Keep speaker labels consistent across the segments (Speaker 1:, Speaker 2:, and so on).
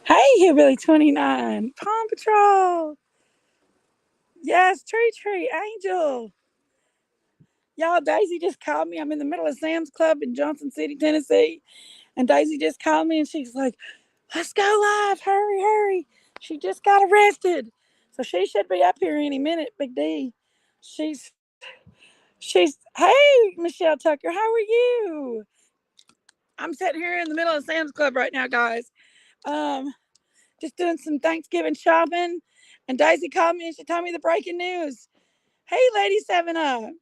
Speaker 1: Hey, Hillbilly 29. Paw Patrol. Yes, Tree, Angel. Y'all, Daisy just called me. I'm in the middle of Sam's Club in Johnson City, Tennessee. And Daisy just called me and she's like, let's go live. Hurry, hurry. She just got arrested. So she should be up here any minute, Big D. She's, hey, Michelle Tucker, how are you? I'm sitting here in the middle of Sam's Club right now, guys. Um, just doing some Thanksgiving shopping. And Daisy called me and she told me the breaking news. Hey, Lady 7 Up,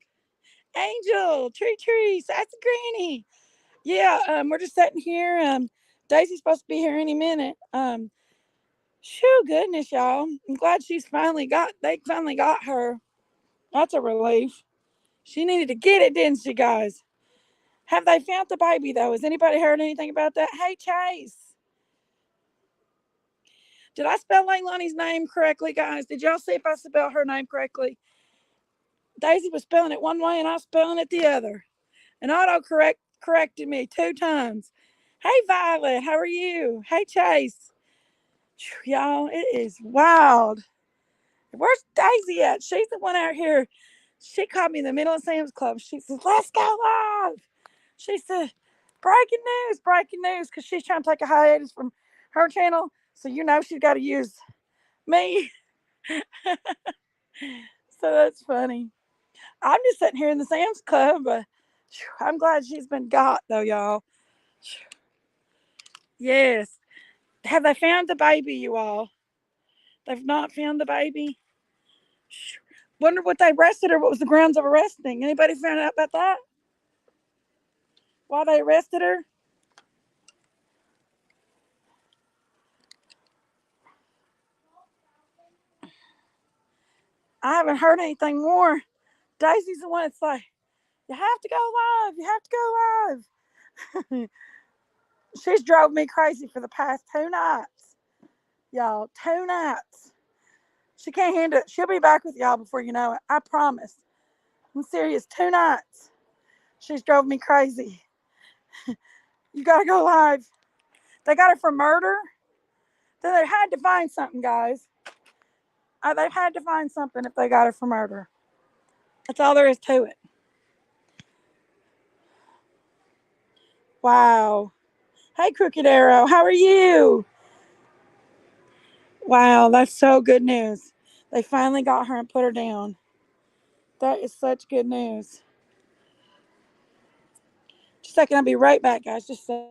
Speaker 1: Angel, Tree, Sassy Granny. Yeah, we're just sitting here. Daisy's supposed to be here any minute. Shoo, goodness, y'all. I'm glad they finally got her. That's a relief. She needed to get it, didn't she, guys? Have they found the baby, though? Has anybody heard anything about that? Hey, Chase. Did I spell Leilani's name correctly, guys? Did y'all see if I spelled her name correctly? Daisy was spelling it one way and I was spelling it the other. And corrected me 2 times. Hey, Violet, how are you? Hey, Chase. Y'all, it is wild. Where's Daisy at? She's the one out here. She caught me in the middle of Sam's Club. She says, let's go live. She said, breaking news, because she's trying to take a hiatus from her channel. So, she's got to use me. So that's funny. I'm just sitting here in the Sam's Club. I'm glad she's been got, though, y'all. Yes. Have they found the baby, you all? They've not found the baby. Wonder what they arrested her. What was the grounds of arresting? Anybody found out about that? Why they arrested her? I haven't heard anything more. Daisy's the one that's like, you have to go live. You have to go live. She's drove me crazy for the past 2 nights. Y'all, 2 nights. She can't handle it. She'll be back with y'all before you know it. I promise. I'm serious. 2 nights. She's drove me crazy. You gotta go live. They got her for murder. Then they had to find something, guys. They had to find something if they got her for murder. That's all there is to it. Wow. Hey, Crooked Arrow, how are you? Wow, that's so good news. They finally got her and put her down. That is such good news. Just a second, I'll be right back, guys. Just a second.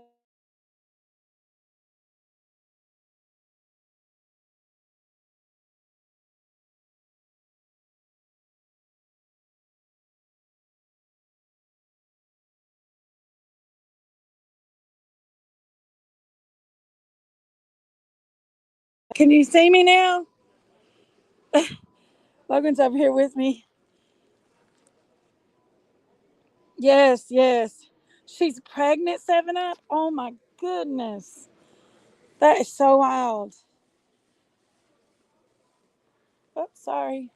Speaker 1: Can you see me now? Logan's over here with me. Yes, yes. She's pregnant, 7 Up. Oh my goodness. That is so wild. Oh, sorry.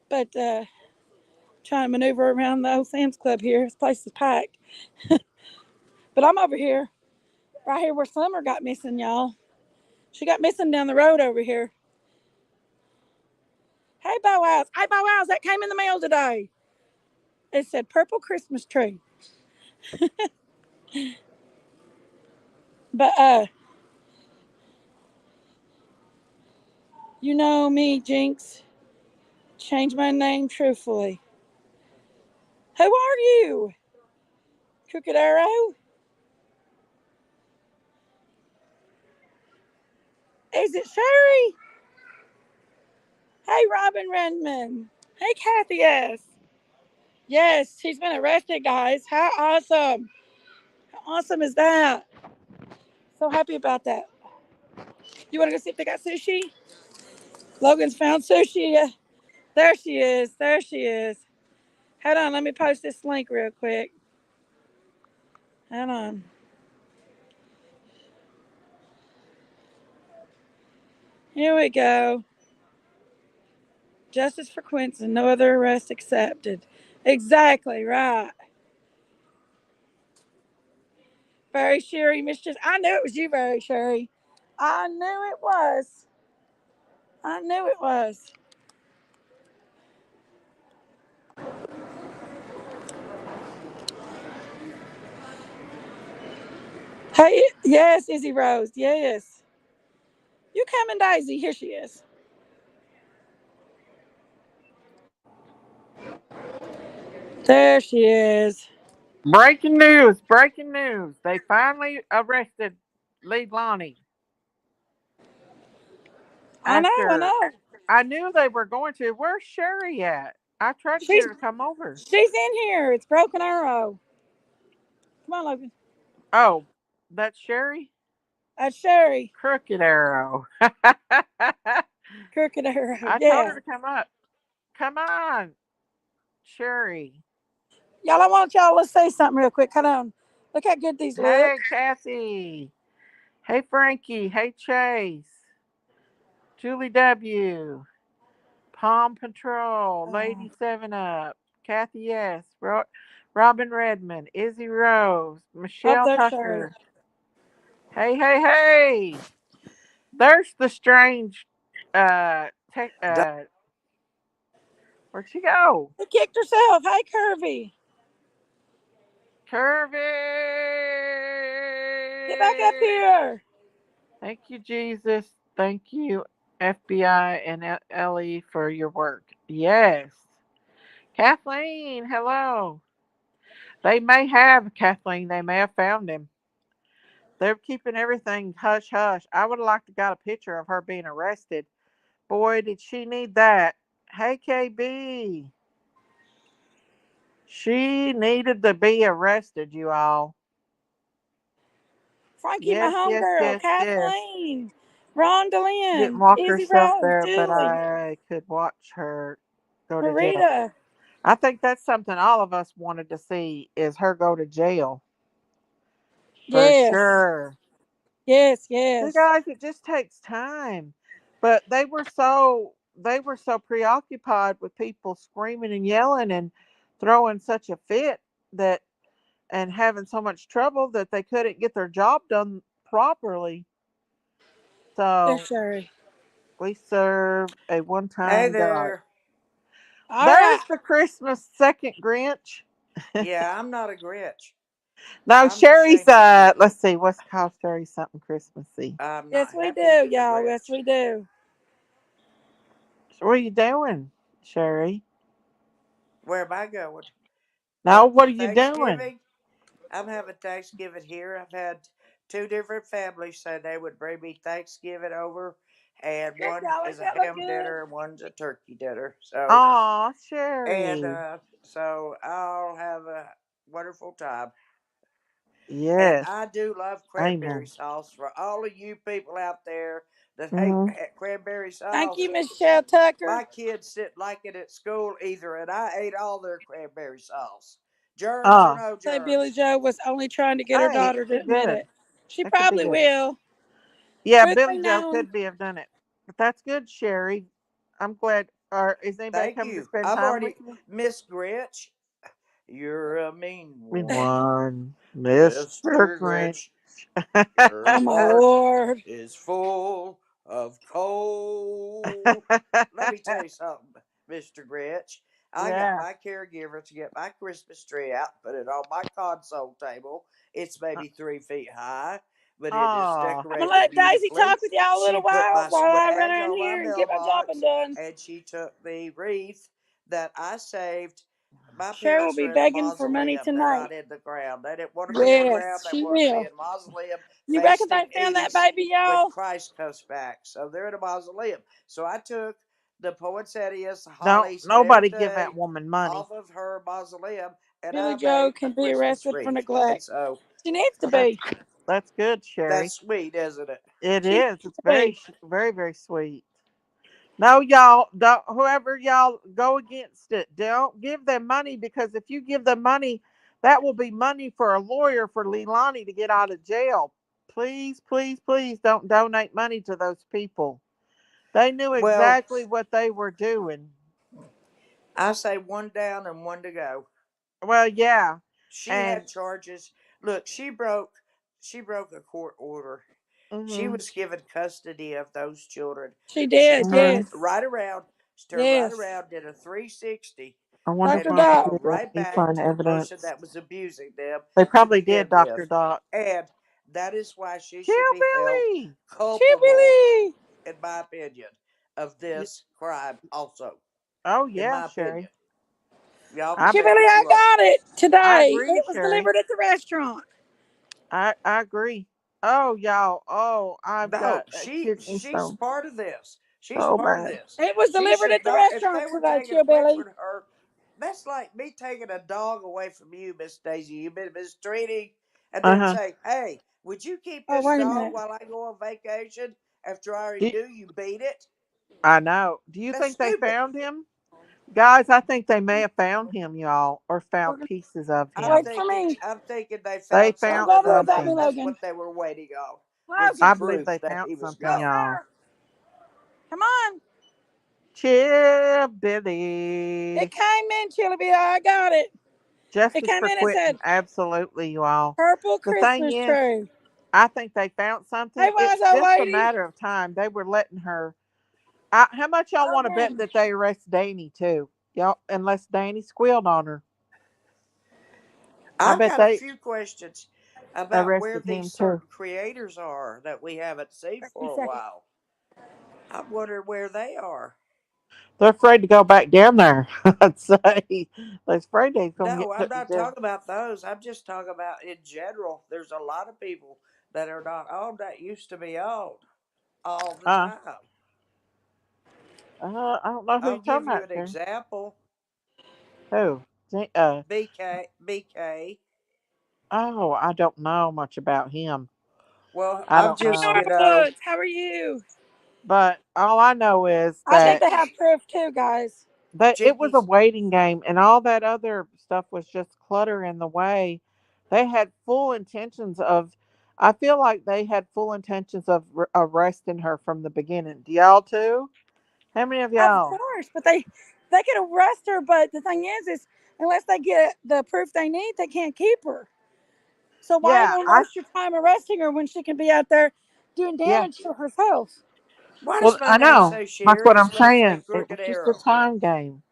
Speaker 1: But trying to maneuver around the old Sam's Club here. This place is packed. But I'm over here, right here where Summer got missing, y'all. She got missing down the road over here. Hey, Bow Wows. Hey, Bow Wows. That came in the mail today. It said purple Christmas tree. But, you know me, Jinx. Change my name truthfully. Who are you? Crooked Arrow? Is it Sherry? Hey, Robin Redmond. Hey, Kathy S. Yes, she's been arrested, guys. How awesome! How awesome is that? So happy about that. You want to go see if they got sushi? Logan's found sushi. There she is. There she is. Hold on, let me post this link real quick. Hold on. Here we go. Justice for Quincy. No other arrest accepted. Exactly right. Very Sherry, Mistress. I knew it was you, Very Sherry. I knew it was. I knew it was. Hey, yes, Izzy Rose. Yes. You coming, Daisy? Here she is. There she is.
Speaker 2: Breaking news! Breaking news! They finally arrested Leilani
Speaker 1: I know, I
Speaker 2: after.
Speaker 1: know.
Speaker 2: I knew they were going to. Where's Sherry at? I tried to get
Speaker 1: She's
Speaker 2: her to come over.
Speaker 1: she's in here. It's Broken Arrow. Come on, Logan.
Speaker 2: Oh, that's Sherry?
Speaker 1: That's Sherry.
Speaker 2: Crooked Arrow.
Speaker 1: Crooked Arrow.
Speaker 2: I told her
Speaker 1: Yeah.
Speaker 2: to come up. Come on, Sherry.
Speaker 1: Y'all, I want y'all, let's say something real quick. Hold on. Look how good these look.
Speaker 2: Hey, Kathy. Hey, Frankie. Hey, Chase. Julie W. Palm Patrol. Lady
Speaker 1: Oh,
Speaker 2: 7 Up. Kathy S. Robin Redmond. Izzy Rose. Michelle
Speaker 1: there's Sherry.
Speaker 2: Tucker. Hey, hey, hey. There's the strange where'd she go?
Speaker 1: She kicked herself. Hey, Curvy.
Speaker 2: Curvy.
Speaker 1: Get back up here.
Speaker 2: Thank you, Jesus. Thank you, FBI and LE, for your work. Yes. Kathleen, hello. They may have Kathleen. They may have found him. They're keeping everything hush hush. I would have liked to got a picture of her being arrested. Boy, did she need that. Hey, KB. She needed to be arrested, you all.
Speaker 1: Frankie, my
Speaker 2: Yes, yes,
Speaker 1: homegirl.
Speaker 2: yes, yes.
Speaker 1: Kathleen. Rhonda
Speaker 2: She didn't
Speaker 1: Lynn.
Speaker 2: walk
Speaker 1: Izzy
Speaker 2: herself
Speaker 1: Rose.
Speaker 2: there, but
Speaker 1: Julie.
Speaker 2: I could watch her go to jail.
Speaker 1: Rita.
Speaker 2: I think that's something all of us wanted to see is her go to jail for
Speaker 1: Yes.
Speaker 2: sure.
Speaker 1: Yes,
Speaker 2: You
Speaker 1: yes.
Speaker 2: guys, it just takes time. But they were so preoccupied with people screaming and yelling and throwing such a fit that and having so much trouble that they couldn't get their job done properly.
Speaker 1: There's
Speaker 2: So
Speaker 1: Sherry.
Speaker 2: we serve a one
Speaker 3: Hey
Speaker 2: time God.
Speaker 3: there.
Speaker 1: All
Speaker 2: There's
Speaker 1: right.
Speaker 2: the Christmas second Grinch.
Speaker 3: Yeah, I'm not a Grinch.
Speaker 2: No,
Speaker 3: I'm
Speaker 2: Sherry's
Speaker 3: ashamed to be.
Speaker 2: let's see, what's called Sherry something Christmassy.
Speaker 3: I'm
Speaker 1: Yes,
Speaker 3: not
Speaker 1: we
Speaker 3: happy to
Speaker 1: do,
Speaker 3: be the
Speaker 1: y'all. Yes,
Speaker 3: Grinch.
Speaker 1: we do.
Speaker 2: So what are you doing, Sherry?
Speaker 3: Where am I going?
Speaker 2: Now
Speaker 3: What,
Speaker 2: what
Speaker 3: for
Speaker 2: are you doing?
Speaker 3: Thanksgiving? I'm having Thanksgiving here. I've had two different families say they would bring me Thanksgiving over, and
Speaker 1: Good,
Speaker 3: one
Speaker 1: y'all.
Speaker 3: is
Speaker 1: Ain't
Speaker 3: a
Speaker 1: that look
Speaker 3: ham
Speaker 1: good?
Speaker 3: dinner and one's a turkey dinner. So,
Speaker 2: Aw,
Speaker 3: and
Speaker 2: Sherry.
Speaker 3: so I'll have a wonderful time. And
Speaker 2: Yes.
Speaker 3: I do love cranberry
Speaker 2: Amen.
Speaker 3: sauce for all of you people out there that hate
Speaker 2: Hmm.
Speaker 3: cranberry
Speaker 1: Thank
Speaker 3: sauce.
Speaker 1: you, Michelle Tucker.
Speaker 3: My kids didn't like it at school either, and I ate all their cranberry sauce. Germs or
Speaker 2: Oh,
Speaker 3: no
Speaker 1: Say Billy
Speaker 3: germs.
Speaker 1: Joe was only trying to get her
Speaker 2: hey,
Speaker 1: daughter to admit
Speaker 2: good.
Speaker 1: it. She
Speaker 2: That could be
Speaker 1: probably
Speaker 2: good.
Speaker 1: will.
Speaker 2: Yeah,
Speaker 1: Truth
Speaker 2: Billy
Speaker 1: be
Speaker 2: Joe
Speaker 1: known.
Speaker 2: could be have done it. But that's good, Sherry. I'm glad. Or is anybody
Speaker 3: Thank
Speaker 2: coming to
Speaker 3: you.
Speaker 2: spend
Speaker 3: I've
Speaker 2: time with
Speaker 3: already,
Speaker 2: you?
Speaker 3: Miss Grinch, you're a mean
Speaker 2: We
Speaker 3: one.
Speaker 2: won, Mr.
Speaker 3: Mr.
Speaker 2: Grinch.
Speaker 3: Grinch,
Speaker 1: Oh,
Speaker 3: your
Speaker 1: my
Speaker 3: heart
Speaker 1: Lord.
Speaker 3: is full of coal. Let me tell you something, Mr. Grinch. I got
Speaker 2: Yeah.
Speaker 3: my caregiver to get my Christmas tree out, put it on my console table. It's maybe 3 feet high, but it is
Speaker 2: Oh,
Speaker 1: I'm going to
Speaker 3: decorated
Speaker 1: let Daisy
Speaker 3: beautifully.
Speaker 1: talk with y'all a
Speaker 3: She
Speaker 1: little
Speaker 3: put
Speaker 1: while
Speaker 3: my
Speaker 1: while I run
Speaker 3: swag
Speaker 1: around
Speaker 3: on my
Speaker 1: here and get my jobbing
Speaker 3: mailbox,
Speaker 1: done.
Speaker 3: and she took the wreath that I saved. My
Speaker 1: Sherry will
Speaker 3: parents
Speaker 1: be
Speaker 3: are in a
Speaker 1: begging for money
Speaker 3: mausoleum. They're
Speaker 1: tonight.
Speaker 3: not in the ground. They didn't want to be in the ground.
Speaker 1: Yes,
Speaker 3: They
Speaker 1: she
Speaker 3: wanted to be
Speaker 1: will.
Speaker 3: in mausoleum
Speaker 1: You reckon they
Speaker 3: facing
Speaker 1: found that
Speaker 3: east
Speaker 1: baby,
Speaker 3: when
Speaker 1: y'all?
Speaker 3: Christ comes back. So they're in a mausoleum. So I took The poinsettias,
Speaker 2: No,
Speaker 3: hollies,
Speaker 2: nobody give that
Speaker 3: today
Speaker 2: woman money.
Speaker 3: off of her mausoleum, and
Speaker 1: Billy
Speaker 3: I
Speaker 1: Joe
Speaker 3: made a
Speaker 1: can be
Speaker 3: Christmas
Speaker 1: arrested for
Speaker 3: wreath. And
Speaker 1: neglect.
Speaker 3: so
Speaker 1: She needs to
Speaker 2: That's
Speaker 1: be.
Speaker 2: that's good, Sherry.
Speaker 3: that's sweet, isn't it?
Speaker 2: It
Speaker 1: She needs
Speaker 2: is. It's
Speaker 1: to be.
Speaker 2: very very sweet. No, y'all, don't, whoever y'all go against it, don't give them money because if you give them money, that will be money for a lawyer for Leilani to get out of jail. Please, please, please don't donate money to those people. They knew
Speaker 3: Well,
Speaker 2: exactly what they were doing.
Speaker 3: I say one down and one to go.
Speaker 2: Well, yeah.
Speaker 3: She
Speaker 2: And
Speaker 3: had charges. Look, she broke a court order. She
Speaker 2: mhm,
Speaker 3: was given custody of those children.
Speaker 1: She
Speaker 3: She
Speaker 1: did.
Speaker 3: turned
Speaker 2: mhm.
Speaker 1: Yes.
Speaker 3: right around,
Speaker 1: Yes.
Speaker 3: did a 360,
Speaker 2: I wonder if
Speaker 3: and
Speaker 1: Dr.
Speaker 2: Mom
Speaker 1: Doc.
Speaker 3: called
Speaker 2: did
Speaker 3: right back
Speaker 2: find
Speaker 3: to the person
Speaker 2: evidence.
Speaker 3: that was abusing them
Speaker 2: They
Speaker 3: to
Speaker 2: probably did,
Speaker 3: begin
Speaker 2: Doctor
Speaker 3: with.
Speaker 2: Doc.
Speaker 3: And that is why she should be held
Speaker 2: Hillbilly.
Speaker 3: culpable,
Speaker 1: Chibili.
Speaker 3: in my opinion, of this crime also.
Speaker 2: Oh
Speaker 3: In
Speaker 2: yeah,
Speaker 3: my
Speaker 2: Sherry.
Speaker 3: opinion. Y'all can
Speaker 2: I
Speaker 3: think
Speaker 1: Chibili,
Speaker 3: what
Speaker 1: I
Speaker 3: you want.
Speaker 1: got it
Speaker 2: I
Speaker 1: today.
Speaker 2: agree,
Speaker 1: It was
Speaker 2: Sherry.
Speaker 1: delivered at the restaurant.
Speaker 2: I agree. Oh y'all. Oh, I've
Speaker 3: No,
Speaker 2: got kidney
Speaker 3: she's
Speaker 2: stone
Speaker 3: part of this. She's
Speaker 2: so
Speaker 3: part of
Speaker 2: bad.
Speaker 3: this.
Speaker 1: It was
Speaker 3: She
Speaker 1: delivered
Speaker 3: should
Speaker 1: at the
Speaker 3: not. If they
Speaker 1: restaurant
Speaker 3: were
Speaker 1: today,
Speaker 3: taking away
Speaker 1: Chibili.
Speaker 3: from her, that's like me taking a dog away from you, Miss Daisy. You've been mistreating, and
Speaker 2: Uh
Speaker 3: then
Speaker 2: huh.
Speaker 3: say, "Hey, would you keep
Speaker 1: Oh,
Speaker 3: this
Speaker 1: wait a
Speaker 3: dog
Speaker 1: minute.
Speaker 3: while I go on vacation?" After I already do, you beat it.
Speaker 2: I know. Do you
Speaker 3: That's
Speaker 2: think they
Speaker 3: stupid.
Speaker 2: found him, guys? I think they may have found him, y'all, or
Speaker 1: We're
Speaker 2: found
Speaker 1: gonna
Speaker 2: pieces of
Speaker 3: I'm
Speaker 1: wait
Speaker 2: him.
Speaker 1: for
Speaker 3: thinking.
Speaker 1: me.
Speaker 3: I'm thinking they
Speaker 2: They
Speaker 3: found
Speaker 1: Don't
Speaker 2: found
Speaker 1: go
Speaker 3: something
Speaker 1: over
Speaker 3: on
Speaker 1: without
Speaker 3: that.
Speaker 1: me,
Speaker 2: something.
Speaker 3: That's
Speaker 1: Logan.
Speaker 3: what they were waiting on. Was the
Speaker 2: I
Speaker 1: Logan,
Speaker 2: believe
Speaker 3: proof
Speaker 2: they
Speaker 3: that
Speaker 2: found
Speaker 3: he was
Speaker 2: something,
Speaker 1: yes,
Speaker 3: gone.
Speaker 2: y'all.
Speaker 1: sir. Come on.
Speaker 2: Chill,
Speaker 1: It
Speaker 2: Billy.
Speaker 1: came in, Chibili. I got it. It
Speaker 2: Justice
Speaker 1: came
Speaker 2: for
Speaker 1: in and
Speaker 2: quitting.
Speaker 1: said,
Speaker 2: Absolutely, y'all.
Speaker 1: purple
Speaker 2: The thing
Speaker 1: Christmas
Speaker 2: is,
Speaker 1: tree.
Speaker 2: I think they found
Speaker 1: Hey,
Speaker 2: something.
Speaker 1: wise
Speaker 2: It's
Speaker 1: old
Speaker 2: just a
Speaker 1: lady.
Speaker 2: matter of time. They were letting her. How much y'all want to bet
Speaker 1: Logan.
Speaker 2: that they arrest Danny too? Y'all, unless Danny squealed on her, I
Speaker 3: I've
Speaker 2: bet
Speaker 3: got a
Speaker 2: they
Speaker 3: few questions about where
Speaker 2: arrested
Speaker 3: these
Speaker 2: him too.
Speaker 3: certain creators are that we haven't seen
Speaker 1: 30
Speaker 3: for a
Speaker 1: seconds.
Speaker 3: while. I'm wondering where they are.
Speaker 2: They're afraid to go back down there. I'd say they're afraid they're gonna
Speaker 3: No,
Speaker 2: get
Speaker 3: I'm
Speaker 2: put to
Speaker 3: not
Speaker 2: jail.
Speaker 3: talking about those. I'm just talking about in general. There's a lot of people that are not on that used to be on all the
Speaker 2: Uh,
Speaker 3: time.
Speaker 2: I don't know who
Speaker 3: I'll
Speaker 2: you're
Speaker 3: give
Speaker 2: talking
Speaker 3: you
Speaker 2: about,
Speaker 3: an
Speaker 2: Sherry.
Speaker 3: example.
Speaker 2: Who?
Speaker 3: BK.
Speaker 2: Oh, I don't know much about him.
Speaker 3: Well,
Speaker 2: I
Speaker 3: I'm
Speaker 2: don't
Speaker 3: just,
Speaker 2: know.
Speaker 1: Nora Woods, how are you?
Speaker 2: But all I know is
Speaker 1: I think
Speaker 2: that
Speaker 1: they have proof too, guys.
Speaker 2: it was a
Speaker 3: Jinkies.
Speaker 2: waiting game, and all that other stuff was just clutter in the way. They had full intentions of. I feel like they had full intentions of arresting her from the beginning. Do y'all too? How many of
Speaker 1: Of
Speaker 2: y'all?
Speaker 1: course, but they could arrest her. But the thing is unless they get the proof they need, they can't keep her. So why
Speaker 2: Yeah,
Speaker 1: even waste your time arresting her when she can be out there doing
Speaker 2: yeah.
Speaker 1: damage to herself?
Speaker 3: Why
Speaker 2: Well,
Speaker 3: does my
Speaker 2: I
Speaker 3: name
Speaker 2: know.
Speaker 3: say
Speaker 2: That's
Speaker 3: Sherry
Speaker 2: what I'm
Speaker 3: instead of say
Speaker 2: saying. It
Speaker 3: Crooked
Speaker 2: was just a
Speaker 3: Arrow?
Speaker 2: time game.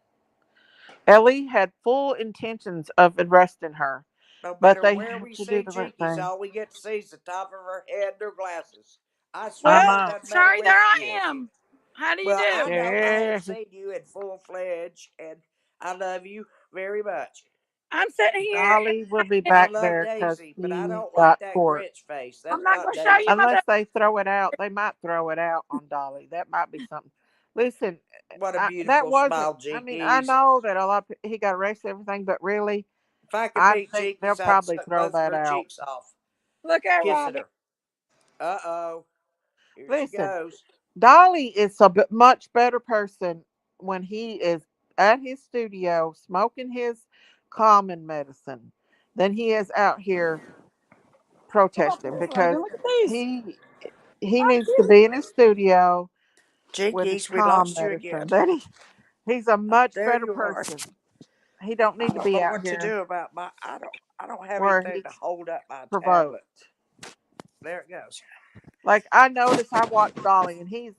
Speaker 2: Ellie had full intentions of arresting her,
Speaker 3: No
Speaker 2: but
Speaker 3: matter
Speaker 2: they
Speaker 3: where
Speaker 2: had
Speaker 3: we
Speaker 2: to do
Speaker 3: see
Speaker 2: the right
Speaker 3: Jinkies,
Speaker 2: thing.
Speaker 3: all we get to see is the top of her head and her glasses. I
Speaker 2: I
Speaker 3: swear
Speaker 1: Well,
Speaker 3: it
Speaker 2: know.
Speaker 3: doesn't matter
Speaker 1: sorry, there
Speaker 3: where she
Speaker 1: I
Speaker 3: is.
Speaker 1: am. How do you
Speaker 3: Well, I
Speaker 1: do?
Speaker 3: know I
Speaker 2: Yeah.
Speaker 3: have seen you in full fledged, and I love you very much.
Speaker 1: I'm sitting here.
Speaker 2: Dolly will be
Speaker 3: I
Speaker 2: back
Speaker 3: love
Speaker 2: there because
Speaker 3: Daisy, but I
Speaker 2: he
Speaker 3: don't like
Speaker 2: got
Speaker 3: that
Speaker 2: court.
Speaker 3: Grinch face.
Speaker 1: I'm
Speaker 3: That's
Speaker 1: not
Speaker 3: not
Speaker 1: going to show you
Speaker 3: Daisy.
Speaker 1: my.
Speaker 2: Unless they throw it out, they might throw it out on Dolly. That might be something. Listen,
Speaker 3: What a
Speaker 2: that
Speaker 3: beautiful
Speaker 2: wasn't.
Speaker 3: smile,
Speaker 2: I mean, I
Speaker 3: Jinkies.
Speaker 2: know that a lot. He got arrested, and everything, but really,
Speaker 3: If I could
Speaker 2: I
Speaker 3: meet
Speaker 2: think they'll
Speaker 3: Jinkies, I'd
Speaker 2: probably
Speaker 3: suck
Speaker 2: throw
Speaker 3: both of
Speaker 2: that
Speaker 3: her
Speaker 2: out.
Speaker 3: cheeks off,
Speaker 1: Look at
Speaker 3: kissing
Speaker 1: Robbie.
Speaker 3: her. Uh oh. Here she
Speaker 2: Listen,
Speaker 3: goes.
Speaker 2: Dolly is a much better person when he is at his studio smoking his common medicine than he is out here
Speaker 1: Come on,
Speaker 2: protesting
Speaker 1: please, Logan.
Speaker 2: because
Speaker 1: Look at these.
Speaker 2: he he
Speaker 1: Aren't
Speaker 2: needs to
Speaker 1: cute?
Speaker 2: be in his studio with his
Speaker 3: Jinkies, we
Speaker 2: calm
Speaker 3: lost you again.
Speaker 2: medicine. That he's a much
Speaker 3: There
Speaker 2: better
Speaker 3: you are.
Speaker 2: person. He don't
Speaker 3: I
Speaker 2: need to
Speaker 3: don't
Speaker 2: be
Speaker 3: know
Speaker 2: out
Speaker 3: what to
Speaker 2: here
Speaker 3: do about my. I don't have
Speaker 2: where
Speaker 3: anything
Speaker 2: he's
Speaker 3: to hold up my tablet.
Speaker 2: provoked.
Speaker 3: There it goes.
Speaker 2: Like I notice, I watch Dolly, and he's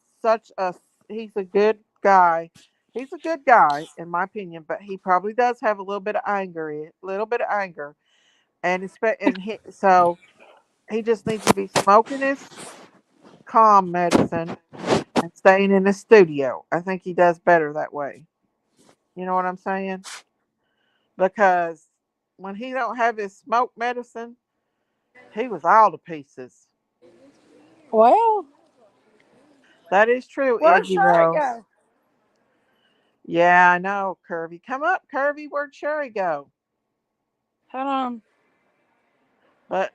Speaker 2: a good guy. He's a good guy in my opinion, but he probably does have a little bit of anger, so he just needs to be smoking his calm medicine and staying in the studio. I think he does better that way. You know what I'm saying? Because when he don't have his smoke medicine, he was all to pieces.
Speaker 1: Well,
Speaker 2: That is true,
Speaker 1: where'd
Speaker 2: Iggy
Speaker 1: Charlotte
Speaker 2: Rose.
Speaker 1: go?
Speaker 2: Yeah, I know, Curvy. Come up, Curvy. Where'd Sherry go?
Speaker 1: Hold on.
Speaker 2: But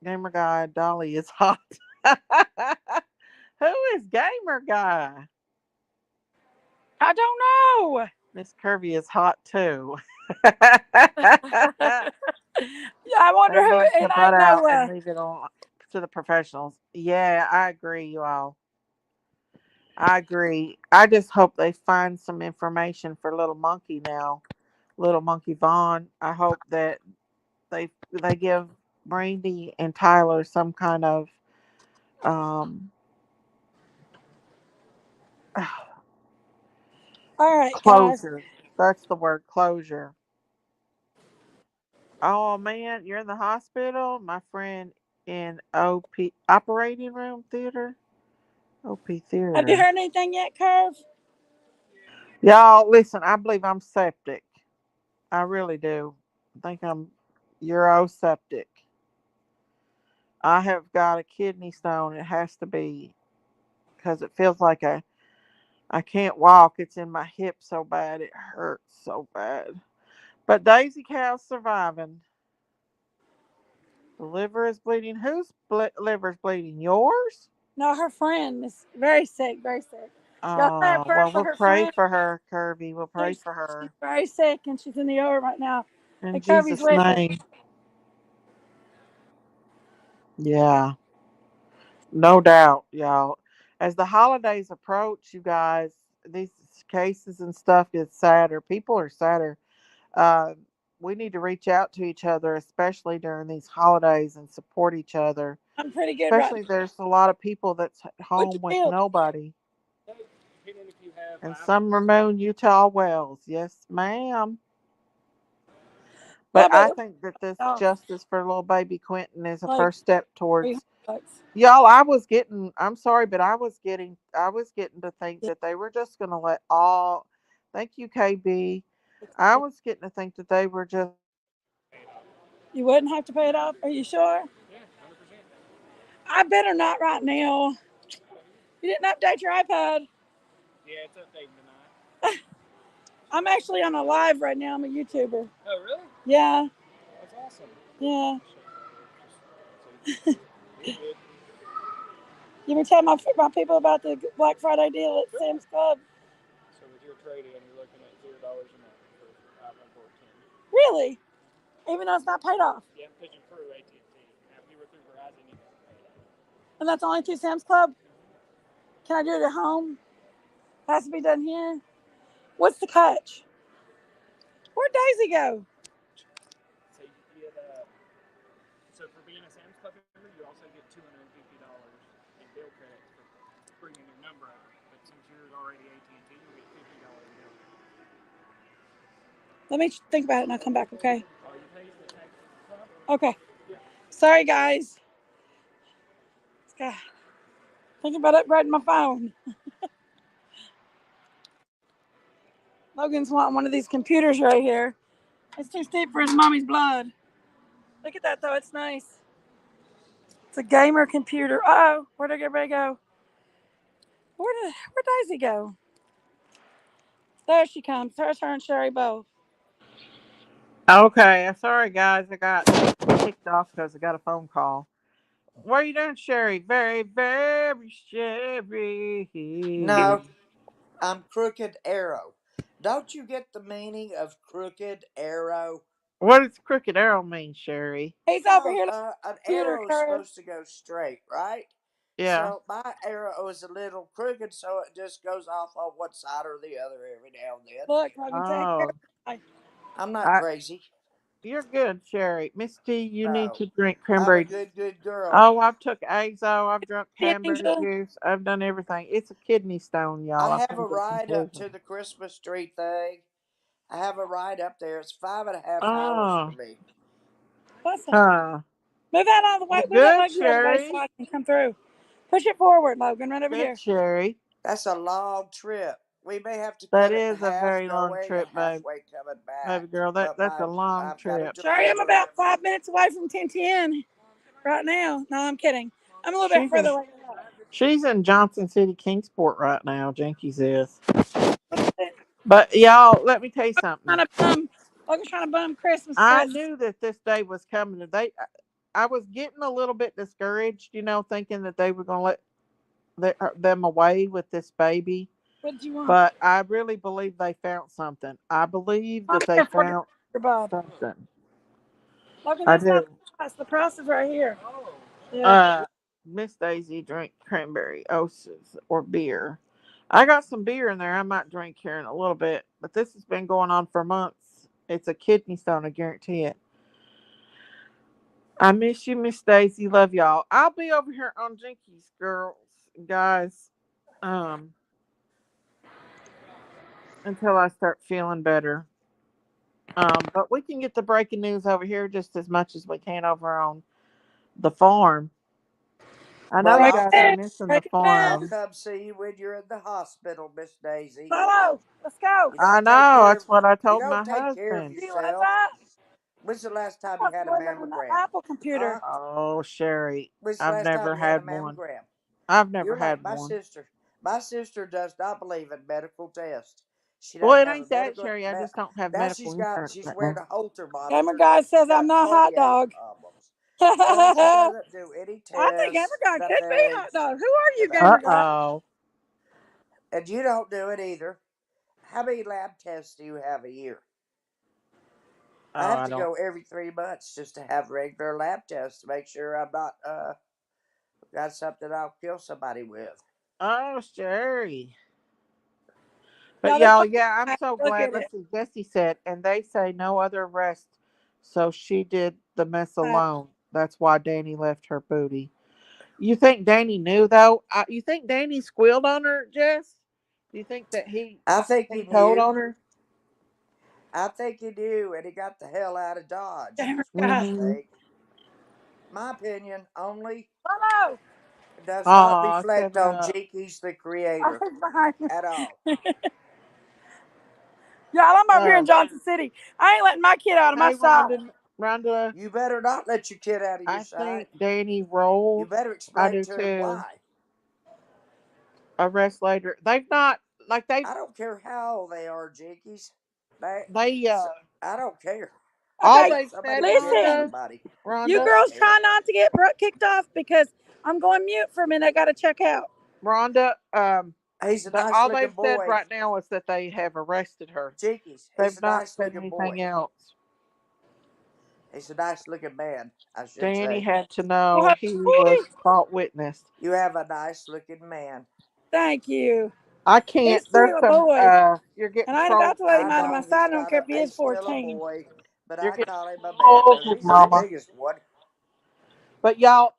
Speaker 2: gamer guy Dolly is hot. Who is gamer guy?
Speaker 1: I don't know.
Speaker 2: Miss Curvy is hot too.
Speaker 1: Yeah, I wonder
Speaker 2: They
Speaker 1: who.
Speaker 2: need to
Speaker 1: It
Speaker 2: butt
Speaker 1: ain't
Speaker 2: out
Speaker 1: no.
Speaker 2: and leave it on to the professionals. Yeah, I agree, you all. I agree. I just hope they find some information for little monkey now, little monkey Vaughn. I hope that they give Brandy and Tyler some kind of um
Speaker 1: All right, guys.
Speaker 2: closure. That's the word, closure. Oh man, you're in the hospital, my friend, in OP operating room theater. OP
Speaker 1: Have you
Speaker 2: theater.
Speaker 1: heard anything yet, Curve?
Speaker 2: Y'all, listen, I believe I'm septic. I really do. I think I'm uroseptic. I have got a kidney stone. It has to be because it feels like I can't walk. It's in my hip so bad. It hurts so bad. But Daisy Cow's surviving. The liver is bleeding. Whose liver is bleeding? Yours?
Speaker 1: No, her friend is very sick. Very sick. Y'all say a prayer
Speaker 2: Well,
Speaker 1: for
Speaker 2: we'll
Speaker 1: her
Speaker 2: pray
Speaker 1: friend.
Speaker 2: for her, Kirby. We'll pray
Speaker 1: She's
Speaker 2: for
Speaker 1: she's
Speaker 2: her.
Speaker 1: very sick and she's in the OR right now.
Speaker 2: In
Speaker 1: And Kirby's
Speaker 2: Jesus'
Speaker 1: with her.
Speaker 2: name. Yeah, no doubt, y'all. As the holidays approach, you guys, these cases and stuff get sadder. People are sadder. Uh, we need to reach out to each other, especially during these holidays, and support each other.
Speaker 1: I'm pretty good right
Speaker 2: Especially
Speaker 1: now.
Speaker 2: there's a lot of people that's at
Speaker 1: What you
Speaker 2: home with
Speaker 1: feel?
Speaker 2: nobody. And some Ramon Utah Wells. Yes, ma'am.
Speaker 1: Yeah,
Speaker 2: But
Speaker 1: but
Speaker 2: I think that this
Speaker 1: off
Speaker 2: justice for little baby Quentin is a
Speaker 1: like
Speaker 2: first step
Speaker 1: 300
Speaker 2: towards
Speaker 1: bucks.
Speaker 2: y'all. I'm sorry, but I was getting to think
Speaker 1: Yeah,
Speaker 2: that they were just going to let all, thank you, KB. I was getting to think that they were just
Speaker 1: you wouldn't have to pay it off. Are you sure? I better not right now. You didn't update your iPad. I'm actually on a live right now. I'm a YouTuber. Yeah, yeah. You ever tell my people about the Black Friday deal at Sam's Club? Really? Even though it's not paid off. And that's only through Sam's Club? Can I do it at home? It has to be done here. What's the catch? Where'd Daisy go? Let me think about it and I'll come back, okay? Okay. Sorry, guys. God, thinking about upgrading my phone. Logan's wanting one of these computers right here. It's too steep for his mommy's blood. Look at that, though. It's nice. It's a gamer computer. Uh oh. Where'd everybody go? Where'd Daisy go? There she comes. There's her and Sherry both.
Speaker 2: okay. Sorry, guys. I got kicked off because I got a phone call. What are you doing, Sherry? Very, very Sherry.
Speaker 3: No, I'm Crooked Arrow. Don't you get the meaning of Crooked Arrow?
Speaker 2: What does crooked arrow mean, Sherry?
Speaker 1: He's over
Speaker 3: Well,
Speaker 1: here.
Speaker 3: an
Speaker 1: Computer
Speaker 3: arrow is
Speaker 1: curve.
Speaker 3: supposed to go straight, right?
Speaker 2: Yeah.
Speaker 3: So my arrow is a little crooked, so it just goes off on one side or the other every now and then.
Speaker 1: Look, Logan, take care.
Speaker 2: Oh,
Speaker 3: I'm not
Speaker 2: I,
Speaker 3: crazy.
Speaker 2: you're good, Sherry. Miss T, you need
Speaker 3: No,
Speaker 2: to drink
Speaker 3: I'm a
Speaker 2: cranberry.
Speaker 3: good girl.
Speaker 2: Oh, I've took Azo. I've drunk
Speaker 1: Hey,
Speaker 2: cranberry
Speaker 1: Angel.
Speaker 2: juice. I've done everything. It's a kidney stone, y'all.
Speaker 3: I
Speaker 2: I've
Speaker 3: have
Speaker 2: come
Speaker 3: a
Speaker 2: to a
Speaker 3: ride up
Speaker 2: conclusion.
Speaker 3: to the Christmas tree thing. I have a ride up there. It's 5.5 hours for
Speaker 2: Oh,
Speaker 3: me.
Speaker 1: Listen,
Speaker 2: huh.
Speaker 1: move that out of the way.
Speaker 2: Well,
Speaker 1: Move that
Speaker 2: good,
Speaker 1: Logan out of the way so
Speaker 2: Sherry.
Speaker 1: I can come through. Push it forward, Logan. Right over
Speaker 2: Good,
Speaker 1: here.
Speaker 2: Sherry.
Speaker 3: That's a long trip. We may have to
Speaker 2: That
Speaker 3: cut it in
Speaker 2: is a
Speaker 3: half
Speaker 2: very long
Speaker 3: going and
Speaker 2: trip,
Speaker 3: halfway coming
Speaker 2: baby
Speaker 3: back.
Speaker 2: girl.
Speaker 3: But
Speaker 2: That's a long
Speaker 3: I've got a
Speaker 2: trip.
Speaker 1: Sherry, I'm
Speaker 3: driver.
Speaker 1: about 5 minutes away from 1010 right now. No, I'm kidding. I'm a little bit
Speaker 2: She's
Speaker 1: further
Speaker 2: in
Speaker 1: away.
Speaker 2: she's in Johnson City, Kingsport right now. Jinkies is. But y'all, let me tell you
Speaker 1: Trying
Speaker 2: something.
Speaker 1: to bum, Logan's trying to bum Christmas
Speaker 2: I
Speaker 1: presents.
Speaker 2: knew that this day was coming. I was getting a little bit discouraged, thinking that they were going to them away with this baby.
Speaker 1: What did you want?
Speaker 2: But I really believe they found something. I believe
Speaker 1: I'm
Speaker 2: that they
Speaker 1: here for
Speaker 2: found
Speaker 1: your Bob.
Speaker 2: something.
Speaker 1: Logan,
Speaker 2: I
Speaker 1: that's not
Speaker 2: do.
Speaker 1: the price. The price is right here. Yeah.
Speaker 2: Uh, Miss Daisy drink cranberry oses or beer. I got some beer in there. I might drink here in a little bit, but this has been going on for months. It's a kidney stone, I guarantee it. I miss you, Miss Daisy. Love y'all. I'll be over here on Jinkies, girls, guys, um, until I start feeling better. But we can get the breaking news over here just as much as we can over on the farm. I know
Speaker 3: Well,
Speaker 2: you
Speaker 1: Break
Speaker 2: guys are
Speaker 1: it.
Speaker 2: missing the
Speaker 1: Break it
Speaker 3: I'll
Speaker 2: farm.
Speaker 1: news.
Speaker 3: come see you when you're in the hospital, Miss Daisy.
Speaker 1: Lolo, let's go.
Speaker 3: You
Speaker 2: I
Speaker 3: don't take
Speaker 2: know.
Speaker 3: care of
Speaker 2: That's what I
Speaker 3: you
Speaker 2: told
Speaker 3: don't
Speaker 2: my
Speaker 3: take care of
Speaker 2: husband.
Speaker 1: Do you want
Speaker 3: yourself.
Speaker 1: that?
Speaker 3: When's the last time you
Speaker 1: That's
Speaker 3: had a
Speaker 1: way better than that
Speaker 3: mammogram?
Speaker 1: Apple
Speaker 3: Huh?
Speaker 1: computer.
Speaker 2: Oh, Sherry,
Speaker 3: When's the
Speaker 2: I've
Speaker 3: last time
Speaker 2: never
Speaker 3: you had a
Speaker 2: had one.
Speaker 3: mammogram?
Speaker 2: I've never
Speaker 3: You're like
Speaker 2: had
Speaker 3: my
Speaker 2: one.
Speaker 3: sister. My sister does not believe in medical tests. She
Speaker 2: Well,
Speaker 3: doesn't
Speaker 2: it
Speaker 3: have a
Speaker 2: ain't that,
Speaker 3: medical.
Speaker 2: Sherry. I just don't have
Speaker 3: Now
Speaker 2: medical insurance
Speaker 3: she's
Speaker 2: right
Speaker 3: wearing
Speaker 2: now.
Speaker 3: a Holter
Speaker 1: Gamer
Speaker 3: monitor
Speaker 1: guy
Speaker 3: because she's
Speaker 1: says I'm
Speaker 3: got
Speaker 1: not hot
Speaker 3: cardiac
Speaker 1: dog.
Speaker 3: problems. But she
Speaker 1: I
Speaker 3: doesn't do any
Speaker 1: think Gamer
Speaker 3: tests,
Speaker 1: guy could be hot
Speaker 3: nothings,
Speaker 1: dog. Who are
Speaker 3: and
Speaker 1: you,
Speaker 3: nothing.
Speaker 2: Uh
Speaker 1: Gamer guy?
Speaker 2: oh.
Speaker 3: And you don't do it either. How many lab tests do you have a year? I
Speaker 2: Oh,
Speaker 3: have
Speaker 2: I
Speaker 3: to
Speaker 2: don't.
Speaker 3: go every 3 months just to have regular lab tests to make sure I'm not got something I'll kill somebody with.
Speaker 2: Oh, Sherry. But
Speaker 1: Yeah, this
Speaker 2: y'all,
Speaker 1: one.
Speaker 2: yeah, I'm so
Speaker 1: Look
Speaker 2: glad.
Speaker 1: at
Speaker 2: Let's
Speaker 1: it.
Speaker 2: see. Jesse said, and they say no other arrest, so she did the mess alone. That's why Danny left her booty. You think Danny knew though? You think Danny squealed on her, Jess? Do you think that
Speaker 3: I think he
Speaker 2: he told
Speaker 3: knew.
Speaker 2: on her?
Speaker 3: I think he knew, and he got the hell out of Dodge.
Speaker 1: Gamer
Speaker 3: Is what I
Speaker 1: guy.
Speaker 2: Mm-hmm.
Speaker 3: think. My opinion only.
Speaker 1: Hello.
Speaker 3: It does not
Speaker 2: Aw,
Speaker 3: reflect
Speaker 2: 7
Speaker 3: on
Speaker 2: Up.
Speaker 3: Jinkies the
Speaker 1: Oh,
Speaker 3: creator
Speaker 1: he's behind me.
Speaker 3: at all.
Speaker 1: Y'all, I'm over here in
Speaker 2: Uh,
Speaker 1: Johnson City. I ain't letting my kid out of my
Speaker 2: hey,
Speaker 1: sight.
Speaker 2: Rhonda,
Speaker 3: You better not let your kid out of your
Speaker 2: I
Speaker 3: sight.
Speaker 2: think Danny
Speaker 3: You
Speaker 2: rolled.
Speaker 3: better
Speaker 2: I
Speaker 3: explain
Speaker 2: do
Speaker 3: to him
Speaker 2: too.
Speaker 3: why.
Speaker 2: Arrest later. They've not like
Speaker 3: I don't care how old they are, Jinkies. They,
Speaker 2: they
Speaker 3: I don't care.
Speaker 2: all
Speaker 1: Okay,
Speaker 2: they've
Speaker 3: Somebody
Speaker 2: said,
Speaker 3: can kill
Speaker 1: listen.
Speaker 3: somebody.
Speaker 1: You
Speaker 3: I
Speaker 2: Rhonda,
Speaker 3: don't
Speaker 1: girls
Speaker 3: care.
Speaker 1: try not to get kicked off because I'm going mute for a minute. I got to check out.
Speaker 2: Rhonda,
Speaker 3: He's a
Speaker 2: the
Speaker 3: nice
Speaker 2: all
Speaker 3: looking
Speaker 2: they've said
Speaker 3: boy.
Speaker 2: right now is that they have arrested her.
Speaker 3: Jinkies, he's
Speaker 2: They've
Speaker 3: a
Speaker 2: not
Speaker 3: nice
Speaker 2: said
Speaker 3: looking
Speaker 2: anything
Speaker 3: boy.
Speaker 2: else.
Speaker 3: He's a nice looking man, I should
Speaker 2: Danny
Speaker 3: say.
Speaker 2: had to know
Speaker 1: Well,
Speaker 2: he was caught witness.
Speaker 3: You have a nice looking man.
Speaker 1: thank you.
Speaker 2: I can't.
Speaker 1: He's
Speaker 2: There's
Speaker 1: still a
Speaker 2: some.
Speaker 1: boy,
Speaker 2: You're getting
Speaker 1: and I ain't about
Speaker 2: trolls.
Speaker 1: to let
Speaker 3: I
Speaker 1: him out of my
Speaker 3: know
Speaker 1: sight. I
Speaker 3: he's
Speaker 1: don't
Speaker 3: not
Speaker 1: care if he is
Speaker 3: he's still a
Speaker 1: 14.
Speaker 3: boy, but
Speaker 2: You're
Speaker 3: I
Speaker 2: getting
Speaker 3: call him a man because
Speaker 2: trolls,
Speaker 3: he's the
Speaker 2: Mama.
Speaker 3: biggest one.
Speaker 2: But y'all,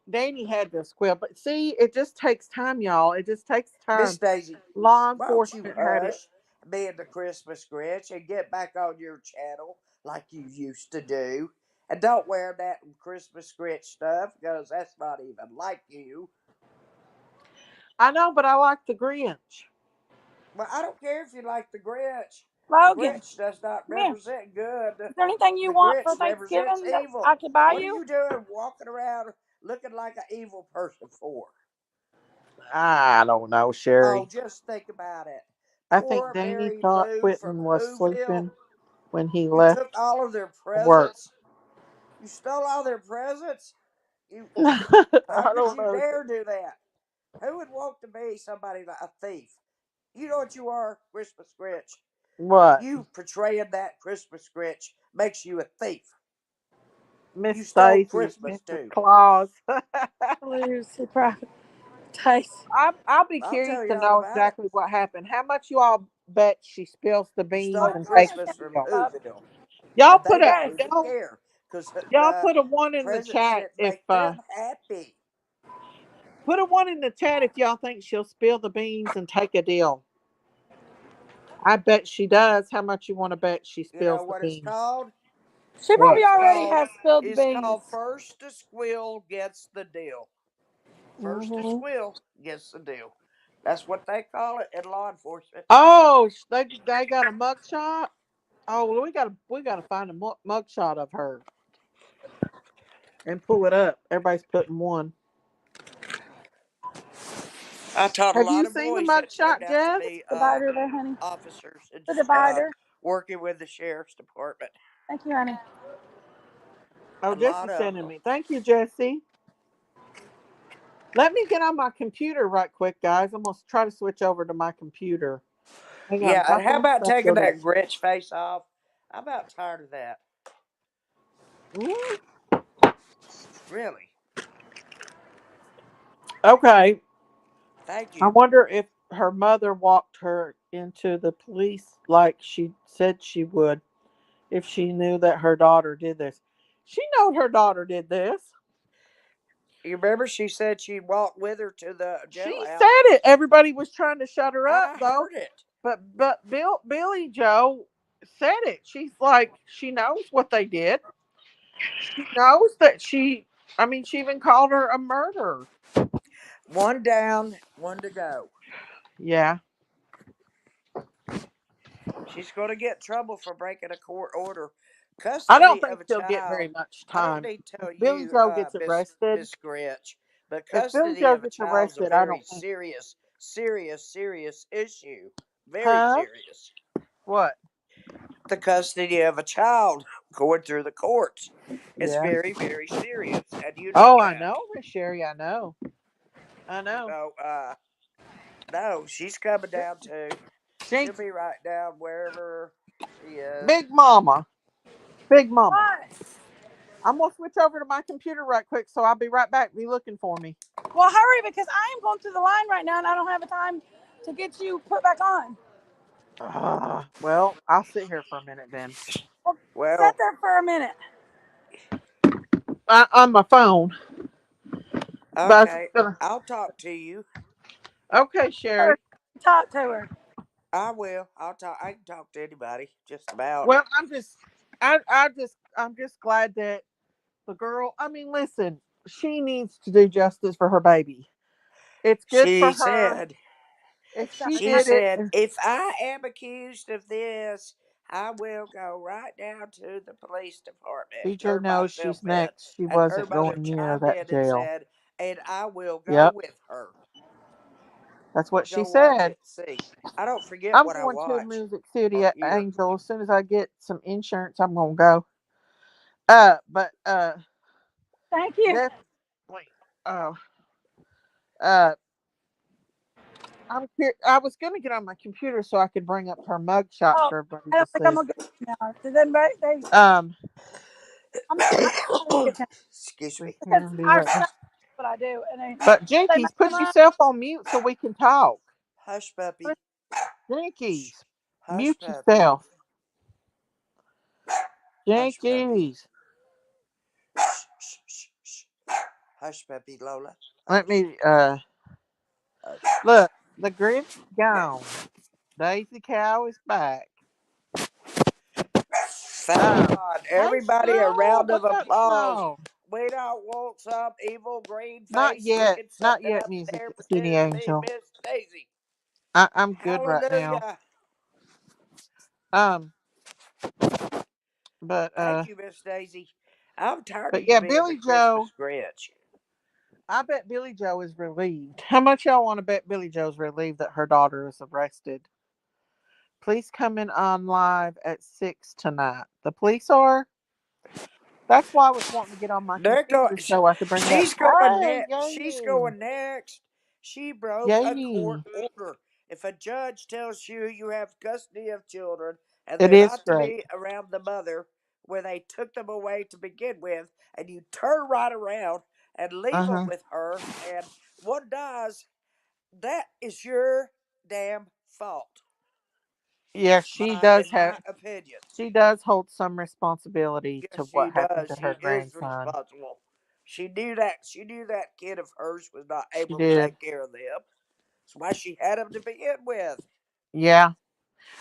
Speaker 2: Danny had to squeal. But see, it just takes time, y'all. It just takes
Speaker 3: Miss
Speaker 2: time.
Speaker 3: Daisy,
Speaker 2: Law
Speaker 3: why don't you
Speaker 2: enforcement had it.
Speaker 3: hush being the Christmas Grinch and get back on your channel like you used to do? And don't wear that Christmas Grinch stuff because that's not even like you.
Speaker 2: I know, but I like the Grinch.
Speaker 3: Well, I don't care if you like the Grinch. The
Speaker 1: Logan,
Speaker 3: Grinch does not
Speaker 1: come here.
Speaker 3: represent good.
Speaker 1: Is there anything you
Speaker 3: The
Speaker 1: want for
Speaker 3: Grinch represents
Speaker 1: Thanksgiving that I
Speaker 3: evil.
Speaker 1: could buy
Speaker 3: What are
Speaker 1: you?
Speaker 3: you doing walking around looking like an evil person for?
Speaker 2: I don't know,
Speaker 3: Oh,
Speaker 2: Sherry.
Speaker 3: just think about it.
Speaker 2: I think
Speaker 3: Poor
Speaker 2: Danny
Speaker 3: Mary
Speaker 2: thought
Speaker 3: Lou from
Speaker 2: Quentin was
Speaker 3: Whoville.
Speaker 2: sleeping when he
Speaker 3: You
Speaker 2: left
Speaker 3: took all of their
Speaker 2: work.
Speaker 3: presents. You stole all their presents. You, how
Speaker 2: I
Speaker 3: could
Speaker 2: don't
Speaker 3: you
Speaker 2: know.
Speaker 3: dare do that? Who would want to be somebody like a thief? You know what you are, Christmas Grinch.
Speaker 2: What?
Speaker 3: You portraying that Christmas Grinch makes you a thief.
Speaker 2: Miss
Speaker 3: You stole
Speaker 2: Stacy,
Speaker 3: Christmas
Speaker 2: Mrs.
Speaker 3: too.
Speaker 2: Claus.
Speaker 1: Blues, surprise, taste.
Speaker 2: I'll be
Speaker 3: I'll
Speaker 2: curious
Speaker 3: tell
Speaker 2: to
Speaker 3: you all
Speaker 2: know
Speaker 3: about it.
Speaker 2: exactly what happened. How much you all bet she spills the
Speaker 3: You
Speaker 2: beans
Speaker 3: stole
Speaker 2: and
Speaker 1: I'm
Speaker 2: takes
Speaker 1: gonna
Speaker 3: Christmas
Speaker 2: the
Speaker 3: from
Speaker 1: take
Speaker 2: deal?
Speaker 1: up.
Speaker 3: Whoville,
Speaker 2: Y'all
Speaker 3: and
Speaker 2: put
Speaker 3: they
Speaker 2: a
Speaker 3: don't
Speaker 1: Yes.
Speaker 3: even care because
Speaker 2: y'all
Speaker 3: the
Speaker 2: put a one in the
Speaker 3: present
Speaker 2: chat
Speaker 3: shouldn't
Speaker 2: if
Speaker 3: make them happy.
Speaker 2: put a one in the chat if y'all think she'll spill the beans and take a deal. I bet she does. How much you want to bet she
Speaker 3: You know
Speaker 2: spills the
Speaker 3: what it's
Speaker 2: beans?
Speaker 3: called?
Speaker 1: She
Speaker 2: What?
Speaker 1: probably
Speaker 3: It's
Speaker 1: already
Speaker 3: called
Speaker 1: has spilled the
Speaker 3: it's
Speaker 1: beans.
Speaker 3: called first to squeal gets the deal. First to
Speaker 2: Hmm.
Speaker 3: squeal gets the deal. That's what they call it in law enforcement.
Speaker 2: Oh, they got a mug shot. Oh, well, we gotta find a mug shot of her and pull it up. Everybody's putting one.
Speaker 3: I taught a
Speaker 2: Have
Speaker 3: lot
Speaker 2: you
Speaker 3: of
Speaker 2: seen the
Speaker 3: boys that
Speaker 2: mugshot,
Speaker 3: turned out to
Speaker 2: Jess?
Speaker 3: be
Speaker 1: Divider there, honey.
Speaker 3: officers and
Speaker 1: The divider.
Speaker 3: working with the sheriff's department.
Speaker 1: Thank you, honey.
Speaker 2: Oh,
Speaker 3: A lot
Speaker 2: Jesse's
Speaker 3: of
Speaker 2: sending
Speaker 3: them.
Speaker 2: me. Thank you, Jesse. Let me get on my computer right quick, guys. I'm gonna try to switch over to my computer. Hang on,
Speaker 3: Yeah,
Speaker 2: my
Speaker 3: and how
Speaker 2: phone
Speaker 3: about
Speaker 2: stuff
Speaker 3: taking
Speaker 2: go to.
Speaker 3: that Grinch face off? I'm about tired of that.
Speaker 2: Mm,
Speaker 3: Really.
Speaker 2: okay.
Speaker 3: Thank
Speaker 2: I
Speaker 3: you.
Speaker 2: wonder if her mother walked her into the police like she said she would if she knew that her daughter did this. She knowed her daughter did this.
Speaker 3: You remember she said she'd walk with her to the
Speaker 2: She
Speaker 3: jailhouse?
Speaker 2: said it. Everybody was trying to shut her up
Speaker 3: I
Speaker 2: though.
Speaker 3: heard it.
Speaker 2: But Billy Joe said it. She's like she knows what they did. She knows that she. I mean, she even called her a murderer.
Speaker 3: One down, one to go.
Speaker 2: Yeah,
Speaker 3: She's going to get in trouble for breaking a court order.
Speaker 2: I don't
Speaker 3: Custody
Speaker 2: think
Speaker 3: of a
Speaker 2: she'll get very
Speaker 3: child.
Speaker 2: much
Speaker 3: I don't
Speaker 2: time.
Speaker 3: need to
Speaker 2: If
Speaker 3: tell
Speaker 2: Billy
Speaker 3: you,
Speaker 2: Joe gets arrested,
Speaker 3: Miss Grinch, but
Speaker 2: if Billy
Speaker 3: custody
Speaker 2: Joe
Speaker 3: of a
Speaker 2: gets
Speaker 3: child is a
Speaker 2: arrested, I
Speaker 3: very
Speaker 2: don't think.
Speaker 3: serious issue. Very
Speaker 2: Huh?
Speaker 3: serious.
Speaker 2: What?
Speaker 3: The custody of a child going through the courts is
Speaker 2: Yeah.
Speaker 3: very serious, and you know
Speaker 2: Oh, I
Speaker 3: that.
Speaker 2: know, Miss Sherry. I know. I know.
Speaker 3: So, no, she's coming down too. She'll
Speaker 2: Jinx,
Speaker 3: be right down wherever she is.
Speaker 2: Big Mama, Big Mama.
Speaker 1: What?
Speaker 2: I'm gonna switch over to my computer right quick, so I'll be right back. Be looking for me.
Speaker 1: Well, hurry because I am going through the line right now and I don't have a time to get you put back on.
Speaker 2: Well, I'll sit here for a minute then.
Speaker 1: Well, sit
Speaker 3: Well,
Speaker 1: there for a minute.
Speaker 2: On my phone, but
Speaker 3: okay, I'll talk to you.
Speaker 2: okay,
Speaker 1: Or
Speaker 2: Sherry.
Speaker 1: talk to her.
Speaker 3: I will. I'll talk. I can talk to anybody, just about.
Speaker 2: Well, I'm just glad that the girl. I mean, listen, she needs to do justice for her baby. It's good
Speaker 3: She
Speaker 2: for her
Speaker 3: said.
Speaker 2: if she
Speaker 3: She
Speaker 2: did it.
Speaker 3: said, if I am accused of this, I will go right down to the police department,
Speaker 2: BJ
Speaker 3: turn
Speaker 2: knows
Speaker 3: myself
Speaker 2: she's
Speaker 3: in.
Speaker 2: next. She
Speaker 3: And her
Speaker 2: wasn't
Speaker 3: mother
Speaker 2: going near
Speaker 3: chimed
Speaker 2: that
Speaker 3: in and
Speaker 2: jail.
Speaker 3: said, and I will go
Speaker 2: Yep,
Speaker 3: with her.
Speaker 2: that's what
Speaker 3: We'll
Speaker 2: she
Speaker 3: go watch
Speaker 2: said.
Speaker 3: it and see. I don't forget
Speaker 2: I'm
Speaker 3: what I
Speaker 2: going to
Speaker 3: watch
Speaker 2: Music City
Speaker 3: or
Speaker 2: at
Speaker 3: hear.
Speaker 2: Angel as soon as I get some insurance. I'm gonna go. But
Speaker 1: Thank you.
Speaker 2: That's wait. Oh, uh, I was gonna get on my computer so I could bring up her mug shot
Speaker 1: Oh,
Speaker 2: for everybody
Speaker 1: I
Speaker 2: to
Speaker 1: don't think I'm
Speaker 2: see.
Speaker 1: gonna get you now. Did they
Speaker 2: Um,
Speaker 1: I'm not gonna get you
Speaker 3: Excuse
Speaker 2: see
Speaker 3: me.
Speaker 2: here,
Speaker 1: because
Speaker 2: I'll be
Speaker 1: I
Speaker 2: right back.
Speaker 1: respect what I do, and
Speaker 2: But
Speaker 1: they mess
Speaker 2: Jinkies,
Speaker 1: them
Speaker 2: put
Speaker 1: up.
Speaker 2: yourself on mute so we can talk.
Speaker 3: Hush, puppy. Shh.
Speaker 2: Jinkies,
Speaker 3: Hush,
Speaker 2: mute
Speaker 3: puppy.
Speaker 2: yourself.
Speaker 3: Hush, puppy.
Speaker 2: Jinkies.
Speaker 3: Shh, shh, shh, shh. Hush, puppy, Lola.
Speaker 2: Let
Speaker 3: Hush,
Speaker 2: me
Speaker 3: hush.
Speaker 2: look. The Grinch gone. Daisy Cow is back.
Speaker 3: Thank God.
Speaker 2: Hey
Speaker 3: Everybody, a
Speaker 2: Snow,
Speaker 3: round of
Speaker 2: what's up,
Speaker 3: applause.
Speaker 2: Snow?
Speaker 3: We don't want some evil green
Speaker 2: Not
Speaker 3: face
Speaker 2: yet,
Speaker 3: looking
Speaker 2: not
Speaker 3: something
Speaker 2: yet.
Speaker 3: up
Speaker 2: Music
Speaker 3: there
Speaker 2: City
Speaker 3: pretending to be
Speaker 2: Angel.
Speaker 3: Miss Daisy.
Speaker 2: I'm good right now.
Speaker 3: Hallelujah.
Speaker 2: Um, but
Speaker 3: Thank you, Miss Daisy. I'm tired of
Speaker 2: but
Speaker 3: you
Speaker 2: yeah,
Speaker 3: being the
Speaker 2: Billy Joe.
Speaker 3: Christmas Grinch.
Speaker 2: I bet Billy Joe is relieved. How much y'all want to bet Billy Joe's relieved that her daughter is arrested? Please come in on live at 6 tonight. The police are. That's why I was wanting to get on my
Speaker 3: They're going.
Speaker 2: computer so I could bring up.
Speaker 3: She's going
Speaker 2: Hey,
Speaker 3: next. She's
Speaker 2: yay,
Speaker 3: going next. She broke a court
Speaker 2: yay!
Speaker 3: order. If a judge tells you you have custody of children and
Speaker 2: It
Speaker 3: they're
Speaker 2: is
Speaker 3: not to
Speaker 2: great.
Speaker 3: be around the mother when they took them away to begin with, and you turn right around and leave
Speaker 2: Uh
Speaker 3: them
Speaker 2: huh.
Speaker 3: with her, and one dies, that is your damn fault.
Speaker 2: Yeah,
Speaker 3: In my opinion.
Speaker 2: she does hold some responsibility to
Speaker 3: Yes, she
Speaker 2: what happened
Speaker 3: does.
Speaker 2: to her
Speaker 3: She is
Speaker 2: grandson.
Speaker 3: responsible. She knew that. She knew that kid of hers was not
Speaker 2: She
Speaker 3: able to
Speaker 2: did.
Speaker 3: take care of them. That's why she had him to begin with.
Speaker 2: Yeah.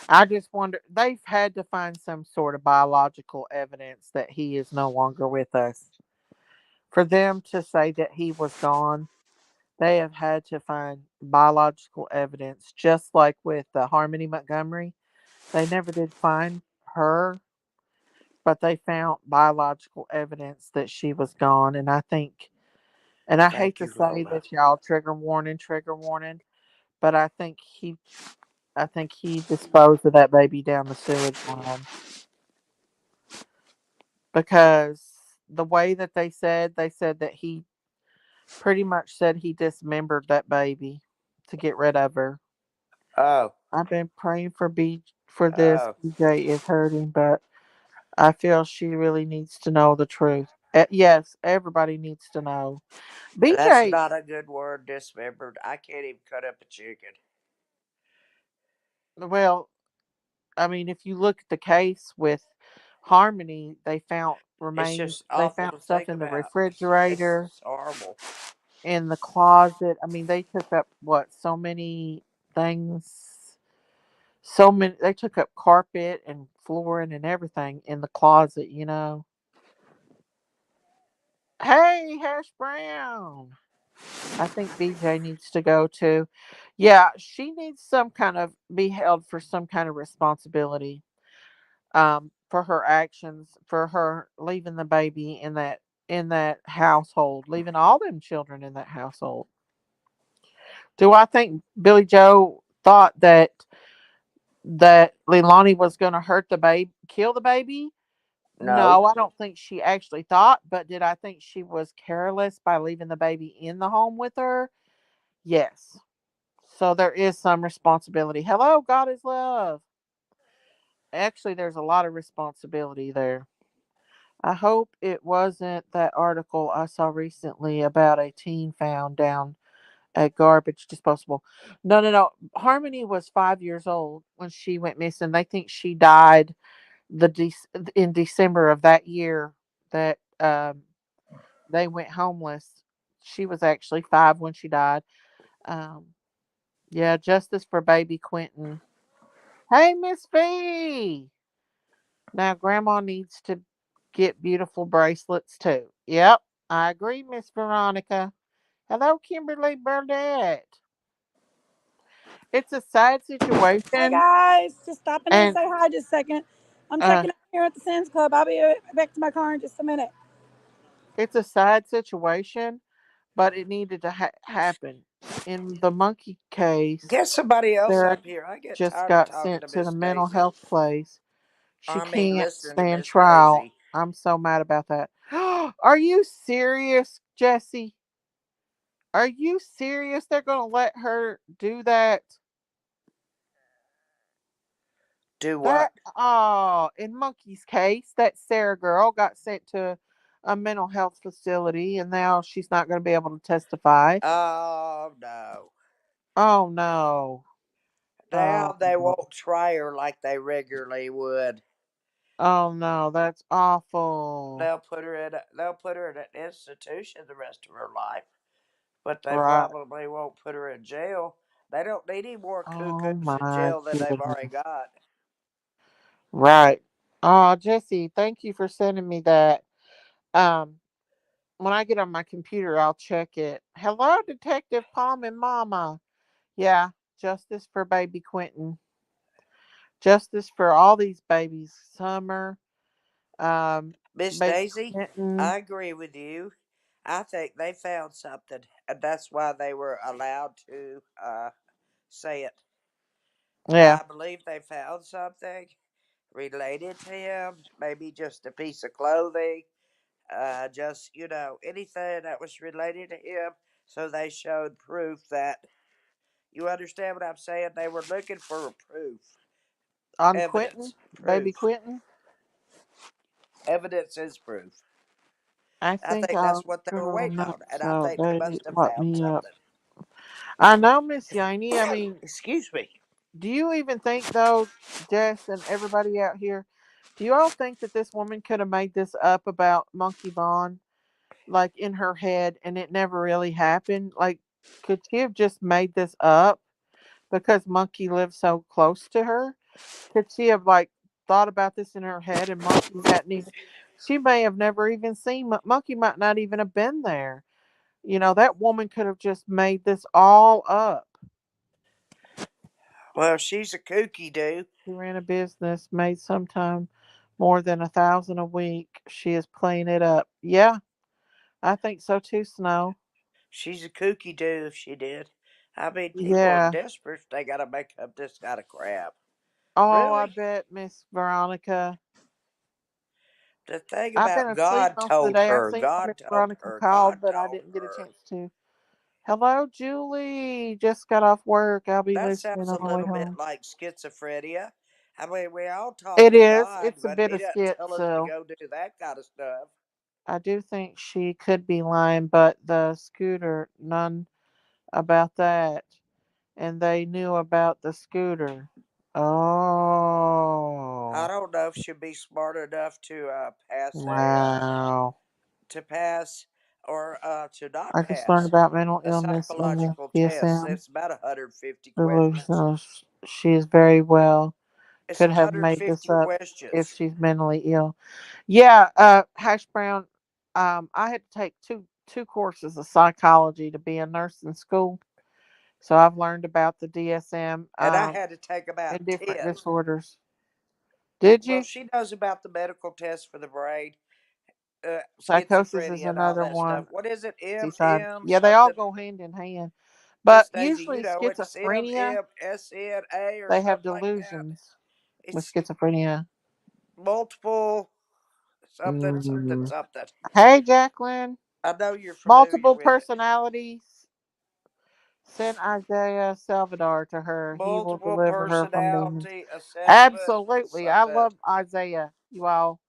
Speaker 2: I just wonder, they've had to find some sort of biological evidence that he is no longer with us. For them to say that he was gone, they have had to find biological evidence, just like with Harmony Montgomery. They never did find her, but they found biological evidence that she was gone. And I think And I hate
Speaker 3: Thank
Speaker 2: to
Speaker 3: you,
Speaker 2: say
Speaker 3: Lola.
Speaker 2: this, y'all, trigger warning, but I think he disposed of that baby down the sewage line because the way that they said that he pretty much said he dismembered that baby to get rid of her.
Speaker 3: Oh,
Speaker 2: I've been praying for for this.
Speaker 3: oh,
Speaker 2: BJ is hurting, but I feel she really needs to know the truth. Yes, everybody needs to know.
Speaker 3: that's
Speaker 2: BJ,
Speaker 3: not a good word, dismembered. I can't even cut up a chicken.
Speaker 2: well, I mean, if you look at the case with Harmony,
Speaker 3: It's just
Speaker 2: they
Speaker 3: awful
Speaker 2: found
Speaker 3: to
Speaker 2: stuff
Speaker 3: think
Speaker 2: in the
Speaker 3: about.
Speaker 2: refrigerator,
Speaker 3: It's horrible.
Speaker 2: in the closet. I mean, they took up what, so many things. So many, they took up carpet and flooring and everything in the closet, you know. Hey, Hash Brown. I think BJ needs to go too. Yeah, she needs some kind of be held for some kind of responsibility for her actions, for her leaving the baby in that household, leaving all them children in that household. Do I think Billy Joe thought that Leilani was going to hurt the baby, kill the baby?
Speaker 3: No,
Speaker 2: No, I don't think she actually thought, but did I think she was careless by leaving the baby in the home with her? Yes. So there is some responsibility. Hello, God is love. Actually, there's a lot of responsibility there. I hope it wasn't that article I saw recently about a teen found down at garbage disposal. No, no, no. Harmony was 5 years old when she went missing. They think she died in December of that year that they went homeless. She was actually 5 when she died. Um, yeah, justice for baby Quentin. Hey, Miss V. Now, Grandma needs to get beautiful bracelets too. Yep, I agree, Miss Veronica. Hello, Kimberly Burdett. It's a sad
Speaker 1: Hey
Speaker 2: situation,
Speaker 1: guys, just stopping in to
Speaker 2: and
Speaker 1: say hi just a second. I'm
Speaker 2: uh,
Speaker 1: checking out here at the Sands Club. I'll be back to my car in just a minute.
Speaker 2: it's a sad situation, but it needed to happen. In the monkey case,
Speaker 3: get somebody else
Speaker 2: Sarah
Speaker 3: up here. I get
Speaker 2: just
Speaker 3: tired of
Speaker 2: got
Speaker 3: talking
Speaker 2: sent
Speaker 3: to
Speaker 2: to the
Speaker 3: Miss
Speaker 2: mental
Speaker 3: Daisy.
Speaker 2: health place. She
Speaker 3: I mean,
Speaker 2: can't
Speaker 3: listening to
Speaker 2: stand
Speaker 3: Miss
Speaker 2: trial.
Speaker 3: Daisy.
Speaker 2: I'm so mad about that. Are you serious, Jesse? Are you serious? They're going to let her do that?
Speaker 3: Do
Speaker 2: That,
Speaker 3: what?
Speaker 2: oh, in Monkey's case, that Sarah girl got sent to a mental health facility and now she's not going to be able to testify.
Speaker 3: Oh no.
Speaker 2: Oh, no.
Speaker 3: Now
Speaker 2: Oh,
Speaker 3: they won't try her like they regularly would.
Speaker 2: oh, no. That's awful.
Speaker 3: They'll put her in an institution the rest of her life, but they
Speaker 2: Right.
Speaker 3: probably won't put her in jail. They don't need any more
Speaker 2: Oh,
Speaker 3: cuckoos in
Speaker 2: my
Speaker 3: jail than they've already
Speaker 2: goodness.
Speaker 3: got.
Speaker 2: Right. Oh, Jesse, thank you for sending me that. Um, when I get on my computer, I'll check it. Hello, Detective Palm and Mama. Yeah, justice for baby Quentin. Justice for all these babies. Summer, um,
Speaker 3: Miss
Speaker 2: baby
Speaker 3: Daisy,
Speaker 2: Quentin.
Speaker 3: I agree with you. I think they found something, and that's why they were allowed to say it.
Speaker 2: Yeah,
Speaker 3: I believe they found something related to him, maybe just a piece of clothing, just, anything that was related to him. So they showed proof that, you understand what I'm saying? They were looking for a proof,
Speaker 2: on Quentin,
Speaker 3: evidence,
Speaker 2: baby
Speaker 3: proof.
Speaker 2: Quentin.
Speaker 3: Evidence is proof.
Speaker 2: I
Speaker 3: I
Speaker 2: think
Speaker 3: think
Speaker 2: I'll
Speaker 3: that's what they were
Speaker 2: go on
Speaker 3: waiting
Speaker 2: that.
Speaker 3: on, and I
Speaker 2: So
Speaker 3: think they
Speaker 2: they
Speaker 3: must have
Speaker 2: let
Speaker 3: found
Speaker 2: me up.
Speaker 3: something.
Speaker 2: I know, Miss Yaney. I mean,
Speaker 3: Excuse me.
Speaker 2: do you even think though, Jess and everybody out here, do you all think that this woman could have made this up about Monkey Vaughn, like in her head, and it never really happened? Like, could she have just made this up because Monkey lived so close to her? Could she have like thought about this in her head, and Monkey hadn't even? She may have never even seen Monkey. Might not even have been there. You know, that woman could have just made this all up.
Speaker 3: Well, she's a kooky dude.
Speaker 2: She ran a business, made sometime more than 1,000 a week. She is playing it up. Yeah, I think so too, Snow.
Speaker 3: She's a kooky dude if she did. I mean, people are
Speaker 2: Yeah.
Speaker 3: desperate if they gotta make up this kind of crap.
Speaker 2: Oh, I
Speaker 3: Really?
Speaker 2: bet Miss Veronica.
Speaker 3: The thing
Speaker 2: I've been
Speaker 3: about
Speaker 2: asleep
Speaker 3: God
Speaker 2: most of the
Speaker 3: told
Speaker 2: day. I
Speaker 3: her,
Speaker 2: seen where Miss
Speaker 3: God told
Speaker 2: Veronica
Speaker 3: her,
Speaker 2: called,
Speaker 3: God
Speaker 2: but I
Speaker 3: told
Speaker 2: didn't get a
Speaker 3: her.
Speaker 2: chance to. Hello, Julie. Just got off work. I'll be
Speaker 3: That
Speaker 2: listening
Speaker 3: sounds
Speaker 2: on
Speaker 3: a
Speaker 2: the way
Speaker 3: little bit
Speaker 2: home.
Speaker 3: like schizophrenia. I mean, we all talk
Speaker 2: It
Speaker 3: to
Speaker 2: is.
Speaker 3: God,
Speaker 2: It's a
Speaker 3: but
Speaker 2: bit
Speaker 3: He
Speaker 2: of
Speaker 3: doesn't
Speaker 2: skit,
Speaker 3: tell us to
Speaker 2: so
Speaker 3: go do that kind of stuff.
Speaker 2: I do think she could be lying, but the scooter, none about that. And they knew about the scooter.
Speaker 3: I
Speaker 2: Oh.
Speaker 3: don't know if she'd be smart enough to pass
Speaker 2: Wow.
Speaker 3: to pass or to not
Speaker 2: I just learned
Speaker 3: pass
Speaker 2: about mental
Speaker 3: a
Speaker 2: illness in the
Speaker 3: psychological test.
Speaker 2: DSM.
Speaker 3: It's about 150 questions.
Speaker 2: Delusional. She is very well.
Speaker 3: It's
Speaker 2: Could have made
Speaker 3: 150
Speaker 2: this up if
Speaker 3: questions.
Speaker 2: she's mentally ill. Yeah, Hash Brown. I had to take two courses of psychology to be a nurse in school, so I've learned about the DSM
Speaker 3: And I had to take
Speaker 2: and
Speaker 3: about
Speaker 2: different
Speaker 3: 10.
Speaker 2: disorders. Did
Speaker 3: Well,
Speaker 2: you?
Speaker 3: she knows about the medical test for the brain,
Speaker 2: Psychosis is
Speaker 3: schizophrenia, and all
Speaker 2: another
Speaker 3: that stuff.
Speaker 2: one.
Speaker 3: What is it?
Speaker 2: Seaside.
Speaker 3: M
Speaker 2: Yeah, they all
Speaker 3: something?
Speaker 2: go hand in hand. But
Speaker 3: Miss Daisy, you
Speaker 2: usually
Speaker 3: know it's
Speaker 2: schizophrenia,
Speaker 3: MMSNA or
Speaker 2: they have
Speaker 3: something like that.
Speaker 2: delusions with
Speaker 3: It's
Speaker 2: schizophrenia.
Speaker 3: multiple something, something,
Speaker 2: Mm.
Speaker 3: something.
Speaker 2: Hey, Jacqueline.
Speaker 3: I know you're familiar
Speaker 2: Multiple
Speaker 3: with it.
Speaker 2: personalities. Send Isaiah Salvador to her. He will
Speaker 3: Multiple
Speaker 2: deliver her from demons.
Speaker 3: personality assessment,
Speaker 2: Absolutely. I
Speaker 3: something.
Speaker 2: love Isaiah, you all.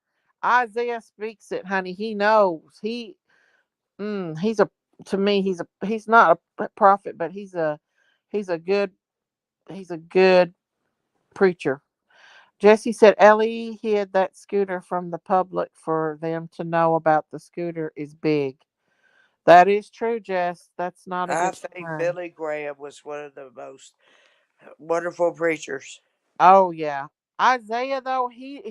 Speaker 2: Isaiah speaks it, honey. He knows. He's a to me he's not a prophet, but he's a good he's a good preacher. Jesse said Ellie hid that scooter from the public for them to know about the scooter is big. That is true, Jess. That's not a
Speaker 3: I
Speaker 2: good
Speaker 3: think
Speaker 2: sign.
Speaker 3: Billy Graham was one of the most wonderful preachers.
Speaker 2: Oh yeah. Isaiah though, he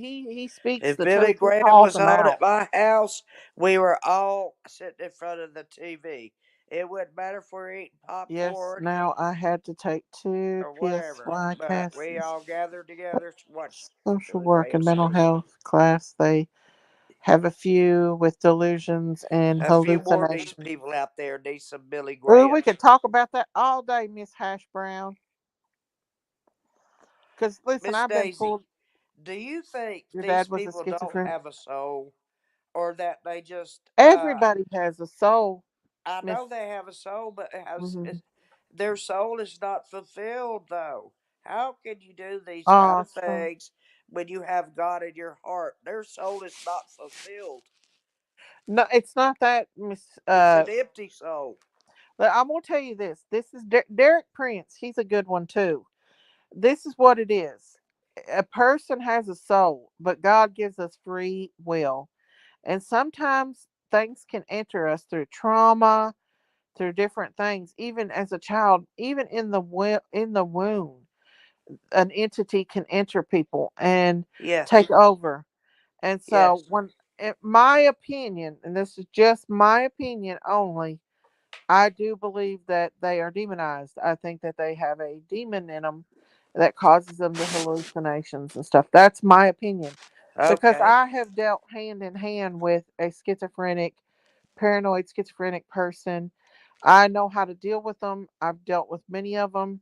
Speaker 2: speaks
Speaker 3: If
Speaker 2: the
Speaker 3: Billy
Speaker 2: truth. He
Speaker 3: Graham
Speaker 2: calls
Speaker 3: was
Speaker 2: them
Speaker 3: on at
Speaker 2: out.
Speaker 3: my house, we were all sitting in front of the TV. It wouldn't matter if we're eating
Speaker 2: Yes,
Speaker 3: popcorn
Speaker 2: now I had to take two
Speaker 3: or whatever,
Speaker 2: PSY
Speaker 3: but we
Speaker 2: classes.
Speaker 3: all gathered together to watch
Speaker 2: Social
Speaker 3: Billy
Speaker 2: work
Speaker 3: Graham
Speaker 2: and mental
Speaker 3: speak.
Speaker 2: health class. They have a few with delusions and
Speaker 3: A few more of these
Speaker 2: hallucinations.
Speaker 3: people out there need some Billy
Speaker 2: Oh, we
Speaker 3: Grahams.
Speaker 2: could talk about that all day, Miss Hash Brown. Because listen,
Speaker 3: Miss
Speaker 2: I've been
Speaker 3: Daisy,
Speaker 2: pulled.
Speaker 3: do you think
Speaker 2: Your
Speaker 3: these
Speaker 2: dad was a
Speaker 3: people don't
Speaker 2: schizophrenic.
Speaker 3: have a soul, or that they just
Speaker 2: Everybody has a soul,
Speaker 3: I
Speaker 2: Miss.
Speaker 3: know they have a soul, but
Speaker 2: Mm-hmm.
Speaker 3: their soul is not fulfilled, though. How can you do these kind
Speaker 2: Oh,
Speaker 3: of
Speaker 2: so
Speaker 3: things when you have God in your heart? Their soul is not fulfilled.
Speaker 2: no, it's not that, Miss.
Speaker 3: It's an empty soul.
Speaker 2: But I'm gonna tell you this. This is Derek Prince. He's a good one too. This is what it is. A person has a soul, but God gives us free will. And sometimes things can enter us through trauma, through different things. Even as a child, even in the womb, an entity can enter people and
Speaker 3: Yes.
Speaker 2: take over. And so,
Speaker 3: Yes.
Speaker 2: when, in my opinion, and this is just my opinion only, I do believe that they are demonized. I think that they have a demon in them that causes them the hallucinations and stuff. That's my opinion. Because
Speaker 3: Okay.
Speaker 2: I have dealt hand in hand with a paranoid schizophrenic person. I know how to deal with them. I've dealt with many of them.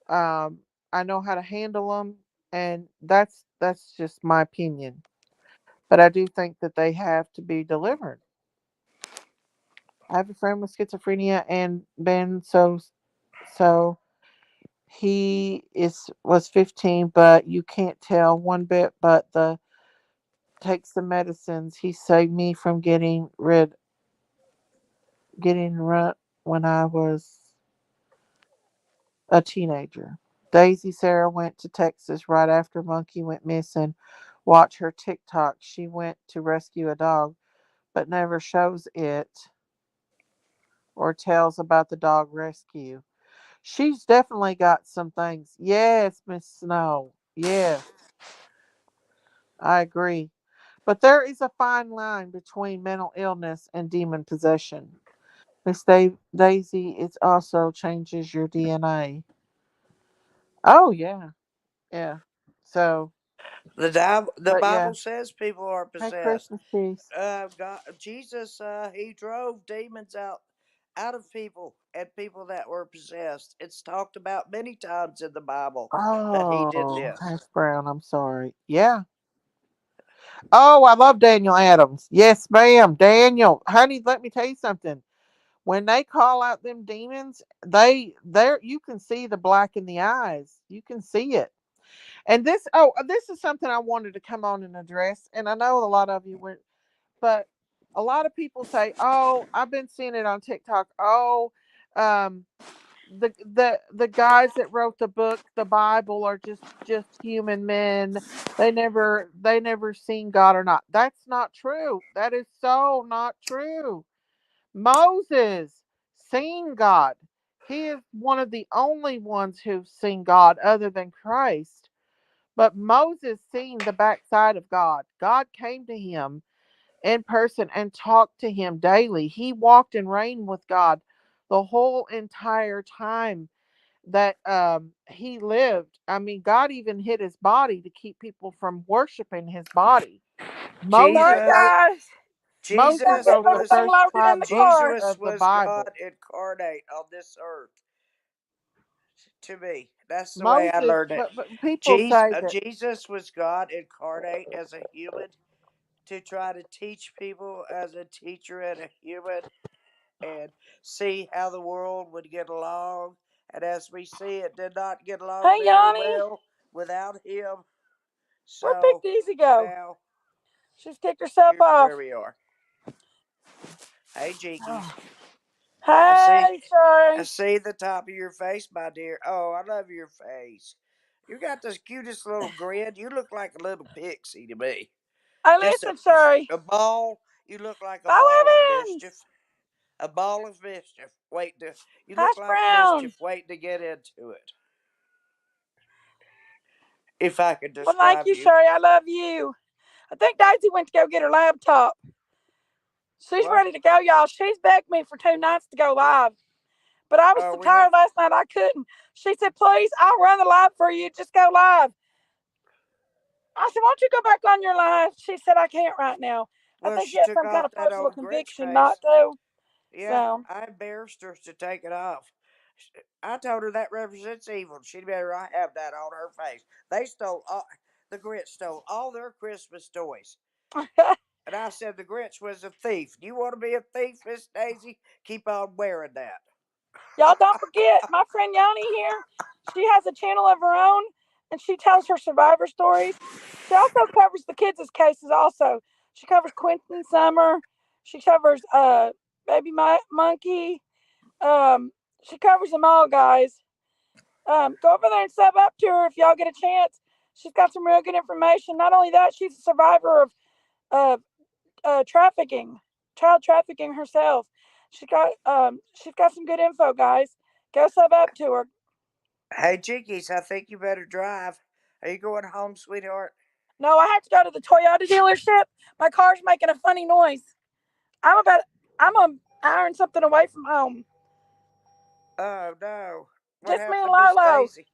Speaker 2: Um, I know how to handle them, and that's just my opinion. But I do think that they have to be delivered. I have a friend with schizophrenia and been so he is was 15, but you can't tell one bit. But the takes the medicines. He saved me from getting rut when I was a teenager. Daisy Sarah went to Texas right after Monkey went missing. Watch her TikTok. She went to rescue a dog, but never shows it or tells about the dog rescue. She's definitely got some things. Yes, Miss Snow. Yes, I agree. But there is a fine line between mental illness and demon possession. Miss Daisy, it also changes your DNA. Oh yeah, yeah. So,
Speaker 3: The
Speaker 2: but yeah.
Speaker 3: Bible says people are
Speaker 2: Hey,
Speaker 3: possessed.
Speaker 2: Christmas peace.
Speaker 3: God, Jesus, he drove demons out out of people and people that were possessed. It's talked about many times in the Bible that he did
Speaker 2: Oh,
Speaker 3: this.
Speaker 2: hash brown. I'm sorry. Yeah. Oh, I love Daniel Adams. Yes, ma'am. Daniel, honey, let me tell you something. When they call out them demons, there you can see the black in the eyes. You can see it. And this is something I wanted to come on and address. And I know a lot of you were, but a lot of people say, "Oh, I've been seeing it on TikTok. Oh, um, the guys that wrote the book, the Bible, are just human men. They never seen God or not." That's not true. That is so not true. Moses seen God. He is one of the only ones who've seen God other than Christ. But Moses seen the backside of God. God came to him in person and talked to him daily. He walked and reigned with God the whole entire time that he lived. I mean, God even hid his body to keep people from worshiping his body.
Speaker 1: Sorry,
Speaker 2: Moses
Speaker 3: Jesus,
Speaker 2: wrote
Speaker 1: guys.
Speaker 2: Moses
Speaker 1: I'm
Speaker 3: Jesus
Speaker 1: getting
Speaker 2: wrote the
Speaker 3: was
Speaker 1: everything
Speaker 2: first
Speaker 1: loaded in
Speaker 2: five
Speaker 1: the
Speaker 2: books
Speaker 1: car.
Speaker 3: Jesus
Speaker 2: of the
Speaker 3: was God
Speaker 2: Bible.
Speaker 3: incarnate on this earth. To me, that's the way I
Speaker 2: Moses,
Speaker 3: learned it.
Speaker 2: but people say that
Speaker 3: Jesus was God incarnate as a human to try to teach people as a teacher and a human and see how the world would get along. And as we see, it did not get along
Speaker 1: Hey,
Speaker 3: very
Speaker 1: Yanni.
Speaker 3: well without him.
Speaker 1: Where'd Big
Speaker 3: So
Speaker 1: Daisy go?
Speaker 3: now
Speaker 1: She's kicked herself
Speaker 3: here's
Speaker 1: off.
Speaker 3: where we are. Hey, Jinkies.
Speaker 1: Oh.
Speaker 3: I see.
Speaker 1: Hey,
Speaker 3: I
Speaker 1: sorry.
Speaker 3: see the top of your face, my dear. Oh, I love your face. You got the cutest little grin. You look like a little pixie to me.
Speaker 1: Hey,
Speaker 3: Just
Speaker 1: listen, sorry.
Speaker 3: a ball. You look like a
Speaker 1: Bo
Speaker 3: ball of
Speaker 1: Evans.
Speaker 3: mischief. A ball of mischief. Wait to. You look
Speaker 1: Hash
Speaker 3: like
Speaker 1: brown.
Speaker 3: mischief. Waiting to get into it. If I could
Speaker 1: Well, thank
Speaker 3: describe
Speaker 1: you,
Speaker 3: you.
Speaker 1: sorry. I love you. I think Daisy went to go get her laptop. She's
Speaker 3: What?
Speaker 1: ready to go, y'all. She's begged me for 2 nights to go live. But I was so
Speaker 3: We have.
Speaker 1: tired last night I couldn't. She said, please, I'll run the live for you. Just go live. I said, why don't you go back on your live? She said, I can't right now. I
Speaker 3: Well,
Speaker 1: think she
Speaker 3: she
Speaker 1: had
Speaker 3: took
Speaker 1: some kind
Speaker 3: off
Speaker 1: of
Speaker 3: that
Speaker 1: personal
Speaker 3: old Grinch
Speaker 1: conviction not
Speaker 3: face.
Speaker 1: to.
Speaker 3: Yeah,
Speaker 1: So,
Speaker 3: I embarrassed her to take it off. I told her that represents evil. She'd better not have that on her face. They stole all, the Grinch stole all their Christmas toys. And I said the Grinch was a thief. You want to be a thief, Miss Daisy? Keep on wearing that.
Speaker 1: y'all don't forget, my friend Yanni here, she has a channel of her own and she tells her survivor stories. She also covers the kids' cases also. She covers Quentin Summer. She covers Baby Monkey. Um, she covers them all, guys. Go over there and sub up to her if y'all get a chance. She's got some real good information. Not only that, she's a survivor of trafficking, child trafficking herself. She's got some good info, guys. Go sub up to her.
Speaker 3: Hey, Jinkies, I think you better drive. Are you going home, sweetheart?
Speaker 1: No, I have to go to the Toyota dealership. My car's making a funny noise. I'm about I'm an hour and something away from home.
Speaker 3: Oh, no. What
Speaker 1: Just me
Speaker 3: happened
Speaker 1: and
Speaker 3: to Miss
Speaker 1: Lolo.
Speaker 3: Daisy?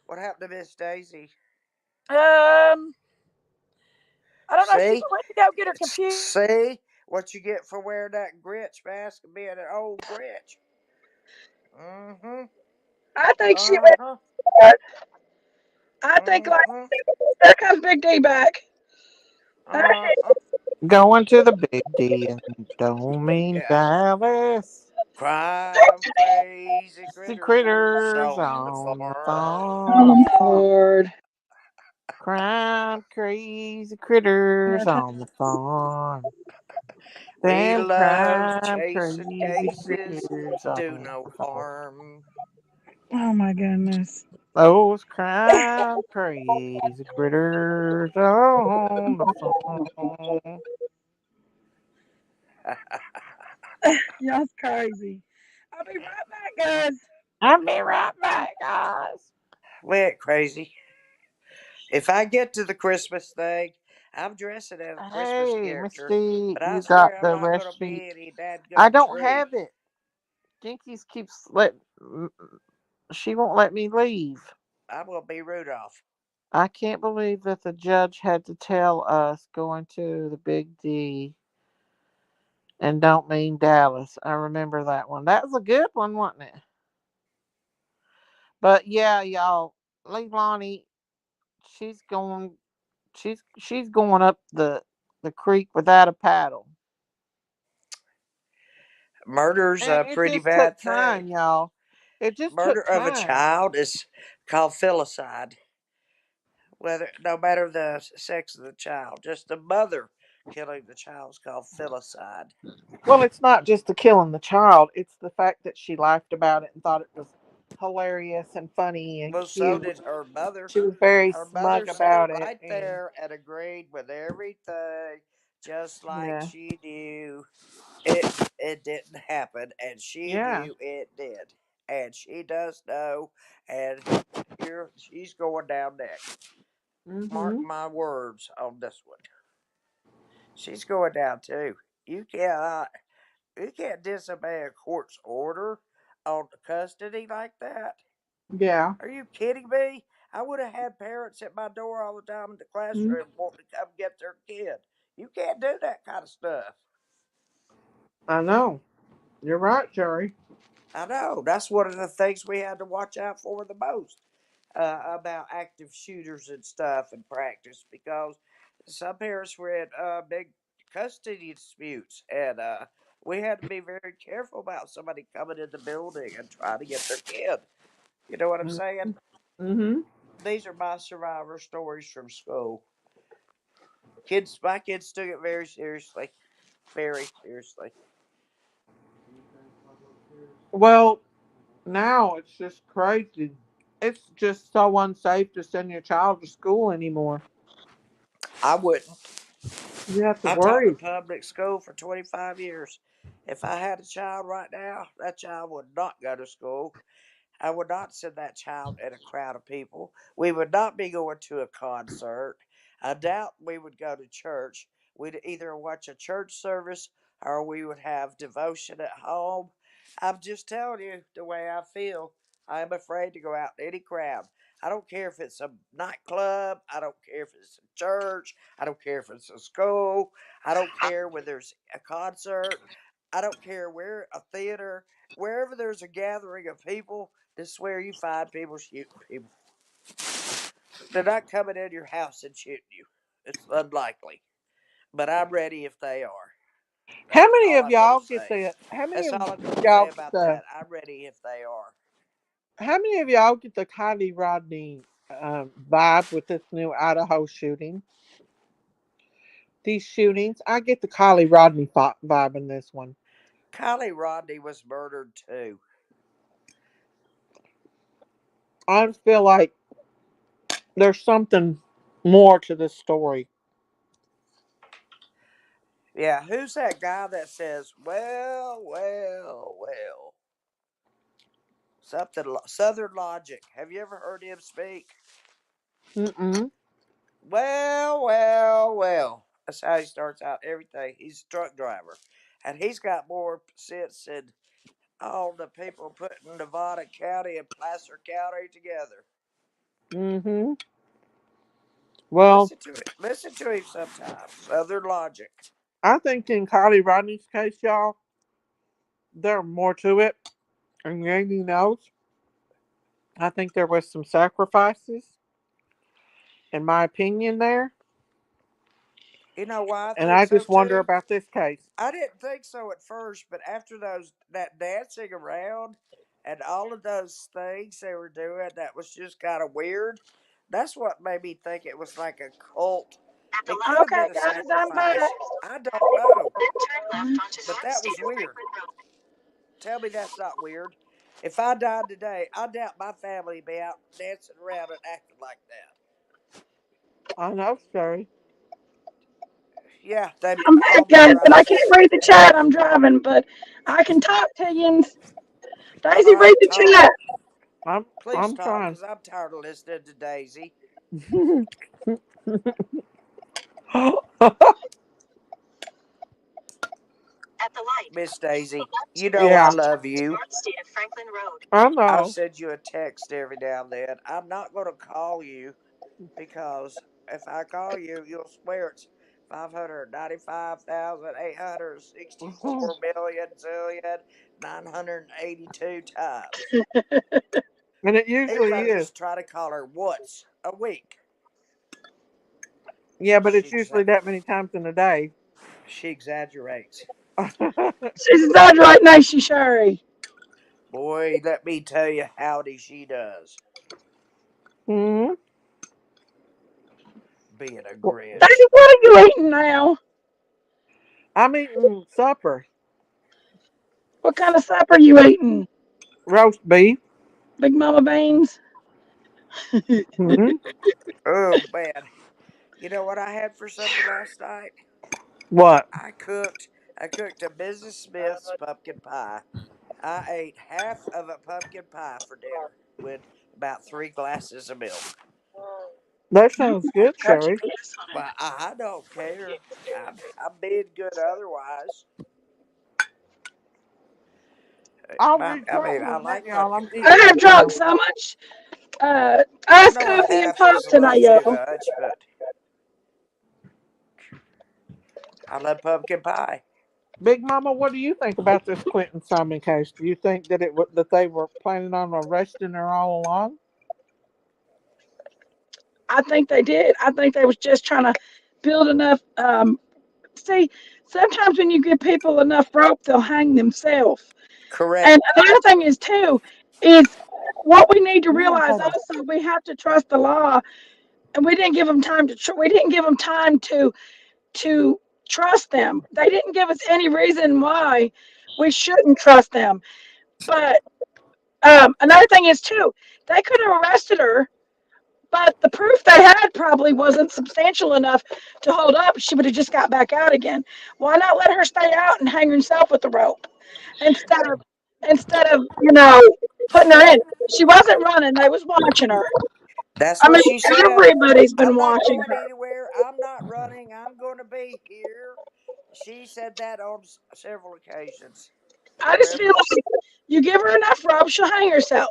Speaker 3: What happened to Miss Daisy?
Speaker 1: Um, I don't know. She
Speaker 3: See?
Speaker 1: went to go get her computer.
Speaker 3: See? What you get for wearing that Grinch mask and being an old Grinch? Mm hmm.
Speaker 1: I think she
Speaker 3: Uh huh.
Speaker 1: went. I think like
Speaker 3: Mm-hmm.
Speaker 1: there comes Big D back.
Speaker 3: Uh-huh.
Speaker 2: going to the big D and don't mean
Speaker 3: Yeah.
Speaker 2: Dallas.
Speaker 3: Crime crazy
Speaker 2: The
Speaker 3: critters
Speaker 2: critters
Speaker 3: on the
Speaker 2: on the
Speaker 3: farm.
Speaker 1: Oh
Speaker 2: farm.
Speaker 1: my lord.
Speaker 2: Crime crazy critters on the farm.
Speaker 3: We
Speaker 2: Them
Speaker 3: love
Speaker 2: crime
Speaker 3: chasing
Speaker 2: crazy
Speaker 3: cases,
Speaker 2: critters
Speaker 3: do
Speaker 2: on
Speaker 3: no
Speaker 2: the farm.
Speaker 3: harm.
Speaker 1: Oh my goodness.
Speaker 2: Those crime crazy critters on the farm.
Speaker 1: Y'all's crazy. I'll be right back, guys.
Speaker 2: I'll be right back, guys.
Speaker 3: We ain't crazy. If I get to the Christmas thing, I'm dressing as a Christmas
Speaker 2: Hey,
Speaker 3: character,
Speaker 2: Misty,
Speaker 3: but I
Speaker 2: you got
Speaker 3: swear I'm
Speaker 2: the
Speaker 3: not
Speaker 2: rest
Speaker 3: going to
Speaker 2: sheet.
Speaker 3: be any
Speaker 2: I
Speaker 3: dadgum
Speaker 2: don't
Speaker 3: tree.
Speaker 2: have it. Jinkies keeps she won't let me leave.
Speaker 3: I'm going to be Rudolph.
Speaker 2: I can't believe that the judge had to tell us going to the big D And don't mean Dallas. I remember that one. That was a good one, wasn't it? But yeah, y'all, Leilani, she's going she's going up the creek without a paddle.
Speaker 3: Murder's
Speaker 2: And
Speaker 3: a
Speaker 2: it
Speaker 3: pretty
Speaker 2: just took
Speaker 3: bad thing.
Speaker 2: time, y'all. It just
Speaker 3: Murder
Speaker 2: took
Speaker 3: of a
Speaker 2: time.
Speaker 3: child is called filicide. Whether no matter the sex of the child, just the mother killing the child is called filicide.
Speaker 2: Well, it's not just the killing the child, it's the fact that she laughed about it and thought it was hilarious and funny and
Speaker 3: Well, so
Speaker 2: cute.
Speaker 3: did her mother.
Speaker 2: She was very
Speaker 3: Her mother
Speaker 2: smug
Speaker 3: sat
Speaker 2: about it
Speaker 3: right
Speaker 2: and
Speaker 3: there and agreed with everything, just like
Speaker 2: yeah.
Speaker 3: she knew it didn't happen, and she
Speaker 2: Yeah.
Speaker 3: knew it did, and she does know, and here she's going down next. Mark
Speaker 2: Mhm.
Speaker 3: my words on this one. She's going down too. You cannot, you can't disobey a court's order on custody like that.
Speaker 2: Yeah.
Speaker 3: Are you kidding me? I would have had parents at my door all the time in the
Speaker 2: Mhm.
Speaker 3: classroom wanting to come get their kid. You can't do that kind of stuff.
Speaker 2: I know. You're right, Jerry.
Speaker 3: I know. That's one of the things we had to watch out for the most about active shooters and stuff in practice because some parents were in big custody disputes, and we had to be very careful about somebody coming in the building and trying to get their kid. You know what I'm saying?
Speaker 2: Mhm.
Speaker 3: These are my survivor stories from school. Kids, my kids took it very seriously, very seriously.
Speaker 2: Well, now it's just crazy. It's just so unsafe to send your child to school anymore.
Speaker 3: I wouldn't.
Speaker 2: You have to
Speaker 3: I taught in a
Speaker 2: worry.
Speaker 3: public school for 25 years. If I had a child right now, that child would not go to school. I would not send that child in a crowd of people. We would not be going to a concert. I doubt we would go to church. We'd either watch a church service or we would have devotion at home. I'm just telling you the way I feel. I am afraid to go out in any crowd. I don't care if it's a nightclub. I don't care if it's a church. I don't care if it's a school. I don't care where there's a concert. I don't care where a theater. Wherever there's a gathering of people, this is where you find people shooting people. They're not coming in your house and shooting you. It's unlikely. But I'm ready if they are.
Speaker 2: How
Speaker 3: That's
Speaker 2: many
Speaker 3: all
Speaker 2: of
Speaker 3: I'm going to
Speaker 2: y'all get
Speaker 3: say.
Speaker 2: the? How many
Speaker 3: That's
Speaker 2: of
Speaker 3: all I'm going to
Speaker 2: y'all
Speaker 3: say
Speaker 2: get
Speaker 3: about
Speaker 2: the?
Speaker 3: that. I'm ready if they are.
Speaker 2: How many of y'all get the Kylie Rodney vibe with this new Idaho shooting? These shootings, I get the Kylie Rodney vibe in this one.
Speaker 3: Kylie Rodney was murdered too.
Speaker 2: I just feel like there's something more to this story.
Speaker 3: Yeah, who's that guy that says, well? Something, Southern Logic. Have you ever heard him speak?
Speaker 2: Mm-mm.
Speaker 3: Well. That's how he starts out everything. He's a truck driver. And he's got more sense than all the people putting Nevada County and Placer County together.
Speaker 2: Mm-hmm. Well,
Speaker 3: Listen to it. Listen to him sometimes. Southern Logic.
Speaker 2: I think in Kylie Rodney's case, y'all, there's more to it. And Randy knows. I think there was some sacrifices, in my opinion, there.
Speaker 3: You know why I
Speaker 2: And
Speaker 3: think
Speaker 2: I
Speaker 3: so
Speaker 2: just wonder
Speaker 3: too?
Speaker 2: about this case.
Speaker 3: I didn't think so at first, but after that dancing around and all of those things they were doing that was just kind of weird. That's what made me think it was like a cult. It could have
Speaker 1: Okay,
Speaker 3: been a
Speaker 1: guys, I'm back.
Speaker 3: sacrifice. I don't know, but that was weird. Tell me that's not weird. If I died today, I doubt my family be out dancing around and acting like that.
Speaker 2: I know, Sherry.
Speaker 3: Yeah, they
Speaker 1: I'm
Speaker 3: all
Speaker 1: back,
Speaker 3: be
Speaker 1: guys, but I
Speaker 3: right.
Speaker 1: can't read the chat. I'm driving, but I can talk to you. And Daisy,
Speaker 3: All
Speaker 1: read
Speaker 3: right,
Speaker 1: the
Speaker 3: talk.
Speaker 1: chat.
Speaker 3: Please
Speaker 2: I'm
Speaker 3: talk,
Speaker 2: trying.
Speaker 3: because I'm tired of listening to Daisy. Miss Daisy, you know I
Speaker 2: Yeah,
Speaker 3: love you.
Speaker 2: I
Speaker 3: I'll
Speaker 2: know.
Speaker 3: send you a text every now and then. I'm not going to call you because if I call you, you'll swear it's $595,864,000,982 times.
Speaker 2: And it
Speaker 3: Even
Speaker 2: usually
Speaker 3: though
Speaker 2: is.
Speaker 3: just try to call her once a week,
Speaker 2: Yeah, but
Speaker 3: she
Speaker 2: it's usually
Speaker 3: exa-
Speaker 2: that many times in a day.
Speaker 3: she exaggerates.
Speaker 1: She's exaggerating, ain't she, Sherry?
Speaker 3: Boy, let me tell you, howdy she does.
Speaker 2: Hmm.
Speaker 3: Being a
Speaker 1: Daisy,
Speaker 3: Grinch.
Speaker 1: what are you eating now?
Speaker 2: I'm eating supper,
Speaker 1: What kind of supper are you eating?
Speaker 2: roast beef.
Speaker 1: Big Mama Beans?
Speaker 2: Hmm.
Speaker 3: Oh man, you know what I had for supper last night?
Speaker 2: What?
Speaker 3: I cooked. I cooked a Mrs. Smith's pumpkin pie. I ate half of a pumpkin pie for dinner with about 3 glasses of milk.
Speaker 2: That
Speaker 1: No,
Speaker 2: sounds good,
Speaker 1: got
Speaker 2: Sherry.
Speaker 1: GPS on it.
Speaker 3: But I don't care. I'm being good otherwise.
Speaker 2: I'll
Speaker 3: I
Speaker 2: be
Speaker 3: I mean, I
Speaker 2: traveling that,
Speaker 3: like
Speaker 2: y'all.
Speaker 3: pumpkin
Speaker 2: I'm
Speaker 1: I
Speaker 2: eating
Speaker 3: pie.
Speaker 1: have
Speaker 2: some
Speaker 1: drunk
Speaker 2: toast.
Speaker 1: so much
Speaker 3: I
Speaker 1: iced
Speaker 3: know a
Speaker 1: coffee and
Speaker 3: half
Speaker 1: pop
Speaker 3: is a little
Speaker 1: tonight,
Speaker 3: too
Speaker 1: yo.
Speaker 3: much, but I love pumpkin pie.
Speaker 2: Big Mama, what do you think about this Quentin Simon case? Do you think that that they were planning on arresting her all along?
Speaker 1: I think they did. I think they was just trying to build enough. See, sometimes when you give people enough rope, they'll hang themselves. And
Speaker 3: Correct.
Speaker 1: another thing is too, is what we need to
Speaker 2: Yeah,
Speaker 1: realize
Speaker 2: hold on.
Speaker 1: also, we have to trust the law, and we didn't give them time to. We didn't give them time to trust them. They didn't give us any reason why we shouldn't trust them. But another thing is too, they could have arrested her, but the proof they had probably wasn't substantial enough to hold up. She would have just got back out again. Why not let her stay out and hang herself with the rope instead of putting her in? She wasn't running; they was watching her.
Speaker 3: That's
Speaker 1: I
Speaker 3: what
Speaker 1: mean,
Speaker 3: she said.
Speaker 1: everybody's been
Speaker 3: I'm not
Speaker 1: watching
Speaker 3: going
Speaker 1: her.
Speaker 3: anywhere. I'm not running. I'm going to be here. She said that on several occasions.
Speaker 1: I just feel
Speaker 3: Remember?
Speaker 1: like you give her enough rope, she'll hang herself.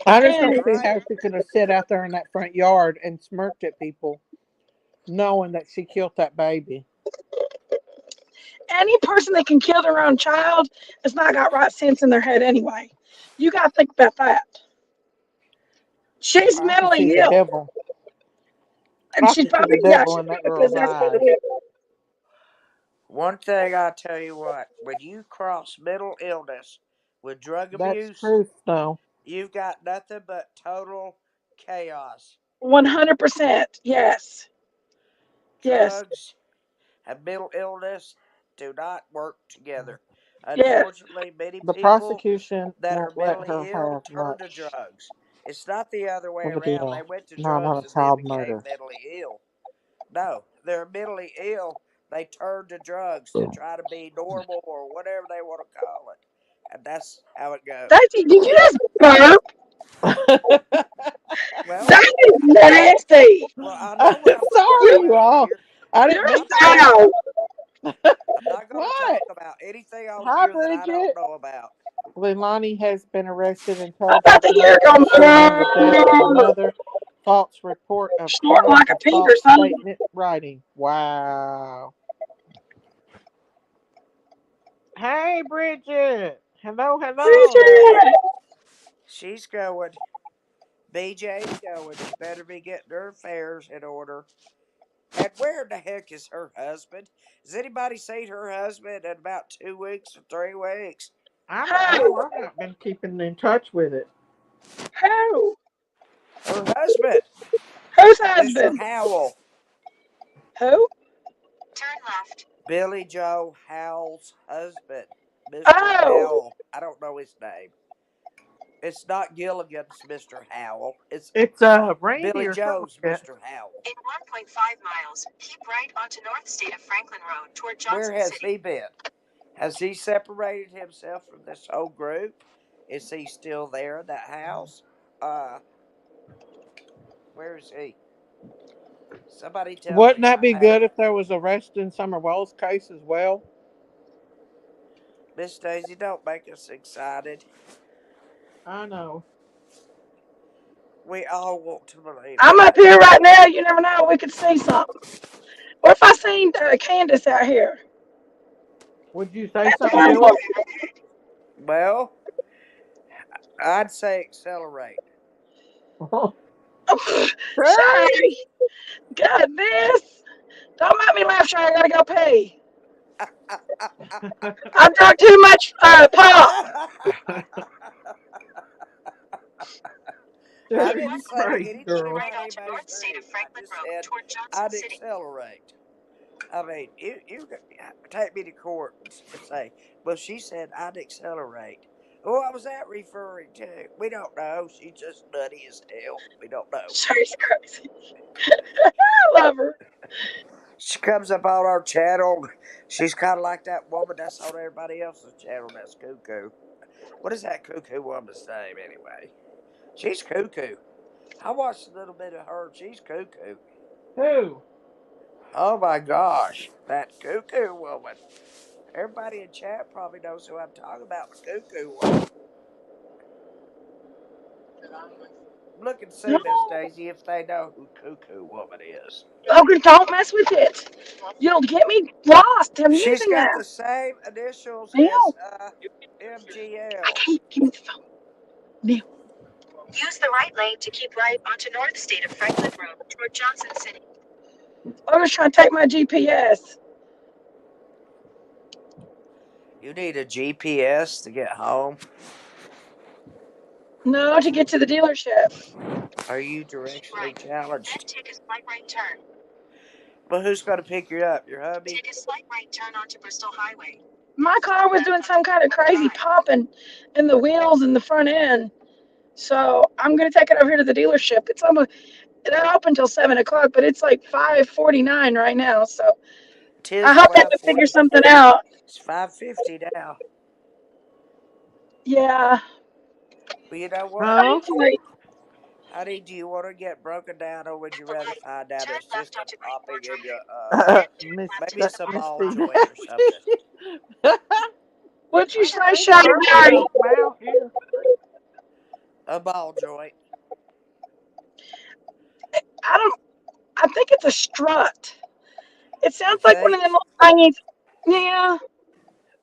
Speaker 2: I just
Speaker 1: And
Speaker 2: don't see
Speaker 3: Right.
Speaker 2: how she could have sat out there in that front yard and smirked at people, knowing that she killed that baby.
Speaker 1: any person that can kill their own child has not got right sense in their head anyway. You got to think about that. She's
Speaker 2: I can see
Speaker 1: mentally
Speaker 2: the
Speaker 1: ill,
Speaker 2: devil.
Speaker 1: and
Speaker 2: I
Speaker 1: she's
Speaker 2: can see the
Speaker 1: probably yeah,
Speaker 2: devil
Speaker 1: she's
Speaker 2: in that
Speaker 1: probably
Speaker 2: girl's
Speaker 1: possessed by
Speaker 2: eyes.
Speaker 1: the devil.
Speaker 3: One thing I tell you what, when you cross mental illness with drug
Speaker 2: That's
Speaker 3: abuse,
Speaker 2: truth, though.
Speaker 3: you've got nothing but total chaos.
Speaker 1: 100%. Yes. Yes.
Speaker 3: Drugs and mental illness do not work together.
Speaker 1: Yes.
Speaker 3: Unfortunately, many
Speaker 2: The
Speaker 3: people
Speaker 2: prosecution
Speaker 3: that are
Speaker 2: won't let
Speaker 3: mentally
Speaker 2: her
Speaker 3: ill
Speaker 2: have
Speaker 3: turn to
Speaker 2: much
Speaker 3: drugs. It's not the other way
Speaker 2: of a
Speaker 3: around. They
Speaker 2: deal.
Speaker 3: went to
Speaker 2: No, not
Speaker 3: drugs
Speaker 2: a
Speaker 3: and then
Speaker 2: child
Speaker 3: became
Speaker 2: murder.
Speaker 3: mentally ill. No, they're mentally ill. They turn to drugs to try to be normal or whatever they want to call it. And that's how it goes.
Speaker 1: Daisy, did you just burp?
Speaker 3: Well,
Speaker 1: That is nasty.
Speaker 3: I know what
Speaker 2: I'm
Speaker 3: I'm talking
Speaker 1: You,
Speaker 2: sorry, you
Speaker 3: about
Speaker 2: all.
Speaker 3: here.
Speaker 2: I didn't
Speaker 1: you're
Speaker 2: mean to.
Speaker 1: foul.
Speaker 3: I'm not going to
Speaker 2: What?
Speaker 3: talk about anything on
Speaker 2: Hi,
Speaker 3: here that I don't
Speaker 2: Bridget.
Speaker 3: know about.
Speaker 2: Leilani has been arrested and
Speaker 1: I'm
Speaker 2: charged
Speaker 1: about
Speaker 2: with
Speaker 1: to hear
Speaker 2: murder, concealing the death of
Speaker 1: it go.
Speaker 2: another, false report of
Speaker 1: Snorting
Speaker 2: crime,
Speaker 1: like a
Speaker 2: and
Speaker 1: pig or
Speaker 2: false
Speaker 1: something.
Speaker 2: statement writing. Wow. Hey, Bridget. Hello, hello.
Speaker 1: Bridget.
Speaker 3: She's going. BJ's going. She better be getting her affairs in order. And where the heck is her husband? Has anybody seen her husband in about 2 weeks or 3 weeks?
Speaker 2: I don't know.
Speaker 1: Who?
Speaker 2: I've not been keeping in touch with it.
Speaker 1: Who?
Speaker 3: Her husband,
Speaker 1: Whose
Speaker 3: Mr.
Speaker 1: husband?
Speaker 3: Howell.
Speaker 1: Who?
Speaker 3: Billy Joe Howell's husband. Mr.
Speaker 1: Oh,
Speaker 3: Howell. I don't know his name. It's not Gilligan's Mr. Howell. It's
Speaker 2: It's Randy
Speaker 3: Billy
Speaker 2: or something
Speaker 3: Joe's
Speaker 2: like that.
Speaker 3: Mr. Howell.
Speaker 4: In 1.5 miles, keep right onto North State of Franklin Road toward
Speaker 3: Where
Speaker 4: Johnson
Speaker 3: has
Speaker 4: City.
Speaker 3: he been? Has he separated himself from this whole group? Is he still there in that house? Uh, where is he? Somebody tell
Speaker 2: Wouldn't
Speaker 3: me.
Speaker 2: that be
Speaker 3: I have
Speaker 2: good if there was arrest in Summer Wells' case as well?
Speaker 3: Miss Daisy. Don't make us excited.
Speaker 2: I know.
Speaker 3: We all want to believe
Speaker 1: I'm
Speaker 3: that.
Speaker 1: up here right now. You never know. We could see something. What if I seen Candace out here?
Speaker 2: Would you say
Speaker 1: That's
Speaker 2: something
Speaker 1: my
Speaker 2: to
Speaker 3: Well, I'd say accelerate.
Speaker 2: her?
Speaker 1: Oh, sorry. Goodness. Don't make me laugh, Sherry. I gotta go pee. I've drunk too much pop.
Speaker 3: I
Speaker 2: Sherry,
Speaker 3: didn't
Speaker 2: you
Speaker 3: say
Speaker 2: crazy
Speaker 3: anything
Speaker 4: Keep
Speaker 2: girl.
Speaker 4: right
Speaker 3: about
Speaker 4: onto
Speaker 3: anybody's
Speaker 4: North State of
Speaker 3: name. I
Speaker 4: Franklin
Speaker 3: just
Speaker 4: Road
Speaker 3: said
Speaker 4: toward Johnson
Speaker 3: I'd
Speaker 4: City.
Speaker 3: accelerate. I mean, you take me to court and say, well, she said I'd accelerate. What was that referring to? We don't know. She's just nutty as hell. We don't know.
Speaker 1: Sherry's crazy. I love her.
Speaker 3: She comes up on our channel. She's kind of like that woman that's on everybody else's channel that's cuckoo. What is that cuckoo woman's name anyway? She's cuckoo. I watched a little bit of her. She's cuckoo.
Speaker 2: Who?
Speaker 3: Oh my gosh, that cuckoo woman. Everybody in chat probably knows who I'm talking about. The cuckoo woman. Look and see, Miss
Speaker 1: No.
Speaker 3: Daisy, if they know who cuckoo woman is.
Speaker 1: Logan, don't mess with it. You'll get me lost. I'm
Speaker 3: She's
Speaker 1: using
Speaker 3: got
Speaker 1: that.
Speaker 3: the same initials as
Speaker 1: Neil, I
Speaker 3: MGL.
Speaker 1: can't give me the phone. Neil,
Speaker 4: Use the right lane to keep right onto North State of Franklin Road toward Johnson City.
Speaker 1: Logan's trying to take my GPS.
Speaker 3: You need a GPS to get home.
Speaker 1: No, to get to the dealership.
Speaker 3: Are you
Speaker 4: Keep
Speaker 3: directionally
Speaker 4: right, then
Speaker 3: challenged?
Speaker 4: take a slight right turn.
Speaker 3: Well, who's going to pick you up? Your hubby?
Speaker 4: Take a slight right turn onto Bristol Highway.
Speaker 1: My car was doing some kind of crazy
Speaker 4: Drive.
Speaker 1: popping in the wheels and the front end. So I'm gonna take it over here to the dealership. It's almost they're open till 7 o'clock, but it's like 5:49 right now. So I
Speaker 3: Tis
Speaker 1: hope they can figure
Speaker 3: 5:40.
Speaker 1: something out.
Speaker 3: It's 5:50 now.
Speaker 1: Yeah,
Speaker 3: Well, you know what?
Speaker 2: Huh?
Speaker 1: hopefully.
Speaker 3: Honey, do you want to get broken down, or would you
Speaker 4: Keep a
Speaker 3: rather
Speaker 4: light.
Speaker 3: find out
Speaker 4: Turn
Speaker 3: it's
Speaker 4: left
Speaker 3: just a
Speaker 4: onto Great
Speaker 3: popping
Speaker 4: Orchard
Speaker 3: in your
Speaker 4: Road. Then turn
Speaker 2: Miss
Speaker 4: left to
Speaker 3: maybe some
Speaker 2: Miss
Speaker 3: ball
Speaker 4: Sociopath.
Speaker 2: T.
Speaker 3: joint or something?
Speaker 1: What'd you
Speaker 2: I don't
Speaker 1: say,
Speaker 2: think
Speaker 1: Shotty
Speaker 2: Bert's
Speaker 1: Daddy?
Speaker 2: help him out here.
Speaker 3: A ball joint.
Speaker 1: I don't. I think it's a strut. It
Speaker 3: You
Speaker 1: sounds like one of them
Speaker 3: think?
Speaker 1: little thingies. Yeah,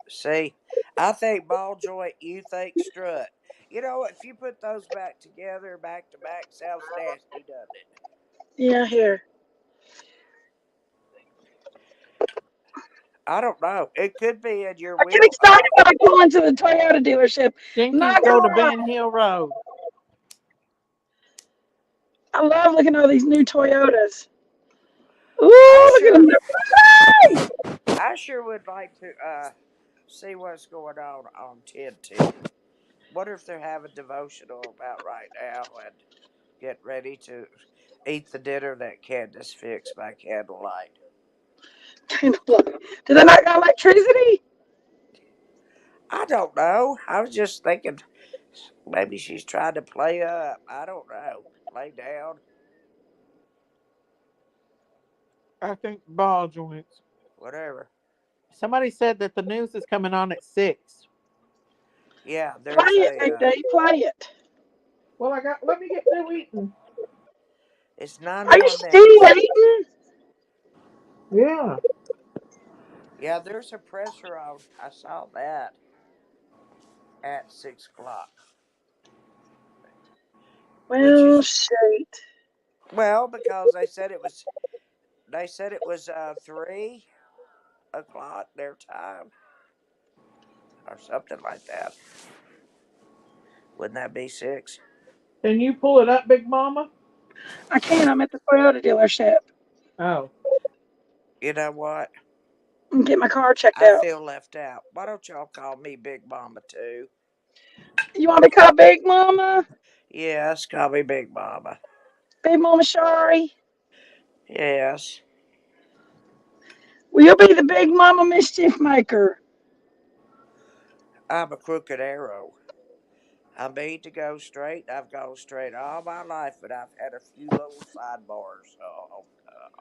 Speaker 3: See, I think ball joint. You think strut. You know, if you put those back together, back to back, sounds nasty, doesn't it?
Speaker 1: yeah. Here,
Speaker 3: I don't know. It could be in your
Speaker 1: I get excited
Speaker 3: wheelhouse.
Speaker 1: when I pull into the Toyota dealership.
Speaker 2: Jinkies
Speaker 1: Not
Speaker 2: go to
Speaker 1: gonna lie,
Speaker 2: Ben Hill Road.
Speaker 1: I love looking at all these new Toyotas. Ooh,
Speaker 3: I
Speaker 1: look at them.
Speaker 3: sure,
Speaker 1: They're pretty.
Speaker 3: I sure would like to see what's going on 1010. Wonder if they're having devotional about right now and get ready to eat the dinner that Candace fixed by candlelight.
Speaker 1: Do they not got electricity?
Speaker 3: I don't know. I was just thinking maybe she's trying to play up. I don't know. Play down.
Speaker 2: I think ball joints.
Speaker 3: Whatever.
Speaker 2: Somebody said that the news is coming on at 6.
Speaker 3: Yeah,
Speaker 1: Play
Speaker 3: there's
Speaker 1: it, Big
Speaker 3: a
Speaker 1: Day. Play it.
Speaker 2: Well, let me get through eating.
Speaker 3: it's nine
Speaker 1: Are you
Speaker 3: more
Speaker 1: still
Speaker 3: minutes.
Speaker 1: waiting?
Speaker 2: Yeah.
Speaker 3: Yeah, there's a pressure on. I saw that at 6 o'clock, which
Speaker 1: Well,
Speaker 3: is
Speaker 1: shoot.
Speaker 3: well because they said it was 3 o'clock their time or something like that. Wouldn't that be 6?
Speaker 2: Can you pull it up, Big Mama?
Speaker 1: I can't. I'm at the Toyota dealership.
Speaker 2: Oh.
Speaker 3: You know what?
Speaker 1: I'm get my car checked
Speaker 3: I
Speaker 1: out.
Speaker 3: feel left out. Why don't y'all call me Big Mama too?
Speaker 1: You want to be called Big Mama?
Speaker 3: Yes, call me Big Mama.
Speaker 1: Big Mama Shari?
Speaker 3: Yes,
Speaker 1: Will you be the Big Mama Mischief Maker?
Speaker 3: I'm a crooked arrow. I mean to go straight. I've gone straight all my life, but I've had a few little sidebars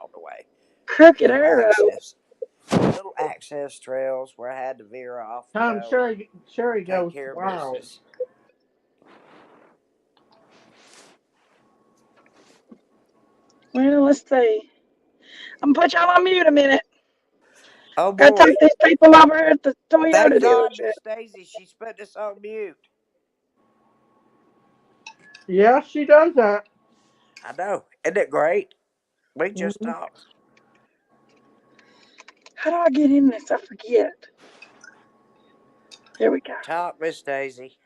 Speaker 3: on the way.
Speaker 1: Crooked
Speaker 3: Little
Speaker 1: Arrow.
Speaker 3: access trails where I had to veer off to
Speaker 2: Tom
Speaker 3: go
Speaker 2: Sherry
Speaker 3: take
Speaker 2: goes
Speaker 3: care of
Speaker 2: wild.
Speaker 3: business.
Speaker 1: Well, let's see. I'm gonna put y'all on mute a minute.
Speaker 3: Oh
Speaker 1: Gotta talk to
Speaker 3: boy.
Speaker 1: these people over here at the Toyota
Speaker 3: Thank God,
Speaker 1: dealership.
Speaker 3: Miss Daisy, she's putting us on mute.
Speaker 2: Yeah, she does that.
Speaker 3: I know. Isn't it great? We just
Speaker 2: Mhm.
Speaker 3: talk.
Speaker 1: How do I get in this? I forget. Here we go.
Speaker 3: Talk, Miss Daisy.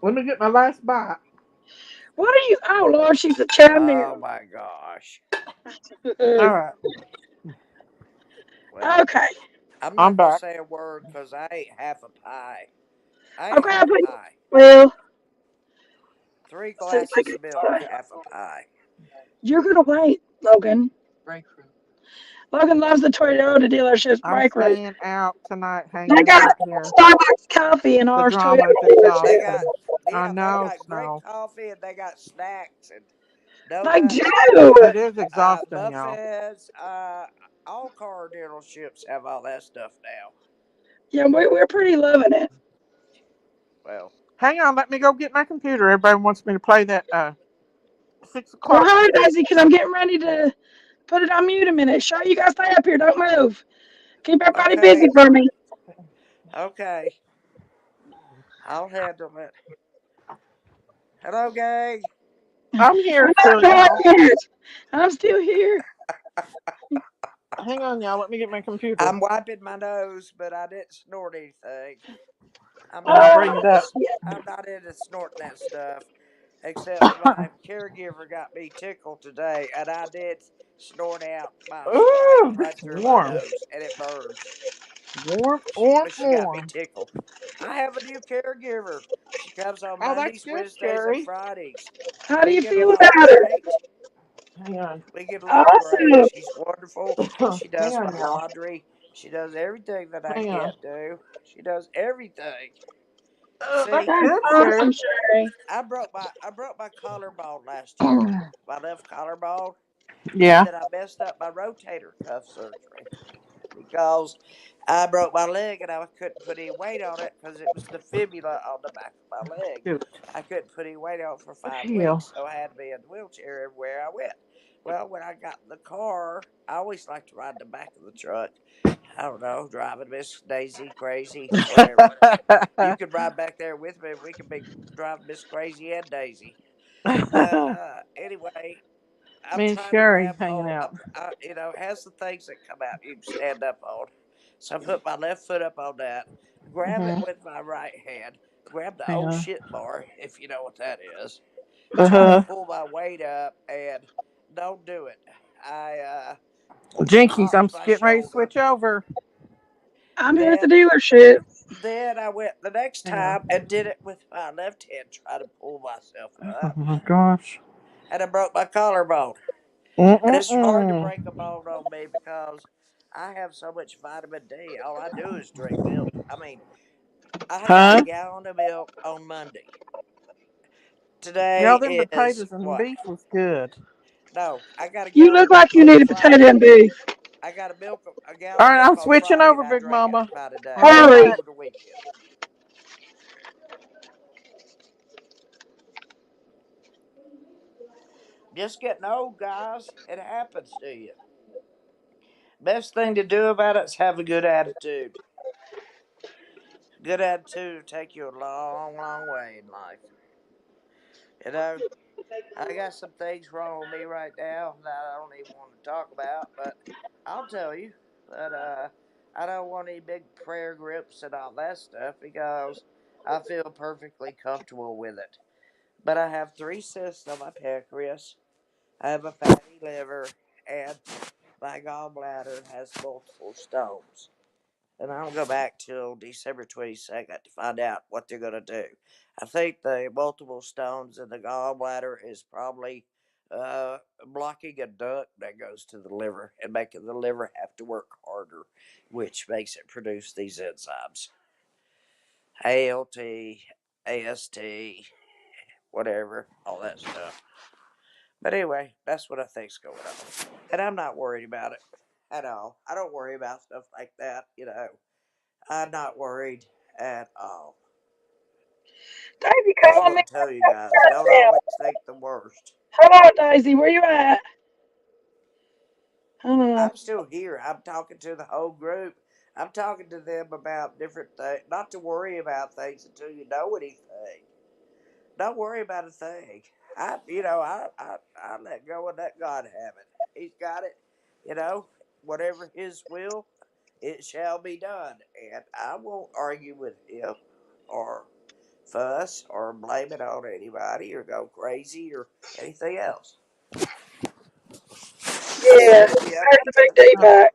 Speaker 2: Let me get my last bite.
Speaker 1: What are you? Oh Lord, she's a child
Speaker 3: Oh
Speaker 1: now.
Speaker 3: my gosh.
Speaker 2: All right,
Speaker 3: Well,
Speaker 1: Okay.
Speaker 3: I'm
Speaker 2: I'm
Speaker 3: not gonna
Speaker 2: back.
Speaker 3: say a word because I ate half a pie. I ate
Speaker 1: Okay.
Speaker 3: half a pie.
Speaker 1: Well,
Speaker 3: Three
Speaker 1: let's see if I
Speaker 3: glasses
Speaker 1: can.
Speaker 3: of milk, half a pie.
Speaker 1: You're gonna wait, Logan. Logan loves the Toyota dealership's
Speaker 2: I'm
Speaker 1: break room.
Speaker 2: staying out tonight,
Speaker 1: They
Speaker 2: hanging
Speaker 1: got
Speaker 2: out here.
Speaker 1: Starbucks coffee in
Speaker 2: The
Speaker 1: ours Toyota
Speaker 2: drama is
Speaker 3: They
Speaker 1: dealership.
Speaker 3: got
Speaker 2: exhausting. I
Speaker 3: they
Speaker 2: know,
Speaker 3: got great
Speaker 2: Snow.
Speaker 3: coffee and they got snacks and
Speaker 1: They
Speaker 3: donuts,
Speaker 1: do.
Speaker 2: It is exhausting, y'all.
Speaker 3: muffins. All car dealerships have all that stuff now.
Speaker 1: Yeah, we're pretty loving it.
Speaker 3: Well,
Speaker 2: Hang on, let me go get my computer. Everybody wants me to play that 6 o'clock
Speaker 1: Well, hurry,
Speaker 2: music.
Speaker 1: Daisy, because I'm getting ready to put it on mute a minute. Show you guys stay up here. Don't move. Keep everybody busy
Speaker 3: okay,
Speaker 1: for me.
Speaker 3: okay, I'll handle it. Hello, gang.
Speaker 2: I'm here
Speaker 1: I'm
Speaker 2: still,
Speaker 1: not
Speaker 2: y'all.
Speaker 1: doing it. I'm still here.
Speaker 2: Hang on, y'all. Let me get my computer.
Speaker 3: I'm wiping my nose, but I didn't snort anything. I'm
Speaker 2: I'll
Speaker 3: not
Speaker 2: bring
Speaker 1: Oh,
Speaker 2: it
Speaker 3: into
Speaker 2: up.
Speaker 3: I'm not into snorting that stuff. Except my caregiver got me tickled today, and I did snort out my Sprite
Speaker 2: Ooh,
Speaker 3: right
Speaker 2: it's
Speaker 3: through my
Speaker 2: warm.
Speaker 3: nose, and it burns.
Speaker 2: Warm, warm,
Speaker 3: But she got me
Speaker 2: warm.
Speaker 3: tickled. I have a new caregiver. She comes on
Speaker 2: Oh, that's
Speaker 3: Mondays,
Speaker 2: good,
Speaker 3: Wednesdays, and
Speaker 2: Sherry.
Speaker 3: Fridays.
Speaker 1: how do
Speaker 3: We
Speaker 1: you
Speaker 3: get
Speaker 1: feel
Speaker 3: along
Speaker 1: about her?
Speaker 3: great.
Speaker 2: Hang on.
Speaker 3: We get along great.
Speaker 1: Awesome.
Speaker 3: She's wonderful. She
Speaker 2: Hang
Speaker 3: does my
Speaker 2: on, y'all.
Speaker 3: laundry. She does everything that I
Speaker 2: Hang on.
Speaker 3: can't do. She does everything. See,
Speaker 2: That's
Speaker 1: That's
Speaker 2: good,
Speaker 1: awesome,
Speaker 2: Sherry.
Speaker 1: Sherry.
Speaker 3: I broke my collarbone last year. My left collarbone, and
Speaker 2: Yeah.
Speaker 3: then I messed up my rotator cuff surgery because I broke my leg and I couldn't put any weight on it because it was the fibula on the back of my leg.
Speaker 2: Shoot.
Speaker 3: I couldn't put any weight on it for five
Speaker 2: Heal.
Speaker 3: weeks, so I had to be in the wheelchair everywhere I went. Well, when I got in the car, I always like to ride the back of the truck. I don't know, driving Miss Daisy crazy, whatever. You could ride back there with me. We could be driving Miss Crazy and Daisy. But anyway, I'm
Speaker 2: Me and
Speaker 3: trying to
Speaker 2: Sherry
Speaker 3: grab
Speaker 2: hanging
Speaker 3: hold.
Speaker 2: out.
Speaker 3: It has the things that come out you can stand up on. So I put my left foot up on that, grab it
Speaker 2: Hmm.
Speaker 3: with my right hand, grab the
Speaker 2: Hang
Speaker 3: old
Speaker 2: on.
Speaker 3: shit bar, if you know what that is, try to
Speaker 2: Uh-huh.
Speaker 3: pull my weight up, and don't do it. I
Speaker 2: Jinkies,
Speaker 3: popped
Speaker 2: I'm
Speaker 3: my
Speaker 2: getting ready to
Speaker 3: shoulder.
Speaker 2: switch over.
Speaker 1: I'm here at the
Speaker 3: Then,
Speaker 1: dealership.
Speaker 3: then I went the next
Speaker 2: Hang on.
Speaker 3: time and did it with my left hand, try to pull myself
Speaker 2: Oh
Speaker 3: up,
Speaker 2: my gosh.
Speaker 3: and I broke my collarbone. And it's hard to
Speaker 2: Mm-mm-mm.
Speaker 3: break a bone on me because I have so much vitamin D. All I do is drink milk. I mean, I got a
Speaker 2: Huh?
Speaker 3: gallon of milk on Monday.
Speaker 2: Y'all,
Speaker 3: Today
Speaker 2: them
Speaker 3: is
Speaker 2: potatoes and
Speaker 3: what?
Speaker 2: beef was good.
Speaker 3: No, I got a
Speaker 1: You
Speaker 3: gallon
Speaker 1: look
Speaker 3: of milk
Speaker 1: like you
Speaker 3: on
Speaker 1: need a potato
Speaker 3: Friday.
Speaker 1: and beef.
Speaker 3: I got a
Speaker 2: All
Speaker 3: gallon of
Speaker 2: right,
Speaker 3: milk
Speaker 2: I'm
Speaker 3: on
Speaker 2: switching
Speaker 3: Friday,
Speaker 2: over,
Speaker 3: and I
Speaker 2: Big
Speaker 3: drank it
Speaker 2: Mama.
Speaker 3: by today.
Speaker 2: I'll be
Speaker 3: All
Speaker 1: Hurry.
Speaker 2: back.
Speaker 3: over the weekend. Just getting old, guys. It happens to you. Best thing to do about it is have a good attitude. Good attitude will take you a long, long way in life. You know, I got some things wrong with me right now that I don't even want to talk about, but I'll tell you. But I don't want any big prayer groups and all that stuff because I feel perfectly comfortable with it. But I have three cysts on my pancreas. I have a fatty liver, and my gallbladder has multiple stones. And I don't go back till December 22nd to find out what they're going to do. I think the multiple stones in the gallbladder is probably blocking a duct that goes to the liver and making the liver have to work harder, which makes it produce these enzymes. ALT, AST, whatever, all that stuff. But anyway, that's what I think's going on. And I'm not worried about it at all. I don't worry about stuff like that. I'm not worried at all.
Speaker 1: Daisy,
Speaker 3: I just
Speaker 1: calling me.
Speaker 3: want to tell you guys, don't always think the worst.
Speaker 1: Hold on, Daisy. Where you at? Oh,
Speaker 3: I'm still here. I'm talking to the whole group. I'm talking to them about different things. Not to worry about things until you know anything. Don't worry about a thing. I let go and let God have it. He's got it. You know, whatever His will, it shall be done. And I won't argue with Him or fuss or blame it on anybody or go crazy or anything else. I'd
Speaker 1: yeah.
Speaker 3: still be up.
Speaker 1: There's the big day back.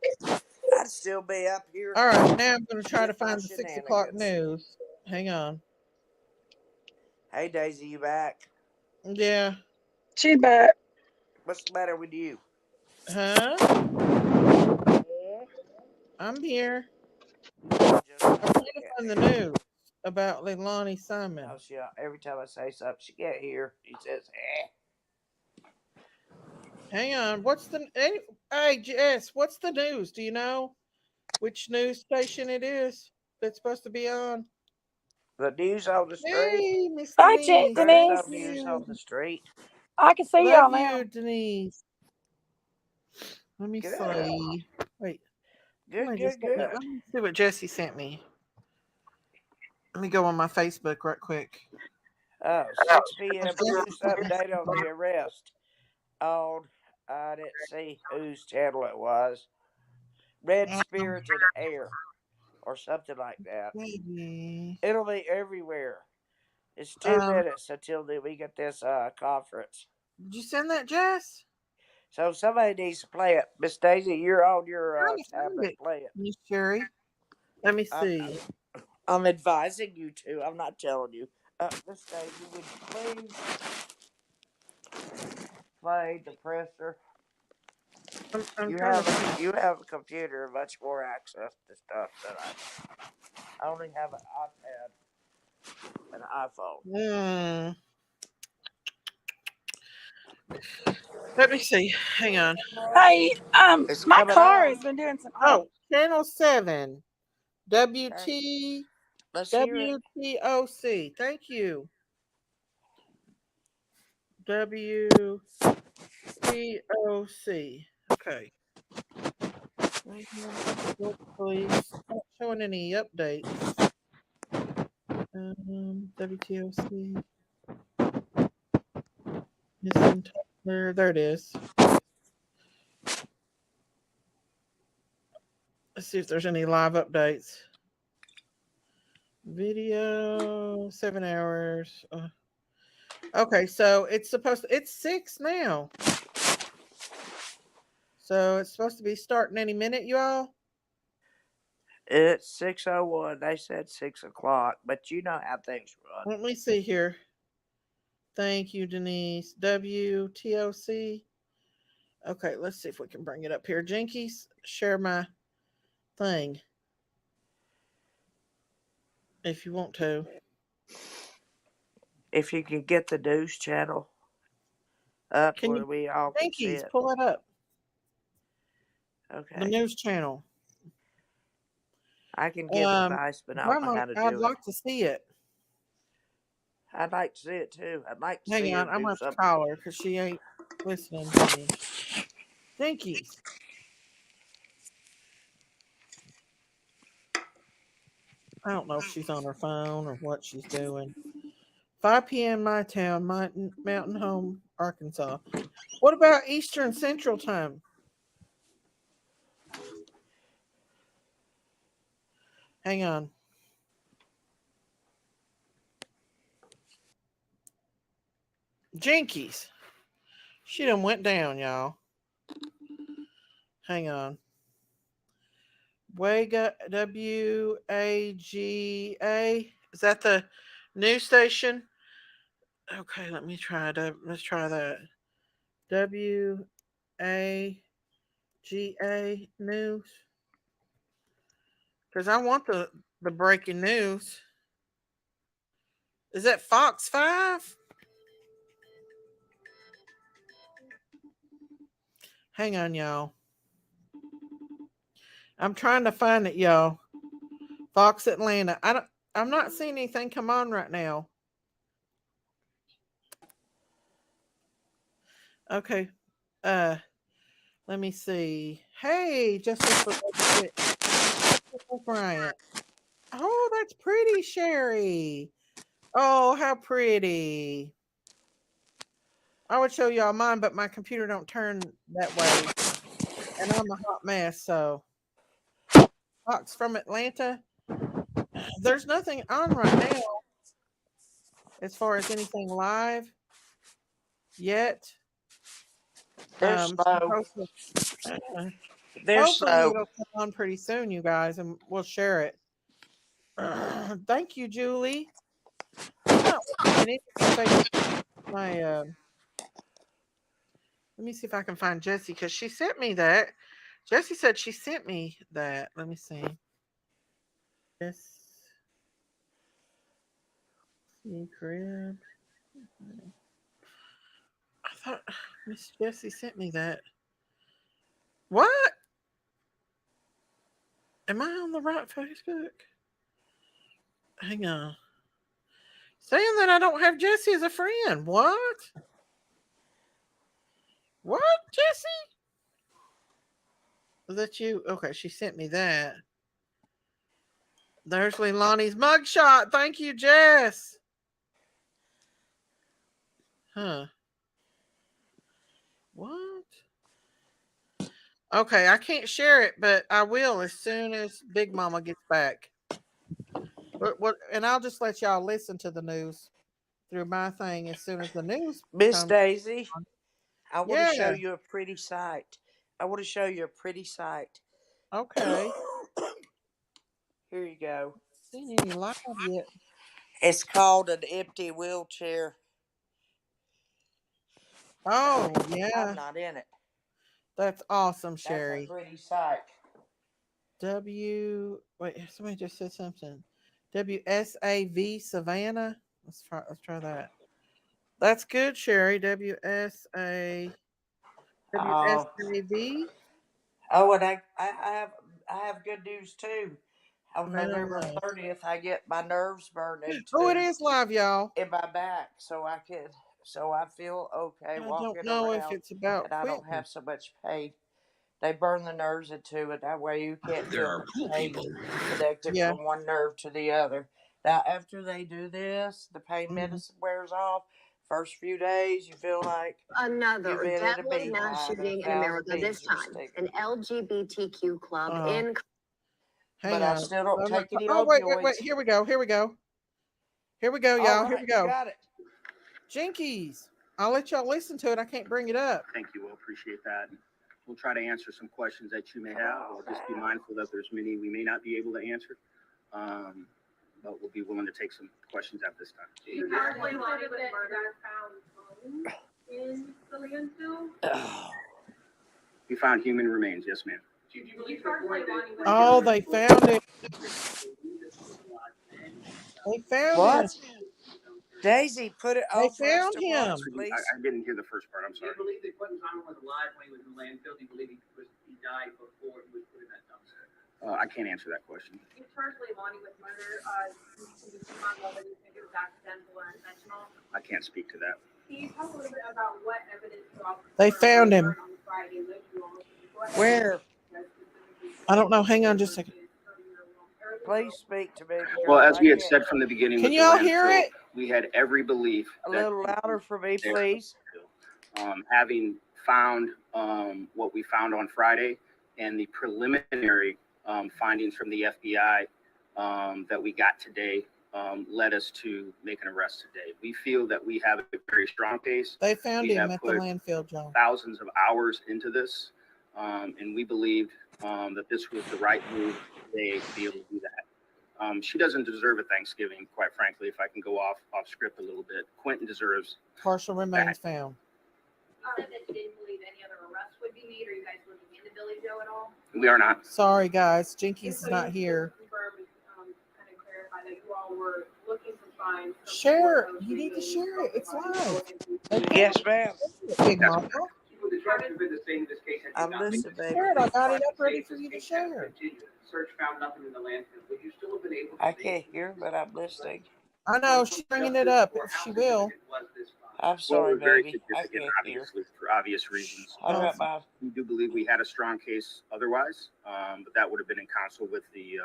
Speaker 3: I'd still be up here
Speaker 2: All right, now I'm going to try to
Speaker 3: with my
Speaker 2: find the 6 o'clock
Speaker 3: shenanigans.
Speaker 2: news. Hang on.
Speaker 3: Hey Daisy, you back?
Speaker 2: Yeah.
Speaker 1: She's back.
Speaker 3: What's the matter with you?
Speaker 2: Huh?
Speaker 3: Yeah.
Speaker 2: I'm here.
Speaker 3: Just
Speaker 2: I'm
Speaker 3: not
Speaker 2: trying to
Speaker 3: getting
Speaker 2: find the
Speaker 3: here.
Speaker 2: news about Leilani
Speaker 3: No,
Speaker 2: Simon.
Speaker 3: she. Every time I say something, she can't hear. She says, "Eh."
Speaker 2: Hang on. Hey, Jess, what's the news? Do you know which news station it is that's supposed to be on?
Speaker 3: The news on the street.
Speaker 2: Hey, Miss
Speaker 1: Bye,
Speaker 2: Denise.
Speaker 3: There's
Speaker 2: Thank
Speaker 3: no
Speaker 1: Denise.
Speaker 3: news
Speaker 2: you.
Speaker 3: on the street.
Speaker 1: I can see y'all
Speaker 2: Love you,
Speaker 1: now.
Speaker 2: Denise. Let me
Speaker 3: Good.
Speaker 2: see. Wait,
Speaker 3: Good.
Speaker 2: somebody just
Speaker 3: Good.
Speaker 2: sent me.
Speaker 3: Good.
Speaker 2: Let me see what Jesse sent me. Let me go on my Facebook right quick.
Speaker 3: Oh, 6 p.m. news update on the arrest on. I didn't see whose channel it was. Red Spirited Air or something like that.
Speaker 2: Maybe.
Speaker 3: It'll be everywhere. It's two
Speaker 2: Um,
Speaker 3: minutes until we get this conference.
Speaker 2: did you send that, Jess?
Speaker 3: So somebody needs to play it. Miss Daisy, you're on your
Speaker 2: Trying to find
Speaker 3: tablet.
Speaker 2: it,
Speaker 3: Play it.
Speaker 2: Miss Sherry. Let me
Speaker 3: I'm,
Speaker 2: see.
Speaker 3: I'm advising you to. I'm not telling you. Miss Daisy, would you please play Depressor?
Speaker 2: I'm trying to find.
Speaker 3: You have a computer and much more access to stuff than I only have an iPad and an iPhone.
Speaker 2: Hmm. Let me see. Hang on.
Speaker 1: Hey,
Speaker 3: It's
Speaker 1: my
Speaker 3: coming
Speaker 1: car
Speaker 3: on.
Speaker 1: has been doing some.
Speaker 2: Oh, Channel 7.
Speaker 3: Okay,
Speaker 2: WT.
Speaker 3: let's hear it.
Speaker 2: WTOC. Thank you. WTOC. Okay. Look, please. Not showing any updates. WTOC. Missing Tyler. There it is. Let's see if there's any live updates. Video, 7 hours. Okay, so it's 6 now. So it's supposed to be starting any minute, you all.
Speaker 3: It's 6:01. They said 6 o'clock, but you know how things run.
Speaker 2: Let me see here. Thank you, Denise. WTOC. Okay, let's see if we can bring it up here. Jinkies, share my thing if you want to.
Speaker 3: If you can get the news channel up
Speaker 2: Can you,
Speaker 3: where we all can see
Speaker 2: Jinkies,
Speaker 3: it.
Speaker 2: pull it up? The
Speaker 3: Okay.
Speaker 2: news channel.
Speaker 3: I can give
Speaker 2: Um,
Speaker 3: advice, but I don't know
Speaker 2: Grandma,
Speaker 3: how to
Speaker 2: I'd
Speaker 3: do it.
Speaker 2: like to see it.
Speaker 3: I'd like to see it too. I'd like to
Speaker 2: Hang
Speaker 3: see her
Speaker 2: on, I'm
Speaker 3: do
Speaker 2: gonna have to
Speaker 3: something.
Speaker 2: call her because she ain't listening to me. Jinkies. I don't know if she's on her phone or what she's doing. 5 p.m. my town, Mountain Home, Arkansas. What about Eastern Central Time? Hang on. Jinkies. She done went down, y'all. Hang on. WAGA. Is that the news station? Okay, let's try that. WAGA news. Because I want the breaking news. Is that Fox 5? Hang on, y'all. I'm trying to find it, y'all. Fox Atlanta. I'm not seeing anything come on right now. Okay. Uh Let me see. Hey, justice for Bryant. Oh, that's pretty, Sherry. Oh, how pretty. I would show y'all mine, but my computer don't turn that way. And I'm a hot mess, so Fox from Atlanta. There's nothing on right now as far as anything live yet.
Speaker 3: They're
Speaker 2: So
Speaker 3: slow.
Speaker 2: uh,
Speaker 3: They're
Speaker 2: hopefully
Speaker 3: slow.
Speaker 2: it'll come on pretty soon, you guys, and we'll share it. Thank you, Julie. I'm not watching any of you Facebook. My let me see if I can find Jessie because she sent me that. Jessie said she sent me that. Let me see. Jessie Crib. I thought Miss Jessie sent me that. What? Am I on the right Facebook? Hang on. Saying that I don't have Jessie as a friend. What? What, Jessie? Is that you? Okay, she sent me that. There's Leilani's mugshot. Thank you, Jess. Huh. What? Okay, I can't share it, but I will as soon as Big Mama gets back. What? And I'll just let y'all listen to the news through my thing as soon as the news
Speaker 3: Miss
Speaker 2: comes
Speaker 3: Daisy,
Speaker 2: on.
Speaker 3: I want to
Speaker 2: Yeah.
Speaker 3: show you a pretty sight. I want to show you a pretty sight.
Speaker 2: Okay.
Speaker 3: Here you go.
Speaker 2: Seen any live yet?
Speaker 3: It's called an empty wheelchair.
Speaker 2: Oh
Speaker 3: I'm
Speaker 2: yeah,
Speaker 3: not in it.
Speaker 2: that's awesome,
Speaker 3: That's a
Speaker 2: Sherry.
Speaker 3: pretty sight.
Speaker 2: Wait, somebody just said something. WSAV Savannah. Let's try that. That's good, Sherry.
Speaker 3: Oh,
Speaker 2: WSAV
Speaker 3: oh, and I have good news too. On November
Speaker 2: Savannah.
Speaker 3: 30th, I get my nerves burned
Speaker 2: Oh, it
Speaker 3: into
Speaker 2: is live, y'all.
Speaker 3: in my back, so I feel okay
Speaker 2: I don't
Speaker 3: walking
Speaker 2: know if
Speaker 3: around,
Speaker 2: it's about
Speaker 3: and I don't
Speaker 2: quitting.
Speaker 3: have so much pain. They burn the nerves into it. That way you can't
Speaker 2: There
Speaker 3: feel
Speaker 2: are
Speaker 3: the
Speaker 2: cool
Speaker 3: pain
Speaker 2: people.
Speaker 3: connected
Speaker 2: Yeah.
Speaker 3: from one nerve to the other. Now, after they do this, the pain
Speaker 2: Mhm.
Speaker 3: medicine wears off. First few days, you feel like you've
Speaker 4: Another
Speaker 3: been in a
Speaker 4: deadly mass
Speaker 3: beehive and a
Speaker 4: shooting in
Speaker 3: thousand
Speaker 4: America, this
Speaker 3: bees are
Speaker 4: time an
Speaker 3: stinging you.
Speaker 4: LGBTQ club
Speaker 2: Uh,
Speaker 4: in.
Speaker 2: hang
Speaker 3: But I
Speaker 2: on.
Speaker 3: still don't
Speaker 2: I'm not
Speaker 3: take any
Speaker 2: oh, wait.
Speaker 3: opioids.
Speaker 2: Here we go. Here we go. Here we go,
Speaker 3: All
Speaker 2: y'all. Here
Speaker 3: right,
Speaker 2: we
Speaker 3: you
Speaker 2: go.
Speaker 3: got it.
Speaker 2: Jinkies. I'll let y'all listen to it. I can't bring it up.
Speaker 5: Thank you. We'll appreciate that. We'll try to answer some questions that you may have. We'll just be mindful that there's many we may not be able to answer, um, but we'll be willing to take some questions at this time. We found human remains. Yes, ma'am.
Speaker 2: Oh, they found it. They found him.
Speaker 3: What? Daisy, put it
Speaker 2: They
Speaker 3: on for us
Speaker 2: found
Speaker 3: to watch,
Speaker 2: him.
Speaker 3: please.
Speaker 5: I didn't hear the first part. I'm sorry.
Speaker 6: Do you believe that Quentin Conner was alive when he was in the landfill? Do you believe he died before he was put in that dumpster?
Speaker 5: I can't answer that question.
Speaker 7: You charged Leilani with murder. Can you comment on whether you think it was accidental or intentional?
Speaker 5: I can't speak to that.
Speaker 7: Can you talk a little bit about what evidence you offered
Speaker 2: They found him.
Speaker 7: on Friday with you all? Go ahead.
Speaker 3: Where?
Speaker 2: I don't know. Hang on just a second.
Speaker 3: Please speak to me
Speaker 5: Well,
Speaker 3: because
Speaker 5: as
Speaker 3: I
Speaker 5: we had
Speaker 3: can't.
Speaker 5: said from the beginning
Speaker 2: Can
Speaker 5: with the
Speaker 2: y'all hear
Speaker 5: landfill,
Speaker 2: it?
Speaker 5: we had every belief
Speaker 3: A
Speaker 5: that
Speaker 3: little louder for me,
Speaker 5: there.
Speaker 3: please.
Speaker 5: Having found what we found on Friday and the preliminary findings from the FBI that we got today led us to make an arrest today. We feel that we have a very strong case.
Speaker 2: They found
Speaker 5: We
Speaker 2: him
Speaker 5: have
Speaker 2: at the
Speaker 5: put
Speaker 2: landfill, John.
Speaker 5: thousands of hours into this, and we believed that this was the right move today to be able to do that. She doesn't deserve a Thanksgiving, quite frankly, if I can go off script a little bit. Quentin deserves
Speaker 2: Partial remains found.
Speaker 7: You said that you didn't believe any other arrests would be made. Are you guys looking into Billy Joe at all?
Speaker 5: We are not.
Speaker 2: Sorry, guys. Jinkies is not here.
Speaker 7: Confirm and kind of clarify that you all were looking to find.
Speaker 2: Share. You need to share it. It's live.
Speaker 3: Yes, ma'am.
Speaker 2: Big Mama.
Speaker 6: Would the charges have been the same in this case?
Speaker 3: I'm listening, baby.
Speaker 2: Share it. I got it up ready for you to share.
Speaker 6: Search found nothing in the landfill. Would you still have been able to
Speaker 3: I can't hear, but I'm listening.
Speaker 2: I know she's bringing it up. She will.
Speaker 3: I'm
Speaker 5: Well, it
Speaker 3: sorry,
Speaker 5: was very
Speaker 3: baby. I
Speaker 5: significant,
Speaker 3: can't hear.
Speaker 5: obviously, for obvious reasons.
Speaker 3: All right, Bob.
Speaker 5: We do believe we had a strong case otherwise, but that would have been in counsel with the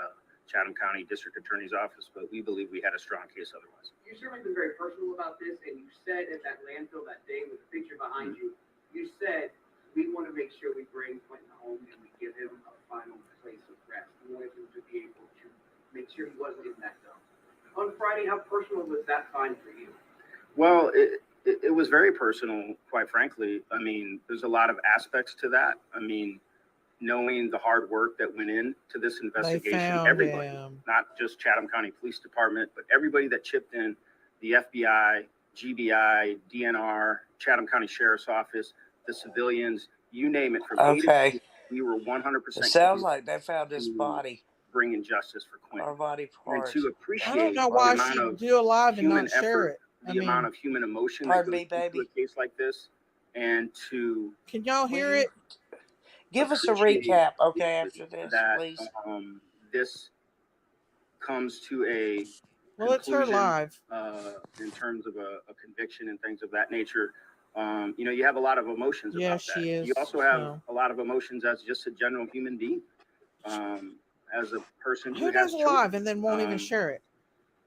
Speaker 5: Chatham County District Attorney's Office. But we believe we had a strong case otherwise.
Speaker 6: You certainly been very personal about this, and you said at that landfill that day with the picture behind you, you said we want to make sure we bring Quentin home and we give him a final place of rest. We wanted him to be able to make sure he wasn't in that zone. On Friday, how personal was that find for you?
Speaker 5: Well, it was very personal, quite frankly. I mean, there's a lot of aspects to that. I mean, knowing the hard work that went into this investigation, everybody, not just Chatham County Police Department, but everybody that chipped in, the FBI, GBI, DNR, Chatham County Sheriff's Office, the civilians, you name it, from
Speaker 3: Okay.
Speaker 5: we were 100%.
Speaker 3: It sounds like they found his body.
Speaker 5: Bringing justice for Quentin.
Speaker 3: Our body parts.
Speaker 5: And to appreciate
Speaker 8: I don't know why she'd do a live and not share it.
Speaker 5: The amount of human emotion
Speaker 3: that
Speaker 5: goes into a case like this, and to
Speaker 8: can y'all hear it?
Speaker 3: Give us a recap, okay, after this, please.
Speaker 5: This comes to a
Speaker 8: well, it's her live.
Speaker 5: In terms of a conviction and things of that nature. You know, you have a lot of emotions about that.
Speaker 8: She is.
Speaker 5: You also have a lot of emotions as just a general human being. As a person who
Speaker 8: does
Speaker 5: has
Speaker 8: live and then won't even share it.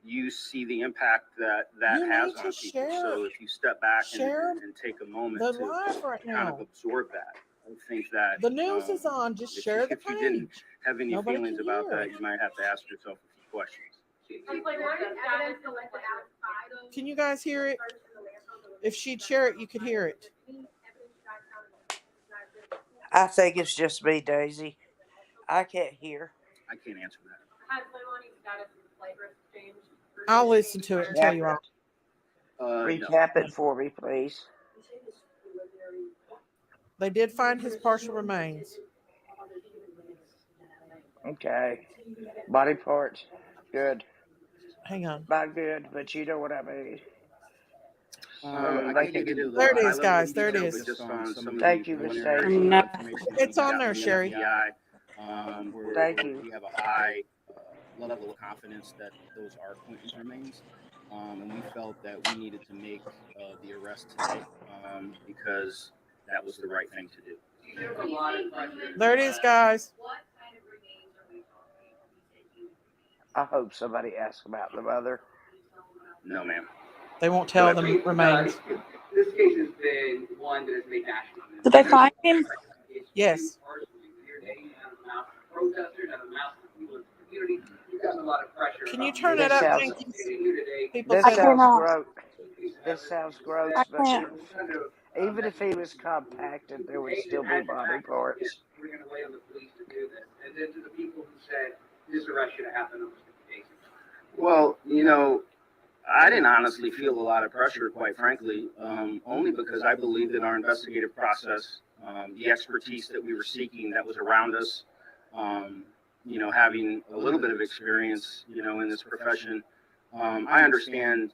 Speaker 5: You see the impact that has on people. So if you step back and take a moment to kind of absorb that, I think that
Speaker 8: the news is on. Just share the page.
Speaker 5: If you didn't have any feelings about that, you might have to ask yourself a few questions.
Speaker 8: Can you guys hear it? If she'd share it, you could hear it.
Speaker 3: I think it's just me, Daisy. I can't hear.
Speaker 5: I can't answer that.
Speaker 7: Has Leilani's status of the flavor changed?
Speaker 8: I'll listen to it and tell you all.
Speaker 3: Recap it for me, please.
Speaker 8: They did find his partial remains.
Speaker 3: Okay. Body parts. Good.
Speaker 8: Hang on.
Speaker 3: Not good, but you know what I mean.
Speaker 8: There it is, guys. There it is.
Speaker 3: Thank you, Miss Daisy.
Speaker 8: It's on there, Sherry.
Speaker 3: Thank you.
Speaker 5: We have a high level of confidence that those are Quentin's remains. And we felt that we needed to make the arrest today because that was the right thing to do.
Speaker 8: There it is, guys.
Speaker 3: I hope somebody asks about the mother.
Speaker 5: No, ma'am.
Speaker 8: They won't tell the remains.
Speaker 6: This case has been one that has made national news.
Speaker 1: Did they find him?
Speaker 8: Yes. Can you turn it up?
Speaker 3: This sounds gross, but even if he was compacted, there would still be body parts.
Speaker 6: We're going to wait on the police to do this. And then to the people who said this arrest should have happened almost 50 days ago.
Speaker 5: Well, you know, I didn't honestly feel a lot of pressure, quite frankly, only because I believed in our investigative process, the expertise that we were seeking that was around us, you know, having a little bit of experience, you know, in this profession. I understood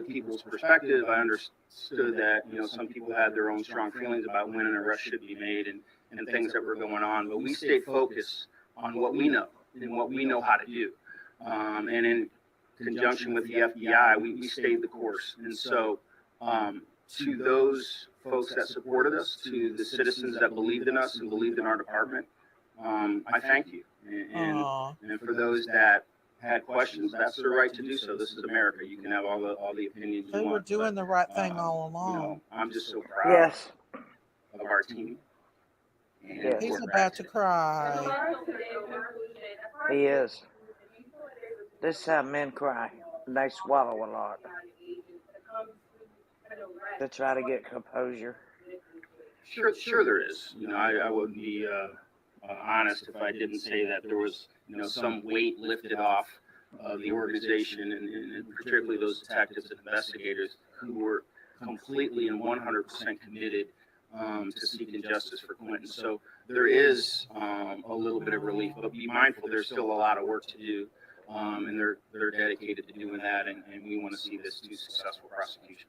Speaker 5: people's perspective. I understood that, you know, some people had their own strong feelings about when an arrest should be made and things that were going on. But we stayed focused on what we know and what we know how to do. And in conjunction with the FBI, we stayed the course. And so to those folks that supported us, to the citizens that believed in us and believed in our department, I thank you. And for those that had questions, that's their right to do so. This is America. You can have all the opinions you want.
Speaker 8: They were doing the right thing all along.
Speaker 5: You know, I'm just so proud of our team.
Speaker 3: Yes.
Speaker 8: He's about to cry.
Speaker 3: He is. This is how men cry. They swallow a lot to try to get composure.
Speaker 5: Sure there is. You know, I wouldn't be honest if I didn't say that there was, you know, some weight lifted off of the organization and particularly those detectives and investigators who were completely and 100% committed to seeking justice for Quentin. So there is a little bit of relief, but be mindful there's still a lot of work to do, and they're dedicated to doing that, and we want to see this do successful prosecution.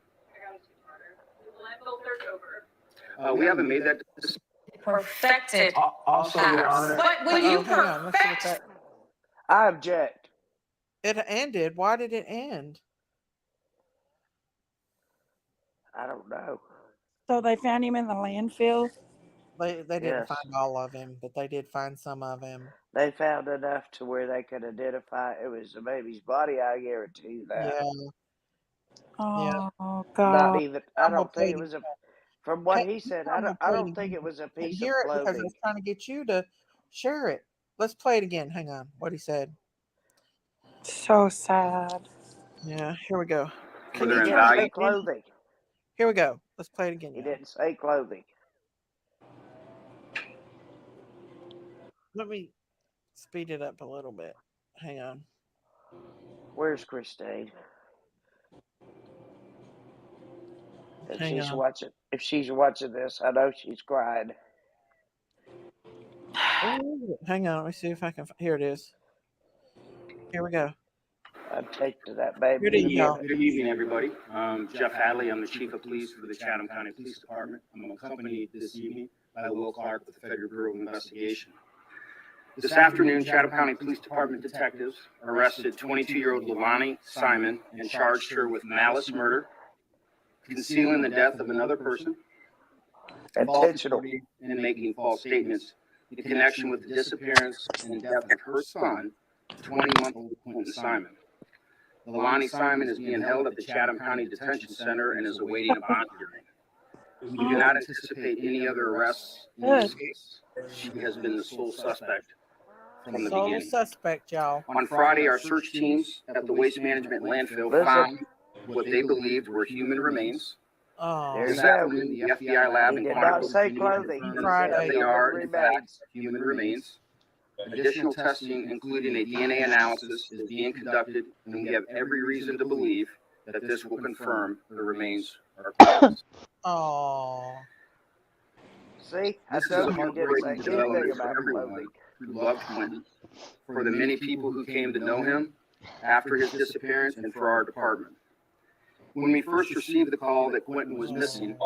Speaker 5: We haven't made that decision.
Speaker 4: Perfected.
Speaker 9: Also, Your Honor.
Speaker 4: What will you perfect?
Speaker 3: I object.
Speaker 8: It ended. Why did it end?
Speaker 3: I don't know.
Speaker 1: So they found him in the landfill.
Speaker 8: They didn't
Speaker 3: Yes.
Speaker 8: find all of him, but they did find some of him.
Speaker 3: They found enough to where they could identify it was the baby's body. I guarantee you that.
Speaker 8: Yeah, yeah.
Speaker 1: Oh
Speaker 3: Not
Speaker 1: God.
Speaker 3: even. I
Speaker 8: I'm gonna
Speaker 3: don't think
Speaker 8: play
Speaker 3: it
Speaker 8: it.
Speaker 3: was a. From what
Speaker 8: Hey,
Speaker 3: he said,
Speaker 8: I'm gonna
Speaker 3: I
Speaker 8: play it
Speaker 3: don't think
Speaker 8: again.
Speaker 3: it was a
Speaker 8: I couldn't
Speaker 3: piece of
Speaker 8: hear it because I
Speaker 3: clothing.
Speaker 8: was trying to get you to share it. Let's play it again. Hang on. What he said.
Speaker 1: So sad.
Speaker 8: Yeah, here we go.
Speaker 5: For
Speaker 8: Can
Speaker 5: their
Speaker 8: you
Speaker 3: He
Speaker 8: turn
Speaker 3: didn't
Speaker 8: it
Speaker 3: say
Speaker 5: value.
Speaker 8: up, Andy?
Speaker 3: clothing.
Speaker 8: Here we go. Let's play it again,
Speaker 3: He
Speaker 8: y'all.
Speaker 3: didn't say clothing.
Speaker 8: Let me speed it up a little bit. Hang on.
Speaker 3: Where's Christine? If
Speaker 8: Hang
Speaker 3: she's
Speaker 8: on.
Speaker 3: watching, this, I know she's crying.
Speaker 8: Oh, hang on. Let me see if I can. Here it is. Here we go.
Speaker 3: I'd take to that
Speaker 8: Here
Speaker 3: baby
Speaker 8: it
Speaker 3: to
Speaker 8: is,
Speaker 3: get
Speaker 8: y'all.
Speaker 3: it.
Speaker 5: Good evening, everybody. Jeff Hadley. I'm the Chief of Police for the Chatham County Police Department. I'm accompanied this evening by Will Clark with the Federal Bureau of Investigation. This afternoon, Chatham County Police Department detectives arrested 22-year-old Leilani Simon and charged her with malice murder, concealing the death of another person, false
Speaker 3: Intentional.
Speaker 5: reporting, and making false statements in connection with the disappearance and death of her son, 20-month-old Quentin Simon. Leilani Simon is being held at the Chatham County Detention Center and is awaiting a bond hearing. We do not anticipate any other arrests in this case. She has been the sole suspect from the
Speaker 8: Sole
Speaker 5: beginning.
Speaker 8: suspect, y'all.
Speaker 5: On Friday, our search teams at the waste management landfill
Speaker 3: Listen.
Speaker 5: found what they believed were human remains.
Speaker 8: Oh,
Speaker 3: There
Speaker 5: This
Speaker 3: you go.
Speaker 5: afternoon, the FBI lab
Speaker 3: He
Speaker 5: in
Speaker 3: did not
Speaker 5: Quantico,
Speaker 3: say
Speaker 5: Virginia,
Speaker 3: clothing. He
Speaker 5: confirmed
Speaker 8: Friday.
Speaker 5: that
Speaker 3: said
Speaker 5: they
Speaker 3: human
Speaker 5: are, in fact,
Speaker 3: remains.
Speaker 5: human remains. Additional testing, including a DNA analysis, is being conducted, and we have every reason to believe that this will confirm the remains are Quentin's.
Speaker 8: Oh.
Speaker 3: See, I
Speaker 5: This is
Speaker 3: told
Speaker 5: a
Speaker 3: you he didn't say
Speaker 5: heartbreaking
Speaker 3: anything
Speaker 5: development for
Speaker 3: about
Speaker 5: everyone
Speaker 3: clothing.
Speaker 5: who loved Quentin, for the many people who came to know him after his disappearance, and for our department. When we first received the call that Quentin was missing,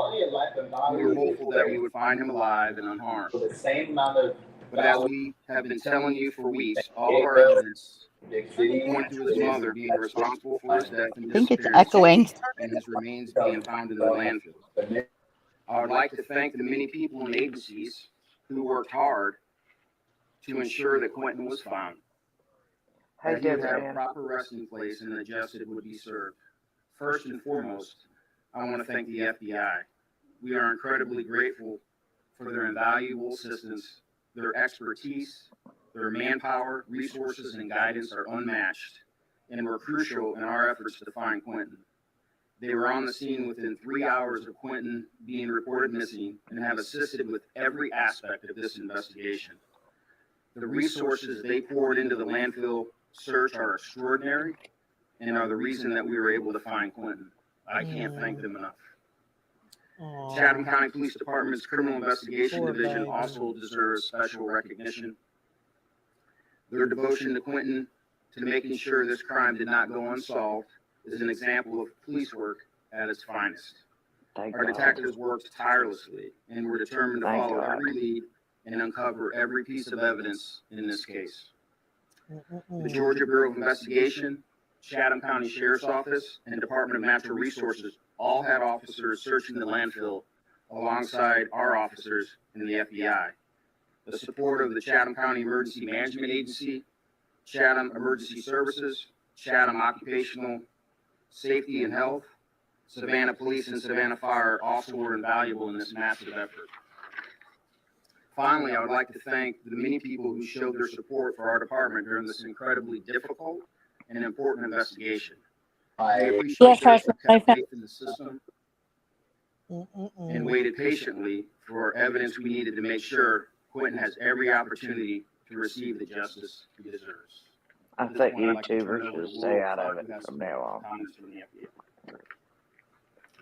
Speaker 5: we were hopeful that we would find him alive and unharmed. But as we have been telling you for weeks, all of our evidence points to his mother being responsible for his death and
Speaker 9: I think it's
Speaker 5: disappearance,
Speaker 9: echoing.
Speaker 5: and his remains being found in the landfill. I would like to thank the many people and agencies who worked hard to ensure that Quentin was found,
Speaker 3: Hey,
Speaker 5: that he would have
Speaker 3: Desmond.
Speaker 5: proper rest in place, and that justice would be served. First and foremost, I want to thank the FBI. We are incredibly grateful for their invaluable assistance. Their expertise, their manpower, resources, and guidance are unmatched and were crucial in our efforts to find Quentin. They were on the scene within 3 hours of Quentin being reported missing and have assisted with every aspect of this investigation. The resources they poured into the landfill search are extraordinary and are the reason that we were able to find Quentin. I can't thank them enough.
Speaker 8: Oh.
Speaker 5: Chatham County Police Department's Criminal Investigation
Speaker 8: Poor
Speaker 5: Division
Speaker 8: baby.
Speaker 5: also deserves special recognition. Their devotion to Quentin, to making sure this crime did not go unsolved, is an example of police work at its finest.
Speaker 3: Thank
Speaker 5: Our
Speaker 3: God.
Speaker 5: detectives worked tirelessly and were determined to
Speaker 3: Thank
Speaker 5: follow
Speaker 3: God.
Speaker 5: every lead and uncover every piece of evidence in this case. The
Speaker 8: Mm-mm.
Speaker 5: Georgia Bureau of Investigation, Chatham County Sheriff's Office, and Department of Natural Resources all had officers searching the landfill alongside our officers in the FBI. The support of the Chatham County Emergency Management Agency, Chatham Emergency Services, Chatham Occupational Safety and Health, Savannah Police, and Savannah Fire also were invaluable in this massive effort. Finally, I would like to thank the many people who showed their support for our department during this incredibly difficult and important investigation. We appreciate
Speaker 1: Yes,
Speaker 5: those who
Speaker 1: I
Speaker 5: kept
Speaker 1: found.
Speaker 5: faith in the system and
Speaker 8: Mm-mm-mm.
Speaker 5: waited patiently for evidence we needed to make sure Quentin has every opportunity to receive the justice he deserves.
Speaker 3: I
Speaker 5: At this
Speaker 3: think
Speaker 5: point, I'd like to turn
Speaker 3: YouTubers
Speaker 5: it over
Speaker 3: should
Speaker 5: to
Speaker 3: stay
Speaker 5: Will
Speaker 3: out
Speaker 5: Clark,
Speaker 3: of it
Speaker 5: who has
Speaker 3: from
Speaker 5: some
Speaker 3: now on.
Speaker 5: comments from the FBI.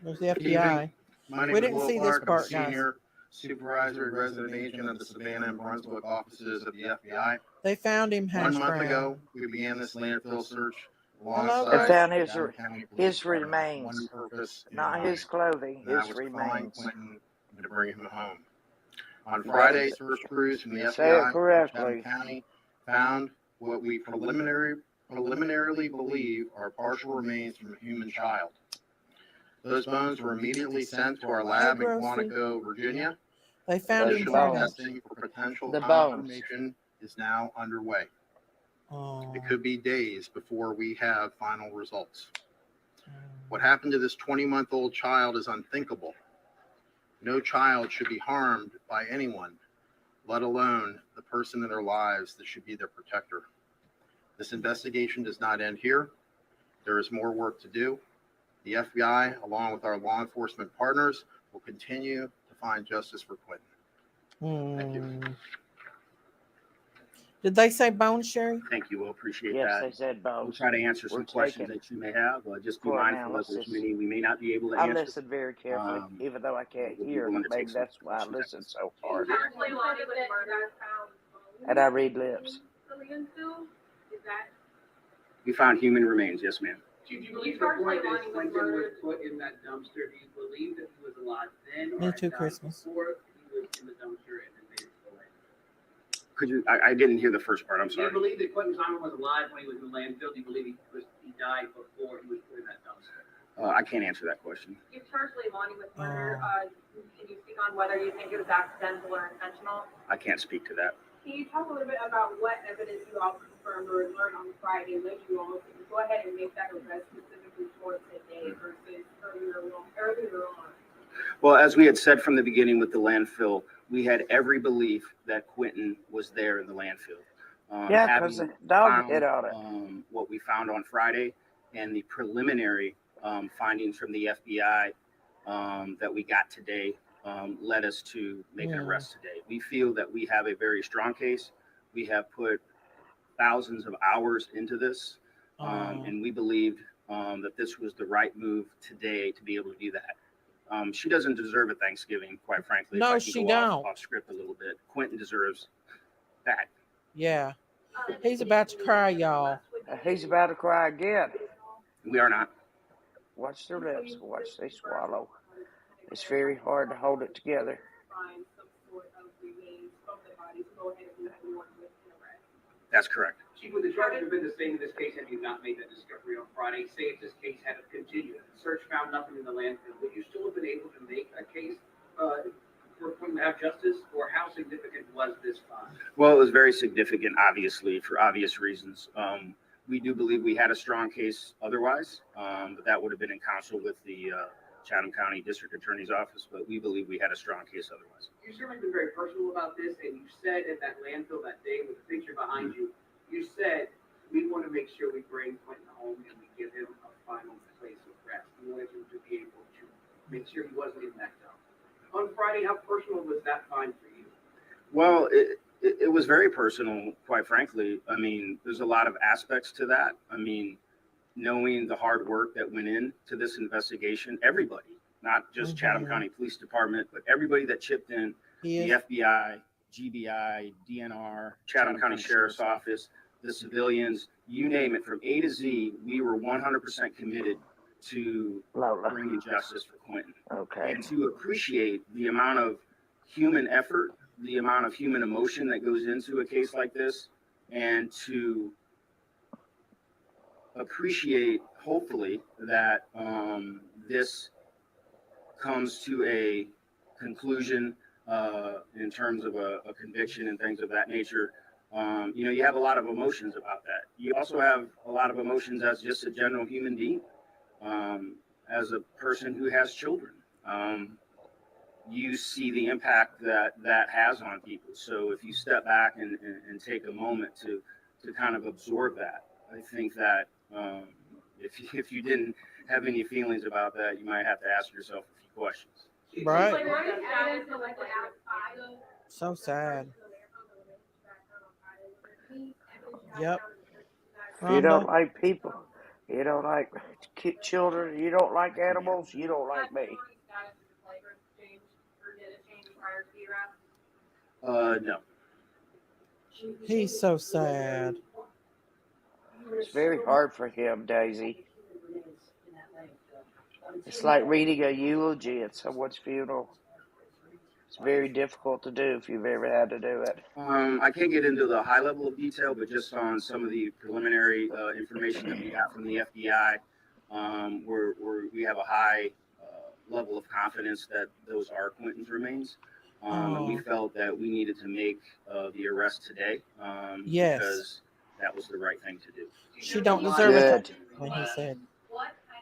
Speaker 8: There's the
Speaker 10: Good evening.
Speaker 8: FBI.
Speaker 10: My name
Speaker 8: We
Speaker 10: is
Speaker 8: didn't
Speaker 10: Will
Speaker 8: see this
Speaker 10: Clark. I'm
Speaker 8: part, guys.
Speaker 10: Senior Supervisor and Resident Agent of the Savannah and Brunswick offices of the FBI.
Speaker 8: They found him
Speaker 10: 1
Speaker 8: hash
Speaker 10: month
Speaker 8: brown.
Speaker 10: ago, we began this landfill search
Speaker 8: Hello,
Speaker 10: alongside
Speaker 3: They
Speaker 8: guys.
Speaker 3: found
Speaker 10: the
Speaker 3: his
Speaker 10: Chatham County Police
Speaker 3: his
Speaker 10: Department with one
Speaker 3: remains,
Speaker 10: purpose in
Speaker 3: not
Speaker 10: mind,
Speaker 3: his clothing.
Speaker 10: and that
Speaker 3: His
Speaker 10: was to find
Speaker 3: remains.
Speaker 10: Quentin and to bring him home. On Friday, search crews from the
Speaker 3: Say it
Speaker 10: FBI and Chatham
Speaker 3: correctly.
Speaker 10: County found what we preliminarily believe are partial remains from a human child. Those bones were immediately sent to our lab in Quantico, Virginia.
Speaker 8: They found him
Speaker 10: Additional
Speaker 8: crying.
Speaker 10: testing for potential
Speaker 3: The bones.
Speaker 10: confirmation is now underway.
Speaker 8: Oh.
Speaker 10: It could be days before we have final results. What happened to this 20-month-old child is unthinkable. No child should be harmed by anyone, let alone the person in their lives that should be their protector. This investigation does not end here. There is more work to do. The FBI, along with our law enforcement partners, will continue to find justice for Quentin. Thank you.
Speaker 8: Did they say bone, Sherry?
Speaker 5: Thank you. We'll appreciate
Speaker 3: Yes,
Speaker 5: that.
Speaker 3: they said
Speaker 5: We'll
Speaker 3: bones.
Speaker 5: try to answer
Speaker 3: We're
Speaker 5: some questions
Speaker 3: taking
Speaker 5: that you may have. Just be
Speaker 3: for
Speaker 5: mindful that there's
Speaker 3: analysis.
Speaker 5: many we may not be able to
Speaker 3: I
Speaker 5: answer.
Speaker 3: listen very carefully, even though I can't
Speaker 5: We'll be
Speaker 3: hear.
Speaker 5: willing to
Speaker 3: Maybe
Speaker 5: take some
Speaker 3: that's why I
Speaker 5: questions.
Speaker 3: listen so hard.
Speaker 7: Apparently, Lonnie was murdered.
Speaker 3: And I read lips.
Speaker 7: The landfill? Is that?
Speaker 5: We found human remains. Yes, ma'am.
Speaker 6: Do you believe the point that Quentin was put in that dumpster? Do you believe that he was alive then?
Speaker 8: Me
Speaker 6: or
Speaker 8: too,
Speaker 6: died
Speaker 8: Christmas.
Speaker 6: Before he was in the dumpster and then made it to the landfill?
Speaker 5: Could you? I didn't hear the first part. I'm
Speaker 6: Do
Speaker 5: sorry.
Speaker 6: you believe that Quentin Simon was alive when he was in the landfill? Do you believe he died before he was put in that dumpster?
Speaker 5: I can't answer that question.
Speaker 7: You charged Leilani with murder. Can you speak on whether you think it was accidental or intentional?
Speaker 5: I can't speak to that.
Speaker 7: Can you talk a little bit about what evidence you all confirmed or learned on Friday that you all can go ahead and make that arrest specifically for today versus earlier on?
Speaker 5: Well, as we had said from the beginning with the landfill, we had every belief that Quentin was there in the landfill.
Speaker 3: Yeah, because the dog hit on it.
Speaker 5: What we found on Friday and the preliminary findings from the FBI that we got today led us to make an arrest today. We feel that we have a very strong case. We have put thousands of hours into this, and we believed that this was the right move today to be able to do that. She doesn't deserve a Thanksgiving, quite frankly.
Speaker 8: No, she don't.
Speaker 5: Off script a little bit. Quentin deserves that.
Speaker 8: Yeah. He's about to cry, y'all.
Speaker 3: He's about to cry again.
Speaker 5: We are not.
Speaker 3: Watch their lips. Watch they swallow. It's very hard to hold it together.
Speaker 5: That's correct.
Speaker 6: Chief, would the charges have been the same in this case had you not made that discovery on Friday? Say if this case had continued, the search found nothing in the landfill, would you still have been able to make a case for Quentin to have justice, or how significant was this find?
Speaker 5: Well, it was very significant, obviously, for obvious reasons. We do believe we had a strong case otherwise, but that would have been in counsel with the Chatham County District Attorney's Office, but we believe we had a strong case otherwise.
Speaker 6: You've certainly been very personal about this, and you said at that landfill that day with the picture behind you, you said, we want to make sure we bring Quentin home and we give him a final place of rest. We wanted him to be able to make sure he wasn't in that dump. On Friday, how personal was that find for you?
Speaker 5: Well, it was very personal, quite frankly. I mean, there's a lot of aspects to that. I mean, knowing the hard work that went into this investigation, everybody, not just Chatham County Police Department, but everybody that chipped in, the FBI, GBI, DNR, Chatham County Sheriff's Office, the civilians, you name it, from A to Z, we were 100% committed to bringing justice for Quentin.
Speaker 3: Okay.
Speaker 5: And to appreciate the amount of human effort, the amount of human emotion that goes into a case like this, and to appreciate, hopefully, that this comes to a conclusion in terms of a conviction and things of that nature. You have a lot of emotions about that. You also have a lot of emotions as just a general human being, as a person who has children. You see the impact that has on people. So if you step back and take a moment to kind of absorb that, I think that if you didn't have any feelings about that, you might have to ask yourself a few questions.
Speaker 8: Right. So sad. Yep.
Speaker 3: You don't like people. You don't like children. You don't like animals. You don't like me.
Speaker 5: No.
Speaker 8: He's so sad.
Speaker 3: It's very hard for him, Daisy. It's like reading a eulogy at someone's funeral. It's very difficult to do if you've ever had to do it.
Speaker 5: I can't get into the high level of detail, but just on some of the preliminary information that we got from the FBI, where we have a high level of confidence that those are Quentin's remains. And we
Speaker 8: Oh,
Speaker 5: felt that we needed to make the arrest today
Speaker 8: yes.
Speaker 5: because that was the right thing to do.
Speaker 8: She don't deserve it,
Speaker 3: Good.
Speaker 8: when he said.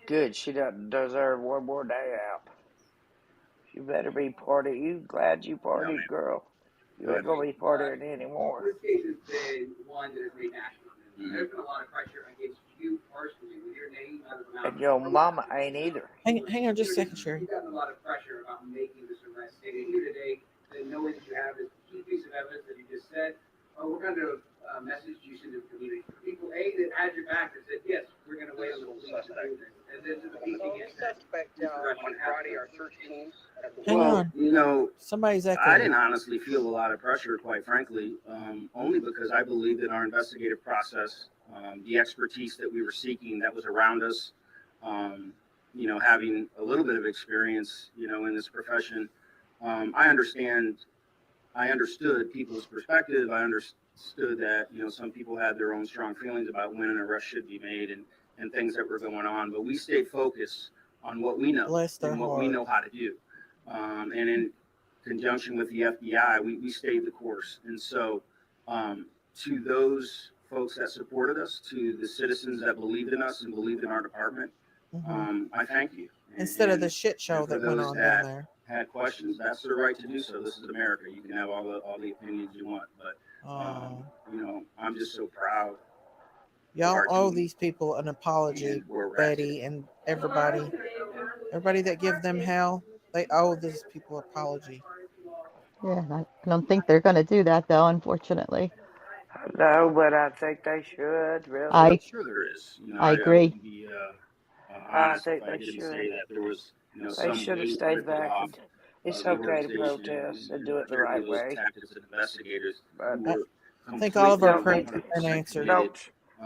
Speaker 3: Good. She doesn't deserve one more day out. You better be party. You glad you
Speaker 5: Yeah,
Speaker 3: partied,
Speaker 5: man.
Speaker 3: girl. You
Speaker 5: Go
Speaker 3: ain't
Speaker 5: ahead,
Speaker 3: gonna
Speaker 5: Pete.
Speaker 3: be partying anymore.
Speaker 6: This case has been one that has made national news.
Speaker 5: Mhm.
Speaker 6: There's been a lot of pressure against you personally with your name out of the mouth.
Speaker 3: And your mama ain't either.
Speaker 8: Hang on just a second, Sherry.
Speaker 6: You've gotten a lot of pressure about making this arrest. Sitting here today, and knowing that you have this key piece of evidence that you just said, what kind of message do you send to the community? For people, A, that had your back that said, yes, we're going to wait a little week to do this. And then to the people that
Speaker 9: Suspect on Friday, our search teams.
Speaker 8: Hang
Speaker 5: Well,
Speaker 8: on.
Speaker 5: you know,
Speaker 8: Somebody's
Speaker 5: I
Speaker 8: echoing.
Speaker 5: didn't honestly feel a lot of pressure, quite frankly, only because I believe that our investigative process, the expertise that we were seeking that was around us, having a little bit of experience, in this profession, I understood people's perspective. I understood that, some people had their own strong feelings about when an arrest should be made and things that were going on, but we stayed focused on what we know
Speaker 8: Bless their
Speaker 5: and what we
Speaker 8: heart.
Speaker 5: know how to do. And in conjunction with the FBI, we stayed the course. And so, to those folks that supported us, to the citizens that believed in us and believed in our department, I thank you.
Speaker 8: Instead of the shit show
Speaker 5: and for
Speaker 8: that went
Speaker 5: those
Speaker 8: on down
Speaker 5: that
Speaker 8: there.
Speaker 5: had questions, that's their right to do so. This is America. You can have all the opinions you want, but
Speaker 8: Oh.
Speaker 5: I'm just so proud.
Speaker 8: Y'all
Speaker 5: our
Speaker 8: owe
Speaker 5: team.
Speaker 8: these people an apology,
Speaker 5: And where we're at
Speaker 8: Betty and everybody. Everybody that give them hell, they owe these people apology.
Speaker 11: Yeah, I don't think they're going to do that, though, unfortunately.
Speaker 3: No, but I think they should,
Speaker 5: Oh, I'm
Speaker 3: really.
Speaker 11: I
Speaker 5: sure there is.
Speaker 11: I
Speaker 5: I
Speaker 11: agree.
Speaker 5: wouldn't be
Speaker 3: I
Speaker 5: honest if
Speaker 3: think
Speaker 5: I
Speaker 3: they
Speaker 5: didn't say
Speaker 3: should.
Speaker 5: that there was,
Speaker 3: They
Speaker 5: some
Speaker 3: should have
Speaker 5: weight
Speaker 3: stayed
Speaker 5: lifted
Speaker 3: back.
Speaker 5: off
Speaker 3: And it's
Speaker 5: the
Speaker 3: okay to
Speaker 5: organization
Speaker 3: protest and
Speaker 5: and
Speaker 3: do it the
Speaker 5: particularly
Speaker 3: right
Speaker 5: those
Speaker 3: way.
Speaker 5: detectives and investigators
Speaker 3: But
Speaker 5: who
Speaker 8: I
Speaker 5: were
Speaker 8: think all of our
Speaker 5: completely
Speaker 3: don't
Speaker 8: prayers
Speaker 3: need
Speaker 8: have
Speaker 3: to,
Speaker 8: been
Speaker 5: 100%
Speaker 8: answered.
Speaker 5: committed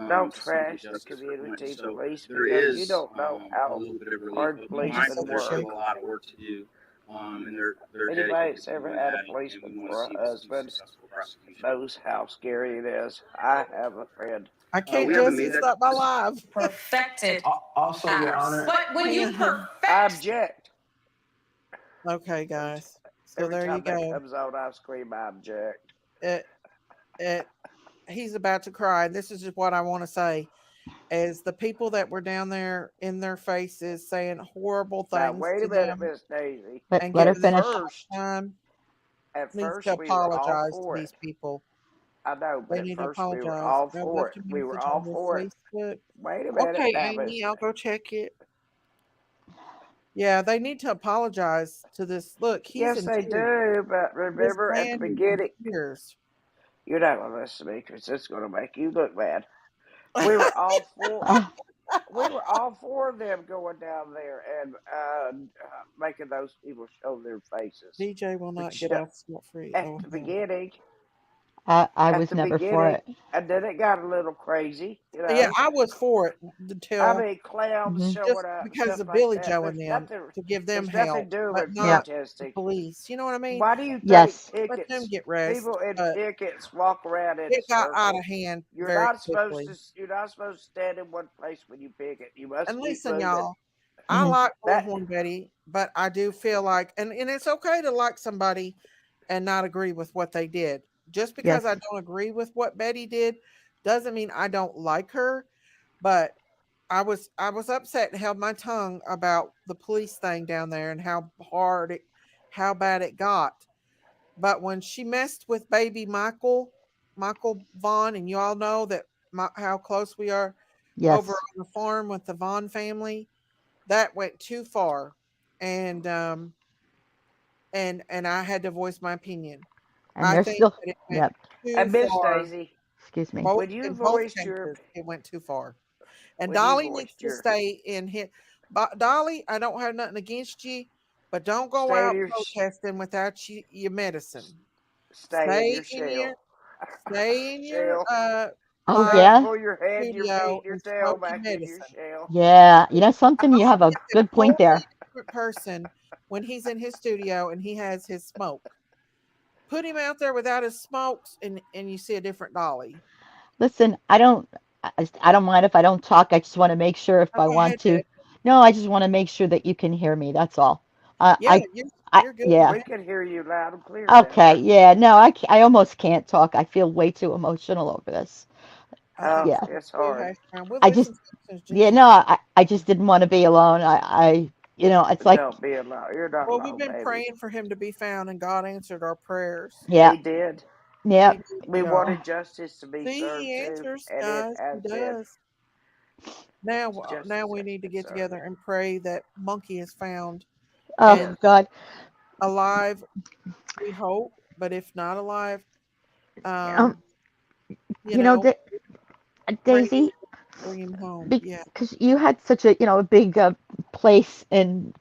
Speaker 3: don't
Speaker 5: to seeking
Speaker 3: trash the
Speaker 5: justice for Quentin.
Speaker 3: community
Speaker 5: So
Speaker 3: police
Speaker 5: there
Speaker 3: because you
Speaker 5: is
Speaker 3: don't know
Speaker 5: a
Speaker 3: how
Speaker 5: little bit of relief,
Speaker 3: hard
Speaker 5: but be
Speaker 8: Hang on just a
Speaker 3: policemen
Speaker 5: mindful
Speaker 8: second,
Speaker 5: there's
Speaker 8: Sherry.
Speaker 3: work.
Speaker 5: still a lot of work to do, and they're
Speaker 3: Anybody
Speaker 5: dedicated
Speaker 3: that's
Speaker 5: to
Speaker 3: ever
Speaker 5: doing
Speaker 3: had a
Speaker 5: that, and we
Speaker 3: policeman
Speaker 5: want to
Speaker 3: for
Speaker 5: see
Speaker 3: a
Speaker 5: this through
Speaker 3: husband
Speaker 5: successful prosecution.
Speaker 3: knows how scary it is. I have a friend.
Speaker 8: I can't
Speaker 5: We haven't
Speaker 8: just
Speaker 5: made that
Speaker 8: stop my
Speaker 5: decision.
Speaker 8: live.
Speaker 9: Perfected. Also, Your Honor. But when you
Speaker 8: Hang on.
Speaker 3: I
Speaker 9: perfect.
Speaker 3: object.
Speaker 8: Okay, guys. So
Speaker 3: Every
Speaker 8: there you
Speaker 3: time that
Speaker 8: go.
Speaker 3: comes on, I scream, I object.
Speaker 8: It, it, he's about to cry. This is just what I want to say. As the people that were down there in their faces saying horrible
Speaker 3: Now,
Speaker 8: things
Speaker 3: wait
Speaker 8: to
Speaker 3: a minute,
Speaker 8: them
Speaker 3: Miss Daisy.
Speaker 8: and
Speaker 11: let her
Speaker 3: At
Speaker 8: giving them a
Speaker 11: finish.
Speaker 8: hard
Speaker 3: first,
Speaker 8: time
Speaker 3: at
Speaker 8: needs to
Speaker 3: first we were all
Speaker 8: apologize to
Speaker 3: for it.
Speaker 8: these people.
Speaker 3: I know, but
Speaker 8: They
Speaker 3: at
Speaker 8: need to
Speaker 3: first we were
Speaker 8: apologize.
Speaker 3: all
Speaker 8: I
Speaker 3: for
Speaker 8: left
Speaker 3: it.
Speaker 8: a
Speaker 3: We were
Speaker 8: message
Speaker 3: all
Speaker 8: on their
Speaker 3: for it.
Speaker 8: Facebook.
Speaker 3: Wait a minute
Speaker 8: Okay,
Speaker 3: now, Miss.
Speaker 8: Amy, I'll go check it. Yeah, they need to apologize to this. Look, he's
Speaker 3: Yes,
Speaker 8: in
Speaker 3: they
Speaker 8: tears.
Speaker 3: do, but
Speaker 8: This
Speaker 3: remember at the
Speaker 8: man is in
Speaker 3: beginning,
Speaker 8: tears.
Speaker 3: you're not going to listen to me because it's going to make you look bad. We were all for.
Speaker 11: Uh,
Speaker 3: We were all for them going down there and making those people show their faces.
Speaker 8: DJ will not
Speaker 3: But you
Speaker 8: get
Speaker 3: know,
Speaker 8: off scot free.
Speaker 3: at
Speaker 8: Oh,
Speaker 3: the
Speaker 8: hell.
Speaker 3: beginning,
Speaker 11: I
Speaker 3: at
Speaker 11: was
Speaker 3: the
Speaker 11: never for
Speaker 3: beginning,
Speaker 11: it.
Speaker 3: and then it got a little crazy.
Speaker 8: Yeah, I was for it
Speaker 3: I
Speaker 8: until
Speaker 3: mean, clowns
Speaker 11: Hmm.
Speaker 3: showing
Speaker 8: just
Speaker 3: up,
Speaker 8: because
Speaker 3: stuff
Speaker 8: of
Speaker 3: like
Speaker 8: Billy
Speaker 3: that.
Speaker 8: Joe and them to give them
Speaker 3: There's nothing
Speaker 8: help,
Speaker 3: doing
Speaker 8: but
Speaker 3: with
Speaker 8: not
Speaker 11: Yeah.
Speaker 8: the
Speaker 3: protesting.
Speaker 8: police. You know what I mean?
Speaker 3: Why do you think
Speaker 11: Yes.
Speaker 8: Let them
Speaker 3: pickets,
Speaker 8: get rest.
Speaker 3: people in
Speaker 8: But
Speaker 3: pickets walk around in a
Speaker 8: it got out of
Speaker 3: circle?
Speaker 8: hand
Speaker 3: You're
Speaker 8: very
Speaker 3: not supposed
Speaker 8: quickly.
Speaker 3: to. You're not supposed to stand in one place when you picket. You must
Speaker 8: And
Speaker 3: keep
Speaker 8: listen,
Speaker 3: moving.
Speaker 8: y'all, I
Speaker 11: Hmm.
Speaker 8: like
Speaker 3: That
Speaker 8: Bullhorn Betty, but I do feel like, and it's okay to like somebody and not agree with what they did. Just because I
Speaker 11: Yes.
Speaker 8: don't agree with what Betty did doesn't mean I don't like her. But I was upset and held my tongue about the police thing down there and how bad it got. But when she messed with baby Michael Vaughn, and you all know that how close we are over
Speaker 11: Yes.
Speaker 8: on the farm with the Vaughn family, that went too far, and and I had to voice my opinion.
Speaker 11: And
Speaker 8: I
Speaker 11: they're
Speaker 8: think
Speaker 11: still.
Speaker 8: that it went
Speaker 11: Yep.
Speaker 8: too
Speaker 3: and Miss
Speaker 8: far.
Speaker 3: Daisy,
Speaker 11: Excuse me.
Speaker 8: Both
Speaker 3: when you
Speaker 8: in both
Speaker 3: voiced your
Speaker 8: cases, it went too far. And
Speaker 3: when you
Speaker 8: Dolly needs
Speaker 3: voiced
Speaker 8: to
Speaker 3: your
Speaker 8: stay in his. But Dolly, I don't have nothing against you, but don't go
Speaker 3: stay in
Speaker 8: out
Speaker 3: your
Speaker 8: protesting without your medicine.
Speaker 3: stay in
Speaker 8: Stay
Speaker 3: your
Speaker 8: in
Speaker 3: shell.
Speaker 8: your stay in your
Speaker 3: Shell.
Speaker 11: Oh,
Speaker 8: live
Speaker 3: Pull
Speaker 11: yeah.
Speaker 3: pull your head, your feet,
Speaker 8: studio
Speaker 3: and your
Speaker 8: and
Speaker 3: tail
Speaker 8: smoke your
Speaker 3: back in your
Speaker 8: medicine.
Speaker 3: shell.
Speaker 11: Yeah. You know something? You have
Speaker 8: Dolly
Speaker 11: a
Speaker 8: is a
Speaker 11: good point
Speaker 8: totally
Speaker 11: there.
Speaker 8: different person when he's in his studio and he has his smoke. Put him out there without his smokes, and you see a different Dolly.
Speaker 11: Listen, I don't mind if I don't talk. I just want to make sure if
Speaker 8: Oh,
Speaker 11: I
Speaker 8: go
Speaker 11: want
Speaker 8: ahead,
Speaker 11: to.
Speaker 8: Betty.
Speaker 11: No, I just want to make sure that you can hear me. That's all.
Speaker 8: Yeah,
Speaker 11: I, I,
Speaker 8: you're good,
Speaker 11: yeah.
Speaker 3: We
Speaker 8: man.
Speaker 3: can hear you loud and clear,
Speaker 11: Okay,
Speaker 3: Deborah.
Speaker 11: yeah. No, I almost can't talk. I feel way too emotional over this.
Speaker 8: I
Speaker 3: Oh,
Speaker 11: Yeah,
Speaker 8: feel
Speaker 3: it's
Speaker 8: too,
Speaker 3: hard.
Speaker 8: hash brown. We'll
Speaker 11: I just,
Speaker 8: listen to it since
Speaker 11: yeah,
Speaker 8: Jinkies.
Speaker 11: no, I just didn't want to be alone. It's like,
Speaker 3: Don't be alone. You're not
Speaker 8: Well, we've
Speaker 3: alone,
Speaker 8: been
Speaker 3: baby.
Speaker 8: praying for him to be found, and God answered our prayers.
Speaker 11: yeah,
Speaker 3: He did.
Speaker 11: yeah.
Speaker 8: He did,
Speaker 3: We
Speaker 8: y'all.
Speaker 3: wanted justice to be
Speaker 8: See,
Speaker 3: served
Speaker 8: he
Speaker 3: too,
Speaker 8: answers,
Speaker 3: and it
Speaker 8: guys. He
Speaker 3: has been.
Speaker 8: does. Now, now
Speaker 3: Justice
Speaker 8: we
Speaker 3: has
Speaker 8: need to
Speaker 3: been
Speaker 8: get
Speaker 3: served.
Speaker 8: together and pray that Monkey is found
Speaker 11: Oh
Speaker 8: and
Speaker 3: Yes.
Speaker 11: God,
Speaker 8: alive. We hope, but if not alive,
Speaker 11: um,
Speaker 8: um, you
Speaker 11: you know,
Speaker 8: know, bring him,
Speaker 11: Daisy,
Speaker 8: bring him home. Yeah.
Speaker 11: because you had such a big place in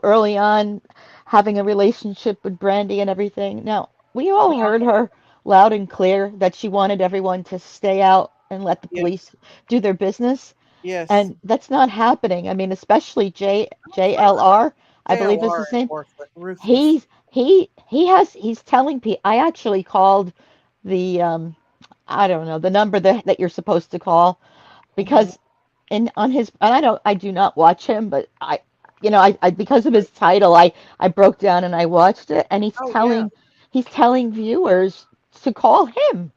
Speaker 11: early on having a relationship with Brandy and everything. Now we all
Speaker 8: Well,
Speaker 11: heard her loud and clear that she wanted everyone to stay out and let the
Speaker 8: yes,
Speaker 11: police do their business,
Speaker 8: yes.
Speaker 11: and that's not happening. I mean, especially JLR, I believe is
Speaker 8: JLR
Speaker 11: his
Speaker 8: is
Speaker 11: name.
Speaker 8: ruthless.
Speaker 11: He's telling people. I actually called the I don't know the number that you're supposed to call
Speaker 8: Hmm.
Speaker 11: because in on his and I do not watch him, but I because of his title I broke down and I watched it, and
Speaker 8: Oh yeah,
Speaker 11: he's telling viewers to call him.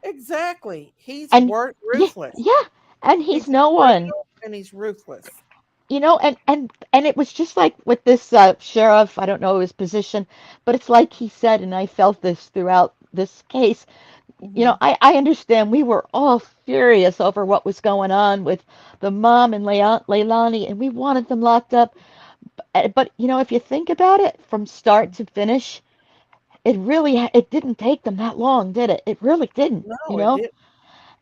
Speaker 8: exactly. He's
Speaker 11: And yeah,
Speaker 8: ruthless.
Speaker 11: yeah, and he's
Speaker 8: He's
Speaker 11: no one.
Speaker 8: criminal and he's ruthless.
Speaker 11: And it was just like with this sheriff. I don't know his position, but it's like he said, and I felt this throughout this case.
Speaker 8: Hmm.
Speaker 11: I understand we were all furious over what was going on with the mom and Leilani, and we wanted them locked up. But if you think about it from start to finish, it didn't take them that long, did it? It really didn't,
Speaker 8: No, it did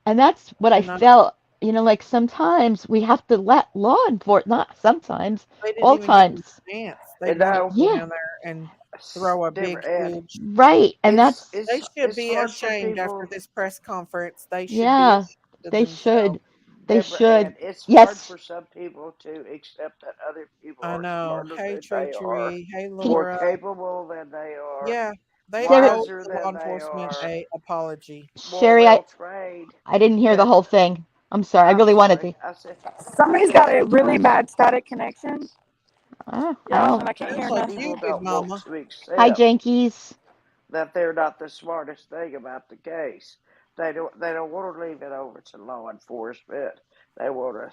Speaker 11: And that's what I
Speaker 8: not.
Speaker 11: felt. Like sometimes we have to let law enforcement, not sometimes,
Speaker 8: They didn't
Speaker 11: all
Speaker 8: even give him
Speaker 11: times.
Speaker 8: a chance. They
Speaker 3: You
Speaker 8: wanted to
Speaker 3: know,
Speaker 8: go
Speaker 11: Yeah,
Speaker 8: down there and throw a big,
Speaker 3: Deborah Ann,
Speaker 8: huge.
Speaker 11: right. And
Speaker 3: it's
Speaker 11: that's,
Speaker 8: They
Speaker 3: it's
Speaker 8: should
Speaker 3: it's
Speaker 8: be
Speaker 3: hard for
Speaker 8: ashamed after
Speaker 3: people.
Speaker 8: this press conference. They should be
Speaker 11: yeah,
Speaker 8: ashamed of
Speaker 11: they
Speaker 8: themselves.
Speaker 11: should. They
Speaker 3: Deborah Ann,
Speaker 11: should.
Speaker 3: it's hard
Speaker 11: Yes.
Speaker 3: for some people to accept that other people
Speaker 8: I
Speaker 3: are
Speaker 8: know.
Speaker 3: smarter
Speaker 8: Hey,
Speaker 3: than they are,
Speaker 8: Tree. Hey,
Speaker 11: Can,
Speaker 3: more
Speaker 8: Laura.
Speaker 3: capable than they are,
Speaker 8: Yeah, they
Speaker 11: Sarah,
Speaker 8: owe
Speaker 3: wiser
Speaker 8: the law
Speaker 3: than they
Speaker 8: enforcement
Speaker 3: are,
Speaker 8: a apology.
Speaker 3: more
Speaker 11: Sherry,
Speaker 3: well trained.
Speaker 11: I didn't hear the
Speaker 3: That
Speaker 11: whole thing. I'm sorry. I
Speaker 3: I'm
Speaker 11: really wanted
Speaker 3: sorry,
Speaker 11: to.
Speaker 3: I said
Speaker 1: Somebody's got a really bad static connection,
Speaker 11: I
Speaker 1: y'all,
Speaker 11: don't.
Speaker 1: and I can't
Speaker 8: Sounds
Speaker 1: hear
Speaker 8: like
Speaker 1: nothing.
Speaker 8: you,
Speaker 3: people
Speaker 8: Big
Speaker 3: don't want
Speaker 8: Mama.
Speaker 3: to
Speaker 11: Hi,
Speaker 3: accept
Speaker 11: Jankies.
Speaker 3: that they're not the smartest thing about the case. They don't want to leave it over to law enforcement. They want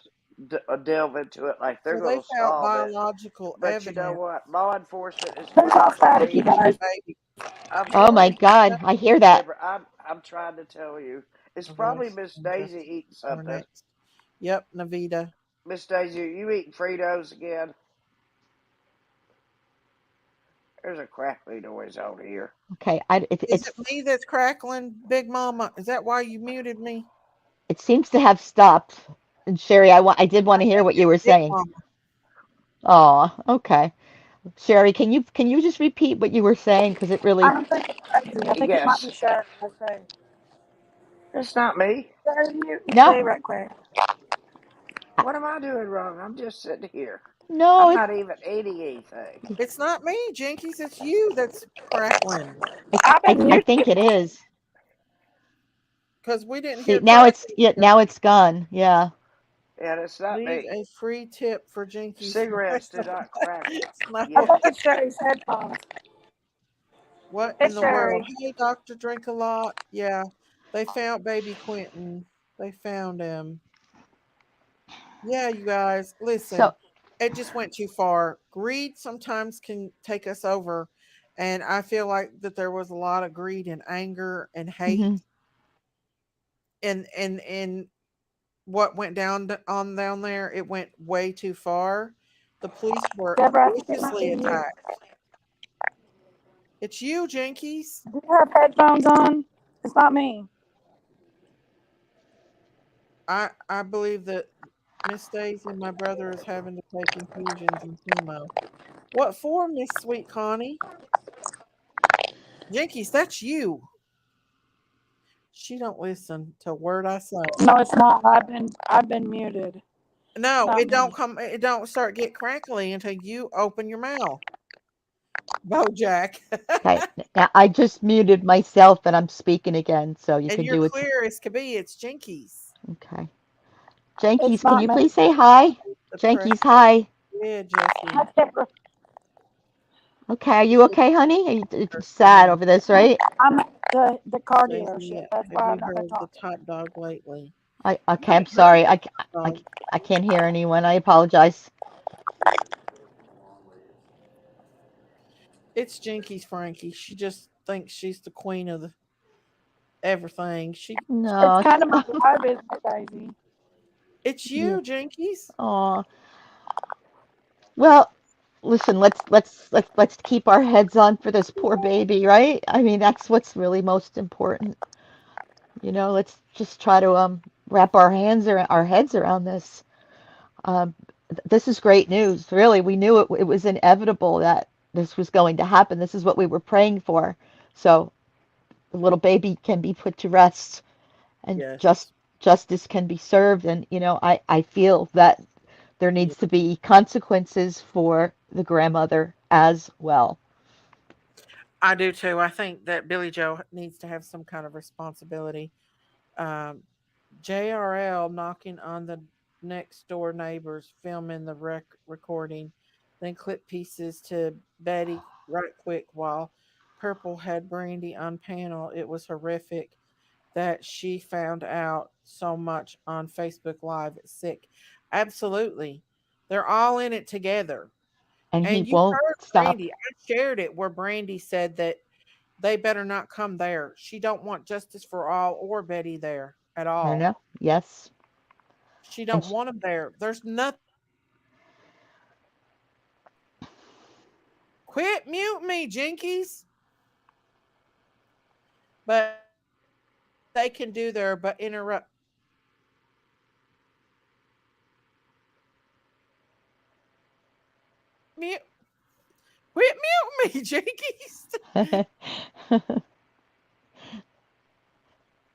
Speaker 3: to delve into it like they're
Speaker 8: So
Speaker 3: going
Speaker 8: they
Speaker 3: to
Speaker 8: found
Speaker 3: solve it.
Speaker 8: biological
Speaker 3: But you know
Speaker 8: evidence
Speaker 3: what? Law enforcement is
Speaker 1: There's all
Speaker 3: not
Speaker 1: static, you
Speaker 3: trained.
Speaker 8: of the
Speaker 1: guys.
Speaker 8: baby.
Speaker 3: I'm
Speaker 11: Oh my
Speaker 3: sorry,
Speaker 11: God, I hear that.
Speaker 3: Deborah. I'm trying to tell you. It's probably
Speaker 8: Arrest
Speaker 3: Miss
Speaker 8: and
Speaker 3: Daisy
Speaker 8: justice
Speaker 3: eating
Speaker 8: are
Speaker 3: something.
Speaker 8: next. Yep, Navita.
Speaker 3: Miss Daisy, are you eating Fritos again? There's a crackly noise out here.
Speaker 11: Okay,
Speaker 8: Is it me that's crackling, Big Mama? Is that why you muted me?
Speaker 11: it seems to have stopped. And Sherry, I did want to hear what you were
Speaker 8: Big
Speaker 11: saying.
Speaker 8: Mama.
Speaker 11: Oh, okay. Sherry, can you just repeat what you were saying? Because it
Speaker 1: I
Speaker 11: really.
Speaker 1: don't think it's crazy. I think it might be
Speaker 3: Yes,
Speaker 1: Sharon. Okay.
Speaker 3: it's not me.
Speaker 1: Sharon, you
Speaker 11: No,
Speaker 1: stay right quick.
Speaker 3: What am I doing wrong? I'm just sitting here.
Speaker 11: no,
Speaker 3: I'm
Speaker 11: it,
Speaker 3: not even eating anything.
Speaker 8: It's not me, Jinkies. It's you that's crackling.
Speaker 1: I've been
Speaker 11: I think
Speaker 1: muted.
Speaker 11: it is.
Speaker 8: Because we didn't
Speaker 11: See,
Speaker 8: hear crackling.
Speaker 11: now it's gone. Yeah.
Speaker 3: And it's not
Speaker 8: Leave
Speaker 3: me.
Speaker 8: a free tip for Jinkies.
Speaker 3: Cigarettes do not crack
Speaker 1: I
Speaker 8: No.
Speaker 3: yet.
Speaker 1: think it's Sherry's headphones.
Speaker 8: What in
Speaker 1: It's
Speaker 8: the world?
Speaker 1: Sherry.
Speaker 8: Hey, Dr. Drink a Lot. Yeah, they found baby Quentin. They found him. Yeah, you guys,
Speaker 11: So.
Speaker 8: listen, it just went too far. Greed sometimes can take us over. And I feel like that there was a lot of greed and anger and hate
Speaker 11: Hmm.
Speaker 8: and what went on down there. It went way too far. The police were
Speaker 1: Deborah, I think it might be
Speaker 8: viciously
Speaker 1: you.
Speaker 8: attacked. It's you, Jinkies.
Speaker 1: Do you have headphones on? It's not me.
Speaker 8: I believe that Miss Daisy, my brother, is having to take infusions and chemo. What for, Miss Sweet Connie? Jinkies, that's you. She don't listen to a word I say.
Speaker 1: No, it's not. I've been muted. It's
Speaker 8: No,
Speaker 1: not
Speaker 8: it don't
Speaker 1: me.
Speaker 8: come. It don't start get crackly until you open your mouth, Bojack.
Speaker 11: Okay. Now I just muted myself and I'm speaking again, so you
Speaker 8: And
Speaker 11: can
Speaker 8: you're
Speaker 11: do it.
Speaker 8: clear as can be. It's Jinkies.
Speaker 11: Okay.
Speaker 1: It's
Speaker 11: Jankies, can
Speaker 1: not
Speaker 11: you
Speaker 1: me.
Speaker 11: please say hi?
Speaker 8: The press.
Speaker 11: Jankies, hi.
Speaker 8: Yeah, Jesse.
Speaker 1: Hi, Deborah.
Speaker 11: Okay, are you okay, honey? Are you sad over this, right?
Speaker 1: I'm at the car
Speaker 8: Daisy,
Speaker 1: dealership. That's
Speaker 8: have
Speaker 1: why I'm
Speaker 8: you
Speaker 1: not going to
Speaker 8: heard the
Speaker 1: talk.
Speaker 8: top dog lately?
Speaker 11: Okay,
Speaker 8: Not
Speaker 11: I'm
Speaker 8: a not a
Speaker 11: sorry. I,
Speaker 8: dog.
Speaker 11: I can't hear anyone. I apologize.
Speaker 8: It's Jinky's Frankie. She just thinks she's the queen of the everything.
Speaker 1: It's
Speaker 11: No.
Speaker 1: kind of my vibe, isn't it, Daisy?
Speaker 8: It's
Speaker 11: Yeah.
Speaker 8: you, Jinkies.
Speaker 11: Aw. Well, listen. Let's keep our heads on for this poor baby, right? I mean, that's what's really most important. Let's just try to wrap our heads around this. Um, this is great news. Really, we knew it was inevitable that this was going to happen. This is what we were praying for. So the little baby can be put to rest and
Speaker 8: Yes.
Speaker 11: justice can be served. And, I feel that there
Speaker 8: Yeah,
Speaker 11: needs to be consequences for the grandmother as well.
Speaker 8: I do too. I think that Billy Joe needs to have some kind of responsibility. Um, JRL knocking on the next door neighbors, filming the recording, then clip pieces to Betty right quick while Purple had Brandy on panel. It was horrific that she found out so much on Facebook Live. It's sick. Absolutely. They're all in it together.
Speaker 11: And he
Speaker 8: And you
Speaker 11: won't
Speaker 8: heard
Speaker 11: stop.
Speaker 8: Brandy. I shared it where Brandy said that they better not come there. She don't want justice for all or Betty there at
Speaker 11: You
Speaker 8: all.
Speaker 11: know? Yes.
Speaker 8: She
Speaker 11: And
Speaker 8: don't want them there. There's nothing. Quit mute me, Jinkies. But they can do there, but interrupt. Mute. Quit mute me, Jinkies.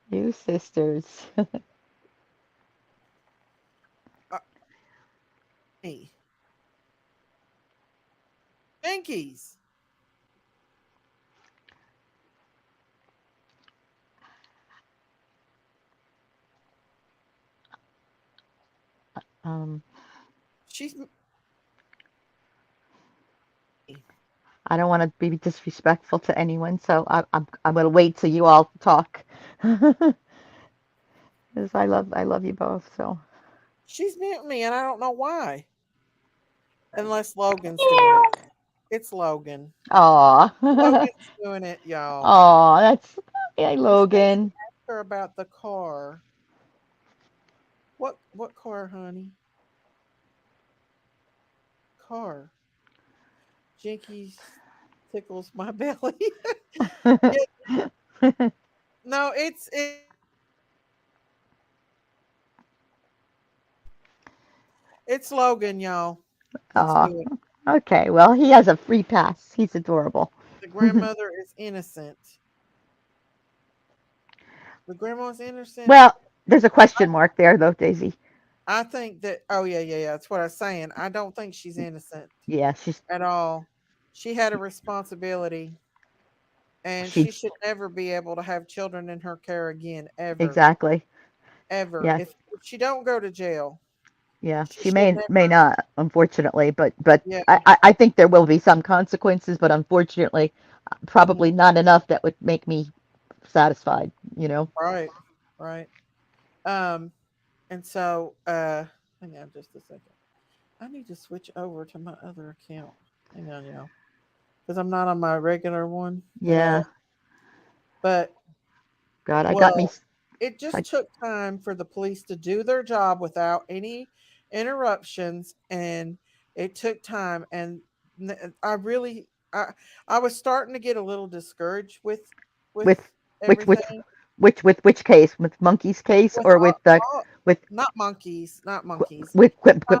Speaker 11: You sisters.
Speaker 8: Uh, me. Jinkies.
Speaker 11: um,
Speaker 8: She's
Speaker 11: I don't want to be disrespectful to anyone, so I'm gonna wait till you all talk, because I love you both. So
Speaker 8: she's muting me, and I don't know why. Unless Logan's doing it. It's Logan.
Speaker 11: aw.
Speaker 8: Logan's doing it, y'all.
Speaker 11: Aw, that's hey
Speaker 8: It says
Speaker 11: Logan.
Speaker 8: ask her about the car. What car, honey? Car. Jinky tickles my belly. Yeah, no, it's Logan, y'all. That's
Speaker 11: Aw.
Speaker 8: who it.
Speaker 11: Okay, well he has a free pass. He's adorable.
Speaker 8: The grandmother is innocent. The grandma's innocent.
Speaker 11: Well, there's a question mark there though, Daisy.
Speaker 8: I think that. Oh yeah, yeah, yeah. That's what I was saying. I don't think she's innocent
Speaker 11: Yeah, she's
Speaker 8: at all. She had a responsibility, and
Speaker 11: she
Speaker 8: she should never be able to have children in her care again, ever,
Speaker 11: exactly.
Speaker 8: ever.
Speaker 11: Yeah,
Speaker 8: If she don't go to jail,
Speaker 11: yeah.
Speaker 8: she
Speaker 11: She
Speaker 8: should
Speaker 11: may
Speaker 8: never.
Speaker 11: not, unfortunately, but
Speaker 8: Yeah.
Speaker 11: I think there will be some consequences, but unfortunately,
Speaker 8: Hmm.
Speaker 11: probably not enough that would make me satisfied. You know.
Speaker 8: Right. Right. Um. And so, hang on just a second. I need to switch over to my other account. Hang on, y'all, because I'm not on my regular one at
Speaker 11: Yeah.
Speaker 8: all. But
Speaker 11: God, I got me.
Speaker 8: well, it
Speaker 11: I,
Speaker 8: just took time for the police to do their job without any interruptions, and it took time. And I really, I was starting to get a little discouraged with
Speaker 11: with which which
Speaker 8: everything.
Speaker 11: with which case? With Monkey's case
Speaker 8: With
Speaker 11: or with the
Speaker 8: all
Speaker 11: with
Speaker 8: not monkeys, not monkeys.
Speaker 11: with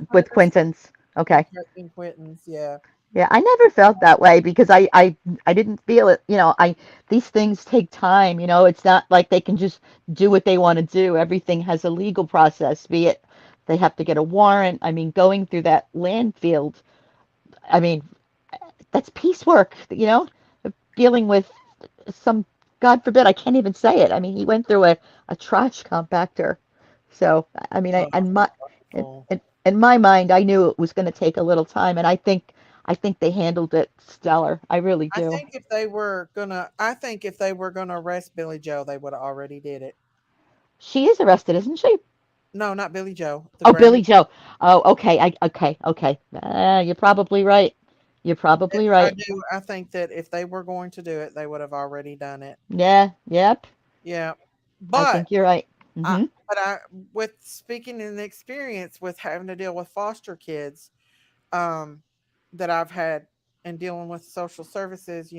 Speaker 8: Myers
Speaker 11: Quentin's?
Speaker 8: and
Speaker 11: Okay.
Speaker 8: Quentin's, yeah.
Speaker 11: Yeah, I never felt that way because I didn't feel it. I these things take time. It's not like they can just do what they want to do. Everything has a legal process. Be it they have to get a warrant. I mean, going through that land field. I mean, that's piecework. Dealing with some, God forbid, I can't even say it. I mean, he went through a trash compactor. So, I mean,
Speaker 8: Oh,
Speaker 11: in
Speaker 8: wonderful.
Speaker 11: in my mind, I knew it was going to take a little time, and I think I think they handled it stellar. I really do.
Speaker 8: I think if they were gonna arrest Billy Joe, they would have already did it.
Speaker 11: She is arrested, isn't she?
Speaker 8: No, not Billy Joe, the
Speaker 11: Oh, Billy
Speaker 8: grandma.
Speaker 11: Joe. Oh, okay. Okay. You're probably right. You're probably
Speaker 8: I
Speaker 11: right.
Speaker 8: do. I think that if they were going to do it, they would have already done it.
Speaker 11: Yeah. Yep.
Speaker 8: Yeah.
Speaker 11: I
Speaker 8: But
Speaker 11: think you're right.
Speaker 8: I
Speaker 11: Mhm.
Speaker 8: but I with speaking in the experience with having to deal with foster kids, um, that I've had and dealing with social services,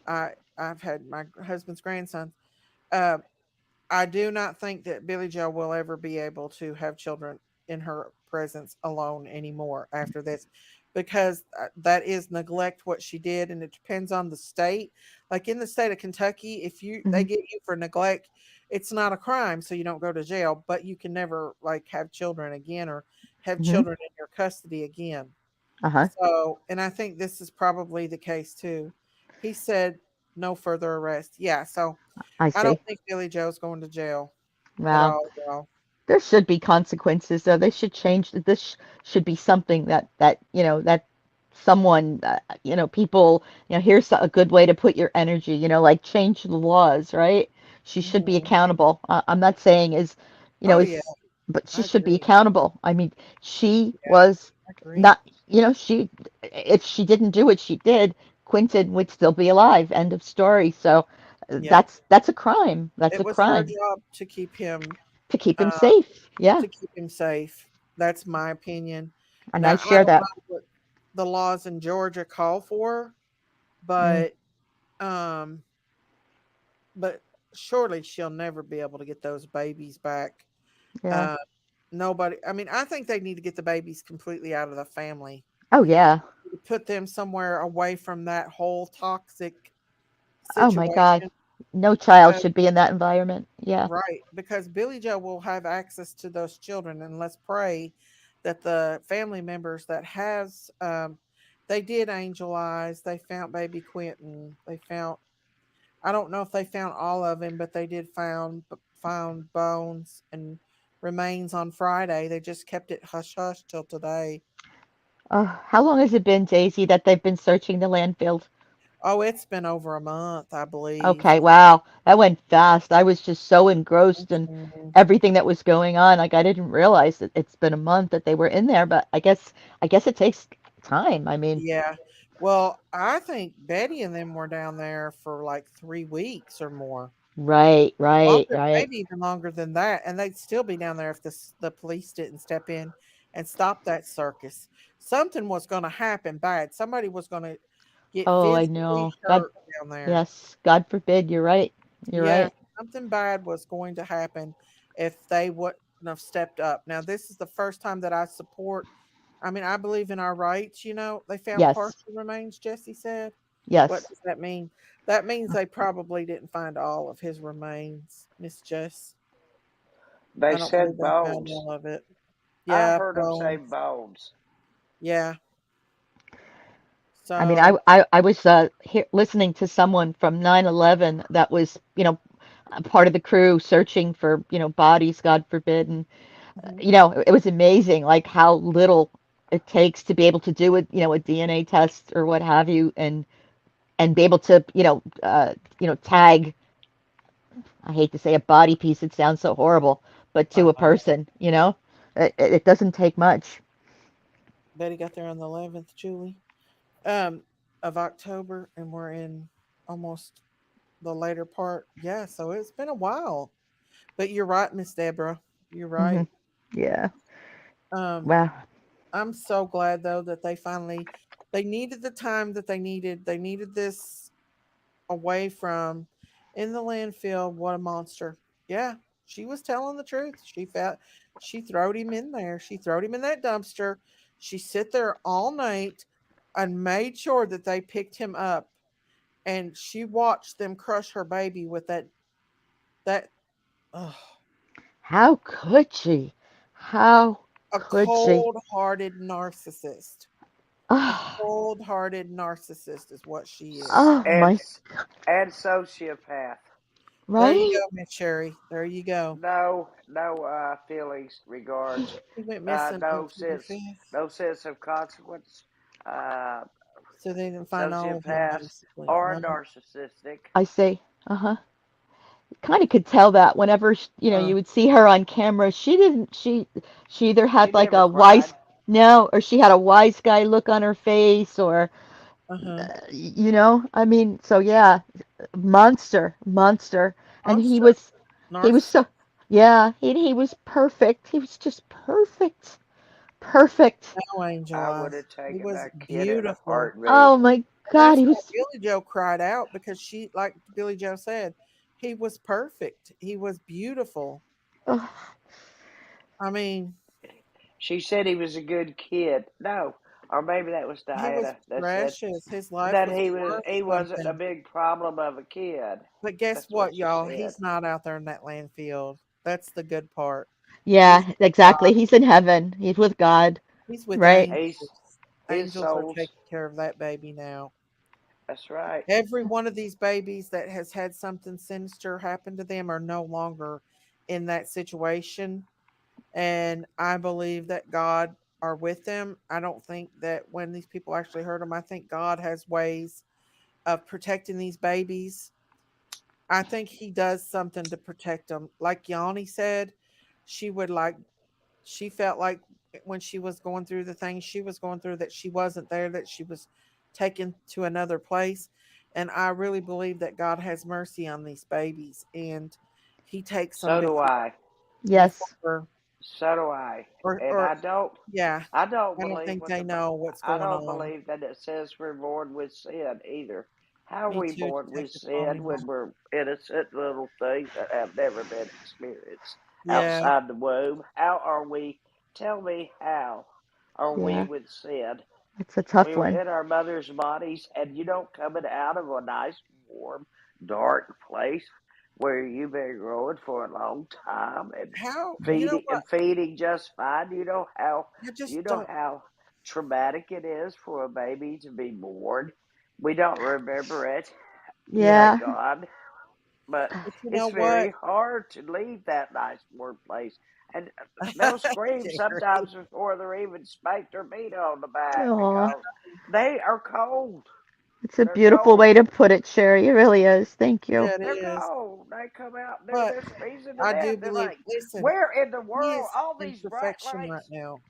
Speaker 8: I've had my husband's grandson. Uh, I do not think that Billy Joe will ever be able to have children in her presence alone anymore after this, because that is neglect what she did, and it depends on the state. Like in the state of Kentucky, if you they
Speaker 11: Mhm.
Speaker 8: get you for neglect, it's not a crime, so you don't go to jail, but you can never like have children again or have
Speaker 11: Mhm.
Speaker 8: children in your custody again.
Speaker 11: Uh-huh.
Speaker 8: So, and I think this is probably the case too. He said no further arrest. Yeah, so
Speaker 11: I
Speaker 8: I don't
Speaker 11: see.
Speaker 8: think Billy Joe's going to jail at
Speaker 11: Well,
Speaker 8: all, y'all.
Speaker 11: there should be consequences though. They should change this should be something that someone people, here's a good way to put your energy, like change the laws, right? She should be
Speaker 8: Mhm.
Speaker 11: accountable. I'm not saying
Speaker 8: Oh yeah,
Speaker 11: is but she
Speaker 8: I
Speaker 11: should be
Speaker 8: agree.
Speaker 11: accountable. I mean, she
Speaker 8: Yeah,
Speaker 11: was
Speaker 8: I agree.
Speaker 11: not, she if she didn't do what she did, Quinton would still be alive. End of story. So
Speaker 8: Yep.
Speaker 11: that's a crime. That's
Speaker 8: It
Speaker 11: a
Speaker 8: was her
Speaker 11: crime
Speaker 8: job to keep him
Speaker 11: to keep him
Speaker 8: uh
Speaker 11: safe. Yeah.
Speaker 8: safe. That's my opinion.
Speaker 11: And I
Speaker 8: Now, I
Speaker 11: share
Speaker 8: don't
Speaker 11: that.
Speaker 8: know what the laws in Georgia call for,
Speaker 11: Mm,
Speaker 8: but um but surely she'll never be able to get those babies back.
Speaker 11: yeah.
Speaker 8: Uh Nobody, I mean, I think they need to get the babies completely out of the family.
Speaker 11: Oh yeah.
Speaker 8: Put them somewhere away from that whole toxic
Speaker 11: Oh my God.
Speaker 8: situation.
Speaker 11: No child should be in that environment. Yeah.
Speaker 8: Right, because Billy Joe will have access to those children, and let's pray that the family members that has they did angel eyes. They found baby Quentin. They found, I don't know if they found all of him, but they did found bones and remains on Friday. They just kept it hush hush till today.
Speaker 11: How long has it been, Daisy, that they've been searching the landfill?
Speaker 8: Oh, it's been over a month, I believe.
Speaker 11: Okay, wow. That went fast. I was just so engrossed in
Speaker 8: Mhm.
Speaker 11: everything that was going on. Like I didn't realize that it's been a month that they were in there, but I guess it takes time. I mean,
Speaker 8: Yeah. Well, I think Betty and them were down there for like 3 weeks or more.
Speaker 11: right, right,
Speaker 8: Longer,
Speaker 11: right.
Speaker 8: maybe even longer than that, and they'd still be down there if the police didn't step in and stop that circus. Something was going to happen bad. Somebody was going to get
Speaker 11: Oh, I
Speaker 8: physically
Speaker 11: know. God,
Speaker 8: hurt down there.
Speaker 11: yes. God forbid. You're right. You're
Speaker 8: Yeah,
Speaker 11: right.
Speaker 8: something bad was going to happen if they wouldn't have stepped up. Now, this is the first time that I support. I mean, I believe in our rights. They found
Speaker 11: Yes.
Speaker 8: partial remains, Jesse said. What
Speaker 11: Yes.
Speaker 8: does that mean? That means they probably didn't find all of his remains, Miss Jess.
Speaker 3: They
Speaker 8: I don't believe
Speaker 3: said
Speaker 8: they found
Speaker 3: bones.
Speaker 8: all of it.
Speaker 3: I
Speaker 8: Yeah,
Speaker 3: heard them say
Speaker 8: bones.
Speaker 3: bones.
Speaker 8: Yeah.
Speaker 11: I mean, I
Speaker 8: So,
Speaker 11: I, I was listening to someone from 9/11 that was, a part of the crew searching for, bodies, God forbid, and
Speaker 8: mhm.
Speaker 11: it was amazing, like how little it takes to be able to do a DNA test or what have you, and be able to, tag. I hate to say a body piece; it sounds so horrible, but
Speaker 8: I
Speaker 11: to a
Speaker 8: know.
Speaker 11: person, it doesn't take much.
Speaker 8: Betty got there on the 11th, Julie, um, of October, and we're in almost the later part. Yeah, so it's been a while. But you're right, Miss Deborah. You're
Speaker 11: Hmm.
Speaker 8: right.
Speaker 11: Yeah.
Speaker 8: Um,
Speaker 11: Well,
Speaker 8: I'm so glad though that they needed the time that they needed. They needed this away from in the landfill. What a monster. Yeah, she was telling the truth. She throwed him in there. She throwed him in that dumpster. She sit there all night and made sure that they picked him up, and she watched them crush her baby with that ugh,
Speaker 11: how could she? How
Speaker 8: a
Speaker 11: could she?
Speaker 8: cold-hearted narcissist. A
Speaker 11: Oh,
Speaker 8: cold-hearted narcissist is what she is.
Speaker 11: oh
Speaker 3: And
Speaker 11: my,
Speaker 3: s- and sociopath.
Speaker 8: There you
Speaker 11: right?
Speaker 8: go, Miss Sherry. There you go.
Speaker 3: No feelings, regards,
Speaker 8: He went missing
Speaker 3: no
Speaker 8: October
Speaker 3: sense,
Speaker 8: 5th.
Speaker 3: no sense of consequence. uh,
Speaker 8: So they didn't find all of them
Speaker 3: sociopaths,
Speaker 8: basically.
Speaker 3: or
Speaker 8: No.
Speaker 3: narcissistic.
Speaker 11: I see. Uh-huh. Kind of could tell that whenever
Speaker 8: Uh,
Speaker 11: you would see her on camera, she either
Speaker 3: She
Speaker 11: had like
Speaker 3: never
Speaker 11: a wise
Speaker 3: cried.
Speaker 11: no, or she had a wise guy look on her face, or
Speaker 8: uh-huh.
Speaker 11: I mean, so yeah, monster, and
Speaker 8: Monster.
Speaker 11: he was
Speaker 8: Narcissist.
Speaker 11: so yeah, he was perfect. He was just perfect, perfect.
Speaker 8: No, Angel
Speaker 3: I would
Speaker 8: Eyes.
Speaker 3: have
Speaker 8: He
Speaker 3: taken
Speaker 8: was
Speaker 3: that kid in a
Speaker 8: beautiful.
Speaker 3: heartbeat.
Speaker 11: Oh my
Speaker 8: And
Speaker 11: God,
Speaker 8: that's
Speaker 11: he
Speaker 8: why
Speaker 11: was.
Speaker 8: Billy Joe cried out because like Billy Joe said, he was perfect. He was beautiful.
Speaker 11: Oh,
Speaker 8: I mean,
Speaker 3: She said he was a good kid. No, or maybe that was
Speaker 8: he was
Speaker 3: Diana that said
Speaker 8: precious. His life
Speaker 3: that
Speaker 8: was worth
Speaker 3: he wasn't a
Speaker 8: something.
Speaker 3: big problem of a kid.
Speaker 8: But guess
Speaker 3: That's what
Speaker 8: what,
Speaker 3: she
Speaker 8: y'all?
Speaker 3: said.
Speaker 8: He's not out there in that landfill. That's the good part. He's
Speaker 11: yeah,
Speaker 8: with God.
Speaker 11: exactly. He's in heaven. He's with God,
Speaker 8: He's with
Speaker 11: right?
Speaker 8: angels.
Speaker 3: His
Speaker 8: Angels are
Speaker 3: soul's.
Speaker 8: taking care of that baby now.
Speaker 3: That's right.
Speaker 8: Every one of these babies that has had something sinister happen to them are no longer in that situation. And I believe that God are with them. I don't think that when these people actually hurt them, I think God has ways of protecting these babies. I think He does something to protect them. Like Yanni said, she would like, she felt like when she was going through the things she was going through, that she wasn't there, that she was taken to another place. And I really believe that God has mercy on these babies and He takes them
Speaker 3: So do I.
Speaker 11: Yes.
Speaker 8: before,
Speaker 3: So do I. And
Speaker 8: or
Speaker 3: I don't.
Speaker 8: yeah,
Speaker 3: I don't
Speaker 8: I don't
Speaker 3: believe
Speaker 8: think
Speaker 3: what
Speaker 8: they
Speaker 3: the.
Speaker 8: know what's
Speaker 3: I
Speaker 8: going
Speaker 3: don't
Speaker 8: on.
Speaker 3: believe that it says we're born with sin either. How are
Speaker 8: Me
Speaker 3: we
Speaker 8: too,
Speaker 3: born with
Speaker 8: Detective Tommy.
Speaker 3: sin when we're innocent little things that have never been experienced
Speaker 8: Yeah,
Speaker 3: outside the womb? How are we? Tell me how are we
Speaker 11: Yeah.
Speaker 3: with sin?
Speaker 11: It's a
Speaker 3: We
Speaker 11: tough
Speaker 3: were
Speaker 11: one.
Speaker 3: in our mother's bodies, and coming out of a nice, warm, dark place where you've been growing for a long time and
Speaker 8: how, you know what?
Speaker 3: feeding just fine.
Speaker 8: I
Speaker 3: You
Speaker 8: just
Speaker 3: know
Speaker 8: don't.
Speaker 3: how traumatic it is for a baby to be born. We don't remember it,
Speaker 8: Yeah,
Speaker 3: thank
Speaker 11: Yeah.
Speaker 3: God, but
Speaker 8: but you know
Speaker 3: it's
Speaker 8: what,
Speaker 3: very hard to leave that nice warm place. And they'll scream
Speaker 8: Jerry?
Speaker 3: sometimes before they're even spanked or beat on the back
Speaker 11: Oh,
Speaker 3: because they are cold.
Speaker 11: it's a
Speaker 3: They're
Speaker 11: beautiful way
Speaker 3: cold.
Speaker 11: to put it, Sherry. It really is. Thank you.
Speaker 8: Yeah, it
Speaker 3: They're
Speaker 8: is.
Speaker 3: cold. They come out.
Speaker 8: But
Speaker 3: They're freezing to
Speaker 8: I
Speaker 3: death.
Speaker 8: do
Speaker 3: They're
Speaker 8: believe.
Speaker 3: like,
Speaker 8: Listen,
Speaker 3: where in the
Speaker 8: he
Speaker 3: world?
Speaker 8: is
Speaker 3: All
Speaker 8: in
Speaker 3: these bright
Speaker 8: perfection right
Speaker 3: lights.
Speaker 8: now.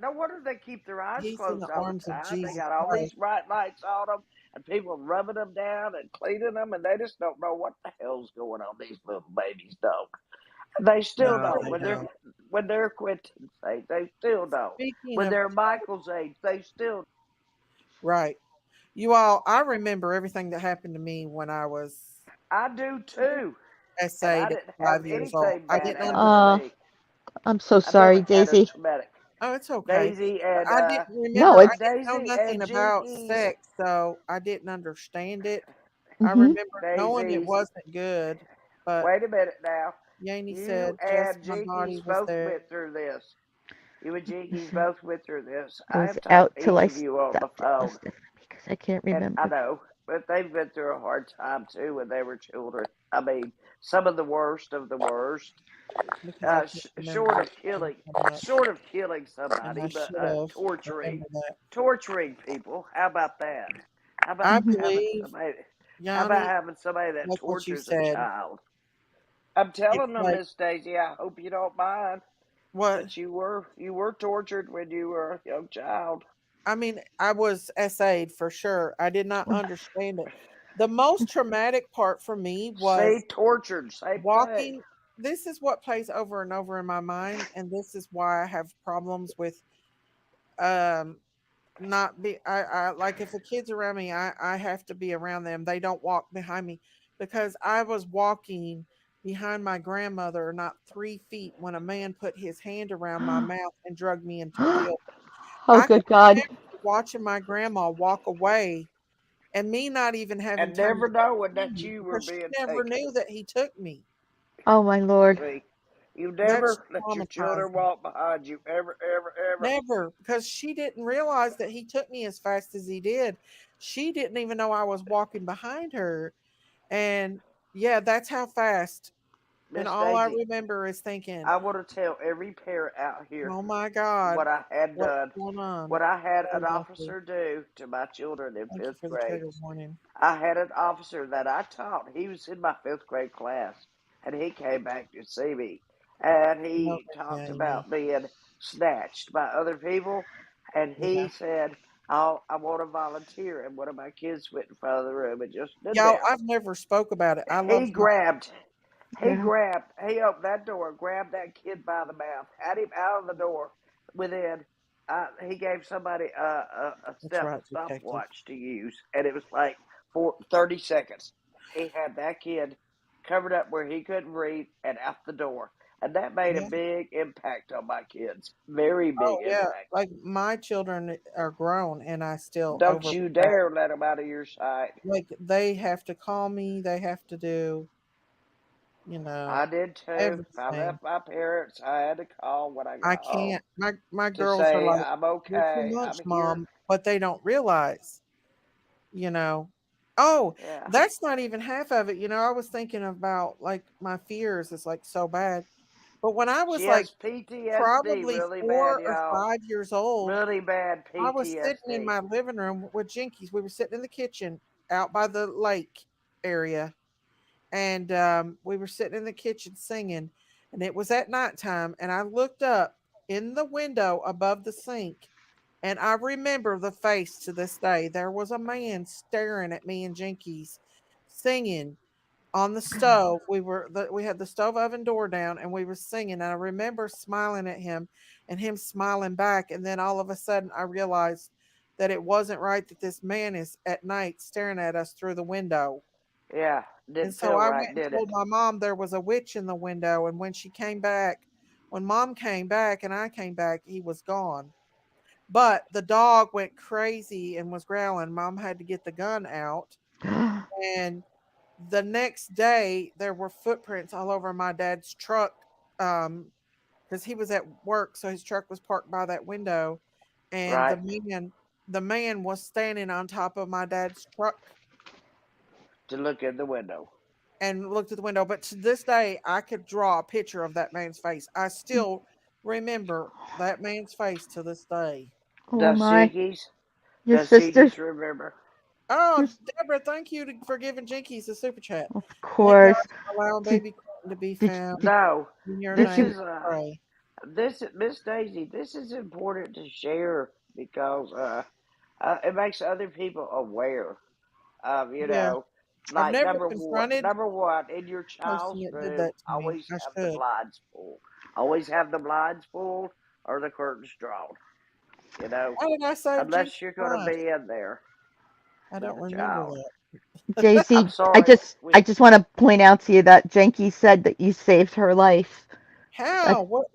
Speaker 3: No wonder they keep their eyes
Speaker 8: He's in the
Speaker 3: closed all the
Speaker 8: arms of
Speaker 3: time. They
Speaker 8: Jesus
Speaker 3: got all these
Speaker 8: Christ.
Speaker 3: bright lights on them, and people rubbing them down and cleaning them, and they just don't know what the hell's going on. These little babies don't. They still
Speaker 8: No,
Speaker 3: don't.
Speaker 8: they don't.
Speaker 3: When they're Quentin's age, they still don't.
Speaker 8: Speaking
Speaker 3: When
Speaker 8: of
Speaker 3: they're Michael's age, they still.
Speaker 8: right, you all, I remember everything that happened to me when I was
Speaker 3: I do too, and I
Speaker 8: essayed at
Speaker 3: didn't have
Speaker 8: 5 years old.
Speaker 3: anything
Speaker 8: I
Speaker 3: bad
Speaker 8: didn't
Speaker 3: happen
Speaker 8: under.
Speaker 3: to
Speaker 11: Uh,
Speaker 3: me.
Speaker 11: I'm so
Speaker 3: I
Speaker 11: sorry,
Speaker 3: never had a
Speaker 11: Daisy.
Speaker 3: traumatic.
Speaker 8: Oh, it's okay.
Speaker 3: Daisy
Speaker 8: But
Speaker 3: and
Speaker 8: I didn't
Speaker 11: No,
Speaker 8: remember. I
Speaker 11: it's
Speaker 8: didn't know
Speaker 3: Daisy
Speaker 8: nothing
Speaker 3: and
Speaker 8: about
Speaker 3: Jinkies.
Speaker 8: sex, so I didn't understand it. I
Speaker 11: mhm.
Speaker 8: remember knowing it
Speaker 3: Daisy's.
Speaker 8: wasn't good, but
Speaker 3: Wait a minute now.
Speaker 8: Yaney
Speaker 3: You
Speaker 8: said just
Speaker 3: and
Speaker 8: my body
Speaker 3: Jinkies
Speaker 8: was
Speaker 3: both
Speaker 8: there.
Speaker 3: went through this. You and Jinkies
Speaker 11: Listen,
Speaker 3: both went through this.
Speaker 11: it
Speaker 3: I
Speaker 11: was
Speaker 3: have talked
Speaker 11: out
Speaker 3: to
Speaker 11: till
Speaker 3: each
Speaker 11: I
Speaker 3: of you on the
Speaker 11: stopped it,
Speaker 3: phone,
Speaker 11: most definitely, because I can't
Speaker 3: and I
Speaker 11: remember.
Speaker 3: know, but they've been through a hard time too when they were children. I mean, some of the worst of the worst.
Speaker 8: Because I can't remember
Speaker 3: Short
Speaker 8: what's
Speaker 3: of killing,
Speaker 8: coming up, and
Speaker 3: somebody,
Speaker 8: I
Speaker 3: but
Speaker 8: should have
Speaker 3: torturing,
Speaker 8: remembered that.
Speaker 3: people. How about that? How about
Speaker 8: I
Speaker 11: Mhm.
Speaker 3: having
Speaker 8: believe,
Speaker 3: somebody? How about
Speaker 8: Yanni,
Speaker 3: having somebody that
Speaker 8: like what you
Speaker 3: tortures a
Speaker 8: said.
Speaker 3: child? I'm
Speaker 8: It's
Speaker 3: telling them,
Speaker 8: like
Speaker 3: Miss Daisy. I hope you don't mind,
Speaker 8: what
Speaker 3: but you were tortured when you were a young child.
Speaker 8: I mean. I was essayed for sure. I did not understand it. The most traumatic part for me
Speaker 3: Say
Speaker 8: was
Speaker 3: tortured, same thing.
Speaker 8: walking. This is what plays over and over in my mind, and this is why I have problems with um not be I like if the kids around me, I have to be around them. They don't walk behind me because I was walking behind my grandmother not 3 feet when a man put his hand around my mouth and drugged me into the building.
Speaker 11: Oh,
Speaker 8: I can
Speaker 11: good God.
Speaker 8: remember watching my grandma walk away and me not even having
Speaker 3: And
Speaker 8: time
Speaker 3: never
Speaker 8: to
Speaker 3: knowing that
Speaker 8: scream
Speaker 3: you were
Speaker 8: because she
Speaker 3: being
Speaker 8: never
Speaker 3: taken.
Speaker 8: knew that he took me.
Speaker 11: Oh, my Lord.
Speaker 3: See, you
Speaker 8: That's
Speaker 3: never let your children
Speaker 8: traumatizing.
Speaker 3: walk behind you, ever, ever, ever.
Speaker 8: Never, because she didn't realize that he took me as fast as he did. She didn't even know I was walking behind her. And yeah, that's how fast And
Speaker 3: Miss
Speaker 8: all I
Speaker 3: Daisy,
Speaker 8: remember is thinking,
Speaker 3: I want to tell every parent out here
Speaker 8: oh my God,
Speaker 3: what I had
Speaker 8: what's
Speaker 3: done,
Speaker 8: going on?
Speaker 3: what I had
Speaker 8: Very
Speaker 3: an
Speaker 8: healthy.
Speaker 3: officer do to my children in
Speaker 8: Thank you
Speaker 3: fifth
Speaker 8: for the
Speaker 3: grade.
Speaker 8: trigger warning.
Speaker 3: I had an officer that I taught. He was in my fifth grade class, and he came back to see me, and
Speaker 8: No,
Speaker 3: he
Speaker 8: thank you,
Speaker 3: talked
Speaker 8: Amy.
Speaker 3: about being snatched by other people, and he
Speaker 8: Yeah.
Speaker 3: said, "Oh, I want to volunteer." And one of my kids went in front of the room and just stood
Speaker 8: Y'all,
Speaker 3: there.
Speaker 8: I've never spoke about it. I
Speaker 3: He
Speaker 8: love my
Speaker 3: grabbed,
Speaker 11: Yeah.
Speaker 3: he opened that door, grabbed that kid by the mouth, had him out of the door. Within, he gave somebody a
Speaker 8: that's right, detective.
Speaker 3: stopwatch to use, and it was like for 30 seconds. He had that kid covered up where he couldn't breathe and out the door. And that made a
Speaker 8: Yeah.
Speaker 3: big impact on my kids. Very big
Speaker 8: Oh yeah.
Speaker 3: impact.
Speaker 8: Like my children are grown and I still
Speaker 3: Don't you
Speaker 8: overreact.
Speaker 3: dare let them out of your sight.
Speaker 8: Like they have to call me, they have to do, you know,
Speaker 3: I did too. If I
Speaker 8: everything.
Speaker 3: left my parents, I had to call when I
Speaker 8: I
Speaker 3: got home
Speaker 8: can't. My
Speaker 3: to
Speaker 8: girls are
Speaker 3: say,
Speaker 8: like,
Speaker 3: I'm
Speaker 8: "What's for
Speaker 3: okay. I'm
Speaker 8: lunch,
Speaker 3: here.
Speaker 8: mom?" But they don't realize, you know. Oh,
Speaker 3: Yeah.
Speaker 8: that's not even half of it. I was thinking about like my fears is like so bad. But when I
Speaker 3: She
Speaker 8: was like
Speaker 3: has PTSD
Speaker 8: probably
Speaker 3: really bad,
Speaker 8: 4 or 5 years old,
Speaker 3: really bad
Speaker 8: I was sitting in
Speaker 3: PTSD.
Speaker 8: my living room with Jinkies. We were sitting in the kitchen out by the lake area, and we were sitting in the kitchen singing, and it was at nighttime, and I looked up in the window above the sink, and I remember the face to this day. There was a man staring at me and Jinkies singing on the stove. We had the stove oven door down, and we were singing, and I remember smiling at him and him smiling back, and then all of a sudden I realized that it wasn't right that this man is at night staring at us through the window.
Speaker 3: Yeah,
Speaker 8: And
Speaker 3: didn't
Speaker 8: so
Speaker 3: feel
Speaker 8: I went
Speaker 3: right,
Speaker 8: and
Speaker 3: did
Speaker 8: told
Speaker 3: it?
Speaker 8: my mom there was a witch in the window, and when mom came back and I came back, he was gone. But the dog went crazy and was growling. Mom had to get the gun out, and the next day there were footprints all over my dad's truck, because he was at work, so his truck was parked by that window, and
Speaker 3: Right?
Speaker 8: the man was standing on top of my dad's truck
Speaker 3: To look in the window.
Speaker 8: and looked at the window. But to this day I could draw a picture of that man's face. I still remember that man's face to this day.
Speaker 11: Oh
Speaker 3: Does
Speaker 11: my.
Speaker 3: Shiggy's?
Speaker 11: Your
Speaker 3: Does
Speaker 11: sister.
Speaker 3: Shiggy's remember?
Speaker 8: Oh,
Speaker 11: Your,
Speaker 8: Deborah, thank you for giving Jinkies a super chat.
Speaker 11: of
Speaker 8: Thank God
Speaker 11: course.
Speaker 8: for allowing
Speaker 11: Did
Speaker 8: baby Clinton to be
Speaker 11: did
Speaker 8: found.
Speaker 11: did
Speaker 3: No.
Speaker 8: In your
Speaker 11: did
Speaker 3: This
Speaker 8: name
Speaker 11: you
Speaker 3: is
Speaker 8: we pray.
Speaker 3: this Miss Daisy. This is important to share because it makes other people aware of,
Speaker 8: Yeah. I've
Speaker 3: like
Speaker 8: never confronted
Speaker 3: number one in your
Speaker 8: the person
Speaker 3: child's
Speaker 8: that did
Speaker 3: room,
Speaker 8: that to me.
Speaker 3: always
Speaker 8: I
Speaker 3: have the
Speaker 8: should.
Speaker 3: blinds pulled. Always have the blinds pulled or the curtains drawn. You know,
Speaker 8: How did I save Jinkies'
Speaker 3: unless you're going to
Speaker 8: life?
Speaker 3: be in there
Speaker 8: I
Speaker 3: with
Speaker 8: don't
Speaker 3: a
Speaker 8: remember
Speaker 3: child.
Speaker 8: that.
Speaker 3: I'm
Speaker 11: Daisy, I
Speaker 3: sorry.
Speaker 11: just I just want to point out to you that Jenky said that you saved her life. I,
Speaker 8: How? What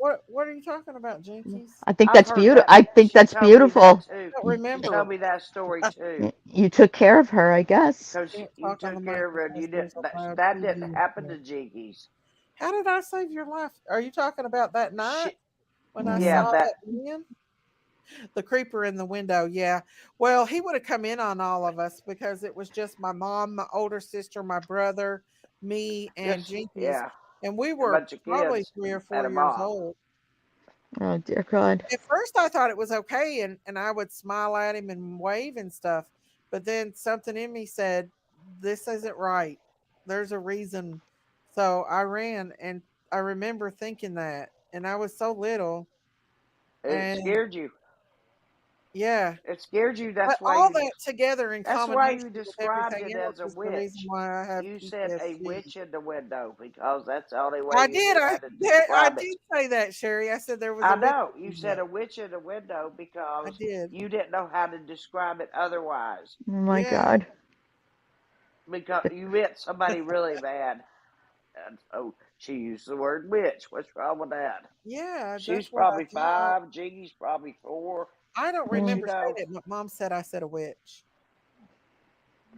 Speaker 8: are you talking about, Jinkies?
Speaker 11: I think
Speaker 3: I've
Speaker 11: that's
Speaker 3: heard
Speaker 11: beautiful.
Speaker 3: that.
Speaker 11: I think
Speaker 3: She
Speaker 11: that's
Speaker 3: told me that
Speaker 11: beautiful.
Speaker 3: too.
Speaker 8: I don't
Speaker 3: She told
Speaker 8: remember.
Speaker 3: me that story too.
Speaker 11: You took care of her, I guess.
Speaker 3: Because
Speaker 8: Can't
Speaker 3: you
Speaker 8: talk on the
Speaker 3: took care of her, and
Speaker 8: microphone.
Speaker 3: you
Speaker 8: There's
Speaker 3: didn't.
Speaker 8: a loud
Speaker 3: That didn't
Speaker 8: TV in
Speaker 3: happen to
Speaker 8: here.
Speaker 3: Jinkies.
Speaker 8: How did I save your life? Are you talking about that night
Speaker 3: She,
Speaker 8: when I
Speaker 3: yeah,
Speaker 11: Mm.
Speaker 8: saw
Speaker 3: that
Speaker 8: that man? The creeper in the window, yeah. Well, he would have come in on all of us because it was just my mom, my older sister, my brother, me, and
Speaker 3: just
Speaker 8: Jinkies.
Speaker 3: yeah,
Speaker 8: And we
Speaker 3: a
Speaker 8: were
Speaker 3: bunch of
Speaker 8: probably
Speaker 3: kids
Speaker 8: three or
Speaker 3: and
Speaker 8: four
Speaker 3: a
Speaker 8: years
Speaker 3: mom.
Speaker 8: old.
Speaker 11: Oh dear God.
Speaker 8: At first, I thought it was okay, and I would smile at him and wave and stuff. But then something in me said, "This isn't right. There's a reason." So I ran, and I remember thinking that, and I was so little,
Speaker 3: It
Speaker 8: and
Speaker 3: scared you.
Speaker 8: yeah.
Speaker 3: It scared you.
Speaker 8: But all that together in
Speaker 3: That's why you
Speaker 8: combination with
Speaker 3: described
Speaker 8: everything
Speaker 3: it
Speaker 8: else
Speaker 3: as a
Speaker 8: is the reason
Speaker 3: witch.
Speaker 8: why I have
Speaker 3: You said a
Speaker 8: PTSD.
Speaker 3: witch in the window because that's the only way
Speaker 8: I
Speaker 3: you
Speaker 8: did.
Speaker 3: knew
Speaker 8: I
Speaker 3: how to
Speaker 8: I
Speaker 3: describe it.
Speaker 8: did say that, Sherry. I said there was
Speaker 3: I
Speaker 8: a witch
Speaker 3: know you
Speaker 8: in
Speaker 3: said
Speaker 8: that.
Speaker 3: a witch in the window
Speaker 8: I
Speaker 3: because
Speaker 8: did.
Speaker 3: you didn't know how to describe it otherwise.
Speaker 11: Oh my
Speaker 8: Yeah.
Speaker 11: God.
Speaker 3: Because you meant somebody really bad. And so she used the word witch. What's wrong with that?
Speaker 8: Yeah,
Speaker 3: She's
Speaker 8: that's what I
Speaker 3: probably
Speaker 8: thought.
Speaker 3: 5. Jiggy's probably 4.
Speaker 8: I don't
Speaker 3: But
Speaker 11: Mm.
Speaker 8: remember saying it, but Mom said I said a witch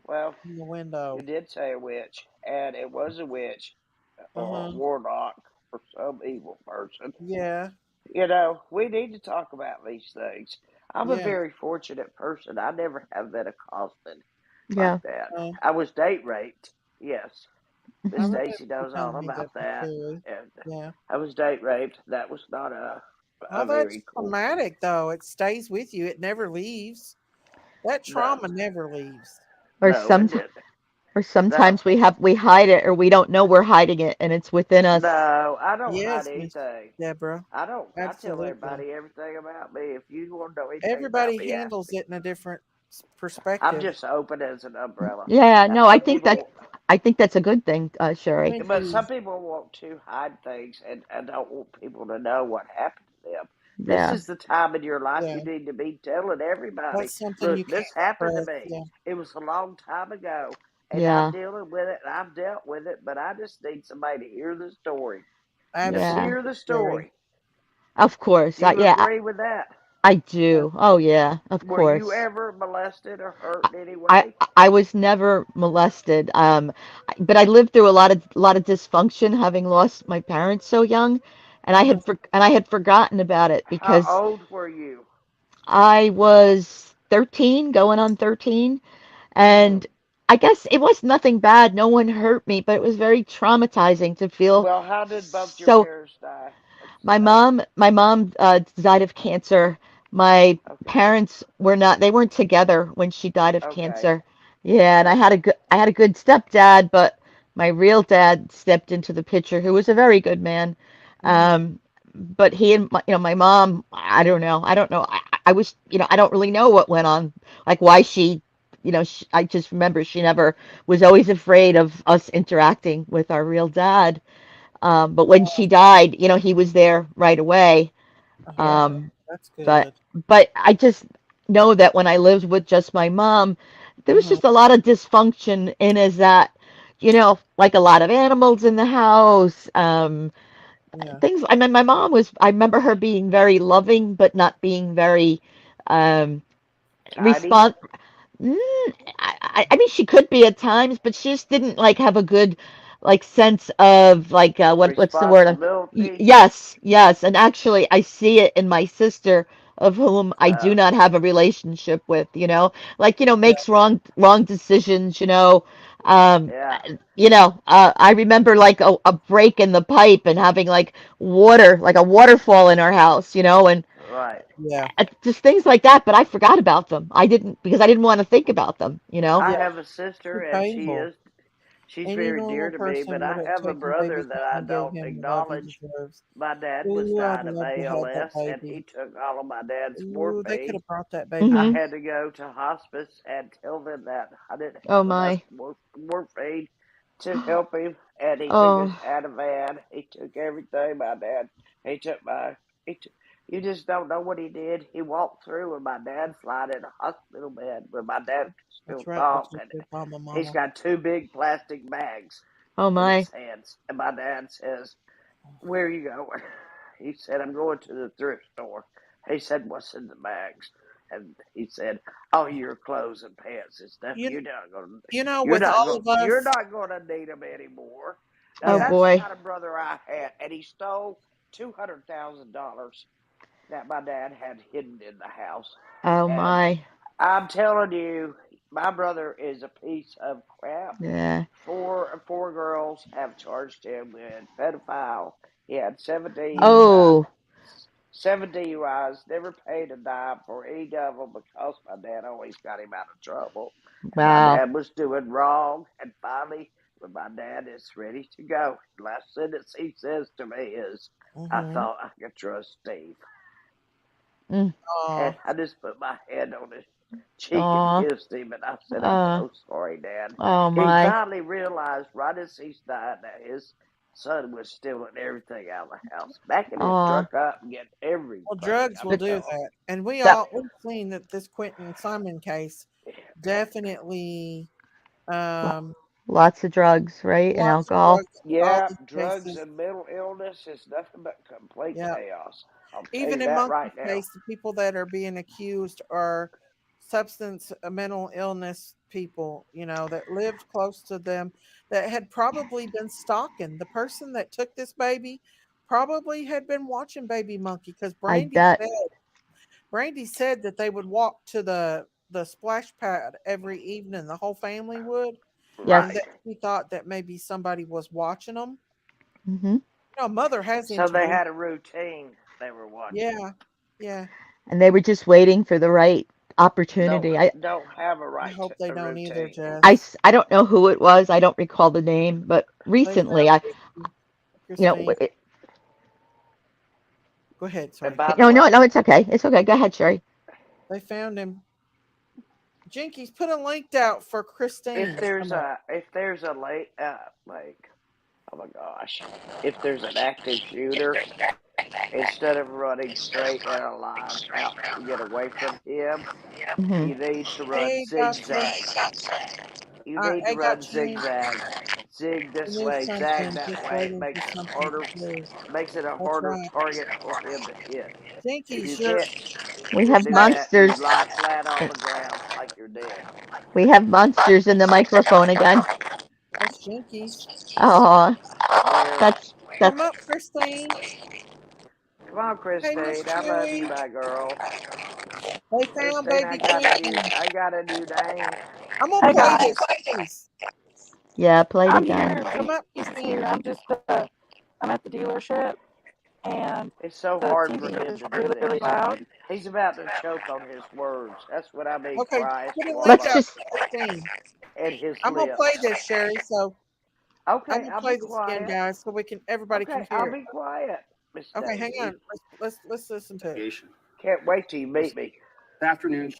Speaker 3: well,
Speaker 8: in the
Speaker 3: you
Speaker 8: window.
Speaker 3: did say a witch, and it was a witch
Speaker 8: Uh
Speaker 3: or a
Speaker 8: huh.
Speaker 3: warlock or some evil person.
Speaker 8: Yeah.
Speaker 3: We need to talk about these things. I'm a
Speaker 8: Yeah.
Speaker 3: very fortunate person. I never have been accosted like
Speaker 11: Yeah.
Speaker 3: that.
Speaker 8: Uh,
Speaker 3: I was date raped, yes, Miss
Speaker 8: I remember
Speaker 3: Stacy
Speaker 8: you
Speaker 3: knows all
Speaker 8: telling me that
Speaker 3: about that.
Speaker 8: before.
Speaker 3: And
Speaker 8: Yeah.
Speaker 3: I was date raped. That was not
Speaker 8: Oh,
Speaker 3: a
Speaker 8: that's
Speaker 3: very cool.
Speaker 8: traumatic though. It stays with you. It never leaves. That
Speaker 3: No,
Speaker 8: trauma never leaves.
Speaker 11: Or
Speaker 3: no, it
Speaker 11: some
Speaker 3: didn't.
Speaker 11: or
Speaker 3: No,
Speaker 11: sometimes we hide it or we don't know we're hiding it and it's within us.
Speaker 3: no, I don't hide
Speaker 8: Yes, Miss
Speaker 3: anything.
Speaker 8: Deborah.
Speaker 3: I don't. I tell
Speaker 8: Absolutely.
Speaker 3: everybody everything about me. If you want to know anything about
Speaker 8: Everybody
Speaker 3: me, ask
Speaker 8: handles
Speaker 3: me.
Speaker 8: it in a different
Speaker 3: I'm
Speaker 8: perspective.
Speaker 3: just open as an umbrella.
Speaker 11: Yeah,
Speaker 3: Now
Speaker 11: no,
Speaker 3: some people,
Speaker 11: I think that's a good thing, Sherry.
Speaker 8: Thank
Speaker 3: but
Speaker 8: you.
Speaker 3: some people want to hide things and don't want people to know what happened to them. This
Speaker 11: Yeah.
Speaker 3: is the time in your life you
Speaker 8: Yeah,
Speaker 3: need to be telling everybody,
Speaker 8: that's something
Speaker 3: look,
Speaker 8: you can't
Speaker 3: this happened to
Speaker 8: suppress.
Speaker 3: me.
Speaker 8: Yeah,
Speaker 3: It was a long time ago, and I'm
Speaker 11: Yeah.
Speaker 3: dealing with it, and I've dealt with it, but I just need somebody to hear the story. Just
Speaker 11: Yeah.
Speaker 3: hear
Speaker 8: absolutely,
Speaker 3: the
Speaker 8: Sherry.
Speaker 3: story.
Speaker 11: Of course.
Speaker 3: Do you
Speaker 11: Yeah,
Speaker 3: agree with that?
Speaker 11: I
Speaker 8: Yeah.
Speaker 11: do. Oh yeah, of
Speaker 3: Were you
Speaker 11: course.
Speaker 3: ever molested or hurt in any
Speaker 11: I
Speaker 3: way?
Speaker 11: I was never molested. But I lived through a lot of dysfunction, having lost my parents so young, and
Speaker 8: Hmm.
Speaker 11: I had forgotten about it
Speaker 3: How
Speaker 11: because
Speaker 3: old were you?
Speaker 11: I was 13, going on 13,
Speaker 3: Hmm.
Speaker 11: and I guess it was nothing bad. No one hurt me, but it was very traumatizing to feel
Speaker 3: Well, how did both your
Speaker 11: so.
Speaker 3: parents die at the
Speaker 11: My
Speaker 3: same?
Speaker 11: mom died of cancer. My
Speaker 3: Okay,
Speaker 11: parents were not, they weren't together when she died of
Speaker 3: okay,
Speaker 11: cancer. Yeah, and
Speaker 3: okay.
Speaker 11: I had a good stepdad, but my real dad stepped into the picture, who was a very good man.
Speaker 8: Hmm.
Speaker 11: Um, but he and my mom, I don't know. I don't know. I was, I don't really know what went on, like why she, I just remember she never was always afraid of us interacting with our real dad. But when she died, he was there right away.
Speaker 8: Uh-huh.
Speaker 3: Yeah.
Speaker 11: Um,
Speaker 8: That's
Speaker 11: but
Speaker 8: good.
Speaker 11: but I just know that when I lived with just my mom, there was
Speaker 8: Hmm.
Speaker 11: just a lot of dysfunction in as that, like a lot of animals in the house.
Speaker 8: Yeah.
Speaker 11: Things. I mean, my mom was. I remember her being very loving, but not being very um,
Speaker 3: Tidy,
Speaker 11: respond. Mm, I mean, she could be at times, but she just didn't like have a good like sense of like what's the word?
Speaker 3: responsibility.
Speaker 11: Yes, yes, and actually, I see it in my sister, of whom I do
Speaker 3: Uh,
Speaker 11: not have a relationship with. Like
Speaker 8: Yeah.
Speaker 11: makes wrong decisions. Um,
Speaker 3: yeah,
Speaker 11: I remember like a break in the pipe and having like water, like a waterfall in our house. And
Speaker 3: right.
Speaker 8: Yeah.
Speaker 11: just things like that, but I forgot about them. I didn't because I didn't want to think about them.
Speaker 3: I
Speaker 8: Yeah.
Speaker 3: have a
Speaker 8: Too
Speaker 3: sister, and
Speaker 8: painful.
Speaker 3: she's
Speaker 8: Any
Speaker 3: very dear
Speaker 8: normal
Speaker 3: to me.
Speaker 8: person
Speaker 3: But
Speaker 8: would
Speaker 3: I
Speaker 8: have
Speaker 3: have a
Speaker 8: taken baby
Speaker 3: brother that
Speaker 8: time
Speaker 3: I
Speaker 8: and gave
Speaker 3: don't
Speaker 8: him the love he
Speaker 3: acknowledge.
Speaker 8: deserves.
Speaker 3: My dad was
Speaker 8: Ooh, I'd
Speaker 3: dying of
Speaker 8: love to have that
Speaker 3: ALS, and he
Speaker 8: baby.
Speaker 3: took all of my dad's
Speaker 8: Ooh, they could
Speaker 3: morphine.
Speaker 8: have brought that baby
Speaker 3: I
Speaker 11: Hmm.
Speaker 8: home.
Speaker 3: had to go to hospice and tell them that I didn't
Speaker 11: Oh
Speaker 3: have enough
Speaker 11: my.
Speaker 3: morphine to help him, and he took his
Speaker 11: Oh,
Speaker 3: Ativan. He took everything. My dad, he took my. He t- you just don't know what he did. He walked through, and my dad's lying in a hospital bed where my dad can
Speaker 8: That's
Speaker 3: still
Speaker 8: right. They
Speaker 3: talk,
Speaker 8: took
Speaker 3: and
Speaker 8: your mama,
Speaker 3: he's
Speaker 8: mama.
Speaker 3: got two big plastic bags
Speaker 11: oh
Speaker 3: in his
Speaker 11: my.
Speaker 3: hands. And my dad says, "Where are you going?" He said, "I'm going to the thrift store." He said, "What's in the bags?" And he said, "Oh, your clothes and pants and stuff.
Speaker 8: You,
Speaker 3: You're
Speaker 8: with
Speaker 3: not
Speaker 8: all
Speaker 3: going,
Speaker 8: of
Speaker 3: you're
Speaker 8: us,
Speaker 3: not going to need them anymore." Now
Speaker 11: Oh
Speaker 8: yeah,
Speaker 3: that's the
Speaker 11: boy.
Speaker 3: kind of brother I had, and he stole $200,000 that my dad had hidden in the house.
Speaker 11: Oh
Speaker 3: And
Speaker 11: my.
Speaker 3: I'm telling you, my brother is a piece of crap.
Speaker 11: Yeah.
Speaker 3: Four girls have charged him with pedophile. He had 17
Speaker 11: Oh,
Speaker 3: 7 DUIs, never paid a dime for any of them because my dad always got him out of trouble. And my
Speaker 11: wow.
Speaker 3: dad was doing wrong. And finally, when my dad is ready to go, the last sentence he says to me is, "I
Speaker 8: mm-hmm.
Speaker 3: thought I could trust Steve."
Speaker 11: Mm.
Speaker 3: And
Speaker 8: Oh,
Speaker 3: I just put my hand on his cheek and
Speaker 11: Aw.
Speaker 3: kissed him. And I said, "I'm
Speaker 11: Uh.
Speaker 3: so sorry, Dad."
Speaker 11: Oh
Speaker 3: He
Speaker 11: my.
Speaker 3: finally realized right as he's died that his son was stealing everything out of the house, backing his
Speaker 11: Aw.
Speaker 3: truck up and getting
Speaker 8: well,
Speaker 3: everything.
Speaker 8: drugs
Speaker 3: I'm
Speaker 8: will
Speaker 11: But
Speaker 8: do
Speaker 3: telling
Speaker 8: that, and
Speaker 11: that.
Speaker 8: we've seen that this Quentin Simon case
Speaker 3: you.
Speaker 8: definitely
Speaker 11: lo-
Speaker 8: um
Speaker 11: Lots of drugs, right? And
Speaker 8: lots of
Speaker 11: alcohol.
Speaker 8: drugs. All
Speaker 3: Yeah,
Speaker 8: these
Speaker 3: drugs
Speaker 8: cases,
Speaker 3: and mental illness is nothing but complete
Speaker 8: yeah.
Speaker 3: chaos. I'll tell
Speaker 8: Even
Speaker 3: you
Speaker 8: in
Speaker 3: that
Speaker 8: Monkey's
Speaker 3: right now.
Speaker 8: case, the people that are being accused are substance mental illness people, that lived close to them, that had probably been stalking. The person that took this baby probably had been watching Baby Monkey because
Speaker 11: I bet.
Speaker 8: Brandy said that they would walk to the splash pad every evening. The whole family would.
Speaker 11: Yes.
Speaker 8: and that he thought that maybe somebody was watching them.
Speaker 11: Hmm.
Speaker 8: Mother has
Speaker 3: So they
Speaker 8: intuition.
Speaker 3: had a routine they were watching.
Speaker 8: Yeah, yeah.
Speaker 11: And they were just waiting for the right
Speaker 3: Don't
Speaker 11: opportunity.
Speaker 3: don't have a
Speaker 8: I
Speaker 3: right
Speaker 8: hope they
Speaker 3: a
Speaker 8: don't either,
Speaker 3: routine.
Speaker 8: Jess.
Speaker 11: I don't know who it was. I don't recall the name, but
Speaker 8: They found
Speaker 11: recently,
Speaker 8: Ricky,
Speaker 11: you know,
Speaker 8: Christine. Go ahead,
Speaker 3: And
Speaker 8: sorry.
Speaker 3: by the
Speaker 11: no, no,
Speaker 3: way,
Speaker 11: no, it's okay. It's okay. Go ahead, Sherry.
Speaker 8: They found him. Jinkies, put a link out for
Speaker 3: if
Speaker 8: Christine.
Speaker 3: there's a late like oh my gosh, if there's an active shooter, instead of running straight in a line out to get away from him,
Speaker 11: Hmm.
Speaker 3: you need to run
Speaker 8: Hey, Joshua.
Speaker 3: zigzag. You need to
Speaker 8: I got
Speaker 3: run
Speaker 8: changed.
Speaker 3: zigzag. Zig
Speaker 8: We
Speaker 3: this
Speaker 8: knew
Speaker 3: way, zag
Speaker 8: something.
Speaker 3: that
Speaker 8: Just
Speaker 3: way. It
Speaker 8: waiting for something to do.
Speaker 3: Makes it a
Speaker 8: That's
Speaker 3: harder
Speaker 8: right.
Speaker 3: target for him to hit. If you
Speaker 8: Jinkies,
Speaker 3: can't
Speaker 11: We have
Speaker 3: do that, you
Speaker 11: monsters.
Speaker 3: lie flat on the ground like you're dead.
Speaker 11: We have monsters in the microphone again.
Speaker 8: that's Jinkies.
Speaker 11: Oh,
Speaker 3: Where?
Speaker 11: that's
Speaker 8: Come
Speaker 11: that's
Speaker 8: up, Christine.
Speaker 3: Come on,
Speaker 8: Hey, Miss
Speaker 3: Christine. I love you,
Speaker 8: Cherry.
Speaker 3: my girl.
Speaker 8: They found
Speaker 3: Christine,
Speaker 8: baby Quentin.
Speaker 3: I got a new name.
Speaker 8: I'm gonna
Speaker 1: Hey
Speaker 8: play
Speaker 1: guys,
Speaker 8: this, please.
Speaker 11: yeah. Play it
Speaker 1: I'm here.
Speaker 11: again.
Speaker 8: Come up,
Speaker 1: He's
Speaker 8: Christine.
Speaker 1: here. I'm at the dealership, and
Speaker 3: It's so
Speaker 1: the
Speaker 3: hard for
Speaker 1: TV
Speaker 3: him
Speaker 1: is
Speaker 3: to do
Speaker 1: really, really
Speaker 3: this.
Speaker 1: loud.
Speaker 3: He's about to choke on his words. That's what I mean,
Speaker 8: Okay,
Speaker 3: quiet,
Speaker 8: put a link
Speaker 11: Let's
Speaker 3: swallow,
Speaker 8: out
Speaker 11: just
Speaker 8: for Christine.
Speaker 3: and his
Speaker 8: I'm gonna play
Speaker 3: lips.
Speaker 8: this, Sherry. So I'm
Speaker 3: Okay,
Speaker 8: gonna
Speaker 3: I'll be
Speaker 8: play this again,
Speaker 3: quiet.
Speaker 8: guys, so everybody can
Speaker 3: Okay,
Speaker 8: hear
Speaker 3: I'll
Speaker 8: it.
Speaker 3: be quiet, Miss
Speaker 8: Okay, hang
Speaker 3: Daisy.
Speaker 8: on. Let's listen to it.
Speaker 3: Can't wait till you meet me.
Speaker 5: This afternoon,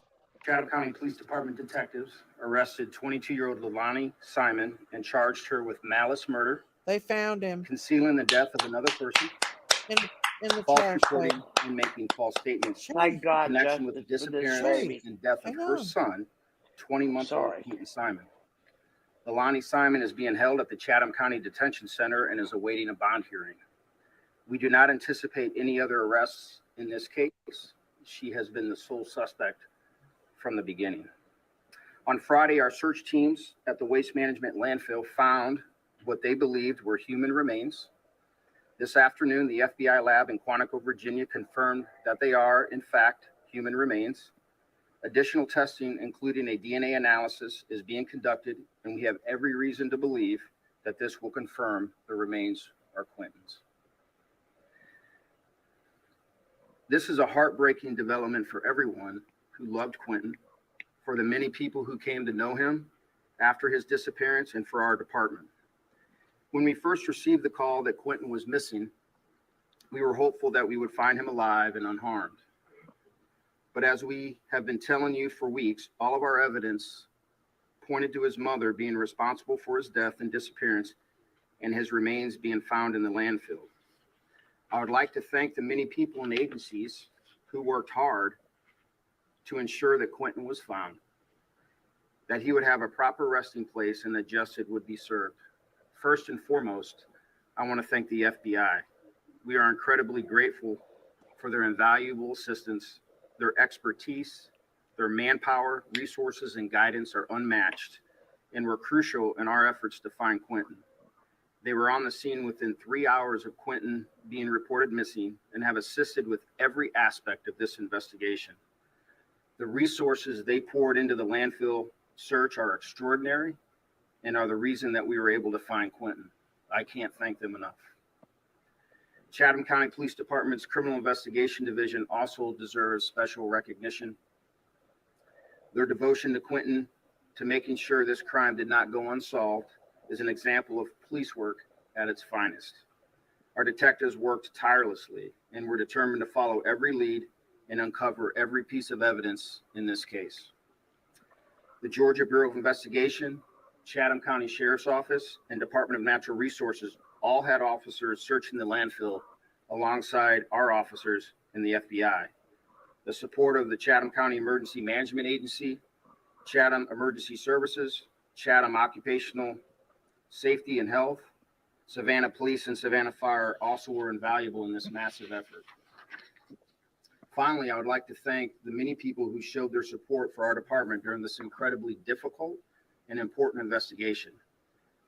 Speaker 5: Chatham County Police Department detectives arrested 22-year-old Leilani Simon and charged her with malice murder,
Speaker 8: They found him
Speaker 5: concealing the death of another person,
Speaker 8: in the
Speaker 5: false
Speaker 8: trash bag.
Speaker 5: reporting and making false statements
Speaker 3: Thank
Speaker 8: Sherry,
Speaker 5: in
Speaker 3: God
Speaker 5: connection with the
Speaker 3: justice for this
Speaker 5: disappearance
Speaker 8: Sherry,
Speaker 3: baby.
Speaker 5: and death of
Speaker 8: hang
Speaker 5: her
Speaker 8: on.
Speaker 5: son, 20-month-old
Speaker 3: Sorry.
Speaker 5: Quentin Simon. Leilani Simon is being held at the Chatham County Detention Center and is awaiting a bond hearing. We do not anticipate any other arrests in this case. She has been the sole suspect from the beginning. On Friday, our search teams at the waste management landfill found what they believed were human remains. This afternoon, the FBI lab in Quantico, Virginia confirmed that they are, in fact, human remains. Additional testing, including a DNA analysis, is being conducted, and we have every reason to believe that this will confirm the remains are Quentin's. This is a heartbreaking development for everyone who loved Quentin, for the many people who came to know him after his disappearance, and for our department. When we first received the call that Quentin was missing, we were hopeful that we would find him alive and unharmed. But as we have been telling you for weeks, all of our evidence pointed to his mother being responsible for his death and disappearance, and his remains being found in the landfill. I would like to thank the many people and agencies who worked hard to ensure that Quentin was found, that he would have a proper resting place, and that justice would be served. First and foremost, I want to thank the FBI. We are incredibly grateful for their invaluable assistance. Their expertise, their manpower, resources, and guidance are unmatched and were crucial in our efforts to find Quentin. They were on the scene within 3 hours of Quentin being reported missing and have assisted with every aspect of this investigation. The resources they poured into the landfill search are extraordinary and are the reason that we were able to find Quentin. I can't thank them enough. Chatham County Police Department's Criminal Investigation Division also deserves special recognition. Their devotion to Quentin, to making sure this crime did not go unsolved, is an example of police work at its finest. Our detectives worked tirelessly and were determined to follow every lead and uncover every piece of evidence in this case. The Georgia Bureau of Investigation, Chatham County Sheriff's Office, and Department of Natural Resources all had officers searching the landfill alongside our officers in the FBI. The support of the Chatham County Emergency Management Agency, Chatham Emergency Services, Chatham Occupational Safety and Health, Savannah Police, and Savannah Fire also were invaluable in this massive effort. Finally, I would like to thank the many people who showed their support for our department during this incredibly difficult and important investigation.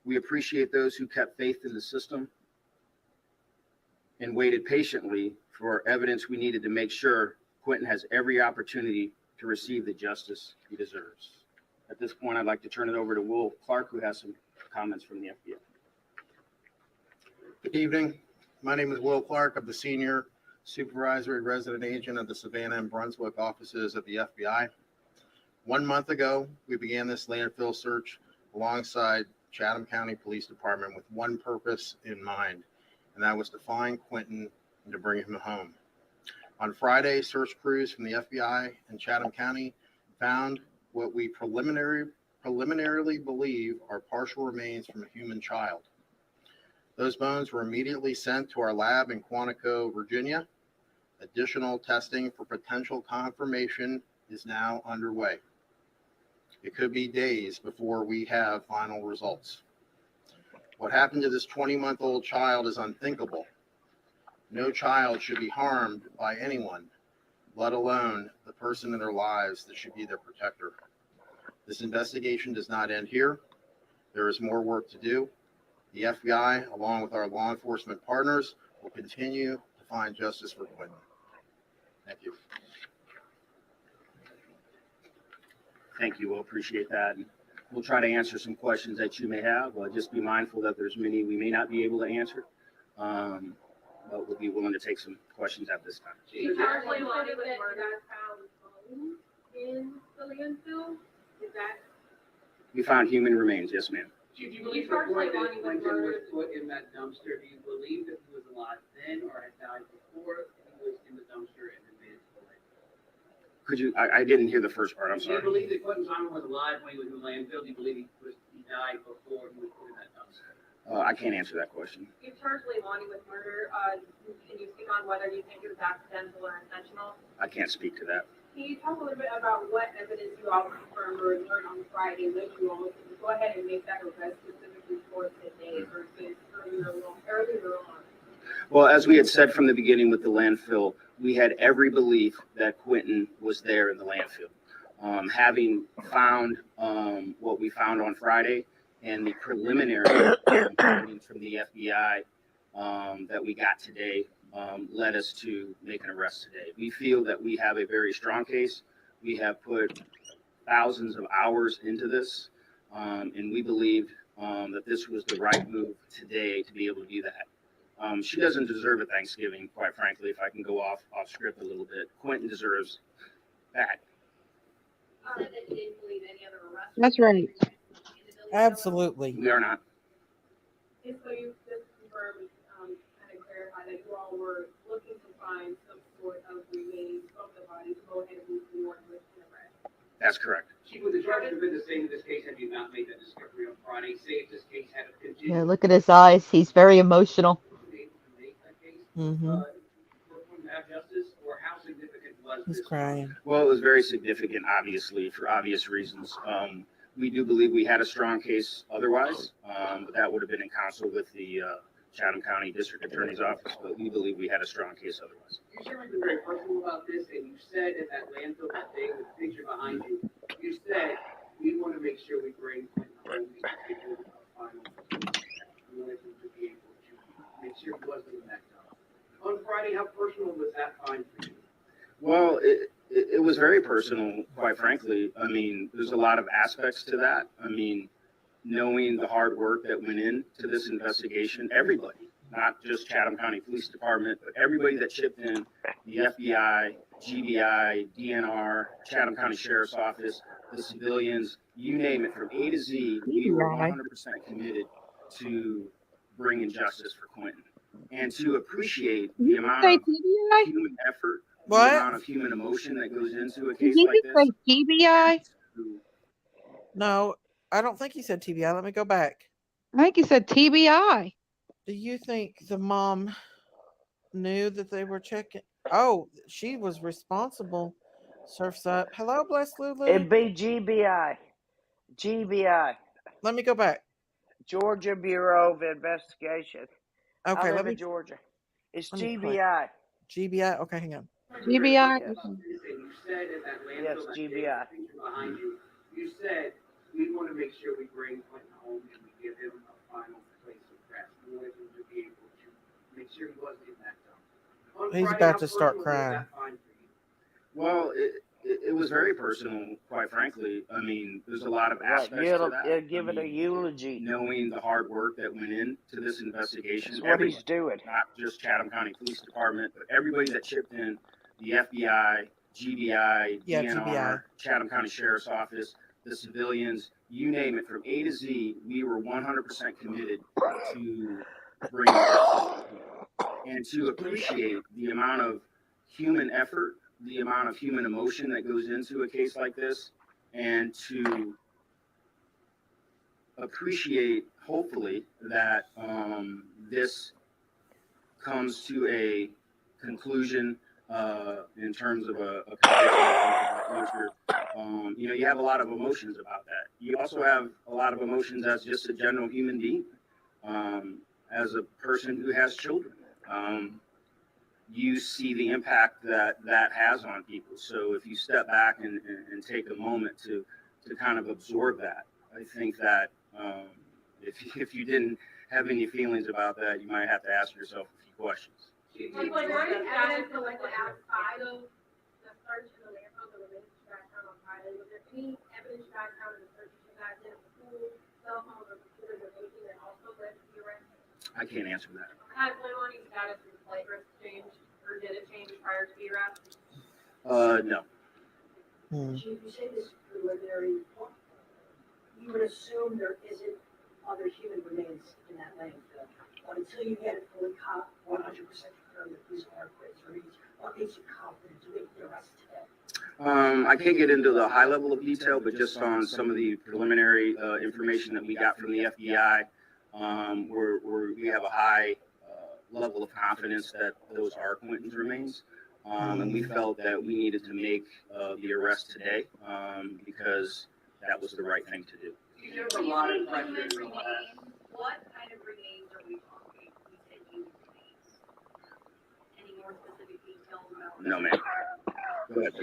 Speaker 5: We appreciate those who kept faith in the system and waited patiently for evidence we needed to make sure Quentin has every opportunity to receive the justice he deserves. At this point, I'd like to turn it over to Will Clark, who has some comments from the FBI.
Speaker 10: Good evening. My name is Will Clark. I'm the Senior Supervisory Resident Agent of the Savannah and Brunswick offices of the FBI. 1 month ago, we began this landfill search alongside Chatham County Police Department with one purpose in mind, and that was to find Quentin and to bring him home. On Friday, search crews from the FBI and Chatham County found what we preliminarily believe are partial remains from a human child. Those bones were immediately sent to our lab in Quantico, Virginia. Additional testing for potential confirmation is now underway. It could be days before we have final results. What happened to this 20-month-old child is unthinkable. No child should be harmed by anyone, let alone the person in their lives that should be their protector. This investigation does not end here. There is more work to do. The FBI, along with our law enforcement partners, will continue to find justice for Quentin. Thank you.
Speaker 5: Thank you. We'll appreciate that. And we'll try to answer some questions that you may have. Just be mindful that there's many we may not be able to answer, but we'll be willing to take some questions at this time.
Speaker 7: Is that Leilani with murder found bones in the landfill? Is that?
Speaker 5: We found human remains. Yes, ma'am.
Speaker 6: Do you believe that Quentin was put in that dumpster? Do you believe that he was alive then or had died before he was in the dumpster and then made it to the landfill?
Speaker 5: Could you? I didn't hear the first part. I'm sorry.
Speaker 6: Do you believe that Quentin Simon was alive when he was in the landfill? Do you believe he died before he was put in that dumpster?
Speaker 5: I can't answer that question.
Speaker 7: You charged Leilani with murder. Can you speak on whether you think it was accidental or intentional?
Speaker 5: I can't speak to that.
Speaker 7: Can you talk a little bit about what evidence you all confirmed or learned on Friday that you all can go ahead and make that arrest specifically for today versus earlier on?
Speaker 5: Well, as we had said from the beginning with the landfill, we had every belief that Quentin was there in the landfill. Having found what we found on Friday and the preliminary findings from the FBI that we got today led us to make an arrest today. We feel that we have a very strong case. We have put thousands of hours into this, and we believe that this was the right move today to be able to do that. She doesn't deserve a Thanksgiving, quite frankly, if I can go off script a little bit. Quentin deserves that.
Speaker 7: That you didn't believe any other arrests.
Speaker 2: That's right.
Speaker 8: Absolutely.
Speaker 5: We are not.
Speaker 7: And so you just confirmed, kind of clarify that you all were looking to find some sort of remains of the body to go ahead and move forward with the arrest.
Speaker 5: That's correct.
Speaker 6: Chief, would the charges have been the same in this case had you not made that discovery on Friday? Say if this case had a continued.
Speaker 11: Yeah, look at his eyes. He's very emotional.
Speaker 8: Mm-hmm.
Speaker 6: Have justice, or how significant was
Speaker 8: He's
Speaker 6: this?
Speaker 8: crying.
Speaker 5: Well, it was very significant, obviously, for obvious reasons. We do believe we had a strong case otherwise, but that would have been in counsel with the Chatham County District Attorney's Office, but we believe we had a strong case otherwise.
Speaker 6: You certainly been very personal about this, and you said at that landfill that day with the picture behind you, you said, we want to make sure we bring Quentin home to give him a final. We wanted him to be able to make sure he wasn't in that dump. On Friday, how personal was that find for you?
Speaker 5: Well, it was very personal, quite frankly. I mean, there's a lot of aspects to that. I mean, knowing the hard work that went into this investigation, everybody, not just Chatham County Police Department, but everybody that chipped in, the FBI, GBI, DNR, Chatham County Sheriff's Office, the civilians, you name it, from A to Z, we were 100% committed to bringing justice for Quentin and to appreciate the amount of human effort, the amount of human emotion that goes into a case like this.
Speaker 2: TBI?
Speaker 8: No, I don't think he said TBI. Let me go back.
Speaker 2: I think he said TBI.
Speaker 8: Do you think the mom knew that they were checking? Oh, she was responsible. Surfs up. Hello, bless Lulu.
Speaker 3: It'd be GBI. GBI.
Speaker 8: Let me go back.
Speaker 3: Georgia Bureau of Investigation.
Speaker 8: Okay,
Speaker 3: I live
Speaker 8: let me.
Speaker 3: in Georgia. It's
Speaker 8: let me
Speaker 3: GBI.
Speaker 8: GBI. Okay, hang on.
Speaker 2: TBI?
Speaker 3: Yes.
Speaker 6: You said at that landfill
Speaker 3: Yes,
Speaker 6: that
Speaker 3: GBI.
Speaker 6: day, the picture behind you, you said, we want to make sure we bring Quentin home and we give him a final place of rest. We wanted him to be able to make sure he wasn't in that dump. On
Speaker 8: He's
Speaker 6: Friday,
Speaker 8: about
Speaker 6: how
Speaker 8: to start
Speaker 6: personal was
Speaker 8: crying.
Speaker 6: that find for you?
Speaker 5: Well, it was very personal, quite frankly. I mean, there's a lot of
Speaker 3: Like
Speaker 5: aspects to that. I
Speaker 3: give it a
Speaker 5: mean,
Speaker 3: eulogy.
Speaker 5: knowing the hard work that went into this
Speaker 3: That's
Speaker 5: investigation,
Speaker 3: what he's
Speaker 5: everybody,
Speaker 3: doing.
Speaker 5: not just Chatham County Police Department, but everybody that chipped in, the FBI, GBI,
Speaker 8: Yeah,
Speaker 5: DNR,
Speaker 8: GBI.
Speaker 5: Chatham County Sheriff's Office, the civilians, you name it, from A to Z, we were 100% committed to bringing justice to people and to appreciate the amount of human effort, the amount of human emotion that goes into a case like this, and to appreciate, hopefully, that this comes to a conclusion in terms of a conviction and things of that nature. You know, you have a lot of emotions about that. You also have a lot of emotions as just a general human being, as a person who has children. You see the impact that that has on people. So if you step back and take a moment to kind of absorb that, I think that if you didn't have any feelings about that, you might have to ask yourself a few questions.
Speaker 7: Like, was there any evidence collected outside of the search in the landfill that related to you guys found on Friday? Was there any evidence you guys found in the search that you guys did at the pool, cell phones, or computers, or anything that also led to the arrest?
Speaker 5: I can't answer that.
Speaker 7: Has Leilani's status in flagrant changed, or did it change prior to the arrest?
Speaker 5: No.
Speaker 12: Chief, you say this is preliminary. You would assume there isn't other human remains in that landfill. But until you get it fully 100% confirmed that these are Chris or these, what makes you confident to make the arrest today?
Speaker 5: I can't get into the high level of detail, but just on some of the preliminary information that we got from the FBI, we have a high level of confidence that those are Quentin's remains. And we felt that we needed to make the arrest today because that was the right thing to do.
Speaker 7: There's a lot of pressure. What kind of remains are we talking? We said human remains. Any more specific details about?
Speaker 5: No, ma'am. Go ahead.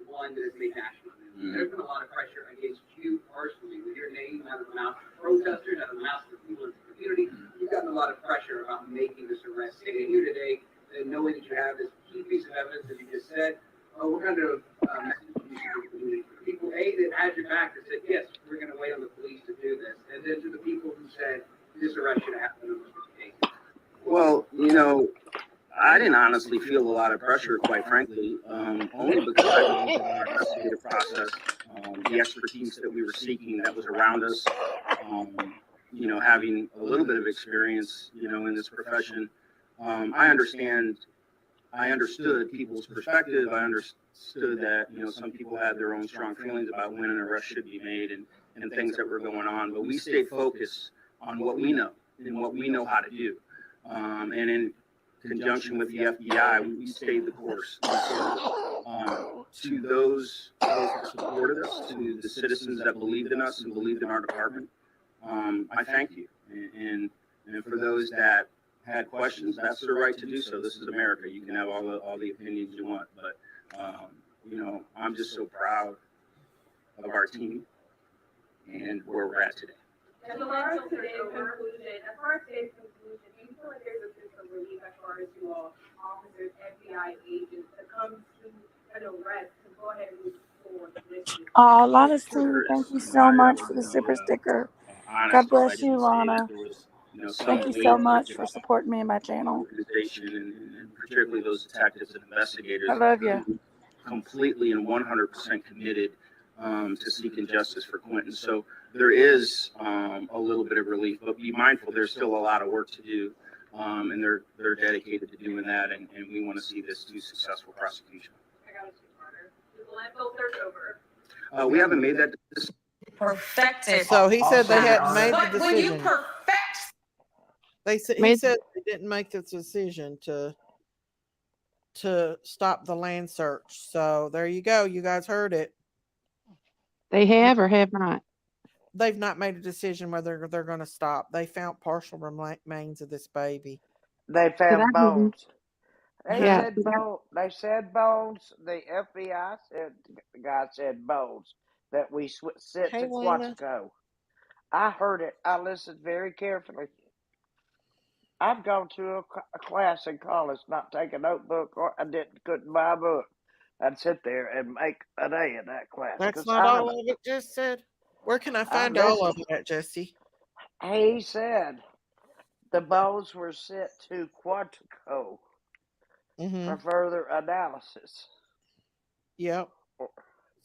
Speaker 6: One that has made national news. There's been a lot of pressure against you personally with your name out of the mouth of protesters, out of the mouth of people in the community. You've gotten a lot of pressure about making this arrest. Sitting here today and knowing that you have this key piece of evidence, as you just said, what kind of message do you give to the community? People, A, that had your back, that said, yes, we're going to wait on the police to do this. And then to the people who said, this arrest should have happened.
Speaker 5: Well, you know, I didn't honestly feel a lot of pressure, quite frankly, only because I believe in our investigative process, the expertise that we were seeking that was around us, you know, having a little bit of experience, you know, in this profession. I understood people's perspective. I understood that, you know, some people had their own strong feelings about when an arrest should be made and things that were going on. But we stayed focused on what we know and what we know how to do. And in conjunction with the FBI, we stayed the course. To those that supported us, to the citizens that believed in us and believed in our department, I thank you. And for those that had questions, that's their right to do so. This is America. You can have all the opinions you want, but you know, I'm just so proud of our team and where we're at today.
Speaker 7: As far as today's conclusion, do you feel like there's a sense of relief as far as you all, officers, FBI agents, to come to an arrest to go ahead and move forward with this?
Speaker 1: Oh, Lana's team, thank you so much for the super sticker. God bless you, Lana. Thank you so much for supporting me and my channel.
Speaker 5: Organization and particularly those detectives and investigators.
Speaker 1: I love you.
Speaker 5: Completely and 100% committed to seeking justice for Quentin. So there is a little bit of relief, but be mindful there's still a lot of work to do, and they're dedicated to doing that, and we want to see this do successful prosecution.
Speaker 7: I got a two-parter. Is the landfill search over?
Speaker 5: We haven't made that decision.
Speaker 9: Perfected.
Speaker 8: So he said they hadn't made the
Speaker 9: But when you
Speaker 8: decision.
Speaker 9: perfect,
Speaker 8: He said they didn't make the decision to stop the land search. So there you go. You guys heard it.
Speaker 13: They have or have not?
Speaker 8: They've not made a decision whether they're going to stop. They found partial remains of this baby.
Speaker 3: They found bones. They
Speaker 13: Yeah.
Speaker 3: said bones. The FBI said, the guy said bones that we sent
Speaker 8: Hey,
Speaker 3: to
Speaker 8: Lena.
Speaker 3: Quantico. I heard it. I listened very carefully. I've gone to a class in college, not take a notebook, or couldn't buy a book. I'd sit there and make an A in that class
Speaker 8: That's
Speaker 3: because
Speaker 8: not all of it, just said. Where can I
Speaker 3: I
Speaker 8: find all of
Speaker 3: listen.
Speaker 8: it at, Jesse?
Speaker 3: He said the bones were sent to Quantico
Speaker 8: Mm-hmm.
Speaker 3: for further analysis.
Speaker 8: Yep.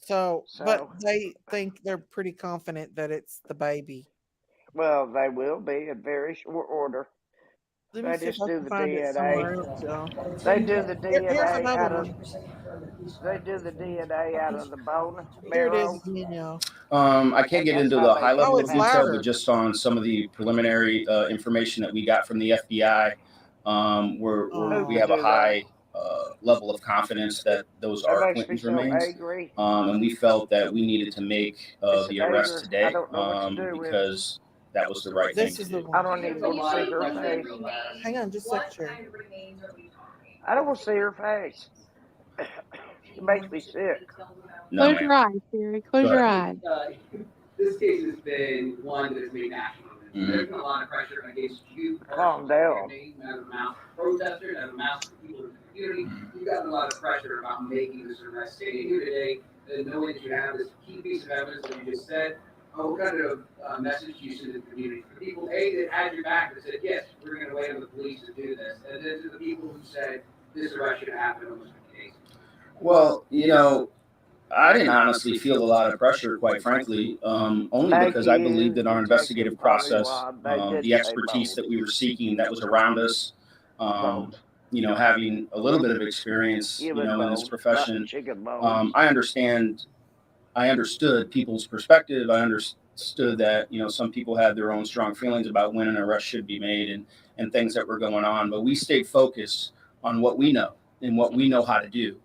Speaker 8: So, but
Speaker 3: So,
Speaker 8: they think they're pretty confident that it's the baby.
Speaker 3: well, they will be in very short order.
Speaker 8: Let me
Speaker 3: They
Speaker 8: see if
Speaker 3: just
Speaker 8: I
Speaker 3: do
Speaker 8: can
Speaker 3: the
Speaker 8: find it
Speaker 3: DNA.
Speaker 8: somewhere else, y'all.
Speaker 12: But until
Speaker 3: They
Speaker 12: you
Speaker 3: do
Speaker 12: get
Speaker 3: the
Speaker 12: it fully
Speaker 8: Here's
Speaker 3: DNA
Speaker 12: covered,
Speaker 8: another
Speaker 3: out
Speaker 8: one.
Speaker 3: of
Speaker 12: 100% confirmed that these
Speaker 3: they
Speaker 12: are
Speaker 3: do the DNA
Speaker 12: a
Speaker 3: out
Speaker 12: piece
Speaker 3: of the
Speaker 12: of
Speaker 3: bone
Speaker 8: Here it is
Speaker 3: marrow,
Speaker 8: again, y'all.
Speaker 5: I can't
Speaker 3: and
Speaker 5: get
Speaker 3: that's
Speaker 5: into
Speaker 3: how
Speaker 5: the
Speaker 3: they
Speaker 5: high
Speaker 8: Oh,
Speaker 5: level
Speaker 3: figure
Speaker 5: of
Speaker 8: it's
Speaker 3: that
Speaker 5: detail,
Speaker 3: out.
Speaker 5: but
Speaker 8: louder.
Speaker 5: just on some of the preliminary information that we got from the FBI, we
Speaker 3: Who
Speaker 8: Oh,
Speaker 5: have a
Speaker 3: do that?
Speaker 5: high level of confidence that those
Speaker 3: That
Speaker 5: are
Speaker 3: makes me
Speaker 5: Clinton's
Speaker 3: so
Speaker 5: remains.
Speaker 3: angry.
Speaker 5: And we felt that we needed to make
Speaker 3: It's
Speaker 5: the
Speaker 3: an
Speaker 5: arrest
Speaker 3: anger. I
Speaker 5: today
Speaker 3: don't know what to do with it.
Speaker 5: because that was the right thing
Speaker 8: this
Speaker 5: to
Speaker 8: is the
Speaker 5: do.
Speaker 3: I
Speaker 8: one.
Speaker 3: don't even want to see her face.
Speaker 8: Hang on just a
Speaker 7: What
Speaker 8: second.
Speaker 7: kind of remains are we talking?
Speaker 3: I don't want to see her face. It makes me sick.
Speaker 5: No,
Speaker 13: Close your
Speaker 5: ma'am.
Speaker 13: eyes, Siri. Close
Speaker 5: Go
Speaker 13: your
Speaker 5: ahead.
Speaker 13: eyes.
Speaker 6: This case has been one that's made national news.
Speaker 5: Mhm.
Speaker 6: There's been a lot of pressure against you
Speaker 3: Calm
Speaker 6: personally, your
Speaker 3: down.
Speaker 6: name as a mouse protester, as a mouse for people in the community. You've gotten a lot of pressure about making this arrest. Standing here today, and knowing that you have this key piece of evidence that you just said, what kind of message do you send to the community? For the people, A, that had your back that said, yes, we're going to wait on the police to do this, and then to the people who said this arrest should have happened almost 50 days.
Speaker 5: Well, I didn't honestly feel a lot of pressure, quite frankly, only
Speaker 3: Thank
Speaker 5: because I believe
Speaker 3: you,
Speaker 5: that our
Speaker 3: Detective
Speaker 5: investigative process,
Speaker 3: Pollywood. They did
Speaker 5: the
Speaker 3: say
Speaker 5: expertise that
Speaker 3: bones.
Speaker 5: we were seeking that was around us,
Speaker 3: Bones.
Speaker 5: having a little bit of experience,
Speaker 3: Human
Speaker 5: in this
Speaker 3: bones, not
Speaker 5: profession,
Speaker 3: chicken bones.
Speaker 5: I understood people's perspective. I understood that, some people had their own strong feelings about when an arrest should be made and things that were going on, but we stayed focused on what we know and what we know how to do.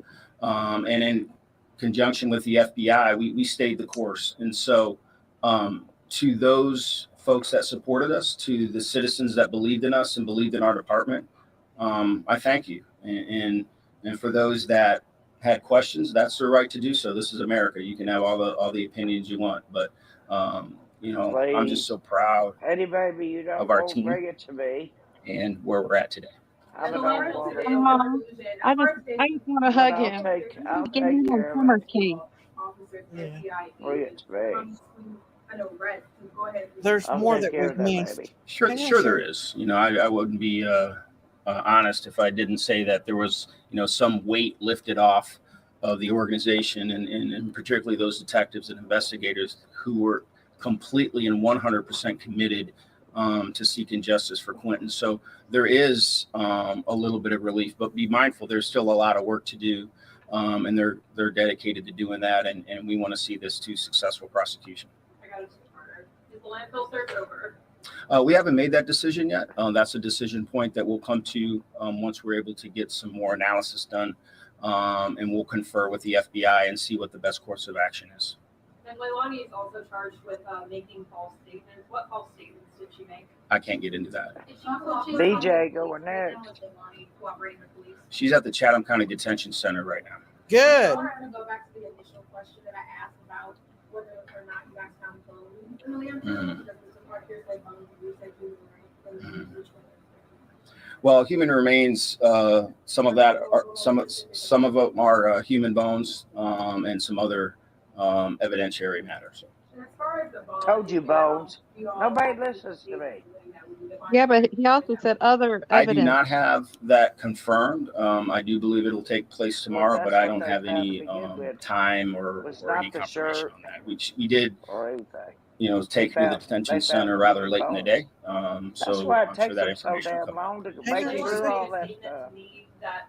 Speaker 5: And in conjunction with the FBI, we stayed the course. And so, to those folks that supported us, to the citizens that believed in us and believed in our department, I thank you. And for those that had questions, that's their right to do so. This is America. You can have all the opinions you want, but I'm just
Speaker 3: Please.
Speaker 5: so proud
Speaker 3: Any baby you
Speaker 5: of
Speaker 3: don't
Speaker 5: our
Speaker 3: want,
Speaker 5: team
Speaker 3: bring it to me.
Speaker 5: and where we're at today.
Speaker 3: I'm
Speaker 7: So
Speaker 3: an
Speaker 7: what
Speaker 3: old
Speaker 7: we're able to
Speaker 3: woman,
Speaker 7: do in
Speaker 13: Aw,
Speaker 7: conclusion, as far as
Speaker 13: I just want to
Speaker 3: but
Speaker 13: hug
Speaker 3: I'll
Speaker 13: him.
Speaker 3: take
Speaker 13: Give him a
Speaker 3: care of
Speaker 13: summer
Speaker 3: it.
Speaker 13: cake.
Speaker 7: officers
Speaker 3: Yeah.
Speaker 7: FBI
Speaker 3: Bring it
Speaker 7: agents
Speaker 3: to me.
Speaker 7: comes to an arrest, to go ahead and
Speaker 8: There's
Speaker 3: I'll
Speaker 8: more
Speaker 3: take
Speaker 8: that
Speaker 3: care
Speaker 8: we've
Speaker 3: of that
Speaker 8: missed.
Speaker 3: baby.
Speaker 5: Sure, there is. I wouldn't be honest if I didn't say that there was, some weight lifted off of the organization and particularly those detectives and investigators who were completely and 100% committed to seeking justice for Quentin. So there is a little bit of relief, but be mindful, there's still a lot of work to do. And they're dedicated to doing that, and we want to see this to successful prosecution.
Speaker 7: I got a two-parter. Is the landfill search over?
Speaker 5: We haven't made that decision yet. That's a decision point that we'll come to once we're able to get some more analysis done, and we'll confer with the FBI and see what the best course of action is.
Speaker 7: And Leilani is also charged with making false statements. What false statements did she make?
Speaker 5: I can't get into that.
Speaker 7: Is she cooperating
Speaker 3: BJ
Speaker 7: with
Speaker 3: going
Speaker 7: police right now?
Speaker 3: next.
Speaker 7: Is Leilani cooperating with police?
Speaker 5: She's at the Chatham County Detention Center right now.
Speaker 8: Good.
Speaker 7: I'm going to go back to the initial question that I asked about whether or not you guys found bones in the landfill. Because the part here said bones, and you said human remains. Which one?
Speaker 5: Well, human remains. Some of that are some of them are human bones, and some other evidentiary matters.
Speaker 7: And as far as the bones,
Speaker 3: Told you, Bones. Nobody listens to me.
Speaker 13: Yeah, but he also said other
Speaker 5: I do
Speaker 13: evidence.
Speaker 5: not have that confirmed. I do believe it'll take place tomorrow, but
Speaker 3: That's
Speaker 5: I
Speaker 3: what
Speaker 5: don't
Speaker 3: they
Speaker 5: have
Speaker 3: found
Speaker 5: any
Speaker 3: to begin with.
Speaker 5: time or
Speaker 3: Was
Speaker 5: any
Speaker 3: not the
Speaker 5: confirmation
Speaker 3: shirt
Speaker 5: on that. We did,
Speaker 3: or anything.
Speaker 5: take her to the detention center rather late in the day.
Speaker 3: That's
Speaker 5: So
Speaker 3: why it
Speaker 5: I'm sure
Speaker 3: takes
Speaker 5: that
Speaker 3: them so
Speaker 5: information will
Speaker 3: damn
Speaker 5: come
Speaker 3: long
Speaker 5: out.
Speaker 3: to
Speaker 8: Hang
Speaker 3: make
Speaker 8: on
Speaker 3: it
Speaker 8: just a
Speaker 3: through all
Speaker 8: second.
Speaker 3: that
Speaker 7: Statement
Speaker 3: stuff.
Speaker 7: to me that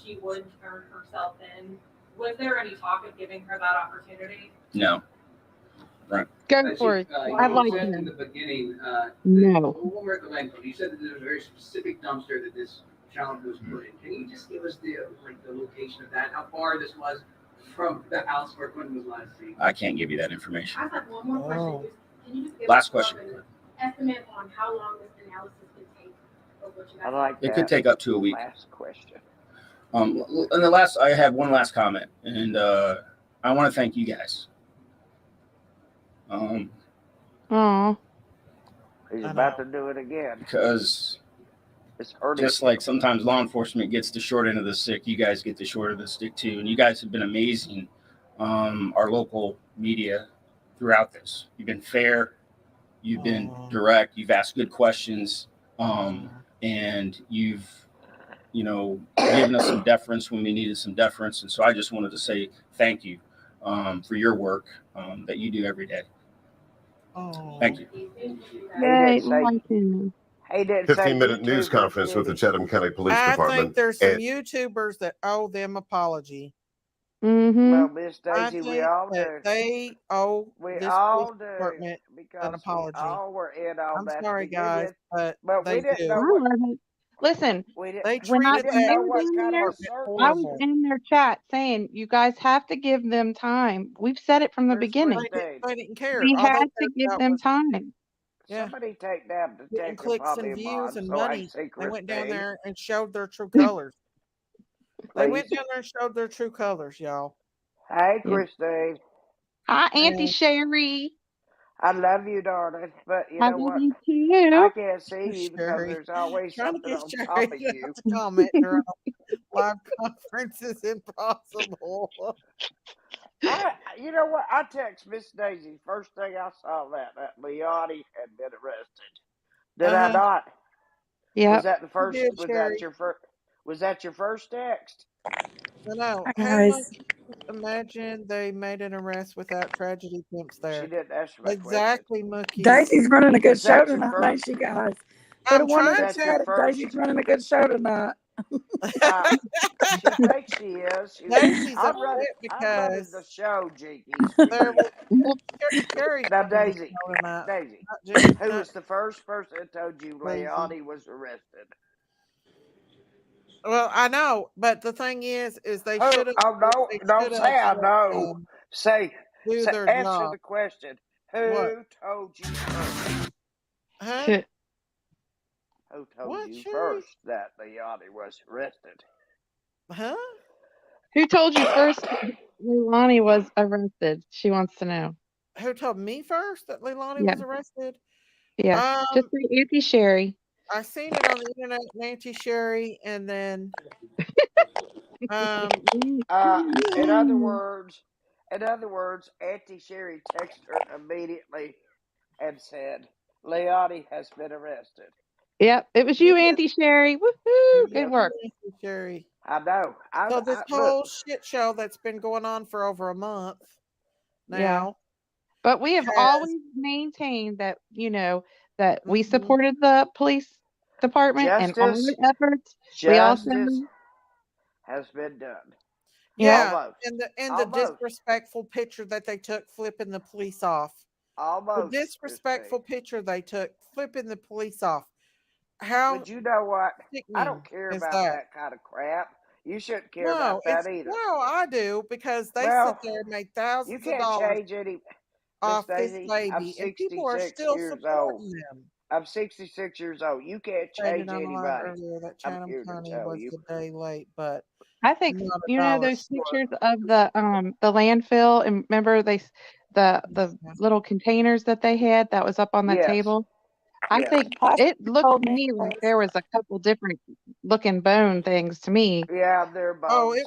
Speaker 7: she would turn herself in. Was there any talk of giving her that opportunity?
Speaker 5: No. Right.
Speaker 13: Go for it. I
Speaker 6: You
Speaker 13: like
Speaker 6: said in
Speaker 13: him.
Speaker 6: the beginning,
Speaker 13: No.
Speaker 6: we'll work the landfill. You said that there was a very specific dumpster that this child was put in. Can you just give us the location of that? How far this was from the house where Quentin was last seen?
Speaker 5: I can't give you that information.
Speaker 7: I have one more question. Can you just give
Speaker 5: Last
Speaker 7: us
Speaker 5: question.
Speaker 7: an estimate on how long this analysis could take? Of what you guys
Speaker 3: I like
Speaker 5: It
Speaker 3: that.
Speaker 5: could take up to a week.
Speaker 3: Last question.
Speaker 5: And I have one last comment, and I want to thank you guys.
Speaker 13: Aw.
Speaker 3: He's about to do it again.
Speaker 5: Because
Speaker 3: It's hurting.
Speaker 5: just like sometimes law enforcement gets the short end of the stick, you guys get the short end of the stick too. And you guys have been amazing, our local media throughout this. You've been fair, you've been direct, you've asked good questions, and you've, given us some deference when we needed some deference. And so I just wanted to say thank you for your work that you do every day. Thank you.
Speaker 13: Yay,
Speaker 3: Say
Speaker 13: like him.
Speaker 3: he didn't say
Speaker 14: 15-minute news
Speaker 3: YouTubers,
Speaker 14: conference with
Speaker 3: did
Speaker 14: the
Speaker 3: he?
Speaker 14: Chatham County Police
Speaker 8: I
Speaker 14: Department.
Speaker 8: think there's some
Speaker 14: And
Speaker 8: YouTubers that owe them apology.
Speaker 3: Well,
Speaker 13: Mm-hmm.
Speaker 3: Miss
Speaker 8: I
Speaker 3: Daisy, we
Speaker 8: think
Speaker 3: all
Speaker 8: that
Speaker 3: do.
Speaker 8: they owe
Speaker 3: We
Speaker 8: this police
Speaker 3: all do
Speaker 8: department an
Speaker 3: because we
Speaker 8: apology.
Speaker 3: all were in on
Speaker 8: I'm
Speaker 3: that
Speaker 8: sorry, guys,
Speaker 3: beginning,
Speaker 8: but
Speaker 3: but we
Speaker 8: they
Speaker 3: didn't
Speaker 8: do.
Speaker 13: I
Speaker 3: know what
Speaker 13: love it. Listen,
Speaker 3: we didn't
Speaker 8: They
Speaker 13: when
Speaker 3: we
Speaker 13: I
Speaker 8: treated
Speaker 3: didn't
Speaker 13: when
Speaker 8: that
Speaker 13: they
Speaker 3: know
Speaker 13: were
Speaker 3: what
Speaker 13: down
Speaker 3: kind of
Speaker 13: there,
Speaker 3: a
Speaker 8: department
Speaker 13: I
Speaker 3: service.
Speaker 13: was
Speaker 8: horrible.
Speaker 13: in their chat saying, "You guys have to give them time." We've said it from the
Speaker 3: Where's
Speaker 13: beginning.
Speaker 3: Christine?
Speaker 8: They didn't care.
Speaker 13: We
Speaker 8: All they
Speaker 13: had to
Speaker 8: cared
Speaker 13: give
Speaker 8: about
Speaker 13: them
Speaker 8: was,
Speaker 13: time.
Speaker 8: yeah,
Speaker 3: Somebody take down
Speaker 8: getting
Speaker 3: Detective
Speaker 8: clicks and
Speaker 3: Bobby
Speaker 8: views
Speaker 3: Mod
Speaker 8: and
Speaker 3: so I can
Speaker 8: money.
Speaker 3: see
Speaker 8: They went down
Speaker 3: Christine,
Speaker 8: there and showed their true colors. They went
Speaker 3: please.
Speaker 8: down there and showed their true colors, y'all.
Speaker 3: Hey,
Speaker 13: Yeah.
Speaker 3: Christine.
Speaker 13: Hi, Auntie
Speaker 8: And
Speaker 13: Sherry.
Speaker 3: I love you, darling, but you
Speaker 13: I
Speaker 3: know
Speaker 13: love
Speaker 3: what?
Speaker 13: you
Speaker 3: I
Speaker 13: too.
Speaker 3: can't see you because
Speaker 8: Sherry,
Speaker 3: there's always
Speaker 8: trying to
Speaker 3: something
Speaker 8: get
Speaker 3: on
Speaker 8: Sherry
Speaker 3: top of
Speaker 8: not
Speaker 3: you.
Speaker 8: to comment during a live conference is impossible.
Speaker 3: You know what? I text Miss Daisy first thing I saw that Leonie had been arrested. Did I
Speaker 8: Uh-huh.
Speaker 3: not? Was
Speaker 13: Yep.
Speaker 3: that the
Speaker 8: You
Speaker 3: first?
Speaker 8: did,
Speaker 3: Was that
Speaker 8: Sherry.
Speaker 3: your first? Was that your first text?
Speaker 8: I know.
Speaker 1: Hi,
Speaker 8: Hey,
Speaker 1: guys.
Speaker 8: Monkey, imagine they made an arrest without tragedy pimps
Speaker 3: She
Speaker 8: there.
Speaker 3: didn't answer my question.
Speaker 8: Exactly, Mookie.
Speaker 1: Daisy's running a good
Speaker 3: Was
Speaker 1: show
Speaker 3: that your
Speaker 1: tonight,
Speaker 3: first?
Speaker 1: ain't she, guys? Put a
Speaker 8: I'm
Speaker 1: one
Speaker 3: Was
Speaker 1: in
Speaker 8: trying
Speaker 1: the
Speaker 3: that your
Speaker 1: chat if
Speaker 3: first?
Speaker 1: Daisy's running a good show tonight.
Speaker 3: Uh, she thinks she is. She's.
Speaker 8: Daisy's
Speaker 3: I'm running.
Speaker 8: upset
Speaker 3: I'm running the
Speaker 8: because
Speaker 3: show, Jinkies, for
Speaker 8: there
Speaker 3: you.
Speaker 8: was Sherry's
Speaker 3: Now,
Speaker 8: running the
Speaker 3: Daisy.
Speaker 8: show tonight.
Speaker 3: Daisy. Who
Speaker 8: Not
Speaker 3: was the first person that told you
Speaker 8: Lazy.
Speaker 3: Leonie was arrested?
Speaker 8: Well, I know, but the thing is they
Speaker 3: Who?
Speaker 8: should have
Speaker 3: Oh no!
Speaker 8: they should
Speaker 3: Don't
Speaker 8: have
Speaker 3: say I
Speaker 8: let
Speaker 3: know.
Speaker 8: them
Speaker 3: Say,
Speaker 8: do their
Speaker 3: answer
Speaker 8: job.
Speaker 3: the question.
Speaker 8: What?
Speaker 3: Who told you first?
Speaker 8: Huh?
Speaker 3: Who told
Speaker 8: What,
Speaker 3: you
Speaker 8: Sherry?
Speaker 3: first that Leonie was arrested?
Speaker 8: Huh?
Speaker 13: Who told you first Leilani was arrested? She wants to know.
Speaker 8: Who told me first that Leilani
Speaker 13: Yeah.
Speaker 8: was arrested?
Speaker 13: Yeah. Just
Speaker 8: Um,
Speaker 13: say Auntie Sherry.
Speaker 8: I seen it on the internet, Nancy Sherry, and then um,
Speaker 3: Uh, in other words, Auntie Sherry texted her immediately and said, "Leonie has been arrested."
Speaker 13: Yep. It was you,
Speaker 8: yeah,
Speaker 13: Auntie Sherry. Woohoo! Good
Speaker 3: Yep,
Speaker 13: work.
Speaker 8: Nancy Sherry.
Speaker 3: I know.
Speaker 8: So this
Speaker 3: I look.
Speaker 8: whole shit show that's been going on for over a month
Speaker 13: Yeah.
Speaker 8: now
Speaker 13: But we have
Speaker 8: has
Speaker 13: always maintained that, that we
Speaker 8: mhm.
Speaker 13: supported the police department and all
Speaker 3: Justice,
Speaker 13: their efforts. We also,
Speaker 3: justice has been done.
Speaker 13: yep,
Speaker 8: Yeah,
Speaker 3: Almost,
Speaker 8: and the
Speaker 3: almost,
Speaker 8: disrespectful picture that they took flipping the police off. The
Speaker 3: almost,
Speaker 8: disrespectful
Speaker 3: Christine.
Speaker 8: picture they took flipping the police off. How
Speaker 3: But you know what? I don't
Speaker 8: sickening
Speaker 3: care
Speaker 8: is
Speaker 3: about
Speaker 8: that?
Speaker 3: that kind of crap. You shouldn't care
Speaker 8: No,
Speaker 3: about that either.
Speaker 8: I do because they sit
Speaker 3: Well,
Speaker 8: there and made
Speaker 3: you
Speaker 8: thousands of
Speaker 3: can't
Speaker 8: dollars
Speaker 3: change any. Miss
Speaker 8: off this
Speaker 3: Daisy, I'm
Speaker 8: lady, and people are
Speaker 3: 66
Speaker 8: still
Speaker 3: years old.
Speaker 8: supporting them.
Speaker 3: I'm 66 years old. You can't
Speaker 8: Stated
Speaker 3: change
Speaker 8: on the live
Speaker 3: anybody.
Speaker 8: earlier that
Speaker 3: I'm
Speaker 8: Chatham
Speaker 3: here to
Speaker 8: County
Speaker 3: tell
Speaker 8: was
Speaker 3: you.
Speaker 8: a day late, but
Speaker 13: I think
Speaker 8: not a dollar
Speaker 13: those
Speaker 8: short.
Speaker 13: pictures of the landfill, and remember the
Speaker 8: Yeah.
Speaker 13: little containers that they had that was up on the
Speaker 3: Yes,
Speaker 13: table. I
Speaker 3: yes.
Speaker 13: think
Speaker 1: Plastic
Speaker 13: it looked
Speaker 1: told
Speaker 13: to
Speaker 1: me
Speaker 13: me like
Speaker 1: first.
Speaker 13: there was a couple different looking bone things to me.
Speaker 3: Yeah, they're
Speaker 8: Oh,
Speaker 3: bones.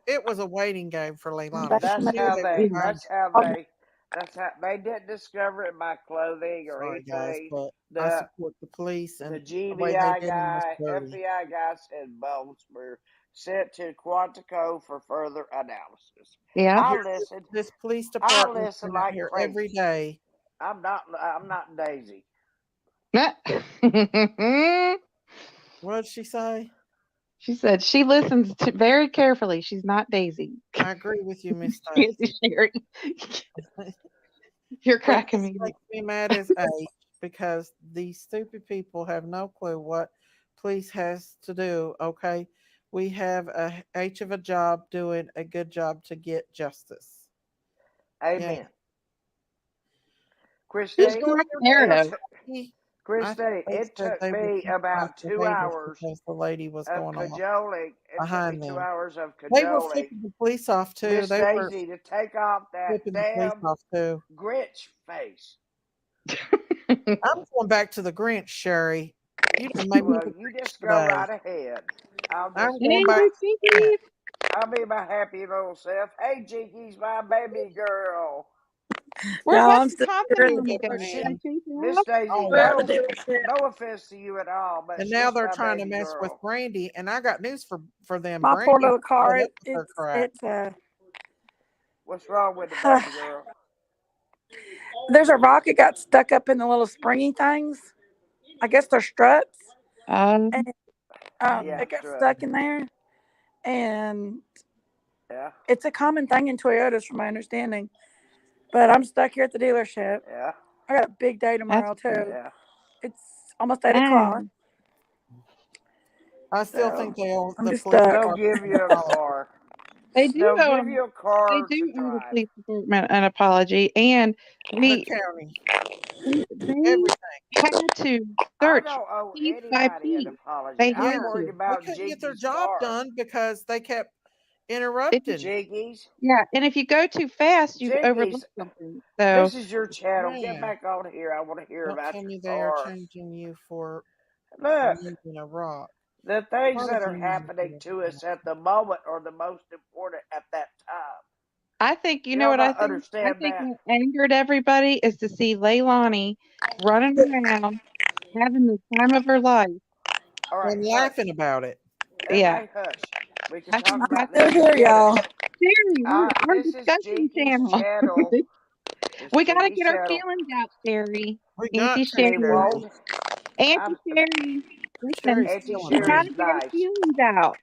Speaker 8: it was a waiting game for Leilani.
Speaker 1: That's
Speaker 8: She
Speaker 3: That's
Speaker 1: my
Speaker 8: knew
Speaker 3: how
Speaker 8: they were
Speaker 3: they.
Speaker 13: Yeah.
Speaker 8: behind
Speaker 3: That's
Speaker 8: her.
Speaker 3: how
Speaker 1: told me.
Speaker 3: they. That's how they didn't discover it by clothing or
Speaker 8: Sorry, guys,
Speaker 3: anything.
Speaker 8: but I
Speaker 3: The
Speaker 8: support the police,
Speaker 3: the
Speaker 8: and the way they
Speaker 3: GBI
Speaker 8: did them was
Speaker 3: guy,
Speaker 8: dirty.
Speaker 3: FBI guy said bones were sent to Quantico for further analysis.
Speaker 13: Yeah.
Speaker 8: Here,
Speaker 3: I listened.
Speaker 8: this police
Speaker 3: I
Speaker 8: department's
Speaker 3: listen
Speaker 8: been out
Speaker 3: like
Speaker 8: here every
Speaker 3: crazy.
Speaker 8: day.
Speaker 3: I'm not. I'm not Daisy.
Speaker 8: What did she say?
Speaker 13: She said she listens to very carefully. She's not Daisy.
Speaker 8: I agree with you, Miss
Speaker 13: Auntie
Speaker 8: Daisy.
Speaker 13: Sherry. You're
Speaker 8: But
Speaker 13: cracking
Speaker 8: this
Speaker 13: me up.
Speaker 8: makes me mad as H because these stupid people have no clue what police has to do. Okay, we have a H of a job doing a good job to get justice. Yeah,
Speaker 3: Amen.
Speaker 13: Who's
Speaker 3: Christine,
Speaker 8: Victoria
Speaker 13: correct narrative?
Speaker 8: Milwaukee. I think
Speaker 3: Christine,
Speaker 8: they
Speaker 3: it
Speaker 8: said
Speaker 3: took
Speaker 8: they would
Speaker 3: me
Speaker 8: finalize
Speaker 3: about
Speaker 8: the
Speaker 3: two
Speaker 8: haters
Speaker 3: hours
Speaker 8: because the lady was
Speaker 3: of
Speaker 8: going off
Speaker 3: cajoling. It took me
Speaker 8: behind
Speaker 3: two
Speaker 8: them.
Speaker 3: hours of
Speaker 8: They were
Speaker 3: cajoling
Speaker 8: flipping the police off too.
Speaker 3: Miss
Speaker 8: They were
Speaker 3: Daisy to take off that
Speaker 8: flipping the police
Speaker 3: damn
Speaker 8: off too.
Speaker 3: Grinch face.
Speaker 8: I'm going back to the Grinch, Sherry. You done made me
Speaker 3: Well,
Speaker 8: want
Speaker 3: you
Speaker 8: to
Speaker 3: just go
Speaker 8: today.
Speaker 3: right ahead. I'll
Speaker 8: I'm
Speaker 3: just
Speaker 8: going
Speaker 3: be
Speaker 13: Hey,
Speaker 8: back.
Speaker 3: my,
Speaker 8: Yeah.
Speaker 13: Jinkies.
Speaker 3: I'll be my happy little self. Hey, Jinky's my baby girl.
Speaker 13: Where's
Speaker 1: No,
Speaker 13: what's
Speaker 1: I'm
Speaker 13: the
Speaker 1: still
Speaker 13: concert
Speaker 1: here at
Speaker 8: Be
Speaker 1: the
Speaker 8: a
Speaker 13: mom
Speaker 8: good
Speaker 13: going? Should I
Speaker 1: dealership.
Speaker 8: man.
Speaker 13: chase her
Speaker 3: Miss
Speaker 13: out?
Speaker 3: Daisy,
Speaker 1: We're at the
Speaker 8: Always.
Speaker 1: dealership.
Speaker 3: no offense to you at all, but
Speaker 8: And now
Speaker 3: she's
Speaker 8: they're
Speaker 3: my
Speaker 8: trying to
Speaker 3: baby
Speaker 8: mess with
Speaker 3: girl.
Speaker 8: Brandy, and I got news for them.
Speaker 1: My poor
Speaker 8: Brandy
Speaker 1: little car.
Speaker 8: put up with her crap.
Speaker 3: What's wrong with the baby girl?
Speaker 1: There's a rocket got stuck up in the little springy things. I guess they're struts, and
Speaker 3: Yeah,
Speaker 1: it got
Speaker 3: strut.
Speaker 1: stuck in there. And
Speaker 3: Yeah,
Speaker 1: it's a common thing in Toyotas, from my understanding. But I'm stuck here at the dealership.
Speaker 3: yeah,
Speaker 1: I got a big day
Speaker 13: That's
Speaker 1: tomorrow too.
Speaker 3: yeah.
Speaker 1: It's almost 8 o'clock,
Speaker 13: dang.
Speaker 8: I still
Speaker 1: so
Speaker 8: think they owe
Speaker 1: I'm
Speaker 8: the
Speaker 1: just
Speaker 8: police
Speaker 1: stuck.
Speaker 3: They'll
Speaker 8: department
Speaker 3: give
Speaker 8: an
Speaker 3: you a
Speaker 8: apology.
Speaker 3: car.
Speaker 13: They do
Speaker 3: They'll
Speaker 13: owe
Speaker 3: give
Speaker 13: 'em-
Speaker 3: you a
Speaker 13: they
Speaker 3: car
Speaker 13: do
Speaker 3: to
Speaker 13: owe the
Speaker 3: drive.
Speaker 13: police department an apology, and
Speaker 8: The
Speaker 13: we
Speaker 8: county,
Speaker 13: they
Speaker 8: everything.
Speaker 13: had to
Speaker 3: I
Speaker 13: search
Speaker 3: don't owe
Speaker 13: piece by
Speaker 3: anybody an
Speaker 13: piece.
Speaker 3: apology.
Speaker 13: They
Speaker 8: Yeah,
Speaker 3: I'm
Speaker 13: had
Speaker 3: worried
Speaker 13: to.
Speaker 8: they
Speaker 3: about
Speaker 8: couldn't get their
Speaker 3: Jinky's
Speaker 8: job
Speaker 3: car.
Speaker 8: done because they kept
Speaker 13: It,
Speaker 8: interrupting.
Speaker 3: Jinky's,
Speaker 13: yeah, and if you go too fast, you overlook
Speaker 3: Jinky's,
Speaker 13: something. So
Speaker 3: this is your channel. Get
Speaker 8: Man,
Speaker 3: back on here. I want to hear
Speaker 8: don't
Speaker 3: about
Speaker 8: tell
Speaker 3: your
Speaker 8: me they are
Speaker 3: car.
Speaker 8: changing you for
Speaker 3: Look,
Speaker 8: removing a rock.
Speaker 3: the things
Speaker 8: Why
Speaker 3: that
Speaker 8: would
Speaker 3: are
Speaker 8: you use
Speaker 3: happening
Speaker 8: it?
Speaker 3: to us at the moment are the most important at that time.
Speaker 13: I think you know
Speaker 3: Y'all
Speaker 13: what I
Speaker 3: not
Speaker 13: think. I
Speaker 3: understand
Speaker 13: think
Speaker 3: that?
Speaker 13: what angered everybody is to see Leilani running around having the time of her life.
Speaker 3: All right,
Speaker 8: And
Speaker 3: hush.
Speaker 8: laughing about it.
Speaker 13: Yeah,
Speaker 3: Everybody hush. We can
Speaker 13: I
Speaker 3: talk
Speaker 13: think
Speaker 1: I'm
Speaker 3: about
Speaker 13: that's
Speaker 1: still
Speaker 3: this in a
Speaker 1: here,
Speaker 3: minute.
Speaker 1: y'all.
Speaker 13: Sherry. We're
Speaker 3: This is
Speaker 13: discussion
Speaker 3: Jinky's
Speaker 13: channel.
Speaker 3: channel. It's
Speaker 13: We gotta
Speaker 3: Jinky's
Speaker 13: get our
Speaker 3: channel.
Speaker 13: feelings out, Sherry.
Speaker 8: We
Speaker 13: Auntie
Speaker 8: got to,
Speaker 3: She
Speaker 13: Sherry.
Speaker 8: Sherry.
Speaker 3: won't.
Speaker 13: Auntie
Speaker 3: I'm
Speaker 13: Sherry. Listen,
Speaker 8: Sherry's
Speaker 3: Auntie
Speaker 8: stealing
Speaker 13: we
Speaker 8: from
Speaker 13: gotta
Speaker 3: Sherry's
Speaker 8: me.
Speaker 13: get our
Speaker 3: nice.
Speaker 13: feelings out.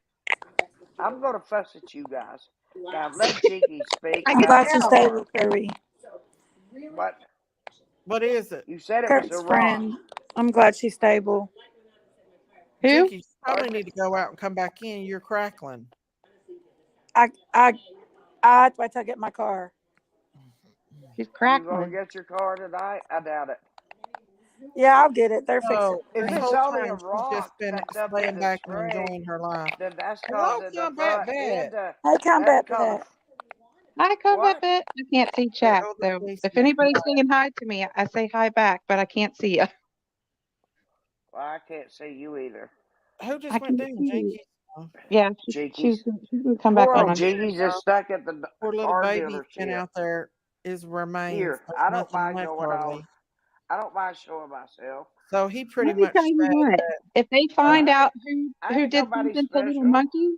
Speaker 3: I'm gonna fuss at you guys. Now let Jinky speak.
Speaker 13: I
Speaker 1: I'm
Speaker 3: I
Speaker 13: can
Speaker 3: have
Speaker 1: glad
Speaker 3: a
Speaker 1: she's
Speaker 13: tell.
Speaker 1: stable,
Speaker 3: car.
Speaker 1: Kirby.
Speaker 3: What?
Speaker 8: What is it?
Speaker 3: You said it was a
Speaker 1: Kurt's
Speaker 3: rock.
Speaker 1: friend. I'm glad she's stable.
Speaker 13: Who?
Speaker 8: Jinky, you
Speaker 3: Are
Speaker 8: probably need to go out and come back in. You're crackling.
Speaker 1: I I I have to wait till I get my car.
Speaker 13: She's
Speaker 3: you gonna
Speaker 13: crackling.
Speaker 3: get your car tonight? I doubt it.
Speaker 1: Yeah, I'll get it. They're fixing
Speaker 8: So
Speaker 1: it
Speaker 3: If
Speaker 1: for
Speaker 8: this
Speaker 1: me.
Speaker 3: it's
Speaker 8: whole
Speaker 3: only a
Speaker 8: time she's
Speaker 3: rock
Speaker 8: just been
Speaker 3: that's up in
Speaker 8: laying
Speaker 3: the
Speaker 8: back and
Speaker 3: screen,
Speaker 8: enjoying her life.
Speaker 3: then that's
Speaker 8: Hello,
Speaker 3: causing the
Speaker 8: combat
Speaker 3: front end
Speaker 8: vet.
Speaker 3: to
Speaker 1: Hey,
Speaker 3: that
Speaker 1: combat
Speaker 3: cause
Speaker 1: vet.
Speaker 13: Hi, Combat
Speaker 3: what?
Speaker 13: Bit. I can't see
Speaker 8: They
Speaker 13: chat,
Speaker 8: owe the
Speaker 13: so
Speaker 8: police
Speaker 13: if
Speaker 8: an
Speaker 13: anybody's
Speaker 8: explanation.
Speaker 13: saying hi to me, I say hi back, but I can't see you.
Speaker 3: Well, I can't see you either.
Speaker 8: Who
Speaker 13: I
Speaker 8: just went
Speaker 13: can't
Speaker 8: down?
Speaker 13: see you.
Speaker 8: Jinky. Oh,
Speaker 13: Yeah,
Speaker 3: Jinkies.
Speaker 13: she's gonna come back
Speaker 3: Poor
Speaker 8: oh,
Speaker 3: old
Speaker 13: on.
Speaker 8: there you
Speaker 3: Jinkies is
Speaker 8: go.
Speaker 3: stuck at the
Speaker 8: Poor little
Speaker 3: car
Speaker 8: baby's been
Speaker 3: dealership.
Speaker 8: out there. His remains.
Speaker 3: Here,
Speaker 8: There's
Speaker 3: I don't
Speaker 8: nothing
Speaker 3: mind
Speaker 8: left
Speaker 3: going off.
Speaker 8: hardly.
Speaker 3: I don't mind showing myself.
Speaker 8: So he pretty
Speaker 13: Let me
Speaker 8: much
Speaker 13: tell you
Speaker 8: said
Speaker 13: what.
Speaker 8: that.
Speaker 13: If they
Speaker 8: Uh,
Speaker 13: find out
Speaker 3: I
Speaker 13: who
Speaker 3: ain't
Speaker 13: did
Speaker 3: nobody
Speaker 13: something to little
Speaker 3: special.
Speaker 13: monkey,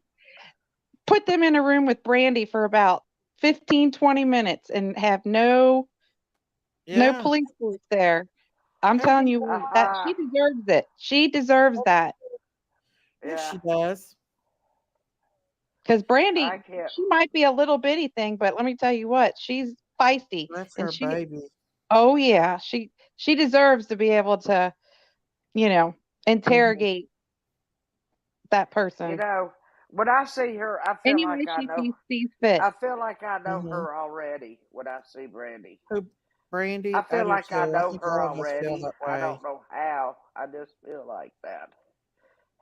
Speaker 13: put them in a room with Brandy for about 15, 20 minutes and have no
Speaker 8: yeah.
Speaker 13: police force there. I'm
Speaker 8: Have
Speaker 13: telling
Speaker 8: them
Speaker 13: you
Speaker 8: go.
Speaker 13: what, that she
Speaker 3: Aha.
Speaker 13: deserves it. She deserves that.
Speaker 8: Yes,
Speaker 3: Yeah,
Speaker 8: she does.
Speaker 13: Because
Speaker 3: I
Speaker 13: Brandy,
Speaker 3: can't.
Speaker 13: she might be a little bitty thing, but let me tell you what, she's feisty,
Speaker 8: That's
Speaker 13: and
Speaker 8: her baby.
Speaker 13: oh yeah, she deserves to be able to, you know,
Speaker 8: Mhm.
Speaker 13: interrogate that
Speaker 3: You
Speaker 13: person
Speaker 3: know, when I see her, I feel
Speaker 13: any way
Speaker 3: like I
Speaker 13: she
Speaker 3: know.
Speaker 13: sees fit.
Speaker 3: I feel like I know
Speaker 8: Mhm.
Speaker 3: her already when I see Brandy.
Speaker 8: Who,
Speaker 3: I
Speaker 8: Brandy? I
Speaker 3: feel
Speaker 8: do
Speaker 3: like I
Speaker 8: too. I
Speaker 3: know
Speaker 8: think
Speaker 3: her
Speaker 8: all of us feel
Speaker 3: already.
Speaker 8: that
Speaker 3: I
Speaker 8: way.
Speaker 3: don't know how. I just feel like that.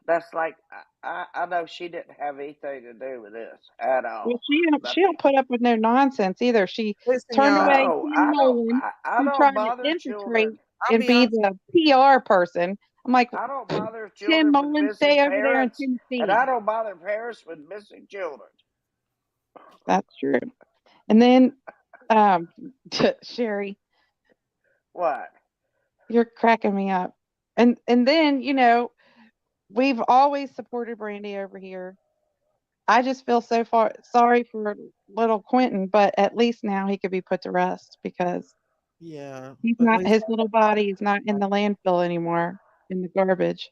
Speaker 3: That's like I know she didn't have anything to do with this at
Speaker 13: Well,
Speaker 3: all.
Speaker 13: she don't
Speaker 3: Nothing.
Speaker 13: put up with no nonsense either. She
Speaker 8: Listen,
Speaker 13: turned
Speaker 8: y'all.
Speaker 13: away
Speaker 3: No,
Speaker 13: Ken
Speaker 3: I don't.
Speaker 13: Nolan
Speaker 3: I
Speaker 13: to
Speaker 3: don't
Speaker 13: try to
Speaker 3: bother children.
Speaker 13: infiltrate
Speaker 8: I'll
Speaker 13: and
Speaker 8: be
Speaker 13: be
Speaker 8: honest.
Speaker 13: the PR person. I'm like,
Speaker 3: I don't bother
Speaker 13: Ken
Speaker 3: children with
Speaker 13: Nolan,
Speaker 3: missing
Speaker 13: stay over there in
Speaker 3: parents, and
Speaker 13: Tennessee.
Speaker 3: I don't bother parents with missing children.
Speaker 13: That's true. And then, um, Sherry,
Speaker 3: What?
Speaker 13: you're cracking me up. And then, we've always supported Brandy over here. I just feel so far sorry for little Quentin, but at least now he could be put to rest because
Speaker 8: Yeah.
Speaker 13: he's
Speaker 8: At
Speaker 13: not
Speaker 8: least.
Speaker 13: his little body is not in the landfill anymore in the garbage.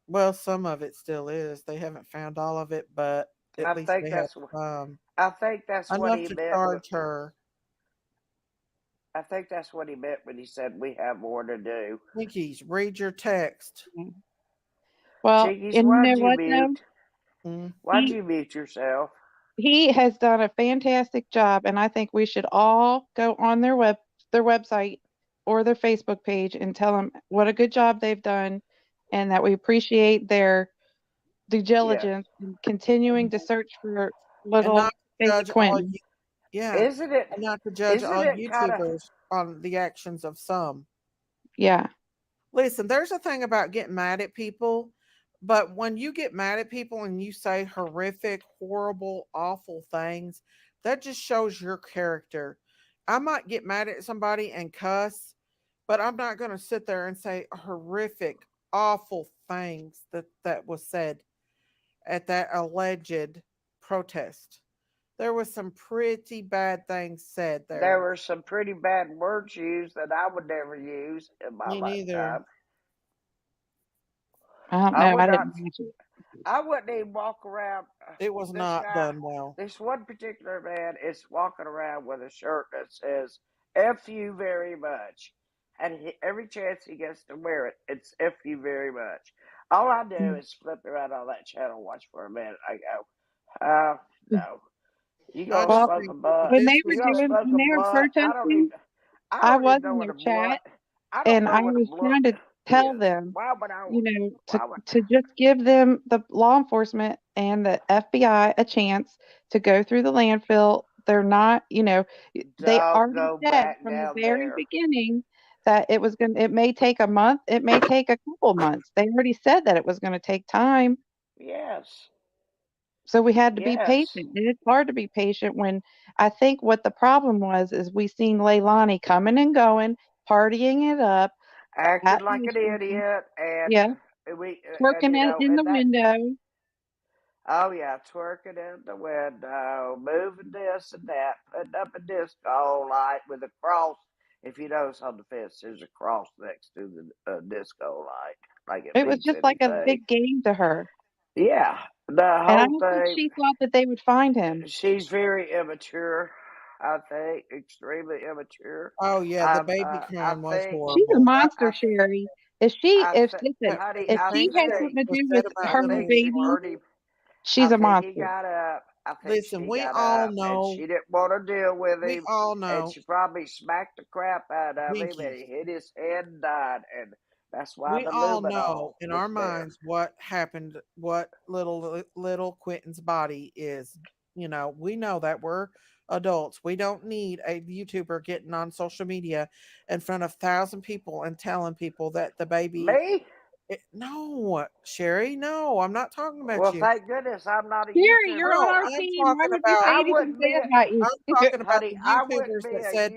Speaker 8: Well, some of it still is. They haven't found all of it, but at
Speaker 3: I
Speaker 8: least
Speaker 3: think
Speaker 8: they have
Speaker 3: that's.
Speaker 8: some.
Speaker 3: I think that's what
Speaker 8: Enough
Speaker 3: he
Speaker 8: to
Speaker 3: meant.
Speaker 8: charge her.
Speaker 3: I think that's what he meant when he said we have more to do.
Speaker 8: Jinkies, read your text.
Speaker 13: Yeah. Well,
Speaker 3: Jinkies,
Speaker 13: and you
Speaker 3: why'd
Speaker 13: know
Speaker 3: you
Speaker 13: what though?
Speaker 3: mute?
Speaker 8: Mm.
Speaker 3: Why'd
Speaker 13: He
Speaker 3: you mute yourself?
Speaker 13: he has done a fantastic job, and I think we should all go on their website or their Facebook page and tell them what a good job they've done, and that we appreciate their due
Speaker 3: Yes.
Speaker 13: diligence in continuing to search for
Speaker 8: And not
Speaker 13: little
Speaker 8: to
Speaker 13: baby
Speaker 8: judge all
Speaker 13: Quentin.
Speaker 8: you. Yeah.
Speaker 3: Isn't it?
Speaker 8: And not to judge
Speaker 3: Isn't
Speaker 8: all
Speaker 3: it kind of?
Speaker 8: YouTubers on the actions of some.
Speaker 13: Yeah.
Speaker 8: Listen, there's a thing about getting mad at people, but when you get mad at people and you say horrific, horrible, awful things, that just shows your character. I might get mad at somebody and cuss, but I'm not going to sit there and say horrific, awful things that was said at that alleged protest. There was some pretty bad things said
Speaker 3: There
Speaker 8: there.
Speaker 3: were some pretty bad words used that I would never use in my
Speaker 8: Me neither.
Speaker 3: lifetime.
Speaker 13: I don't
Speaker 3: I
Speaker 13: know.
Speaker 3: would
Speaker 13: I
Speaker 3: not.
Speaker 13: didn't watch it.
Speaker 3: I wouldn't even walk around.
Speaker 8: It was
Speaker 3: This
Speaker 8: not
Speaker 3: guy,
Speaker 8: done well.
Speaker 3: this one particular man, is walking around with a shirt that says "F you very much," and every chance he gets to wear it, it's "F you very much." All I do
Speaker 13: Mm.
Speaker 3: is flip around on that channel, watch for a minute. I go, "Oh no, you
Speaker 8: I
Speaker 3: gonna
Speaker 8: just
Speaker 13: Well,
Speaker 3: smoke
Speaker 8: think
Speaker 3: a
Speaker 8: that
Speaker 3: butt?
Speaker 13: when they
Speaker 8: this
Speaker 13: were
Speaker 3: You
Speaker 8: was
Speaker 3: gonna
Speaker 8: just
Speaker 13: doing,
Speaker 3: smoke
Speaker 13: when
Speaker 3: a
Speaker 13: they were
Speaker 3: blunt?
Speaker 13: protesting,
Speaker 3: I
Speaker 13: I
Speaker 3: don't
Speaker 13: was
Speaker 3: even know
Speaker 13: in
Speaker 3: what
Speaker 13: their
Speaker 3: a blunt.
Speaker 13: chat,
Speaker 3: I don't
Speaker 13: and
Speaker 3: know
Speaker 13: I
Speaker 3: what a
Speaker 13: was
Speaker 3: blunt
Speaker 13: trying to tell
Speaker 3: is.
Speaker 13: them,
Speaker 3: Why would I?
Speaker 13: you know,
Speaker 3: Why would
Speaker 13: to just give them, the law enforcement and the FBI, a chance to go through the landfill. They're not, they
Speaker 3: don't
Speaker 13: already
Speaker 3: go
Speaker 13: said
Speaker 3: back
Speaker 13: from the
Speaker 3: down
Speaker 13: very
Speaker 3: there?
Speaker 13: beginning that it may take a month, it may take a couple months. They already said that it was going to take time.
Speaker 3: Yes,
Speaker 13: So we had to be patient.
Speaker 3: yes.
Speaker 13: And it's hard to be patient when I think what the problem was is we seen Leilani coming and going, partying it up
Speaker 3: Acting
Speaker 13: at
Speaker 3: like an
Speaker 13: Newsroom.
Speaker 3: idiot, and
Speaker 13: Yeah,
Speaker 3: and
Speaker 13: twerking it in the
Speaker 3: and that.
Speaker 13: window.
Speaker 3: Oh yeah, twerking in the window, moving this and that, putting up a disco light with a cross. If you notice on the fence, there's a cross next to the disco light, like it
Speaker 13: It was
Speaker 3: means
Speaker 13: just like a
Speaker 3: anything.
Speaker 13: big game to her.
Speaker 3: Yeah, the
Speaker 13: And I
Speaker 3: whole
Speaker 13: don't think
Speaker 3: thing.
Speaker 13: she thought that they would find him.
Speaker 3: She's very immature. I think extremely immature.
Speaker 8: oh yeah, the baby
Speaker 3: I
Speaker 8: crying was
Speaker 3: think
Speaker 13: She's a
Speaker 8: horrible.
Speaker 13: monster, Sherry. If she, if
Speaker 8: But
Speaker 13: listen,
Speaker 3: honey,
Speaker 8: the
Speaker 13: if
Speaker 3: I
Speaker 13: she
Speaker 8: things
Speaker 13: had
Speaker 8: that
Speaker 3: think
Speaker 13: something to
Speaker 8: was
Speaker 13: do
Speaker 8: said
Speaker 13: with
Speaker 3: I
Speaker 8: about
Speaker 13: her
Speaker 3: think
Speaker 8: little
Speaker 3: she
Speaker 13: baby,
Speaker 3: heard him. I
Speaker 13: she's a
Speaker 3: think he
Speaker 13: monster.
Speaker 3: got up. I think
Speaker 8: listen,
Speaker 3: he
Speaker 8: we
Speaker 3: got
Speaker 8: all
Speaker 3: up, and she
Speaker 8: know
Speaker 3: didn't want to deal with
Speaker 8: we
Speaker 3: him,
Speaker 8: all
Speaker 3: and
Speaker 8: know
Speaker 3: she probably smacked the crap out of him, and
Speaker 8: Binky.
Speaker 3: he hit his head and died, and that's why
Speaker 8: We
Speaker 3: the
Speaker 8: all know
Speaker 3: luminol
Speaker 8: in
Speaker 3: was
Speaker 8: our
Speaker 3: there.
Speaker 8: minds what happened, what little Quentin's body is. We know that we're adults. We don't need a YouTuber getting on social media in front of 1,000 people and telling people that the baby.
Speaker 3: Me?
Speaker 8: No, Sherry, no, I'm not talking about
Speaker 3: Well,
Speaker 8: you.
Speaker 3: thank goodness I'm not a
Speaker 13: Sherry, you're
Speaker 3: YouTuber
Speaker 13: on
Speaker 8: No,
Speaker 13: our
Speaker 3: then.
Speaker 8: I'm
Speaker 13: team. Why
Speaker 8: talking
Speaker 13: would we
Speaker 8: about
Speaker 13: say
Speaker 3: I
Speaker 13: anything
Speaker 3: wouldn't be,
Speaker 13: bad about you?
Speaker 8: I'm talking about
Speaker 3: honey,
Speaker 8: the
Speaker 3: I wouldn't
Speaker 8: YouTubers
Speaker 3: be
Speaker 8: that
Speaker 3: a
Speaker 8: said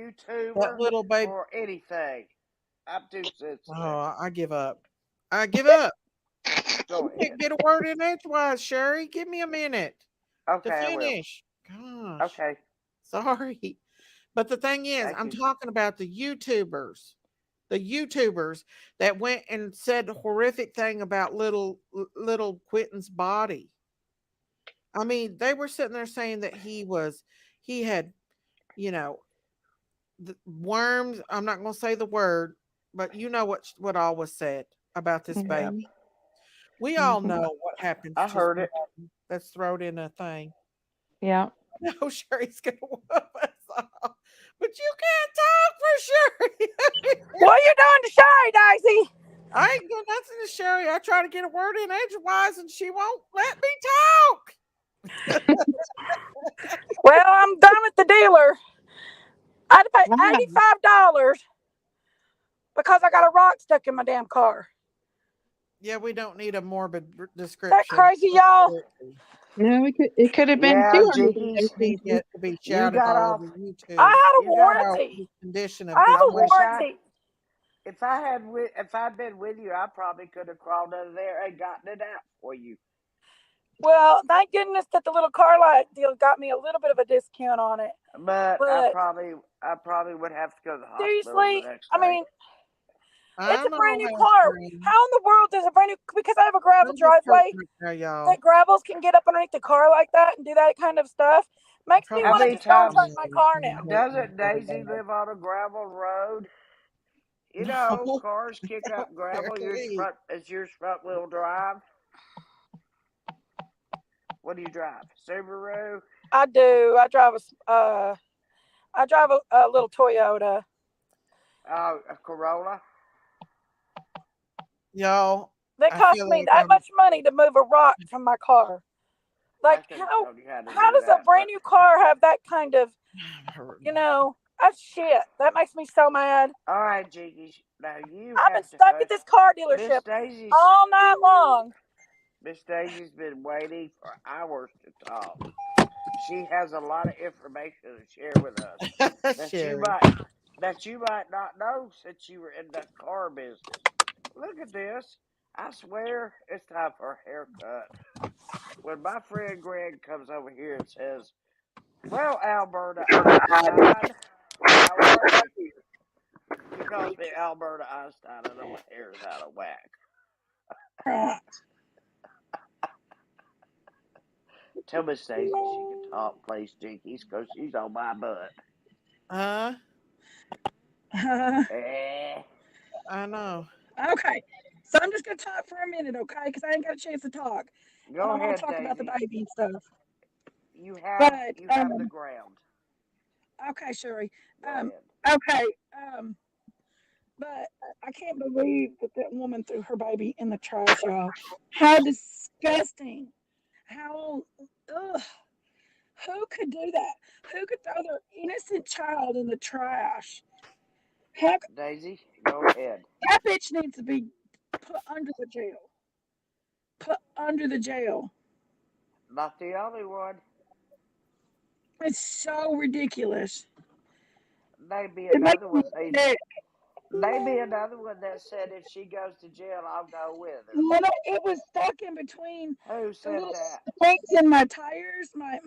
Speaker 8: that
Speaker 3: YouTuber
Speaker 8: little baby.
Speaker 3: for anything. I'm too sensitive.
Speaker 8: Oh, I give up. I give up.
Speaker 3: Go
Speaker 8: You
Speaker 3: ahead.
Speaker 8: can't get a word in edgewise, Sherry. Give me a minute to
Speaker 3: Okay, I will.
Speaker 8: finish. Gosh,
Speaker 3: Okay,
Speaker 8: sorry. But the thing is,
Speaker 3: thank
Speaker 8: I'm
Speaker 3: you.
Speaker 8: talking about the YouTubers that went and said the horrific thing about little Quentin's body. I mean, they were sitting there saying that he had, you know, worms. I'm not going to say the word, but you know what all was said about this
Speaker 3: Yeah,
Speaker 8: baby. We all
Speaker 13: Mhm.
Speaker 8: know what happens
Speaker 3: I
Speaker 8: to
Speaker 3: heard it.
Speaker 8: somebody that's thrown in a thing.
Speaker 13: Yeah.
Speaker 8: No, Sherry's gonna whoop us all. But you can't talk for Sherry.
Speaker 1: What are you doing to Sherry, Daisy?
Speaker 8: I ain't doing nothing to Sherry. I try to get a word in edgewise and she won't let me talk.
Speaker 1: Well, I'm done at the dealer. I had to pay
Speaker 13: Wow.
Speaker 1: $85 because I got a rock stuck in my damn car.
Speaker 8: Yeah, we don't need a morbid
Speaker 1: That
Speaker 8: description.
Speaker 1: crazy, y'all?
Speaker 13: No, it could have been
Speaker 3: Yeah,
Speaker 13: 200 of
Speaker 3: Jinkies,
Speaker 13: those
Speaker 8: Need
Speaker 13: pieces.
Speaker 8: it to be
Speaker 3: you
Speaker 8: shouted
Speaker 3: got
Speaker 8: all
Speaker 3: off.
Speaker 8: over
Speaker 1: I
Speaker 8: YouTube
Speaker 1: had a
Speaker 3: You got.
Speaker 8: about the
Speaker 1: warranty.
Speaker 8: condition
Speaker 1: I
Speaker 8: of
Speaker 1: have
Speaker 3: I
Speaker 8: this
Speaker 1: a
Speaker 8: baby.
Speaker 3: wish I.
Speaker 1: warranty.
Speaker 3: If I'd been with you, I probably could have crawled under there and gotten it out for you.
Speaker 1: Well, thank goodness that the little car light deal got me a little bit of a discount on it.
Speaker 3: But
Speaker 1: But
Speaker 3: I probably would have to go to the hospital the
Speaker 1: seriously,
Speaker 3: next
Speaker 1: I
Speaker 3: day.
Speaker 1: mean, it's
Speaker 8: I
Speaker 1: a brand
Speaker 8: know
Speaker 1: new
Speaker 8: how
Speaker 1: car.
Speaker 8: Sherry.
Speaker 1: How in the world does a brand new, because I have a gravel
Speaker 8: I'm just joking
Speaker 1: driveway,
Speaker 8: right now,
Speaker 1: that
Speaker 8: y'all.
Speaker 1: gravels can get up underneath the car like that and do that kind of stuff?
Speaker 8: I
Speaker 1: Makes me
Speaker 8: probably
Speaker 3: How
Speaker 1: want to
Speaker 3: many
Speaker 8: should
Speaker 1: just don't
Speaker 8: come
Speaker 3: times
Speaker 1: drive my
Speaker 8: in
Speaker 1: car
Speaker 8: and
Speaker 1: now.
Speaker 8: hurt my
Speaker 3: doesn't
Speaker 8: really
Speaker 3: Daisy
Speaker 8: bad.
Speaker 3: live on a gravel road? You know,
Speaker 8: No,
Speaker 3: cars kick up gravel.
Speaker 8: Sherry.
Speaker 3: Yours front wheel drive. What do you drive? Subaru?
Speaker 1: I do. I drive a little Toyota.
Speaker 3: A Corolla?
Speaker 8: Y'all,
Speaker 1: That
Speaker 8: I
Speaker 1: cost
Speaker 8: feel
Speaker 1: me
Speaker 8: like
Speaker 1: that much money to move a rock from my car.
Speaker 3: I
Speaker 1: Like
Speaker 3: could have
Speaker 1: how
Speaker 3: told you how to
Speaker 1: how
Speaker 3: do
Speaker 1: does a
Speaker 3: that,
Speaker 1: brand
Speaker 3: but
Speaker 1: new car have that kind of,
Speaker 8: I'm hurting.
Speaker 1: you know? Oh shit! That makes me so mad.
Speaker 3: All right, Jiggy. Now you
Speaker 1: I've been
Speaker 3: have to
Speaker 1: stuck at
Speaker 3: hush.
Speaker 1: this car
Speaker 3: Miss
Speaker 1: dealership
Speaker 3: Daisy's
Speaker 1: all night long.
Speaker 3: Miss Daisy's been waiting for hours to talk. She has a lot of information to share with us that you
Speaker 8: Sherry.
Speaker 3: might not know since you were in the car business. Look at this. I swear it's time for a haircut. When my friend Greg comes over here and says, "Well, Alberta Einstein, how are you?" He calls me Alberta Einstein, and my hair's out of whack.
Speaker 1: Right.
Speaker 3: Tell Miss Daisy she can talk, please, Jinkies, because she's on my butt.
Speaker 8: Uh,
Speaker 3: Eh.
Speaker 8: I know.
Speaker 1: Okay. So I'm just gonna talk for a minute, okay? Because I ain't got a chance to talk, and
Speaker 3: Go
Speaker 1: I want to
Speaker 3: ahead,
Speaker 1: talk about the
Speaker 3: Daisy.
Speaker 1: baby and stuff.
Speaker 3: You have
Speaker 1: But
Speaker 3: you have the ground.
Speaker 1: okay, Sherry.
Speaker 3: Go
Speaker 1: Um,
Speaker 3: ahead.
Speaker 1: okay. Um, but I can't believe that that woman threw her baby in the trash, y'all. How disgusting! How ugh. Who could do that? Who could throw their innocent child in the trash? Heck,
Speaker 3: Daisy, go ahead.
Speaker 1: that bitch needs to be put under the jail. Put under the jail.
Speaker 3: Not the only one.
Speaker 1: It's so ridiculous.
Speaker 3: Maybe
Speaker 1: It makes
Speaker 3: another
Speaker 1: me
Speaker 3: one needs.
Speaker 1: sick.
Speaker 3: Maybe another one that said if she goes to jail, I'll go with her.
Speaker 1: It was stuck in between
Speaker 3: Who
Speaker 1: the
Speaker 3: said
Speaker 1: little
Speaker 3: that?
Speaker 1: springs in my tires, my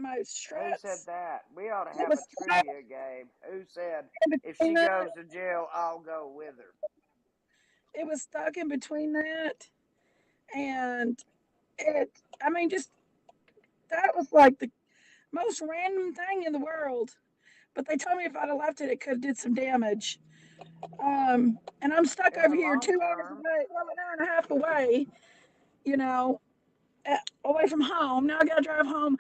Speaker 3: Who said
Speaker 1: struts.
Speaker 3: that? We ought to
Speaker 1: It
Speaker 3: have
Speaker 1: was
Speaker 3: a
Speaker 1: stuck
Speaker 3: trivia game. Who said
Speaker 1: in
Speaker 3: if
Speaker 1: between
Speaker 3: she
Speaker 1: that.
Speaker 3: goes to jail, I'll go with her?
Speaker 1: It was stuck in between that, and it. I mean, just that was like the most random thing in the world. But they told me if I'd have left it, it could have did some damage. And I'm stuck
Speaker 3: In
Speaker 1: over
Speaker 3: the
Speaker 1: here
Speaker 3: long
Speaker 1: 2 hours
Speaker 3: term,
Speaker 1: away, well, an hour and a half away, you know, away from home. Now I got to drive home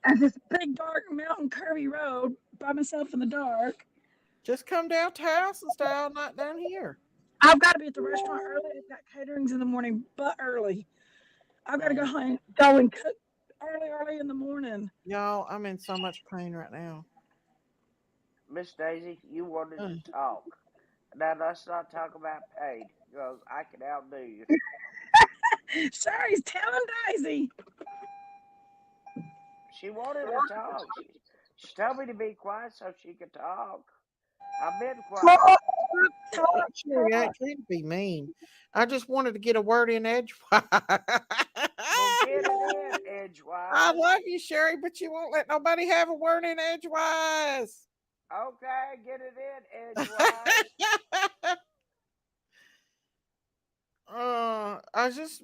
Speaker 1: at this big, dark, mountain, curvy road by myself in the dark.
Speaker 8: Just come down to house and stay all night down here.
Speaker 1: I've got to be at the restaurant early. I've got caterings in the morning, but early. I've got to
Speaker 8: Uh,
Speaker 1: go and cook early in the morning.
Speaker 8: y'all, I'm in so much pain right now.
Speaker 3: Miss Daisy, you wanted
Speaker 8: Uh,
Speaker 3: to talk. Now let's not talk about pain, because I can outdo you.
Speaker 1: Sherry's telling Daisy.
Speaker 3: She wanted to talk. She told me to be quiet so she could talk. I've been quiet.
Speaker 1: Talk, talk,
Speaker 8: Sherry, I
Speaker 1: talk.
Speaker 8: ain't trying to be mean. I just wanted to get a word in edgewise.
Speaker 3: Well, get it in,
Speaker 8: I
Speaker 3: edgewise.
Speaker 8: love you, Sherry, but you won't let nobody have a word in edgewise.
Speaker 3: Okay, get it in, edgewise.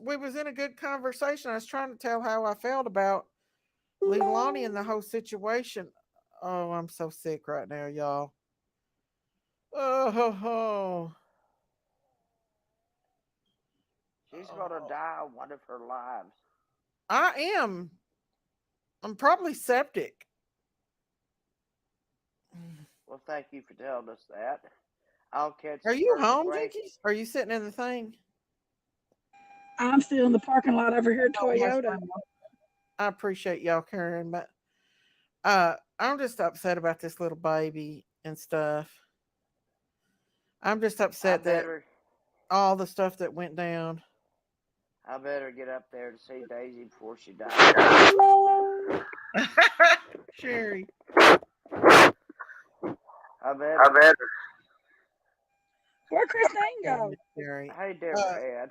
Speaker 8: We was in a good conversation. I was trying to tell how I felt about Leilani and the whole situation. Oh, I'm so sick right now, y'all. Oh, ho, ho.
Speaker 3: She's gonna
Speaker 8: Oh,
Speaker 3: die on one of her lives.
Speaker 8: I am. I'm probably septic.
Speaker 3: Well, thank you for telling us that. I'll catch
Speaker 8: Are
Speaker 3: the
Speaker 8: you
Speaker 3: first
Speaker 8: home,
Speaker 3: break.
Speaker 8: Jinkies? Are you sitting in the thing?
Speaker 1: I'm still in the parking lot over here at
Speaker 8: Oh, hush,
Speaker 1: Toyota.
Speaker 8: mama. I appreciate y'all caring, but I'm just upset about this little baby and stuff. I'm just
Speaker 3: I
Speaker 8: upset that
Speaker 3: better,
Speaker 8: all the stuff that went down.
Speaker 3: I better get up there to see Daisy before she dies.
Speaker 8: Sherry.
Speaker 3: I better.
Speaker 1: Where'd Christine
Speaker 8: Yeah,
Speaker 1: go?
Speaker 8: Sherry.
Speaker 3: Hey,
Speaker 8: Uh,
Speaker 3: Deborah Ann,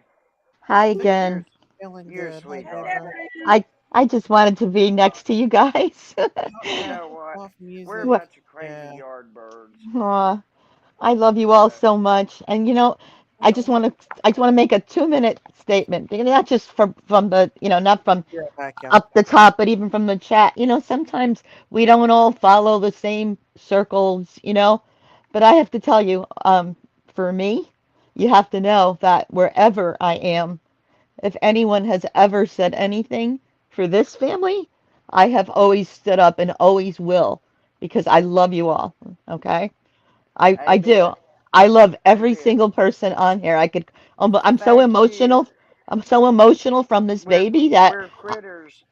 Speaker 11: Hi
Speaker 8: I think
Speaker 3: you're
Speaker 11: again.
Speaker 8: feeling
Speaker 3: you're a
Speaker 8: good. Hi,
Speaker 3: sweet
Speaker 1: Hey,
Speaker 3: darling.
Speaker 8: Deborah.
Speaker 1: Deborah.
Speaker 11: I just wanted to be next to you guys.
Speaker 3: You
Speaker 8: Yeah,
Speaker 3: know what?
Speaker 8: off
Speaker 3: We're a
Speaker 8: music.
Speaker 11: What?
Speaker 3: bunch of crazy
Speaker 8: Yeah.
Speaker 3: yardbirds.
Speaker 11: Aw, I love you all
Speaker 3: But
Speaker 11: so much. And I just want to make a 2 minute statement. Not just from the, not from
Speaker 8: Be right back, y'all.
Speaker 11: up the top, but even from the chat. Sometimes we don't all follow the same circles, but I have to tell you, for me, you have to know that wherever I am, if anyone has ever said anything for this family, I have always stood up and always will because I love you all. Okay? I do.
Speaker 3: amen,
Speaker 11: I love every
Speaker 3: amen.
Speaker 11: single person on here. I'm so
Speaker 3: Thank you.
Speaker 11: emotional. I'm so emotional from this baby that
Speaker 3: We're critters.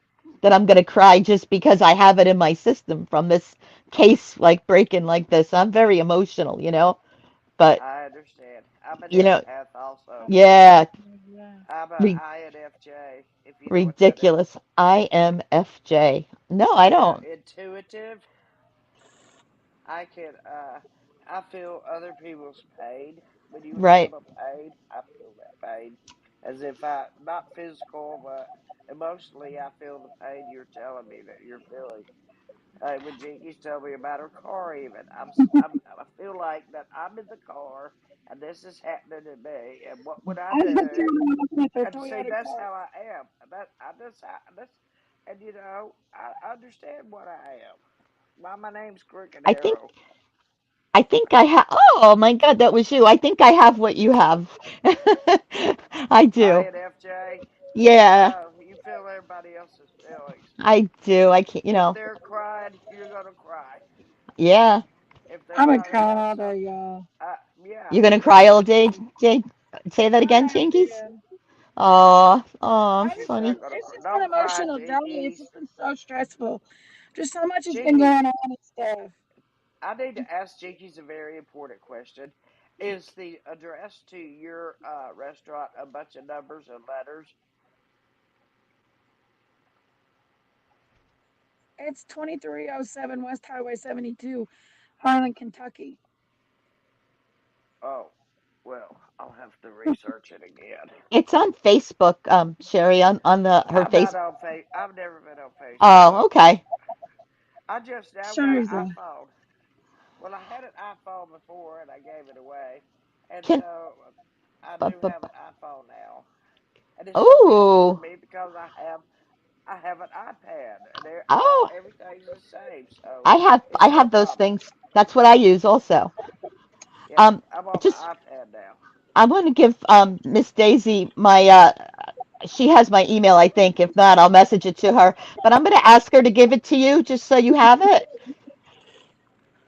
Speaker 11: that I'm going to cry just because I have it in my system from this case like breaking like this. I'm very emotional, but
Speaker 3: I understand. I'm an
Speaker 11: you know,
Speaker 3: empath also.
Speaker 11: yeah,
Speaker 1: Yeah.
Speaker 3: I'm a
Speaker 11: ri-
Speaker 3: INFJ, if you know what that is.
Speaker 11: ridiculous. IMFJ. No, I
Speaker 3: Yeah,
Speaker 11: don't.
Speaker 3: intuitive. I can I feel other people's pain. When you feel
Speaker 11: Right.
Speaker 3: the pain, I feel that pain. As if I not physical but emotionally I feel the pain you're telling me that you're feeling. When Jinkies tell me about her car, even I feel like that I'm in the car and this is happening to me, and what would I
Speaker 1: I just
Speaker 3: do?
Speaker 1: with her
Speaker 3: And see,
Speaker 1: Toyota
Speaker 3: that's
Speaker 1: car.
Speaker 3: how I am. That I just that's, and I understand what I am. Why my name's Crooked
Speaker 11: I think
Speaker 3: Arrow.
Speaker 11: I think I have. Oh my God, that was you. I think I have what you have. I do.
Speaker 3: INFJ.
Speaker 11: Yeah,
Speaker 3: You feel everybody else's feelings.
Speaker 11: I do. I can't.
Speaker 3: If they're crying, you're gonna cry.
Speaker 11: Yeah.
Speaker 3: If they're
Speaker 1: I've been
Speaker 3: talking
Speaker 1: crying
Speaker 3: about
Speaker 1: all
Speaker 3: something,
Speaker 1: day, y'all.
Speaker 3: yeah,
Speaker 11: You're gonna
Speaker 3: you're
Speaker 11: cry all
Speaker 3: gonna.
Speaker 11: day, Jane. Say that
Speaker 1: I
Speaker 11: again,
Speaker 1: have
Speaker 11: Jinkies.
Speaker 1: been.
Speaker 11: Oh, oh,
Speaker 1: I
Speaker 3: She's
Speaker 1: just
Speaker 11: funny.
Speaker 3: not gonna
Speaker 1: it's
Speaker 3: cry.
Speaker 1: just been
Speaker 3: Don't cry,
Speaker 1: emotional day. It's
Speaker 3: Jinkies.
Speaker 1: just been so stressful. Just so much has been
Speaker 3: Jinkies,
Speaker 1: going on and stuff.
Speaker 3: I need to ask Jinkies a very important question. Is the address to your restaurant a bunch of numbers and letters?
Speaker 1: It's 2307 West Highway 72, Harlan, Kentucky.
Speaker 3: Oh, well, I'll have to research it again.
Speaker 11: It's on Facebook, Sherry, on the her
Speaker 3: I'm
Speaker 11: face.
Speaker 3: not on face. I've never been on Facebook.
Speaker 11: Oh, okay.
Speaker 3: I just now got an
Speaker 1: Sherry's
Speaker 3: iPhone. Well, I had an iPhone before and I gave it away, and
Speaker 11: Can,
Speaker 3: so I
Speaker 11: bu-
Speaker 3: do
Speaker 11: bu-
Speaker 3: have an iPhone now, and it's so easy for
Speaker 11: oh,
Speaker 3: me because I have an iPad, and
Speaker 11: oh,
Speaker 3: everything's the same, so
Speaker 11: I have I
Speaker 3: it's no
Speaker 11: have those
Speaker 3: problem.
Speaker 11: things. That's what I use also.
Speaker 3: Yeah,
Speaker 11: Um,
Speaker 3: I'm on the
Speaker 11: just
Speaker 3: iPad now.
Speaker 11: I want to give Miss Daisy my she has my email, I think. If not, I'll message it to her. But I'm going to ask her to give it to you just so you have it.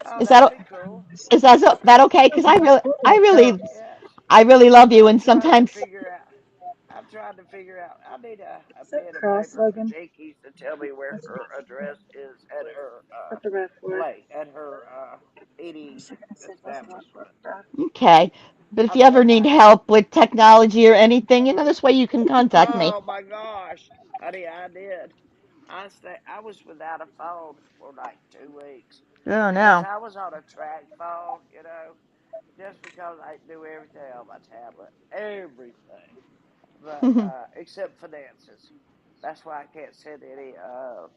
Speaker 3: Oh,
Speaker 11: Is
Speaker 3: that'd
Speaker 11: that
Speaker 3: be cool.
Speaker 11: that okay? Because
Speaker 3: Yes,
Speaker 11: I really love you,
Speaker 3: I'm
Speaker 11: and
Speaker 3: trying to
Speaker 11: sometimes
Speaker 3: figure out. I'm trying to figure out. I need a
Speaker 1: Sit
Speaker 3: pen and
Speaker 1: cross
Speaker 3: paper for
Speaker 1: legged
Speaker 3: Jinkies to tell me where her address is at her
Speaker 1: at the restaurant.
Speaker 3: eating establishment.
Speaker 11: okay. But if
Speaker 3: I'll
Speaker 11: you
Speaker 3: tell
Speaker 11: ever
Speaker 3: you
Speaker 11: need
Speaker 3: how.
Speaker 11: help with technology or anything, this way you can contact me.
Speaker 3: Oh my gosh, honey, I did. I was without a phone for like 2 weeks
Speaker 11: Oh
Speaker 3: because
Speaker 11: no.
Speaker 3: I was on a track phone, just because I do everything on my tablet, everything, but except finances. That's why I can't send any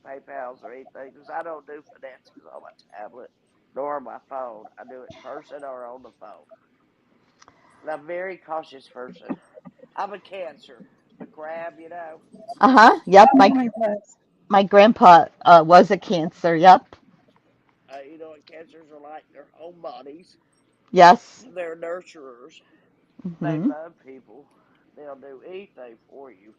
Speaker 3: PayPal's or anything because I don't do finances on my tablet nor on my phone. I do it in person or on the phone. And I'm a very cautious person. I'm a Cancer, the crab.
Speaker 11: Uh-huh. Yep. My
Speaker 1: Family plus.
Speaker 11: my grandpa was a Cancer. Yep.
Speaker 3: You know what cancers are like? They're homebodies.
Speaker 11: Yes.
Speaker 3: They're nurturers. They
Speaker 11: Mhm.
Speaker 3: love people. They'll do anything for you.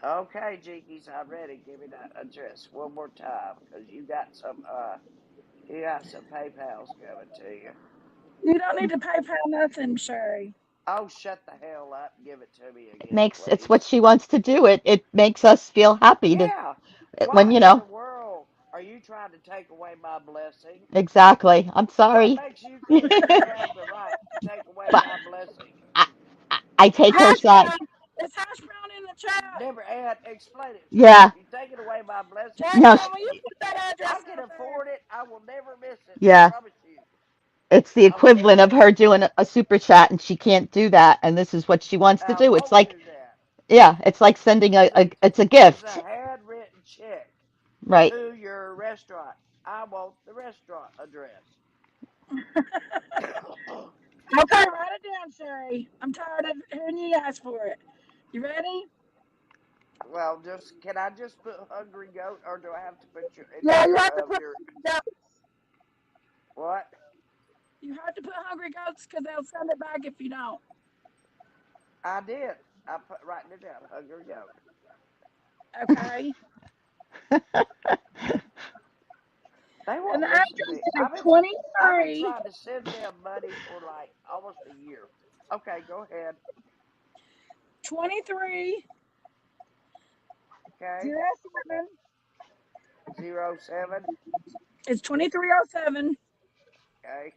Speaker 3: Okay, Jinkies, I'm ready. Give me that address one more time, cause you got some PayPal's coming to you.
Speaker 1: You don't need to pay for nothing, Sherry.
Speaker 3: Oh, shut the hell up and give it to me again,
Speaker 11: It's what
Speaker 3: please.
Speaker 11: she wants to do. It makes us feel happy to
Speaker 3: Yeah.
Speaker 11: when
Speaker 3: Why
Speaker 11: you
Speaker 3: in
Speaker 11: know.
Speaker 3: the world are you trying to take away my blessing?
Speaker 11: Exactly. I'm
Speaker 3: What
Speaker 11: sorry.
Speaker 3: makes you think you have the right to take away
Speaker 11: But
Speaker 3: my blessing?
Speaker 11: I take her
Speaker 1: Hash
Speaker 11: side.
Speaker 1: brown. It's hash brown in the chat.
Speaker 3: Never had. Explain it to me.
Speaker 11: Yeah.
Speaker 3: You taking away my blessing?
Speaker 11: No.
Speaker 1: Jackson, will you put that
Speaker 3: I
Speaker 1: address
Speaker 3: can
Speaker 1: out there?
Speaker 3: afford it. I will never miss it. I
Speaker 11: Yeah.
Speaker 3: promise you.
Speaker 11: It's the
Speaker 3: I'm
Speaker 11: equivalent of
Speaker 3: telling
Speaker 11: her
Speaker 3: you.
Speaker 11: doing a super chat, and she can't do that. And this is what she wants to
Speaker 3: I
Speaker 11: do. It's
Speaker 3: won't
Speaker 11: like,
Speaker 3: do that.
Speaker 11: yeah, it's like sending
Speaker 3: This is a
Speaker 11: it's a
Speaker 3: this is a
Speaker 11: gift,
Speaker 3: handwritten check
Speaker 11: right?
Speaker 3: to your restaurant. I want the restaurant address.
Speaker 1: Okay, write it down, Sherry. I'm tired of hearing you ask for it. You ready?
Speaker 3: Well, just can I just put hungry goat, or do I have to put your
Speaker 1: Yeah, you
Speaker 3: initial
Speaker 1: have to
Speaker 3: of
Speaker 1: put
Speaker 3: your
Speaker 1: goats.
Speaker 3: what?
Speaker 1: You have to put hungry goats because they'll send it back if you don't.
Speaker 3: I did. I put writing it down. Hungry goat.
Speaker 1: Okay.
Speaker 3: They
Speaker 1: And
Speaker 3: won't
Speaker 1: the
Speaker 3: listen to
Speaker 1: address
Speaker 3: me.
Speaker 1: is
Speaker 3: I've been
Speaker 1: 23,
Speaker 3: trying to send them money for like almost a year. Okay, go ahead.
Speaker 1: 23
Speaker 3: Okay.
Speaker 1: 07.
Speaker 3: 07.
Speaker 1: It's 2307
Speaker 3: Okay.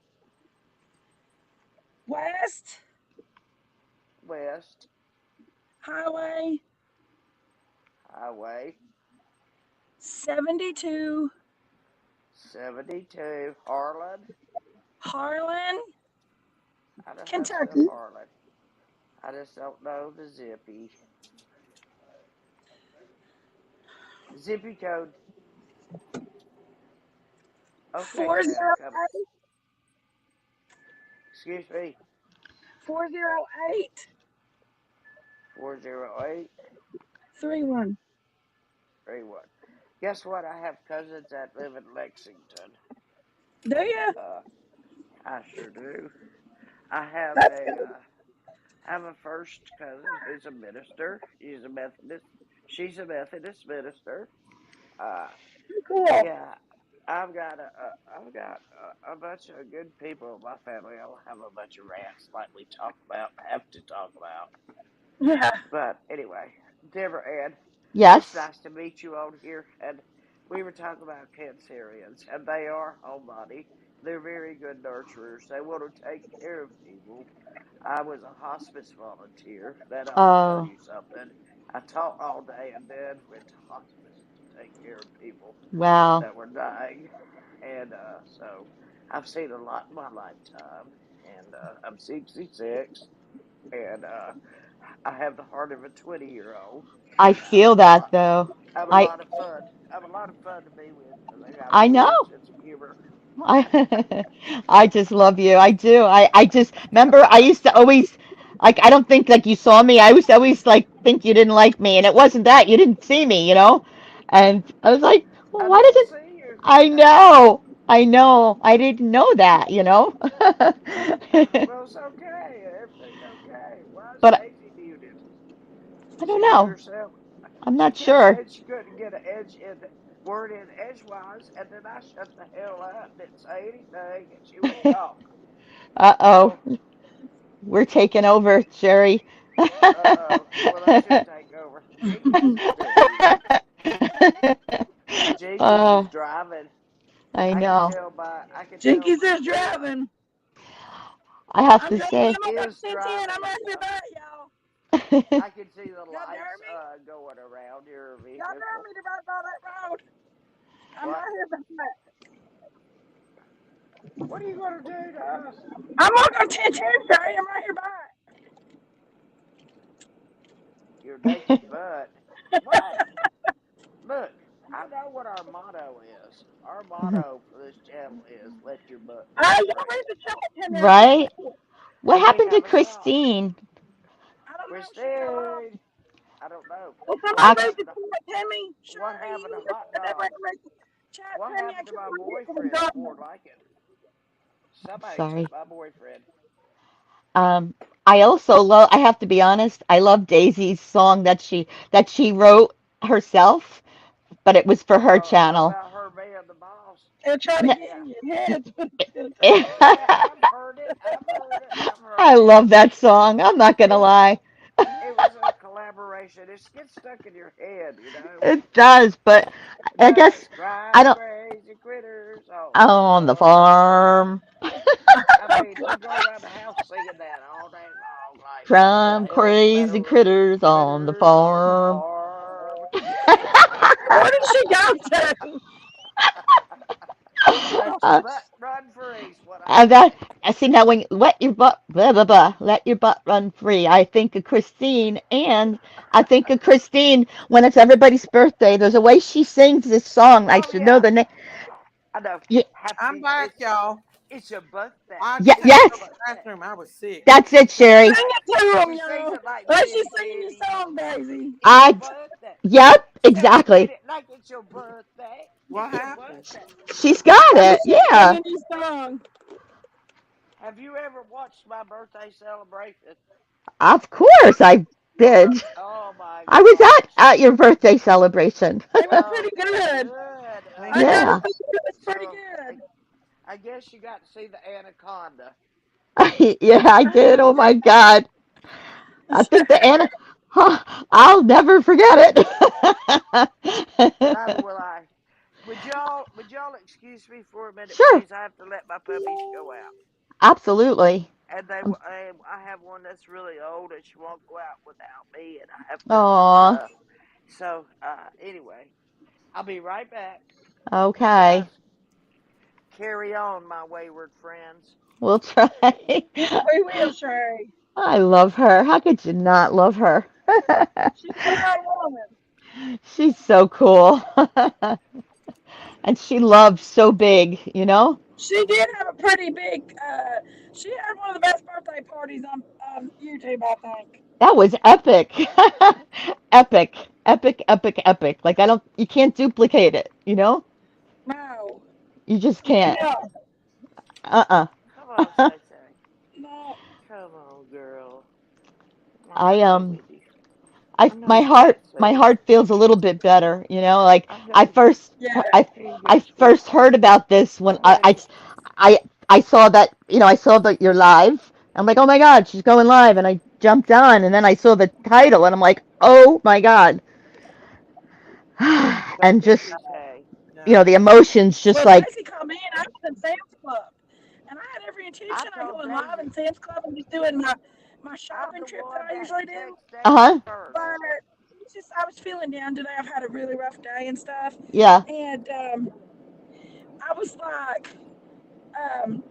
Speaker 1: West
Speaker 3: West
Speaker 1: Highway
Speaker 3: Highway
Speaker 1: 72,
Speaker 3: 72. Harlan.
Speaker 1: Harlan,
Speaker 3: I know how to spell
Speaker 1: Kentucky.
Speaker 3: Harlan. I just don't know the zippy. Zippy code. Okay, Sam. Come.
Speaker 1: 408,
Speaker 3: Excuse me.
Speaker 1: 408
Speaker 3: 408
Speaker 1: 31.
Speaker 3: 31. Guess what? I have cousins that live in Lexington.
Speaker 1: Do you?
Speaker 3: Uh, I sure do. I have
Speaker 1: That's
Speaker 3: a
Speaker 1: good.
Speaker 3: I have a first cousin who's a minister. She's a Methodist. She's a Methodist minister. Uh,
Speaker 1: Cool.
Speaker 3: yeah, I've got a bunch of good people in my family. I'll have a bunch of rats like we talk about, have to talk about.
Speaker 1: Yeah.
Speaker 3: But anyway, Deborah Ann, it's
Speaker 11: Yes.
Speaker 3: nice to meet you on here. And we were talking about Cancerians, and they are homebody. They're very good nurturers. They want to take care of people. I was a hospice volunteer. That ought to tell
Speaker 11: Oh,
Speaker 3: you something. I taught all day and then went to hospice to take care of people
Speaker 11: wow.
Speaker 3: that were dying. And so I've seen a lot in my lifetime. And I'm 66. And I have the heart of a 20-year-old.
Speaker 11: I
Speaker 3: And
Speaker 11: feel that though.
Speaker 3: I'm a
Speaker 11: I
Speaker 3: lot of fun. I'm a lot of fun to be with because I got a
Speaker 11: I know.
Speaker 3: weird sense of humor.
Speaker 11: I I just love you. I do. I just remember I used to always like I don't think like you saw me. I was always like think you didn't like me and it wasn't that. You didn't see me, you know? And I was like, well,
Speaker 3: I
Speaker 11: why
Speaker 3: didn't
Speaker 11: doesn't
Speaker 3: see you.
Speaker 11: I know. I know. I didn't know that, you know?
Speaker 3: Well, it's okay. Everything's okay. Why is
Speaker 11: But
Speaker 3: Daisy muted?
Speaker 11: I
Speaker 3: Did
Speaker 11: don't
Speaker 3: she mute
Speaker 11: know.
Speaker 3: herself?
Speaker 11: I'm
Speaker 3: She
Speaker 11: not
Speaker 3: kept
Speaker 11: sure.
Speaker 3: saying she couldn't get an edge in word in edgewise, and then I shut the hell up, didn't say anything, and she wouldn't talk.
Speaker 11: Uh-oh.
Speaker 3: So,
Speaker 11: We're taking over, Jerry.
Speaker 3: well, let's just take over. Jinkies is still muted. Jinkies is
Speaker 11: Oh,
Speaker 3: driving.
Speaker 11: I know.
Speaker 3: I can tell
Speaker 1: Jinkies
Speaker 3: by
Speaker 1: is driving.
Speaker 11: I have
Speaker 1: I'm
Speaker 11: to
Speaker 1: driving.
Speaker 11: say,
Speaker 1: I'm on
Speaker 3: is
Speaker 1: 1010. I'm
Speaker 3: driving.
Speaker 1: right here by y'all.
Speaker 3: I can see the
Speaker 1: Y'all can hear
Speaker 3: lights
Speaker 1: me?
Speaker 3: going around your
Speaker 1: Y'all can hear
Speaker 3: vehicle.
Speaker 1: me right by that road. I'm
Speaker 3: What?
Speaker 1: right here by that.
Speaker 3: What are you gonna do to us?
Speaker 1: I'm on 1010, Jerry. I'm right here by it.
Speaker 3: Your naked butt. What? Look, I know what our motto is. Our motto for this channel is "Let your butt run
Speaker 1: Y'all
Speaker 3: free,"
Speaker 1: read the chat to me.
Speaker 11: right? What
Speaker 3: and we
Speaker 11: happened to
Speaker 3: have a song.
Speaker 11: Christine?
Speaker 1: I don't know. She fell off.
Speaker 3: Christine, I don't know
Speaker 1: Well, somebody
Speaker 3: what
Speaker 11: Act-
Speaker 1: read the
Speaker 3: happened to
Speaker 1: chat to me.
Speaker 3: what
Speaker 1: Shirley,
Speaker 3: happened to
Speaker 1: you
Speaker 3: hot
Speaker 1: never
Speaker 3: dog.
Speaker 1: read the chat
Speaker 3: What
Speaker 1: to me. I
Speaker 3: happened to
Speaker 1: can't
Speaker 3: my
Speaker 1: read it 'cause I'm
Speaker 3: boyfriend more
Speaker 1: driving.
Speaker 3: like it? Somebody took
Speaker 11: Sorry.
Speaker 3: my boyfriend.
Speaker 11: Um, I also love. I have to be honest. I love Daisy's song that she wrote herself, but it was for her channel.
Speaker 3: About her being the boss.
Speaker 1: They'll try to
Speaker 11: N-
Speaker 1: get
Speaker 3: Yeah,
Speaker 1: in your head.
Speaker 3: yeah, I've heard it. I've heard it. I've heard
Speaker 11: I
Speaker 3: it.
Speaker 11: love that song. I'm not gonna
Speaker 3: It
Speaker 11: lie.
Speaker 3: it was a collaboration. It gets stuck in your head, you know.
Speaker 11: It does, but
Speaker 3: It
Speaker 11: I guess
Speaker 3: does.
Speaker 11: I
Speaker 3: Crying
Speaker 11: don't.
Speaker 3: crazy critters on the
Speaker 11: On the
Speaker 3: farm.
Speaker 11: farm,
Speaker 3: I mean, you go around the house singing that all day long, like, what
Speaker 11: from
Speaker 3: the hell's the
Speaker 11: crazy
Speaker 3: matter with
Speaker 11: critters on the
Speaker 3: critters on the
Speaker 11: farm.
Speaker 3: farm?
Speaker 1: Where did she go to?
Speaker 3: Let your
Speaker 11: Uh,
Speaker 3: butt run free, is what I
Speaker 11: and that
Speaker 3: say.
Speaker 11: I see now when let your butt blah blah blah let your butt run free. I think of Christine, and I think of Christine when it's everybody's birthday. There's a way she sings this song. I
Speaker 3: Oh,
Speaker 11: should know
Speaker 3: yeah.
Speaker 11: the name.
Speaker 3: I know.
Speaker 11: Yeah,
Speaker 8: I'm
Speaker 3: Happy,
Speaker 8: back, y'all.
Speaker 3: it's your birthday.
Speaker 8: I
Speaker 11: yeah,
Speaker 8: just had to
Speaker 3: It's
Speaker 8: go
Speaker 3: your
Speaker 8: to
Speaker 11: yes,
Speaker 8: the
Speaker 3: birthday.
Speaker 8: bathroom. I was sick.
Speaker 11: that's it,
Speaker 3: She sings
Speaker 11: Sherry.
Speaker 1: Sing
Speaker 3: like,
Speaker 1: it to them,
Speaker 3: she sings
Speaker 1: y'all.
Speaker 3: it like
Speaker 1: Like she's
Speaker 3: Betty
Speaker 1: singing your
Speaker 3: Betty.
Speaker 1: song, Daisy.
Speaker 3: It's your
Speaker 11: I
Speaker 3: birthday.
Speaker 11: yep,
Speaker 3: Celebrate
Speaker 11: exactly.
Speaker 3: it like it's your birthday.
Speaker 8: What
Speaker 3: It's your
Speaker 8: happened?
Speaker 3: birthday.
Speaker 11: She's got
Speaker 1: Like
Speaker 11: it.
Speaker 1: she's
Speaker 11: Yeah.
Speaker 1: singing your song.
Speaker 3: Have you ever watched my birthday celebration?
Speaker 11: Of course I did.
Speaker 3: Oh my
Speaker 11: I was
Speaker 3: gosh.
Speaker 11: at your birthday celebration.
Speaker 1: It was
Speaker 3: Oh,
Speaker 1: pretty
Speaker 3: it was
Speaker 1: good.
Speaker 3: good.
Speaker 8: Thank
Speaker 1: I gotta
Speaker 11: Yeah.
Speaker 8: you.
Speaker 1: say, it was pretty
Speaker 3: So
Speaker 1: good.
Speaker 3: I guess you got to see the anaconda.
Speaker 11: Yeah, I did. Oh my God. I think the Anna. I'll never forget
Speaker 3: Neither
Speaker 11: it.
Speaker 3: will I. Would y'all excuse me for a minute,
Speaker 11: Sure,
Speaker 3: please? I have to let my puppies go out.
Speaker 11: absolutely.
Speaker 3: And
Speaker 11: Um,
Speaker 3: I have one that's really old, and she won't go out without me, and I have to.
Speaker 11: Aw,
Speaker 3: Anyway, I'll be right back. You
Speaker 11: okay.
Speaker 3: guys carry on, my wayward friends.
Speaker 11: We'll try.
Speaker 1: We will, Sherry.
Speaker 11: I love her. How could you not love her?
Speaker 1: She's a wild woman.
Speaker 11: She's so cool. And she loves so big, you know?
Speaker 1: She did have a pretty big. She had one of the best birthday parties on YouTube, I think.
Speaker 11: That was epic. Epic. Epic, epic, epic. Like you can't duplicate it, you know?
Speaker 1: No,
Speaker 11: You just
Speaker 1: you
Speaker 11: can't.
Speaker 1: can't.
Speaker 11: Uh-uh.
Speaker 3: Come on, Say Say.
Speaker 1: No.
Speaker 3: Come on, girl. I'm
Speaker 11: I
Speaker 3: right here with you.
Speaker 11: I
Speaker 3: I know
Speaker 11: my
Speaker 3: you can't
Speaker 11: heart
Speaker 3: see
Speaker 11: my
Speaker 3: it.
Speaker 11: heart feels a little bit better, you know? Like
Speaker 3: I
Speaker 11: I
Speaker 3: know.
Speaker 11: first
Speaker 1: Yeah.
Speaker 11: I
Speaker 3: Here you go,
Speaker 11: I first
Speaker 3: sweetie.
Speaker 11: heard about this when
Speaker 3: Hey.
Speaker 11: I I saw that, I saw that you're live. I'm like, "Oh my God, she's going live." And I jumped on and then I saw the title and I'm like, "Oh my God."
Speaker 3: Don't
Speaker 11: And
Speaker 3: be
Speaker 11: just,
Speaker 3: too Tay.
Speaker 11: the
Speaker 3: No.
Speaker 11: emotions just
Speaker 1: Well,
Speaker 11: like,
Speaker 1: Daisy called me and I was in Sam's Club. And I had every
Speaker 3: I
Speaker 1: intention on
Speaker 3: told
Speaker 1: going live
Speaker 3: Daisy
Speaker 1: in Sam's Club and just doing my
Speaker 3: I'm
Speaker 1: shopping
Speaker 3: the
Speaker 1: trip that
Speaker 3: one
Speaker 1: I
Speaker 3: that
Speaker 1: usually do.
Speaker 3: texted Daisy
Speaker 11: uh-huh.
Speaker 3: first.
Speaker 1: But it's just I was feeling down today. I've had a really rough day and stuff.
Speaker 11: Yeah.
Speaker 1: And I was like, um,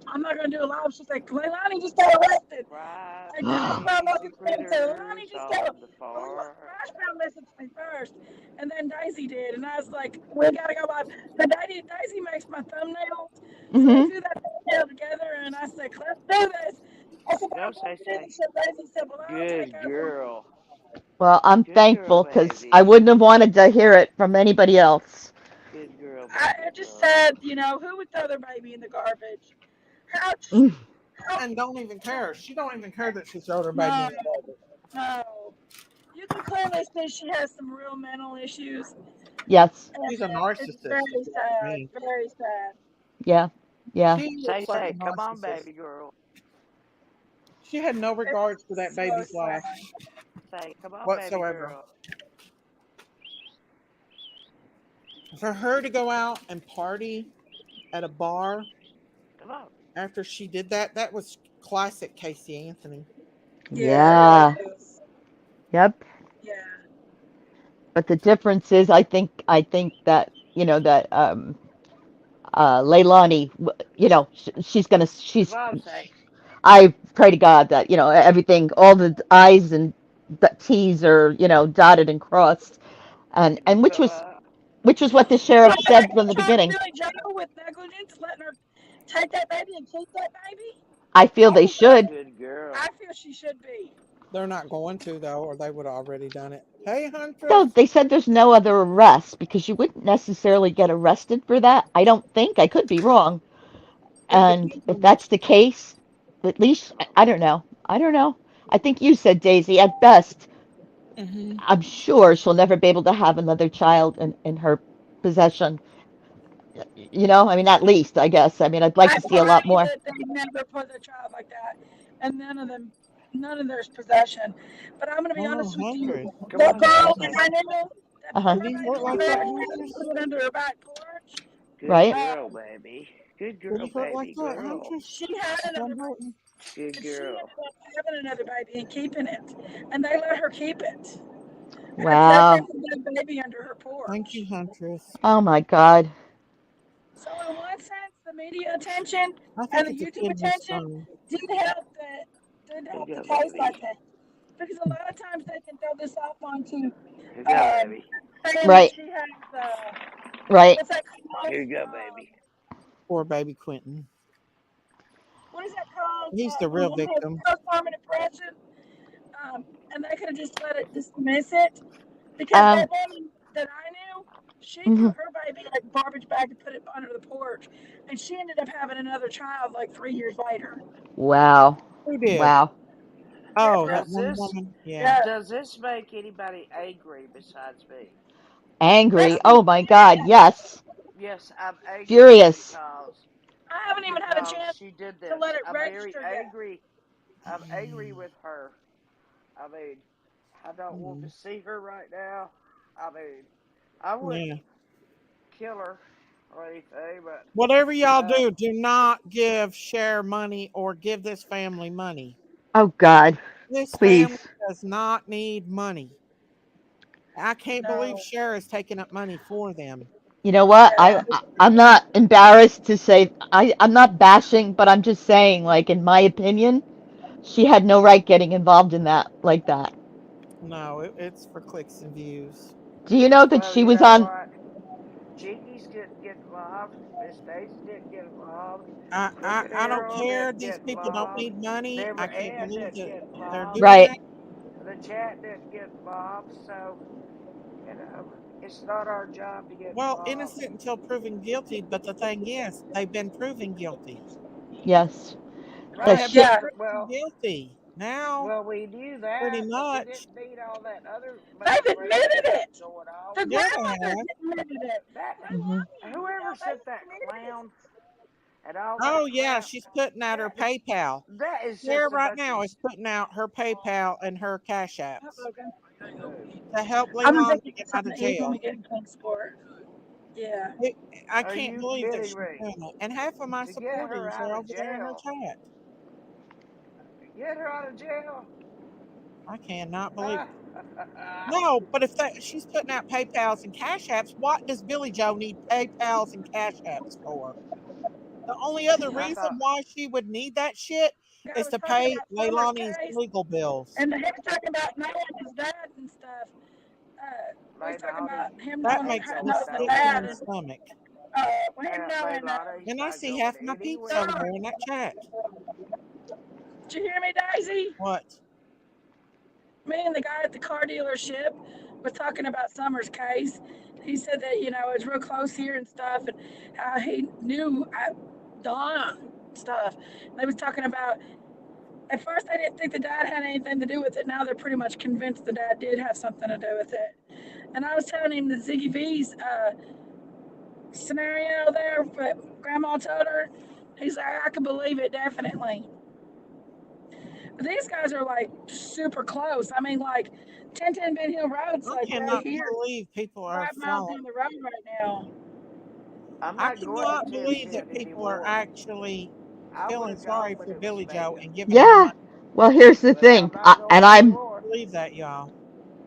Speaker 1: I'm not gonna do a live. She's like, Leilani just got arrested.
Speaker 3: Cry,
Speaker 1: And Crash Brown
Speaker 3: baby,
Speaker 1: messaged me and said,
Speaker 3: critters
Speaker 1: Leilani just got.
Speaker 3: on the farm.
Speaker 1: Crash Brown messaged me first, and then Daisy did, and I was like, we gotta go live. But Daisy makes my thumbnails, so we
Speaker 11: Mhm.
Speaker 1: threw that thumbnail together, and I said, let's do this. I said, but
Speaker 3: Go,
Speaker 1: I'm going
Speaker 3: Say
Speaker 1: to do
Speaker 3: Say.
Speaker 1: this. So Daisy said, well, I'll take
Speaker 3: Good
Speaker 1: over.
Speaker 3: girl.
Speaker 11: Well, I'm
Speaker 3: Good girl,
Speaker 11: thankful cuz I
Speaker 3: baby.
Speaker 11: wouldn't have wanted to hear it from anybody else.
Speaker 3: Good girl,
Speaker 1: I
Speaker 3: baby
Speaker 1: just
Speaker 3: girl.
Speaker 1: said, who would throw their baby in the garbage? How,
Speaker 11: Mm,
Speaker 1: how,
Speaker 8: And don't even care. She don't even care that she throw her baby
Speaker 1: no,
Speaker 8: in the garbage.
Speaker 1: no. You can clearly see she has some real mental issues,
Speaker 11: yes.
Speaker 1: and
Speaker 8: She's a
Speaker 1: it's
Speaker 8: narcissist,
Speaker 1: very
Speaker 8: is what that
Speaker 1: sad,
Speaker 8: means.
Speaker 1: very sad.
Speaker 11: Yeah. Yeah.
Speaker 8: She
Speaker 3: Say
Speaker 8: looks like a
Speaker 3: Say, come on,
Speaker 8: narcissist.
Speaker 3: baby girl.
Speaker 8: She had no regards for that
Speaker 1: It's so
Speaker 8: baby's life
Speaker 1: sad.
Speaker 3: Say, come on, baby
Speaker 8: whatsoever.
Speaker 3: girl.
Speaker 8: For her to go out and party at a bar
Speaker 3: Come on.
Speaker 8: after she did that, that was classic Casey Anthony.
Speaker 1: Yeah, it really
Speaker 11: Yeah.
Speaker 1: is.
Speaker 11: Yep.
Speaker 1: Yeah.
Speaker 11: But the difference is, I think that, that Leilani,
Speaker 3: Come on, Say.
Speaker 11: I pray to God that, everything, all the I's and the T's are, dotted and crossed. And which was,
Speaker 3: Uh,
Speaker 11: what the
Speaker 1: So
Speaker 11: sheriff
Speaker 1: they're
Speaker 11: said from
Speaker 1: gonna
Speaker 11: the
Speaker 1: charge
Speaker 11: beginning.
Speaker 1: Billy Joe with negligence, letting her take that baby and keep that baby.
Speaker 11: I feel
Speaker 1: I
Speaker 11: they
Speaker 1: think that
Speaker 11: should.
Speaker 3: good girl.
Speaker 1: I feel she should be.
Speaker 8: They're not going to though, or they would have already done it. Hey,
Speaker 11: No,
Speaker 8: Huntress.
Speaker 11: they said there's no other arrests because you wouldn't necessarily get arrested for that. I don't think. I could be wrong.
Speaker 8: It
Speaker 11: And
Speaker 8: depends
Speaker 11: if
Speaker 8: on what
Speaker 11: that's the case, at least, I don't know. I don't know. I think you said, Daisy, at best,
Speaker 8: you.
Speaker 11: I'm sure she'll never be able to have another child in her possession. I mean, at least, I guess. I mean, I'd like
Speaker 1: I
Speaker 11: to see a lot
Speaker 1: pray
Speaker 11: more.
Speaker 1: that they never put a child like that, and none of theirs possession. But I'm gonna be
Speaker 8: Oh,
Speaker 1: honest with you,
Speaker 8: Huntress.
Speaker 3: Come
Speaker 1: that
Speaker 3: on, Say
Speaker 1: girl that
Speaker 3: Say.
Speaker 1: I knew that
Speaker 11: Uh
Speaker 1: put
Speaker 11: huh.
Speaker 1: her
Speaker 8: Did he
Speaker 1: baby
Speaker 8: hurt
Speaker 1: in
Speaker 8: like
Speaker 1: bed
Speaker 8: that,
Speaker 1: and
Speaker 8: Huntress?
Speaker 1: put it under her back porch.
Speaker 3: Good
Speaker 11: Right?
Speaker 3: girl,
Speaker 1: Um,
Speaker 3: baby. Good
Speaker 8: Did
Speaker 3: girl,
Speaker 8: he hurt like
Speaker 3: baby
Speaker 8: that,
Speaker 3: girl.
Speaker 8: Huntress?
Speaker 1: she had another
Speaker 8: Done
Speaker 1: baby,
Speaker 8: hurting?
Speaker 3: Good
Speaker 1: and she
Speaker 3: girl.
Speaker 1: ended up having another baby and keeping it, and they let her keep it and kept
Speaker 11: Wow.
Speaker 1: that baby under her
Speaker 8: Thank you,
Speaker 1: porch.
Speaker 8: Huntress.
Speaker 11: Oh my God.
Speaker 1: So in one sense, the media attention
Speaker 8: I
Speaker 1: and
Speaker 8: think
Speaker 1: the
Speaker 8: it's a
Speaker 1: YouTube
Speaker 8: kid in his
Speaker 1: attention
Speaker 8: phone.
Speaker 1: did help the did
Speaker 3: Here you
Speaker 1: help the
Speaker 3: go,
Speaker 1: case, I
Speaker 3: baby.
Speaker 1: think, because a lot of times they can throw this off onto
Speaker 3: Here you go,
Speaker 1: um,
Speaker 3: baby.
Speaker 1: saying that
Speaker 11: Right.
Speaker 1: she has
Speaker 11: Right.
Speaker 1: what's that called?
Speaker 3: Here you go, baby.
Speaker 8: Poor baby Quentin.
Speaker 1: What is that called?
Speaker 8: He's the
Speaker 1: When
Speaker 8: real
Speaker 1: one has
Speaker 8: victim.
Speaker 1: postpartum depression, and they could have just let it dismiss it because that
Speaker 11: Um.
Speaker 1: woman that I knew, she threw
Speaker 11: Mhm.
Speaker 1: her baby in a garbage bag and put it under the porch, and she ended up having another child like 3 years later.
Speaker 11: Wow.
Speaker 8: Who did?
Speaker 11: Wow.
Speaker 1: Yeah,
Speaker 8: Oh, that
Speaker 3: Does
Speaker 8: one
Speaker 3: this
Speaker 8: woman? Yeah.
Speaker 1: yeah.
Speaker 3: does this make anybody angry besides me?
Speaker 11: Angry.
Speaker 1: Makes
Speaker 3: I'm
Speaker 1: me
Speaker 11: Oh my God.
Speaker 1: mad.
Speaker 11: Yes.
Speaker 3: yes, I'm angry
Speaker 11: Furious.
Speaker 1: I haven't even had a
Speaker 3: because
Speaker 1: chance
Speaker 3: she did
Speaker 1: to let
Speaker 3: this.
Speaker 1: it
Speaker 3: I'm very
Speaker 1: register yet.
Speaker 3: angry. I'm angry with her. I mean, I don't want to
Speaker 8: Mm,
Speaker 3: see her right now. I mean, I
Speaker 8: yeah.
Speaker 3: wouldn't kill her or anything, but
Speaker 8: Whatever y'all
Speaker 3: uh,
Speaker 8: do not give Cher money or give this family money.
Speaker 11: Oh God,
Speaker 8: This family
Speaker 11: please.
Speaker 8: does not need money. I can't believe
Speaker 1: No.
Speaker 8: Cher is taking up money for them.
Speaker 11: You know what?
Speaker 1: Yeah.
Speaker 11: I'm not embarrassed to say I'm not bashing, but I'm just saying, like in my opinion, she had no right getting involved in that like that.
Speaker 8: No, it's for clicks and views.
Speaker 11: Do you know that
Speaker 3: well,
Speaker 11: she
Speaker 3: you
Speaker 11: was
Speaker 3: know
Speaker 11: on?
Speaker 3: what? Jinkies didn't get involved. Miss Daisy didn't get involved.
Speaker 8: I
Speaker 3: Tiffany
Speaker 8: don't
Speaker 3: Earl
Speaker 8: care.
Speaker 3: didn't
Speaker 8: These
Speaker 3: get
Speaker 8: people don't
Speaker 3: involved.
Speaker 8: need money. I
Speaker 3: Deborah
Speaker 8: can't
Speaker 3: Ann
Speaker 8: believe
Speaker 3: didn't
Speaker 8: that
Speaker 3: get
Speaker 8: they're
Speaker 3: involved.
Speaker 8: doing
Speaker 11: Right.
Speaker 8: that.
Speaker 3: The chat didn't get involved. So, it's not our job to get
Speaker 8: Well,
Speaker 3: involved.
Speaker 8: innocent until proven guilty, but the thing is, they've been proven guilty.
Speaker 11: Yes.
Speaker 8: They
Speaker 11: The
Speaker 3: Right,
Speaker 8: have been
Speaker 11: shit.
Speaker 1: Yeah.
Speaker 8: proven guilty. Now,
Speaker 3: well, we knew
Speaker 8: pretty
Speaker 3: that, but we
Speaker 8: much.
Speaker 3: didn't need all that other
Speaker 1: They've
Speaker 3: manipulation
Speaker 1: admitted
Speaker 3: stuff
Speaker 1: it.
Speaker 3: going on.
Speaker 1: The
Speaker 8: Yeah, they
Speaker 1: grandmother
Speaker 8: have.
Speaker 1: admitted it.
Speaker 3: That
Speaker 11: Hmm.
Speaker 3: whoever
Speaker 1: They
Speaker 3: sent that
Speaker 1: admitted it.
Speaker 3: clown and all that
Speaker 8: Oh yeah,
Speaker 3: crap,
Speaker 8: she's putting out her
Speaker 3: that
Speaker 8: PayPal.
Speaker 3: that is
Speaker 8: Cher
Speaker 3: just a
Speaker 8: right
Speaker 3: bunch of
Speaker 8: now is putting out her PayPal and her Cash
Speaker 1: Hi,
Speaker 8: Apps
Speaker 1: Logan.
Speaker 8: to help
Speaker 1: I'm gonna
Speaker 8: Leilani
Speaker 1: take you
Speaker 8: get
Speaker 1: get
Speaker 8: out of
Speaker 1: something to eat when we
Speaker 8: jail.
Speaker 1: get in clean sport. Yeah.
Speaker 8: It, I
Speaker 3: Are
Speaker 8: can't
Speaker 3: you
Speaker 8: believe that
Speaker 3: kidding
Speaker 8: she's
Speaker 3: me?
Speaker 8: doing it. And half of my
Speaker 3: To get her
Speaker 8: supporters
Speaker 3: out
Speaker 8: are
Speaker 3: of
Speaker 8: over there in her
Speaker 3: jail,
Speaker 8: chat.
Speaker 3: get her out of jail.
Speaker 8: I cannot believe. No, but if she's putting out PayPal's and Cash Apps, what does Billy Joe need PayPal's and Cash Apps for? The only other
Speaker 3: I
Speaker 8: reason
Speaker 3: thought
Speaker 8: why she would need that shit
Speaker 1: Guy
Speaker 8: is
Speaker 1: was
Speaker 8: to
Speaker 1: talking
Speaker 8: pay
Speaker 1: about Summer's
Speaker 8: Leilani's
Speaker 1: case,
Speaker 8: legal bills.
Speaker 1: and he was talking about knowing his dad and stuff. We was talking
Speaker 3: Leilani
Speaker 1: about him
Speaker 8: That
Speaker 1: knowing
Speaker 3: ain't
Speaker 8: makes
Speaker 1: her,
Speaker 8: me
Speaker 3: going
Speaker 1: know the
Speaker 8: sick to
Speaker 1: dad,
Speaker 8: my
Speaker 3: nowhere.
Speaker 1: and
Speaker 8: stomach.
Speaker 1: him knowing.
Speaker 3: Leilani's
Speaker 8: And I
Speaker 3: not
Speaker 8: see
Speaker 3: going
Speaker 8: half my peeps over
Speaker 3: anywhere.
Speaker 8: there in that chat.
Speaker 1: Did you hear me, Daisy?
Speaker 8: What?
Speaker 1: Me and the guy at the car dealership was talking about Summer's case. He said that it's real close here and stuff, and how he knew Donna and stuff. They was talking about. At first, they didn't think the dad had anything to do with it. Now they're pretty much convinced the dad did have something to do with it. And I was telling him the Ziggy V's scenario there, but Grandma told her. He's like, I can believe it definitely. But these guys are like super close. I mean, like 1010 Ben Hill Road's
Speaker 8: I
Speaker 1: like right
Speaker 8: cannot
Speaker 1: here,
Speaker 8: believe people are
Speaker 1: 5 miles
Speaker 8: falling.
Speaker 1: down the road right now.
Speaker 3: I'm
Speaker 8: I
Speaker 3: not going to
Speaker 8: cannot believe
Speaker 3: 1010
Speaker 8: that people are
Speaker 3: anymore.
Speaker 8: actually
Speaker 3: I would
Speaker 8: feeling
Speaker 3: have gone
Speaker 8: sorry
Speaker 3: when
Speaker 8: for
Speaker 3: it was
Speaker 8: Billy Joe
Speaker 3: vacant,
Speaker 8: and giving her
Speaker 11: Yeah.
Speaker 8: money.
Speaker 11: Well, here's the
Speaker 3: but I'm
Speaker 11: thing,
Speaker 3: not
Speaker 11: and
Speaker 3: going anymore.
Speaker 8: Believe that, y'all.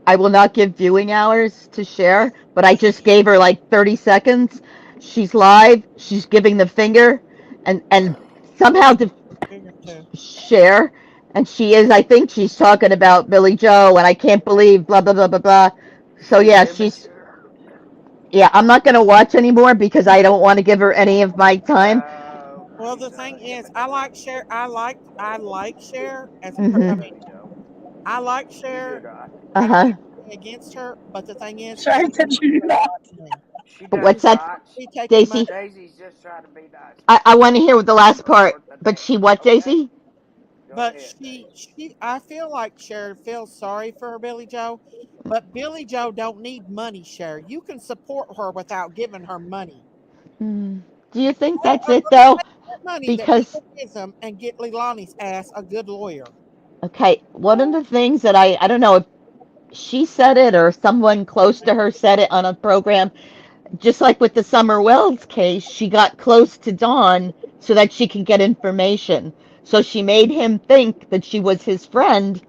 Speaker 11: I will not give viewing hours to share, but I just gave her like 30 seconds. She's live. She's giving the finger, and
Speaker 8: I
Speaker 11: somehow
Speaker 8: would
Speaker 11: to
Speaker 8: figure too.
Speaker 11: share. And she is. I think she's talking about Billy Joe, and I can't believe blah blah blah blah blah. So
Speaker 3: She's
Speaker 11: yeah, she's.
Speaker 3: immature.
Speaker 11: Yeah, I'm not gonna watch anymore because I don't want to give her any of my time.
Speaker 3: No,
Speaker 8: Well, the
Speaker 3: she's
Speaker 8: thing is,
Speaker 3: immature.
Speaker 8: I like Cher as a
Speaker 3: You
Speaker 8: per.
Speaker 3: do,
Speaker 8: I
Speaker 11: Hmm.
Speaker 8: mean,
Speaker 3: Billy Joe.
Speaker 8: I like
Speaker 3: You do
Speaker 8: Cher.
Speaker 3: not.
Speaker 11: Uh
Speaker 8: I don't
Speaker 11: huh.
Speaker 8: have anything against her, but the thing is,
Speaker 1: Shay said you do not.
Speaker 8: money.
Speaker 3: She
Speaker 11: What's
Speaker 3: does
Speaker 11: that,
Speaker 3: not.
Speaker 8: She taking money.
Speaker 11: Daisy?
Speaker 3: Daisy's just trying to be nice.
Speaker 11: I want to
Speaker 3: Don't
Speaker 11: hear the
Speaker 3: give
Speaker 11: last
Speaker 3: her
Speaker 11: part.
Speaker 3: worth a
Speaker 11: But
Speaker 3: damn.
Speaker 11: she what,
Speaker 3: Okay?
Speaker 11: Daisy?
Speaker 3: Go
Speaker 8: But
Speaker 3: ahead, Daisy.
Speaker 8: I feel like Cher feels sorry for her Billy Joe, but Billy Joe don't need money, Cher. You can support her without giving her money.
Speaker 11: Hmm. Do you think
Speaker 8: Or,
Speaker 11: that's it
Speaker 8: or
Speaker 11: though?
Speaker 8: take that money that
Speaker 11: Because
Speaker 8: people gives them and get Leilani's ass a good lawyer.
Speaker 11: okay, one of the things that I don't know if she said it or someone close to her said it on a program, just like with the Summer Wells case, she got close to Dawn so that she could get information. So she made him think that she was his friend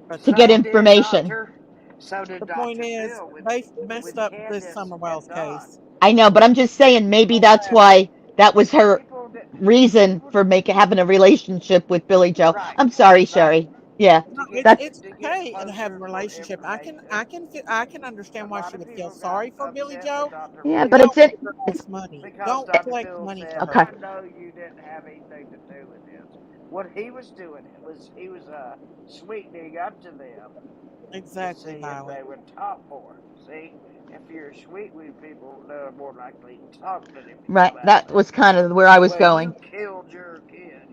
Speaker 8: But
Speaker 11: to
Speaker 8: the
Speaker 11: get
Speaker 3: So
Speaker 8: point
Speaker 3: did
Speaker 11: information.
Speaker 3: Doctor. So did
Speaker 8: the point
Speaker 3: Doctor
Speaker 8: is
Speaker 3: Phil
Speaker 8: they messed
Speaker 3: with
Speaker 8: up this
Speaker 3: Candace
Speaker 8: Summer
Speaker 3: and
Speaker 8: Wells
Speaker 3: Don.
Speaker 8: case.
Speaker 11: I know, but I'm just saying maybe
Speaker 1: Oh,
Speaker 11: that's
Speaker 1: wow.
Speaker 11: why that was her
Speaker 3: People that
Speaker 11: reason
Speaker 3: people
Speaker 11: for making having a relationship with Billy Joe.
Speaker 3: right
Speaker 11: I'm sorry,
Speaker 3: right
Speaker 11: Sherry. Yeah,
Speaker 8: No,
Speaker 3: to get
Speaker 11: that's
Speaker 3: to get
Speaker 8: okay to have a
Speaker 3: closer for
Speaker 8: relationship.
Speaker 3: information.
Speaker 8: I can
Speaker 3: A
Speaker 8: understand why
Speaker 3: lot
Speaker 8: she
Speaker 3: of
Speaker 8: would feel
Speaker 3: people got
Speaker 8: sorry for Billy
Speaker 3: upset with
Speaker 8: Joe,
Speaker 3: Doctor
Speaker 11: yeah,
Speaker 8: but
Speaker 11: but
Speaker 3: Phil
Speaker 11: it's
Speaker 8: don't
Speaker 11: in
Speaker 8: give her
Speaker 11: it's
Speaker 8: ass money.
Speaker 3: because
Speaker 8: Don't
Speaker 3: Dr.
Speaker 8: collect
Speaker 3: Phil
Speaker 8: money
Speaker 3: said,
Speaker 8: for
Speaker 11: okay.
Speaker 8: her.
Speaker 3: "I know you didn't have anything to do with this." What he was doing was he was sweetening up to them to
Speaker 8: Exactly,
Speaker 3: see if
Speaker 8: Violet.
Speaker 3: they would talk more. See, if you're sweet with people, they're more likely to talk than if you
Speaker 11: Right.
Speaker 3: blast
Speaker 11: That
Speaker 3: them.
Speaker 11: was kind of where I was
Speaker 3: Well,
Speaker 11: going.
Speaker 3: you killed your kid.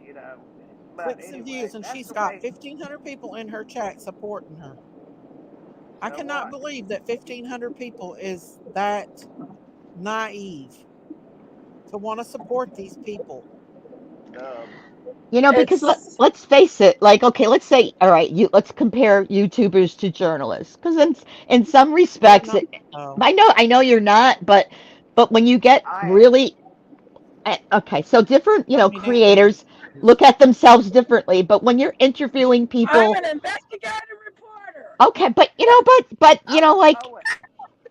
Speaker 3: But
Speaker 8: Clicks and
Speaker 3: anyway,
Speaker 8: views, and
Speaker 3: that's
Speaker 8: she's
Speaker 3: the
Speaker 8: got
Speaker 3: way.
Speaker 8: 1,500 people in her chat supporting her. I
Speaker 3: So
Speaker 8: cannot
Speaker 3: what?
Speaker 8: believe that 1,500 people is that naive to want to support these people.
Speaker 3: Dumb.
Speaker 11: Because
Speaker 1: It's
Speaker 11: let's face it, like, okay, let's say, all right, let's compare YouTubers to journalists, because in some
Speaker 8: We're
Speaker 11: respects,
Speaker 8: not though.
Speaker 11: I know you're not, but when you get
Speaker 3: I am.
Speaker 11: really, okay, so different,
Speaker 8: Turn me down.
Speaker 11: creators look at themselves differently, but when you're interviewing
Speaker 1: I'm
Speaker 11: people,
Speaker 1: an investigative reporter.
Speaker 11: okay, but
Speaker 3: I'm a
Speaker 11: like,
Speaker 3: poet.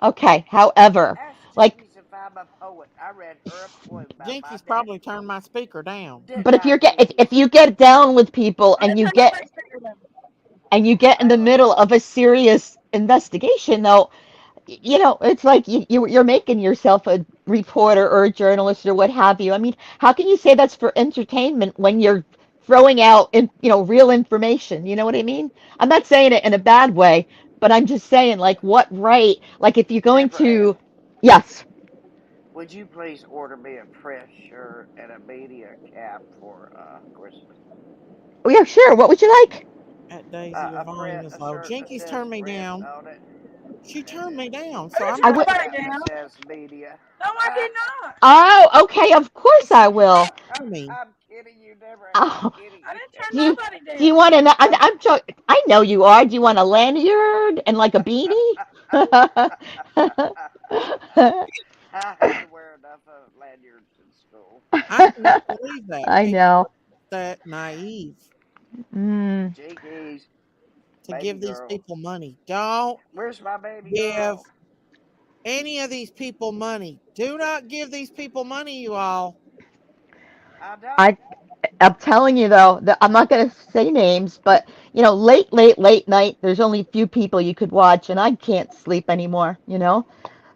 Speaker 11: okay, however,
Speaker 3: Ask
Speaker 11: like,
Speaker 3: Jinkies if I'm a poet. I read her a poem about my
Speaker 8: Jinky's probably
Speaker 3: daddy.
Speaker 8: turned my speaker down.
Speaker 3: Didn't
Speaker 11: but if
Speaker 3: I,
Speaker 11: you're get if
Speaker 3: Jinkies?
Speaker 11: you get down with people
Speaker 1: I didn't turn nobody's finger down.
Speaker 11: and you get in
Speaker 3: I
Speaker 11: the
Speaker 3: am a
Speaker 11: middle of
Speaker 3: poet.
Speaker 11: a serious investigation, though, it's like you're making yourself a reporter or a journalist or what have you. I mean, how can you say that's for entertainment when you're throwing out real information? You know what I mean? I'm not saying it in a bad way, but I'm just saying, like, what right? Like, if you're going
Speaker 3: Deborah
Speaker 11: to,
Speaker 3: Ann,
Speaker 11: yes,
Speaker 3: would you please order me a press shirt and a media cap for Christmas?
Speaker 11: oh yeah, sure. What would you like?
Speaker 8: At Daisy, your volume
Speaker 3: A
Speaker 8: is low.
Speaker 3: shirt that
Speaker 8: Jinky's
Speaker 3: says
Speaker 8: turned me
Speaker 3: press
Speaker 8: down.
Speaker 3: on it,
Speaker 8: She turned me down,
Speaker 1: I
Speaker 8: so
Speaker 1: didn't
Speaker 8: I'm
Speaker 11: I
Speaker 1: turn
Speaker 8: trying.
Speaker 11: would.
Speaker 1: nobody
Speaker 3: that
Speaker 1: down.
Speaker 3: says media.
Speaker 1: No, I did not.
Speaker 11: Oh, okay. Of course I will.
Speaker 8: To me.
Speaker 3: I'm kidding you, Deborah Ann. I'm
Speaker 11: Oh,
Speaker 3: kidding
Speaker 1: I
Speaker 3: you.
Speaker 1: didn't turn
Speaker 11: do you
Speaker 1: nobody
Speaker 11: do you
Speaker 1: down.
Speaker 11: want to know? I'm joking. I know you are. Do you want a lanyard and like a beanie?
Speaker 3: I had to wear enough lanyards in school.
Speaker 8: I cannot believe that
Speaker 11: I
Speaker 8: people
Speaker 11: know.
Speaker 8: are that naive
Speaker 11: Mm.
Speaker 3: Jinkies,
Speaker 8: to
Speaker 3: baby
Speaker 8: give these
Speaker 3: girl.
Speaker 8: people money. Don't
Speaker 3: Where's my baby
Speaker 8: give
Speaker 3: girl?
Speaker 8: any of these people money. Do not give these people money, you all.
Speaker 3: I don't.
Speaker 11: I I'm telling you though that I'm not going to say names, but late night. There's only a few people you could watch, and I can't sleep anymore.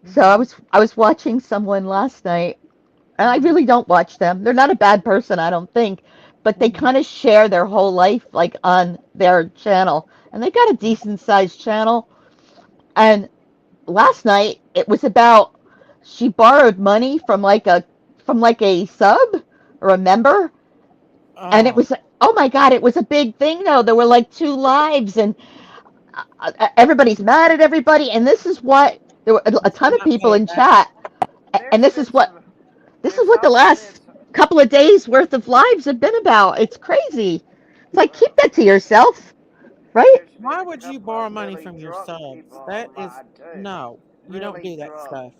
Speaker 11: So I
Speaker 8: Hmm.
Speaker 11: was I was watching someone last night, and I
Speaker 8: Hmm.
Speaker 11: really don't watch them. They're not a bad person, I don't think, but they
Speaker 8: Hmm.
Speaker 11: kind of share their whole life like on their channel, and they got a decent sized channel. And last night it was about she borrowed money from like a sub or a member, and it
Speaker 8: Oh,
Speaker 11: was, oh my god, it was a big thing though. There were like two lives, and everybody's mad at everybody, and this is what there were a
Speaker 8: do
Speaker 11: ton of
Speaker 8: not
Speaker 11: people
Speaker 8: pay it
Speaker 11: in
Speaker 8: back.
Speaker 11: chat, and
Speaker 3: There's
Speaker 11: this is
Speaker 3: been
Speaker 11: what
Speaker 3: some.
Speaker 11: this is
Speaker 3: There's
Speaker 11: what the
Speaker 3: also been
Speaker 11: last
Speaker 3: some.
Speaker 11: couple of days worth of lives have been about. It's crazy. It's like, keep
Speaker 3: Well,
Speaker 11: that to yourself, right?
Speaker 3: there's been
Speaker 8: Why
Speaker 3: a
Speaker 8: would you
Speaker 3: couple
Speaker 8: borrow
Speaker 3: of
Speaker 8: money
Speaker 3: really
Speaker 8: from your
Speaker 3: drunk people
Speaker 8: subs? That is
Speaker 3: online too.
Speaker 8: no. You don't
Speaker 3: Really
Speaker 8: do that
Speaker 3: drunk.
Speaker 8: stuff.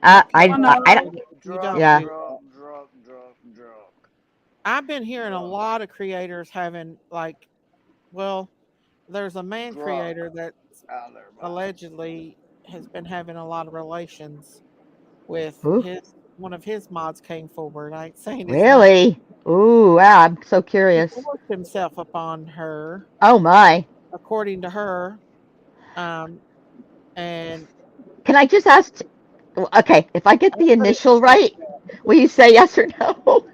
Speaker 11: I
Speaker 8: Okay,
Speaker 1: I
Speaker 11: I
Speaker 8: honey,
Speaker 11: I,
Speaker 1: know.
Speaker 8: you
Speaker 3: Drunk,
Speaker 8: don't
Speaker 11: yeah.
Speaker 8: do
Speaker 3: drunk,
Speaker 8: that.
Speaker 3: drunk, drunk, drunk,
Speaker 8: I've been hearing a
Speaker 3: drunk,
Speaker 8: lot of creators having like, well, there's a man
Speaker 3: drunk
Speaker 8: creator that
Speaker 3: out of their minds.
Speaker 8: allegedly has been having a lot of relations with
Speaker 11: Ooh,
Speaker 8: his one of his mods came forward. I ain't saying his name.
Speaker 11: really? Ooh, wow, I'm so
Speaker 8: He
Speaker 11: curious.
Speaker 8: forced himself upon her,
Speaker 11: Oh my.
Speaker 8: according to her. Um, and
Speaker 11: Can I just ask? Okay, if I get
Speaker 8: I
Speaker 11: the
Speaker 8: put it in
Speaker 11: initial
Speaker 8: the back
Speaker 11: right,
Speaker 8: chat.
Speaker 11: will you say yes or no?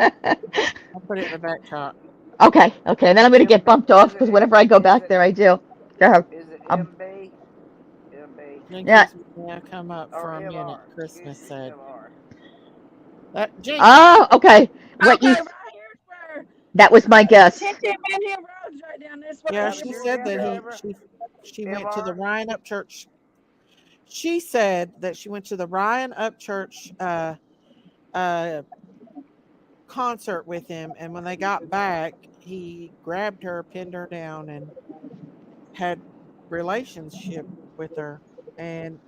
Speaker 8: I put it in the back chat.
Speaker 11: Okay, and then I'm gonna get bumped off
Speaker 3: Is it
Speaker 11: because whenever I go
Speaker 3: is
Speaker 11: back
Speaker 3: it
Speaker 11: there, I do. Go ahead.
Speaker 3: is it
Speaker 11: Um,
Speaker 3: MB? MB
Speaker 11: yeah.
Speaker 8: Jinkies, may I come up
Speaker 3: or
Speaker 8: for a minute?
Speaker 3: MR?
Speaker 8: Christmas
Speaker 3: Excuse me,
Speaker 8: said.
Speaker 3: MR.
Speaker 8: That Jinkies,
Speaker 11: Oh, okay. What
Speaker 1: Okay,
Speaker 11: you?
Speaker 1: right here's where
Speaker 11: That was my guess.
Speaker 1: 10 million roads right down this way.
Speaker 8: yeah,
Speaker 3: That
Speaker 1: You
Speaker 3: was
Speaker 8: she
Speaker 3: your
Speaker 8: said
Speaker 3: guess,
Speaker 8: that
Speaker 1: go.
Speaker 3: Deborah.
Speaker 8: she went to the
Speaker 3: MR.
Speaker 8: Ryan Up Church. She said that she went to the Ryan Up Church uh concert with him, and when they got back, he grabbed her, pinned her down, and had relationship with her, and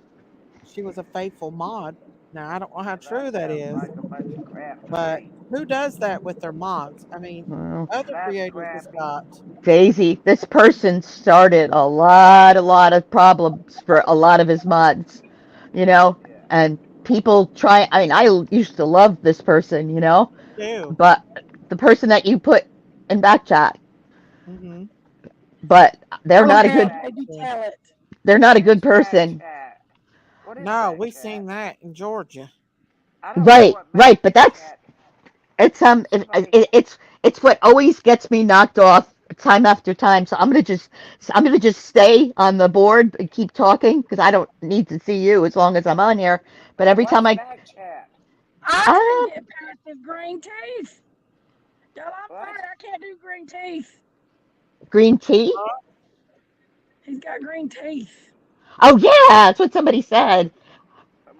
Speaker 8: she was a faithful mod. Now I don't know how
Speaker 3: That
Speaker 8: true that
Speaker 3: sounds
Speaker 8: is,
Speaker 3: like a bunch of crap to
Speaker 8: but
Speaker 3: me.
Speaker 8: who does that with their mods? I mean,
Speaker 11: Well,
Speaker 8: other
Speaker 3: That's
Speaker 8: creators have
Speaker 3: crappy.
Speaker 8: got.
Speaker 11: Daisy, this person started a lot of problems for a lot of his mods, you know,
Speaker 3: Yeah.
Speaker 11: and people try. I mean, I used to love this person,
Speaker 8: Do.
Speaker 11: but the person that you put in back chat,
Speaker 8: Mm-hmm.
Speaker 11: but they're
Speaker 1: Oh,
Speaker 11: not a
Speaker 3: Where's
Speaker 1: hell,
Speaker 11: good,
Speaker 3: back?
Speaker 1: baby, tell it.
Speaker 11: they're not a good
Speaker 3: Where's back
Speaker 11: person.
Speaker 3: chat? What is
Speaker 8: No,
Speaker 3: back
Speaker 8: we
Speaker 3: chat?
Speaker 8: seen that in Georgia.
Speaker 3: I don't know
Speaker 11: Right,
Speaker 3: what back
Speaker 11: right, but that's
Speaker 3: chat.
Speaker 11: it's
Speaker 3: Somebody.
Speaker 11: it's what always gets me knocked off time after time. So I'm gonna just stay on the board and keep talking because I don't need to see you as long as I'm on here. But every time
Speaker 3: What's
Speaker 11: I
Speaker 3: back chat?
Speaker 1: I can't
Speaker 11: ah
Speaker 1: get past his green teeth. Y'all, I'm
Speaker 3: What?
Speaker 1: sorry, I can't do green teeth.
Speaker 11: green tea.
Speaker 1: He's got green teeth.
Speaker 11: Oh yeah, that's what somebody said.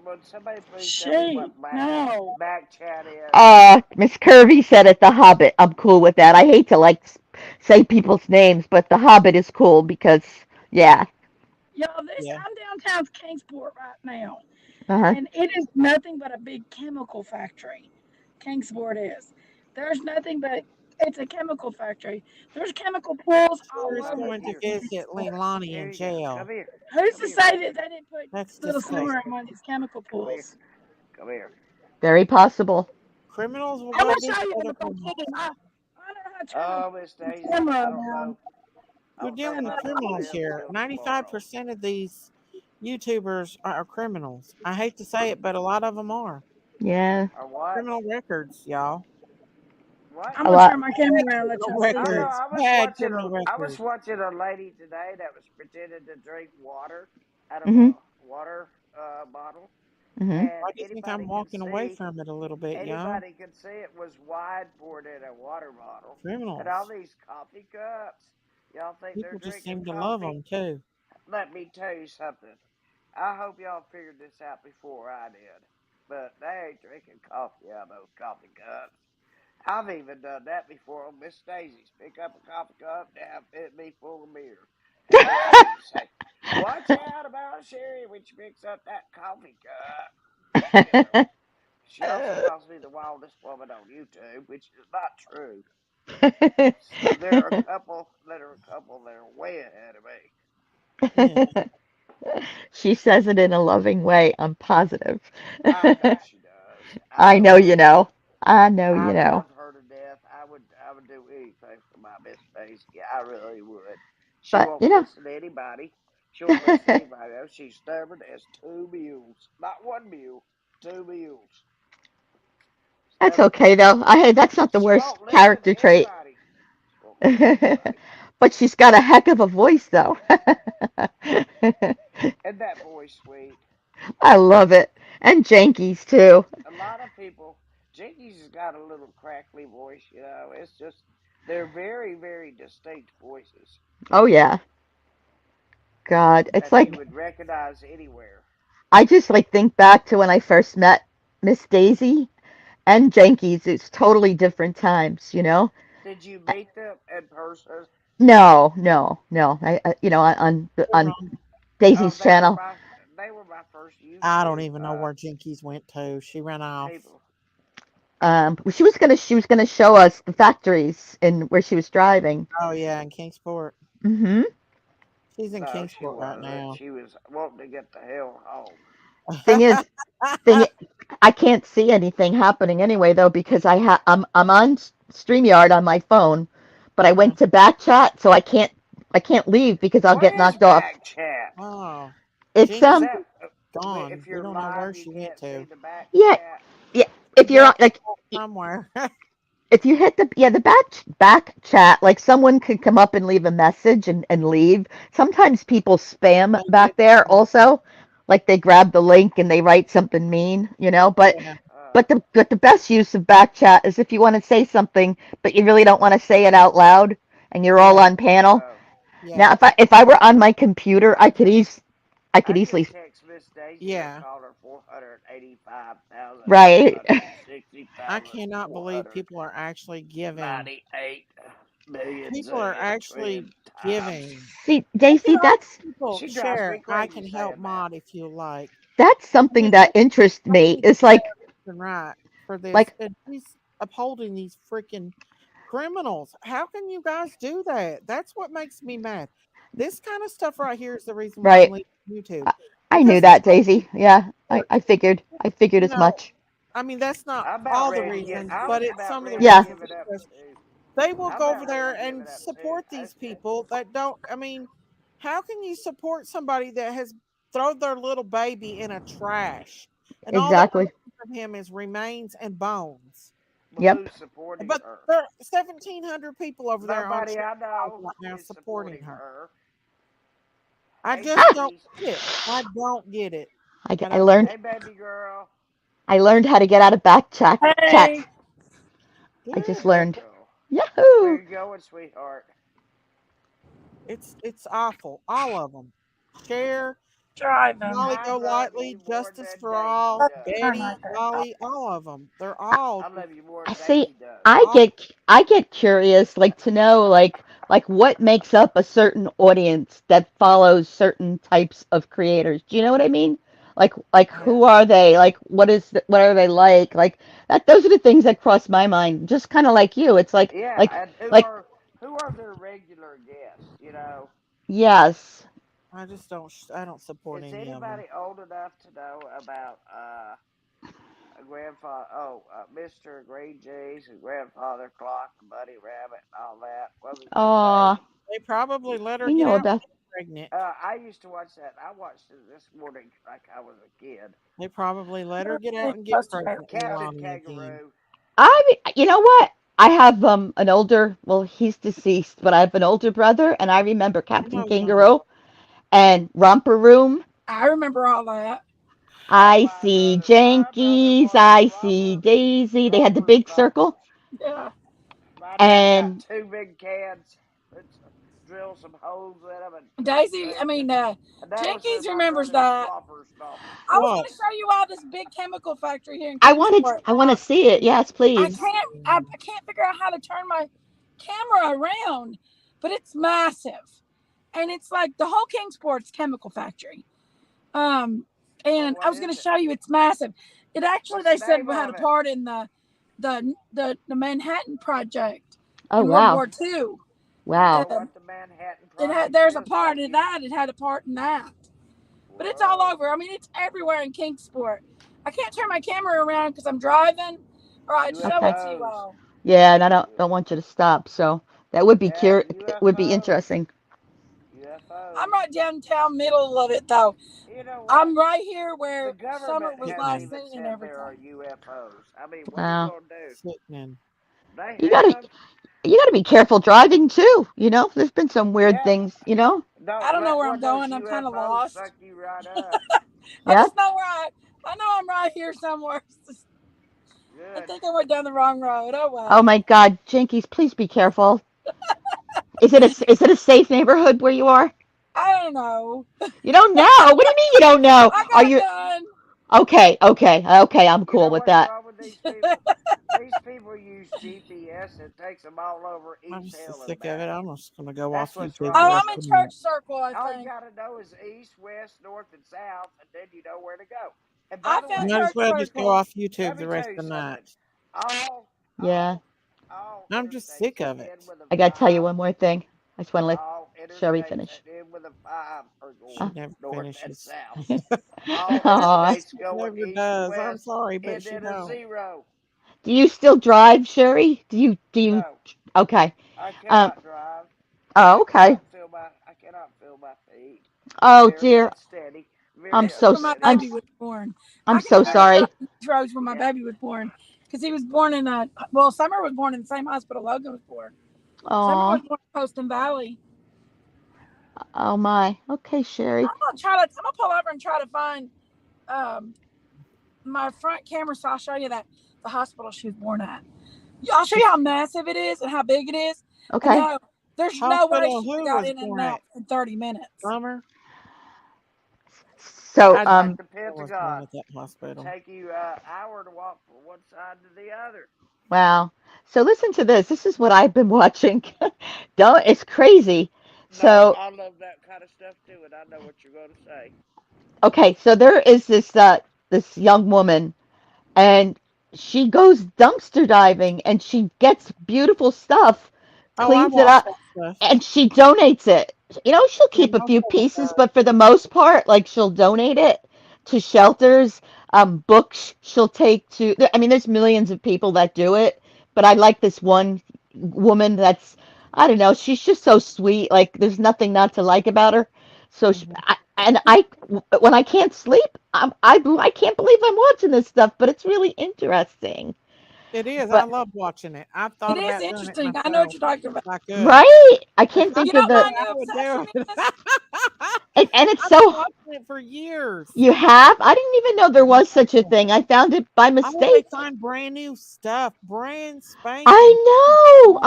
Speaker 3: Would somebody please tell me
Speaker 1: She,
Speaker 3: what
Speaker 1: no.
Speaker 3: back chat is?
Speaker 11: Miss Curvy said it. The Hobbit. I'm cool with that. I hate to like say people's names, but the Hobbit is cool because yeah.
Speaker 1: Y'all,
Speaker 8: Yeah.
Speaker 1: I'm downtown Kingsport right now,
Speaker 11: Uh huh.
Speaker 1: and it is nothing but a big chemical factory. Kingsport is. There's nothing but it's a chemical factory. There's chemical pools all
Speaker 8: Sure is
Speaker 1: over
Speaker 8: going to
Speaker 3: Here,
Speaker 8: visit
Speaker 1: Kingsport.
Speaker 8: Leilani
Speaker 3: here
Speaker 8: in
Speaker 3: you go.
Speaker 8: jail.
Speaker 3: Come here.
Speaker 1: Who's
Speaker 3: Come
Speaker 1: to
Speaker 3: here,
Speaker 1: say
Speaker 3: baby.
Speaker 1: that they didn't put
Speaker 8: That's
Speaker 1: little fluoride
Speaker 8: disgusting.
Speaker 1: in one of these chemical
Speaker 3: Come here.
Speaker 1: pools?
Speaker 3: Come here.
Speaker 11: Very possible.
Speaker 8: Criminals will
Speaker 1: I'm
Speaker 8: go
Speaker 1: gonna show
Speaker 8: visit
Speaker 1: you
Speaker 8: other
Speaker 1: if I
Speaker 8: criminals.
Speaker 1: can. I know how to turn
Speaker 3: Oh, Miss
Speaker 1: the
Speaker 3: Daisy,
Speaker 1: camera
Speaker 3: I don't
Speaker 1: around.
Speaker 3: know. I
Speaker 8: We're
Speaker 3: don't know
Speaker 8: dealing
Speaker 3: if
Speaker 8: with
Speaker 3: I'm gonna
Speaker 8: criminals
Speaker 3: live
Speaker 8: here.
Speaker 3: till tomorrow.
Speaker 8: 95% of these YouTubers are criminals. I hate to say it, but a lot of them are.
Speaker 11: Yeah.
Speaker 3: Or what?
Speaker 8: Criminal records, y'all.
Speaker 3: What?
Speaker 1: I'm
Speaker 11: A
Speaker 1: gonna
Speaker 11: lot.
Speaker 1: turn my camera
Speaker 8: Bad
Speaker 1: around and let
Speaker 8: criminal
Speaker 1: y'all see
Speaker 3: I know.
Speaker 1: this.
Speaker 8: records. Bad criminal
Speaker 3: I was
Speaker 8: records.
Speaker 3: watching a lady today that was pretending to drink water out of
Speaker 11: Mhm.
Speaker 3: a water bottle,
Speaker 11: Mhm.
Speaker 3: and
Speaker 8: Why do you think I'm walking away from it a little bit, y'all?
Speaker 3: anybody could see it was wine poured in a water bottle, and all
Speaker 8: Criminals.
Speaker 3: these coffee cups. Y'all think they're
Speaker 8: People just
Speaker 3: drinking
Speaker 8: seem to love
Speaker 3: coffee?
Speaker 8: them too.
Speaker 3: Let me tell you something. I hope y'all figured this out before I did, but they ain't drinking coffee out of those coffee cups. I've even done that before on Miss Daisy's. Pick up a coffee cup, damn, it be full of beer. And Miss Daisy say, "Watch out about Sherry when she picks up that coffee cup." You know. She also calls me the wildest woman on YouTube, which is not true. There are a couple that are way ahead of me.
Speaker 8: Yeah.
Speaker 11: She says it in a loving way. I'm positive.
Speaker 3: I know she does. I
Speaker 11: I
Speaker 3: love
Speaker 11: know
Speaker 3: her
Speaker 11: you
Speaker 3: to death.
Speaker 11: know. I know
Speaker 3: I
Speaker 11: you know.
Speaker 3: love her to death. I would do anything for my Miss Daisy. Yeah, I really would. She
Speaker 11: But
Speaker 3: won't listen to anybody. She won't listen to anybody else. She's stubborn as two mules. Not one mule, two mules.
Speaker 11: that's
Speaker 3: Stubborn as
Speaker 11: okay though. Hey, that's not the
Speaker 3: she
Speaker 11: worst
Speaker 3: won't listen to
Speaker 11: character trait.
Speaker 3: anybody. She won't listen to anybody.
Speaker 11: But she's got a heck of a voice though.
Speaker 3: And that boy's sweet.
Speaker 11: I love it. And Jankies too.
Speaker 3: A lot of people Jinkies has got a little crackly voice, you know. It's just they're very, very distinct voices
Speaker 11: Oh yeah. God, it's
Speaker 3: that you
Speaker 11: like
Speaker 3: would recognize anywhere.
Speaker 11: I just like think back to when I first met Miss Daisy and Jankies. It's totally different times, you know?
Speaker 3: Did you meet them in person?
Speaker 11: No, no, no. You know, on
Speaker 3: Oh,
Speaker 11: Daisy's channel.
Speaker 3: they were my first
Speaker 8: I don't
Speaker 3: YouTube
Speaker 8: even know where Jinkies went to. She ran off.
Speaker 3: people.
Speaker 11: She was gonna show us the factories in where she was driving.
Speaker 8: Oh yeah, in Kingsport.
Speaker 11: Hmm.
Speaker 8: She's in
Speaker 3: No, she
Speaker 8: Kingsport right
Speaker 3: wasn't.
Speaker 8: now.
Speaker 3: She was wanting to get the hell home.
Speaker 11: Thing is, thing I can't see anything happening anyway though because I'm on StreamYard on my phone, but I
Speaker 8: Uh-huh.
Speaker 11: went to back chat so I can't leave because I'll
Speaker 3: What
Speaker 11: get
Speaker 3: is
Speaker 11: knocked off.
Speaker 3: back chat?
Speaker 11: It's
Speaker 8: Oh,
Speaker 11: It's
Speaker 3: Is
Speaker 8: Jinkies
Speaker 3: that
Speaker 8: gone.
Speaker 3: if
Speaker 8: We
Speaker 3: you're
Speaker 8: don't know where
Speaker 3: live, you
Speaker 8: she went
Speaker 3: can't see
Speaker 8: to.
Speaker 3: the back
Speaker 11: yeah,
Speaker 3: chat?
Speaker 11: yeah.
Speaker 8: She
Speaker 11: If you're on
Speaker 8: backed
Speaker 11: like
Speaker 8: out somewhere.
Speaker 11: if you hit the back chat, like someone could come up and leave a message and leave. Sometimes people spam
Speaker 8: They did
Speaker 11: back there also, like they grab the link and they write something mean, you know. But
Speaker 8: yeah,
Speaker 3: Uh,
Speaker 11: but the best use of back chat is if you want to say something, but you really don't want to say it out loud, and you're all
Speaker 8: yeah,
Speaker 11: on panel.
Speaker 3: oh.
Speaker 11: Now,
Speaker 8: yeah,
Speaker 11: if I were on my computer, I
Speaker 3: I
Speaker 11: could easily
Speaker 3: just text Miss Daisy and
Speaker 8: yeah.
Speaker 3: called her 485,868
Speaker 11: right.
Speaker 8: I cannot believe people are actually giving. People are
Speaker 3: zillion
Speaker 8: actually
Speaker 3: trillion times.
Speaker 8: giving.
Speaker 11: See,
Speaker 8: Look at
Speaker 11: Daisy,
Speaker 8: all
Speaker 11: that's
Speaker 8: the people.
Speaker 3: She drives me
Speaker 8: Share. I
Speaker 3: crazy
Speaker 8: can help
Speaker 3: saying that.
Speaker 8: mod if you like.
Speaker 11: that's
Speaker 8: I mean,
Speaker 11: something that interests
Speaker 8: I
Speaker 11: me.
Speaker 8: think
Speaker 11: It's
Speaker 8: share
Speaker 11: like
Speaker 8: left and right for this,
Speaker 11: like
Speaker 8: and he's upholding these freaking criminals. How can you guys do that? That's what makes me mad. This kind of stuff right here is the reason why I'm
Speaker 11: right.
Speaker 8: leaving YouTube
Speaker 11: I, I knew
Speaker 8: because it's
Speaker 11: that, Daisy. Yeah, I,
Speaker 8: like,
Speaker 11: I figured. I figured
Speaker 8: you
Speaker 11: as
Speaker 8: know,
Speaker 11: much.
Speaker 8: I mean, that's not
Speaker 3: I'm about
Speaker 8: all the
Speaker 3: ready to get.
Speaker 8: reasons,
Speaker 3: I
Speaker 8: but
Speaker 3: was
Speaker 8: it's
Speaker 3: about
Speaker 8: some of the
Speaker 3: ready to
Speaker 11: Yeah,
Speaker 3: give
Speaker 8: reasons
Speaker 3: it up
Speaker 8: because
Speaker 3: too.
Speaker 8: they will
Speaker 3: I'm
Speaker 8: go over
Speaker 3: about ready
Speaker 8: there
Speaker 3: to give
Speaker 8: and
Speaker 3: it up too.
Speaker 8: support these people that don't. I mean, how can you support somebody that has thrown their little baby in a trash and all that
Speaker 11: exactly.
Speaker 8: remains of him is remains and bones?
Speaker 3: Well,
Speaker 11: Yep.
Speaker 3: who's supporting
Speaker 8: But
Speaker 3: her?
Speaker 8: there are 1,700 people over there on
Speaker 3: Nobody
Speaker 8: Share
Speaker 3: I
Speaker 8: Live
Speaker 3: know
Speaker 8: right now
Speaker 3: is
Speaker 8: supporting
Speaker 3: supporting
Speaker 8: her.
Speaker 3: her.
Speaker 8: I
Speaker 3: Hey,
Speaker 8: just
Speaker 11: Ah,
Speaker 8: don't
Speaker 3: Jinkies.
Speaker 8: get it. I don't get it.
Speaker 11: I,
Speaker 8: I
Speaker 11: I
Speaker 8: don't get
Speaker 11: learned
Speaker 3: Hey, baby girl.
Speaker 11: I learned how to get out of back chats.
Speaker 1: Hey,
Speaker 8: it.
Speaker 11: I just
Speaker 8: Good.
Speaker 3: Good
Speaker 11: learned.
Speaker 3: girl. Where
Speaker 11: Yahoo!
Speaker 3: you going, sweetheart?
Speaker 8: It's awful. All of them. Share.
Speaker 1: driving.
Speaker 8: Molly
Speaker 3: I
Speaker 8: Go
Speaker 3: love you
Speaker 8: Lightly,
Speaker 3: more
Speaker 8: Justice
Speaker 3: than
Speaker 8: for
Speaker 3: Daisy
Speaker 8: All,
Speaker 1: Let's
Speaker 3: does.
Speaker 1: turn
Speaker 8: Betty,
Speaker 1: right there.
Speaker 8: Dolly, all of them. They're
Speaker 11: I,
Speaker 8: all
Speaker 3: I
Speaker 8: just
Speaker 3: love you more
Speaker 11: I
Speaker 3: than
Speaker 11: see.
Speaker 3: Daisy does.
Speaker 8: all.
Speaker 11: I get curious, like to know, like what makes up a certain audience that follows certain types of creators. Do you know what I mean? Like
Speaker 3: Yeah.
Speaker 11: who are they? Like what are they like? Like that. Those are the things that cross my mind. Just kind of like you. It's
Speaker 3: Yeah,
Speaker 11: like
Speaker 3: and
Speaker 11: like
Speaker 3: who are their regular guests, you know?
Speaker 11: yes.
Speaker 8: I just don't. I don't support
Speaker 3: Is
Speaker 8: any of them.
Speaker 3: anybody old enough to know about a grandfather? Oh, Mr. Green Jeans and Grandfather Clock, and Buddy Rabbit, and all that. What was his name?
Speaker 11: Aw,
Speaker 8: They probably let her
Speaker 11: we
Speaker 8: get
Speaker 11: know
Speaker 8: out and
Speaker 11: about.
Speaker 8: get pregnant.
Speaker 3: I used to watch that. I watched it this morning like I was a kid.
Speaker 8: They probably let her get out
Speaker 1: It's
Speaker 8: and get
Speaker 1: supposed to be.
Speaker 8: pregnant,
Speaker 3: Captain
Speaker 8: Leilani again.
Speaker 3: Kangaroo.
Speaker 11: You know what? I have an older. Well, he's deceased, but I have an older brother, and I remember
Speaker 8: I
Speaker 11: Captain
Speaker 8: know you don't.
Speaker 11: Kangaroo and Romper Room.
Speaker 1: I remember all that.
Speaker 3: All
Speaker 11: I see
Speaker 3: my brother
Speaker 11: Jankies.
Speaker 3: was a
Speaker 11: I see Daisy. They had the
Speaker 3: rompers
Speaker 11: big circle.
Speaker 3: stompers.
Speaker 1: Yeah.
Speaker 3: My dad got
Speaker 11: And
Speaker 3: two big cans. Let's drill some holes in them and
Speaker 1: Daisy, I
Speaker 3: drink it.
Speaker 1: mean,
Speaker 3: And that was
Speaker 1: Jenkins
Speaker 3: my
Speaker 1: remembers
Speaker 3: brother's
Speaker 1: that.
Speaker 3: romper stompers.
Speaker 1: I was
Speaker 8: What?
Speaker 1: going to show you all this big chemical factory here in Kingsport.
Speaker 11: I want to see it. Yes,
Speaker 1: I
Speaker 11: please.
Speaker 1: can't, I can't figure out how to turn my camera around, but it's massive, and it's like the whole Kingsport's chemical factory. Um,
Speaker 3: Well,
Speaker 1: and I
Speaker 3: what
Speaker 1: was going
Speaker 3: is
Speaker 1: to
Speaker 3: it?
Speaker 1: show you, it's massive. It actually,
Speaker 3: What's the
Speaker 1: they said,
Speaker 3: name
Speaker 1: had
Speaker 3: of
Speaker 1: a
Speaker 3: it?
Speaker 1: part in the Manhattan Project
Speaker 11: Oh
Speaker 1: in World
Speaker 11: wow,
Speaker 1: War II.
Speaker 3: I don't
Speaker 11: wow.
Speaker 3: know what the Manhattan
Speaker 1: It had
Speaker 3: Project
Speaker 1: there's a
Speaker 3: is.
Speaker 1: part
Speaker 3: Thank
Speaker 1: of
Speaker 3: you.
Speaker 1: that. It had a part in that, but it's all
Speaker 3: Whoa.
Speaker 1: over. I mean, it's everywhere in Kingsport. I can't turn my camera around because I'm driving, or I'd show
Speaker 11: Okay.
Speaker 1: it to you
Speaker 3: UFOs.
Speaker 1: all.
Speaker 11: Yeah, and I don't want you to stop. So that would be
Speaker 3: Yeah,
Speaker 11: it would be
Speaker 3: UFOs.
Speaker 11: interesting.
Speaker 1: I'm
Speaker 3: UFOs.
Speaker 1: right downtown, middle of it though.
Speaker 3: You know what?
Speaker 1: I'm right here
Speaker 3: The
Speaker 1: where Summer
Speaker 3: government
Speaker 1: was
Speaker 3: hasn't
Speaker 1: last
Speaker 8: Sickening.
Speaker 3: even
Speaker 1: seen and
Speaker 3: said there are
Speaker 1: everything.
Speaker 3: UFOs. I mean, what are you
Speaker 11: Wow.
Speaker 3: going to do?
Speaker 8: Sickening.
Speaker 3: They
Speaker 11: You gotta
Speaker 3: have.
Speaker 11: you gotta be careful driving too. You know, there's been some weird
Speaker 3: Yeah.
Speaker 11: things. You know.
Speaker 1: I
Speaker 3: Don't
Speaker 1: don't know
Speaker 3: let
Speaker 1: where
Speaker 3: one
Speaker 1: I'm
Speaker 3: of those
Speaker 1: going. I'm kind of
Speaker 3: UFOs
Speaker 1: lost.
Speaker 3: suck you right up.
Speaker 1: I
Speaker 11: Yeah.
Speaker 1: just know where I know I'm right here somewhere. I
Speaker 3: Good.
Speaker 1: think I went down the wrong road. Oh
Speaker 11: Oh
Speaker 1: well.
Speaker 11: my God, Jinkies, please be careful. Is it a safe neighborhood where you are?
Speaker 1: I don't know.
Speaker 11: You don't know. What do you mean you don't know?
Speaker 1: I
Speaker 11: Are
Speaker 1: got a
Speaker 11: you
Speaker 1: gun.
Speaker 11: okay? I'm
Speaker 3: You
Speaker 11: cool
Speaker 3: know
Speaker 11: with
Speaker 3: what's
Speaker 11: that.
Speaker 3: wrong with these people? These people use GPS and takes them all over
Speaker 8: I'm
Speaker 3: east
Speaker 8: so
Speaker 3: hell and
Speaker 8: sick of it.
Speaker 3: back.
Speaker 8: I'm just gonna go
Speaker 3: That's
Speaker 8: off
Speaker 3: what's
Speaker 8: YouTube the
Speaker 3: wrong
Speaker 1: Oh,
Speaker 3: with
Speaker 8: rest
Speaker 1: I'm in
Speaker 3: them.
Speaker 8: of the
Speaker 1: Church
Speaker 8: night.
Speaker 1: Circle, I
Speaker 3: All you
Speaker 1: think.
Speaker 3: got to know is east, west, north, and south, and then you know where to go. And by
Speaker 1: I
Speaker 3: the
Speaker 1: found
Speaker 8: Might
Speaker 3: way,
Speaker 8: as
Speaker 1: Church
Speaker 8: well just go
Speaker 1: Circle.
Speaker 8: off YouTube
Speaker 3: let
Speaker 8: the
Speaker 3: me tell
Speaker 8: rest
Speaker 3: you
Speaker 8: of the night.
Speaker 3: something. All,
Speaker 11: Yeah.
Speaker 3: all, all
Speaker 8: I'm just sick
Speaker 3: interstates
Speaker 8: of it.
Speaker 3: that end with a
Speaker 11: I gotta tell you
Speaker 3: five,
Speaker 11: one more thing. I just want to let
Speaker 3: all
Speaker 11: Sherry
Speaker 3: interstates
Speaker 11: finish.
Speaker 3: that end with a five are
Speaker 11: Uh,
Speaker 8: She
Speaker 3: going
Speaker 8: never
Speaker 3: north and
Speaker 8: finishes.
Speaker 3: south. All
Speaker 11: aw.
Speaker 3: interstates going
Speaker 8: Never
Speaker 3: east and
Speaker 8: does. I'm
Speaker 3: west
Speaker 8: sorry, but
Speaker 3: end
Speaker 8: she
Speaker 3: in a
Speaker 8: don't.
Speaker 3: zero.
Speaker 11: Do you still drive, Sherry? Do you?
Speaker 3: No,
Speaker 11: Okay.
Speaker 3: I
Speaker 11: Um.
Speaker 3: cannot drive.
Speaker 11: Oh, okay.
Speaker 3: I cannot feel my feet. I'm
Speaker 11: Oh
Speaker 3: very
Speaker 11: dear.
Speaker 3: unsteady.
Speaker 11: I'm
Speaker 3: Very
Speaker 1: That's
Speaker 11: so
Speaker 1: where my
Speaker 3: unsteady.
Speaker 11: I'm
Speaker 1: baby was born.
Speaker 11: I'm
Speaker 1: I can
Speaker 11: so
Speaker 1: tell you
Speaker 3: Hey,
Speaker 11: sorry.
Speaker 1: about these roads where my
Speaker 3: yeah.
Speaker 1: baby was born because he was born in a well. Summer was born in the same hospital Logan was born. Summer was
Speaker 11: Oh.
Speaker 1: born in Poston Valley.
Speaker 11: Oh my. Okay, Sherry.
Speaker 1: I'm gonna pull over and try to find um my front camera so I'll show you that the hospital she was born at. I'll show you how massive it is and how big it is, and
Speaker 11: Okay.
Speaker 1: how there's no way
Speaker 8: Hospital
Speaker 1: she would have
Speaker 8: who
Speaker 1: got
Speaker 8: was
Speaker 1: in and
Speaker 8: born
Speaker 1: out
Speaker 8: at?
Speaker 1: in 30 minutes.
Speaker 8: Summer?
Speaker 11: So
Speaker 8: I
Speaker 3: Just
Speaker 8: didn't
Speaker 3: like
Speaker 11: um.
Speaker 3: the
Speaker 8: know was born
Speaker 3: Pentagon.
Speaker 8: at that
Speaker 3: It
Speaker 8: hospital.
Speaker 3: take you an hour to walk from one side to the other.
Speaker 11: Wow. So listen to this. This is what I've been watching. Don't. It's crazy.
Speaker 3: No,
Speaker 11: So
Speaker 3: I love that kind of stuff too, and I know what you're going to say.
Speaker 11: okay. So there is this young woman and she goes dumpster diving and she gets beautiful stuff,
Speaker 8: Oh, I
Speaker 11: cleans it
Speaker 8: watched
Speaker 11: up,
Speaker 8: that stuff.
Speaker 11: and she donates it. You know, she'll
Speaker 8: Yeah,
Speaker 11: keep a
Speaker 8: most
Speaker 11: few
Speaker 8: of it
Speaker 11: pieces,
Speaker 8: does.
Speaker 11: but for the most part, like she'll donate it to shelters, books she'll take to. I mean, there's millions of people that do it, but I like this one woman that's, I don't know, she's just so sweet. Like, there's nothing not to like about her. So,
Speaker 8: Mhm.
Speaker 11: when I can't sleep, I can't believe I'm watching this stuff, but it's really interesting.
Speaker 8: It is. I
Speaker 11: But
Speaker 8: love watching it. I've
Speaker 1: It
Speaker 8: thought
Speaker 1: is
Speaker 8: about doing it
Speaker 1: interesting. I know what
Speaker 8: myself
Speaker 1: you're talking about.
Speaker 8: if I could.
Speaker 11: right, I
Speaker 8: If
Speaker 11: can't
Speaker 8: I
Speaker 1: You
Speaker 11: think
Speaker 1: know
Speaker 11: of
Speaker 1: what
Speaker 8: could,
Speaker 11: the
Speaker 1: my
Speaker 8: I
Speaker 1: new
Speaker 8: would do
Speaker 1: obsession
Speaker 8: it.
Speaker 1: is?
Speaker 11: and it's
Speaker 8: I've been
Speaker 11: so
Speaker 8: watching it for years.
Speaker 11: you have? I didn't even know there was such a
Speaker 8: Yeah.
Speaker 11: thing. I found it by
Speaker 8: I always
Speaker 11: mistake.
Speaker 8: find brand new stuff, brand spanking.
Speaker 11: I know.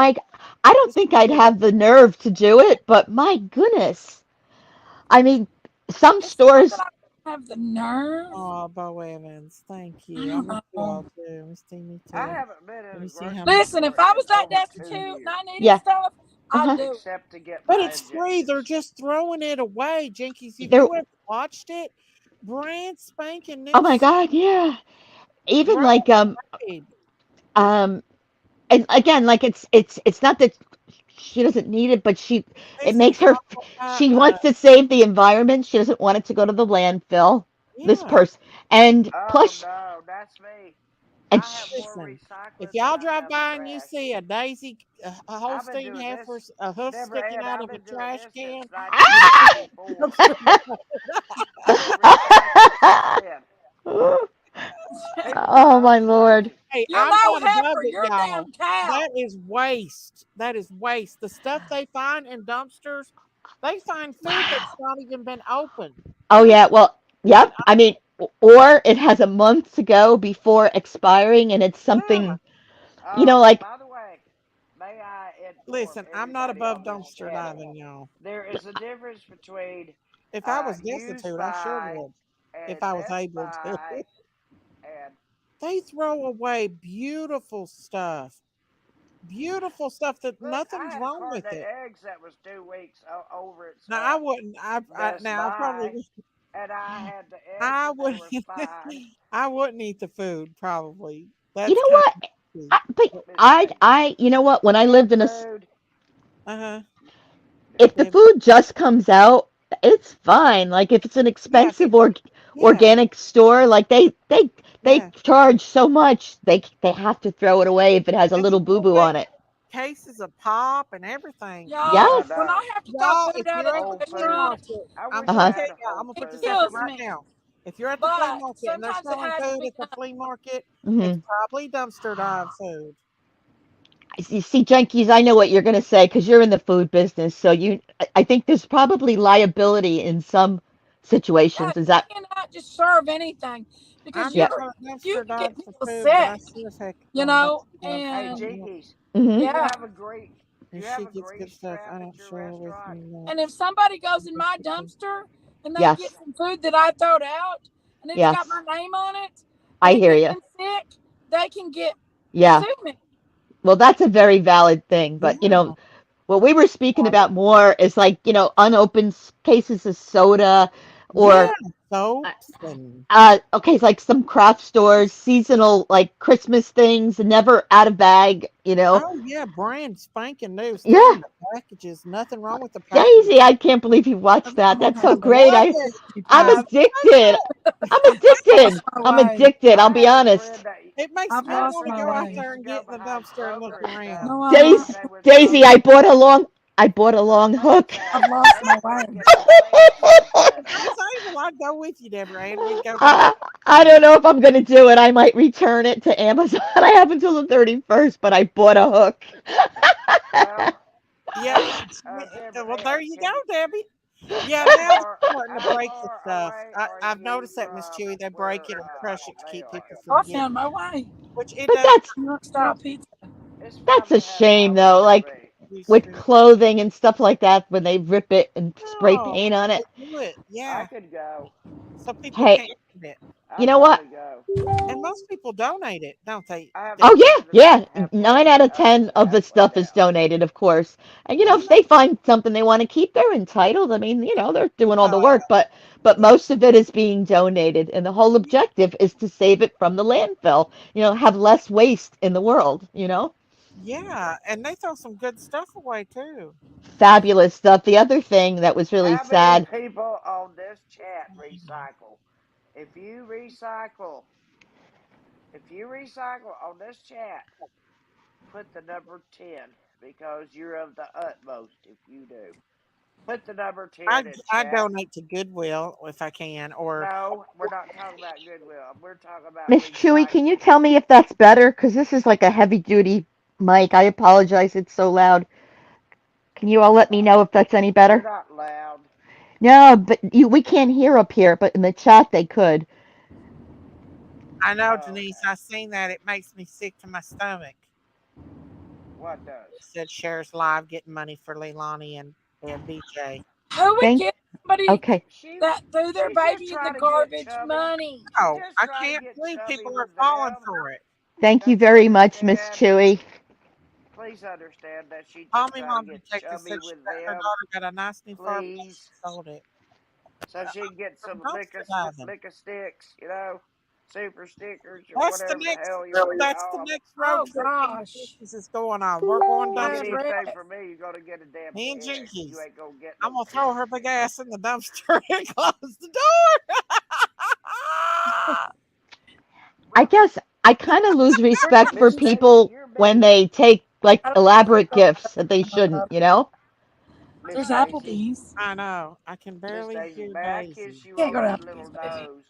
Speaker 11: I don't
Speaker 8: Just
Speaker 11: think I'd
Speaker 8: because
Speaker 11: have the nerve to do it, but my goodness. I mean, some
Speaker 1: It's not
Speaker 11: stores.
Speaker 1: that I have the nerve.
Speaker 8: Oh, Bo Evans, thank
Speaker 1: I
Speaker 8: you. I
Speaker 1: don't
Speaker 8: miss you
Speaker 1: know.
Speaker 8: all too. Miss me
Speaker 3: I
Speaker 8: too.
Speaker 3: haven't been
Speaker 8: Let
Speaker 3: in
Speaker 8: me
Speaker 3: a
Speaker 8: see how
Speaker 3: grocery
Speaker 8: many.
Speaker 1: Listen, if
Speaker 3: store
Speaker 1: I
Speaker 3: in
Speaker 1: was that
Speaker 3: over
Speaker 1: destitute
Speaker 3: 2 years,
Speaker 1: and I needed
Speaker 11: Yeah.
Speaker 1: stuff, I'd
Speaker 11: Uh-huh.
Speaker 1: do it.
Speaker 3: except to get
Speaker 8: But
Speaker 3: my
Speaker 8: it's free. They're
Speaker 3: injections.
Speaker 8: just throwing it away, Jinkies. If
Speaker 11: There
Speaker 8: you ever watched it, brand spanking
Speaker 11: Oh
Speaker 8: new,
Speaker 11: my God, yeah. Even
Speaker 8: throw
Speaker 11: like
Speaker 8: it away.
Speaker 11: um and again, like it's not that she doesn't need it, but it
Speaker 8: Listen,
Speaker 11: makes her she wants to save the environment. She doesn't want it to go to the landfill. This
Speaker 8: yeah.
Speaker 11: person and
Speaker 3: Oh
Speaker 11: plus
Speaker 3: no, that's me.
Speaker 11: and
Speaker 3: I have
Speaker 11: sh
Speaker 3: more
Speaker 8: Listen, if
Speaker 3: recycling than
Speaker 8: y'all
Speaker 3: I
Speaker 8: drive
Speaker 3: have
Speaker 8: by and you
Speaker 3: trash.
Speaker 8: see a
Speaker 3: I've been
Speaker 8: Holstein
Speaker 3: doing
Speaker 8: heifer,
Speaker 3: this,
Speaker 8: a hoof
Speaker 3: Deborah
Speaker 8: sticking
Speaker 3: Ann.
Speaker 8: out
Speaker 3: I've
Speaker 8: of a
Speaker 3: been doing
Speaker 8: trash
Speaker 3: this since
Speaker 8: can, you can see.
Speaker 3: 1964. I've been recycling since then. People
Speaker 11: oh
Speaker 3: thought I
Speaker 11: my
Speaker 3: was
Speaker 11: Lord.
Speaker 3: crazy.
Speaker 8: Hey,
Speaker 1: You're
Speaker 8: I'm
Speaker 1: no
Speaker 8: not above
Speaker 1: heifer.
Speaker 8: it,
Speaker 1: You're a
Speaker 8: y'all.
Speaker 1: damn cow.
Speaker 8: That is waste. That is waste. The stuff they find in dumpsters, they find food that's
Speaker 11: Wow.
Speaker 8: not even been opened.
Speaker 11: Oh yeah, well,
Speaker 8: And
Speaker 11: yep. I mean, or it has a month to go before expiring and it's
Speaker 8: yeah,
Speaker 11: something,
Speaker 3: Oh,
Speaker 11: like
Speaker 3: by the way, may I inform
Speaker 8: listen, I'm not
Speaker 3: everybody
Speaker 8: above
Speaker 3: on this
Speaker 8: dumpster
Speaker 3: channel
Speaker 8: diving, y'all.
Speaker 3: there is a difference between
Speaker 8: If I was
Speaker 3: used
Speaker 8: destitute, I sure
Speaker 3: by
Speaker 8: would. If
Speaker 3: and
Speaker 8: I was
Speaker 3: messed
Speaker 8: able to.
Speaker 3: by and
Speaker 8: They throw away beautiful stuff that
Speaker 3: look, I
Speaker 8: nothing's
Speaker 3: had a
Speaker 8: wrong
Speaker 3: carton
Speaker 8: with
Speaker 3: of
Speaker 8: it.
Speaker 3: eggs that was 2 weeks over its
Speaker 8: Now I wouldn't.
Speaker 3: best
Speaker 8: Now I
Speaker 3: buy,
Speaker 8: probably
Speaker 3: and I had the eggs
Speaker 8: I
Speaker 3: and they
Speaker 8: would
Speaker 3: were fine.
Speaker 8: I wouldn't eat the food probably.
Speaker 11: you
Speaker 8: That's
Speaker 11: know
Speaker 8: kind
Speaker 11: what?
Speaker 8: of nasty.
Speaker 11: But
Speaker 3: Miss Peggy,
Speaker 11: you know what? When I
Speaker 3: canned
Speaker 11: lived in a
Speaker 3: food,
Speaker 8: Uh huh.
Speaker 3: Miss
Speaker 11: if the
Speaker 8: Deb.
Speaker 11: food just comes out, it's fine. Like if it's an
Speaker 8: Yeah. If
Speaker 11: expensive
Speaker 8: it's yeah.
Speaker 11: organic store, like they
Speaker 8: Yeah.
Speaker 11: charge so much, they have to throw it away if it has a
Speaker 8: And they
Speaker 11: little boo
Speaker 8: throw
Speaker 11: boo
Speaker 8: away
Speaker 11: on it.
Speaker 8: cases of pop and everything.
Speaker 1: Y'all,
Speaker 3: I
Speaker 11: Yes.
Speaker 1: when I
Speaker 3: know.
Speaker 1: have to throw
Speaker 8: Y'all, if
Speaker 1: food out
Speaker 8: you're
Speaker 1: at
Speaker 8: at
Speaker 1: the
Speaker 8: the
Speaker 3: Whole
Speaker 8: flea
Speaker 3: Foods.
Speaker 1: restaurant,
Speaker 8: market,
Speaker 3: I
Speaker 8: I'm
Speaker 3: wish
Speaker 8: gonna
Speaker 3: I
Speaker 11: Uh-huh.
Speaker 8: tell
Speaker 3: had a
Speaker 8: y'all, I'm
Speaker 3: Whole
Speaker 8: gonna
Speaker 1: it
Speaker 8: put this
Speaker 3: Foods
Speaker 8: out there
Speaker 1: kills
Speaker 8: right
Speaker 3: here.
Speaker 1: me.
Speaker 8: now. If you're at the flea
Speaker 1: But
Speaker 8: market and they're
Speaker 1: sometimes it
Speaker 8: selling
Speaker 1: has to
Speaker 8: food
Speaker 1: be
Speaker 8: at the flea market, it's
Speaker 11: Hmm.
Speaker 8: probably dumpster dive food.
Speaker 11: You see, junkies, I know what you're going to say because you're in the food business. So I think there's probably liability in some
Speaker 1: yeah,
Speaker 11: situations. Is that?
Speaker 1: you cannot just serve anything because
Speaker 8: I'm
Speaker 11: Yeah.
Speaker 8: not
Speaker 1: you're
Speaker 8: gonna
Speaker 1: you
Speaker 8: dumpster
Speaker 1: can get
Speaker 8: dive for
Speaker 1: people
Speaker 8: food, but
Speaker 1: sick,
Speaker 8: I sure as heck
Speaker 1: you
Speaker 8: gonna
Speaker 1: know,
Speaker 8: dumpster dive for
Speaker 3: Hey,
Speaker 1: and
Speaker 8: something else.
Speaker 3: Jinkies,
Speaker 11: Hmm.
Speaker 3: do you
Speaker 1: yeah.
Speaker 3: have a great do
Speaker 8: And
Speaker 3: you have
Speaker 8: she
Speaker 3: a
Speaker 8: gets good
Speaker 3: grease
Speaker 8: stuff. I
Speaker 3: trap
Speaker 8: don't
Speaker 3: at your
Speaker 8: share with
Speaker 3: restaurant?
Speaker 8: me
Speaker 1: And if
Speaker 8: much.
Speaker 1: somebody goes in my dumpster and they get
Speaker 11: Yes.
Speaker 1: some food that I throwed out and it's got
Speaker 11: Yes.
Speaker 1: my name on it and
Speaker 11: I
Speaker 1: it
Speaker 11: hear
Speaker 1: gets
Speaker 11: you.
Speaker 1: them sick, they can get
Speaker 11: Yeah.
Speaker 1: sue me.
Speaker 11: Well, that's a very valid thing. But,
Speaker 8: Yeah,
Speaker 11: what we were speaking about more is like, unopened cases of soda
Speaker 8: yeah,
Speaker 11: or uh,
Speaker 8: soaps and
Speaker 11: okay, it's like some craft stores, seasonal like Christmas things, never out of bag,
Speaker 8: oh yeah, brand spanking new, still
Speaker 11: Yeah.
Speaker 8: in the packages. Nothing wrong with the packaging.
Speaker 11: Daisy, I can't believe you watched that.
Speaker 1: Oh
Speaker 11: That's
Speaker 1: my
Speaker 11: so
Speaker 1: God.
Speaker 11: great.
Speaker 8: Love it.
Speaker 11: I'm
Speaker 8: I love
Speaker 11: addicted. I'm addicted.
Speaker 1: Lost my
Speaker 11: I'm
Speaker 1: way.
Speaker 11: addicted. I'll
Speaker 3: I
Speaker 11: be
Speaker 3: had a
Speaker 11: honest.
Speaker 3: friend that
Speaker 8: it. Makes
Speaker 1: I've
Speaker 3: I
Speaker 8: me
Speaker 3: had a
Speaker 1: lost
Speaker 8: want to
Speaker 3: friend
Speaker 1: my
Speaker 8: go
Speaker 3: that
Speaker 8: out
Speaker 1: way.
Speaker 8: there
Speaker 3: used to
Speaker 8: and
Speaker 3: go
Speaker 8: get in the
Speaker 3: behind
Speaker 8: dumpster and look
Speaker 3: Kroger and stuff,
Speaker 8: around.
Speaker 1: No, I'm
Speaker 11: Daisy,
Speaker 1: not.
Speaker 3: and they would throw
Speaker 11: Daisy, I bought a long
Speaker 3: their
Speaker 11: hook.
Speaker 3: plates
Speaker 1: I've
Speaker 3: out
Speaker 1: lost
Speaker 3: and
Speaker 1: my
Speaker 3: they'd
Speaker 1: way.
Speaker 3: get the plates and
Speaker 8: If I was able, I'd go with you, Deborah Ann. We'd go get
Speaker 11: I,
Speaker 8: that.
Speaker 11: I don't know if I'm gonna do it. I might return it to Amazon. I have until the 31st, but I bought a hook.
Speaker 3: well,
Speaker 8: Yeah.
Speaker 3: Deborah
Speaker 8: Well,
Speaker 3: Ann,
Speaker 8: there you
Speaker 3: can you
Speaker 8: go, Debbie. Yeah,
Speaker 3: how
Speaker 8: now they're
Speaker 3: far
Speaker 8: starting to
Speaker 3: how
Speaker 8: break the
Speaker 3: far
Speaker 8: stuff.
Speaker 3: away are
Speaker 8: I've
Speaker 3: you
Speaker 8: noticed that, Miss
Speaker 3: from
Speaker 8: Chewy. They break
Speaker 3: where
Speaker 8: it or crush it to
Speaker 3: they
Speaker 8: keep
Speaker 3: are?
Speaker 8: people
Speaker 1: Oh,
Speaker 8: from
Speaker 1: I
Speaker 8: getting
Speaker 1: found
Speaker 8: it,
Speaker 1: my way.
Speaker 8: which it
Speaker 11: But
Speaker 8: does.
Speaker 1: New York
Speaker 8: You know,
Speaker 1: style pizza.
Speaker 3: It's
Speaker 11: that's
Speaker 3: about
Speaker 11: a
Speaker 3: a half
Speaker 11: shame
Speaker 3: hour
Speaker 11: though.
Speaker 3: from
Speaker 11: Like
Speaker 3: me.
Speaker 8: used to
Speaker 11: with
Speaker 8: be.
Speaker 11: clothing and stuff like that, when they rip it and spray
Speaker 8: Oh,
Speaker 11: paint on
Speaker 8: they
Speaker 11: it.
Speaker 8: do it.
Speaker 3: I
Speaker 8: Yeah,
Speaker 3: could go.
Speaker 8: so people
Speaker 11: Hey,
Speaker 8: can't eat it.
Speaker 11: you
Speaker 3: I'd
Speaker 11: know what?
Speaker 3: probably go.
Speaker 8: And most people donate it, don't they,
Speaker 3: I have
Speaker 11: Oh
Speaker 8: Debbie?
Speaker 3: friends
Speaker 11: yeah,
Speaker 3: that
Speaker 11: yeah.
Speaker 3: halfway
Speaker 11: 9 out of 10 of the
Speaker 3: halfway
Speaker 11: stuff is
Speaker 3: down.
Speaker 11: donated, of course. And
Speaker 8: And
Speaker 11: if they find something they want to keep, they're entitled. I mean, they're doing all
Speaker 8: oh,
Speaker 11: the work, but
Speaker 8: yeah,
Speaker 11: most of it is being donated, and the whole objective is to save it from the landfill. Have less waste in the world.
Speaker 8: yeah, and they throw some good stuff away too.
Speaker 11: Fabulous stuff. The other thing that was really
Speaker 3: How many
Speaker 11: sad.
Speaker 3: people on this chat recycle? If you recycle, if you recycle on this chat, put the number 10 because you're of the utmost if you do. Put the number
Speaker 8: I
Speaker 3: 10 in
Speaker 8: I
Speaker 3: chat.
Speaker 8: donate to Goodwill if I can, or
Speaker 3: No, we're not talking about Goodwill. We're talking about
Speaker 11: Miss Chewy, can you
Speaker 3: recycle.
Speaker 11: tell me if that's better? Because this is like a heavy duty mic. I apologize. It's so loud. Can you all let me know if that's any
Speaker 3: You're
Speaker 11: better?
Speaker 3: not loud.
Speaker 11: No, but we can't hear up here, but in the chat they could.
Speaker 8: I know,
Speaker 3: Oh,
Speaker 8: Denise.
Speaker 3: okay.
Speaker 8: I seen that. It makes me sick to my stomach.
Speaker 3: What does?
Speaker 8: Said shares live getting money for Leilani and BJ.
Speaker 1: Who would
Speaker 11: Thank
Speaker 1: give somebody
Speaker 11: Okay.
Speaker 3: She
Speaker 1: that threw their
Speaker 3: she's just
Speaker 1: baby in the
Speaker 3: trying to get
Speaker 1: garbage
Speaker 3: chubby.
Speaker 1: money.
Speaker 3: She's
Speaker 8: Oh,
Speaker 3: just
Speaker 8: I
Speaker 3: trying to
Speaker 8: can't
Speaker 3: get
Speaker 8: believe
Speaker 3: chubby
Speaker 8: people are
Speaker 3: with
Speaker 8: falling
Speaker 3: them.
Speaker 8: for it.
Speaker 11: Thank you
Speaker 3: Don't you
Speaker 11: very much, Miss
Speaker 3: understand?
Speaker 11: Chewy.
Speaker 3: Please understand that she's just
Speaker 8: Tommy
Speaker 3: trying to
Speaker 8: Mom
Speaker 3: get
Speaker 8: Detective
Speaker 3: chubby
Speaker 8: said she
Speaker 3: with
Speaker 8: her
Speaker 3: them.
Speaker 8: daughter got a nice new fur ball. She
Speaker 3: Please.
Speaker 8: sold it.
Speaker 3: So she can get
Speaker 8: From
Speaker 3: some
Speaker 8: dumpster diving.
Speaker 3: lick sticks, super stickers or
Speaker 8: That's the
Speaker 3: whatever the
Speaker 8: next.
Speaker 3: hell you want to
Speaker 8: That's the
Speaker 3: call them.
Speaker 8: next road
Speaker 1: Oh
Speaker 8: trip. Me and
Speaker 1: gosh.
Speaker 8: Jinkies is going on. We're going
Speaker 3: If you
Speaker 1: Bad
Speaker 8: dumpster
Speaker 3: need
Speaker 1: red.
Speaker 3: anything
Speaker 8: diving.
Speaker 3: from me, you're gonna get a damn
Speaker 8: Me and
Speaker 3: stick. You
Speaker 8: Jinkies.
Speaker 3: ain't gonna get
Speaker 8: I'm
Speaker 3: no
Speaker 8: gonna throw her
Speaker 3: stick.
Speaker 8: big ass in the dumpster and close the door.
Speaker 11: I
Speaker 3: Well,
Speaker 11: guess I kind of lose respect for
Speaker 3: Miss Daisy,
Speaker 11: people
Speaker 3: you're
Speaker 11: when
Speaker 3: mean.
Speaker 11: they take like
Speaker 1: I don't
Speaker 11: elaborate gifts that they shouldn't, you know?
Speaker 3: Miss
Speaker 1: There's
Speaker 3: Daisy,
Speaker 1: Applebee's.
Speaker 8: I know. I can
Speaker 3: Miss
Speaker 8: barely
Speaker 3: Daisy,
Speaker 8: hear
Speaker 3: may I
Speaker 8: Daisy.
Speaker 3: kiss you
Speaker 1: Can't
Speaker 3: on
Speaker 1: go to
Speaker 3: that little
Speaker 1: Applebee's, baby.
Speaker 8: I
Speaker 3: nose?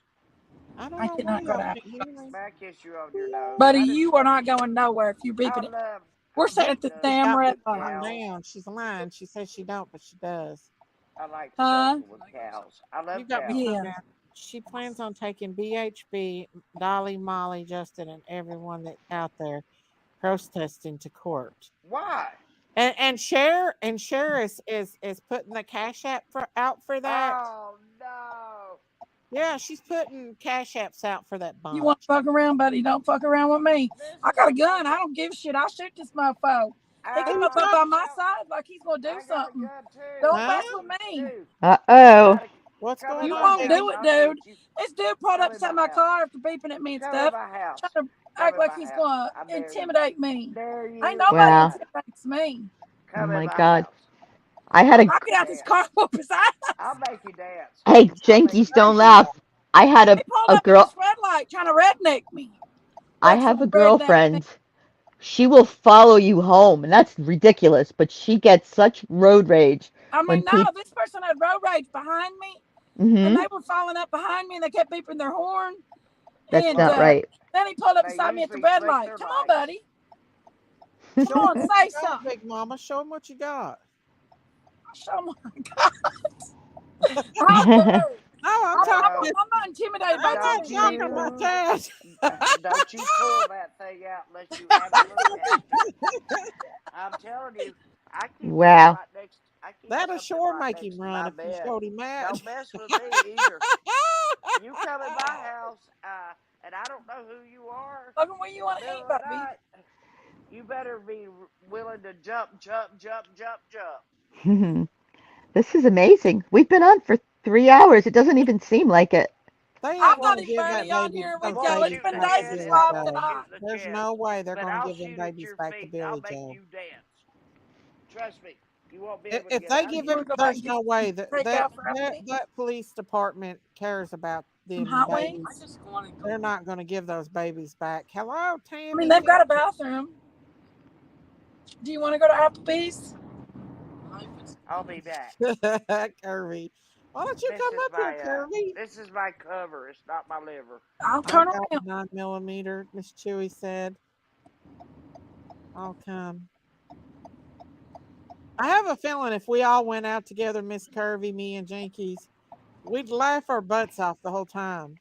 Speaker 8: don't
Speaker 1: I
Speaker 8: know why
Speaker 1: cannot go to
Speaker 8: y'all can't
Speaker 1: Applebee's.
Speaker 8: hear me.
Speaker 3: May I kiss you on your nose?
Speaker 1: Buddy, you are not going nowhere if you're
Speaker 3: I
Speaker 1: beeping it.
Speaker 3: love,
Speaker 1: We're
Speaker 3: I
Speaker 1: sitting
Speaker 3: like
Speaker 1: at the
Speaker 8: She's
Speaker 1: damn
Speaker 8: got me
Speaker 1: red
Speaker 3: with
Speaker 1: light.
Speaker 8: calm
Speaker 3: cows.
Speaker 8: down. She's lying. She says she don't, but she does.
Speaker 3: I like
Speaker 1: Huh?
Speaker 3: snuggle with cows. I
Speaker 8: You
Speaker 3: love
Speaker 8: got me calm
Speaker 3: cows.
Speaker 1: Yeah.
Speaker 8: down. She plans on taking BHB, Dolly, Molly, Justin, and everyone that's out there protesting to court.
Speaker 3: Why?
Speaker 8: And Cher is putting the cash app out for that.
Speaker 3: Oh no!
Speaker 8: Yeah, she's putting cash apps out for that
Speaker 1: You want to
Speaker 8: bunch.
Speaker 1: fuck around, buddy? Don't fuck around with me.
Speaker 3: This
Speaker 1: I
Speaker 3: is
Speaker 1: got
Speaker 3: a
Speaker 1: a gun.
Speaker 3: bunch
Speaker 1: I
Speaker 3: of.
Speaker 1: don't give a shit. I'll shoot this mofo. He
Speaker 8: Who
Speaker 1: come
Speaker 8: you
Speaker 1: up
Speaker 3: I
Speaker 1: by
Speaker 8: talking?
Speaker 1: my
Speaker 3: well,
Speaker 1: side like he's gonna do
Speaker 3: I got a
Speaker 1: something.
Speaker 3: gun too.
Speaker 1: Don't
Speaker 8: Huh?
Speaker 1: mess with me.
Speaker 3: Dude, you
Speaker 11: Uh-oh.
Speaker 3: gotta
Speaker 8: What's
Speaker 3: come in
Speaker 8: going
Speaker 1: You
Speaker 3: my
Speaker 8: on,
Speaker 1: won't
Speaker 3: house.
Speaker 1: do
Speaker 8: Jenny?
Speaker 1: it,
Speaker 3: I'll shoot
Speaker 1: dude.
Speaker 3: you.
Speaker 1: This dude pulled
Speaker 3: Come
Speaker 1: up
Speaker 3: in
Speaker 1: beside
Speaker 3: my
Speaker 1: my
Speaker 3: house.
Speaker 1: car after beeping at me and
Speaker 3: Come in
Speaker 1: stuff,
Speaker 3: my house.
Speaker 1: trying to
Speaker 3: Come
Speaker 1: act
Speaker 3: in
Speaker 1: like
Speaker 3: my
Speaker 1: he's
Speaker 3: house.
Speaker 1: gonna
Speaker 3: I dare you.
Speaker 1: intimidate me.
Speaker 3: Dare
Speaker 1: Ain't
Speaker 3: you.
Speaker 1: nobody
Speaker 11: Wow.
Speaker 1: intimidates me.
Speaker 11: Oh
Speaker 3: Come in
Speaker 11: my
Speaker 3: my
Speaker 11: God.
Speaker 3: house.
Speaker 11: I had
Speaker 3: I'll
Speaker 11: a
Speaker 1: I'll
Speaker 3: make
Speaker 1: get
Speaker 3: you
Speaker 1: out this
Speaker 3: dance.
Speaker 1: car and whoop his
Speaker 3: I'll
Speaker 1: ass.
Speaker 3: make you dance.
Speaker 11: hey,
Speaker 3: I'll make
Speaker 11: Jankies,
Speaker 3: you
Speaker 11: don't
Speaker 3: dance.
Speaker 11: laugh. I had
Speaker 1: He pulled
Speaker 11: a
Speaker 1: up at
Speaker 11: girl
Speaker 1: this red light trying to redneck me.
Speaker 11: I
Speaker 1: Like
Speaker 11: have a
Speaker 1: some redneck thing.
Speaker 11: girlfriend. She will follow you home, and that's ridiculous, but she gets such road rage
Speaker 1: I
Speaker 11: when
Speaker 1: mean, no,
Speaker 11: people
Speaker 1: this person had road rage behind me, and
Speaker 11: Mhm.
Speaker 1: they were following up behind me, and they kept beeping their horn.
Speaker 11: That's
Speaker 1: And
Speaker 11: not
Speaker 3: Well,
Speaker 11: right.
Speaker 1: then he pulled up
Speaker 3: they
Speaker 1: beside me at the
Speaker 3: usually
Speaker 1: red
Speaker 3: flick
Speaker 1: light.
Speaker 3: their
Speaker 1: Come on,
Speaker 3: lights.
Speaker 1: buddy. Come
Speaker 8: Show 'em
Speaker 1: on,
Speaker 8: what
Speaker 1: say
Speaker 8: you got,
Speaker 1: something.
Speaker 8: Big Mama. Show 'em what you got.
Speaker 1: Show my God. I do.
Speaker 8: No, I'm
Speaker 1: I'm, I'm,
Speaker 8: talking.
Speaker 3: Well,
Speaker 1: I'm not intimidated by
Speaker 8: I'm
Speaker 1: too
Speaker 8: not
Speaker 3: don't
Speaker 1: many people.
Speaker 8: talking about
Speaker 3: you
Speaker 8: that.
Speaker 3: don't you pull that thing out unless you absolutely have to. I'm telling you,
Speaker 11: Wow.
Speaker 3: I keep
Speaker 8: That'll
Speaker 3: something
Speaker 8: sure
Speaker 3: right
Speaker 8: make him
Speaker 3: next to
Speaker 8: run
Speaker 3: my
Speaker 8: if you
Speaker 3: bed.
Speaker 8: showed him that.
Speaker 3: Don't mess with me either. You come in my house, and I don't know who you are
Speaker 1: Logan, where you
Speaker 3: in the
Speaker 1: want to eat,
Speaker 3: middle of the
Speaker 1: baby?
Speaker 3: night. You better be willing to jump, jump, jump, jump, jump.
Speaker 11: This is amazing. We've been on for 3 hours. It doesn't even seem like it.
Speaker 8: They
Speaker 1: I'm
Speaker 8: ain't
Speaker 1: not
Speaker 8: gonna
Speaker 1: even
Speaker 8: give
Speaker 1: barely
Speaker 8: that
Speaker 1: on
Speaker 8: baby
Speaker 1: here with
Speaker 8: those
Speaker 3: One
Speaker 1: y'all. It's
Speaker 8: babies
Speaker 3: shoot in
Speaker 1: been
Speaker 3: the
Speaker 8: back to
Speaker 3: head,
Speaker 1: Daisy's
Speaker 3: and the
Speaker 8: Billy
Speaker 1: live
Speaker 3: other one
Speaker 8: Joe.
Speaker 1: tonight.
Speaker 3: shoot in the
Speaker 8: There's
Speaker 3: chest.
Speaker 8: no way they're
Speaker 3: But
Speaker 8: gonna
Speaker 3: I'll
Speaker 8: give them
Speaker 3: shoot at
Speaker 8: babies
Speaker 3: your
Speaker 8: back to
Speaker 3: feet. I'll
Speaker 8: Billy
Speaker 3: make
Speaker 8: Joe.
Speaker 3: you dance. Trust me, you won't be
Speaker 8: If,
Speaker 3: able to
Speaker 8: if
Speaker 3: get
Speaker 8: they
Speaker 3: out of
Speaker 8: give
Speaker 1: You
Speaker 3: here.
Speaker 8: him,
Speaker 1: want to go back
Speaker 8: there's
Speaker 1: and get
Speaker 8: no
Speaker 1: some
Speaker 8: way
Speaker 1: takeout for me?
Speaker 8: that police department cares about
Speaker 1: Some
Speaker 8: them
Speaker 1: hot wings?
Speaker 8: babies. They're not gonna give those babies back. Hello,
Speaker 1: I mean,
Speaker 8: Tammy.
Speaker 1: they've got a bathroom. Do you want to go to Applebee's?
Speaker 3: I'll be back.
Speaker 8: Curvy. Why don't you
Speaker 3: This
Speaker 8: come
Speaker 3: is
Speaker 8: up here,
Speaker 3: my
Speaker 8: Curvy?
Speaker 3: this is my cover. It's not my liver.
Speaker 1: I'll
Speaker 8: I
Speaker 1: turn
Speaker 8: got
Speaker 1: around.
Speaker 8: a 9 millimeter, Miss Chewy said. I'll come. I have a feeling if we all went out together, Miss Curvy, me and Jinkies, we'd laugh our butts off the whole time.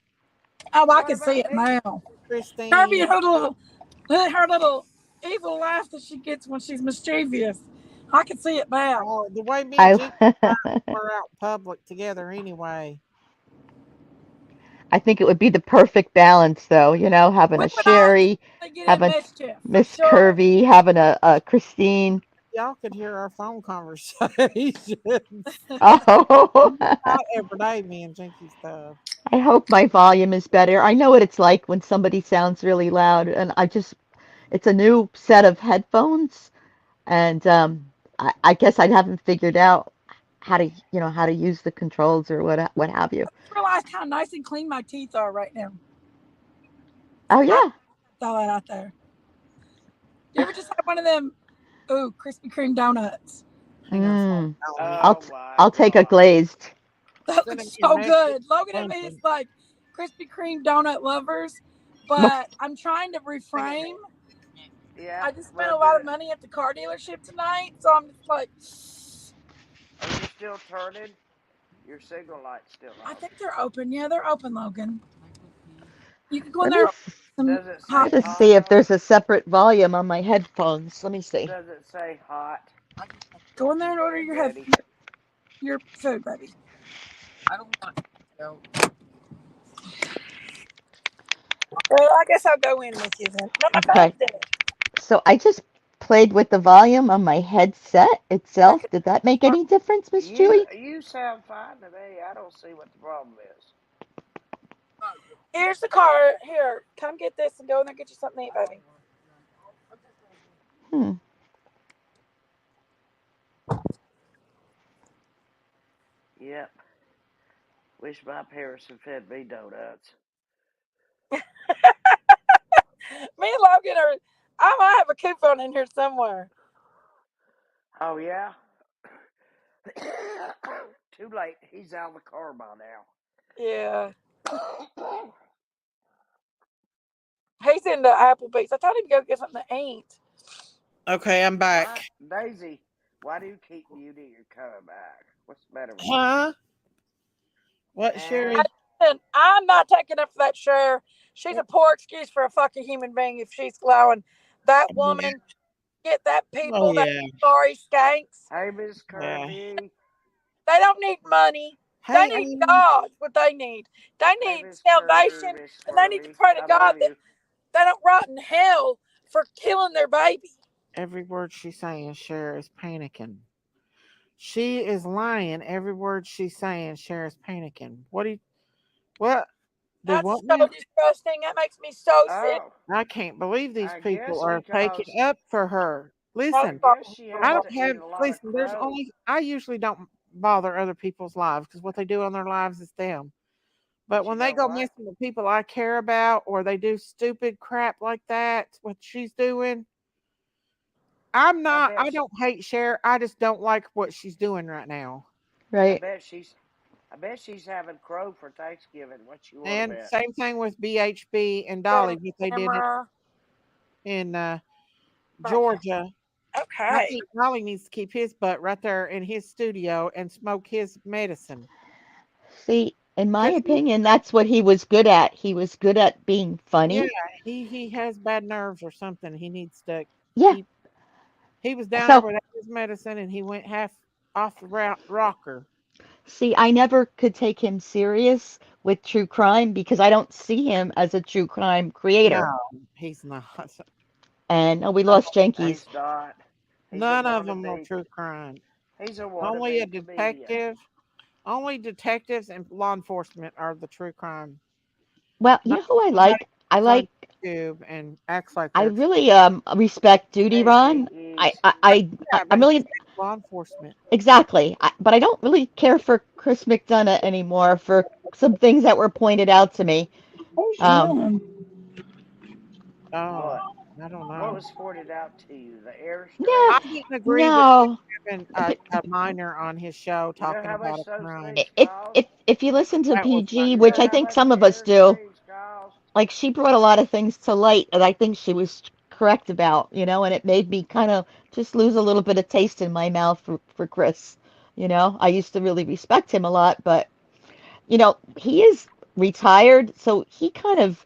Speaker 1: Oh, I
Speaker 3: What
Speaker 1: can see
Speaker 3: about
Speaker 1: it
Speaker 3: me?
Speaker 1: now. Kirby
Speaker 8: Christine.
Speaker 1: and her little evil laugh that she gets when she's mischievous. I can see it now.
Speaker 8: Oh, the way me and
Speaker 11: I
Speaker 8: Jinkies were out in public together anyway.
Speaker 11: I think it would be the perfect balance though, having
Speaker 1: We
Speaker 11: a
Speaker 1: would all
Speaker 11: Sherry,
Speaker 1: definitely get in
Speaker 11: having
Speaker 1: mischief for
Speaker 11: Miss
Speaker 1: sure.
Speaker 11: Curvy, having a Christine.
Speaker 8: Y'all could hear our phone conversations.
Speaker 11: Oh.
Speaker 8: We talk every day, me and Jinky stuff.
Speaker 11: I hope my volume is better. I know what it's like when somebody sounds really loud, and it's a new set of headphones, and I guess I haven't figured out how to use the controls or what have you.
Speaker 1: I just realized how nice and clean my teeth are right now.
Speaker 11: Oh
Speaker 1: I
Speaker 11: yeah.
Speaker 1: throw that out there. You ever just had one of them, ooh, Krispy Kreme donuts?
Speaker 8: Hang on, sorry,
Speaker 11: Mm.
Speaker 8: Melanie.
Speaker 11: I'll
Speaker 3: Oh
Speaker 11: t-
Speaker 3: my
Speaker 11: I'll take a
Speaker 3: god.
Speaker 11: glazed.
Speaker 1: That
Speaker 8: Sending
Speaker 1: looks
Speaker 8: me a
Speaker 1: so
Speaker 8: message.
Speaker 1: good. Logan and me is
Speaker 8: Bunting.
Speaker 1: like Krispy Kreme donut lovers, but I'm trying to reframe.
Speaker 3: Yeah,
Speaker 1: I just spent
Speaker 3: well,
Speaker 1: a lot of money at the car dealership tonight, so I'm just like,
Speaker 3: are you still turning? Your signal light's still
Speaker 1: I
Speaker 3: on.
Speaker 1: think they're open. Yeah, they're open, Logan. You can go in
Speaker 11: Let me
Speaker 1: there and some
Speaker 3: Does it
Speaker 11: let
Speaker 1: hot.
Speaker 3: say
Speaker 11: me just
Speaker 3: hot
Speaker 11: see if
Speaker 3: on it?
Speaker 11: there's a separate volume on my headphones. Let me see.
Speaker 3: Does it say hot?
Speaker 1: Go in there and order
Speaker 3: I'm
Speaker 1: your
Speaker 3: ready.
Speaker 1: your food, baby. Well, I guess I'll go in with you then. No, my phone's
Speaker 11: Okay.
Speaker 1: dead.
Speaker 11: So I just played with the volume on my headset itself.
Speaker 1: Okay.
Speaker 11: Did that make any difference, Miss
Speaker 3: You
Speaker 11: Julie?
Speaker 3: you sound fine to me. I don't see what the problem is.
Speaker 1: Here's the car. Here, come get this and go in there and get you something to eat, baby.
Speaker 11: Hmm.
Speaker 3: Yep. Wish my parents had fed me donuts.
Speaker 1: Me and Logan are. I might have a coupon in here somewhere.
Speaker 3: Oh yeah. Too late. He's out of the car by
Speaker 1: Yeah.
Speaker 3: now.
Speaker 1: He's in the Applebee's. I told him to go get something to eat.
Speaker 8: Okay, I'm back.
Speaker 3: Why, Daisy? Why do you keep muting your coming back? What's the matter with you?
Speaker 8: Huh? What,
Speaker 3: Eh?
Speaker 8: Sherry?
Speaker 1: And I'm not taking up for that share. She's a poor excuse for a fucking human being if she's allowing that
Speaker 8: Yeah.
Speaker 1: woman get that
Speaker 8: Oh
Speaker 1: people that
Speaker 8: yeah.
Speaker 1: sorry skanks.
Speaker 3: Hey, Miss
Speaker 8: Yeah.
Speaker 3: Kirby.
Speaker 1: They don't need money. They
Speaker 8: Hey,
Speaker 1: need
Speaker 8: Amy.
Speaker 1: God. What they need. They
Speaker 3: Hey,
Speaker 1: need
Speaker 3: Miss Kirby.
Speaker 1: salvation,
Speaker 3: Miss
Speaker 1: and they need to
Speaker 3: Kirby.
Speaker 1: pray to
Speaker 3: I
Speaker 1: God
Speaker 3: love
Speaker 1: that
Speaker 3: you.
Speaker 1: they don't rot in hell for killing their baby.
Speaker 8: Every word she's saying, Cher is panicking. She is lying. Every word she's saying, Cher is panicking. What do you? What? Do
Speaker 1: That's
Speaker 8: what
Speaker 1: so
Speaker 8: now?
Speaker 1: disgusting. That makes me so sick.
Speaker 3: Oh,
Speaker 8: I can't believe these
Speaker 3: I
Speaker 8: people
Speaker 3: guess
Speaker 8: are taking
Speaker 3: because
Speaker 8: up for her.
Speaker 1: I'm
Speaker 3: I
Speaker 8: Listen,
Speaker 3: guess
Speaker 1: sorry.
Speaker 3: she
Speaker 8: I
Speaker 3: has
Speaker 8: don't
Speaker 3: to
Speaker 8: have.
Speaker 3: eat a lot of
Speaker 8: Listen, there's
Speaker 3: crow.
Speaker 8: only. I usually don't bother other people's lives because what they do on their lives is them. But
Speaker 3: But you
Speaker 8: when they
Speaker 3: know
Speaker 8: go
Speaker 3: what?
Speaker 8: messing with people I care about or they do stupid crap like that, what she's doing, I'm
Speaker 3: I
Speaker 8: not.
Speaker 3: bet.
Speaker 8: I don't hate Cher. I just don't like what she's doing right now.
Speaker 3: I
Speaker 11: Right.
Speaker 3: bet she's. I bet she's having crow for Thanksgiving. What you want to
Speaker 8: And
Speaker 3: bet?
Speaker 8: same thing with BHB and
Speaker 1: The
Speaker 8: Dolly, what they did
Speaker 1: camera.
Speaker 8: in
Speaker 1: Okay.
Speaker 8: Georgia. I
Speaker 1: Okay.
Speaker 8: think Dolly needs to keep his butt right there in his studio and smoke his medicine.
Speaker 11: See, in my
Speaker 8: Cause
Speaker 11: opinion, that's what he was good at. He was good at being
Speaker 8: yeah,
Speaker 11: funny.
Speaker 8: he has bad nerves or something. He needs to
Speaker 11: Yeah.
Speaker 8: keep. He was down there
Speaker 11: So,
Speaker 8: without his medicine and he went half off the rocker.
Speaker 11: see, I never could take him serious with true crime because I don't see him as a true crime
Speaker 8: No,
Speaker 11: creator.
Speaker 8: he's not.
Speaker 11: And oh, we
Speaker 8: No,
Speaker 11: lost Jenkies.
Speaker 3: He's not. He's a
Speaker 8: none of them are
Speaker 3: wannabe.
Speaker 8: true crime.
Speaker 3: He's a
Speaker 8: Only a
Speaker 3: wannabe comedian.
Speaker 8: detective. Only detectives and law enforcement are the true crime.
Speaker 11: Well, you
Speaker 8: Not
Speaker 11: know who I
Speaker 8: somebody
Speaker 11: like? I
Speaker 8: who's on
Speaker 11: like
Speaker 8: YouTube and acts like
Speaker 11: I
Speaker 8: they're
Speaker 11: really respect Duty
Speaker 3: Hey,
Speaker 11: Ron.
Speaker 3: Jinkies.
Speaker 8: yeah,
Speaker 11: I'm
Speaker 8: but
Speaker 11: really
Speaker 8: he's law enforcement.
Speaker 11: exactly, but I don't really care for Chris McDonough anymore for some things that were pointed out to me.
Speaker 1: Who's
Speaker 11: Um,
Speaker 1: yelling?
Speaker 8: Oh,
Speaker 3: What?
Speaker 8: I don't
Speaker 3: What
Speaker 8: know.
Speaker 3: was pointed out to you? The
Speaker 11: yeah,
Speaker 8: I
Speaker 3: Airstream?
Speaker 8: didn't agree with him
Speaker 11: no,
Speaker 8: having
Speaker 11: but
Speaker 8: a minor on his show
Speaker 3: You know
Speaker 8: talking
Speaker 3: how
Speaker 8: about
Speaker 3: much
Speaker 8: a
Speaker 3: those
Speaker 8: crime.
Speaker 3: things cost?
Speaker 11: if you listen to
Speaker 8: That was not
Speaker 11: PG,
Speaker 3: You know
Speaker 11: which I
Speaker 3: how
Speaker 8: good.
Speaker 11: think
Speaker 3: much
Speaker 11: some of us do,
Speaker 3: Airstreams cost?
Speaker 11: like she brought a lot of things to light that I think she was correct about, and it made me kind of just lose a little bit of taste in my mouth for Chris. I used to really respect him a lot, but he is retired, so he kind of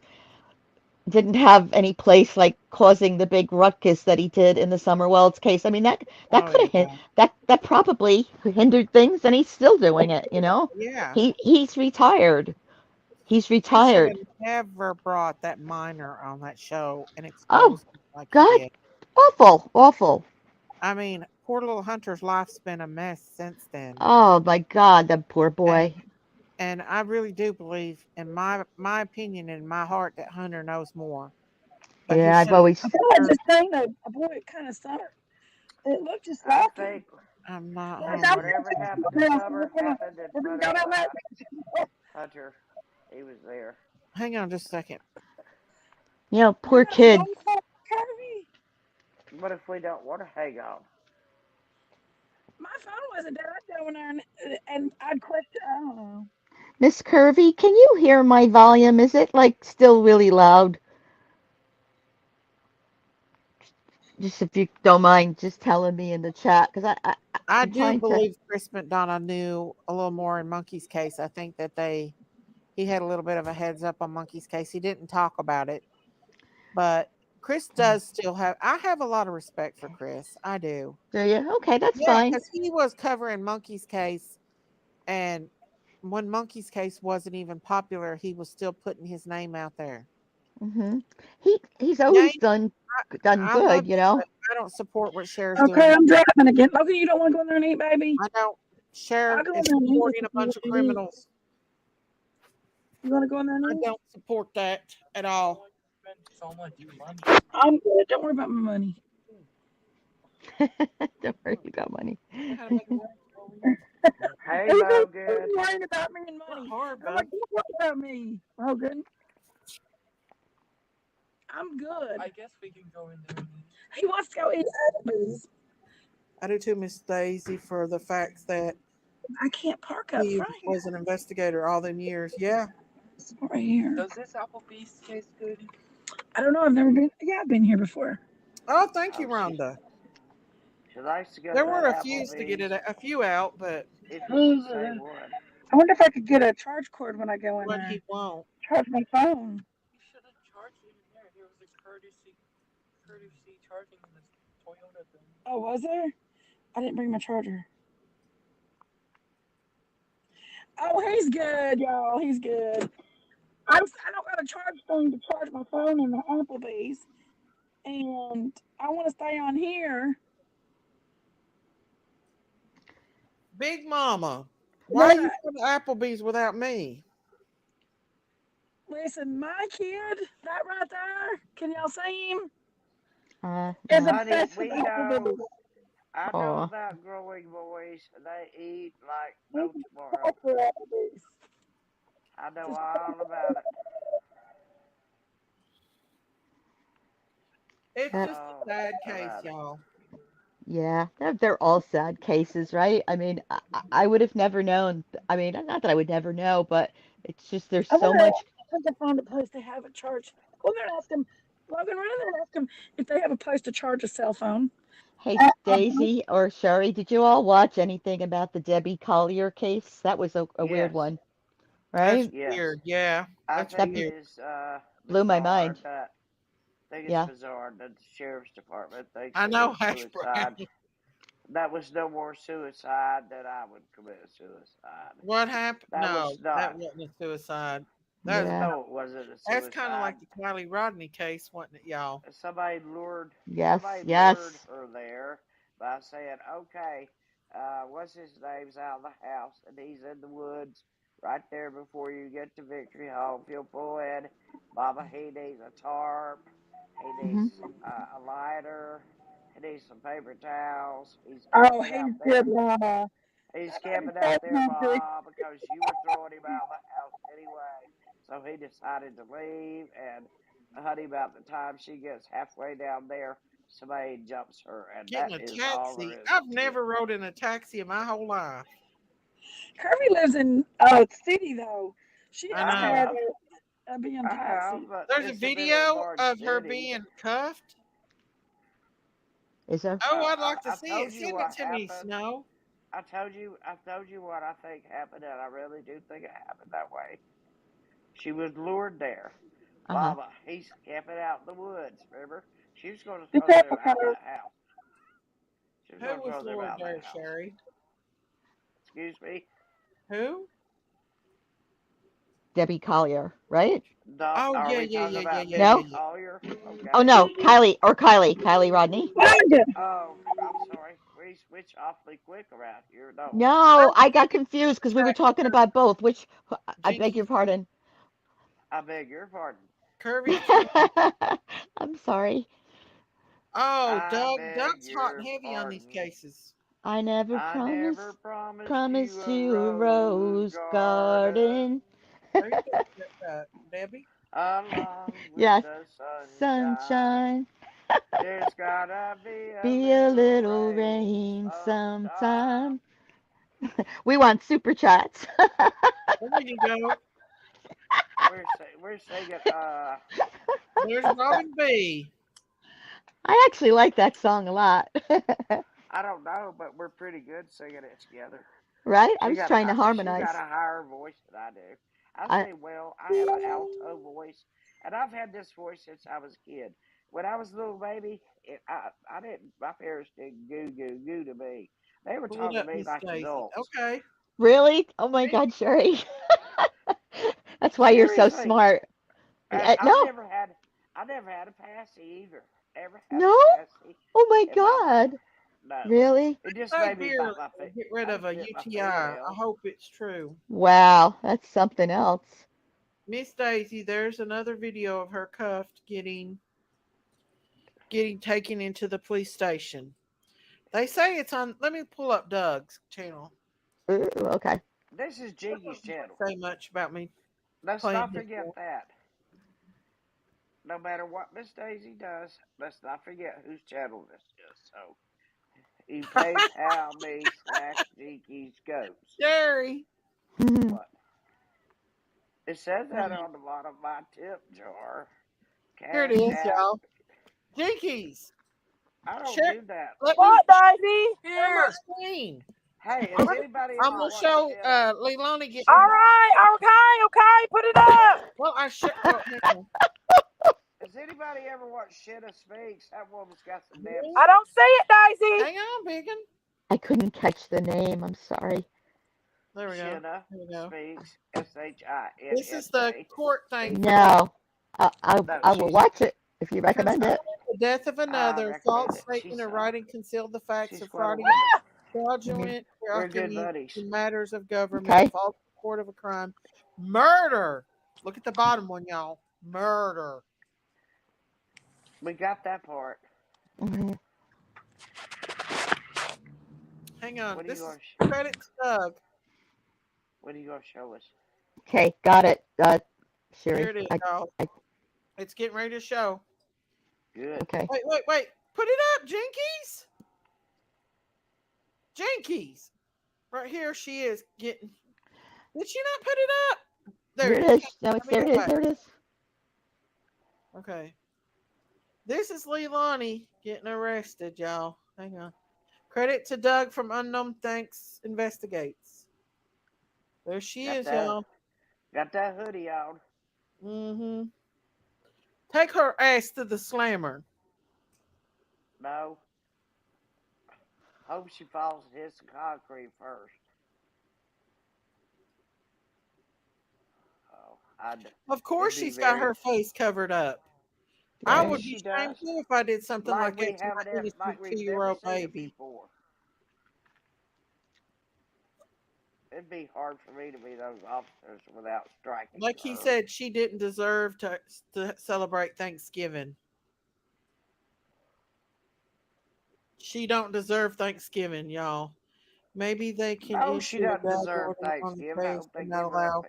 Speaker 11: didn't have any place like causing the big ruckus that he did in the Summerwells case. I mean that
Speaker 8: Oh
Speaker 11: could
Speaker 8: yeah,
Speaker 11: have that probably hindered things, and he's still doing it.
Speaker 8: yeah.
Speaker 11: He's retired. He's
Speaker 8: He should have
Speaker 11: retired.
Speaker 8: never brought that minor on that show and
Speaker 11: Oh
Speaker 8: exposed him like he
Speaker 11: God,
Speaker 8: did.
Speaker 11: awful, awful.
Speaker 8: I mean, poor little Hunter's life's been a mess since then.
Speaker 11: Oh my God, that poor
Speaker 8: And
Speaker 11: boy.
Speaker 8: and I really do believe, in my opinion, in my heart, that Hunter knows more. But he
Speaker 11: Yeah, I've
Speaker 8: should have
Speaker 1: I
Speaker 11: always
Speaker 1: feel like
Speaker 8: never.
Speaker 1: just saying a boy kind of summer. It looked just
Speaker 3: I
Speaker 1: like him.
Speaker 3: think
Speaker 8: I'm not
Speaker 1: Like
Speaker 8: home.
Speaker 3: whatever happened to Summer happened in
Speaker 1: we're gonna
Speaker 3: front
Speaker 1: go
Speaker 3: of
Speaker 1: down that.
Speaker 3: Hunter. He was there.
Speaker 8: Hang on just a second.
Speaker 1: You
Speaker 11: poor
Speaker 1: got a
Speaker 11: kid.
Speaker 1: phone call, Kirby?
Speaker 3: What if we don't want to hang on?
Speaker 1: My phone wasn't dead. I'd go in there and I'd click. I don't know.
Speaker 11: Miss Curvy, can you hear my volume? Is it like still really loud? Just if you don't mind, just telling me in the chat because
Speaker 8: I
Speaker 11: I'm
Speaker 8: do
Speaker 11: trying to.
Speaker 8: believe Chris McDonough knew a little more in Monkey's case. I think that he had a little bit of a heads up on Monkey's case. He didn't talk about it, but Chris does still have. I have a lot of respect for Chris. I do.
Speaker 11: Do you? Okay, that's
Speaker 8: Yeah,
Speaker 11: fine.
Speaker 8: because he was covering Monkey's case and when Monkey's case wasn't even popular, he was still putting his name out there.
Speaker 11: Hmm. He's
Speaker 8: Yeah,
Speaker 11: always done
Speaker 8: I love
Speaker 11: good, you
Speaker 8: him,
Speaker 11: know.
Speaker 8: but I don't support what Cher's
Speaker 1: Okay,
Speaker 8: doing.
Speaker 1: I'm driving again. Logan, you don't want to go in there and eat, baby?
Speaker 8: I don't.
Speaker 1: I'll
Speaker 8: Cher
Speaker 1: go in
Speaker 8: is
Speaker 1: there and eat with
Speaker 8: supporting
Speaker 1: you
Speaker 8: a
Speaker 1: if you
Speaker 8: bunch
Speaker 1: want
Speaker 8: of
Speaker 1: to eat.
Speaker 8: criminals.
Speaker 1: You want to go in there and
Speaker 8: I
Speaker 1: eat?
Speaker 8: don't support that at all.
Speaker 1: I'm good. Don't worry about my money.
Speaker 11: Don't worry about money.
Speaker 8: I had to make a
Speaker 3: Hey,
Speaker 1: Who's
Speaker 3: Logan.
Speaker 1: worrying about me and
Speaker 8: not
Speaker 1: money?
Speaker 8: hard,
Speaker 1: I'm like,
Speaker 8: bud.
Speaker 1: don't worry about me, Logan. I'm good. He wants to go eat Applebee's.
Speaker 8: I do too, Miss Daisy, for the fact that
Speaker 1: I can't park up
Speaker 8: he
Speaker 1: front here.
Speaker 8: was an investigator all them years. Yeah.
Speaker 1: It's right here. I don't know. I've never been. Yeah, I've been here before.
Speaker 8: Oh, thank
Speaker 3: Oh,
Speaker 8: you, Rhonda.
Speaker 3: she likes to go to
Speaker 8: There
Speaker 3: that
Speaker 8: were a few to get
Speaker 3: Applebee's
Speaker 8: it, a few out, but
Speaker 3: if it's the same one.
Speaker 1: I wonder if I could get a charge cord when I go in
Speaker 8: but
Speaker 1: there.
Speaker 8: he won't.
Speaker 1: Charge my phone. Oh, was there? I didn't bring my charger. Oh, he's good, y'all. He's good. I don't got a charge thing to charge my phone in the Applebee's, and I want to stay on here.
Speaker 8: Big Mama, why
Speaker 1: What?
Speaker 8: you go to Applebee's without me?
Speaker 1: Listen, my kid, that right there, can y'all see him? Is
Speaker 11: No.
Speaker 3: Honey,
Speaker 1: obsessed with
Speaker 3: we know.
Speaker 1: Applebee's.
Speaker 3: I know
Speaker 11: Oh.
Speaker 3: about growing boys. They eat like
Speaker 1: He's
Speaker 3: no tomorrow.
Speaker 1: obsessed with Applebee's.
Speaker 3: I know
Speaker 1: Just
Speaker 3: all about it.
Speaker 8: It's
Speaker 11: That
Speaker 8: just a
Speaker 3: All
Speaker 8: sad case,
Speaker 3: about it.
Speaker 8: y'all.
Speaker 11: Yeah, they're all sad cases, right? I mean, I would have never known. I mean, not that I would never know, but it's just there's
Speaker 1: I
Speaker 11: so
Speaker 1: wonder
Speaker 11: much.
Speaker 1: if I can find a place to have it charged. Well, then ask them, Logan, run in there and ask them if they have a place to charge a cell phone.
Speaker 11: Hey,
Speaker 1: Uh,
Speaker 11: Daisy or Sherry, did you all watch anything about the Debbie Collier case? That was a weird
Speaker 3: Yes,
Speaker 11: one,
Speaker 8: That's
Speaker 11: right?
Speaker 3: yes.
Speaker 8: weird. Yeah,
Speaker 3: I
Speaker 8: that's
Speaker 3: think
Speaker 11: That
Speaker 3: it
Speaker 8: weird.
Speaker 3: is
Speaker 11: blew my
Speaker 3: bizarre
Speaker 11: mind.
Speaker 3: that I think it's
Speaker 11: Yeah.
Speaker 3: bizarre that the sheriff's department thinks
Speaker 8: I
Speaker 3: it
Speaker 8: know,
Speaker 3: was
Speaker 8: Hash Brown.
Speaker 3: suicide. That was no more suicide than I would commit suicide.
Speaker 8: What happened?
Speaker 3: That
Speaker 8: No,
Speaker 3: was
Speaker 8: that
Speaker 3: not.
Speaker 8: wasn't a suicide. That's
Speaker 11: Yeah.
Speaker 3: No, it wasn't a
Speaker 8: that's kind of
Speaker 3: suicide.
Speaker 8: like the Kylie Rodney case, wasn't it, y'all?
Speaker 11: Yes.
Speaker 3: Somebody lured
Speaker 11: Yes.
Speaker 3: her there by saying, "Okay, what's his name's out of the house, and he's in the woods right there before you get to Victory Hall. If you'll pull in, Mama, he needs a tarp, he
Speaker 11: Hmm.
Speaker 3: needs a lighter, he needs some paper towels. He's
Speaker 1: oh,
Speaker 3: camping
Speaker 1: he's
Speaker 3: out
Speaker 1: good,
Speaker 3: there.
Speaker 1: Mama.
Speaker 3: He's
Speaker 1: That baby's
Speaker 3: camping
Speaker 1: so
Speaker 3: out there,
Speaker 1: hungry.
Speaker 3: Mom, because you were throwing him out of the house anyway." So he decided to leave, and honey, about the time she gets halfway down there, somebody jumps her, and
Speaker 8: Getting
Speaker 3: that
Speaker 8: a
Speaker 3: is all there
Speaker 8: taxi.
Speaker 3: is
Speaker 8: I've
Speaker 3: to it.
Speaker 8: never rode in a taxi in my whole life.
Speaker 1: Kirby lives in city though. She
Speaker 8: I
Speaker 3: I
Speaker 1: ain't
Speaker 8: know.
Speaker 1: had
Speaker 3: have,
Speaker 1: a being
Speaker 3: I have,
Speaker 1: taxi.
Speaker 3: but
Speaker 8: There's a
Speaker 3: it's the middle of
Speaker 8: video
Speaker 3: Orange
Speaker 8: of her
Speaker 3: City.
Speaker 8: being cuffed.
Speaker 11: Is there?
Speaker 8: Oh, I'd like to
Speaker 3: I
Speaker 8: see it.
Speaker 3: told you
Speaker 8: Send it
Speaker 3: what
Speaker 8: to me,
Speaker 3: happened.
Speaker 8: Snow.
Speaker 3: I told you what I think happened, and I really do think it happened that way. She was lured there.
Speaker 11: Uh-huh.
Speaker 3: Mama, he's camping out in the woods, remember? She was going to
Speaker 1: Be
Speaker 3: throw them
Speaker 1: careful,
Speaker 3: out of
Speaker 1: Kirby.
Speaker 3: that house. She was
Speaker 8: Who
Speaker 3: going to
Speaker 8: was
Speaker 3: throw them
Speaker 8: Lord
Speaker 3: out of
Speaker 8: there,
Speaker 3: that house.
Speaker 8: Sherry?
Speaker 3: Excuse me?
Speaker 8: Who?
Speaker 11: Debbie Collier, right?
Speaker 3: No,
Speaker 8: Oh,
Speaker 3: are
Speaker 8: yeah,
Speaker 3: we
Speaker 8: yeah,
Speaker 3: talking
Speaker 8: yeah, yeah,
Speaker 3: about
Speaker 8: yeah, yeah,
Speaker 3: Debbie
Speaker 11: No?
Speaker 8: yeah.
Speaker 3: Collier?
Speaker 11: Oh
Speaker 3: Okay.
Speaker 11: no, Kylie Rodney.
Speaker 1: Logan.
Speaker 3: Oh, I'm sorry. We switch awfully quick around here, don't we?
Speaker 11: No, I got confused because we were talking about both. Which I beg your
Speaker 8: Jinkies.
Speaker 11: pardon.
Speaker 3: I beg your pardon.
Speaker 8: Curvy's Jinkies.
Speaker 11: I'm sorry.
Speaker 8: Oh,
Speaker 3: I
Speaker 8: Doug.
Speaker 3: beg
Speaker 8: Doug's hot and
Speaker 3: your
Speaker 8: heavy on these
Speaker 3: pardon.
Speaker 8: cases.
Speaker 11: I never
Speaker 3: I never promised
Speaker 11: promised
Speaker 3: you a
Speaker 11: you a
Speaker 3: rose
Speaker 11: rose
Speaker 3: garden
Speaker 11: garden.
Speaker 8: Who said that, Debbie?
Speaker 3: along with
Speaker 11: Yes,
Speaker 3: the sunshine.
Speaker 11: sunshine.
Speaker 3: There's gotta be a
Speaker 11: Be a
Speaker 3: little
Speaker 11: little
Speaker 3: rain
Speaker 11: rain
Speaker 3: sometime.
Speaker 11: sometime. We want super chats.
Speaker 8: There you go.
Speaker 3: We're singing.
Speaker 8: There's Robin B.
Speaker 11: I actually like that song a lot.
Speaker 3: I don't know, but we're pretty good singing it together.
Speaker 11: Right? I was trying to
Speaker 3: She got
Speaker 11: harmonize.
Speaker 3: a higher voice than I do. I
Speaker 11: I
Speaker 3: say, well, I have an alto voice, and I've had this voice since I was a kid. When I was a little baby, I didn't. My parents didn't goo goo goo to me. They were
Speaker 8: Pull it
Speaker 3: talking
Speaker 8: up,
Speaker 3: to me
Speaker 8: Miss
Speaker 3: like
Speaker 8: Daisy.
Speaker 3: adults.
Speaker 8: Okay.
Speaker 11: Really? Oh my God, Sherry. That's why you're so
Speaker 3: Seriously,
Speaker 11: smart.
Speaker 3: and
Speaker 11: No,
Speaker 3: I never had a passy either. Ever had a
Speaker 11: no.
Speaker 3: passy
Speaker 11: Oh my
Speaker 3: in my life?
Speaker 11: God.
Speaker 3: No.
Speaker 11: Really?
Speaker 3: It just
Speaker 8: Say
Speaker 3: made me
Speaker 8: beer
Speaker 3: bite my
Speaker 8: will
Speaker 3: feet.
Speaker 8: get rid
Speaker 3: I
Speaker 8: of
Speaker 3: just
Speaker 8: a
Speaker 3: bit my
Speaker 8: UTI. I
Speaker 3: fingernails.
Speaker 8: hope it's true.
Speaker 11: Wow, that's something else.
Speaker 8: Miss Daisy, there's another video of her cuffed getting taken into the police station. They say it's on. Let me pull up Doug's channel.
Speaker 11: Ooh, okay.
Speaker 3: This is Jinky's channel.
Speaker 8: Say much about me
Speaker 3: Let's
Speaker 8: playing
Speaker 3: not
Speaker 8: his
Speaker 3: forget
Speaker 8: role.
Speaker 3: that. No matter what Miss Daisy does, let's not forget whose channel this is. So, you PayPal me / Jinky's goats.
Speaker 8: Jerry.
Speaker 3: What? It says that on the bottom of my tip jar.
Speaker 8: Here it
Speaker 3: Cash
Speaker 8: is,
Speaker 3: app.
Speaker 8: y'all. Jinkies.
Speaker 3: I don't
Speaker 8: Check.
Speaker 3: do that.
Speaker 8: Let me
Speaker 1: What, Daisy?
Speaker 8: share my
Speaker 1: Here.
Speaker 8: screen.
Speaker 3: Hey, has anybody
Speaker 8: I'm
Speaker 3: ever
Speaker 8: gonna
Speaker 3: watched
Speaker 8: show Leilani getting
Speaker 1: All
Speaker 8: her.
Speaker 1: right. Okay. Put it up.
Speaker 8: Well, well, hang on.
Speaker 3: Has anybody ever watched Shit a Speaks? That woman's got some damn
Speaker 1: I
Speaker 3: sense.
Speaker 1: don't see it, Daisy.
Speaker 8: Hang on, Biggin.
Speaker 11: I couldn't catch the name. I'm sorry.
Speaker 8: There we go.
Speaker 3: Shinna
Speaker 8: There we go.
Speaker 3: Speaks. SHINNA.
Speaker 8: This is the court thing for
Speaker 11: No,
Speaker 3: No,
Speaker 11: I will watch it if you recommend
Speaker 8: concealing
Speaker 11: it.
Speaker 8: the death of
Speaker 3: I
Speaker 8: another,
Speaker 3: recommend
Speaker 8: false
Speaker 3: it.
Speaker 8: statement or writing concealed the facts
Speaker 3: She's
Speaker 8: of
Speaker 3: one of my.
Speaker 8: fraudulent
Speaker 3: We're good
Speaker 8: documents
Speaker 3: buddies.
Speaker 8: in matters of government,
Speaker 11: Okay.
Speaker 8: false report of a crime, murder. Look at the bottom one, y'all. Murder.
Speaker 3: We got that part.
Speaker 11: Mhm.
Speaker 8: Hang on.
Speaker 3: What are you
Speaker 8: This
Speaker 3: going
Speaker 8: is
Speaker 3: to
Speaker 8: credit to Doug.
Speaker 3: What are you going to show us?
Speaker 11: Okay, got it.
Speaker 8: Here
Speaker 11: Sherry.
Speaker 8: it is,
Speaker 11: I,
Speaker 8: y'all.
Speaker 11: I,
Speaker 8: It's getting ready to show.
Speaker 3: Good.
Speaker 11: okay.
Speaker 8: Wait. Put it up, Jinkies. Jinkies. Right here she is getting. Did she not put it up? There
Speaker 11: Here
Speaker 8: it
Speaker 11: it
Speaker 8: is.
Speaker 11: is. No,
Speaker 8: Let
Speaker 11: it's
Speaker 8: me
Speaker 11: there.
Speaker 8: go
Speaker 11: It is.
Speaker 8: back.
Speaker 11: There it is.
Speaker 8: Okay. This is Leilani getting arrested, y'all. Hang on. Credit to Doug from Unknown Thanks Investigates. There she
Speaker 3: Got
Speaker 8: is,
Speaker 3: that.
Speaker 8: y'all.
Speaker 3: Got that hoodie on.
Speaker 8: Mm-hmm. Take her ass to the slammer.
Speaker 3: No. Hope she falls and hits the concrete first. Oh,
Speaker 8: Of course
Speaker 3: it'd be
Speaker 8: she's got
Speaker 3: very.
Speaker 8: her face covered up. I
Speaker 11: Right.
Speaker 8: would
Speaker 3: Maybe
Speaker 8: be
Speaker 3: she
Speaker 8: ashamed
Speaker 3: does.
Speaker 8: too if I did something like
Speaker 3: Like
Speaker 8: that to my
Speaker 3: like
Speaker 8: innocent
Speaker 3: we've never
Speaker 8: 2-year-old
Speaker 3: seen it
Speaker 8: baby.
Speaker 3: before. It'd be hard for me to be those officers without striking
Speaker 8: Like he
Speaker 3: her.
Speaker 8: said, she didn't deserve to celebrate Thanksgiving. She don't deserve Thanksgiving, y'all. Maybe they can
Speaker 3: No, she
Speaker 8: issue a
Speaker 3: doesn't
Speaker 8: gag
Speaker 3: deserve
Speaker 8: order on the
Speaker 3: Thanksgiving. I
Speaker 8: case
Speaker 3: hope they
Speaker 8: and not
Speaker 3: give her a
Speaker 8: allow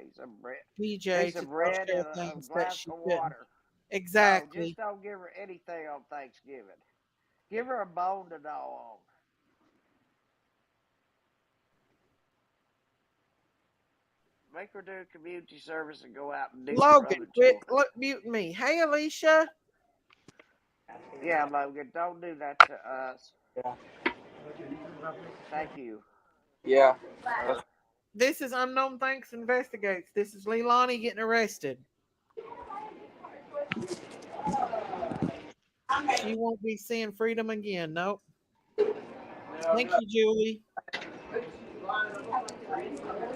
Speaker 3: piece
Speaker 8: DJ to
Speaker 3: of
Speaker 8: tell
Speaker 3: bread
Speaker 8: share
Speaker 3: and a
Speaker 8: things that
Speaker 3: glass
Speaker 8: she
Speaker 3: of
Speaker 8: shouldn't.
Speaker 3: water. No, just
Speaker 8: Exactly.
Speaker 3: don't give her anything on Thanksgiving. Give her a bone to gnaw on. Make her do community service and go out and do for
Speaker 8: Logan,
Speaker 3: other
Speaker 8: quit
Speaker 3: children.
Speaker 8: muting me. Hey, Alicia.
Speaker 3: Yeah, Logan, don't do that to us. Thank you.
Speaker 14: Yeah.
Speaker 8: This is Unknown Thanks Investigates. This is Leilani getting arrested. She won't be seeing freedom again. Nope. Thank you, Julie.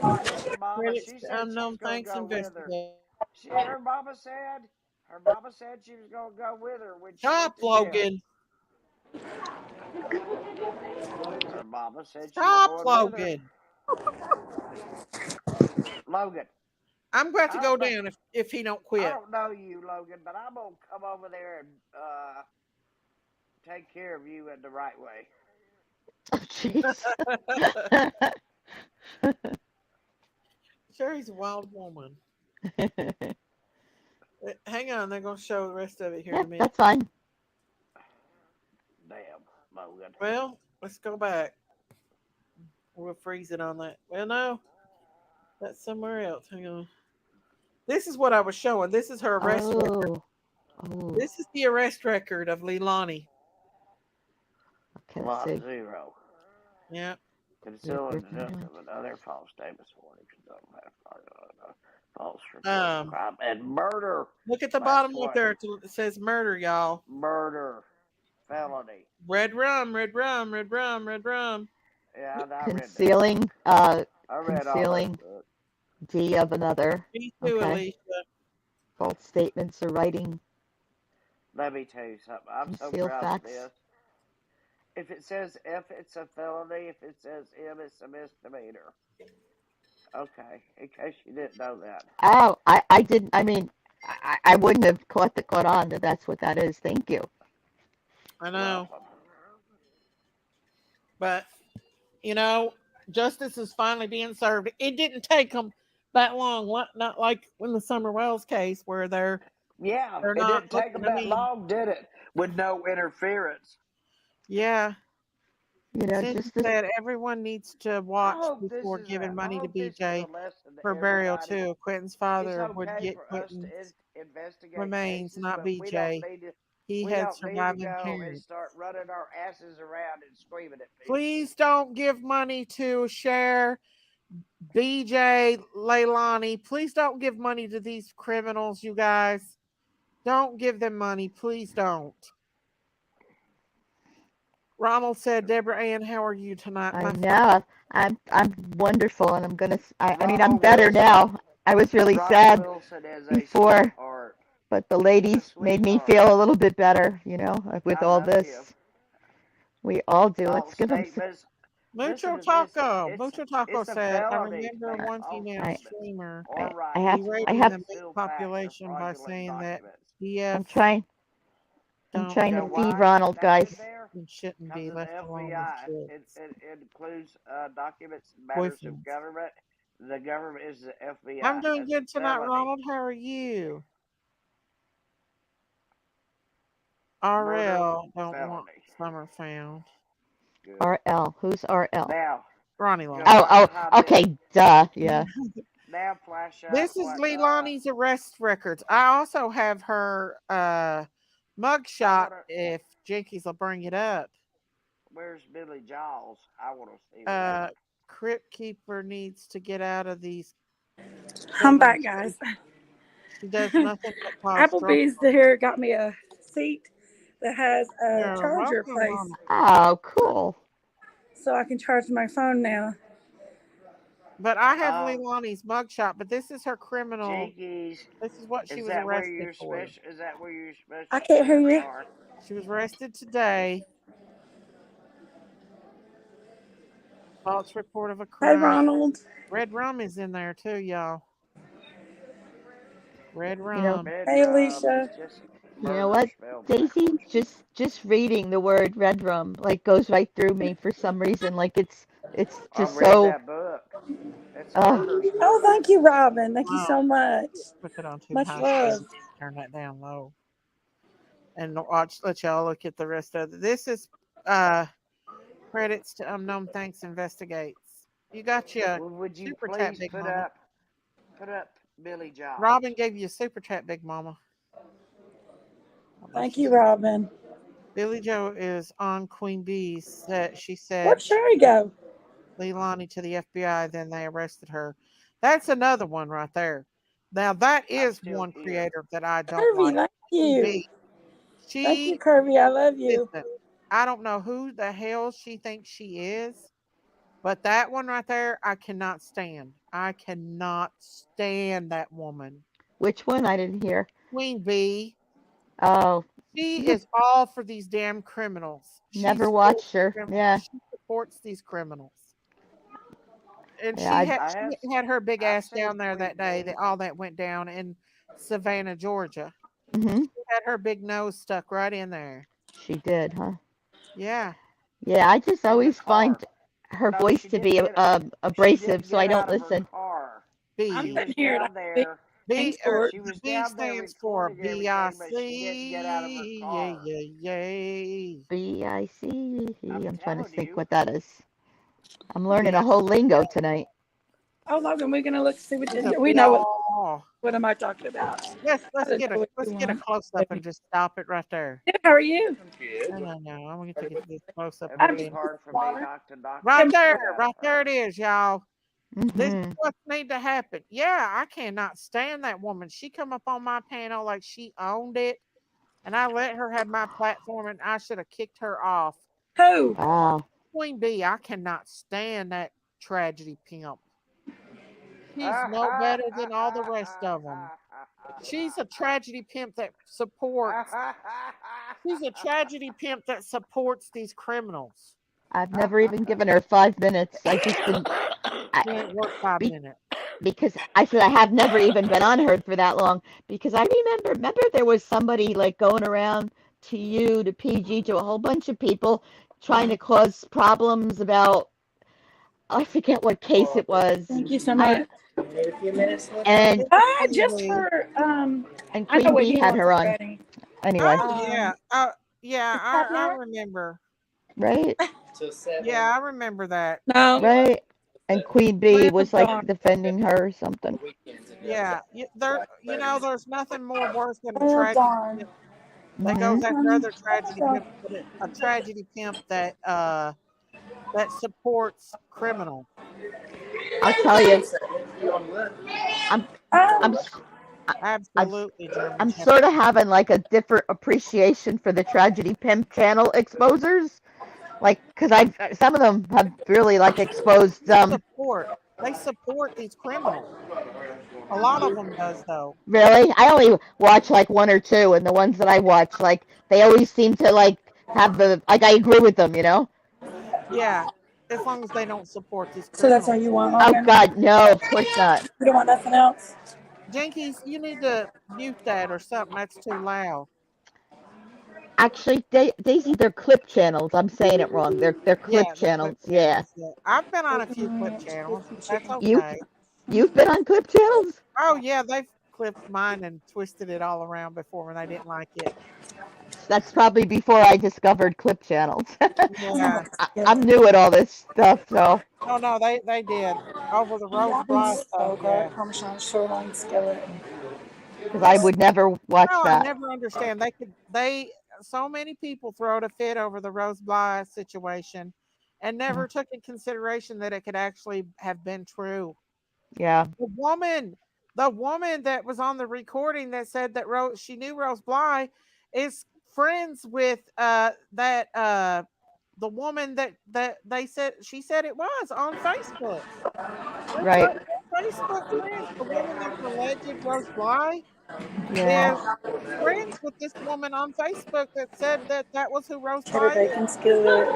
Speaker 3: Her mama,
Speaker 8: Credits
Speaker 3: she
Speaker 8: to
Speaker 3: said she was
Speaker 8: Unknown
Speaker 3: gonna
Speaker 8: Thanks
Speaker 3: go with her.
Speaker 8: Investigates.
Speaker 3: Her mama said she was gonna go with her when she
Speaker 8: Stop,
Speaker 3: went to jail.
Speaker 8: Logan.
Speaker 3: Her mama said she was
Speaker 8: Stop,
Speaker 3: going with her.
Speaker 8: Logan.
Speaker 3: Logan,
Speaker 8: I'm going to
Speaker 3: I
Speaker 8: go
Speaker 3: don't know.
Speaker 8: down if he don't
Speaker 3: I
Speaker 8: quit.
Speaker 3: don't know you, Logan, but I'm gonna come over there and take care of you in the right way.
Speaker 11: Oh, jeez.
Speaker 8: Sherry's a wild woman. Hang on, they're going to show the rest of it here in
Speaker 11: Yeah,
Speaker 8: a minute.
Speaker 11: that's fine.
Speaker 3: Damn, Logan.
Speaker 8: Well, let's go back. We'll freeze it on that. Well, no, that's somewhere else. Hang on. This is what I was showing. This is her arrest record.
Speaker 11: Oh.
Speaker 8: This is the arrest record of Leilani.
Speaker 11: Okay, let's
Speaker 3: Lot
Speaker 11: see.
Speaker 3: 0.
Speaker 8: Yeah.
Speaker 3: Concealing the death of another false statements warning false report of crime and murder.
Speaker 8: Look at the bottom up there. It says murder, y'all.
Speaker 3: Murder. Felony.
Speaker 8: Red rum, red rum, red rum, red rum.
Speaker 3: Yeah, I read that.
Speaker 11: Concealing
Speaker 3: I read all those
Speaker 11: concealing
Speaker 3: books.
Speaker 11: D of another.
Speaker 8: Me too,
Speaker 11: Okay.
Speaker 8: Alicia.
Speaker 11: False statements or writing
Speaker 3: Let me tell you something. I'm so
Speaker 11: concealed
Speaker 3: proud of
Speaker 11: facts.
Speaker 3: this. If it says F, it's a felony. If it says M, it's a misdemeanor. Okay, in case you didn't know that.
Speaker 11: Oh, I didn't. I mean, I wouldn't have caught on that that's what that is. Thank you.
Speaker 8: I know.
Speaker 3: Welcome.
Speaker 8: But, you know, justice is finally being served. It didn't take them that long. Not like in the Summer Wells case where
Speaker 3: Yeah,
Speaker 8: they're
Speaker 3: it
Speaker 8: not
Speaker 3: didn't take
Speaker 8: looking.
Speaker 3: them
Speaker 8: I
Speaker 3: that
Speaker 8: mean,
Speaker 3: long, did it? With no interference.
Speaker 8: yeah.
Speaker 11: You know,
Speaker 8: Cindy
Speaker 11: just this.
Speaker 8: said everyone needs to
Speaker 3: I
Speaker 8: watch
Speaker 3: hope this
Speaker 8: before
Speaker 3: is a.
Speaker 8: giving
Speaker 3: I
Speaker 8: money to
Speaker 3: hope this is a
Speaker 8: BJ
Speaker 3: lesson to
Speaker 8: for burial
Speaker 3: everybody.
Speaker 8: too. Quentin's
Speaker 3: It's
Speaker 8: father would
Speaker 3: okay
Speaker 8: get
Speaker 3: for us to
Speaker 8: Quentin's
Speaker 3: investigate
Speaker 8: remains,
Speaker 3: cases,
Speaker 8: not
Speaker 3: but we don't
Speaker 8: BJ.
Speaker 3: need to.
Speaker 8: He
Speaker 3: We
Speaker 8: had
Speaker 3: don't need to
Speaker 8: surviving
Speaker 3: go and
Speaker 8: parents.
Speaker 3: start running our asses around and screaming at people.
Speaker 8: Please don't give money to share BJ Leilani. Please don't give money to these criminals, you guys. Don't give them money. Please don't. Ronald said, Deborah Ann, how are you tonight,
Speaker 11: I
Speaker 8: my friend?
Speaker 11: know. I'm wonderful, and I'm gonna. I mean, I'm
Speaker 3: Ronald
Speaker 11: better
Speaker 3: Wilson.
Speaker 11: now. I was really
Speaker 3: Ronald
Speaker 11: sad
Speaker 3: Wilson is a
Speaker 11: before,
Speaker 3: sweetheart.
Speaker 11: but the
Speaker 3: He's a
Speaker 11: ladies made me
Speaker 3: sweetheart.
Speaker 11: feel a little bit better. With
Speaker 3: I
Speaker 11: all
Speaker 3: love him.
Speaker 11: this, we all do.
Speaker 3: False
Speaker 11: Let's give them.
Speaker 3: statements. Listen
Speaker 8: Mucho
Speaker 3: to this.
Speaker 8: Taco. Mucho Taco
Speaker 3: It's a
Speaker 8: said, I
Speaker 3: felony to
Speaker 8: remember
Speaker 3: make
Speaker 8: one
Speaker 3: false
Speaker 8: female
Speaker 11: I
Speaker 3: statements
Speaker 8: streamer
Speaker 3: or writing or
Speaker 8: berating the meat
Speaker 3: conceal facts or
Speaker 8: population by
Speaker 3: fraudulent
Speaker 8: saying that
Speaker 3: documents.
Speaker 11: I'm
Speaker 8: DF
Speaker 11: trying. I'm
Speaker 8: don't
Speaker 3: You
Speaker 11: trying to
Speaker 3: know
Speaker 8: give
Speaker 11: feed
Speaker 3: why
Speaker 11: Ronald,
Speaker 3: that's in
Speaker 11: guys.
Speaker 3: there?
Speaker 8: and shouldn't
Speaker 3: Because
Speaker 8: be
Speaker 3: of the
Speaker 8: left alone with
Speaker 3: FBI.
Speaker 8: kids.
Speaker 3: It includes documents and matters of
Speaker 8: Boyfriends.
Speaker 3: government. The government is the
Speaker 8: I'm
Speaker 3: FBI.
Speaker 8: doing
Speaker 3: That's a
Speaker 8: good tonight,
Speaker 3: felony.
Speaker 8: Ronald. How are you?
Speaker 3: Murder
Speaker 8: RL don't want
Speaker 3: felony.
Speaker 8: Summer found.
Speaker 3: Good.
Speaker 11: RL. Who's RL?
Speaker 3: Now,
Speaker 8: Ronnie
Speaker 3: go
Speaker 8: Long.
Speaker 11: Oh,
Speaker 3: right behind
Speaker 11: oh,
Speaker 3: this.
Speaker 11: okay, duh, yeah.
Speaker 3: Now, flash up
Speaker 8: This is
Speaker 3: what
Speaker 8: Leilani's arrest records. I also have her
Speaker 3: I
Speaker 8: mugshot
Speaker 3: want to.
Speaker 8: if Jinkies will bring it up.
Speaker 3: Where's Billy Jaws? I want to see that.
Speaker 8: Uh Crypt Keeper needs to get out of these
Speaker 1: I'm
Speaker 8: children's
Speaker 1: back, guys.
Speaker 8: She does nothing but cause trouble.
Speaker 1: Applebee's here got me a seat that has a
Speaker 8: You're
Speaker 1: charger
Speaker 8: welcome,
Speaker 1: place,
Speaker 8: Mama.
Speaker 11: Oh, cool.
Speaker 1: so I can charge my phone now.
Speaker 8: But I have
Speaker 3: Um,
Speaker 8: Leilani's mugshot, but this is her criminal.
Speaker 3: Jinkies,
Speaker 8: This is what she
Speaker 3: is
Speaker 8: was
Speaker 3: that where
Speaker 8: arrested
Speaker 3: your
Speaker 8: for.
Speaker 3: special? Is that where your
Speaker 1: I
Speaker 3: special
Speaker 1: can't hear
Speaker 3: effects
Speaker 1: you.
Speaker 3: are?
Speaker 8: She was arrested today. False report of a
Speaker 1: Hey,
Speaker 8: crime.
Speaker 1: Ronald.
Speaker 8: Red rum is in there too, y'all. Red
Speaker 11: You know,
Speaker 8: rum.
Speaker 3: Red
Speaker 1: Hey,
Speaker 3: rum is
Speaker 1: Alicia.
Speaker 3: just
Speaker 11: you know
Speaker 3: murder
Speaker 11: what,
Speaker 3: spelled
Speaker 11: Daisy?
Speaker 3: backwards.
Speaker 11: Just reading the word red rum like goes right through me for some reason. Like it's
Speaker 3: I
Speaker 11: just
Speaker 3: read
Speaker 11: so.
Speaker 3: that book. It's
Speaker 11: Uh,
Speaker 3: murder
Speaker 1: Oh,
Speaker 3: spelled
Speaker 1: thank you,
Speaker 3: backwards.
Speaker 1: Robin. Thank you
Speaker 8: Wow.
Speaker 1: so much.
Speaker 8: Put that on too
Speaker 1: Much
Speaker 8: high. So
Speaker 1: love.
Speaker 8: turn that down low. And watch let y'all look at the rest of it. This is uh credits to Unknown Thanks Investigates. You got your
Speaker 3: Well, would you
Speaker 8: super chat,
Speaker 3: please
Speaker 8: Big Mama.
Speaker 3: put up Billy Jaws?
Speaker 8: Robin gave you a super chat, Big Mama. I don't know if
Speaker 1: Thank
Speaker 8: she
Speaker 1: you,
Speaker 8: said
Speaker 1: Robin.
Speaker 8: Billy Joe is on Queen Bee. She
Speaker 1: Where'd
Speaker 8: said she
Speaker 1: Sherry go?
Speaker 8: Leilani to the FBI, then they arrested her. That's another one right there. Now that
Speaker 3: I'm
Speaker 8: is
Speaker 3: still
Speaker 8: one
Speaker 3: here.
Speaker 8: creator that I don't
Speaker 1: Kirby,
Speaker 8: like.
Speaker 1: thank
Speaker 8: Queen
Speaker 1: you.
Speaker 8: Bee.
Speaker 1: Thank you,
Speaker 8: She
Speaker 1: Kirby. I love you.
Speaker 8: listen. I don't know who the hell she thinks she is, but that one right there, I cannot stand. I cannot stand that woman.
Speaker 11: which one? I didn't hear.
Speaker 8: Queen Bee.
Speaker 11: Oh,
Speaker 8: She is all for these damn criminals.
Speaker 11: never
Speaker 8: She's for
Speaker 11: watched her.
Speaker 8: criminals.
Speaker 11: Yeah,
Speaker 8: She supports these criminals. And
Speaker 11: yeah. I,
Speaker 3: I have
Speaker 8: she had her big
Speaker 3: I've
Speaker 8: ass
Speaker 3: seen
Speaker 8: down there
Speaker 3: Queen
Speaker 8: that day
Speaker 3: Bee.
Speaker 8: that all that went down in Savannah, Georgia.
Speaker 11: hmm
Speaker 8: She had her big nose stuck right in there.
Speaker 11: She did, huh?
Speaker 8: Yeah.
Speaker 11: Yeah, I just
Speaker 3: In the
Speaker 11: always
Speaker 3: car.
Speaker 11: find her
Speaker 3: No,
Speaker 11: voice
Speaker 3: she
Speaker 11: to
Speaker 3: didn't
Speaker 11: be
Speaker 3: get she
Speaker 11: abrasive,
Speaker 3: didn't
Speaker 11: so I
Speaker 3: get
Speaker 11: don't
Speaker 3: out of her
Speaker 11: listen.
Speaker 3: car.
Speaker 1: I'm
Speaker 3: She
Speaker 8: B.
Speaker 3: was
Speaker 1: sitting here at
Speaker 3: down
Speaker 1: Big
Speaker 3: there.
Speaker 8: B or
Speaker 1: Kingsport.
Speaker 3: She
Speaker 8: the
Speaker 3: was
Speaker 8: B
Speaker 3: down there
Speaker 8: stands for
Speaker 3: recording
Speaker 8: B I
Speaker 3: everything, but she didn't get out of her
Speaker 8: C. Yay,
Speaker 3: car.
Speaker 8: yay, yay.
Speaker 11: BIC.
Speaker 3: I'm
Speaker 11: I'm trying to
Speaker 3: telling
Speaker 11: think
Speaker 3: you.
Speaker 11: what that is. I'm learning a
Speaker 8: BIC.
Speaker 11: whole lingo tonight.
Speaker 1: Oh, Logan, we're gonna look see what
Speaker 8: It's a
Speaker 1: we know
Speaker 8: flaw.
Speaker 1: what am I talking about? I
Speaker 8: Let's
Speaker 1: don't
Speaker 8: get
Speaker 1: know
Speaker 8: a
Speaker 1: what you
Speaker 8: let's get a
Speaker 1: want.
Speaker 8: close up and just stop it right there.
Speaker 1: Yeah, how are you?
Speaker 8: No. I'm gonna take this close up
Speaker 3: It'd
Speaker 8: and
Speaker 1: I'm
Speaker 3: be
Speaker 8: see.
Speaker 3: hard for me
Speaker 1: water.
Speaker 3: not to knock the
Speaker 8: Right
Speaker 1: Give me
Speaker 8: there,
Speaker 3: shit out of
Speaker 8: right there
Speaker 3: her.
Speaker 8: it is, y'all. This is
Speaker 11: hmm
Speaker 8: what need to happen. Yeah, I cannot stand that woman. She come up on my panel like she owned it, and I let her have my platform, and I should have kicked her off.
Speaker 1: who?
Speaker 11: Wow.
Speaker 8: Queen Bee, I cannot stand that tragedy pimp. She's no better than all the rest of them. She's a tragedy pimp that supports. She's a tragedy pimp that supports these criminals.
Speaker 11: I've never even given her 5 minutes. I just didn't. I,
Speaker 8: She ain't worth 5 minutes.
Speaker 11: because I said I have never even been on her for that long because I remember there was somebody like going around to you to PG to a whole bunch of people trying to cause problems about I forget what case it was.
Speaker 1: Thank you so
Speaker 11: I
Speaker 1: much.
Speaker 11: and
Speaker 8: Queen
Speaker 1: Just
Speaker 8: Bee.
Speaker 1: for
Speaker 11: and
Speaker 1: I know
Speaker 11: Queen
Speaker 1: what
Speaker 11: Bee
Speaker 1: he
Speaker 11: had
Speaker 1: wants
Speaker 11: her on
Speaker 1: already.
Speaker 11: anyway,
Speaker 8: Oh yeah. Yeah,
Speaker 1: Is happy
Speaker 8: I
Speaker 1: hour?
Speaker 8: remember.
Speaker 11: right?
Speaker 8: Yeah, I remember that.
Speaker 1: No.
Speaker 11: Right? And Queen Bee
Speaker 1: Well
Speaker 11: was like
Speaker 1: darn.
Speaker 11: defending her or something.
Speaker 8: Yeah. There there's nothing more worse than a
Speaker 1: Well
Speaker 8: tragedy
Speaker 1: darn.
Speaker 8: pimp that
Speaker 11: Hmm.
Speaker 8: goes after other tragedy pimps, but a tragedy pimp that supports criminals.
Speaker 11: I'll tell you, I'm I'm
Speaker 1: Um,
Speaker 11: s- I'm
Speaker 8: Absolutely, German
Speaker 11: I'm
Speaker 8: Shepherd.
Speaker 11: sort of having like a different appreciation for the Tragedy Pimp channel exposers, like because I some of them have really like exposed
Speaker 8: They support. They support these criminals. A lot of them does though.
Speaker 11: really. I only watch like one or two, and the ones that I watch, like they always seem to like have the like I agree with them, you know.
Speaker 8: Yeah, as long as they don't support these
Speaker 1: so that's all
Speaker 8: criminals.
Speaker 1: you want,
Speaker 11: Oh
Speaker 1: Logan?
Speaker 11: God, no, of course not.
Speaker 1: You don't want nothing else?
Speaker 8: Jinkies, you need to mute that or something. That's too loud.
Speaker 11: Actually, Daisy, they're clip channels. I'm saying it wrong. They're
Speaker 8: Yeah,
Speaker 11: clip
Speaker 8: the clip
Speaker 11: channels. Yeah,
Speaker 8: channels. Yeah. I've been on a few clip
Speaker 1: Mm,
Speaker 8: channels.
Speaker 1: chicken,
Speaker 8: That's
Speaker 1: chicken.
Speaker 11: you
Speaker 8: okay.
Speaker 11: you've been on clip channels.
Speaker 8: Oh yeah, they've clipped mine and twisted it all around before when they didn't like it.
Speaker 11: That's probably before I discovered clip channels.
Speaker 1: I'm gonna
Speaker 8: Yeah.
Speaker 1: make a
Speaker 11: I'm
Speaker 1: skillet.
Speaker 11: new at all this stuff, so
Speaker 8: Oh no, they did over the Rose
Speaker 1: That would be
Speaker 8: Bly stuff.
Speaker 1: so
Speaker 8: Yeah.
Speaker 1: good. Parmesan shoreline skillet.
Speaker 11: because I would never watch
Speaker 8: No, I
Speaker 11: that.
Speaker 8: never understand. They so many people throw a fit over the Rose Bly situation and never took in consideration that it could actually have been true.
Speaker 11: Yeah,
Speaker 8: The woman, the woman that was on the recording that said that she knew Rose Bly is friends with that the woman that they said she said it was on Facebook.
Speaker 11: right.
Speaker 8: They're Facebook friends. The woman that's alleged Rose Bly
Speaker 11: Yeah.
Speaker 8: is friends with this woman on Facebook that said that that was who Rose
Speaker 1: Cheddar
Speaker 8: Bly is.
Speaker 1: bacon skillet.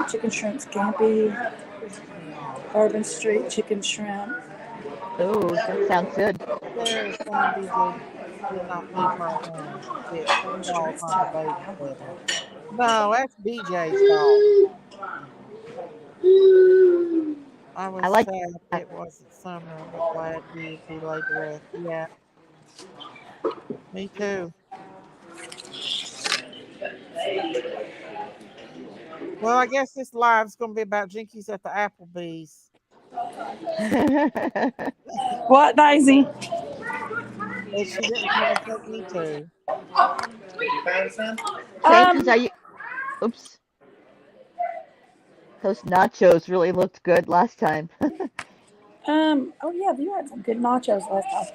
Speaker 1: Chicken shrimp scampi.
Speaker 8: Piss me off.
Speaker 1: Bourbon Street chicken shrimp.
Speaker 11: Oh, that sounds good.
Speaker 8: There's one BJ did not leave her alone. It
Speaker 1: Bourbon
Speaker 8: falls
Speaker 1: Street
Speaker 8: on the
Speaker 1: stuffed
Speaker 8: baby
Speaker 1: peppers.
Speaker 8: feather. No, that's BJ's dog. I
Speaker 11: I
Speaker 8: was
Speaker 11: like.
Speaker 8: sad
Speaker 11: I,
Speaker 8: it wasn't summer, but glad he laid to rest. Yeah, me too. Well, I guess this live's gonna be about Jinkies at the Applebee's.
Speaker 1: What, Daisy?
Speaker 8: And she didn't come and take me to.
Speaker 11: Jinkies,
Speaker 1: Um,
Speaker 11: are you? Oops. Those nachos really looked good last time.
Speaker 1: Oh yeah, you had some good nachos last time.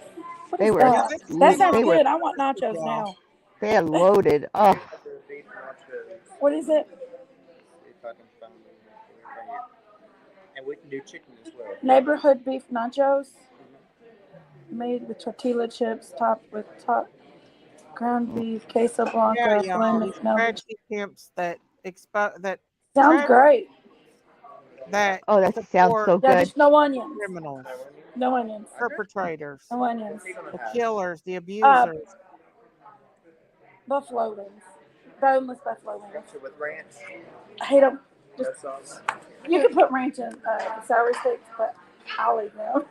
Speaker 1: What
Speaker 11: They
Speaker 1: is
Speaker 11: were
Speaker 8: Yeah,
Speaker 1: that?
Speaker 8: they
Speaker 1: That
Speaker 8: came
Speaker 1: sounds
Speaker 8: on
Speaker 11: they were
Speaker 1: good. I want
Speaker 8: Thursday,
Speaker 1: nachos
Speaker 8: y'all.
Speaker 1: now.
Speaker 11: they are loaded. Oh,
Speaker 1: What is it? Neighborhood beef nachos made with tortilla chips, topped with top ground beef, queso
Speaker 8: Yeah,
Speaker 1: blanco, filet
Speaker 8: y'all. These
Speaker 1: mignon.
Speaker 8: tragedy pimps that that
Speaker 1: Sounds
Speaker 8: tragedy
Speaker 1: great.
Speaker 8: that
Speaker 11: oh, that sounds
Speaker 8: support
Speaker 11: so
Speaker 1: Yeah,
Speaker 11: good.
Speaker 1: just no onions.
Speaker 8: criminals,
Speaker 1: No onions.
Speaker 8: perpetrators,
Speaker 1: No onions.
Speaker 8: the killers, the
Speaker 1: Uh,
Speaker 8: abusers.
Speaker 1: buffalo wings. Boneless buffalo wings. I hate them. Just, you can put ranch in the sour sticks, but I'll eat them.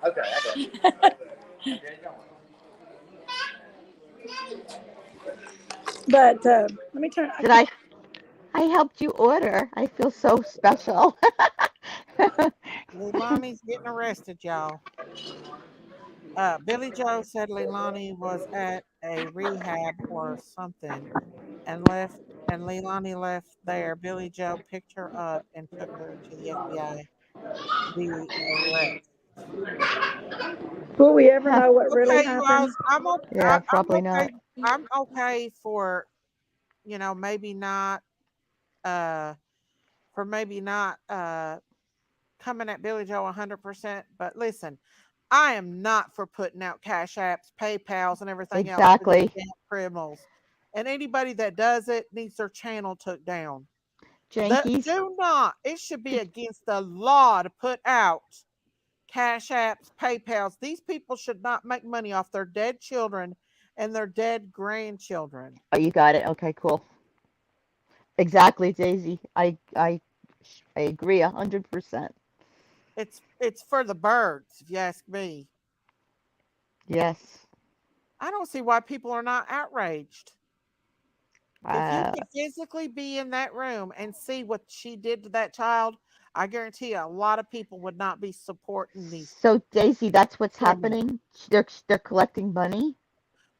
Speaker 1: But let me turn. I
Speaker 11: Did
Speaker 1: can't.
Speaker 11: I helped you order. I feel so special.
Speaker 8: Leilani's getting arrested, y'all. Billy Joe said Leilani was at a rehab or something and left, and Leilani left there. Billy Joe picked her up and took her to the FBI. The arrest.
Speaker 1: Will we ever know what really
Speaker 8: Okay, you
Speaker 1: happened?
Speaker 8: guys, I'm okay.
Speaker 11: Yeah,
Speaker 8: I'm
Speaker 11: probably
Speaker 8: okay.
Speaker 11: not.
Speaker 8: I'm okay for maybe not uh maybe not coming at Billy Joe 100%. But listen, I am not for putting out cash apps, PayPals, and everything else for these
Speaker 11: Exactly.
Speaker 8: damn criminals. And anybody that does it needs their channel took down.
Speaker 11: Jankies.
Speaker 8: Do not. It should be against the law to put out cash apps, PayPals. These people should not make money off their dead children and their dead grandchildren.
Speaker 11: Oh, you got it. Okay, cool. Exactly, Daisy. I agree 100%.
Speaker 8: It's for the birds, if you ask me.
Speaker 11: Yes.
Speaker 8: I don't see why people are not outraged. If you
Speaker 11: Uh,
Speaker 8: could physically be in that room and see what she did to that child, I guarantee you a lot of people would not be supporting these
Speaker 11: so Daisy, that's what's
Speaker 8: criminals.
Speaker 11: happening. They're collecting money.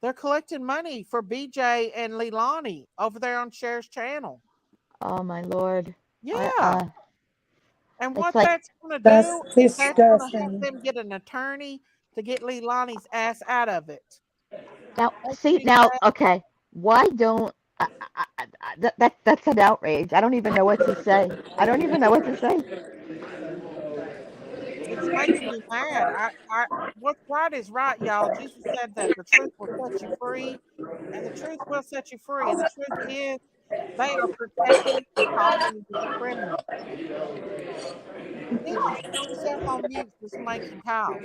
Speaker 8: They're collecting money for BJ and Leilani over there on Cher's channel.
Speaker 11: Oh my lord. I
Speaker 8: Yeah. And
Speaker 11: It's
Speaker 8: what
Speaker 11: like
Speaker 8: that's going to
Speaker 1: That's
Speaker 8: do is that's going to help
Speaker 1: disgusting.
Speaker 8: them get an attorney to get Leilani's ass out of it.
Speaker 11: now.
Speaker 8: That's
Speaker 11: See
Speaker 8: the
Speaker 11: now. Okay. Why don't that's an outrage. I don't even know what to say. I don't even know what to say.
Speaker 8: it's making me mad. What's right is right, y'all. Jesus said that the truth will set you free, and the truth will set you free. And the truth is, they are protecting and calling these criminals. Nikki, put yourself on mute so somebody can talk.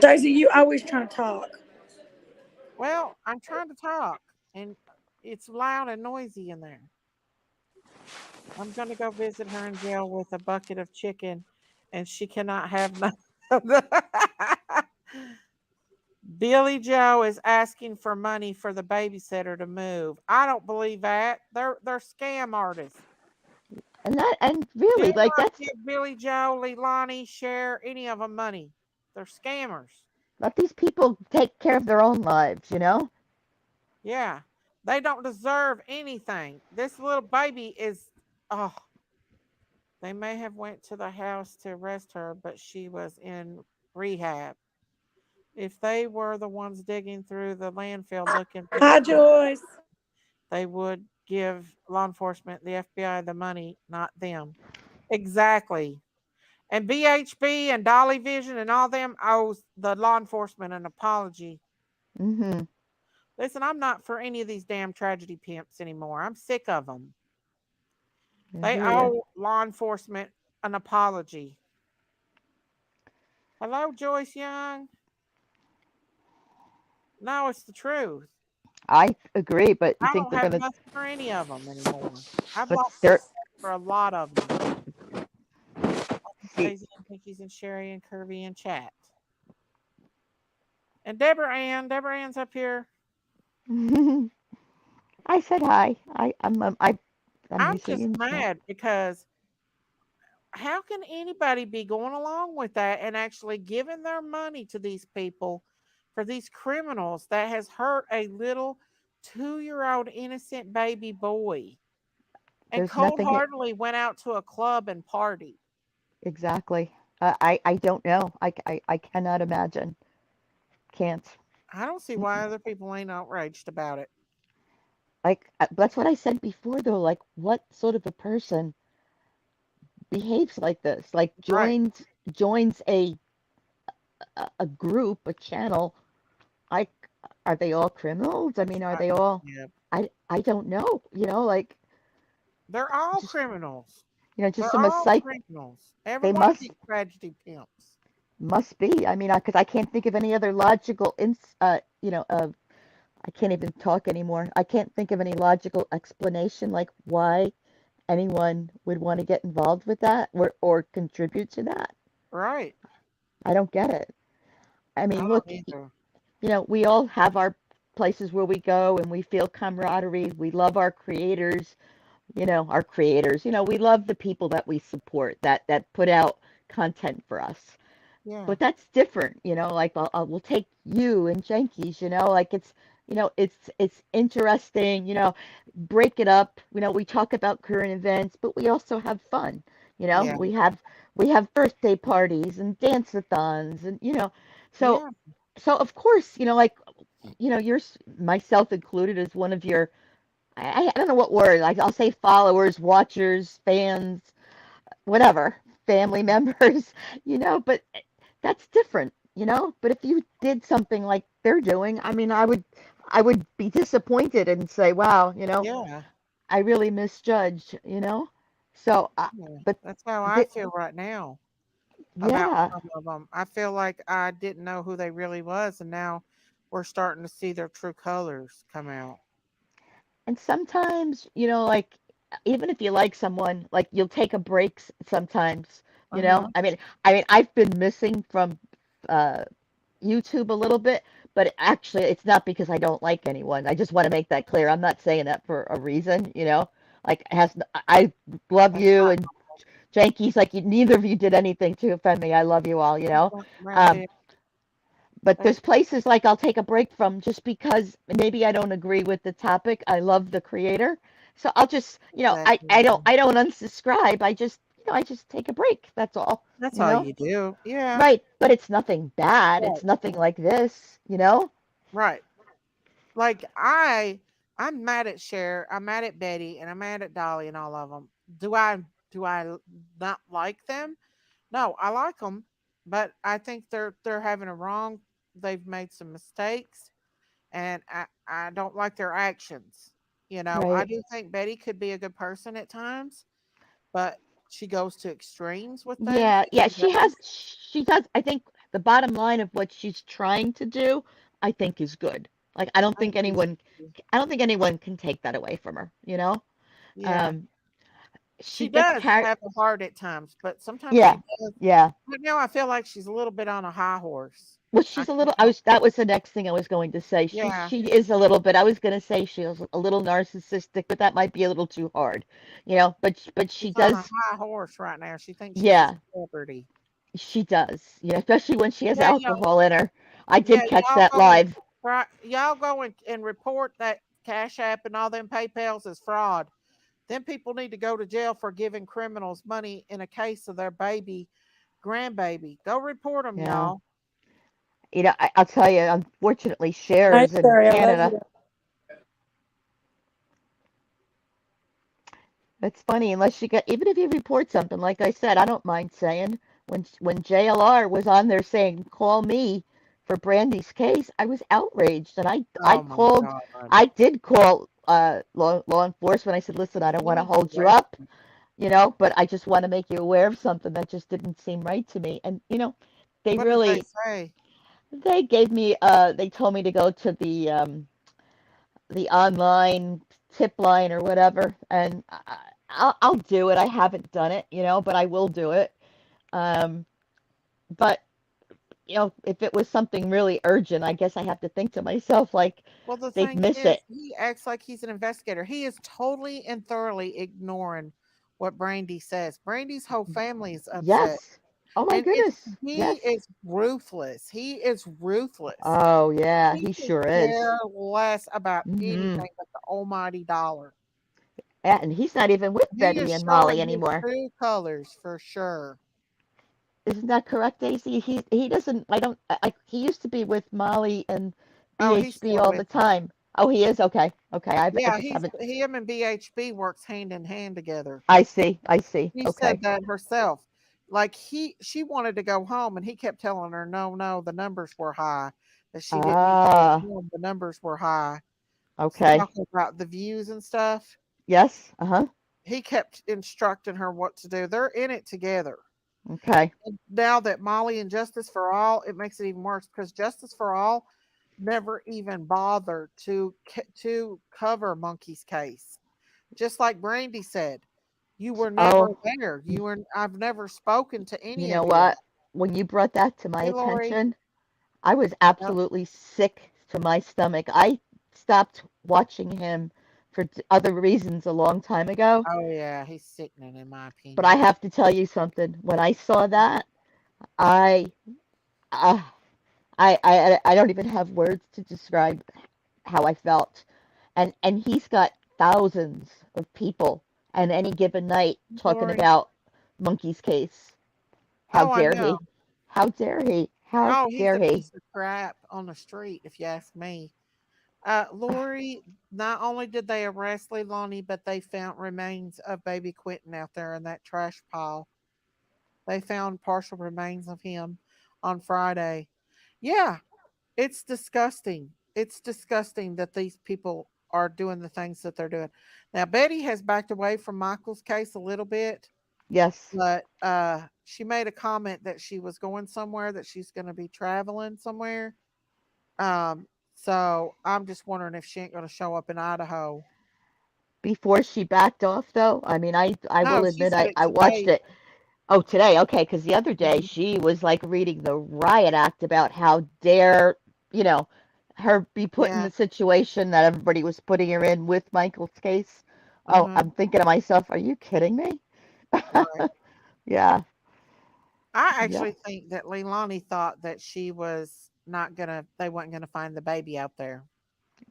Speaker 1: Daisy, you always trying to talk.
Speaker 8: Well, I'm trying to talk, and it's loud and noisy in there. I'm going to go visit her in jail with a bucket of chicken, and she cannot have none. Billy Joe is asking for money for the babysitter to move. I don't believe that. They're scam artists.
Speaker 11: And
Speaker 8: Do
Speaker 11: really, like
Speaker 8: not
Speaker 11: that's
Speaker 8: give Billy Joe, Leilani, Cher, any of them money. They're scammers.
Speaker 11: let these people take care of their own lives.
Speaker 8: Yeah. They don't deserve anything. This little baby is oh, they may have went to the house to arrest her, but she was in rehab. If they were the ones digging through the landfill looking for the
Speaker 1: Hi,
Speaker 8: kid,
Speaker 1: Joyce.
Speaker 8: they would give law enforcement, the FBI, the money, not them. Exactly. And BHB and Dolly Vision and all them owes the law enforcement an apology.
Speaker 11: Mm-hmm.
Speaker 8: Listen, I'm not for any of these damn tragedy pimps anymore. I'm sick of them.
Speaker 11: I
Speaker 8: They
Speaker 11: hear you.
Speaker 8: owe law enforcement an apology. Hello, Joyce Young. No, it's the truth.
Speaker 11: I agree, but you
Speaker 8: I
Speaker 11: think
Speaker 8: don't
Speaker 11: they're
Speaker 8: have
Speaker 11: gonna?
Speaker 8: nothing for any of them anymore. I've
Speaker 11: But
Speaker 8: lost
Speaker 11: they're
Speaker 8: respect for a lot of them.
Speaker 11: see.
Speaker 8: Stacey and Pinkies and Sherry and Kirby and Chat. And Deborah Ann. Deborah Ann's up here.
Speaker 11: I said hi. I'm
Speaker 8: I'm
Speaker 11: usually
Speaker 8: just
Speaker 11: in chat.
Speaker 8: mad because how can anybody be going along with that and actually giving their money to these people for these criminals that has hurt a little 2-year old innocent baby boy and
Speaker 11: There's
Speaker 8: cold
Speaker 11: nothing
Speaker 8: heartedly went out to a club and party?
Speaker 11: exactly. I don't know. I cannot imagine. Can't.
Speaker 8: I don't see why
Speaker 11: Mm-mm.
Speaker 8: other people ain't outraged about it.
Speaker 11: Like that's what I said before, though. Like, what sort of a person behaves like this? Like
Speaker 8: Right.
Speaker 11: joins a group, a channel. Like, are they all criminals? I mean, are
Speaker 8: I,
Speaker 11: they all?
Speaker 8: yeah.
Speaker 11: I don't know. Like
Speaker 8: They're all
Speaker 11: just
Speaker 8: criminals.
Speaker 11: just
Speaker 8: They're
Speaker 11: some
Speaker 8: all
Speaker 11: psych.
Speaker 8: criminals. Every
Speaker 11: They
Speaker 8: one of these tragedy pimps.
Speaker 11: must be. I mean, because I can't think of any other logical I can't even talk anymore. I can't think of any logical explanation like why anyone would want to get involved with that or contribute to that.
Speaker 8: Right.
Speaker 11: I don't get it. I
Speaker 8: I
Speaker 11: mean,
Speaker 8: don't
Speaker 11: look,
Speaker 8: either.
Speaker 11: we all have our places where we go and we feel camaraderie. We love our creators, our creators. We love the people that we support that put out content for us.
Speaker 8: Yeah.
Speaker 11: But that's different, like we'll take you and Jenkins, like it's interesting, break it up, we talk about current events, but we also have fun,
Speaker 8: Yeah.
Speaker 11: we have birthday parties and dance-a-thons and so
Speaker 8: Yeah.
Speaker 11: so of course, like you're myself included as one of your I don't know what word, like I'll say followers, watchers, fans, whatever, family members, but that's different. But if you did something like they're doing, I mean, I would be disappointed and say, wow,
Speaker 8: Yeah.
Speaker 11: I really misjudged. So,
Speaker 8: Yeah.
Speaker 11: but
Speaker 8: That's how I
Speaker 11: the,
Speaker 8: feel right now about
Speaker 11: yeah,
Speaker 8: some of them. I feel like I didn't know who they really was, and now we're starting to see their true colors come out.
Speaker 11: and sometimes, like even if you like someone, like you'll take a break sometimes.
Speaker 8: Uh huh.
Speaker 11: I mean, I've been missing from uh YouTube a little bit, but actually, it's not because I don't like anyone. I just want to make that clear. I'm not saying that for a reason. Like, I love
Speaker 8: That's
Speaker 11: you,
Speaker 8: right.
Speaker 11: and Janky's like, neither of you did anything to offend me. I love you all.
Speaker 8: Right
Speaker 11: Um,
Speaker 8: there.
Speaker 11: but
Speaker 8: That's
Speaker 11: there's places like I'll take a break from just because maybe I don't agree with the topic. I love the creator, so I'll just, I,
Speaker 8: exactly.
Speaker 11: I don't I don't unsubscribe. I just take a break. That's all.
Speaker 8: That's
Speaker 11: You
Speaker 8: all
Speaker 11: know.
Speaker 8: you do. Yeah.
Speaker 11: Right, but it's nothing bad.
Speaker 8: Right.
Speaker 11: It's nothing like this.
Speaker 8: Right. Like I'm mad at Cher, I'm mad at Betty, and I'm mad at Dolly and all of them. Do I not like them? No, I like them, but I think they're having a wrong. They've made some mistakes, and I don't like their actions. I
Speaker 11: Right.
Speaker 8: do think Betty could be a good person at times, but she goes to extremes with things
Speaker 11: Yeah,
Speaker 8: that
Speaker 11: yeah,
Speaker 8: she does.
Speaker 11: she does. I think the bottom line of what she's trying to do, I think is good. Like
Speaker 8: I do too.
Speaker 11: I don't think anyone can take that away from her.
Speaker 8: Yeah.
Speaker 11: Um, she
Speaker 8: She
Speaker 11: gets
Speaker 8: does
Speaker 11: carried.
Speaker 8: have a heart at times, but sometimes she
Speaker 11: Yeah,
Speaker 8: does.
Speaker 11: yeah.
Speaker 8: Right now, I feel like she's a little bit on a high horse.
Speaker 11: Well,
Speaker 8: I
Speaker 11: she's a
Speaker 8: can
Speaker 11: little.
Speaker 8: tell.
Speaker 11: That was the next thing I was going to say. She
Speaker 8: Yeah,
Speaker 11: she is a little bit. I was going to say she was a little narcissistic, but that might be a little too hard. But she
Speaker 8: she's on a
Speaker 11: does.
Speaker 8: high horse right now. She thinks she's a
Speaker 11: Yeah,
Speaker 8: celebrity.
Speaker 11: she does. Especially when she has
Speaker 8: Yeah, y'all.
Speaker 11: alcohol in her. I
Speaker 8: Yeah,
Speaker 11: did catch that live.
Speaker 8: y'all go and report that Cash App and all them PayPal's as fraud. Then people need to go to jail for giving criminals money in a case of their baby, grandbaby. Go report them,
Speaker 11: Yeah.
Speaker 8: y'all.
Speaker 11: I'll tell you, unfortunately, Cher
Speaker 1: Hi,
Speaker 11: is in
Speaker 1: Sherry. I love
Speaker 11: Canada.
Speaker 1: you.
Speaker 11: It's funny, even if you report something, like I said, I don't mind saying when JLR was on there saying call me for Brandy's case, I was outraged, and I
Speaker 8: Oh my
Speaker 11: called,
Speaker 8: God.
Speaker 11: I did call law enforcement. I said, listen, I don't want to
Speaker 8: Please
Speaker 11: hold you
Speaker 8: arrest
Speaker 11: up, but I just want to make you aware of something that just didn't seem right to me, and they
Speaker 8: What did they
Speaker 11: really
Speaker 8: say?
Speaker 11: they told me to go to the online tip line or whatever, and I'll do it. I haven't done it, but I will do it. Um, but if it was something really urgent, I guess I have to think to myself like
Speaker 8: Well, the
Speaker 11: they'd
Speaker 8: thing
Speaker 11: miss
Speaker 8: is,
Speaker 11: it.
Speaker 8: he acts like he's an investigator. He is totally and thoroughly ignoring what Brandy says. Brandy's whole family is upset.
Speaker 11: Yes. Oh my
Speaker 8: And
Speaker 11: goodness.
Speaker 8: he
Speaker 11: Yes.
Speaker 8: is ruthless. He is ruthless.
Speaker 11: Oh yeah,
Speaker 8: He
Speaker 11: he
Speaker 8: could
Speaker 11: sure is.
Speaker 8: care less about
Speaker 11: Hmm.
Speaker 8: anything but the almighty dollar.
Speaker 11: Yeah, and he's not even with
Speaker 8: He
Speaker 11: Betty
Speaker 8: is
Speaker 11: and Molly
Speaker 8: showing his
Speaker 11: anymore.
Speaker 8: true colors for sure.
Speaker 11: Isn't that correct, Daisy? He doesn't. I don't. He used to be with Molly and
Speaker 8: Oh, he's
Speaker 11: BHB
Speaker 8: still
Speaker 11: all the
Speaker 8: with him.
Speaker 11: time. Oh, he is. Okay. Okay. I
Speaker 8: Yeah,
Speaker 11: just haven't.
Speaker 8: him and BHB works hand in hand together.
Speaker 11: I see. I see.
Speaker 8: She
Speaker 11: Okay.
Speaker 8: said that herself. Like she wanted to go home and he kept telling her, no, no, the numbers were high. That she didn't need to go
Speaker 11: Ah.
Speaker 8: home. The numbers were high.
Speaker 11: Okay.
Speaker 8: Talking about the views and stuff.
Speaker 11: Yes. Uh-huh.
Speaker 8: He kept instructing her what to do. They're in it together.
Speaker 11: Okay.
Speaker 8: And now that Molly and Justice for All, it makes it even worse because Justice for All never even bothered to cover Monkey's case. Just like Brandy said, you were never
Speaker 11: Oh,
Speaker 8: there. I've never spoken to
Speaker 11: you
Speaker 8: any
Speaker 11: know
Speaker 8: of you.
Speaker 11: what? When you brought that to my
Speaker 8: Hey, Lori.
Speaker 11: attention, I was
Speaker 8: Yep.
Speaker 11: absolutely sick to my stomach. I stopped watching him for other reasons a long time ago.
Speaker 8: Oh yeah, he's sickening in my
Speaker 11: But I
Speaker 8: opinion.
Speaker 11: have to tell you something. When I saw that, I, uh, I don't even have words to describe how I felt. And he's got thousands of people on any given night talking
Speaker 8: Lori.
Speaker 11: about Monkey's case. How
Speaker 8: Oh, I
Speaker 11: dare
Speaker 8: know.
Speaker 11: he? How dare he? How
Speaker 8: Oh, he's
Speaker 11: dare
Speaker 8: a
Speaker 11: he?
Speaker 8: piece of crap on the street, if you ask me. Lori, not only did they arrest Leilani, but they found remains of baby Quentin out there in that trash pile. They found partial remains of him on Friday. Yeah, it's disgusting. It's disgusting that these people are doing the things that they're doing. Now, Betty has backed away from Michael's case a little bit,
Speaker 11: Yes.
Speaker 8: but she made a comment that she was going somewhere, that she's going to be traveling somewhere. Um, so I'm just wondering if she ain't going to show up in Idaho.
Speaker 11: Before she backed off, though, I mean, I
Speaker 8: No,
Speaker 11: will
Speaker 8: she
Speaker 11: admit
Speaker 8: said it
Speaker 11: I watched
Speaker 8: today.
Speaker 11: it. Oh, today, okay, because the other day
Speaker 8: Mhm.
Speaker 11: she was like reading the riot act about how dare, you know, her be put in
Speaker 8: Yeah.
Speaker 11: the situation that everybody was putting her in with Michael's case. Oh,
Speaker 8: Uh-huh.
Speaker 11: I'm thinking to myself, are you kidding me?
Speaker 8: Right.
Speaker 11: Yeah,
Speaker 8: I
Speaker 11: yeah,
Speaker 8: actually think that Leilani thought that she was not gonna, they weren't gonna find the baby out there.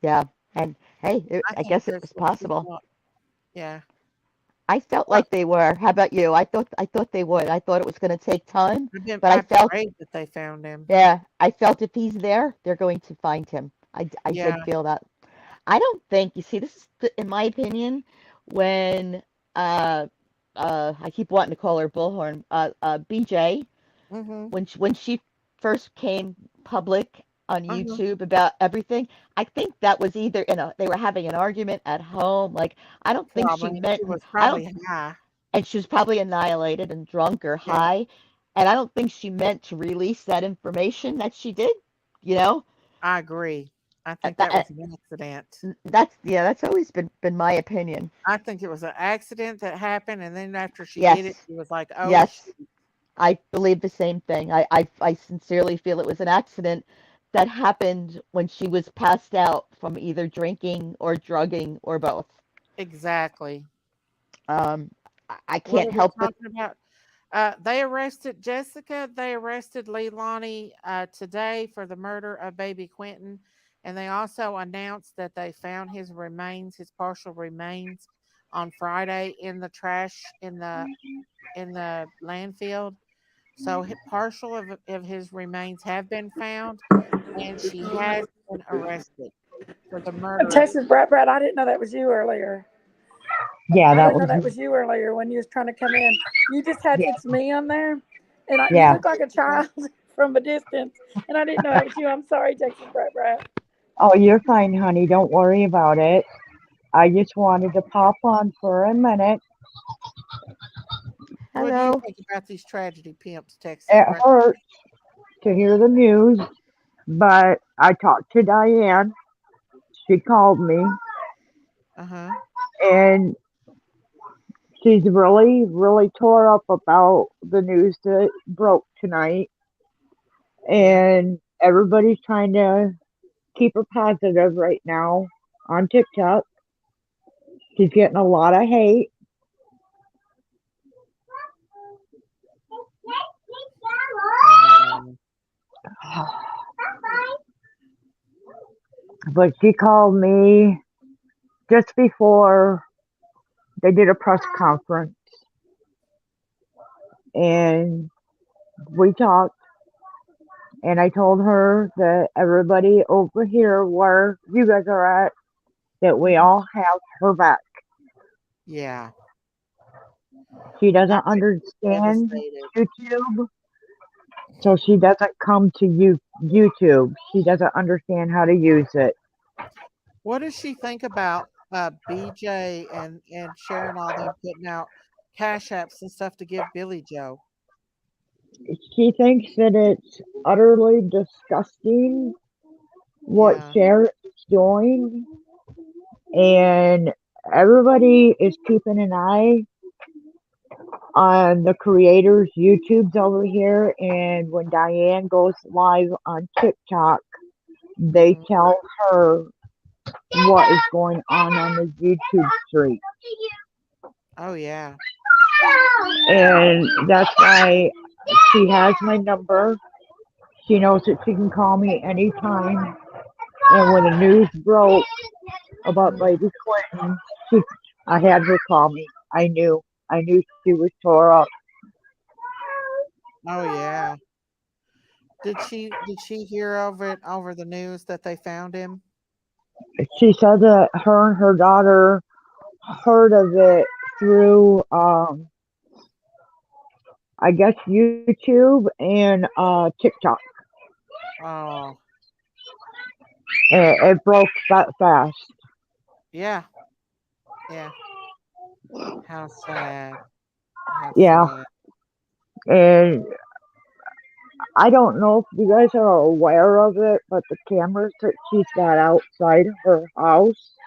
Speaker 11: yeah. And hey,
Speaker 8: I
Speaker 11: I
Speaker 8: think
Speaker 11: guess it
Speaker 8: that's
Speaker 11: was
Speaker 8: what she
Speaker 11: possible.
Speaker 8: thought. Yeah.
Speaker 11: I felt
Speaker 8: Well,
Speaker 11: like they were. How about you? I thought they would. I thought it was going to take time, but I
Speaker 8: I
Speaker 11: felt,
Speaker 8: prayed that they found him.
Speaker 11: yeah, I felt if he's there, they're going to find him. I did
Speaker 8: Yeah.
Speaker 11: feel that. I don't think, you see, this is, in my opinion, when, uh, I keep wanting to call her Bullhorn, BJ,
Speaker 8: Mm-hmm.
Speaker 11: when she first came public on
Speaker 8: Uh-huh.
Speaker 11: YouTube about everything, I think that was either they were having an argument at home. Like, I don't think she
Speaker 8: Probably. And
Speaker 11: meant,
Speaker 8: she was
Speaker 11: I don't,
Speaker 8: probably high.
Speaker 11: and she was probably annihilated and drunk or
Speaker 8: Yeah.
Speaker 11: high. And I don't think she meant to release that information that she did, you know?
Speaker 8: I agree. I think that
Speaker 11: That,
Speaker 8: was an accident.
Speaker 11: that's, yeah, that's always been my opinion.
Speaker 8: I think it was an accident that happened, and then after she did it,
Speaker 11: Yes,
Speaker 8: she was like, "Oh,
Speaker 11: yes, I believe the same thing. I sincerely feel it was an accident that happened when she was passed out from either drinking or drugging or both.
Speaker 8: exactly."
Speaker 11: Um, I
Speaker 8: What
Speaker 11: can't
Speaker 8: are we
Speaker 11: help but,
Speaker 8: talking about? They arrested Jessica. They arrested Leilani today for the murder of baby Quentin, and they also announced that they found his remains, his partial remains, on Friday in the trash in the landfill. So partial of his remains have been found, and she has been arrested for the murder of.
Speaker 1: Texas Brad, I didn't know that was you earlier.
Speaker 14: Yeah,
Speaker 1: I
Speaker 14: that
Speaker 1: didn't know
Speaker 14: was
Speaker 1: that was you earlier when you was trying to come in. You just had
Speaker 14: yeah,
Speaker 1: "It's me" on there, and you
Speaker 14: yeah.
Speaker 1: look like a child from a distance, and I didn't know that was you. I'm sorry, Texas Brad.
Speaker 14: Oh, you're fine, honey. Don't worry about it. I just wanted to pop on for a minute.
Speaker 8: What do you
Speaker 11: hello.
Speaker 8: think about these tragedy pimps, Texas
Speaker 14: It
Speaker 8: Brad?
Speaker 14: hurts to hear the news, but I talked to Diane. She called me,
Speaker 8: Uh huh.
Speaker 14: and she's really, really tore up about the news that broke tonight.
Speaker 8: Yeah.
Speaker 14: And everybody's trying to keep her positive right now on TikTok. She's getting a lot of hate.
Speaker 8: Oh,
Speaker 14: But she called me just before they did a press conference, and we talked, and I told her that everybody over here where you guys are at, that we
Speaker 8: mhm.
Speaker 14: all have her back.
Speaker 8: Yeah.
Speaker 14: She
Speaker 8: I
Speaker 14: doesn't
Speaker 8: would be
Speaker 14: understand
Speaker 8: devastated.
Speaker 14: YouTube, so she doesn't come to YouTube. She doesn't understand how to use it.
Speaker 8: What does she think about BJ and Sharon, all them putting out cash apps and stuff to give Billy Joe?
Speaker 14: She thinks that it's utterly disgusting what
Speaker 8: Yeah.
Speaker 14: Cher is doing, and everybody is keeping an eye on the creators' YouTubes over here. And when Diane goes live on TikTok, they
Speaker 8: Hmm.
Speaker 14: tell her what is going on the YouTube street.
Speaker 8: Oh yeah.
Speaker 14: And that's why she has my number. She knows that she can call me anytime. And when the news broke about
Speaker 8: Hmm.
Speaker 14: Lady Clinton, I had her call me. I knew. I knew she was tore up.
Speaker 8: Oh yeah. Did she hear of it over the news that they found him?
Speaker 14: She said that her and her daughter heard of it through I guess YouTube and TikTok.
Speaker 2: Oh,
Speaker 14: It broke that fast.
Speaker 2: yeah, yeah. How sad. How
Speaker 14: Yeah,
Speaker 2: sad.
Speaker 14: and I don't know if you guys are aware of it, but the cameras that she's got outside her house,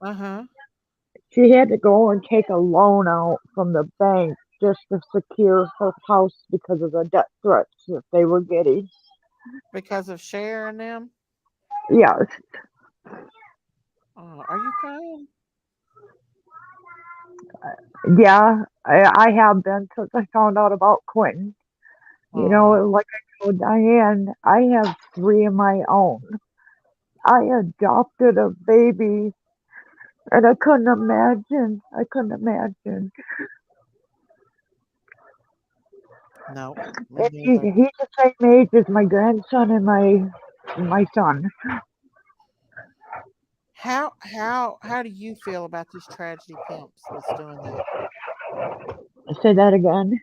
Speaker 2: Uh huh.
Speaker 14: she had to go and take a loan out from the bank just to secure her house because of the death threats that they were getting.
Speaker 2: Because of sharing them.
Speaker 14: Yes,
Speaker 2: Oh, are you crying?
Speaker 14: yeah, I have been since I found out about Quentin. You know,
Speaker 2: Oh,
Speaker 14: like I told Diane, I have three of my own. I adopted a baby, and I couldn't imagine.
Speaker 2: no, me
Speaker 14: And
Speaker 2: neither.
Speaker 14: he's the same age as my grandson and my son.
Speaker 2: How do you feel about these tragedy pimps that's doing that?
Speaker 14: Say that again.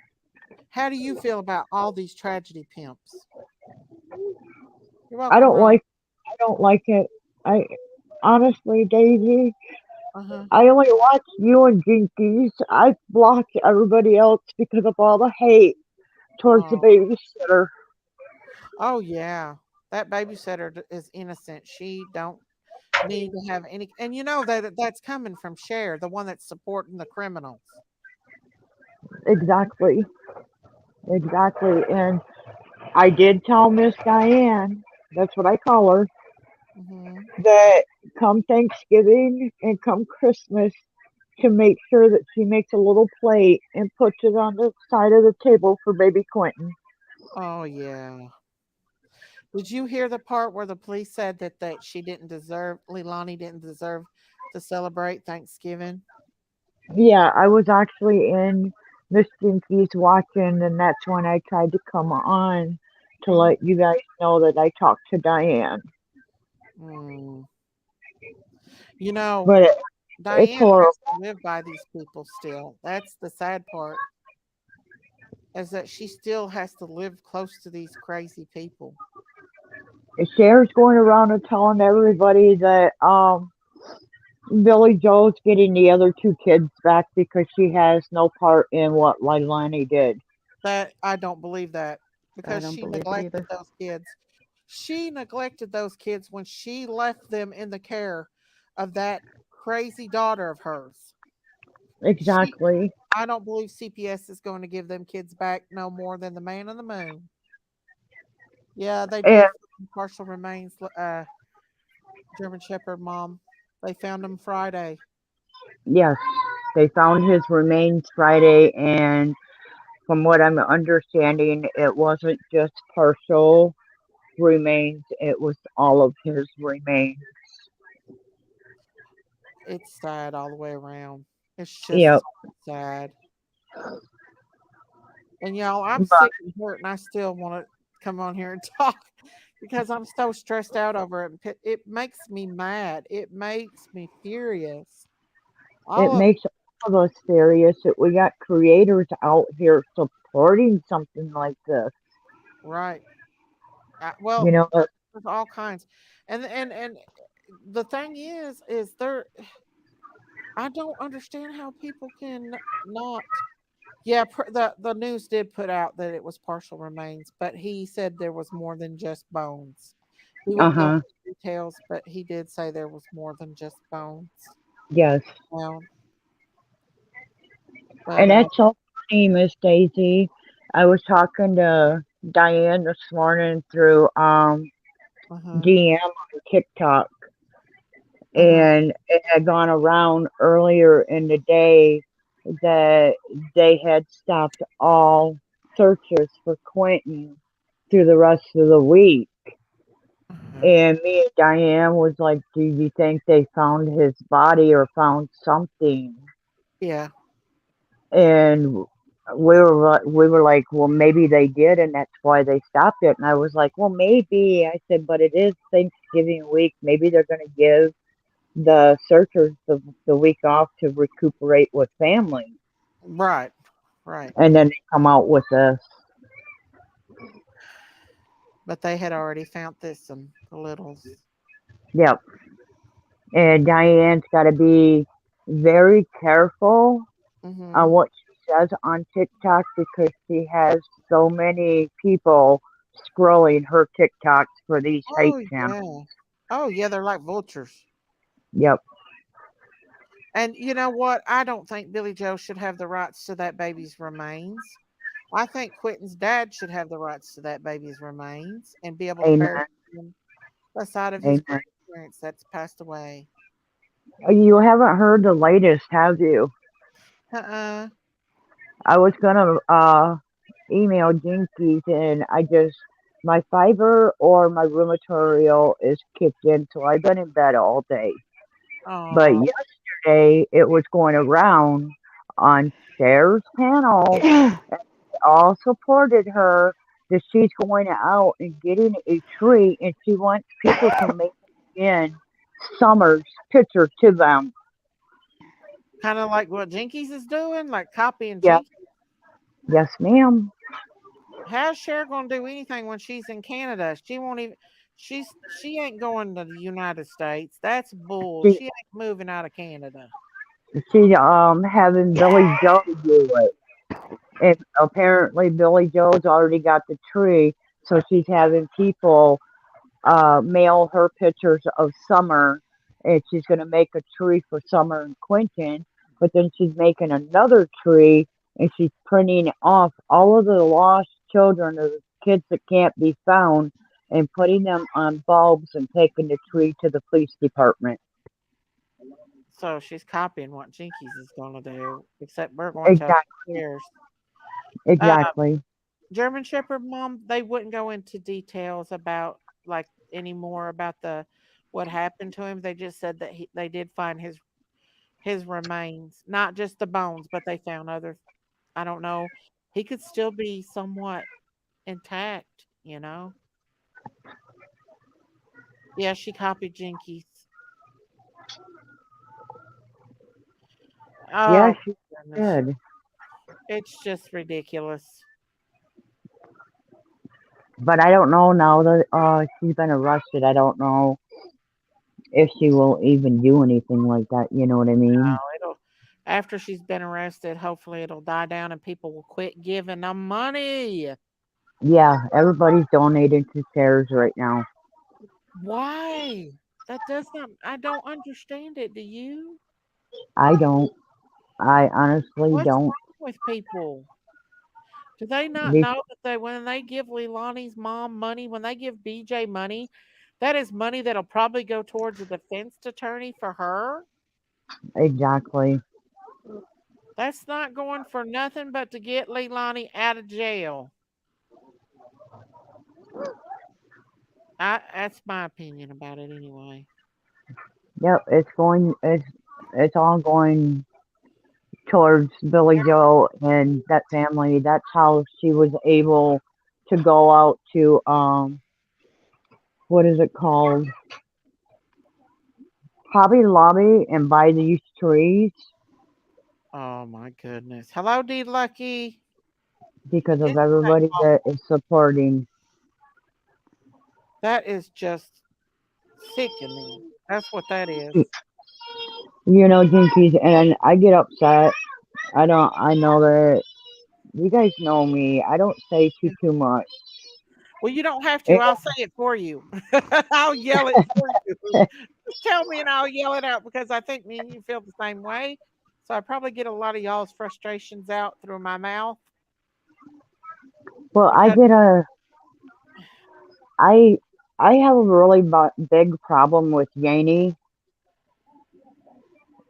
Speaker 2: How do you feel about all these tragedy pimps? You're
Speaker 14: I
Speaker 2: welcome,
Speaker 14: don't
Speaker 2: Ron.
Speaker 14: like I don't like it. I honestly, Daisy,
Speaker 2: Uh huh.
Speaker 14: I only watch you and Jinkies. I block everybody else because of all the hate towards the
Speaker 2: Oh,
Speaker 14: babysitter.
Speaker 2: oh yeah. That babysitter is innocent. She don't need to have any. And you know that's coming from Cher, the one that's supporting the criminals.
Speaker 14: Exactly. Exactly. And I did tell Miss Diane, that's what I call her,
Speaker 2: Hmm.
Speaker 14: that come Thanksgiving and come Christmas to make sure that she makes a little plate and puts it on the side of the table for baby Quentin.
Speaker 2: Oh yeah. Did you hear the part where the police said that she didn't deserve Leilani didn't deserve to celebrate Thanksgiving?
Speaker 14: Yeah, I was actually in Miss Jinkies watching, and that's when I tried to come on to
Speaker 2: Mm,
Speaker 14: let you guys know that I talked to Diane.
Speaker 2: mm. You know,
Speaker 14: But it's
Speaker 2: Diane
Speaker 14: horrible.
Speaker 2: has to live by these people still. That's the sad part, is that she still has to live close to these crazy people.
Speaker 14: Cher's going around and telling everybody that Billy Joe's getting the other two kids back because she has no part in what Leilani did.
Speaker 2: That I don't believe that
Speaker 11: I
Speaker 2: because
Speaker 11: don't
Speaker 2: she
Speaker 11: believe it
Speaker 2: neglected
Speaker 11: either.
Speaker 2: those kids. She neglected those kids when she left them in the care of that crazy daughter of hers. She
Speaker 14: Exactly.
Speaker 2: I don't believe CPS is going to give them kids back no more than the man on the moon. Yeah, they
Speaker 14: And
Speaker 2: did find partial remains. German Shepherd mom. They found him Friday.
Speaker 14: yes, they found his remains Friday, and from what I'm understanding, it wasn't just partial remains, it was all of his remains.
Speaker 2: It's sad all the way around. It's just
Speaker 14: Yep.
Speaker 2: so sad. And y'all, I'm
Speaker 14: But
Speaker 2: sick and hurt, and I still want to come on here and talk because I'm so stressed out over it. It makes me mad. It makes me furious.
Speaker 14: it
Speaker 2: All of
Speaker 14: makes all of us serious that we got creators out here supporting something like this.
Speaker 2: right.
Speaker 14: You
Speaker 2: Well,
Speaker 14: know,
Speaker 2: there's all kinds, and the thing is there. I don't understand how people can not. Yeah, the news did put out that it was partial remains, but he said there was more than just bones. He
Speaker 14: uh
Speaker 2: wouldn't go
Speaker 14: huh.
Speaker 2: into details, but he did say there was more than just bones
Speaker 14: Yes.
Speaker 2: found. But
Speaker 14: And that's so funny, Miss Daisy. I was talking to Diane this morning through
Speaker 2: uh-huh,
Speaker 14: DM on TikTok,
Speaker 2: uh-huh,
Speaker 14: and it had gone around earlier in the day that they had stopped all searches for Quentin through the rest of the week.
Speaker 2: uh-huh.
Speaker 14: And me and Diane was like, "Do you think they found his body or found something?"
Speaker 2: Yeah,
Speaker 14: And we were like, "Well, maybe they did, and that's why they stopped it." And I was like, "Well, maybe." I said, "But it is Thanksgiving week. Maybe they're going to give the searchers the week off to recuperate with family."
Speaker 2: right. Right.
Speaker 14: and then they come out with this.
Speaker 2: But they had already found this some the littles.
Speaker 14: Yep. And Diane's got to be very careful on
Speaker 2: Mm-hmm.
Speaker 14: what she says on TikTok because she has so many people scrolling her TikToks for these hate
Speaker 2: Oh
Speaker 14: channels.
Speaker 2: yeah. Oh yeah, they're like vultures.
Speaker 14: Yep.
Speaker 2: And you know what? I don't think Billy Joe should have the rights to that baby's remains. I think Quentin's dad should have the rights to that baby's remains and be able to
Speaker 14: Amen.
Speaker 2: bury him beside of his
Speaker 14: Amen.
Speaker 2: grandparents that's passed away.
Speaker 14: You haven't heard the latest, have you?
Speaker 2: Uh-uh.
Speaker 14: I was gonna email Jinkies and I just my fiber or my rheumatorial is kicked in, so I've been in bed all day. But
Speaker 2: Oh,
Speaker 14: yesterday it was going around on Cher's panel. They all supported her that she's going out and getting a tree, and she wants people to make in Summer's picture to them.
Speaker 2: kind of like what Jinkies is doing, like copying
Speaker 14: Yeah,
Speaker 2: Jinkies.
Speaker 14: yes, ma'am.
Speaker 2: How's Cher gonna do anything when she's in Canada? She won't even. She ain't going to the United States. That's bull.
Speaker 14: She
Speaker 2: She ain't moving out of Canada.
Speaker 14: she having Billy Joe do it. And apparently Billy Joe's already got the tree, so she's having people mail her pictures of Summer, and she's going to make a tree for Summer and Quentin. But then she's making another tree, and she's printing off all of the lost children, or the kids that can't be found, and putting them on bulbs and taking the tree to the police department.
Speaker 2: So she's copying what Jinkies is gonna do, except we're going to
Speaker 14: Exactly.
Speaker 2: upstairs. Uh,
Speaker 14: Exactly.
Speaker 2: German Shepherd mom, they wouldn't go into details about like anymore about the what happened to him. They just said that they did find his remains, not just the bones, but they found other. I don't know. He could still be somewhat intact, you know. Yeah, she copied Jinkies.
Speaker 14: Yeah,
Speaker 2: Oh
Speaker 14: she
Speaker 2: goodness,
Speaker 14: did.
Speaker 2: it's just ridiculous.
Speaker 14: But I don't know now that she's been arrested. I don't know if she will even do anything like that. You know what I mean?
Speaker 2: Oh, it'll after she's been arrested. Hopefully, it'll die down and people will quit giving them money.
Speaker 14: Yeah, everybody's donating to chairs right now.
Speaker 2: Why? That does not. I don't understand it. Do you?
Speaker 14: I don't. I honestly
Speaker 2: What's
Speaker 14: don't.
Speaker 2: wrong with people? Do they not
Speaker 14: Be-
Speaker 2: know that they when they give Leilani's mom money, when they give BJ money, that is money that'll probably go towards a defense attorney for her?
Speaker 14: exactly.
Speaker 2: That's not going for nothing but to get Leilani out of jail. That's my opinion about it anyway.
Speaker 14: Yep, it's all going towards Billy Joe and that family. That's how she was able to go out to what is it called? Hobby Lobby and buy these trees
Speaker 2: Oh my goodness. Hello, D Lucky.
Speaker 14: because of
Speaker 2: Isn't that
Speaker 14: everybody that
Speaker 2: awful?
Speaker 14: is supporting.
Speaker 2: That is just sickening. That's what that is.
Speaker 14: You know, Jinkies, and I get upset. I know that you guys know me. I don't say too much.
Speaker 2: Well, you don't have to.
Speaker 14: And,
Speaker 2: I'll say it for you. I'll yell it for you. Just tell me and I'll yell it out because I think me and you feel the same way. So I probably get a lot of y'all's frustrations out through my mouth
Speaker 14: well,
Speaker 2: because
Speaker 14: I, I have a really big problem with Yaney,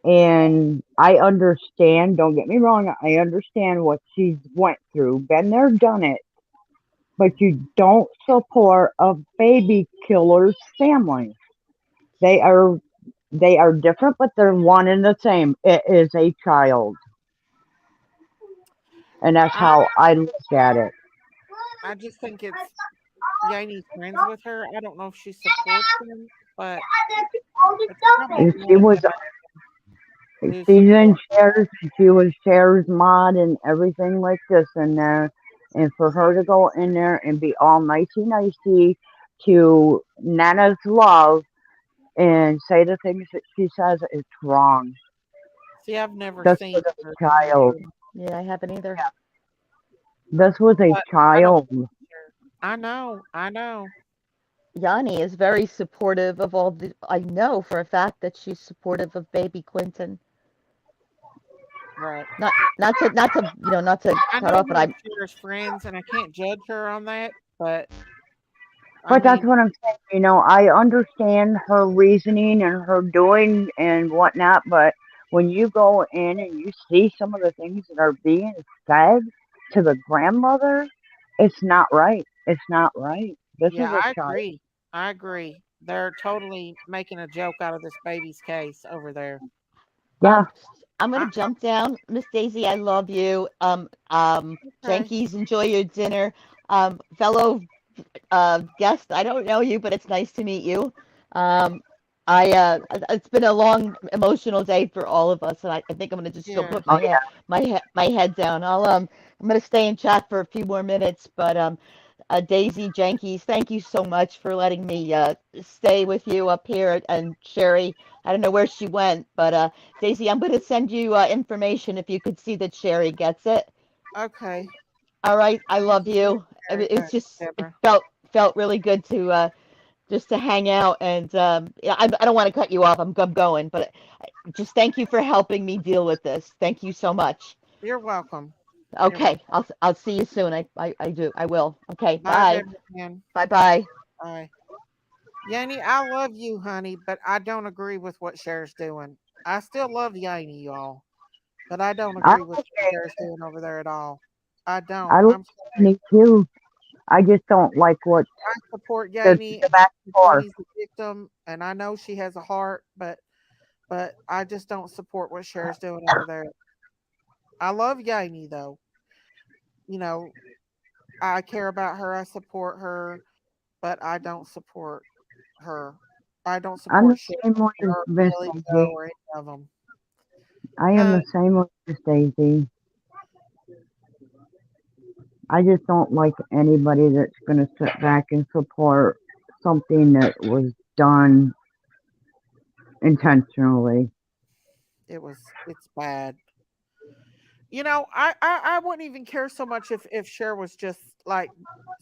Speaker 14: and I understand. Don't get me wrong. I understand what she's went through. Been there, done it. But you don't support a baby killer's family. They are they are different, but they're one and the same. It is a child, and that's
Speaker 2: I
Speaker 14: how I look at it.
Speaker 2: I just think it's Yanie's friends with her. I don't know if she supports them, but it's probably
Speaker 14: And
Speaker 2: not a good idea. who
Speaker 14: She's in
Speaker 2: support.
Speaker 14: shares and she was shares mod and everything like this in there. And for her to go in there and be all nicey nicey to Nana's love and say the things that she says, it's wrong.
Speaker 2: See, I've never
Speaker 14: This
Speaker 2: seen
Speaker 14: was a
Speaker 2: her on
Speaker 14: child.
Speaker 2: YouTube,
Speaker 11: Yeah, I haven't either.
Speaker 14: This was a
Speaker 2: but I don't
Speaker 14: child.
Speaker 2: watch her. I know, I know.
Speaker 11: Yanni is very supportive of all the. I know for a fact that she's supportive of baby Quentin.
Speaker 2: Right.
Speaker 11: Not to
Speaker 2: I
Speaker 11: cut
Speaker 2: know
Speaker 11: off, but
Speaker 2: we're
Speaker 11: I
Speaker 2: Cher's friends, and I can't judge her on that. But I
Speaker 14: But that's
Speaker 2: mean,
Speaker 14: what I'm saying. I understand her reasoning and her doing and whatnot, but when you go in and you see some of the things that are being said to the grandmother, it's not right. It's not right. This
Speaker 2: yeah,
Speaker 14: is a
Speaker 2: I
Speaker 14: child.
Speaker 2: agree. I agree. They're totally making a joke out of this baby's case over there.
Speaker 14: Yeah,
Speaker 11: um I'm gonna
Speaker 2: I
Speaker 11: jump down. Miss Daisy, I love you.
Speaker 2: okay.
Speaker 11: Jankies, enjoy your dinner. Fellow guest, I don't know you, but it's nice to meet you. Um, it's been a long emotional day for all of us, and I think I'm gonna just go put
Speaker 2: Yes.
Speaker 14: oh
Speaker 11: my head down. I'm gonna stay in chat for a few more minutes, but Daisy Jenkins, thank you so much for letting me stay with you up here. And Sherry, I don't know where she went, but Daisy, I'm gonna send you information if you could see that Sherry gets it.
Speaker 2: Okay.
Speaker 11: All right, I
Speaker 2: Thank
Speaker 11: love
Speaker 2: you so much,
Speaker 11: you. It's just it
Speaker 2: Deborah.
Speaker 11: felt really good to just to hang out. And yeah, I don't want to cut you off. I'm going, but just thank you for helping me deal with this. Thank you so much.
Speaker 2: You're welcome. You're
Speaker 11: Okay,
Speaker 2: welcome.
Speaker 11: I'll see you soon. I will. Okay,
Speaker 2: Bye,
Speaker 11: bye.
Speaker 2: Deborah. Man.
Speaker 11: Bye bye.
Speaker 2: Bye. Yanni, I love you, honey, but I don't agree with what Cher's doing. I still love Yanni, y'all, but I don't
Speaker 14: I
Speaker 2: agree with
Speaker 14: like
Speaker 2: what Cher's doing over there at all. I don't.
Speaker 14: I like
Speaker 2: I'm sorry.
Speaker 14: me too. I just don't like what
Speaker 2: I support
Speaker 14: the
Speaker 2: Yanni.
Speaker 14: back and forth.
Speaker 2: Yanni's a victim, and I know she has a heart, but I just don't support what Cher's doing over there. I love Yanni though. You know, I care about her. I support her, but I don't support her. I don't
Speaker 14: I'm
Speaker 2: support
Speaker 14: the
Speaker 2: Cher
Speaker 14: same way as
Speaker 2: or
Speaker 14: Miss
Speaker 2: Billy Joe
Speaker 14: Daisy.
Speaker 2: or any of them.
Speaker 14: I am
Speaker 2: Huh?
Speaker 14: the same way as Daisy. I just don't like anybody that's going to sit back and support something that was done intentionally.
Speaker 2: It's bad. I wouldn't even care so much if Cher was just like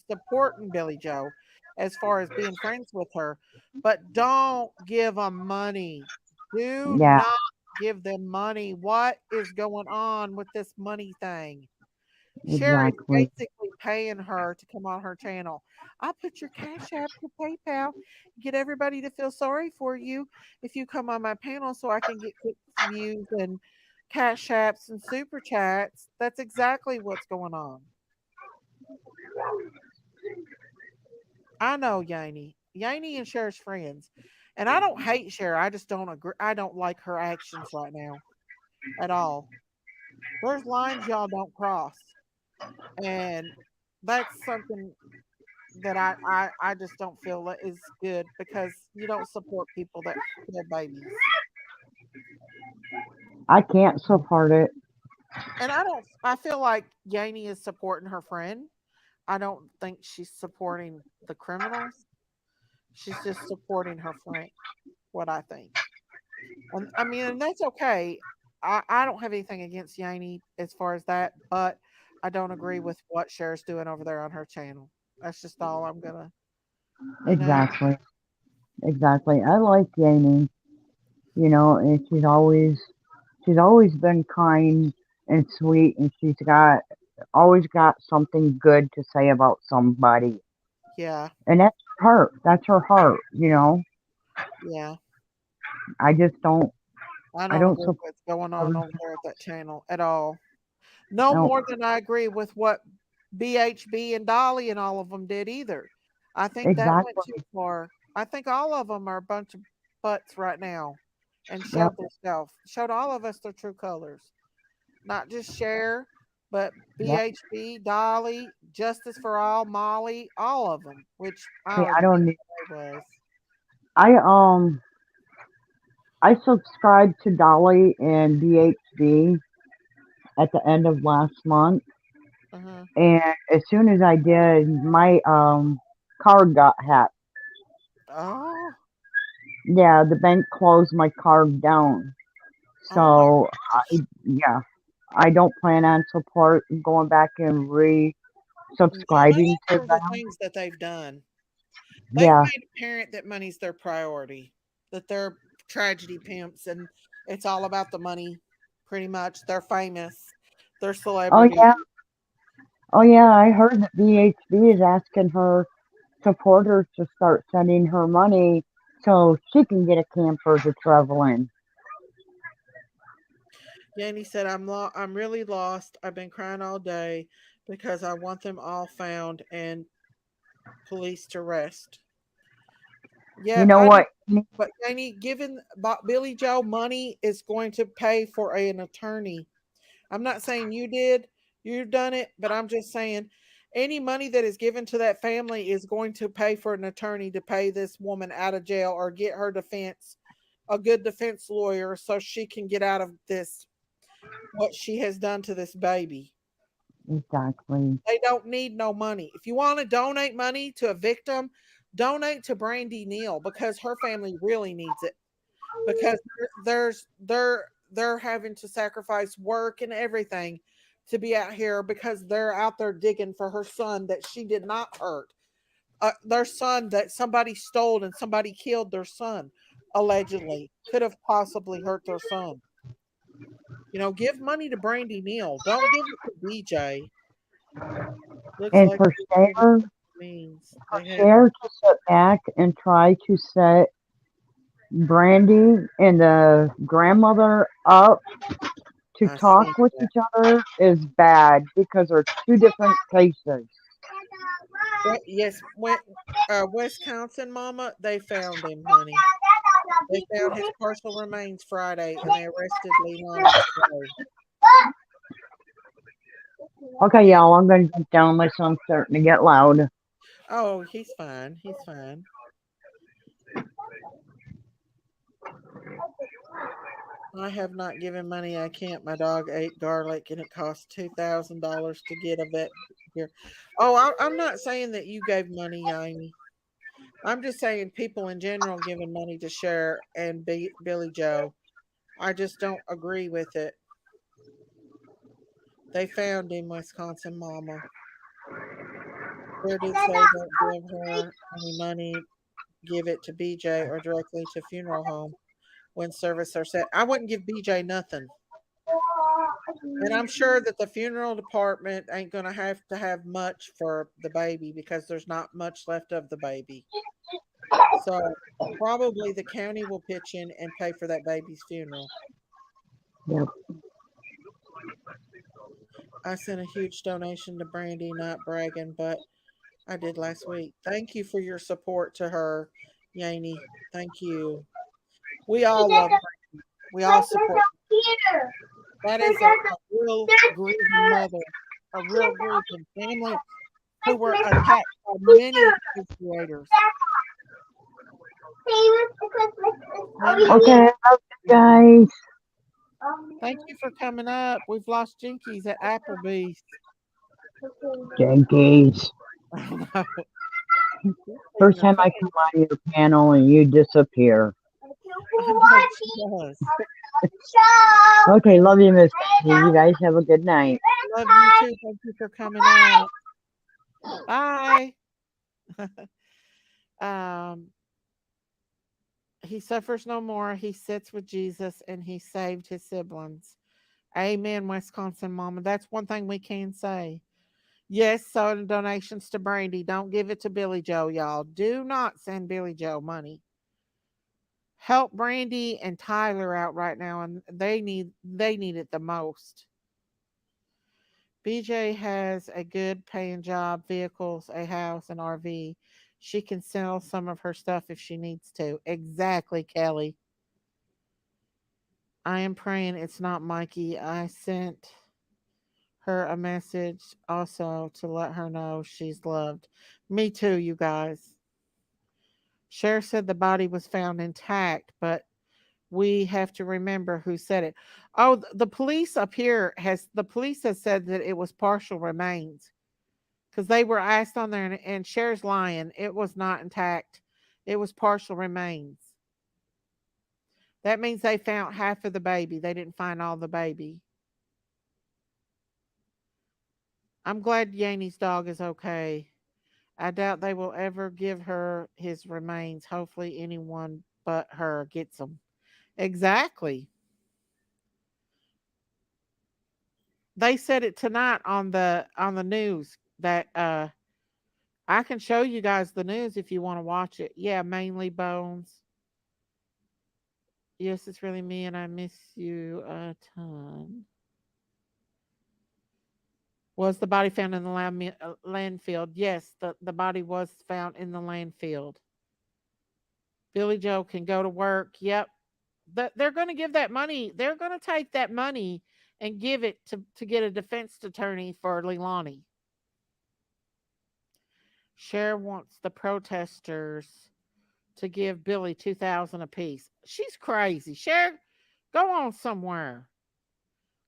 Speaker 2: supporting Billy Joe as far as being friends with her, but don't give them money. Do
Speaker 14: Yeah,
Speaker 2: not give them money. What is going on with this money thing? Cher is
Speaker 14: exactly.
Speaker 2: basically paying her to come on her channel. I'll put your Cash App, your PayPal, get everybody to feel sorry for you if you come on my panel so I can get clicks, views, and Cash Apps and Super Chats. That's exactly what's going on. I know Yanni. Yanni and Cher's friends. And I don't hate Cher. I just don't agree. I don't like her actions right now at all. There's lines y'all don't cross. And that's something that I just don't feel that is good because you don't support people that kill babies.
Speaker 14: I can't support it.
Speaker 2: And I feel like Yaney is supporting her friend. I don't think she's supporting the criminals. She's just supporting her friend, what I think. And I mean, and that's okay. I don't have anything against Yaney as far as that, but I don't agree with what Cher's doing over there on her channel. That's just all I'm gonna, you know.
Speaker 14: Exactly. Exactly. I like Jamie, and she's always been kind and sweet, and she's got always got something good to say about somebody.
Speaker 2: Yeah,
Speaker 14: And that's her. That's her heart.
Speaker 2: yeah.
Speaker 14: I just don't
Speaker 2: I
Speaker 14: I
Speaker 2: don't
Speaker 14: don't
Speaker 2: agree with
Speaker 14: support
Speaker 2: what's going on
Speaker 14: others.
Speaker 2: over there at that channel at all. No
Speaker 14: No,
Speaker 2: more than I agree with what BHB and Dolly and all of them did either. I think that went too
Speaker 14: exactly.
Speaker 2: far. I think all of them are a bunch of butts right now and
Speaker 14: Yep,
Speaker 2: showed themselves, showed all of us their true colors. Not just Cher, but
Speaker 14: yep.
Speaker 2: BHB, Dolly, Justice for All, Molly, all of them, which I
Speaker 14: See, I
Speaker 2: already knew
Speaker 14: don't need
Speaker 2: who they was.
Speaker 14: I I subscribed to Dolly and BHB at the end of last month,
Speaker 8: Uh-huh.
Speaker 14: and as soon as I did, my card got hacked.
Speaker 8: Oh,
Speaker 14: Yeah, the bank closed my card down.
Speaker 8: oh my
Speaker 14: So
Speaker 8: gosh.
Speaker 14: yeah, I don't plan on support going back and
Speaker 8: No,
Speaker 14: re-subscribing to
Speaker 8: after the
Speaker 14: them.
Speaker 8: things that they've done, they've
Speaker 14: Yeah.
Speaker 8: made apparent that money's their priority, that they're tragedy pimps and it's all about the money, pretty much. They're famous, they're
Speaker 14: Oh
Speaker 8: celebrity.
Speaker 14: yeah. Oh yeah. I heard that VHB is asking her supporters to start sending her money so she can get a camper to travel in.
Speaker 8: Yanni said, I'm really lost. I've been crying all day because I want them all found and police to rest.
Speaker 14: You
Speaker 8: Yeah,
Speaker 14: know
Speaker 8: I know.
Speaker 14: what?
Speaker 8: But Yanni, given Billy Joe money is going to pay for an attorney. I'm not saying you did, you've done it, but I'm just saying any money that is given to that family is going to pay for an attorney to pay this woman out of jail or get her defense, a good defense lawyer, so she can get out of this, what she has done to this baby.
Speaker 14: Exactly.
Speaker 8: They don't need no money. If you want to donate money to a victim, donate to Brandy Neal because her family really needs it. Because they're having to sacrifice work and everything to be out here because they're out there digging for her son that she did not hurt. Their son that somebody stole and somebody killed their son allegedly could have possibly hurt their son. Give money to Brandy Neal. Don't give it to BJ. Looks
Speaker 14: And
Speaker 8: like
Speaker 14: for Cher,
Speaker 8: means
Speaker 14: for
Speaker 8: they have.
Speaker 14: Cher to sit back and try to set Brandy and the grandmother up to
Speaker 8: I
Speaker 14: talk
Speaker 8: see
Speaker 14: with
Speaker 8: that.
Speaker 14: each other is bad because they're two different cases.
Speaker 8: Yes, Wisconsin mama, they found him, honey. They found his partial remains Friday, and they arrested Leilani today.
Speaker 14: Okay,
Speaker 8: Yeah.
Speaker 14: y'all, I'm going to get down. My son's starting to get loud.
Speaker 8: Oh, he's fine. He's fine. I have not given money. I can't. My dog ate garlic, and it cost $2,000 to get a vet here. Oh, I'm not saying that you gave money, Amy. I'm just saying people in general giving money to Cher and Billy Joe. I just don't agree with it. They found him, Wisconsin mama. Cher did say don't give her any money, give it to BJ or directly to funeral home when service are set. I wouldn't give BJ nothing. And I'm sure that the funeral department ain't going to have much for the baby because there's not much left of the baby. So probably the county will pitch in and pay for that baby's funeral.
Speaker 14: Yep.
Speaker 8: I sent a huge donation to Brandy, not bragging, but I did last week. Thank you for your support to her, Yaney. Thank you. We all love Brandy. We all support. That is a real grieving mother, a real grieving family who were attacked by many perpetrators. Send your love.
Speaker 14: Okay, love you guys.
Speaker 8: Thank you for coming up. We've lost Jinkies at Applebee's.
Speaker 14: Jinkies.
Speaker 8: Oh no. She's being
Speaker 14: First
Speaker 8: a
Speaker 14: time I
Speaker 8: pain.
Speaker 14: come on your panel and you disappear.
Speaker 8: I know she does.
Speaker 14: Okay, love you, Miss Patty. You guys have a good night.
Speaker 8: Love you too. Thank you for coming up. Bye. um, he suffers no more. He sits with Jesus and he saved his siblings. Amen, Wisconsin mama. That's one thing we can say. Yes, so donations to Brandy. Don't give it to Billy Joe, y'all. Do not send Billy Joe money. Help Brandy and Tyler out right now, and they need it the most. BJ has a good paying job, vehicles, a house, an RV. She can sell some of her stuff if she needs to. Exactly, Kelly. I am praying it's not Mikey. I sent her a message also to let her know she's loved. Me too, you guys. Sheriff said the body was found intact, but we have to remember who said it. Oh, the police up here the police has said that it was partial remains because they were asked on there, and Cher's lying. It was not intact. It was partial remains. That means they found half of the baby. They didn't find all the baby. I'm glad Yaney's dog is okay. I doubt they will ever give her his remains. Hopefully, anyone but her gets them. Exactly. They said it tonight on the news that I can show you guys the news if you want to watch it. Yeah, mainly bones. Yes, it's really me, and I miss you a ton. Was the body found in the landfill? Yes, the body was found in the landfill. Billy Joe can go to work. Yep. They're going to give that money. They're going to take that money and give it to get a defense attorney for Leilani. Cher wants the protesters to give Billy 2,000 apiece. She's crazy. Cher, go on somewhere.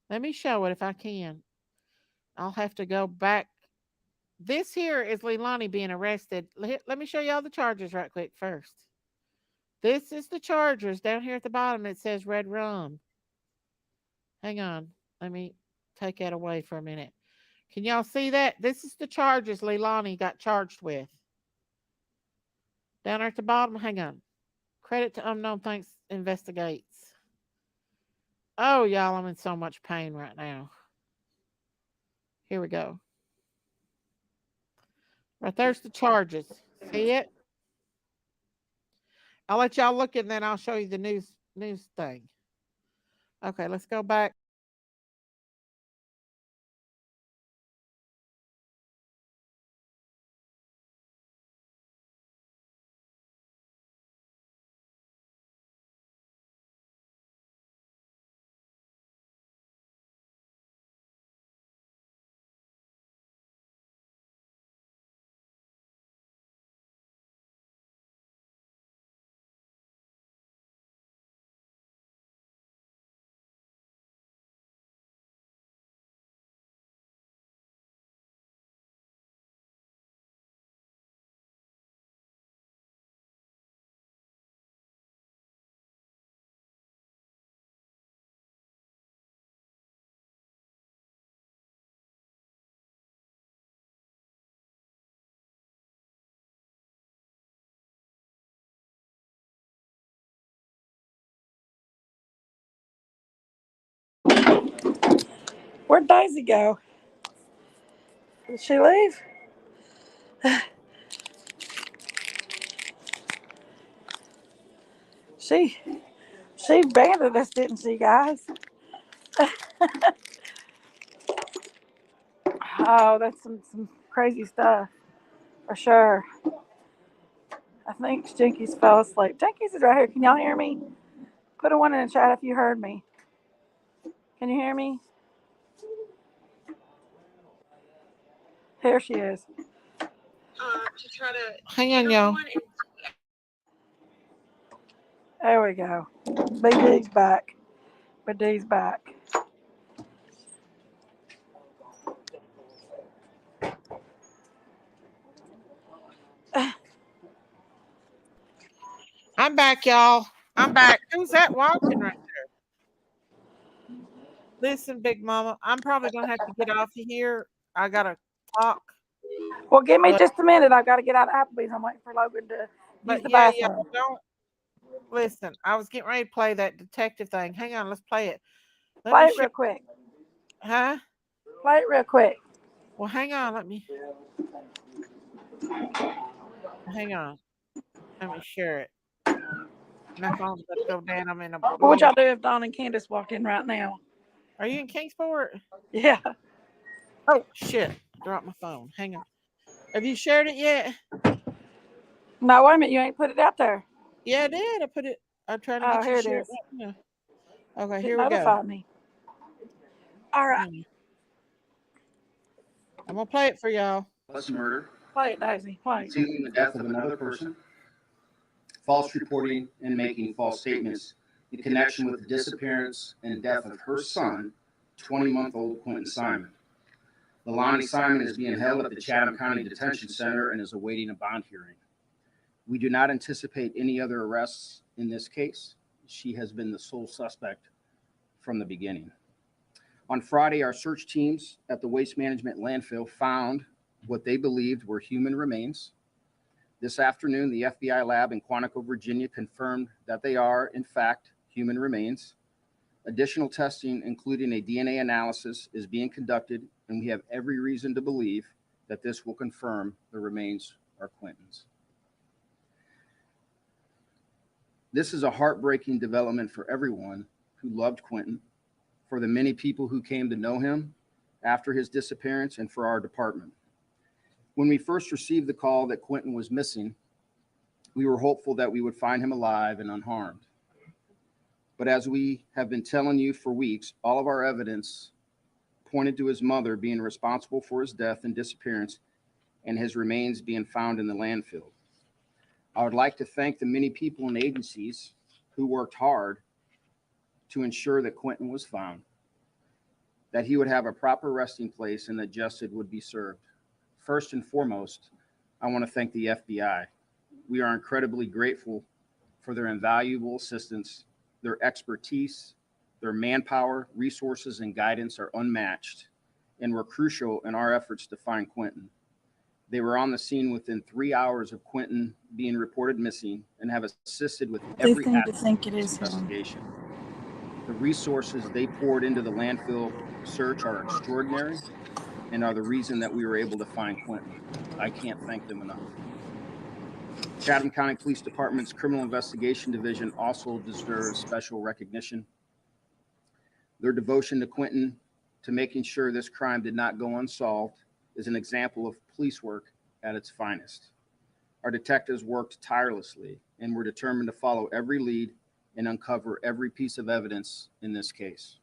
Speaker 8: Let me show it if I can. I'll have to go back. This here is Leilani being arrested. Let me show you all the charges right quick first. This is the charges down here at the bottom. It says red rum. Hang on. Let me take that away for a minute. Can y'all see that? This is the charges Leilani got charged with. Down there at the bottom. Hang on. Credit to Unknown Thanks Investigates. Oh, y'all, I'm in so much pain right now. Here we go. Right there's the charges. See it? I'll let y'all look and then I'll show you the news thing. Okay, let's go back.
Speaker 1: Where'd Daisy go? Did she leave? She she abandoned us, didn't she, guys? Oh, that's some crazy stuff for sure. I think Jinkies fell asleep. Jinkies is right here. Can y'all hear me? Put a one in the chat if you heard me. Can you hear me? Here she is.
Speaker 7: To try to
Speaker 8: Hang on, y'all.
Speaker 1: There we go. Big D's back. Big D's back.
Speaker 8: I'm back, y'all. I'm back. Who's that walking right there? Listen, Big Mama, I'm probably gonna have to get off of here. I gotta talk.
Speaker 1: Well, give me
Speaker 8: But
Speaker 1: just a minute. I've got to get out of Applebee's. I'm waiting for Logan to use the
Speaker 8: yeah,
Speaker 1: bathroom.
Speaker 8: don't listen. I was getting ready to play that detective thing. Hang on, let's play it. Let
Speaker 1: Play
Speaker 8: me
Speaker 1: it
Speaker 8: show.
Speaker 1: real quick.
Speaker 8: Huh?
Speaker 1: Play it real quick.
Speaker 8: Well, hang on. Hang on. Let me share it. My phone's about to go down. I'm in a
Speaker 1: What would
Speaker 8: blue.
Speaker 1: y'all do if Dawn and Candace walked in right now?
Speaker 8: Are you in Kingsport?
Speaker 1: Yeah.
Speaker 8: Oh shit! Dropped my phone. Hang on. Have you shared it yet?
Speaker 1: No, wait a minute. You ain't put it out there.
Speaker 8: Yeah, I did. I put it. I'm trying to
Speaker 1: Oh,
Speaker 8: get you
Speaker 1: here
Speaker 8: to
Speaker 1: it
Speaker 8: share it
Speaker 1: is.
Speaker 8: right now. Okay,
Speaker 1: Didn't
Speaker 8: here we go.
Speaker 1: notify me. All right.
Speaker 8: I'm gonna play it for y'all.
Speaker 5: Plus murder,
Speaker 1: Play it, Daisy. Play.
Speaker 5: concealing the death of another person, false reporting, and making false statements in connection with the disappearance and death of her son, 20-month-old Quentin Simon. Leilani Simon is being held at the Chatham County Detention Center and is awaiting a bond hearing. We do not anticipate any other arrests in this case. She has been the sole suspect from the beginning. On Friday, our search teams at the Waste Management landfill found what they believed were human remains. This afternoon, the FBI lab in Quantico, Virginia confirmed that they are, in fact, human remains. Additional testing, including a DNA analysis, is being conducted, and we have every reason to believe that this will confirm the remains are Quentin's. This is a heartbreaking development for everyone who loved Quentin, for the many people who came to know him after his disappearance, and for our department. When we first received the call that Quentin was missing, we were hopeful that we would find him alive and unharmed. But as we have been telling you for weeks, all of our evidence pointed to his mother being responsible for his death and disappearance, and his remains being found in the landfill. I would like to thank the many people and agencies who worked hard to ensure that Quentin was found, that he would have a proper resting place, and that justice would be served. First and foremost, I want to thank the FBI. We are incredibly grateful for their invaluable assistance. Their expertise, their manpower, resources, and guidance are unmatched and were crucial in our efforts to find Quentin. They were on the scene within 3 hours of Quentin being reported missing and have assisted with every
Speaker 1: They seem to
Speaker 5: aspect
Speaker 1: think it
Speaker 5: of this
Speaker 1: is him.
Speaker 5: investigation. The resources they poured into the landfill search are extraordinary and are the reason that we were able to find Quentin. I can't thank them enough. Chatham County Police Department's Criminal Investigation Division also deserves special recognition. Their devotion to Quentin, to making sure this crime did not go unsolved, is an example of police work at its finest. Our detectives worked tirelessly and were determined to follow every lead and uncover every piece of evidence in this case.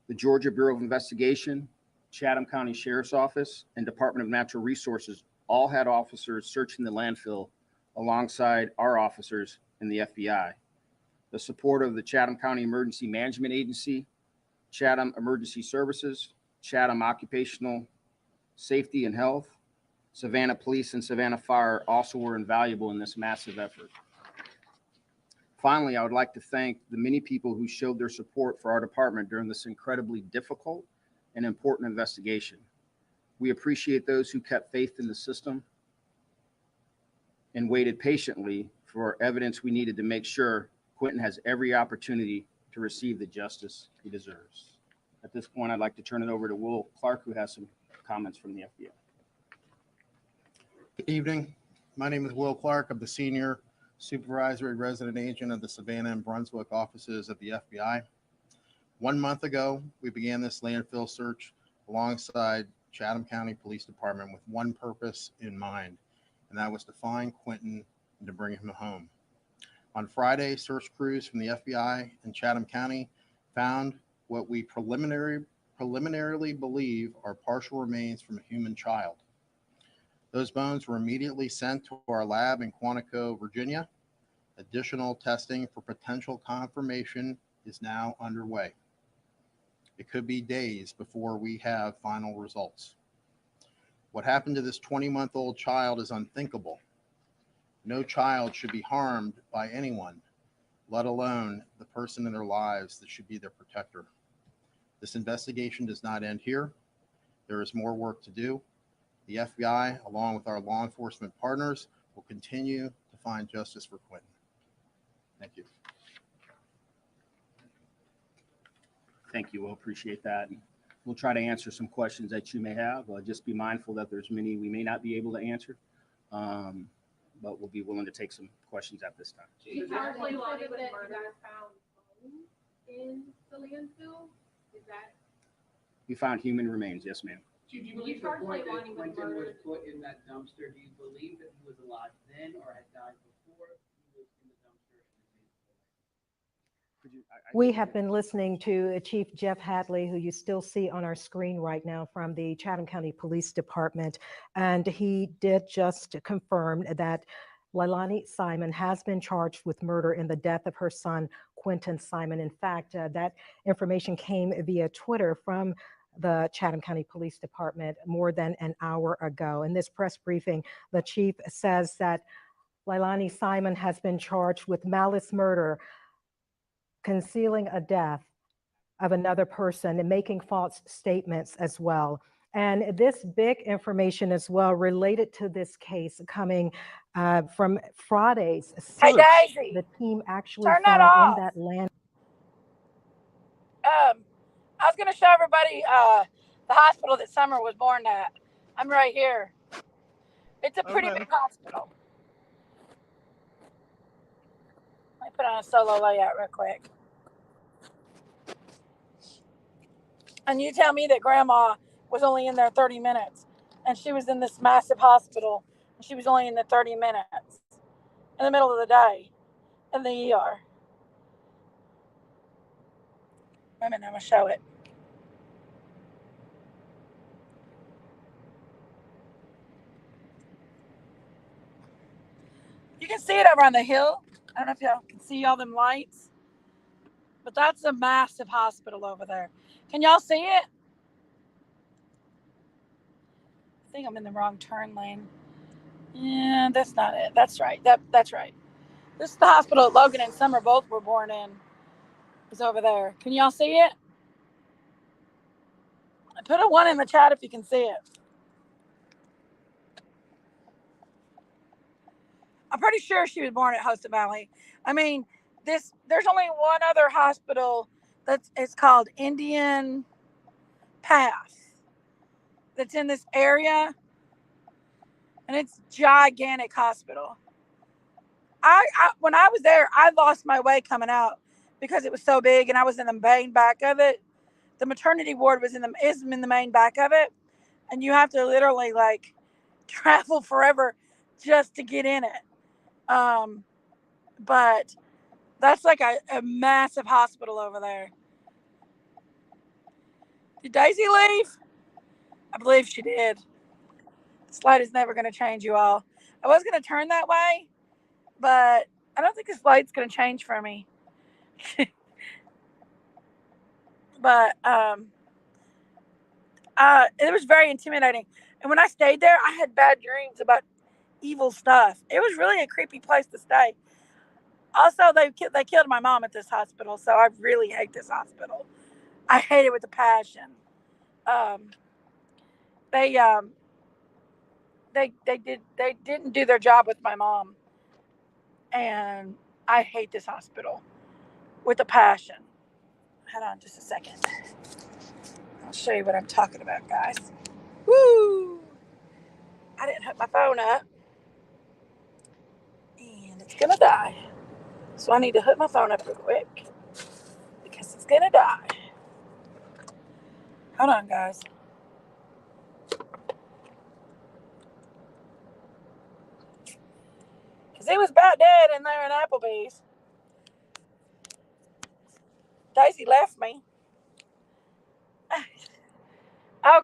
Speaker 5: The Georgia Bureau of Investigation, Chatham County Sheriff's Office, and Department of Natural Resources all had officers searching the landfill alongside our officers in the FBI. The support of the Chatham County Emergency Management Agency, Chatham Emergency Services, Chatham Occupational Safety and Health, Savannah Police, and Savannah Fire also were invaluable in this massive effort. Finally, I would like to thank the many people who showed their support for our department during this incredibly difficult and important investigation. We appreciate those who kept faith in the system and waited patiently for evidence we needed to make sure Quentin has every opportunity to receive the justice he deserves. At this point, I'd like to turn it over to Will Clark, who has some comments from the FBI.
Speaker 10: Good evening. My name is Will Clark. I'm the Senior Supervisory Resident Agent of the Savannah and Brunswick offices of the FBI. 1 month ago, we began this landfill search alongside Chatham County Police Department with one purpose in mind, and that was to find Quentin and to bring him home. On Friday, search crews from the FBI and Chatham County found what we preliminarily believe are partial remains from a human child. Those bones were immediately sent to our lab in Quantico, Virginia. Additional testing for potential confirmation is now underway. It could be days before we have final results. What happened to this 20-month-old child is unthinkable. No child should be harmed by anyone, let alone the person in their lives that should be their protector. This investigation does not end here. There is more work to do. The FBI, along with our law enforcement partners, will continue to find justice for Quentin. Thank you.
Speaker 5: Thank you. We'll appreciate that. And we'll try to answer some questions that you may have. Just be mindful that there's many we may not be able to answer, but we'll be willing to take some questions at this time.
Speaker 7: You guys found bones in the landfill? Is that?
Speaker 5: We found human remains. Yes, ma'am.
Speaker 6: Do you believe the point that Quentin was put in that dumpster? Do you believe that he was alive then or had died before he was in the dumpster?
Speaker 15: We have been listening to Chief Jeff Hadley, who you still see on our screen right now from the Chatham County Police Department, and he did just confirm that Leilani Simon has been charged with murder in the death of her son, Quentin Simon. In fact, that information came via Twitter from the Chatham County Police Department more than an hour ago. In this press briefing, the chief says that Leilani Simon has been charged with malice murder, concealing a death of another person, and making false statements as well. And this big information as well related to this case coming from Friday's
Speaker 1: Hey,
Speaker 15: search.
Speaker 1: Daisy,
Speaker 15: The team actually
Speaker 1: turn that
Speaker 15: found in
Speaker 1: off.
Speaker 15: that land.
Speaker 1: I was going to show everybody the hospital that Summer was born at. I'm right here. It's a pretty
Speaker 8: Okay.
Speaker 1: big hospital. Let me put on a solo layout real quick. And you tell me that Grandma was only in there 30 minutes, and she was in this massive hospital, and she was only in there 30 minutes in the middle of the day in the ER. Wait a minute, I'm going to show it. You can see it over on the hill. I don't know if y'all can see all them lights, but that's a massive hospital over there. Can y'all see it? I think I'm in the wrong turn lane. Yeah, that's not it. That's right. That's right. This is the hospital Logan and Summer both were born in. It's over there. Can y'all see it? Put a 1 in the chat if you can see it. I'm pretty sure she was born at Hosta Valley. I mean, there's only one other hospital it's called Indian Path that's in this area, and it's gigantic hospital. I when I was there, I lost my way coming out because it was so big, and I was in the main back of it. The maternity ward is in the main back of it, and you have to literally like travel forever just to get in it. But that's like a massive hospital over there. Did Daisy leave? I believe she did. This light is never going to change, you all. I was going to turn that way, but I don't think this light's going to change for me. But it was very intimidating. And when I stayed there, I had bad dreams about evil stuff. It was really a creepy place to stay. Also, they killed my mom at this hospital, so I really hate this hospital. I hate it with a passion. Um, they they didn't do their job with my mom, and I hate this hospital with a passion. Hold on just a second. I'll show you what I'm talking about, guys. Woo! I didn't hook my phone up, and it's gonna die. So I need to hook my phone up real quick because it's gonna die. Hold on, guys. Because it was about dead in there in Applebee's. Daisy left me. Oh,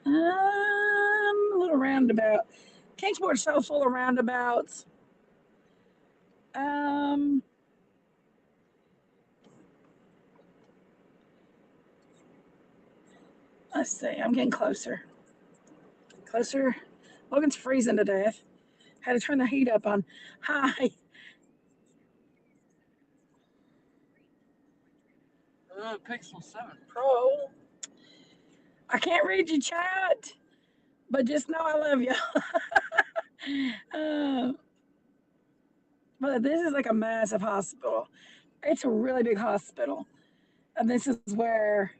Speaker 1: a little roundabout. Kingsport's so full of roundabouts. Um, let's see. I'm getting closer. Closer. Logan's freezing to death. Had to turn the heat up on high. Pixel 7 Pro. I can't read your chat, but just know I love you. But this is like a massive hospital. It's a really big hospital. And this is where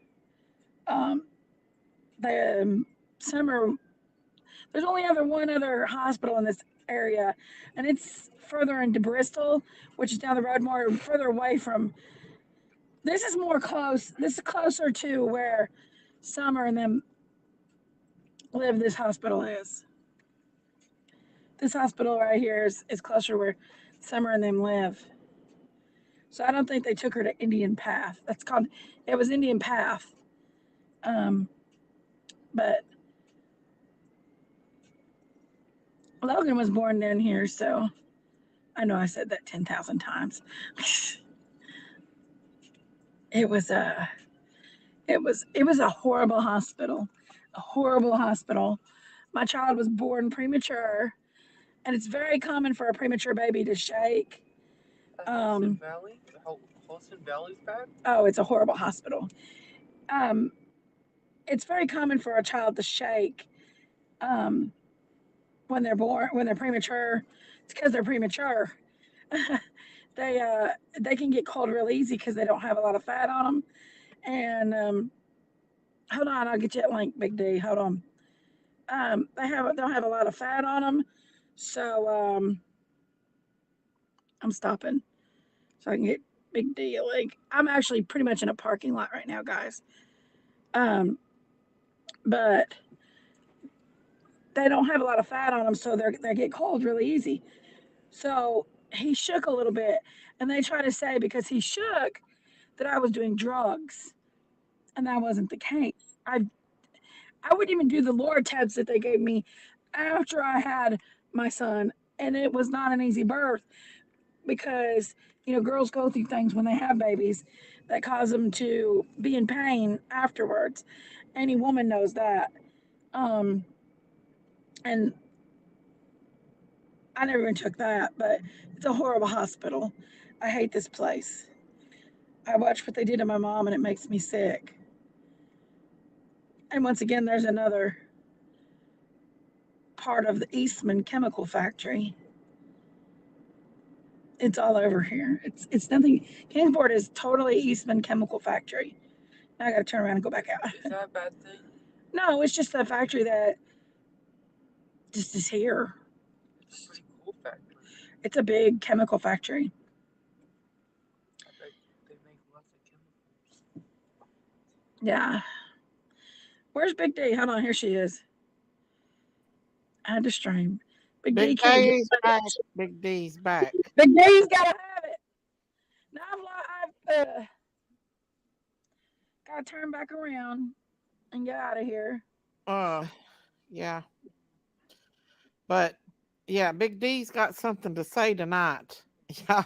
Speaker 1: um, the summer, there's only one other hospital in this area, and it's further into Bristol, which is down the road more further away from. This is more close. This is closer to where Summer and them live. This hospital is. This hospital right here is closer where Summer and them live. So I don't think they took her to Indian Path. It was Indian Path. Um, but Logan was born down here, so I know I said that 10,000 times. It was a it was a horrible hospital. A horrible hospital. My child was born premature, and it's very common for a premature baby to shake.
Speaker 16: Holston Valley? Holston Valley's bad?
Speaker 1: Oh, it's a horrible hospital. Um, it's very common for a child to shake um, when they're born, when they're premature. It's because they're premature. they uh, they can get cold real easy because they don't have a lot of fat on them. And hold on, I'll get you that link, Big D. Hold on. They don't have a lot of fat on them, so I'm stopping so I can get Big D a link. I'm actually pretty much in a parking lot right now, guys. Um, but they don't have a lot of fat on them, so they get cold really easy. So he shook a little bit, and they try to say because he shook that I was doing drugs, and that wasn't the case. I wouldn't even do the Lord test that they gave me after I had my son, and it was not an easy birth because girls go through things when they have babies that cause them to be in pain afterwards. Any woman knows that. Um, and I never even took that, but it's a horrible hospital. I hate this place. I watched what they did to my mom, and it makes me sick. And once again, there's another part of the Eastman chemical factory. It's all over here. It's nothing. Kingsport is totally Eastman chemical factory. Now I got to turn around and go back out.
Speaker 16: Is that a bad thing?
Speaker 1: No, it's just a factory that just is here.
Speaker 16: It's a pretty cool factory.
Speaker 1: It's a big chemical factory.
Speaker 16: I bet they make lots of chemicals.
Speaker 1: Yeah. Where's Big D? Hold on, here she is. I had to stream. Big D
Speaker 8: Big
Speaker 1: can't get.
Speaker 8: D's back. Big D's back.
Speaker 1: Big D's gotta have it. Now I've gotta turn back around and get out of here.
Speaker 8: Uh, yeah. But yeah, Big D's got something to say tonight. Yeah.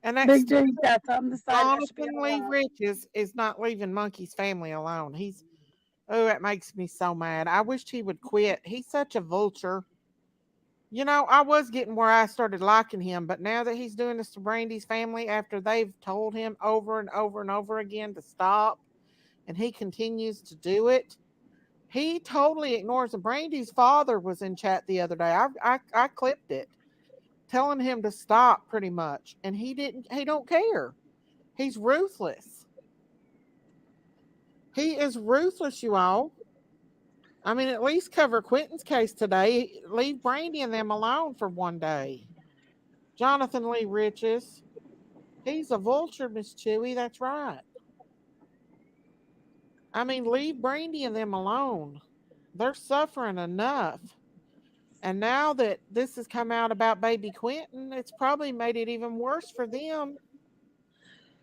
Speaker 8: And that's
Speaker 1: Big D's got something to say. That should be
Speaker 8: Jonathan
Speaker 1: all
Speaker 8: Lee
Speaker 1: right.
Speaker 8: Rich is not leaving Monkey's family alone. That makes me so mad. I wished he would quit. He's such a vulture. I was getting where I started liking him, but now that he's doing this to Brandy's family after they've told him over and over and over again to stop, and he continues to do it, he totally ignores it. Brandy's father was in chat the other day. I clipped it, telling him to stop pretty much, and he didn't. He don't care. He's ruthless. He is ruthless, you all. I mean, at least cover Quentin's case today. Leave Brandy and them alone for one day. Jonathan Lee Riches. He's a vulture, Miss Chewy. That's right. I mean, leave Brandy and them alone. They're suffering enough. And now that this has come out about baby Quentin, it's probably made it even worse for them.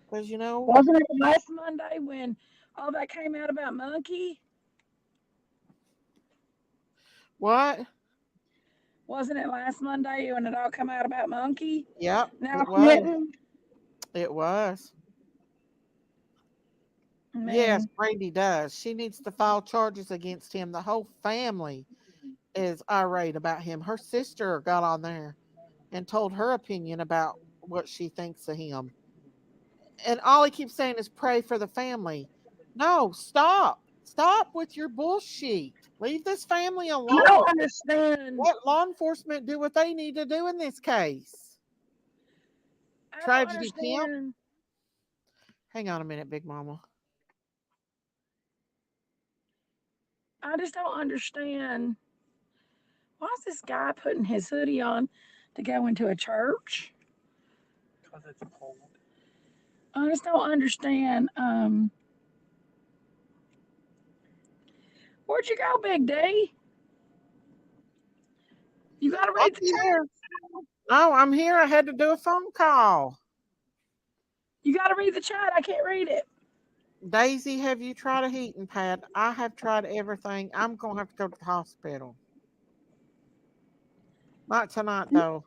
Speaker 8: Because,
Speaker 1: Wasn't it last Monday when all that came out about Monkey?
Speaker 8: what?
Speaker 1: Wasn't it last Monday when it all come out about Monkey?
Speaker 8: Yep,
Speaker 1: Now
Speaker 8: it was.
Speaker 1: Quentin?
Speaker 8: It was. Yes,
Speaker 1: Man,
Speaker 8: Brandy does. She needs to file charges against him. The whole family is irate about him. Her sister got on there and told her opinion about what she thinks of him. And all he keeps saying is pray for the family. No, stop. Stop with your bullshit. Leave this family
Speaker 1: I
Speaker 8: alone.
Speaker 1: don't understand.
Speaker 8: Let law enforcement do what they need to do in this case.
Speaker 1: I don't
Speaker 8: Tragedy pimp.
Speaker 1: understand.
Speaker 8: Hang on a minute, Big Mama.
Speaker 1: I just don't understand. Why is this guy putting his hoodie on to go into a church?
Speaker 16: Because it's cold.
Speaker 1: I just don't understand. Where'd you go, Big D? You gotta
Speaker 8: I'm
Speaker 1: read the
Speaker 8: here.
Speaker 1: chat.
Speaker 8: Oh, I'm here. I had to do a phone call.
Speaker 1: You gotta read the chat. I can't read it.
Speaker 8: Daisy, have you tried a heating pad? I have tried everything. I'm going to have to go to the hospital. Not tonight though.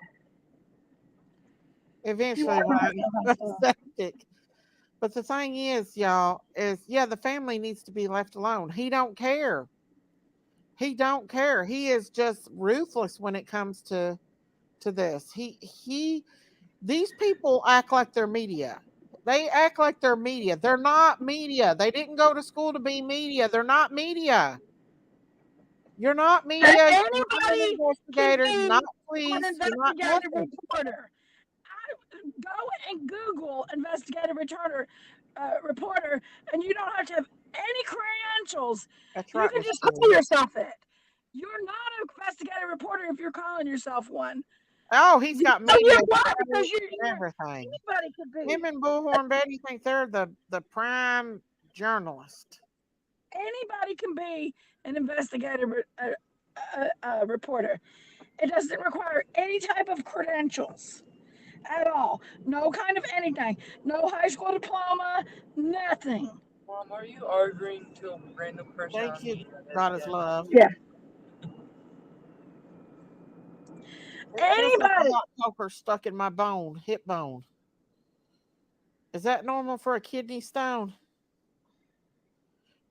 Speaker 1: You
Speaker 8: Eventually,
Speaker 1: are
Speaker 8: when I
Speaker 1: gonna
Speaker 8: get
Speaker 1: feel that
Speaker 8: my
Speaker 1: stuff.
Speaker 8: septic. But the thing is, y'all, is yeah, the family needs to be left alone. He don't care. He don't care. He is just ruthless when it comes to this. He these people act like they're media. They act like they're media. They're not media. They didn't go to school to be media. They're not media. You're not
Speaker 1: And
Speaker 8: media. You're not an
Speaker 1: anybody can
Speaker 8: investigator. You're not
Speaker 1: be an
Speaker 8: police. You're not
Speaker 1: investigative
Speaker 8: nothing.
Speaker 1: reporter. Go and Google investigative returner, reporter, and you don't have to have any credentials.
Speaker 8: That's
Speaker 1: You
Speaker 8: right,
Speaker 1: can
Speaker 8: Miss
Speaker 1: just call
Speaker 8: Julie.
Speaker 1: yourself it. You're not an investigative reporter if you're calling yourself one.
Speaker 8: Oh, he's got
Speaker 1: So
Speaker 8: media
Speaker 1: you're what? Because
Speaker 8: experience and everything.
Speaker 1: anybody could
Speaker 8: Him
Speaker 1: be.
Speaker 8: and Bullhorn Betty think they're the prime journalist.
Speaker 1: Anybody can be an investigative reporter. It doesn't require any type of credentials at all. No kind of anything. No high school diploma. Nothing.
Speaker 16: Mom, are you arguing to a random person
Speaker 8: Thank
Speaker 16: on
Speaker 8: you,
Speaker 16: the
Speaker 8: God is
Speaker 16: internet?
Speaker 8: love.
Speaker 1: Yeah.
Speaker 8: It feels like a
Speaker 1: Anybody.
Speaker 8: hot poker stuck in my bone, hip bone. Is that normal for a kidney stone?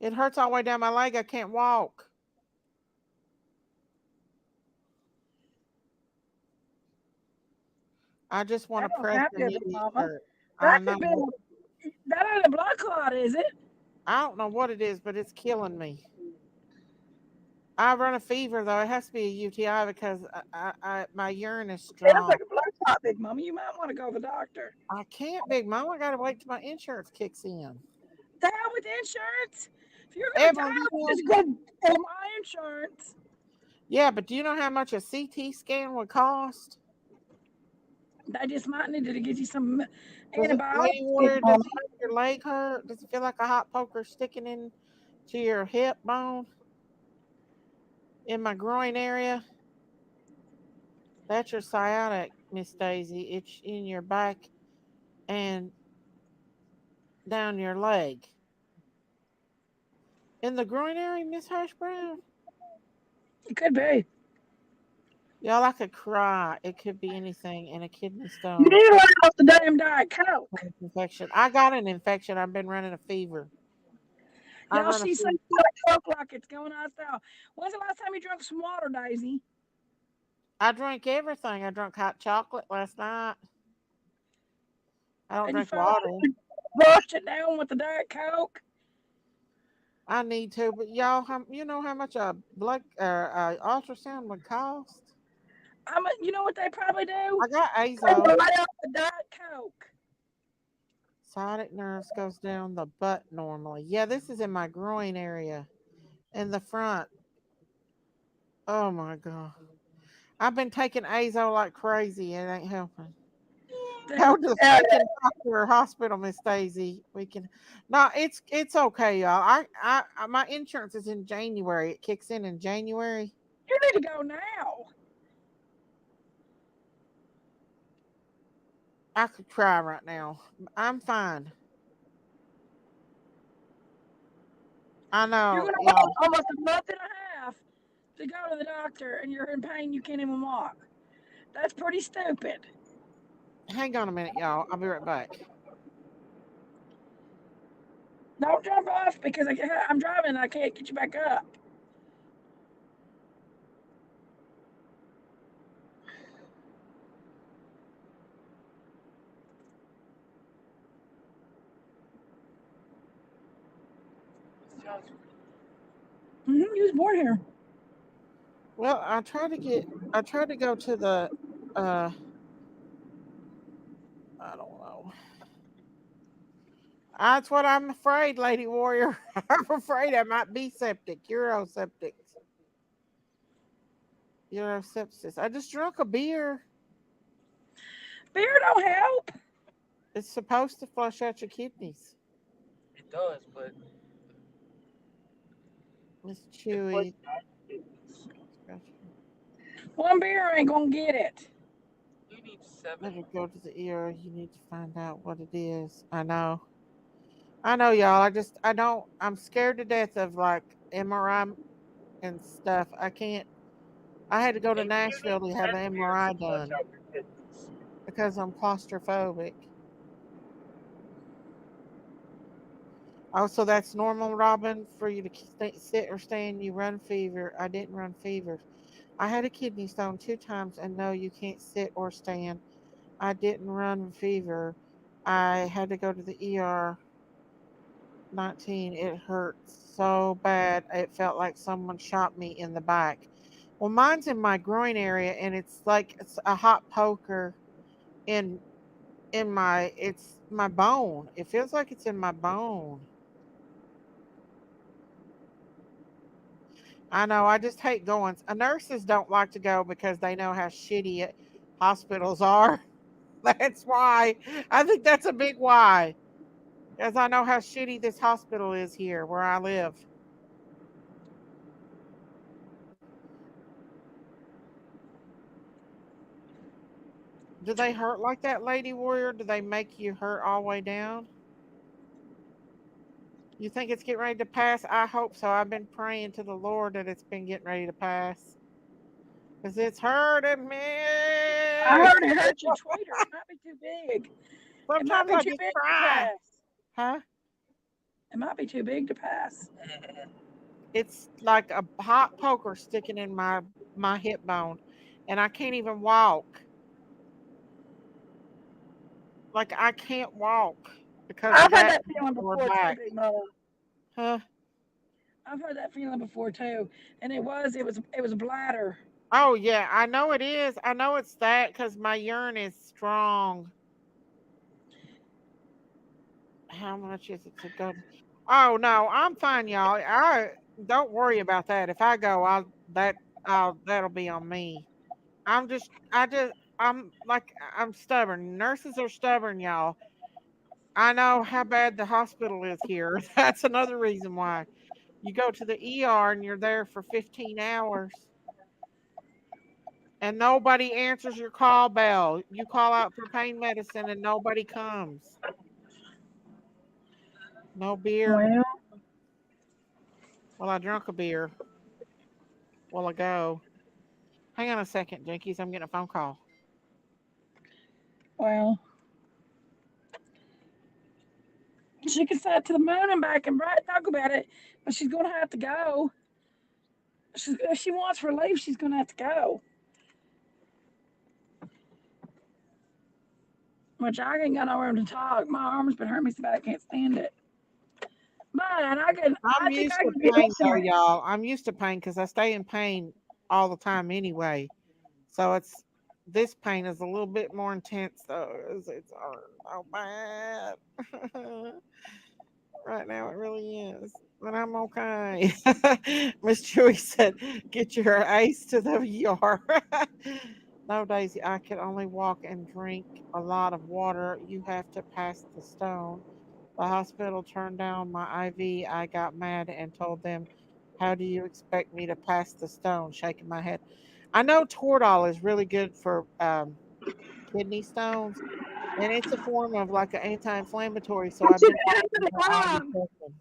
Speaker 8: It hurts all the way down my leg. I can't walk. I just want
Speaker 1: That
Speaker 8: to
Speaker 1: don't
Speaker 8: press
Speaker 1: sound
Speaker 8: the
Speaker 1: good, Big
Speaker 8: immediate
Speaker 1: Mama.
Speaker 8: shirt. I
Speaker 1: That could
Speaker 8: know.
Speaker 1: be. That ain't a blood clot, is it?
Speaker 8: I don't know what it is, but it's killing me. I run a fever though. It has to be a UTI because my urine is
Speaker 1: Sounds
Speaker 8: strong.
Speaker 1: like a blood clot, Big Mama. You might want to go to the doctor.
Speaker 8: I can't, Big Mom. I gotta wait till my insurance kicks in.
Speaker 1: The hell with insurance. If you're gonna
Speaker 8: Evelyn, do
Speaker 1: die,
Speaker 8: you
Speaker 1: just
Speaker 8: know?
Speaker 1: go for my insurance.
Speaker 8: Yeah, but do you know how much a CT scan would cost?
Speaker 1: They just might need to get you some
Speaker 8: Does it, Lady
Speaker 1: antibiotics, Big
Speaker 8: Warrior? Does
Speaker 1: Mama.
Speaker 8: it make your leg hurt? Does it feel like a hot poker sticking in to your hip bone in my groin area? That's your sciatic, Miss Daisy. It's in your back and down your leg. In the groin area, Miss Hash Brown?
Speaker 1: It could be.
Speaker 8: Y'all, I could cry. It could be anything. And a kidney
Speaker 1: You
Speaker 8: stone.
Speaker 1: need to run off the damn Diet Coke.
Speaker 8: Infection. I got an infection. I've been running a fever. I
Speaker 1: Y'all,
Speaker 8: run a
Speaker 1: she said
Speaker 8: fever.
Speaker 1: Diet Coke like it's going out style. When's the last time you drank some water, Daisy?
Speaker 8: I drank everything. I drank hot chocolate last night. I don't
Speaker 1: And you
Speaker 8: drink
Speaker 1: finally
Speaker 8: water.
Speaker 1: washed it down with the Diet Coke?
Speaker 8: I need to, but y'all, you know how much a blood ultrasound would cost?
Speaker 1: You know what they probably do?
Speaker 8: I got
Speaker 1: They
Speaker 8: Azo.
Speaker 1: will lay off the Diet Coke.
Speaker 8: Sciatic nerves goes down the butt normally. Yeah, this is in my groin area, in the front. Oh my god, I've been taking Azo like crazy. It ain't helping. Go to the
Speaker 1: Uh,
Speaker 8: freaking doctor or hospital, Miss Daisy. We can. No, it's okay, y'all. My insurance is in January. It kicks in January.
Speaker 1: you need to go now.
Speaker 8: I could cry right now. I'm fine. I
Speaker 1: You're
Speaker 8: know,
Speaker 1: going to wait
Speaker 8: y'all.
Speaker 1: almost a month and a half to go to the doctor, and you're in pain. You can't even walk. That's pretty stupid.
Speaker 8: Hang on a minute, y'all. I'll be right back.
Speaker 1: Don't jump off because I'm driving and I can't get you back up. You was born here.
Speaker 8: Well, I tried to go to the uh I don't know. That's what I'm afraid, Lady Warrior. I'm afraid I might be septic, urosepsis. I just drunk a beer.
Speaker 1: Beer don't help.
Speaker 8: It's supposed to flush out your kidneys.
Speaker 16: It does, but
Speaker 8: Miss
Speaker 16: it flushes
Speaker 8: Chewy.
Speaker 1: One beer ain't gonna get it.
Speaker 16: you need 7.
Speaker 8: Better go to the ear. You need to find out what it is. I know. I know, y'all. I don't. I'm scared to death of like MRI and stuff. I can't. I had to go to Nashville to have an MRI done because I'm claustrophobic. Oh, so that's normal, Robin, for you to sit or stand. You run fever. I didn't run fever. I had a kidney stone 2 times, and no, you can't sit or stand. I didn't run fever. I had to go to the ER 19. It hurt so bad. It felt like someone shot me in the back. Well, mine's in my groin area, and it's like it's a hot poker in my it's my bone. It feels like it's in my bone. I know. I just hate going. Nurses don't like to go because they know how shitty hospitals are. That's why. I think that's a big why. Because I know how shitty this hospital is here where I live. Do they hurt like that, Lady Warrior? Do they make you hurt all the way down? You think it's getting ready to pass? I hope so. I've been praying to the Lord that it's been getting ready to pass. Because it's hurting me.
Speaker 1: I heard it hurt your tweeter. It might be too big. It might
Speaker 8: Sometimes
Speaker 1: be
Speaker 8: I
Speaker 1: too
Speaker 8: just
Speaker 1: big to
Speaker 8: cry.
Speaker 1: pass.
Speaker 8: Huh?
Speaker 1: It might be too big to pass.
Speaker 8: It's like a hot poker sticking in my hip bone. And I can't even walk. Like I can't walk because
Speaker 1: I've
Speaker 8: of
Speaker 1: had
Speaker 8: that
Speaker 1: that feeling
Speaker 8: lower
Speaker 1: before too,
Speaker 8: back.
Speaker 1: Big Mother.
Speaker 8: Huh?
Speaker 1: I've had that feeling before too, and it was bladder.
Speaker 8: Oh yeah, I know it is. I know it's that because my urine is strong. How much is it to go? Oh no, I'm fine, y'all. I don't worry about that. If I go, that'll be on me. I'm like I'm stubborn. Nurses are stubborn, y'all. I know how bad the hospital is here. That's another reason why. You go to the ER and you're there for 15 hours and nobody answers your call bell. You call out for pain medicine and nobody comes. No beer.
Speaker 1: Well,
Speaker 8: Well, I drunk a beer while ago. Hang on a second, Jinkies. I'm getting a phone call.
Speaker 1: well, she can set to the moon and back and bright talk about it, but she's gonna have to go. If she wants relief, she's gonna have to go. Which I ain't got no room to talk. My arm's been hurting me so bad I can't stand it. But
Speaker 8: I'm
Speaker 1: I think
Speaker 8: used
Speaker 1: I
Speaker 8: to
Speaker 1: can be
Speaker 8: pain though,
Speaker 1: listening.
Speaker 8: y'all. I'm used to pain because I stay in pain all the time anyway. So this pain is a little bit more intense though. It's so bad. Right now it really is. But I'm okay. Miss Chewy said, get your ace to the ER. No, Daisy, I can only walk and drink a lot of water. You have to pass the stone. The hospital turned down my IV. I got mad and told them, how do you expect me to pass the stone? Shaking my head. I know Toradol is really good for kidney stones, and it's a form of like an anti-inflammatory. So I've
Speaker 1: She
Speaker 8: been
Speaker 1: came to
Speaker 8: taking
Speaker 1: the
Speaker 8: the
Speaker 1: phone.
Speaker 8: ibuprofen.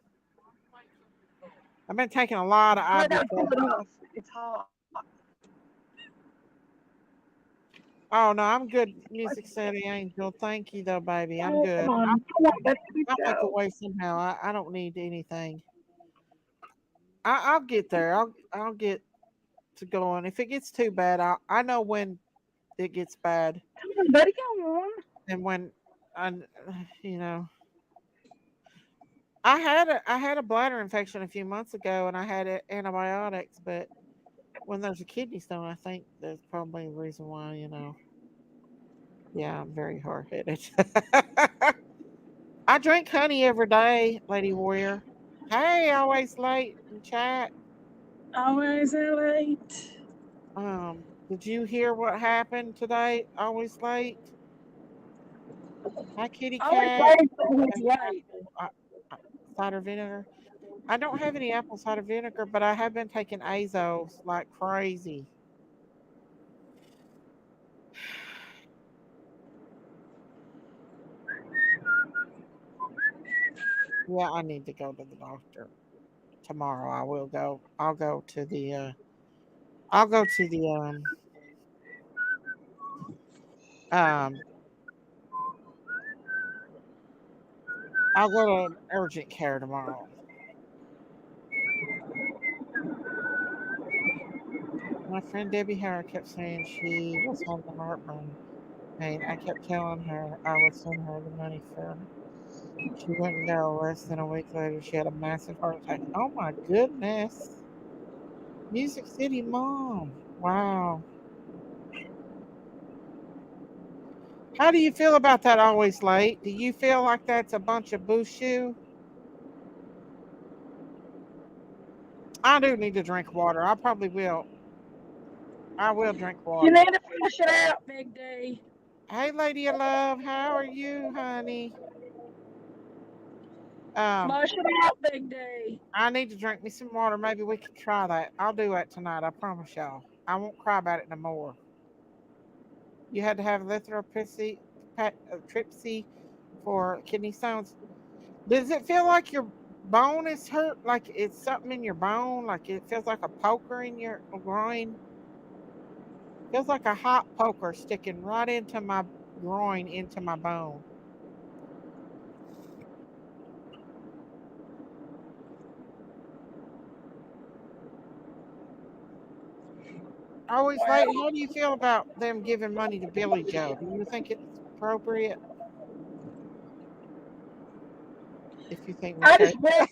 Speaker 8: I've been taking a lot of
Speaker 1: I know, cool it
Speaker 8: ibuprofen.
Speaker 1: off. It's hot.
Speaker 8: Oh no, I'm good, Music City Angel. Thank you though, baby. I'm
Speaker 1: Oh, come
Speaker 8: good.
Speaker 1: on. I want that to
Speaker 8: I'll make a
Speaker 1: go.
Speaker 8: way somehow. I don't need anything. I'll get there. I'll get to going. If it gets too bad, I know when it gets bad
Speaker 1: Come on, buddy, come on.
Speaker 8: and when I you know I had a bladder infection a few months ago and I had antibiotics, but when there's a kidney stone, I think there's probably a reason why. Yeah, I'm very hard headed. I drink honey every day, Lady Warrior. Hey, always late in chat.
Speaker 1: Always late.
Speaker 8: Did you hear what happened today? Always late. Hi, kitty
Speaker 1: Always
Speaker 8: cat.
Speaker 1: late. Always
Speaker 8: And
Speaker 1: late.
Speaker 8: apple cider vinegar. I don't have any apple cider vinegar, but I have been taking Azos like crazy. Yeah, I need to go to the doctor tomorrow. I will go. I'll go to the I'll go to the um I'll go to urgent care tomorrow. My friend Debbie Howard kept saying she was having heartburn pain. I kept telling her I would send her the money for. She wouldn't go. Less than a week later, she had a massive heart attack. Oh my goodness. Music City Mom. Wow. How do you feel about that always late? Do you feel like that's a bunch of bullshit? I do need to drink water. I probably will. I will drink
Speaker 1: You
Speaker 8: water.
Speaker 1: need to flush it out, Big D.
Speaker 8: Hey, lady of love, how are you, honey? Um,
Speaker 1: Flush it out, Big D.
Speaker 8: I need to drink me some water. Maybe we could try that. I'll do that tonight. I promise y'all. I won't cry about it no more. You had to have tripsy for kidney stones. Does it feel like your bone is hurt? Like it's something in your bone? Like it feels like a poker in your groin? Feels like a hot poker sticking right into my groin, into my bone. Always
Speaker 1: Well,
Speaker 8: late. How do you feel about them giving money to Billy Joe? Do you think it's appropriate? If you think
Speaker 1: I
Speaker 8: Michelle,
Speaker 1: just wish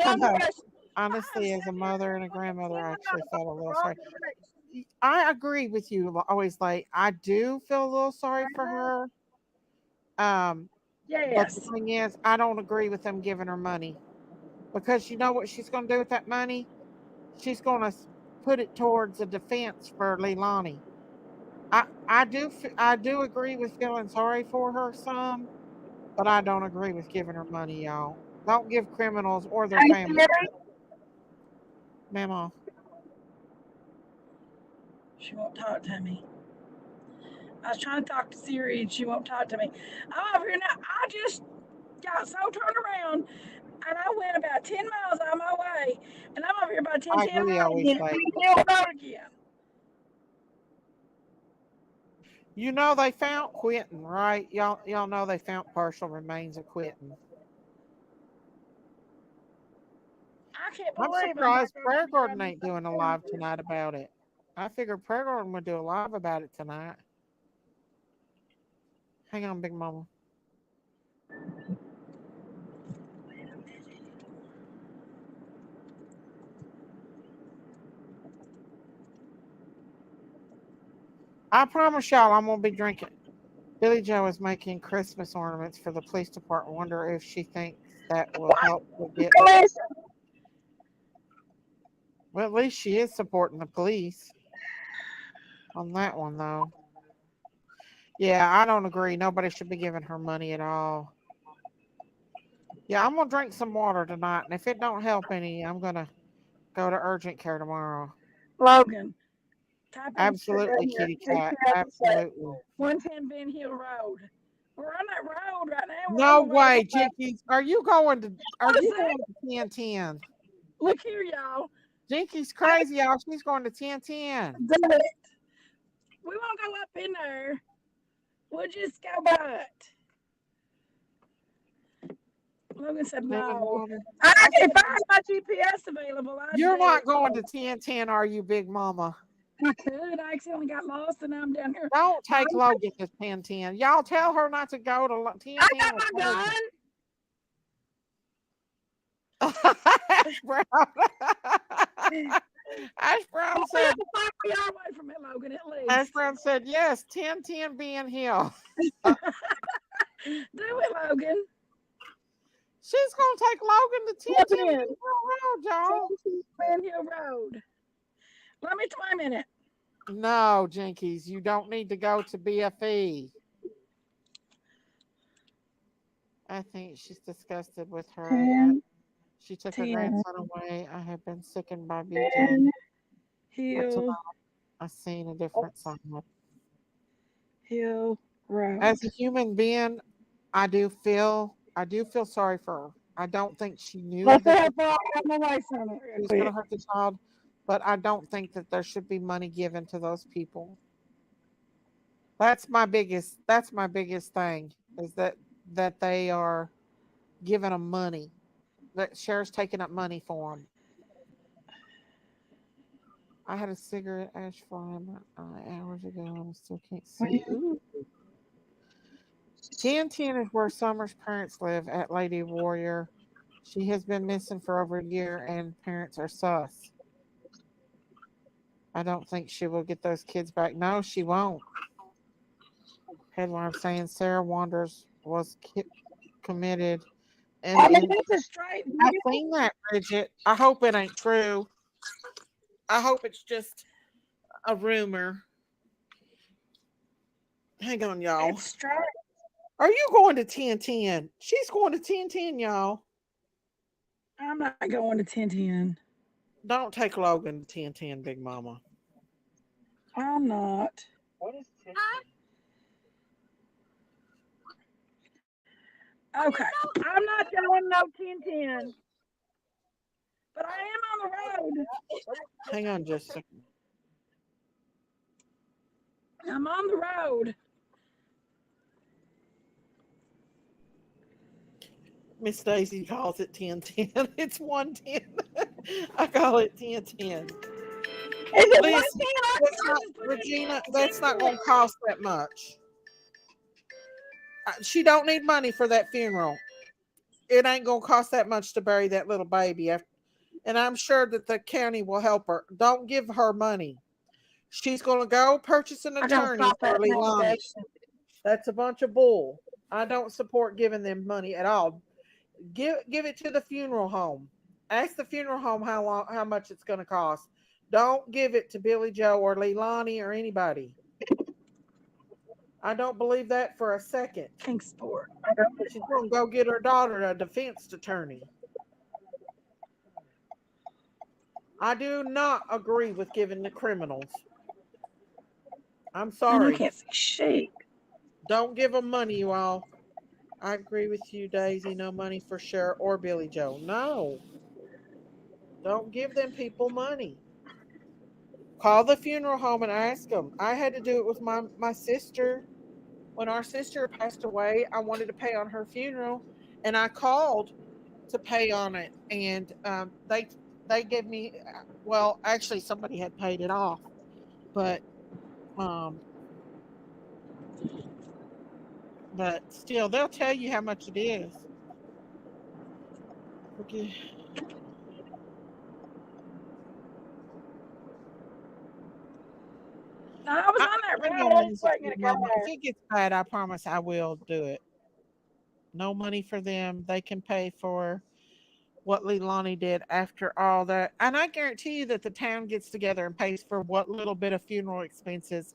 Speaker 8: I
Speaker 1: one
Speaker 8: know.
Speaker 1: person.
Speaker 8: Honestly, as a mother and a grandmother, I actually felt a little
Speaker 1: Wrong
Speaker 8: sorry.
Speaker 1: direction.
Speaker 8: I agree with you. Always late. I do feel a little sorry for her. Um, but the
Speaker 1: Yes.
Speaker 8: thing is, I don't agree with them giving her money because you know what she's going to do with that money? She's going to put it towards a defense for Leilani. I do agree with feeling sorry for her some, but I don't agree with giving her money, y'all. Don't give criminals or their
Speaker 1: Hey,
Speaker 8: families,
Speaker 1: Siri.
Speaker 8: Mama.
Speaker 1: She won't talk to me. I was trying to talk to Siri and she won't talk to me. I'm over here now. I just got so turned around and I went about 10 miles on my way. And I'm over here by
Speaker 8: I
Speaker 1: 1010
Speaker 8: agree.
Speaker 1: Road
Speaker 8: Always
Speaker 1: again.
Speaker 8: late.
Speaker 1: Hill Road again.
Speaker 8: You know they found Quentin, right? Y'all know they found partial remains of Quentin.
Speaker 1: I can't
Speaker 8: I'm
Speaker 1: believe I'm back
Speaker 8: surprised
Speaker 1: over
Speaker 8: Prayer
Speaker 1: here
Speaker 8: Garden
Speaker 1: on the
Speaker 8: ain't doing a
Speaker 1: side.
Speaker 8: live tonight about it. I figured Prayer Garden would do a live about it tonight. Hang on, Big Mama. I promise y'all I'm gonna be drinking. Billy Joe is making Christmas ornaments for the police department. Wonder if she thinks that will help with getting it.
Speaker 1: Listen,
Speaker 8: Well, at least she is supporting the police on that one, though. Yeah, I don't agree. Nobody should be giving her money at all. Yeah, I'm gonna drink some water tonight, and if it don't help any, I'm gonna go to urgent care tomorrow.
Speaker 1: Logan, type in
Speaker 8: Absolutely, kitty cat.
Speaker 1: GPS and say
Speaker 8: Absolutely.
Speaker 1: 110 Ben Hill Road. We're on that road right now. We're on
Speaker 8: No
Speaker 1: the way
Speaker 8: way,
Speaker 1: home.
Speaker 8: Jinkies. Are
Speaker 1: What's
Speaker 8: you
Speaker 1: that?
Speaker 8: going to 1010?
Speaker 1: Look here, y'all.
Speaker 8: Jinky's crazy, y'all. She's going to 1010.
Speaker 1: Do it. We won't go up in there. We'll just go by it. Logan said
Speaker 8: Lemon
Speaker 1: no.
Speaker 8: water.
Speaker 1: If I had my GPS available, I'd
Speaker 8: You're
Speaker 1: do it.
Speaker 8: not going to 1010, are you, Big Mama?
Speaker 1: I could. I accidentally got lost and I'm down here.
Speaker 8: Don't take Logan to 1010. Y'all tell her not to go to
Speaker 1: I
Speaker 8: 1010.
Speaker 1: got my gun.
Speaker 8: Ash Brown. Ash Brown said,
Speaker 1: 5 yard away from it, Logan, at
Speaker 8: Ash
Speaker 1: least.
Speaker 8: Brown said, yes, 1010 being Hill.
Speaker 1: Do it, Logan.
Speaker 8: She's going to take Logan to
Speaker 1: What
Speaker 8: 1010
Speaker 1: in?
Speaker 8: Bean Hill Road, y'all.
Speaker 1: Ben Hill Road. Let me wait a minute.
Speaker 8: No, Jinkies, you don't need to go to BFE. I think she's disgusted with her. She took her
Speaker 1: 10
Speaker 8: grandson away. I have been sickened by BJ. But tonight
Speaker 1: Hill
Speaker 8: I seen a different side.
Speaker 1: Hill Road.
Speaker 8: As a human being, I do feel sorry for her. I don't think she knew
Speaker 1: Let's see
Speaker 8: that
Speaker 1: how far I'm away from it real
Speaker 8: she was going
Speaker 1: quick.
Speaker 8: to hurt the child. but I don't think that there should be money given to those people. That's my biggest thing is that they are giving them money. That sheriff's taking up money for them. I had a cigarette ash fly in my eye hours ago and I still can't see. Ooh. 1010 is where Summer's parents live at Lady Warrior. She has been missing for over a year and parents are sus. I don't think she will get those kids back. No, she won't. Headline saying Sarah Wanders was committed and
Speaker 1: I mean,
Speaker 8: in.
Speaker 1: that's a straight
Speaker 8: I've
Speaker 1: deal.
Speaker 8: seen that, Bridget. I hope it ain't true. I hope it's just a rumor. Hang on, y'all.
Speaker 1: It's straight.
Speaker 8: Are you going to 1010? She's going to 1010, y'all.
Speaker 1: I'm not going to 1010.
Speaker 8: Don't take Logan to 1010, Big Mama.
Speaker 1: I'm not.
Speaker 16: What is this?
Speaker 1: Okay. I'm not going no 1010. But I am on the road.
Speaker 8: Hang on just a second.
Speaker 1: I'm on the road.
Speaker 8: Miss Daisy calls it 1010. It's 110. I call it 1010.
Speaker 1: Is it one
Speaker 8: Listen,
Speaker 1: thing? I
Speaker 8: that's not,
Speaker 1: just put it
Speaker 8: Regina, that's not
Speaker 1: in.
Speaker 8: going to cost that much. She don't need money for that funeral. It ain't going to cost that much to bury that little baby. And I'm sure that the county will help her. Don't give her money. She's going to go purchase an
Speaker 1: I gotta
Speaker 8: attorney
Speaker 1: stop
Speaker 8: for
Speaker 1: that
Speaker 8: Leilani.
Speaker 1: notification.
Speaker 8: That's a bunch of bull. I don't support giving them money at all. Give it to the funeral home. Ask the funeral home how much it's going to cost. Don't give it to Billy Joe or Leilani or anybody. I don't believe that for a second.
Speaker 1: King Sport.
Speaker 8: She's going to go get her daughter a defense attorney. I do not agree with giving the criminals. I'm
Speaker 1: Man, I
Speaker 8: sorry.
Speaker 1: can't see shit.
Speaker 8: Don't give them money, you all. I agree with you, Daisy. No money for Cher or Billy Joe. No, don't give them people money. Call the funeral home and ask them. I had to do it with my sister. When our sister passed away, I wanted to pay on her funeral, and I called to pay on it, and they gave me. Well, actually, somebody had paid it off, but um, but still, they'll tell you how much it is. Okay.
Speaker 1: No, I was
Speaker 8: I,
Speaker 1: on that
Speaker 8: I
Speaker 1: road.
Speaker 8: know
Speaker 1: I was
Speaker 8: money's
Speaker 1: waiting to go
Speaker 8: mama. If
Speaker 1: there.
Speaker 8: it gets bad, I promise I will do it. No money for them. They can pay for what Leilani did after all that. And I guarantee you that the town gets together and pays for what little bit of funeral expenses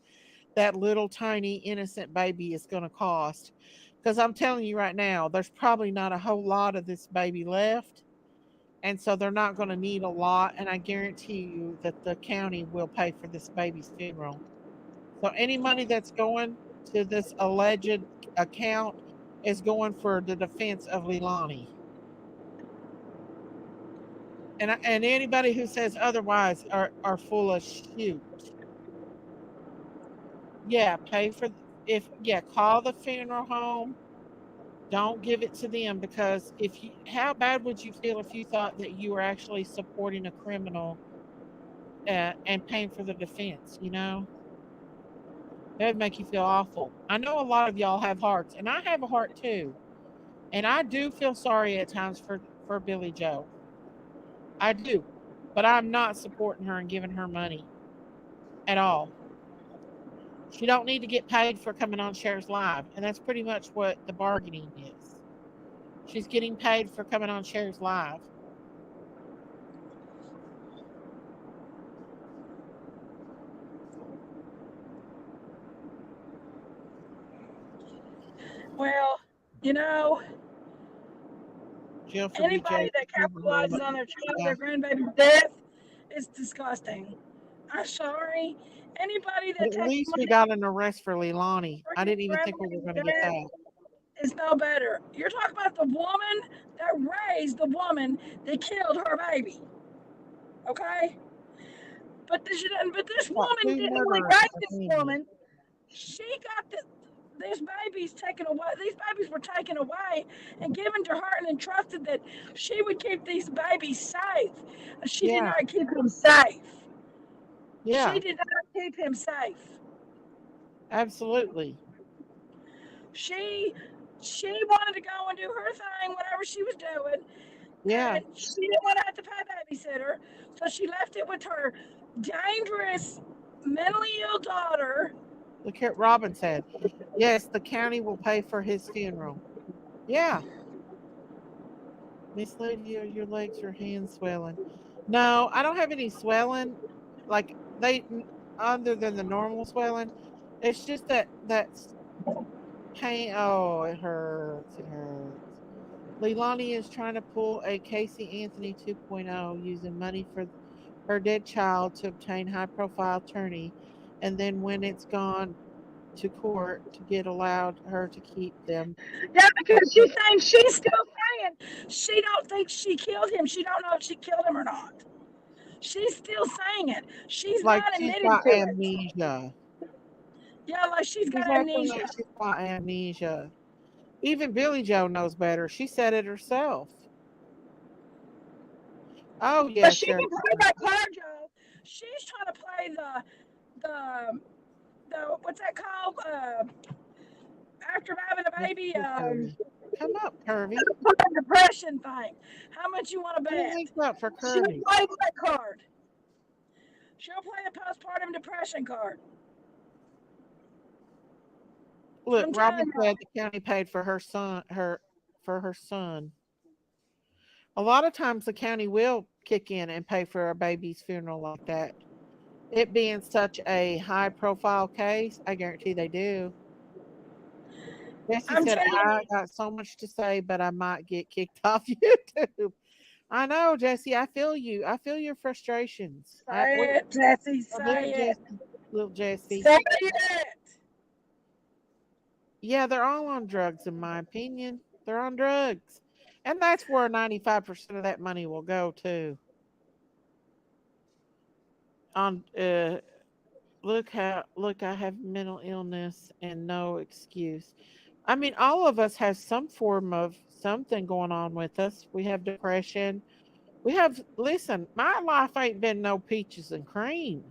Speaker 8: that little tiny innocent baby is going to cost. Because I'm telling you right now, there's probably not a whole lot of this baby left. And so they're not going to need a lot. And I guarantee you that the county will pay for this baby's funeral. So any money that's going to this alleged account is going for the defense of Leilani. And anybody who says otherwise are full of shoot. Yeah, pay for if yeah, call the funeral home. Don't give it to them because if you how bad would you feel if you thought that you were actually supporting a criminal and paying for the defense, you know? That would make you feel awful. I know a lot of y'all have hearts, and I have a heart too. And I do feel sorry at times for Billy Joe. I do. But I'm not supporting her and giving her money at all. She don't need to get paid for coming on Shares Live, and that's pretty much what the bargaining is. She's getting paid for coming on Shares Live.
Speaker 1: Well, you know,
Speaker 8: Jail for BJ.
Speaker 1: anybody that capitalizes on their child or
Speaker 8: Yeah.
Speaker 1: their grandbaby's death is disgusting. I'm sorry. Anybody
Speaker 8: But
Speaker 1: that
Speaker 8: at
Speaker 1: takes
Speaker 8: least we
Speaker 1: money
Speaker 8: got an arrest for Leilani.
Speaker 1: for
Speaker 8: I
Speaker 1: your
Speaker 8: didn't even think we were
Speaker 1: grandbaby's
Speaker 8: going to get
Speaker 1: death
Speaker 8: that.
Speaker 1: is no better. You're talking about the woman that raised the woman that killed her baby. Okay? But this
Speaker 8: Got
Speaker 1: woman
Speaker 8: two
Speaker 1: didn't only
Speaker 8: murderers
Speaker 1: rape this
Speaker 8: apprehended.
Speaker 1: woman. She got these babies taken away. These babies were taken away and given to her and entrusted that she would keep these babies safe. She did
Speaker 8: Yeah,
Speaker 1: not keep him safe. She
Speaker 8: yeah,
Speaker 1: did not keep him safe.
Speaker 8: absolutely.
Speaker 1: She she wanted to go and do her thing, whatever she was doing,
Speaker 8: Yeah,
Speaker 1: and she didn't want to have to pay babysitter, so she left it with her dangerous, mentally ill daughter.
Speaker 8: look at Robin said. Yes, the county will pay for his funeral. Yeah, Miss Lydia, your legs or hands swelling? No, I don't have any swelling. Like they, other than the normal swelling, it's just that's pain. Oh, it hurts. It hurts. Leilani is trying to pull a Casey Anthony 2.0 using money for her dead child to obtain high profile attorney, and then when it's gone to court to get allowed her to keep them.
Speaker 1: Yeah,
Speaker 8: But
Speaker 1: because she's saying she's still saying she don't think she killed him. She don't know if she killed him or not. She's still saying it. She's
Speaker 8: like
Speaker 1: not
Speaker 8: she's
Speaker 1: admitting
Speaker 8: got
Speaker 1: to it.
Speaker 8: amnesia.
Speaker 1: Yeah, like she's got
Speaker 8: She's acting
Speaker 1: amnesia.
Speaker 8: like she's got amnesia. Even Billy Joe knows better. She said it herself. Oh
Speaker 1: But
Speaker 8: yeah,
Speaker 1: she
Speaker 8: Sheriff.
Speaker 1: can play that card, Joe. She's trying to play the what's that called? After having a
Speaker 8: Let's
Speaker 1: baby,
Speaker 8: go, Curvy. Come up, Curvy.
Speaker 1: depression thing. How much you want to
Speaker 8: Put a
Speaker 1: bet?
Speaker 8: link up for
Speaker 1: She'll
Speaker 8: Curvy.
Speaker 1: play that card. She'll play the postpartum depression card.
Speaker 8: Look,
Speaker 1: I'm
Speaker 8: Robin
Speaker 1: telling you.
Speaker 8: said the county paid for her son. A lot of times the county will kick in and pay for a baby's funeral like that. It being such a high profile case, I guarantee they do. Jesse
Speaker 1: I'm
Speaker 8: said,
Speaker 1: telling you.
Speaker 8: I got so much to say, but I might get kicked off YouTube. I know, Jesse. I feel you. I feel your frustrations.
Speaker 1: Say it, Jesse.
Speaker 8: I do,
Speaker 1: Say it.
Speaker 8: Jesse, little Jesse.
Speaker 1: Say it.
Speaker 8: Yeah, they're all on drugs, in my opinion. They're on drugs. And that's where 95% of that money will go to. On look, I have mental illness and no excuse. I mean, all of us have some form of something going on with us. We have depression. We have listen, my life ain't been no peaches and cream.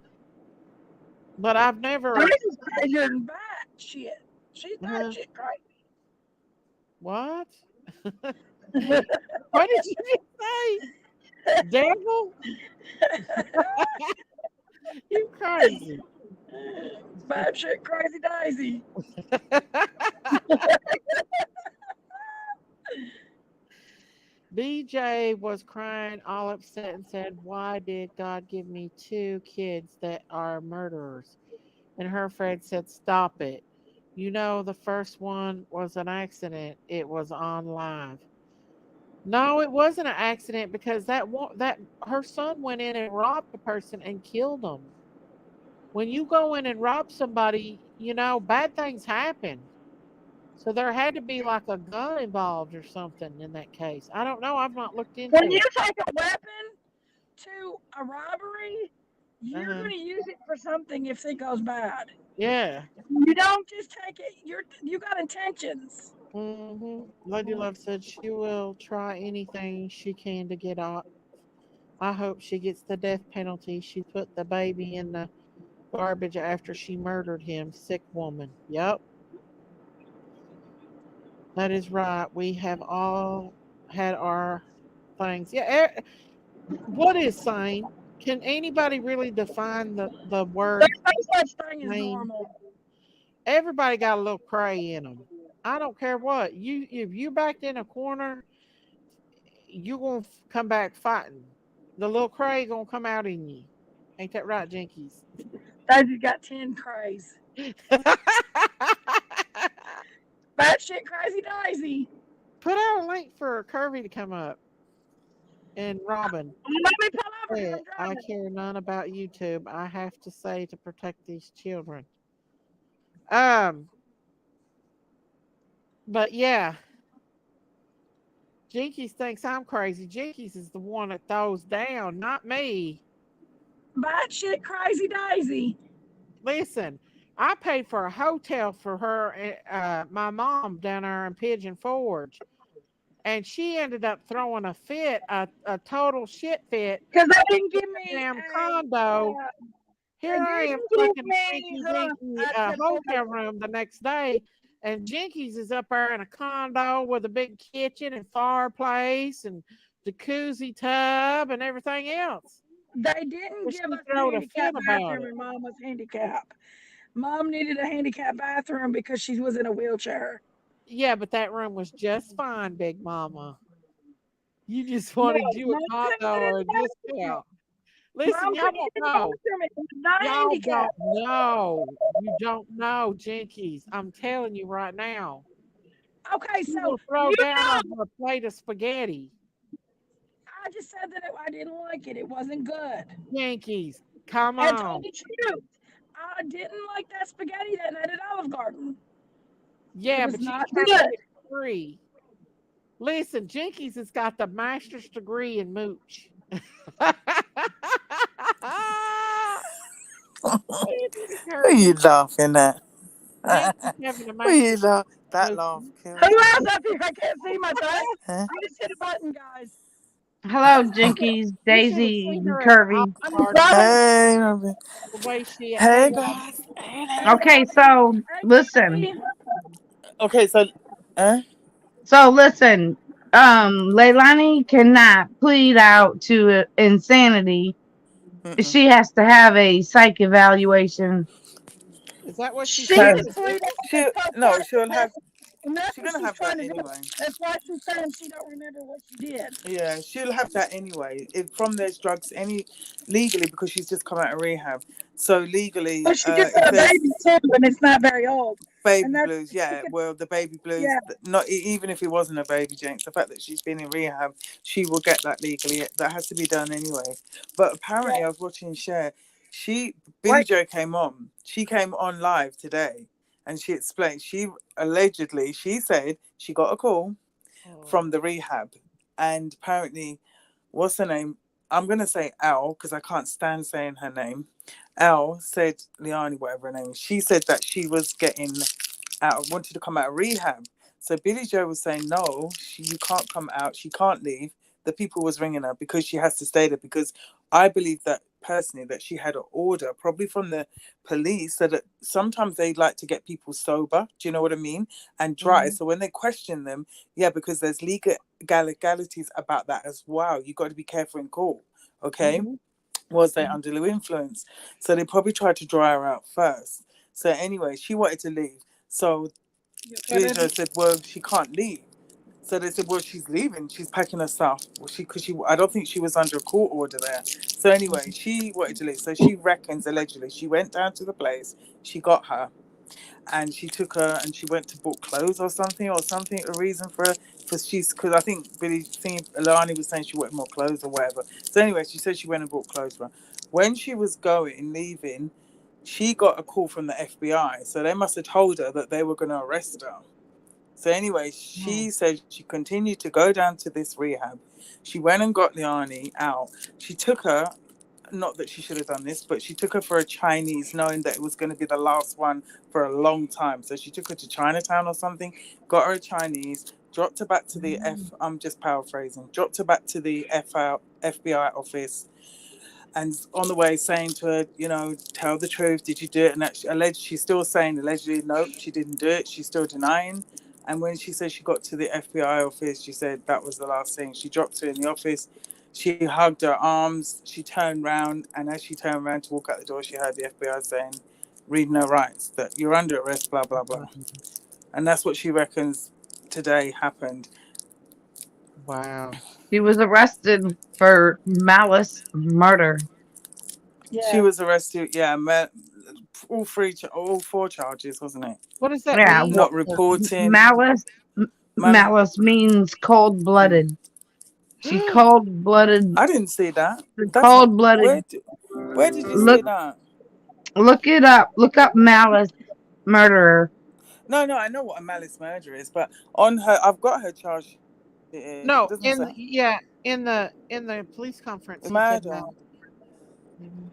Speaker 8: But I've never
Speaker 1: Grace is crazier than bat shit. She's bat
Speaker 8: uh,
Speaker 1: shit crazy.
Speaker 8: what? What did you just say? Devil? You crazy.
Speaker 1: Bat shit crazy Daisy.
Speaker 8: BJ was crying all upset and said, why did God give me two kids that are murderers? And her friend said, stop it. You know, the first one was an accident. It was on live. No, it wasn't an accident because that her son went in and robbed a person and killed them. When you go in and rob somebody, you know, bad things happen. So there had to be like a gun involved or something in that case. I don't know. I've not looked
Speaker 1: When
Speaker 8: into
Speaker 1: you
Speaker 8: it.
Speaker 1: take a weapon to a robbery,
Speaker 8: Uh
Speaker 1: you're
Speaker 8: huh.
Speaker 1: going to use it for something if it goes bad.
Speaker 8: Yeah.
Speaker 1: You don't just take it. You got intentions.
Speaker 8: Lady Love said she will try anything she can to get out. I hope she gets the death penalty. She put the baby in the garbage after she murdered him. Sick woman. Yep, that is right. We have all had our things. Yeah. What is sane? Can anybody really define the word
Speaker 1: There's no such thing as
Speaker 8: sane?
Speaker 1: normal.
Speaker 8: Everybody got a little cray in them. I don't care what you if you backed in a corner, you gonna come back fighting. The little cray gonna come out in you. Ain't that right, Jinkies?
Speaker 1: Daisy's got 10 craze. Bat shit crazy Daisy.
Speaker 8: Put out a link for Curvy to come up and Robin.
Speaker 1: Let me pull over because
Speaker 8: Said,
Speaker 1: I'm
Speaker 8: I
Speaker 1: driving.
Speaker 8: care none about YouTube. I have to say to protect these children. Um, but yeah, Jinkies thinks I'm crazy. Jinkies is the one that throws down, not me.
Speaker 1: batshit crazy Daisy.
Speaker 8: Listen, I paid for a hotel for her, my mom down there in Pigeon Forge, and she ended up throwing a fit, a total shit fit
Speaker 1: Because they
Speaker 8: in
Speaker 1: didn't
Speaker 8: the
Speaker 1: give me
Speaker 8: damn
Speaker 1: a,
Speaker 8: condo.
Speaker 1: they
Speaker 8: Here I am
Speaker 1: didn't give
Speaker 8: fucking
Speaker 1: me
Speaker 8: Stinky Dinky
Speaker 1: a
Speaker 8: a
Speaker 1: typical.
Speaker 8: hotel room the next day, and Jinkies is up there in a condo with a big kitchen and fireplace and jacuzzi tub and everything else.
Speaker 1: They didn't
Speaker 8: But
Speaker 1: give
Speaker 8: she
Speaker 1: us a
Speaker 8: throwed a fit
Speaker 1: handicapped
Speaker 8: about
Speaker 1: bathroom,
Speaker 8: it.
Speaker 1: and Mom was handicapped. Mom needed a handicapped bathroom because she was in a wheelchair.
Speaker 8: Yeah, but that room was just fine, Big Mama. You just
Speaker 1: No,
Speaker 8: wanted you a
Speaker 1: Mom couldn't
Speaker 8: condo
Speaker 1: get in
Speaker 8: or a
Speaker 1: the bathroom.
Speaker 8: discount. Listen,
Speaker 1: Mom
Speaker 8: y'all
Speaker 1: couldn't
Speaker 8: don't
Speaker 1: get in the
Speaker 8: know.
Speaker 1: bathroom. It was not
Speaker 8: Y'all don't
Speaker 1: handicapped.
Speaker 8: know. You don't know, Jinkies. I'm telling you right now.
Speaker 1: Okay,
Speaker 8: She
Speaker 1: so
Speaker 8: will throw
Speaker 1: you
Speaker 8: down
Speaker 1: know,
Speaker 8: over a plate of spaghetti.
Speaker 1: I just said that I didn't like it. It wasn't good.
Speaker 8: Yankees, come
Speaker 1: I told
Speaker 8: on.
Speaker 1: the truth. I didn't like that spaghetti that night at Olive Garden. It
Speaker 8: Yeah,
Speaker 1: was
Speaker 8: but you
Speaker 1: not
Speaker 8: trying to
Speaker 1: good.
Speaker 8: get free. Listen, Jinkies has got the master's degree in mooch.
Speaker 16: What are you laughing at?
Speaker 8: Jinkies having a
Speaker 16: What are you
Speaker 8: master's
Speaker 16: laugh? That
Speaker 8: degree
Speaker 16: laugh
Speaker 8: in
Speaker 1: Who
Speaker 16: kills me.
Speaker 1: else up here? I can't see my thing.
Speaker 16: Huh?
Speaker 1: I just hit a button, guys.
Speaker 13: Hello, Jinkies,
Speaker 8: You should have
Speaker 13: Daisy,
Speaker 8: seen
Speaker 13: and
Speaker 8: her at the
Speaker 13: Curvy.
Speaker 8: Olive
Speaker 1: I'm
Speaker 8: Garden.
Speaker 1: trying.
Speaker 16: Hey, Robin.
Speaker 8: The way she, hey,
Speaker 16: Hey,
Speaker 8: Robin.
Speaker 16: guys. Hey,
Speaker 1: Hey,
Speaker 16: ladies.
Speaker 13: Okay,
Speaker 1: Bobby.
Speaker 13: so
Speaker 1: Hey,
Speaker 13: listen.
Speaker 1: Bobby.
Speaker 16: Okay, so,
Speaker 13: So listen. Leilani cannot plead out to insanity.
Speaker 16: mm-mm.
Speaker 13: She has to have a psych evaluation.
Speaker 8: Is that what she
Speaker 1: She
Speaker 16: She,
Speaker 8: said
Speaker 1: can
Speaker 8: to
Speaker 1: plead
Speaker 8: do?
Speaker 1: out
Speaker 16: she,
Speaker 1: this
Speaker 16: no,
Speaker 1: postpartum
Speaker 16: she'll have,
Speaker 1: depression, and that's
Speaker 16: she's
Speaker 1: what
Speaker 16: gonna
Speaker 1: she's
Speaker 16: have
Speaker 1: trying
Speaker 16: that
Speaker 1: to do.
Speaker 16: anyway.
Speaker 1: That's why she's saying she don't remember what she did.
Speaker 16: Yeah, she'll have that anyway. If from those drugs, any legally because she's just come out of rehab. So legally,
Speaker 1: But she just
Speaker 16: if
Speaker 1: had a
Speaker 16: there's
Speaker 1: baby too, and it's not very old. And
Speaker 16: baby
Speaker 1: that's
Speaker 16: blues,
Speaker 1: she
Speaker 16: yeah.
Speaker 1: can,
Speaker 16: Well, the baby blues,
Speaker 1: yeah,
Speaker 16: not even if it wasn't a baby jinx, the fact that she's been in rehab, she will get that legally. That has to be done anyway. But
Speaker 1: yeah.
Speaker 16: apparently, I was watching Cher. She Billy
Speaker 1: Wait,
Speaker 16: Joe came on. She came on live today, and she explained. She allegedly, she said she got a call
Speaker 8: Oh,
Speaker 16: from the rehab, and apparently, what's her name? I'm gonna say Al because I can't stand saying her name. Al said Liani, whatever her name is. She said that she was getting out, wanted to come out of rehab. So Billy Joe was saying, no, you can't come out. She can't leave. The people was ringing her because she has to stay there because I believe that personally that she had an order, probably from the police, that sometimes they like to get people sober. Do you know what I mean? And dry.
Speaker 8: mhm,
Speaker 16: So when they question them, yeah, because there's legalities about that as well. You got to be careful in court. Okay,
Speaker 8: mhm.
Speaker 16: was they
Speaker 8: Mhm.
Speaker 16: under the influence? So they probably tried to dry her out first. So anyway, she wanted to leave. So
Speaker 1: what
Speaker 16: Billy
Speaker 1: did
Speaker 16: Joe said, "Well, she can't leave." So they said, "Well, she's leaving. She's packing her stuff." Well, because I don't think she was under a court order there. So anyway, she wanted to leave. So she reckons allegedly she went down to the place. She got her, and she took her, and she went to book clothes or something. A reason for her, because I think Alani was saying she wanted more clothes or whatever. So anyway, she said she went and bought clothes for her. When she was leaving, she got a call from the FBI. So they must have told her that they were going to arrest her. So anyway,
Speaker 8: Oh,
Speaker 16: she said she continued to go down to this rehab. She went and got Liani out. She took her, not that she should have done this, but she took her for a Chinese, knowing that it was going to be the last one for a long time. So she took her to Chinatown or something, got her a Chinese, dropped her back to the I'm just paraphrasing, dropped her back to the FBI office, and on the way saying to her, tell the truth. Did you do it? And she's still saying allegedly, no, she didn't do it. She's still denying. And when she said she got to the FBI office, she said that was the last thing. She dropped her in the office. She hugged her arms. She turned around, and as she turned around to walk out the door, she heard the FBI saying, reading her rights, that you're under arrest, blah blah blah. And that's what she reckons today happened.
Speaker 8: wow.
Speaker 13: She was arrested for malice murder.
Speaker 16: She
Speaker 1: yeah.
Speaker 16: was arrested. Yeah, all four charges, wasn't it?
Speaker 8: What does that
Speaker 13: Yeah,
Speaker 8: mean?
Speaker 16: Not reporting. Man,
Speaker 13: malice means cold blooded. She
Speaker 8: Oh,
Speaker 13: cold blooded.
Speaker 16: I didn't see that. That's not
Speaker 13: Cold blooded.
Speaker 16: where did you
Speaker 13: Look,
Speaker 16: see that?
Speaker 13: look it up. Look up malice murderer.
Speaker 16: No, no, I know what a malice murder is, but on her, I've got her charge here. It
Speaker 8: no,
Speaker 16: doesn't say
Speaker 8: yeah, in the police
Speaker 16: it's
Speaker 8: conference he said
Speaker 16: murder.
Speaker 8: malice. Mhm.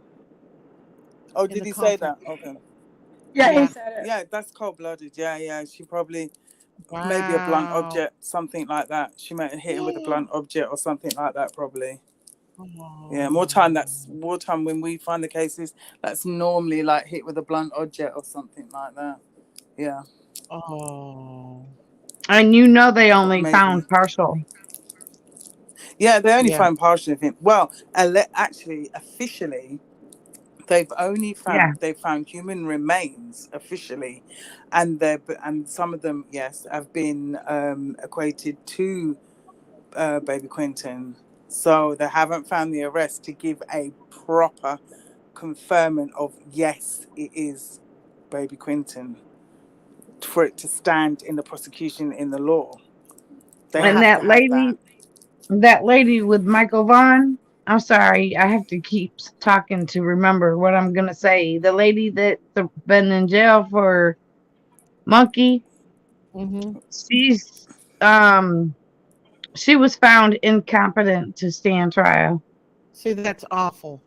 Speaker 16: Oh,
Speaker 8: in
Speaker 16: did
Speaker 8: the
Speaker 16: he say
Speaker 8: conference.
Speaker 16: that? Okay.
Speaker 1: Yeah, he
Speaker 8: Yeah.
Speaker 1: said it.
Speaker 16: Yeah, that's cold blooded. Yeah, yeah. She probably maybe a blunt
Speaker 8: Wow.
Speaker 16: object, something like that. She might have hit him with a blunt object or something like that, probably. Yeah, more time.
Speaker 8: Oh.
Speaker 16: That's more time when we find the cases. That's normally like hit with a blunt object or something like that. Yeah,
Speaker 8: Oh.
Speaker 9: And you know they
Speaker 16: but
Speaker 9: only
Speaker 16: maybe.
Speaker 9: found partial.
Speaker 16: Yeah, they only
Speaker 8: Yeah.
Speaker 16: found partial of him. Well, actually, officially,
Speaker 9: Yeah.
Speaker 16: they found human remains officially, and and some of them, yes, have been equated to baby Quentin. So they haven't found the arrest to give a proper confirmation of yes, it is baby Quentin for it to stand in the prosecution in the law. They
Speaker 9: And
Speaker 16: have to have that.
Speaker 9: that lady with Michael Vaughn. I'm sorry, I have to keep talking to remember what I'm gonna say. The lady that's been in jail for Monkey,
Speaker 8: Mm-hmm.
Speaker 9: she's um she was found incompetent to stand trial.
Speaker 8: See, that's awful.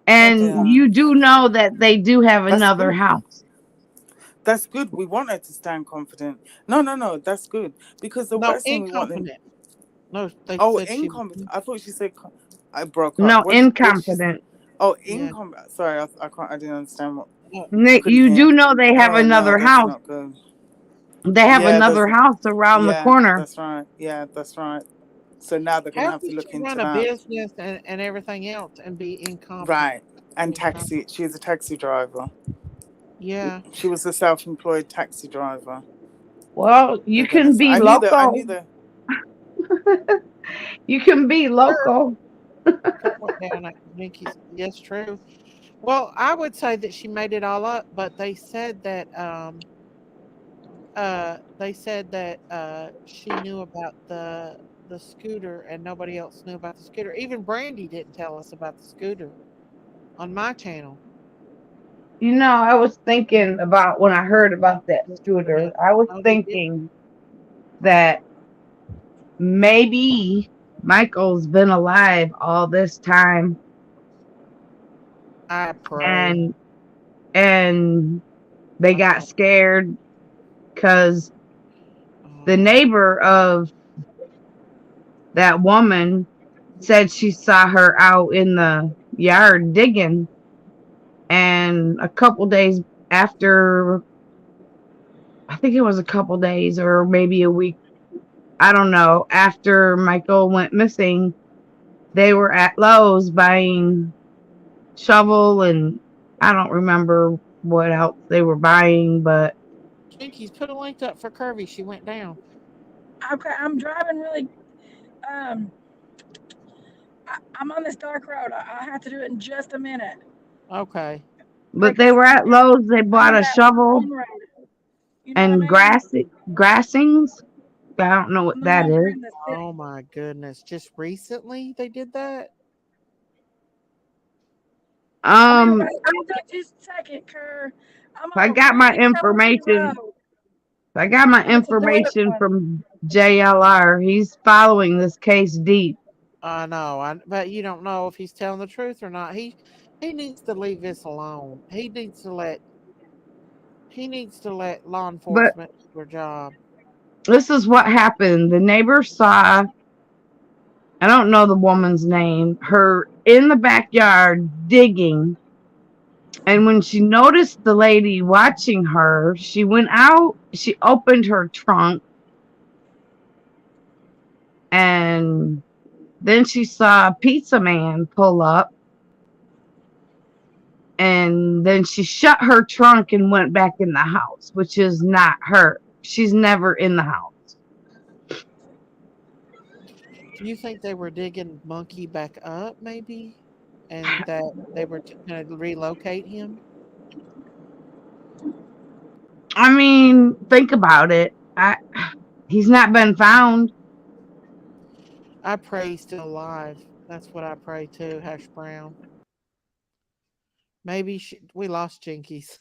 Speaker 8: That's
Speaker 9: And
Speaker 16: Yeah,
Speaker 9: you do know that they do have
Speaker 16: that's
Speaker 9: another
Speaker 16: good.
Speaker 9: house.
Speaker 16: That's good. We want her to stand confident. No, no, no. That's good because the
Speaker 8: no
Speaker 16: worst thing we want them.
Speaker 8: incompetent. No, they
Speaker 16: Oh,
Speaker 8: said she was.
Speaker 16: incompetent. I thought she said. I broke up.
Speaker 9: No,
Speaker 16: What did she?
Speaker 9: incompetent.
Speaker 16: Oh,
Speaker 8: Yeah.
Speaker 16: incompetent. Sorry, I can't. I didn't understand what.
Speaker 8: No,
Speaker 16: I couldn't
Speaker 9: You
Speaker 16: hear.
Speaker 9: do know they have
Speaker 16: Oh no,
Speaker 9: another
Speaker 16: that's
Speaker 9: house.
Speaker 16: not good.
Speaker 9: They have
Speaker 16: Yeah,
Speaker 9: another
Speaker 16: there's.
Speaker 9: house around the
Speaker 16: Yeah,
Speaker 9: corner.
Speaker 16: that's right. Yeah, that's right. So now they're gonna
Speaker 8: how
Speaker 16: have
Speaker 8: could
Speaker 16: to look
Speaker 8: she run
Speaker 16: into
Speaker 8: a
Speaker 16: that.
Speaker 8: business and everything else and be incompetent?
Speaker 16: Right. And
Speaker 8: You know?
Speaker 16: taxi. She was a taxi driver.
Speaker 8: Yeah.
Speaker 16: She was a self-employed taxi driver.
Speaker 9: Well, you
Speaker 16: They're gonna.
Speaker 9: can be
Speaker 16: I knew that. I
Speaker 9: local.
Speaker 16: knew that.
Speaker 9: You can be
Speaker 8: Sure.
Speaker 9: local.
Speaker 8: Kurt went down at Nikki's. Yes, true. Well, I would say that she made it all up, but they said that she knew about the scooter and nobody else knew about the scooter. Even Brandy didn't tell us about the scooter on my channel.
Speaker 9: You know, I was thinking about when I heard about that
Speaker 8: Yeah.
Speaker 9: scooter, I was
Speaker 8: No, they didn't.
Speaker 9: thinking that maybe Michael's been alive all this time
Speaker 8: I pray.
Speaker 9: and and they
Speaker 8: I
Speaker 9: got
Speaker 8: hope.
Speaker 9: scared because the
Speaker 8: Oh,
Speaker 9: neighbor of that woman said she saw her out in the yard digging, and a couple days after, I think it was a couple days or maybe a week, I don't know, after Michael went missing, they were at Lowe's buying shovel and I don't remember what else they were buying, but
Speaker 8: Jinkies, put a link up for Curvy. She went down.
Speaker 1: Okay, I'm driving really. Um, I'm on this dark road. I have to do it in just a minute.
Speaker 8: Okay.
Speaker 1: Like
Speaker 9: they were at Lowe's. They
Speaker 1: I'm
Speaker 9: bought
Speaker 1: in
Speaker 9: a
Speaker 1: that
Speaker 9: shovel
Speaker 1: one road. You know what I
Speaker 9: and
Speaker 1: mean?
Speaker 9: grassings. I don't know what
Speaker 1: I'm no
Speaker 9: that
Speaker 1: longer
Speaker 9: is.
Speaker 1: in the
Speaker 8: Oh
Speaker 1: city.
Speaker 8: my goodness. Just recently they did that?
Speaker 1: I'll be right.
Speaker 9: Um,
Speaker 1: I'll do it just a second, Kerr. I'm
Speaker 9: I
Speaker 1: on a
Speaker 9: got my
Speaker 1: really county
Speaker 9: information.
Speaker 1: road,
Speaker 9: I got my
Speaker 1: and it's a dirt
Speaker 9: information
Speaker 1: one.
Speaker 9: from JLR. He's following this case deep.
Speaker 8: I know. But you don't know if he's telling the truth or not. He needs to leave this alone. He needs to let law
Speaker 9: But
Speaker 8: enforcement do their job.
Speaker 9: this is what happened. The neighbor saw, I don't know the woman's name, her in the backyard digging. And when she noticed the lady watching her, she went out, she opened her trunk, and then she saw a pizza man pull up. And then she shut her trunk and went back in the house, which is not her. She's never in the house.
Speaker 8: Do you think they were digging Monkey back up, maybe? And that they were going to relocate him?
Speaker 9: I mean, think about it. He's not been found.
Speaker 8: I pray he's still alive. That's what I pray too, Hash Brown. We lost Jinkies.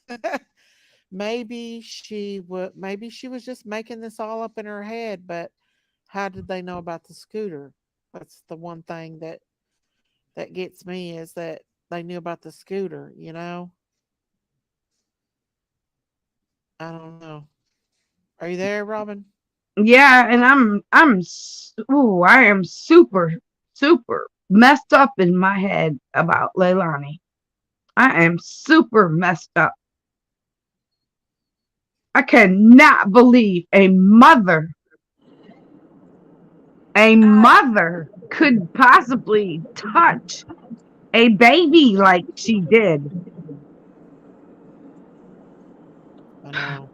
Speaker 8: Maybe she was just making this all up in her head, but how did they know about the scooter? That's the one thing that gets me is that they knew about the scooter, you know? I don't know. Are you there, Robin?
Speaker 9: Yeah, and I am super messed up in my head about Leilani. I am super messed up. I cannot believe a
Speaker 1: I
Speaker 9: mother could possibly touch a baby like she did.
Speaker 8: I know.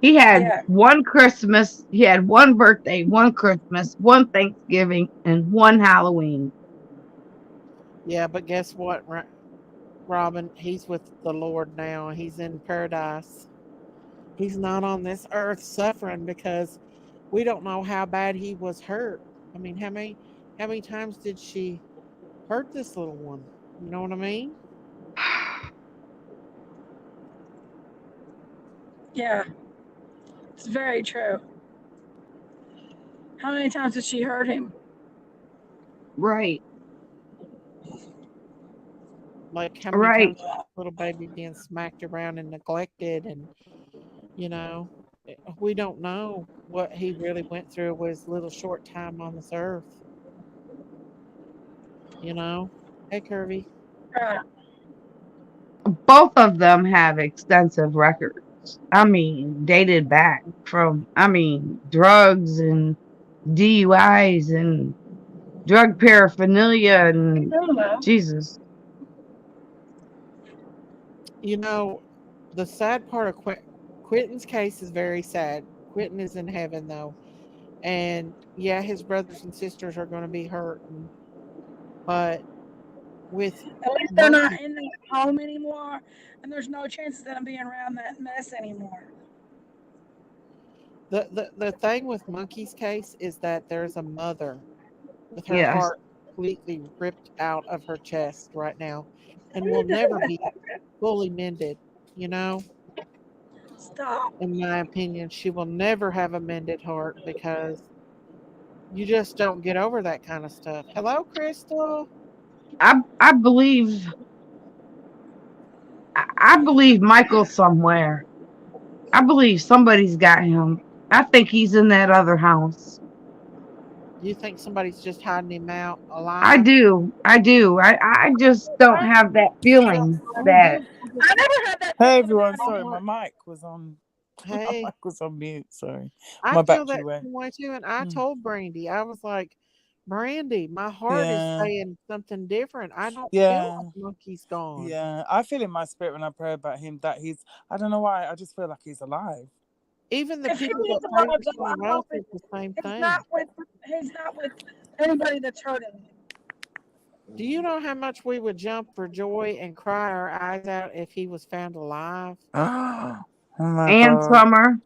Speaker 9: He had
Speaker 1: yeah.
Speaker 9: one Christmas, he had one birthday, one Christmas, one Thanksgiving, and one Halloween.
Speaker 8: Yeah, but guess what, Robin? He's with the Lord now. He's in paradise. He's not on this earth suffering because we don't know how bad he was hurt. I mean, how many times did she hurt this little one? You know what I mean?
Speaker 1: Yeah, it's very true. How many times did she hurt him?
Speaker 9: Right,
Speaker 8: Like how many
Speaker 9: right.
Speaker 8: times was this little baby being smacked around and neglected, and you know, we don't know what he really went through with his little short time on this earth. You know. Hey, Kirby.
Speaker 1: Right.
Speaker 9: Both of them have extensive records. I mean, dated back from, I mean, drugs and DUIs and drug paraphernalia and
Speaker 1: I don't know.
Speaker 9: Jesus.
Speaker 8: You know, the sad part of Quentin's case is very sad. Quentin is in heaven though, and yeah, his brothers and sisters are going to be hurting. But with
Speaker 1: At least they're not
Speaker 8: Monkey,
Speaker 1: in that home anymore, and there's no chances of them being around that mess anymore.
Speaker 8: the thing with Monkey's case is that there's a mother with her
Speaker 9: Yes.
Speaker 8: heart completely ripped out of her chest right now, and will never be fully mended. You know,
Speaker 1: Stop.
Speaker 8: in my opinion, she will never have a mended heart because you just don't get over that kind of stuff. Hello, Crystal.
Speaker 9: I believe I believe Michael's somewhere. I believe somebody's got him. I think he's in that other house.
Speaker 8: Do you think somebody's just hiding him out
Speaker 9: I
Speaker 8: alive?
Speaker 9: do. I do. I just don't
Speaker 1: I,
Speaker 9: have that
Speaker 8: Well,
Speaker 9: feeling that
Speaker 1: I never had that
Speaker 16: Hey
Speaker 1: feeling
Speaker 16: everyone,
Speaker 1: about
Speaker 8: I
Speaker 1: him.
Speaker 16: sorry, my
Speaker 8: want.
Speaker 16: mic was on. My
Speaker 8: Hey,
Speaker 16: mic was on mute. Sorry,
Speaker 8: I
Speaker 16: my
Speaker 8: feel
Speaker 16: battery
Speaker 8: that
Speaker 16: went.
Speaker 8: same way too. And I
Speaker 16: Hmm.
Speaker 8: told Brandy, I was like, Brandy, my heart is
Speaker 16: Yeah,
Speaker 8: saying something different. I don't feel
Speaker 16: yeah,
Speaker 8: like Monkey's gone.
Speaker 16: yeah. I feel in my spirit when I pray about him that he's. I don't know why. I just feel like he's alive.
Speaker 8: Even the
Speaker 1: If he
Speaker 8: people that
Speaker 1: is
Speaker 8: pray
Speaker 1: alive,
Speaker 8: for
Speaker 1: though,
Speaker 8: someone
Speaker 1: I'm
Speaker 8: else
Speaker 1: hoping
Speaker 8: is the same
Speaker 1: he's not
Speaker 8: thing.
Speaker 1: with anybody that's hurting him.
Speaker 8: Do you know how much we would jump for joy and cry our eyes out if he was found alive?
Speaker 16: Oh my
Speaker 9: and
Speaker 16: god.
Speaker 9: Summer.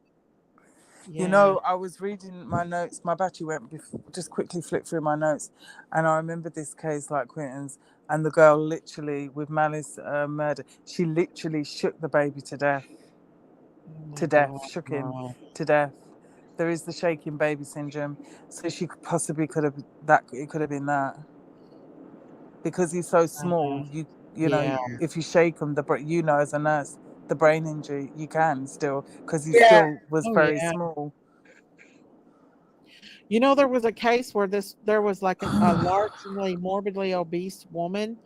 Speaker 16: You
Speaker 8: Yeah.
Speaker 16: know, I was reading my notes. My battery went. Just quickly flicked through my notes, and I remember this case like Quentin's, and the girl literally with malice murder. She literally shook the baby to death.
Speaker 8: Oh my
Speaker 16: To death,
Speaker 8: God.
Speaker 16: shook him
Speaker 8: Wow.
Speaker 16: to death. There is the shaking baby syndrome, so she possibly could have that. It could have been that because he's so
Speaker 8: Uh,
Speaker 16: small. You know,
Speaker 8: yeah.
Speaker 16: if you shake him, you know as a nurse, the brain injury you can still because he
Speaker 1: Yeah.
Speaker 16: still was
Speaker 8: Oh
Speaker 16: very
Speaker 8: yeah.
Speaker 16: small.
Speaker 8: You know, there was a case where there was like a largely morbidly obese woman,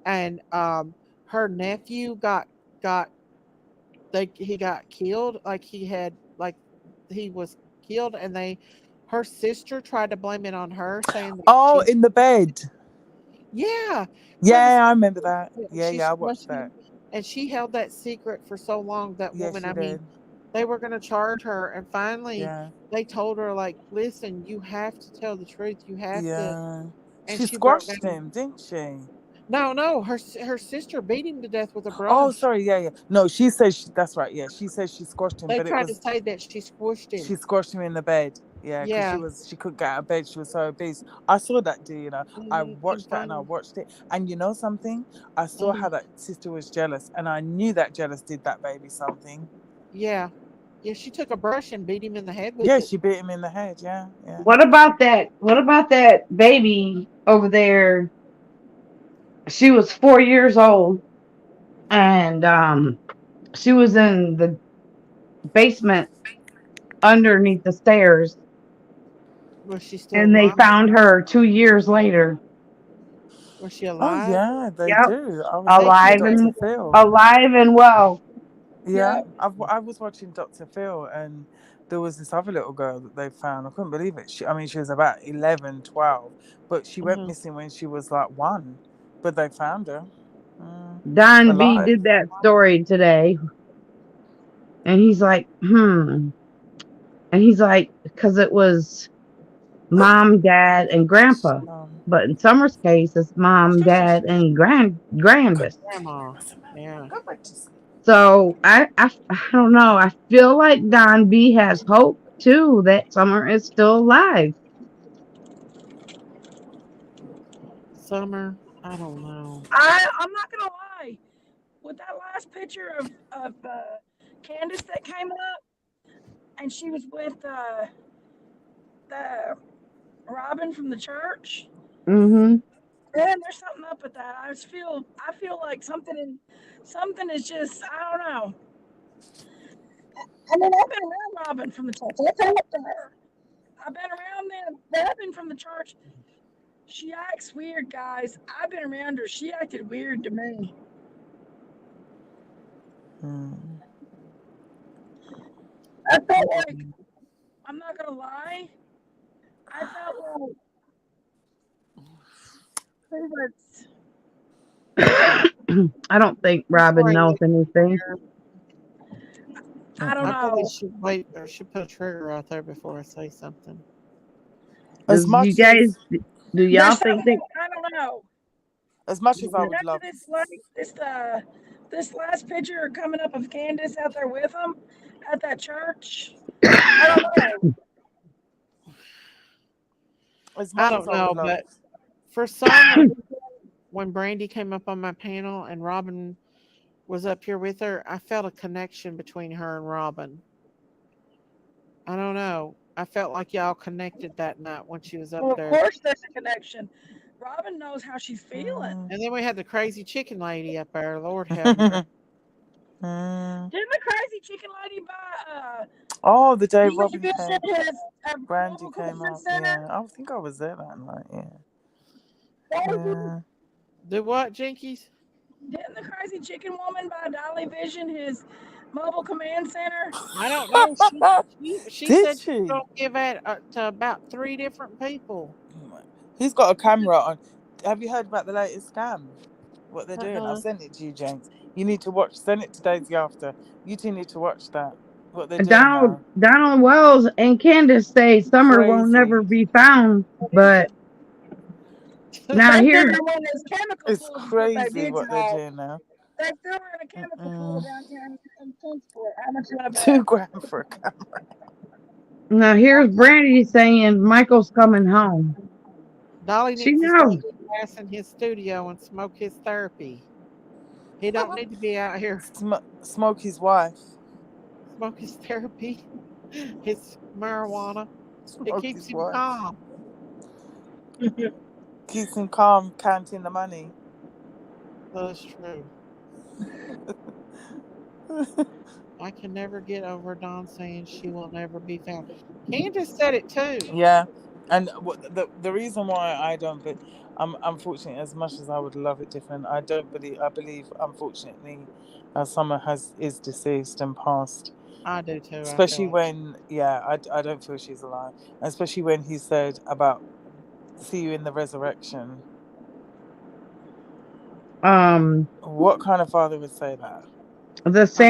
Speaker 8: and her nephew got he got killed. Like he was killed, and her sister tried to blame it on her, saying that
Speaker 16: Oh, in the bed.
Speaker 8: yeah, for the
Speaker 16: Yeah, I remember that. Yeah,
Speaker 8: she
Speaker 16: yeah, I watched
Speaker 8: smushed
Speaker 16: that.
Speaker 8: him, and she held that secret for so long. That
Speaker 16: Yeah,
Speaker 8: woman,
Speaker 16: she
Speaker 8: I mean,
Speaker 16: did.
Speaker 8: they were going to charge her, and finally
Speaker 16: Yeah,
Speaker 8: they told her like, "Listen, you have to tell the truth. You have to."
Speaker 16: yeah.
Speaker 8: And
Speaker 16: She
Speaker 8: she broke
Speaker 16: squashed
Speaker 8: down.
Speaker 16: him, didn't she?
Speaker 8: No, no, her sister beat him to death with a
Speaker 16: Oh,
Speaker 8: brush.
Speaker 16: sorry. Yeah, yeah. No, she says that's right. Yeah, she says she squashed him,
Speaker 8: They
Speaker 16: but it
Speaker 8: tried to
Speaker 16: was
Speaker 8: say that she squished
Speaker 16: she
Speaker 8: him.
Speaker 16: squashed him in the bed. Yeah, because
Speaker 8: Yeah,
Speaker 16: she couldn't get out of bed. She was so obese. I saw that, do you know? I
Speaker 8: and
Speaker 16: watched that and I
Speaker 8: finally,
Speaker 16: watched it. And you know something? I saw
Speaker 8: mm,
Speaker 16: how that sister was jealous, and I knew that jealous did that baby something.
Speaker 8: yeah, yeah. She took a brush and beat him in the head with
Speaker 16: Yeah,
Speaker 8: it.
Speaker 16: she beat him in the head. Yeah, yeah.
Speaker 9: What about that? What about that baby over there? She was 4 years old, and she was in the basement underneath the stairs,
Speaker 8: Was she still
Speaker 9: and they
Speaker 8: alive?
Speaker 9: found her 2 years later.
Speaker 8: Was she
Speaker 16: Oh
Speaker 8: alive?
Speaker 16: yeah, they
Speaker 9: Yep,
Speaker 16: do. I was
Speaker 8: They
Speaker 16: watching
Speaker 9: alive
Speaker 8: couldn't
Speaker 16: Dr.
Speaker 9: and
Speaker 8: even.
Speaker 16: Phil.
Speaker 9: alive and well.
Speaker 16: Yeah,
Speaker 1: Yep.
Speaker 16: I was watching Dr. Phil, and there was this other little girl that they found. I couldn't believe it. I mean, she was about 11, 12, but she went
Speaker 8: Mhm.
Speaker 16: missing when she was like 1. But they found her mm,
Speaker 9: Don B
Speaker 16: alive.
Speaker 9: did that story today, and he's like, and he's like, because it was mom, dad, and grandpa.
Speaker 16: Um,
Speaker 9: But in Summer's case, it's mom, dad, and grandest.
Speaker 8: Grandma. Yeah.
Speaker 16: go back to sleep.
Speaker 9: So I don't know. I feel like Don B has hope too that Summer is still alive.
Speaker 8: Summer. I don't know.
Speaker 1: I'm not gonna lie. With that last picture of Candace that came up, and she was with the Robin from the church.
Speaker 9: Mm-hmm.
Speaker 1: Man, there's something up with that. I feel like something is just I don't know. I mean, I've been around Robin from the church. I come up to her. I've been around Robin from the church. She acts weird, guys. I've been around her. She acted weird to me.
Speaker 16: Mm.
Speaker 1: I felt like
Speaker 8: Mm.
Speaker 1: I'm not gonna lie. I felt like who was
Speaker 9: I don't think
Speaker 8: I'm
Speaker 9: Robin
Speaker 8: sorry,
Speaker 9: knows
Speaker 8: Nick.
Speaker 9: anything.
Speaker 1: I don't
Speaker 8: I
Speaker 16: Mm-mm.
Speaker 8: probably
Speaker 1: know.
Speaker 8: should wait or should put a trigger out there before I say something.
Speaker 16: As
Speaker 9: Does you
Speaker 16: much as
Speaker 9: guys do y'all
Speaker 1: There's
Speaker 9: think
Speaker 1: something
Speaker 9: that
Speaker 1: I don't know.
Speaker 16: as much as I would
Speaker 1: After
Speaker 16: love,
Speaker 1: this last picture coming up of Candace out there with him at that church. I don't know.
Speaker 16: as
Speaker 8: I
Speaker 16: much as
Speaker 8: don't
Speaker 16: I would
Speaker 8: know,
Speaker 16: love,
Speaker 8: but for some reason, when Brandy came up on my panel and Robin was up here with her, I felt a connection between her and Robin. I don't know. I felt like y'all connected that night when she was up
Speaker 1: Well, of
Speaker 8: there.
Speaker 1: course there's a connection. Robin knows how she's feeling.
Speaker 16: mm,
Speaker 8: And then we had the crazy chicken lady up there. Lord have mercy.
Speaker 16: mm.
Speaker 1: Didn't the crazy chicken lady buy
Speaker 16: Oh, the day
Speaker 1: Dean
Speaker 16: Robin
Speaker 1: Bishop
Speaker 16: came,
Speaker 1: his
Speaker 16: Brandy
Speaker 1: mobile
Speaker 16: came
Speaker 1: command
Speaker 16: up.
Speaker 1: center?
Speaker 16: Yeah, I think I was there that night. Yeah,
Speaker 1: Didn't
Speaker 16: yeah.
Speaker 8: Do what, Jinkies?
Speaker 1: the crazy chicken woman buy Dolly Vision his mobile command center?
Speaker 8: I don't know. She
Speaker 16: Did
Speaker 8: said she's
Speaker 16: she?
Speaker 8: gonna give it to about 3 different people.
Speaker 16: He's got a camera on. Have you heard about the latest scam? What they're doing? I've
Speaker 8: Uh-uh.
Speaker 16: sent it to you, James. You need to watch. Send it to Daisy after. You two need to watch that. What they're doing now.
Speaker 9: Donald Wells and Candace say Summer will never
Speaker 16: Crazy.
Speaker 9: be found, but now
Speaker 1: They threw
Speaker 9: here's
Speaker 1: her in this chemical
Speaker 16: It's
Speaker 1: pool is what they
Speaker 16: crazy
Speaker 1: did,
Speaker 16: what they're
Speaker 1: y'all.
Speaker 16: doing now.
Speaker 1: They threw her in a chemical pool
Speaker 16: Mm-mm.
Speaker 1: downtown in Kingsport. How much you love that?
Speaker 16: 2 grand for a camera.
Speaker 9: here's Brandy saying Michael's coming home.
Speaker 8: Dolly
Speaker 9: She
Speaker 8: needs to stay
Speaker 9: knows.
Speaker 8: his ass in his studio and smoke his therapy. He don't need to be out here
Speaker 16: Smoke his wife.
Speaker 8: smoke his therapy, his marijuana. It
Speaker 16: Smoke
Speaker 8: keeps
Speaker 16: his
Speaker 8: him
Speaker 16: wife.
Speaker 8: calm.
Speaker 16: Keeps him calm, counting the money.
Speaker 8: That's true. I can never get over Dawn saying she will never be found. Candace said it too.
Speaker 16: Yeah, and the reason why I don't, but I'm unfortunately, as much as I would love it different, I don't believe. I believe, unfortunately, Summer has is deceased and passed.
Speaker 8: I do too. I feel
Speaker 16: Especially
Speaker 8: like
Speaker 16: when, yeah, I don't feel she's alive. Especially when he said about see you in the resurrection.
Speaker 9: Um,
Speaker 16: What kind of father would say that?
Speaker 8: I,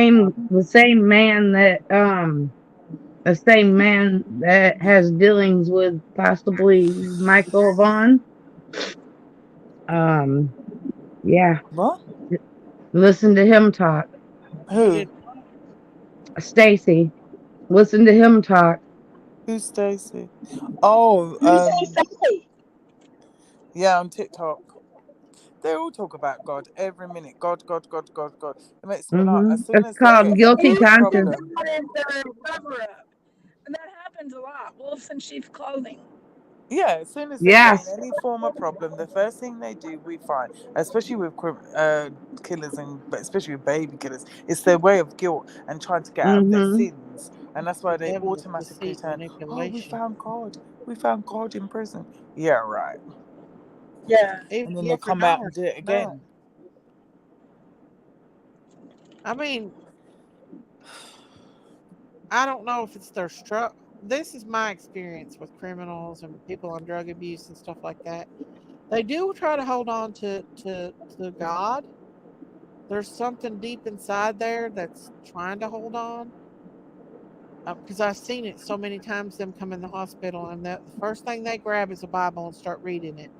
Speaker 9: the same man that has dealings with possibly Michael Vaughn. Um, yeah,
Speaker 16: What?
Speaker 9: listen to him talk.
Speaker 8: he
Speaker 16: Who?
Speaker 8: did.
Speaker 9: Stacy, listen to him talk.
Speaker 16: Who's Stacy? Oh,
Speaker 1: Who's Stacy?
Speaker 16: yeah, on TikTok. They all talk about God every minute. God, God, God, God, God. It makes me laugh. As soon
Speaker 9: It's
Speaker 16: as they
Speaker 9: called
Speaker 16: get a
Speaker 9: guilty
Speaker 16: little
Speaker 9: conscience.
Speaker 16: problem,
Speaker 1: God is their cover up. And that happens a lot. Wolves in sheep's clothing.
Speaker 16: Yeah, as soon as they get in
Speaker 9: Yes.
Speaker 16: any form of problem, the first thing they do, we find, especially with killers and but especially with baby killers, it's their way of guilt and trying to get out of their
Speaker 9: Mm-hmm.
Speaker 16: sins, and that's why they
Speaker 8: Evidence,
Speaker 16: automatically
Speaker 8: deceit,
Speaker 16: turn, "Oh, we
Speaker 8: manipulation.
Speaker 16: found God. We found God in prison." Yeah, right.
Speaker 1: Yeah.
Speaker 16: And then
Speaker 8: Yeah,
Speaker 16: they
Speaker 8: for
Speaker 16: come out and
Speaker 8: dollars.
Speaker 16: do it
Speaker 8: But
Speaker 16: again.
Speaker 8: I mean, I don't know if it's their struck. This is my experience with criminals and people on drug abuse and stuff like that. They do try to hold on to God. There's something deep inside there that's trying to hold on. Because I've seen it so many times. Them come in the hospital and the first thing they grab is a Bible and start reading it,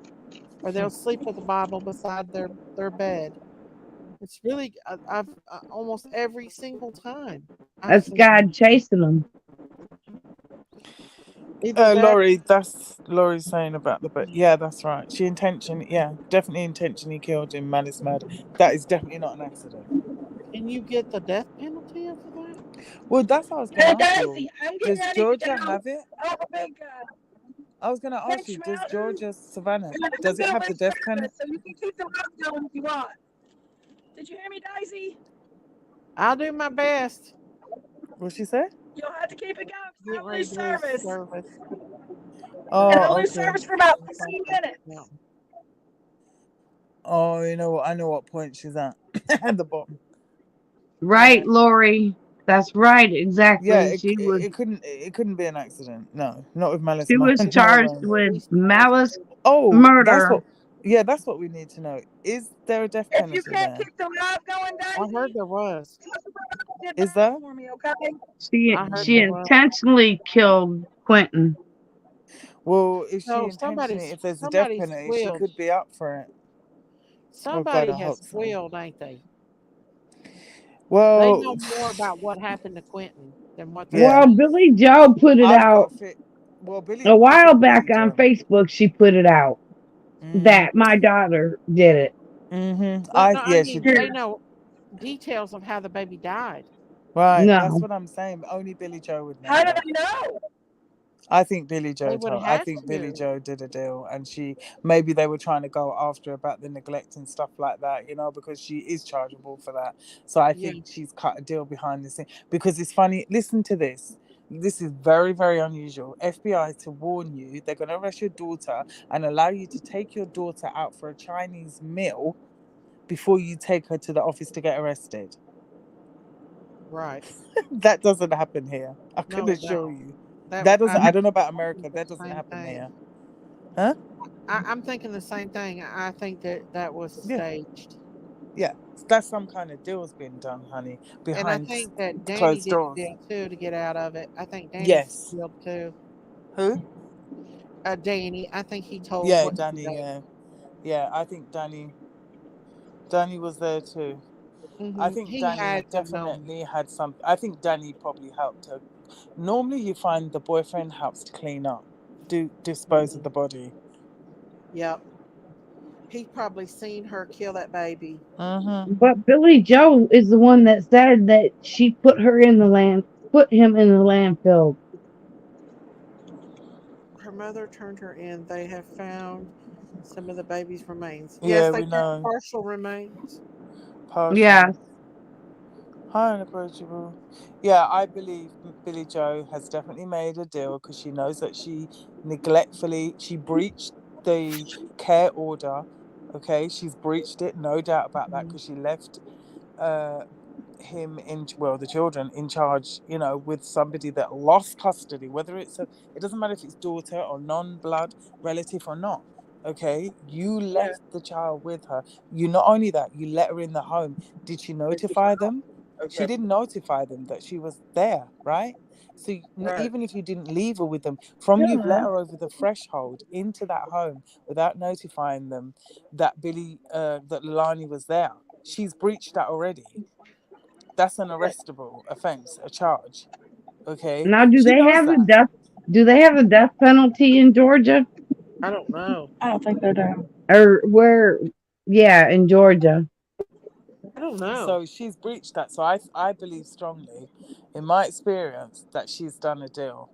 Speaker 8: or they'll sleep with the Bible beside their bed. It's really I've almost every single time I've
Speaker 9: That's
Speaker 8: seen it.
Speaker 9: God chasing them.
Speaker 8: Either that,
Speaker 16: Laurie, that's Laurie's saying about the but yeah, that's right. She yeah, definitely intentionally killed him, malice murder. That is definitely not an accident.
Speaker 8: can you get the death penalty for that?
Speaker 16: Well, that's what I was going to
Speaker 1: Hey,
Speaker 16: ask you.
Speaker 1: Daisy, I'm getting
Speaker 16: Does
Speaker 1: ready to
Speaker 16: Georgia
Speaker 1: go
Speaker 16: have it?
Speaker 1: over Big
Speaker 16: I was going to ask
Speaker 1: Pitch
Speaker 16: you, does
Speaker 1: Mountain.
Speaker 16: Georgia, Savannah,
Speaker 1: And I'm
Speaker 16: does it have the
Speaker 1: doing
Speaker 16: death penalty?
Speaker 1: service, so you can keep the lights going if you want. Did you hear me, Daisy?
Speaker 8: I'll do my best.
Speaker 16: What she said?
Speaker 1: You'll have to keep it going because
Speaker 8: Get
Speaker 1: I'll
Speaker 8: ready
Speaker 1: lose
Speaker 8: to do
Speaker 1: service.
Speaker 8: service
Speaker 1: And
Speaker 8: for
Speaker 1: I'll
Speaker 16: Oh,
Speaker 1: lose
Speaker 16: okay.
Speaker 1: service for about
Speaker 8: some
Speaker 1: 15
Speaker 8: Pitch
Speaker 1: minutes.
Speaker 8: Mountain.
Speaker 16: Oh, you know what? I know what point she's at. At the bottom.
Speaker 9: Right,
Speaker 16: Yeah.
Speaker 9: Lori. That's right,
Speaker 16: Yeah,
Speaker 9: exactly.
Speaker 16: it, it, it couldn't it couldn't be an accident. No, not with malice
Speaker 9: She
Speaker 16: murder.
Speaker 9: was
Speaker 16: No
Speaker 9: charged
Speaker 16: way.
Speaker 9: with
Speaker 8: He's charged
Speaker 9: malice
Speaker 8: with
Speaker 16: Oh, that's
Speaker 9: murder.
Speaker 16: what. Yeah, that's what we need to know. Is there a death
Speaker 1: If you
Speaker 16: penalty
Speaker 1: can't
Speaker 16: there?
Speaker 1: keep the lights going,
Speaker 8: I heard
Speaker 1: Daisy,
Speaker 8: there was.
Speaker 1: get
Speaker 16: Is
Speaker 1: back
Speaker 16: there?
Speaker 1: for me, okay?
Speaker 9: She
Speaker 8: I heard
Speaker 9: she
Speaker 8: there
Speaker 16: Mm.
Speaker 8: was.
Speaker 9: intentionally killed Quentin.
Speaker 16: Well, if she
Speaker 8: So
Speaker 16: intentionally, if there's a death
Speaker 8: somebody
Speaker 16: penalty, she
Speaker 8: squealed.
Speaker 16: could be up for it. Oh God,
Speaker 8: Somebody
Speaker 16: I
Speaker 8: has
Speaker 16: hope so.
Speaker 8: squealed, ain't they? They
Speaker 16: Well,
Speaker 8: know more about what happened to Quentin than what the
Speaker 16: yeah,
Speaker 9: Well,
Speaker 8: police.
Speaker 9: Billy Joe put it
Speaker 16: I've got
Speaker 9: out
Speaker 16: a fit. Well, Billy,
Speaker 9: a
Speaker 16: this
Speaker 9: while
Speaker 16: is Billy
Speaker 9: back on
Speaker 16: Joe.
Speaker 9: Facebook. She put it out
Speaker 16: Mm,
Speaker 9: that my daughter did it.
Speaker 16: mm-hmm.
Speaker 8: Well, no, I
Speaker 16: Yeah, she
Speaker 8: mean
Speaker 16: did.
Speaker 8: they
Speaker 1: Here.
Speaker 8: know details of how the baby died.
Speaker 16: Right, that's
Speaker 9: No.
Speaker 16: what I'm saying. Only Billy Joe would know
Speaker 1: How do
Speaker 16: that.
Speaker 1: they know?
Speaker 16: I think Billy
Speaker 8: They
Speaker 16: Joe
Speaker 8: would have
Speaker 16: told. I
Speaker 8: had
Speaker 16: think Billy
Speaker 8: to.
Speaker 16: Joe did a deal, and she maybe they were trying to go after her about the neglect and stuff like that, because she is chargeable for that. So I
Speaker 8: Yeah,
Speaker 16: think she's cut a deal behind the scene. Because it's funny. Listen to this. This is very, very unusual. FBI to warn you they're going to arrest your daughter and allow you to take your daughter out for a Chinese meal before you take her to the office to get arrested.
Speaker 8: right.
Speaker 16: That doesn't happen here. I can
Speaker 8: No, it
Speaker 16: assure
Speaker 8: don't.
Speaker 16: you.
Speaker 8: That
Speaker 16: That
Speaker 8: I
Speaker 16: doesn't. I don't know about
Speaker 8: think
Speaker 16: America.
Speaker 8: the
Speaker 16: That doesn't
Speaker 8: same
Speaker 16: happen
Speaker 8: thing.
Speaker 16: here. Huh?
Speaker 8: I'm thinking the same thing. I think that that was
Speaker 16: Yeah.
Speaker 8: staged,
Speaker 16: Yeah, that's some kind of deal's been done, honey,
Speaker 8: and I
Speaker 16: behind
Speaker 8: think that Danny
Speaker 16: closed
Speaker 8: did a
Speaker 16: doors.
Speaker 8: deal too to get out of it. I think Danny
Speaker 16: Yes.
Speaker 8: squealed too.
Speaker 16: Who?
Speaker 8: Danny, I think he told
Speaker 16: Yeah,
Speaker 8: what he
Speaker 16: Danny.
Speaker 8: done.
Speaker 16: Yeah, yeah. I think Danny was there too. I think
Speaker 8: He
Speaker 16: Danny
Speaker 8: had to have known.
Speaker 16: definitely had some. I think Danny probably helped her. Normally, you find the boyfriend helps to clean up, dispose of
Speaker 8: Mm-mm.
Speaker 16: the body.
Speaker 8: Yep, he probably seen her kill that baby.
Speaker 16: Mm-hmm.
Speaker 9: But Billy Joe is the one that said that she put him in the landfill.
Speaker 8: Her mother turned her in. They have found some of the baby's remains. Yes,
Speaker 16: Yeah,
Speaker 8: they
Speaker 16: we
Speaker 8: found
Speaker 16: know.
Speaker 8: partial remains.
Speaker 16: Partial.
Speaker 9: Yes.
Speaker 16: Hi, unapproachable. Yeah, I believe Billy Joe has definitely made a deal because she knows that she breached the care order. Okay, she's breached it, no doubt about that,
Speaker 8: Mhm.
Speaker 16: because she left uh him the children in charge, with somebody that lost custody, whether it doesn't matter if it's daughter or non-blood relative or not. Okay, you
Speaker 1: Yeah.
Speaker 16: left the child with her. You not only that, you let her in the home. Did she notify them? She
Speaker 1: Okay.
Speaker 16: didn't notify them that she was there, right? So
Speaker 1: Right.
Speaker 16: even if you didn't leave her with them, from you've let
Speaker 1: Yeah.
Speaker 16: her over the threshold into that home without notifying them that that Leilani was there, she's breached that already. That's an
Speaker 1: Okay.
Speaker 16: arrestable offense, a charge. Okay,
Speaker 9: Now,
Speaker 16: she knows that.
Speaker 9: do they have a death penalty in Georgia
Speaker 8: I don't know.
Speaker 1: I don't think they're down.
Speaker 9: or where? Yeah, in Georgia.
Speaker 8: I don't know.
Speaker 16: So she's breached that. So I believe strongly, in my experience, that she's done a deal,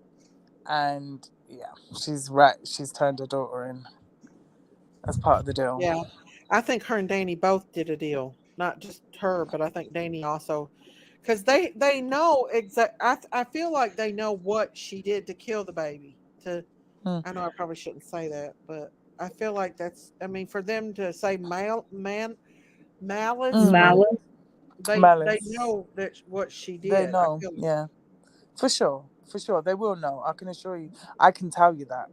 Speaker 16: and yeah, she's right. She's turned her daughter in as part of the deal.
Speaker 8: Yeah. I think her and Danny both did a deal. Not just her, but I think Danny also, because they know exact. I feel like they know what she did to kill the baby. To
Speaker 16: Hmm.
Speaker 8: I know I probably shouldn't say that, but I feel like that's. I mean, for them to say malice,
Speaker 16: Mm.
Speaker 9: Malice.
Speaker 8: they
Speaker 16: Malice.
Speaker 8: know that what she
Speaker 16: They
Speaker 8: did. I
Speaker 16: know.
Speaker 8: feel
Speaker 16: Yeah, for sure. For sure. They will know. I can assure you. I can tell you that.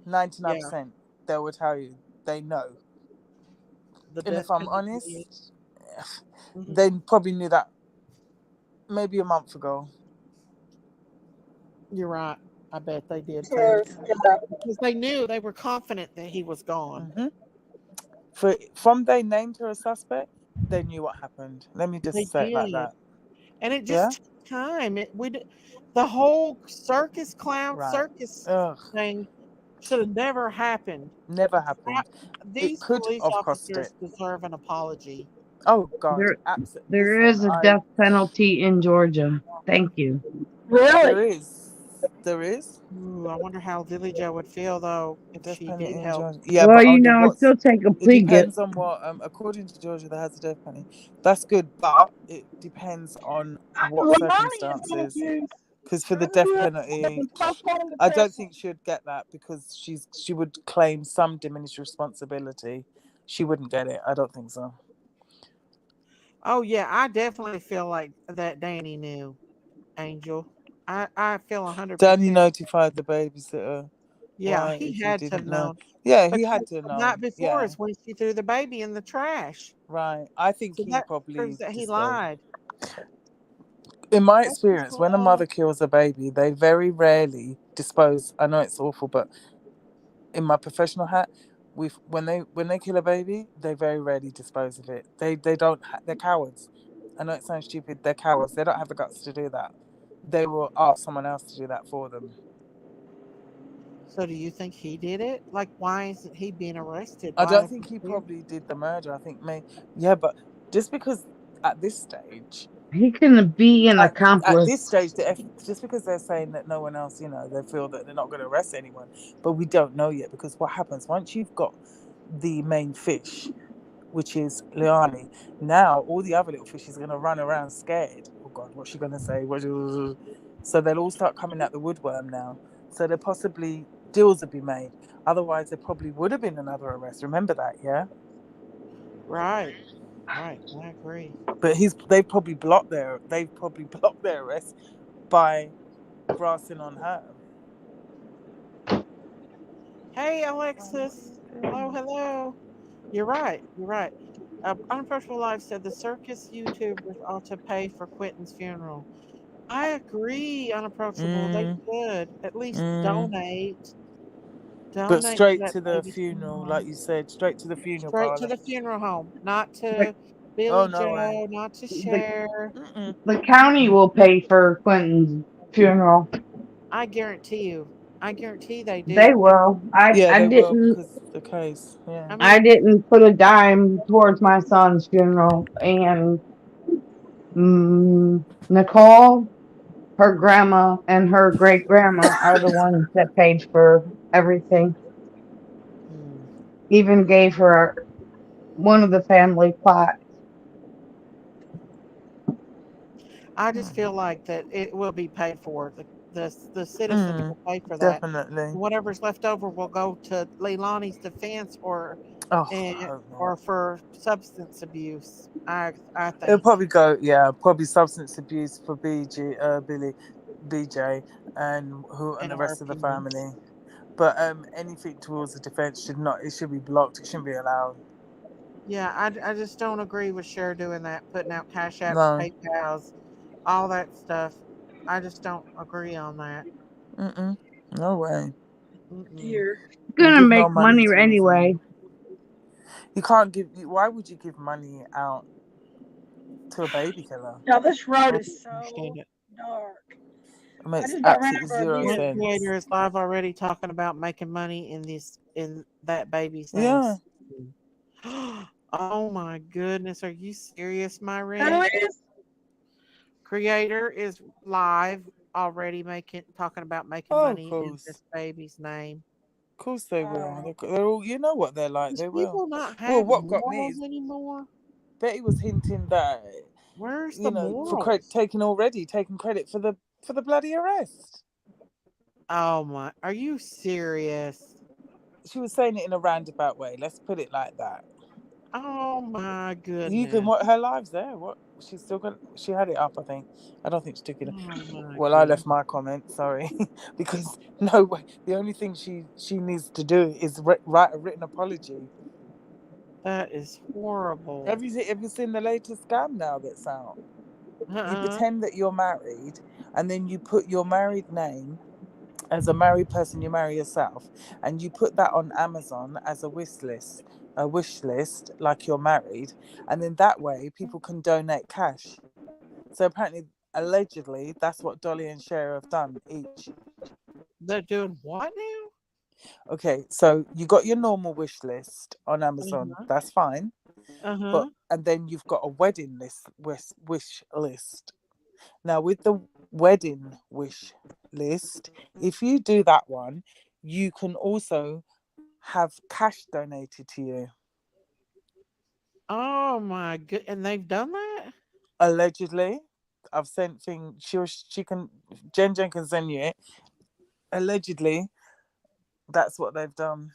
Speaker 8: yeah,
Speaker 16: 99% they will tell you they know.
Speaker 8: the
Speaker 16: And
Speaker 8: death
Speaker 16: if I'm
Speaker 8: penalty.
Speaker 16: honest,
Speaker 8: Mhm.
Speaker 16: they probably knew that maybe a month ago.
Speaker 8: You're right. I bet they did too,
Speaker 1: Yes, yeah.
Speaker 8: because they knew they were confident that he was gone.
Speaker 16: From they named her a suspect, they knew what happened. Let me
Speaker 8: They
Speaker 16: just say it like
Speaker 8: did,
Speaker 16: that.
Speaker 8: and it
Speaker 16: Yeah?
Speaker 8: just took time. The whole
Speaker 16: Right.
Speaker 8: circus
Speaker 16: Ugh.
Speaker 8: thing should have never happened.
Speaker 16: Never
Speaker 8: I,
Speaker 16: happened. It
Speaker 8: these
Speaker 16: could
Speaker 8: police
Speaker 16: have cost it.
Speaker 8: officers deserve an apology.
Speaker 16: Oh God.
Speaker 9: There
Speaker 16: Absolutely.
Speaker 9: there
Speaker 16: Listen,
Speaker 9: is a death penalty in Georgia. Thank you.
Speaker 16: there
Speaker 1: Really?
Speaker 16: is. There is.
Speaker 8: Ooh, I wonder how Lily Jo would feel though if
Speaker 16: Death
Speaker 8: she
Speaker 16: penalty
Speaker 8: did
Speaker 16: in
Speaker 8: help.
Speaker 16: Georgia. Yeah,
Speaker 9: Well,
Speaker 16: but
Speaker 9: you
Speaker 16: under
Speaker 9: know, I
Speaker 16: what's
Speaker 9: still take a
Speaker 16: it
Speaker 9: plea gift.
Speaker 16: depends on what according to Georgia there has a death penalty. That's good, but it depends on what
Speaker 1: Lonnie is
Speaker 16: circumstances.
Speaker 1: confused.
Speaker 16: Because for the
Speaker 1: Remember
Speaker 16: death
Speaker 1: they've
Speaker 16: penalty,
Speaker 1: been postponing the
Speaker 16: I don't
Speaker 1: test?
Speaker 16: think she would get that because she would claim some diminished responsibility. She wouldn't get it. I don't think so.
Speaker 8: Oh yeah, I definitely feel like that Danny knew Angel. I feel 100%.
Speaker 16: Danny notified the babysitter.
Speaker 8: Yeah,
Speaker 16: Why,
Speaker 8: he
Speaker 16: if he
Speaker 8: had to have
Speaker 16: didn't know?
Speaker 8: known
Speaker 16: Yeah, he
Speaker 8: because
Speaker 16: had to have
Speaker 8: the night
Speaker 16: known.
Speaker 8: before
Speaker 16: Yeah,
Speaker 8: is when she threw the baby in the trash.
Speaker 16: right. I think
Speaker 8: So
Speaker 16: he
Speaker 8: that proves
Speaker 16: probably
Speaker 8: that he
Speaker 16: disclosed.
Speaker 8: lied.
Speaker 16: In my
Speaker 8: That's just
Speaker 16: experience, when a mother kills a baby, they very rarely dispose. I know it's awful, but in my professional hat, when they kill a baby, they very rarely dispose of it. They don't. They're cowards. I know it sounds stupid. They're cowards. They don't have the guts to do that. They will ask someone else to do that for them.
Speaker 8: so. Do you think he did it? Like, why isn't he being arrested?
Speaker 16: I
Speaker 8: Why
Speaker 16: don't
Speaker 8: is
Speaker 16: think he
Speaker 8: he?
Speaker 16: probably did the murder. I think yeah, but just because at this stage,
Speaker 9: He can be an
Speaker 16: at this
Speaker 9: accomplice.
Speaker 16: stage, just because they're saying that no one else, they feel that they're not going to arrest anyone, but we don't know yet because what happens once you've got the main fish, which is Leilani, now all the other little fishes are going to run around scared. Oh God, what's she going to say? So they'll all start coming out the woodworm now. So there possibly deals would be made. Otherwise, there probably would have been another arrest. Remember that, yeah.
Speaker 8: Right, right. I agree.
Speaker 16: But they've probably blocked their arrest by grassing on her.
Speaker 8: Hey,
Speaker 16: Oh my
Speaker 8: Alexis. Hello,
Speaker 16: goodness.
Speaker 8: hello. You're right. You're right. Unapproachable Life said the circus YouTubers ought to pay for Quentin's funeral. I agree, Unapproachable. They
Speaker 16: Mm,
Speaker 8: should at least
Speaker 16: mm.
Speaker 8: donate.
Speaker 16: But
Speaker 8: Donate to
Speaker 16: straight
Speaker 8: that
Speaker 16: to the
Speaker 8: baby's
Speaker 16: funeral, like
Speaker 8: funeral.
Speaker 16: you said, straight to the funeral
Speaker 8: Straight to
Speaker 16: parlor.
Speaker 8: the funeral home, not
Speaker 9: The,
Speaker 8: to
Speaker 16: Oh
Speaker 8: Billy
Speaker 16: no way.
Speaker 8: Joe, not to
Speaker 9: the,
Speaker 8: Cher.
Speaker 16: Mm-mm.
Speaker 9: the county will pay for Quentin's funeral.
Speaker 8: I guarantee you. I guarantee they
Speaker 9: They
Speaker 8: do.
Speaker 9: will.
Speaker 16: Yeah, they will because the case. Yeah.
Speaker 8: I
Speaker 9: I
Speaker 8: mean,
Speaker 9: didn't put a dime towards my son's funeral, and Nicole, her grandma, and her great grandma are the ones that paid for everything.
Speaker 8: hmm,
Speaker 9: Even gave her one of the family plots.
Speaker 8: I just feel like that it will be paid for. The citizens
Speaker 16: Mm,
Speaker 8: will pay for that.
Speaker 16: definitely.
Speaker 8: Whatever's left over will go to Leilani's defense
Speaker 16: Oh, I
Speaker 8: and
Speaker 16: hope not.
Speaker 8: or for substance abuse. I
Speaker 16: It'll
Speaker 8: think
Speaker 16: probably go, yeah, probably substance abuse for BJ, and
Speaker 8: in
Speaker 16: the
Speaker 8: our
Speaker 16: rest of the
Speaker 8: opinion.
Speaker 16: family. But anything towards the defense should not. It should be blocked. It shouldn't be allowed.
Speaker 8: Yeah, I just don't agree with Cher doing that, putting out cash apps,
Speaker 16: No.
Speaker 8: PayPals, all that stuff. I just don't agree on that.
Speaker 16: Mm-mm. No way.
Speaker 8: Mm-mm.
Speaker 1: Dear.
Speaker 16: You
Speaker 9: Gonna
Speaker 16: give no
Speaker 9: make
Speaker 16: money
Speaker 9: money
Speaker 16: towards
Speaker 9: anyway.
Speaker 16: them. You can't give. Why would you give money out to a baby killer?
Speaker 1: Now this road
Speaker 8: I don't
Speaker 1: is
Speaker 8: understand
Speaker 1: so
Speaker 8: it.
Speaker 1: dark.
Speaker 16: It
Speaker 1: I
Speaker 16: makes
Speaker 1: just about ran
Speaker 16: absolutely
Speaker 1: over a
Speaker 16: zero
Speaker 8: Content
Speaker 1: deer.
Speaker 16: sense.
Speaker 8: creator is live already talking about making money in that baby's name.
Speaker 16: Yeah.
Speaker 8: Oh my goodness, are you serious, my
Speaker 1: Who
Speaker 8: Ren?
Speaker 1: is?
Speaker 8: Creator is live already talking about making
Speaker 16: Oh, of
Speaker 8: money in
Speaker 16: course.
Speaker 8: this baby's name.
Speaker 16: Of course they will.
Speaker 1: Oh,
Speaker 16: They're all, you know what they're like.
Speaker 8: Does
Speaker 16: They will.
Speaker 8: people not
Speaker 16: Well,
Speaker 8: have
Speaker 16: what got me
Speaker 8: morals
Speaker 16: is
Speaker 8: anymore?
Speaker 16: Betty was hinting that,
Speaker 8: Where's the
Speaker 16: for
Speaker 8: morals?
Speaker 16: taking credit for the bloody arrest.
Speaker 8: Oh my, are you serious?
Speaker 16: She was saying it in a roundabout way. Let's put it like that.
Speaker 8: Oh my
Speaker 16: You can
Speaker 8: goodness.
Speaker 16: what her live's there. What she's still got? She had it up, I think. I don't think she took it.
Speaker 8: Oh my
Speaker 16: Well, I
Speaker 8: goodness.
Speaker 16: left my comment. Sorry, because no way. The only thing she needs to do is write a written apology.
Speaker 8: That is horrible.
Speaker 16: Have you seen the latest scam now that's out? You
Speaker 8: Uh-uh.
Speaker 16: pretend that you're married, and then you put your married name as a married person. You marry yourself, and you put that on Amazon as a wish list, like you're married, and then that way people can donate cash. So apparently, allegedly, that's what Dolly and Cher have done each.
Speaker 8: They're doing what now?
Speaker 16: Okay, so you got your normal wish list on Amazon.
Speaker 8: Uh-huh.
Speaker 16: That's fine, but
Speaker 8: Uh-huh.
Speaker 16: and then you've got a wedding list wish list. Now with the wedding wish list, if you do that one, you can also have cash donated to you.
Speaker 8: Oh my good, and they've done that?
Speaker 16: Allegedly, I've sent thing. She can Jen can send you it. Allegedly, that's what they've done.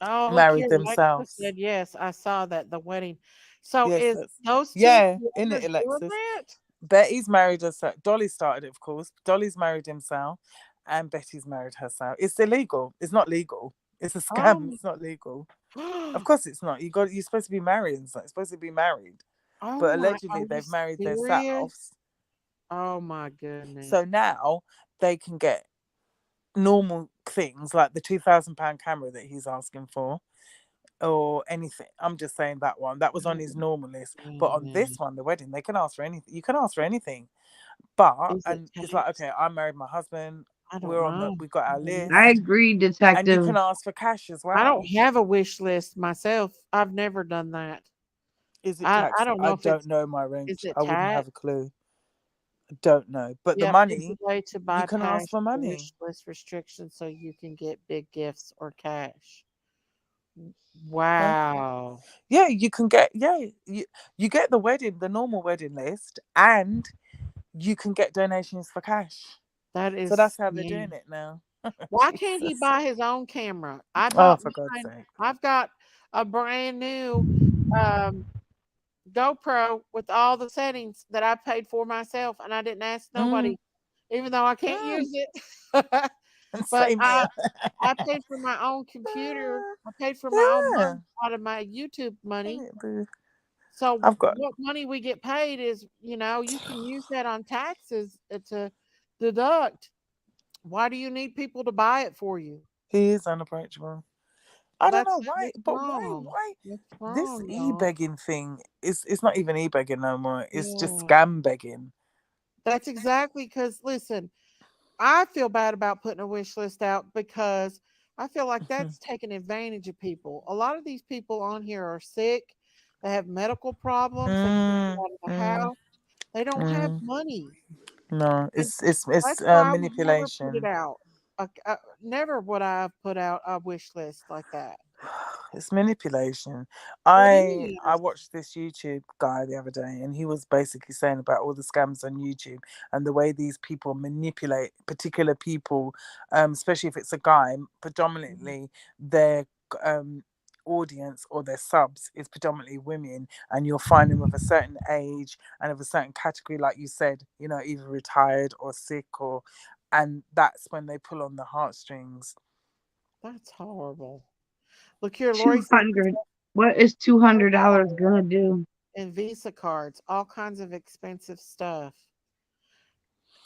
Speaker 8: Oh, look
Speaker 16: Married
Speaker 8: here. Alexa
Speaker 16: themselves.
Speaker 8: said yes. I saw that the wedding. So
Speaker 16: Yes,
Speaker 8: is
Speaker 16: that's
Speaker 8: those two
Speaker 16: yeah, in it,
Speaker 8: whoever's doing
Speaker 16: Alexis.
Speaker 8: that?
Speaker 16: Betty's married herself. Dolly started it, of course. Dolly's married himself, and Betty's married herself. It's illegal. It's not legal. It's a scam.
Speaker 8: Oh,
Speaker 16: It's not legal. Of course, it's not. You're supposed to be married. And It's supposed to be married.
Speaker 8: oh
Speaker 16: But
Speaker 8: my, are
Speaker 16: allegedly,
Speaker 8: you
Speaker 16: they've married
Speaker 8: serious?
Speaker 16: themselves.
Speaker 8: Oh my goodness.
Speaker 16: So now they can get normal things like the £2,000 camera that he's asking for, or anything. I'm just saying that one. That was on his normal list. But on this
Speaker 8: Goodness.
Speaker 16: one, the wedding, they can ask for anything. You can ask for anything. But
Speaker 8: Is it
Speaker 16: and it's like,
Speaker 8: taxed?
Speaker 16: okay, I married my husband.
Speaker 8: I don't know.
Speaker 16: We got
Speaker 8: I
Speaker 16: our
Speaker 8: don't know.
Speaker 9: I
Speaker 16: list,
Speaker 9: agree,
Speaker 16: and you
Speaker 9: detective.
Speaker 16: can ask for cash as
Speaker 8: I don't
Speaker 16: well.
Speaker 8: have a wish list myself. I've never done that.
Speaker 16: Is it
Speaker 8: I
Speaker 16: taxed?
Speaker 8: don't know
Speaker 16: I
Speaker 8: if
Speaker 16: don't
Speaker 8: it's
Speaker 16: know my
Speaker 8: is
Speaker 16: range.
Speaker 8: it
Speaker 16: I wouldn't have
Speaker 8: taxed?
Speaker 16: a clue. I don't know. But the
Speaker 8: Yep, is a
Speaker 16: money,
Speaker 8: way to
Speaker 16: you can ask
Speaker 8: bypass
Speaker 16: for
Speaker 8: the
Speaker 16: money.
Speaker 8: wish list restrictions so you can get big gifts or cash.
Speaker 16: Huh?
Speaker 8: Wow.
Speaker 16: Yeah, you can get you get the wedding, the normal wedding list, and you can get donations for cash.
Speaker 8: That
Speaker 16: So that's
Speaker 8: is,
Speaker 16: how they're
Speaker 8: yeah.
Speaker 16: doing it now.
Speaker 8: Why can't he
Speaker 16: Jesus.
Speaker 8: buy his own camera? I
Speaker 16: Oh,
Speaker 8: bought
Speaker 16: for God's
Speaker 8: mine.
Speaker 16: sake.
Speaker 8: I've got a brand new um, GoPro with all the settings that I paid for myself, and I didn't ask
Speaker 16: Mm,
Speaker 8: nobody, even though I can't
Speaker 16: mm.
Speaker 8: use it. But
Speaker 16: Same here.
Speaker 8: I paid for my own computer. I paid for my own
Speaker 16: Yeah.
Speaker 8: money out of my YouTube money. So
Speaker 16: I've got
Speaker 8: what money we get paid is, you can use that on taxes to deduct. Why do you need people to buy it for you?
Speaker 16: he is unapproachable. I
Speaker 8: Well,
Speaker 16: don't
Speaker 8: that's
Speaker 16: know why,
Speaker 8: that's
Speaker 16: but
Speaker 8: wrong.
Speaker 16: why
Speaker 8: That's
Speaker 16: this
Speaker 8: wrong, y'all.
Speaker 16: e-begging thing is it's not even e-begging no more. It's just
Speaker 8: Yeah.
Speaker 16: scam begging.
Speaker 8: That's exactly because listen, I feel bad about putting a wish list out because I feel like that's taking advantage of people. A lot of these people on here are sick. They have medical problems. They can't get
Speaker 16: Mm,
Speaker 8: out of the
Speaker 16: mm,
Speaker 8: house. They don't have
Speaker 16: mm.
Speaker 8: money.
Speaker 16: No,
Speaker 8: And
Speaker 16: it's
Speaker 8: that's why I would never put it
Speaker 16: manipulation.
Speaker 8: out. Never would I have put out a wish list like that.
Speaker 16: It's manipulation.
Speaker 8: It
Speaker 16: I
Speaker 8: is.
Speaker 16: watched this YouTube guy the other day, and he was basically saying about all the scams on YouTube and the way these people manipulate particular people, especially if it's a guy.
Speaker 8: Mhm.
Speaker 16: Predominantly, their um, audience or their subs is predominantly women, and you'll find them of a certain age and of a certain category, like you said, either retired or sick, and that's when they pull on the heartstrings.
Speaker 8: That's horrible. Look here, Lori says
Speaker 9: 200. What is $200 gonna do?
Speaker 8: and Visa cards, all kinds of expensive stuff.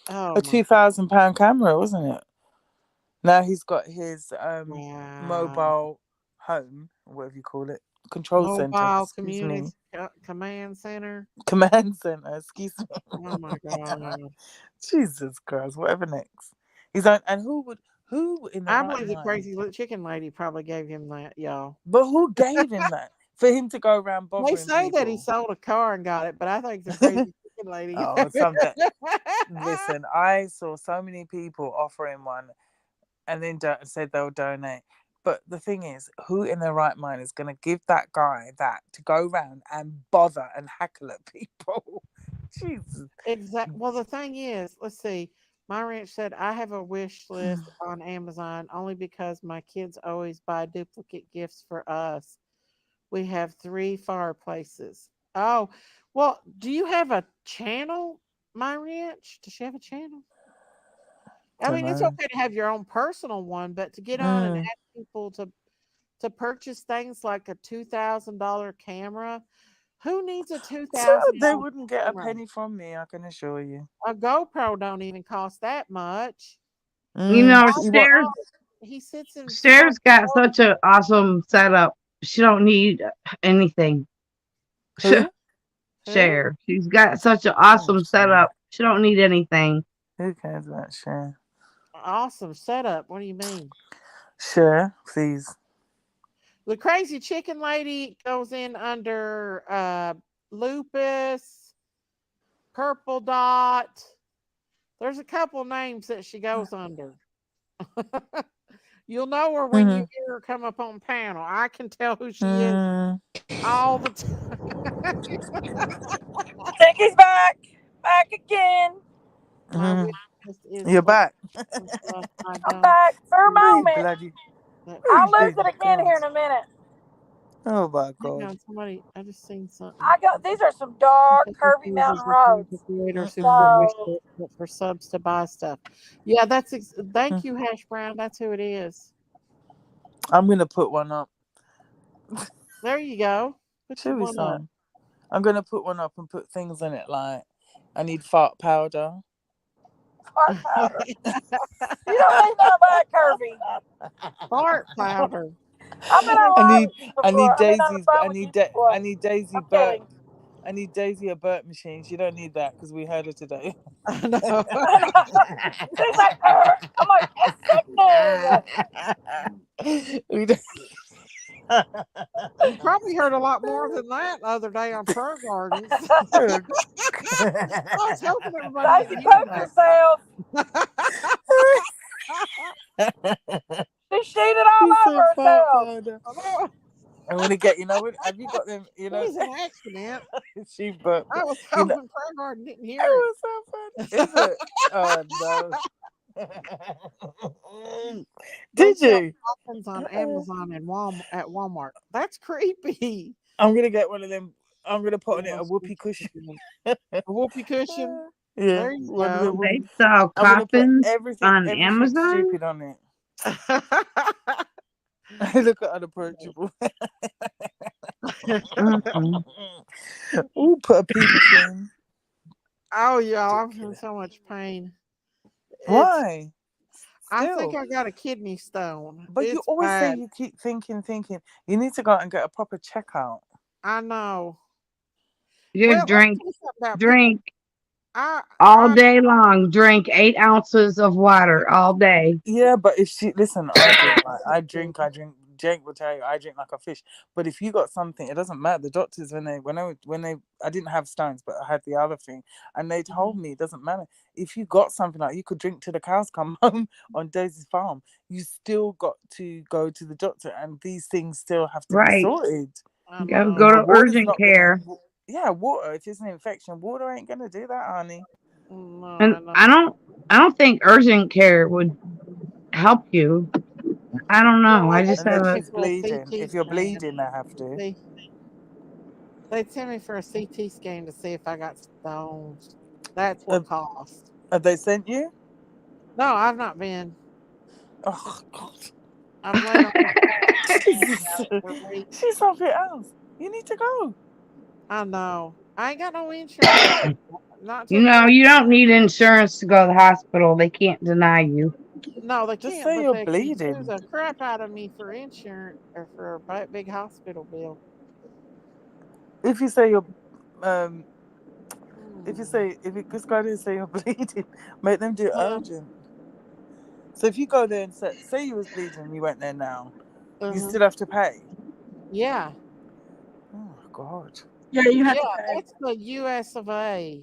Speaker 8: Oh
Speaker 16: A
Speaker 8: my
Speaker 16: £2,000 camera, wasn't it? Now he's got his
Speaker 8: wow.
Speaker 16: mobile home, whatever you call it, control center.
Speaker 8: Mobile
Speaker 16: Excuse me,
Speaker 8: command center.
Speaker 16: command center. Excuse me.
Speaker 8: Oh my god.
Speaker 16: Jesus Christ! Whatever next. He's on, and who in the
Speaker 8: I
Speaker 16: right
Speaker 8: believe the
Speaker 16: mind?
Speaker 8: crazy chicken lady probably gave him that, y'all.
Speaker 16: But who gave him that for him to go around
Speaker 8: They
Speaker 16: bothering
Speaker 8: say that he
Speaker 16: people?
Speaker 8: sold a car and got it, but I think the crazy chicken chicken lady.
Speaker 16: Oh, something. Listen, I saw so many people offering one and then said they'll donate. But the thing is, who in their right mind is going to give that guy that to go around and bother and hackle at people? Jesus.
Speaker 8: Well, the thing is, let's see. My ranch said I have a wish list on Amazon only because my kids always buy duplicate gifts for us. We have 3 fireplaces. Oh, well, do you have a channel, My Ranch? Does she have a channel? I
Speaker 16: Don't
Speaker 8: mean, it's
Speaker 16: know.
Speaker 8: okay to have your own personal one, but to get on and
Speaker 16: Mm.
Speaker 8: ask people to purchase things like a $2,000 camera, who needs a two thousand
Speaker 16: They
Speaker 8: dollar
Speaker 16: wouldn't get a
Speaker 8: camera?
Speaker 16: penny from me, I can assure you.
Speaker 8: A GoPro don't even cost that much.
Speaker 9: You
Speaker 16: Mm.
Speaker 9: know,
Speaker 8: Oh,
Speaker 16: You want?
Speaker 8: he sits and
Speaker 9: Cher's
Speaker 8: smokes.
Speaker 9: got such an awesome setup. She don't need anything.
Speaker 16: Who? Who?
Speaker 9: Cher. She's got such an
Speaker 16: Oh,
Speaker 9: awesome
Speaker 16: shame.
Speaker 9: setup. She don't need anything.
Speaker 16: Who cares about share?
Speaker 8: Awesome setup. What do you mean?
Speaker 16: Share, please.
Speaker 8: The crazy chicken lady goes in under lupus, purple dot. There's a couple names that she goes under. You'll know her when you
Speaker 16: Mm-hmm.
Speaker 8: hear her come up on panel. I can tell who she is
Speaker 16: Mm.
Speaker 8: all the time.
Speaker 1: Tickie's back again.
Speaker 8: My
Speaker 16: Mm-hmm.
Speaker 8: wish list is
Speaker 16: You're
Speaker 8: full
Speaker 16: back.
Speaker 8: of stuff I
Speaker 1: I'm
Speaker 8: don't
Speaker 1: back for a
Speaker 16: Where you
Speaker 1: moment.
Speaker 16: bloody?
Speaker 8: that
Speaker 16: Where
Speaker 1: I'll
Speaker 16: you
Speaker 1: lose
Speaker 16: been,
Speaker 1: it again here in
Speaker 16: girls?
Speaker 1: a minute.
Speaker 16: Oh my
Speaker 8: hang
Speaker 16: God.
Speaker 8: on, somebody I just seen something.
Speaker 1: I got these are some dark, curvy mountain
Speaker 8: Users return to
Speaker 1: roads.
Speaker 8: creators who put wish
Speaker 16: Mm-mm.
Speaker 1: So
Speaker 8: lists for subs to buy stuff. Yeah, thank
Speaker 16: Mm.
Speaker 8: you, Hash Brown. That's who it is.
Speaker 16: I'm gonna put one up.
Speaker 8: There you go. Put your
Speaker 16: Show me
Speaker 8: one up.
Speaker 16: some. I'm gonna put one up and put things in it like I need fart powder.
Speaker 1: fart powder. You don't need none of that curvy.
Speaker 8: Fart powder.
Speaker 1: I've been
Speaker 16: I
Speaker 1: online
Speaker 16: need
Speaker 1: with you
Speaker 16: I need
Speaker 1: before. I've been on the
Speaker 16: Daisy's
Speaker 1: phone with you before.
Speaker 16: I need Daisy
Speaker 1: I'm
Speaker 16: Burt
Speaker 1: kidding.
Speaker 16: I need Daisy a burp machine. She don't need that because we heard her today.
Speaker 8: I know.
Speaker 1: She's like, I'm like, it's sickening.
Speaker 16: We don't-
Speaker 8: You probably heard a lot more than that the other day on Pro Gardens. I was hoping everybody
Speaker 1: Daisy
Speaker 8: didn't hear
Speaker 1: pooped herself.
Speaker 8: that.
Speaker 1: She sheeted all
Speaker 16: She
Speaker 1: over
Speaker 16: said fart
Speaker 1: herself.
Speaker 16: powder.
Speaker 8: I know.
Speaker 16: I'm gonna get have you got them?
Speaker 8: It was an accident.
Speaker 16: She burped.
Speaker 8: I was
Speaker 16: You know,
Speaker 8: hoping Pro Garden didn't
Speaker 16: it
Speaker 8: hear it.
Speaker 16: was so funny. Is it? Oh no.
Speaker 8: They
Speaker 16: Did
Speaker 8: sell
Speaker 16: you?
Speaker 8: muffins on Amazon and at Walmart. That's creepy.
Speaker 16: I'm gonna get one of them. I'm gonna put on it
Speaker 8: Yeah,
Speaker 16: a whoopee cushion.
Speaker 8: a whoopee cushion.
Speaker 16: Yeah,
Speaker 8: There you
Speaker 16: one of the
Speaker 8: go.
Speaker 16: whoopee.
Speaker 9: They sell
Speaker 16: I'm gonna put
Speaker 9: coffins on
Speaker 16: everything
Speaker 9: Amazon.
Speaker 16: stupid on it. Look at unapproachable.
Speaker 9: Mm-mm.
Speaker 16: Ooh, put a pee machine.
Speaker 8: Oh yeah, I'm in
Speaker 16: Ridiculous.
Speaker 8: so much pain. It's
Speaker 16: Why?
Speaker 8: I think
Speaker 16: Still.
Speaker 8: I got a kidney stone.
Speaker 16: But you
Speaker 8: It's
Speaker 16: always say
Speaker 8: bad.
Speaker 16: you keep thinking. You need to go out and get a proper checkout.
Speaker 8: I know.
Speaker 9: You
Speaker 8: Well, let me
Speaker 9: drink,
Speaker 8: tell you something about people.
Speaker 9: drink
Speaker 8: I
Speaker 9: all
Speaker 8: I
Speaker 9: day long. Drink 8 ounces of water all day.
Speaker 16: Yeah, but if she listen, I drink. Jake will tell you, I drink like a fish. But if you got something, it doesn't matter. The doctors, I didn't have stones, but I had the other thing, and they told me it doesn't matter. If you got something like you could drink till the cows come home on Daisy's farm, you still got to go to the doctor, and these things still have to be
Speaker 9: Right.
Speaker 16: sorted.
Speaker 8: I
Speaker 9: Go
Speaker 16: You
Speaker 9: go
Speaker 8: know.
Speaker 16: know,
Speaker 9: to
Speaker 16: water's
Speaker 9: urgent
Speaker 16: not gonna.
Speaker 9: care.
Speaker 16: Yeah, water. If it's an infection, water ain't gonna do that, honey.
Speaker 8: No,
Speaker 9: And
Speaker 8: I know.
Speaker 9: I don't think urgent care would help you. I don't know.
Speaker 8: Well,
Speaker 9: I
Speaker 8: they
Speaker 9: just have
Speaker 16: Unless
Speaker 8: sent
Speaker 9: a
Speaker 8: me
Speaker 16: she's
Speaker 8: for a
Speaker 16: bleeding.
Speaker 8: CT
Speaker 16: If you're
Speaker 8: scan.
Speaker 16: bleeding, they have to.
Speaker 8: See, they sent me for a CT scan to see if I got stones. That's what
Speaker 16: Have,
Speaker 8: cost.
Speaker 16: have they sent you?
Speaker 8: No, I've not been.
Speaker 16: Oh God.
Speaker 8: I've laid on this
Speaker 16: Jesus.
Speaker 8: couch for weeks.
Speaker 16: She's something else. You need to go.
Speaker 8: I know. I ain't got no insurance. Not
Speaker 9: you
Speaker 8: till
Speaker 9: know,
Speaker 8: twenty.
Speaker 9: you don't need insurance to go to the hospital. They can't deny you.
Speaker 8: No, they
Speaker 16: Just
Speaker 8: can't,
Speaker 16: say
Speaker 8: but
Speaker 16: you're
Speaker 8: they can sue
Speaker 16: bleeding.
Speaker 8: the crap out of me for insurance or for a big hospital bill.
Speaker 16: If you say you're, um,
Speaker 8: Hmm.
Speaker 16: if you just go there and say you're bleeding, make them do it
Speaker 8: Yeah.
Speaker 16: urgent. So if you go there and say you was bleeding and you went there now, you
Speaker 8: Uh-huh.
Speaker 16: still have to pay.
Speaker 8: Yeah.
Speaker 16: Oh God.
Speaker 1: Yeah, you have
Speaker 8: Yeah.
Speaker 1: to pay.
Speaker 8: That's the US of A.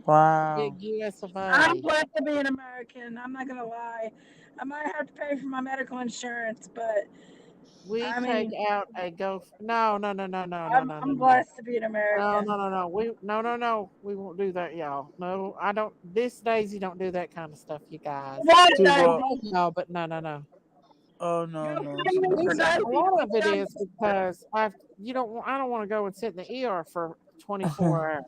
Speaker 2: Wow.
Speaker 8: Big US of
Speaker 1: I'm
Speaker 8: A.
Speaker 1: blessed to be an American. I'm not gonna lie. I might have to pay for my medical insurance, but
Speaker 8: We
Speaker 1: I
Speaker 8: take
Speaker 1: mean,
Speaker 8: out a go. No, no, no, no, no, no,
Speaker 1: I'm
Speaker 8: no, no,
Speaker 1: I'm
Speaker 8: no.
Speaker 1: blessed to be an
Speaker 8: No, no,
Speaker 1: American.
Speaker 8: no, no. No. We won't do that, y'all. No, I don't. This Daisy don't do that kind of stuff, you guys.
Speaker 1: What,
Speaker 2: Do
Speaker 8: I
Speaker 2: what?
Speaker 8: love
Speaker 1: Daisy?
Speaker 8: y'all, but no, no, no.
Speaker 2: Oh
Speaker 1: Go
Speaker 2: no, no,
Speaker 1: find
Speaker 2: she
Speaker 1: me for
Speaker 2: doesn't.
Speaker 8: A
Speaker 1: Daisy.
Speaker 8: lot of it
Speaker 1: Tell
Speaker 8: is because you don't. I don't want to go and sit in the ER for 24 hours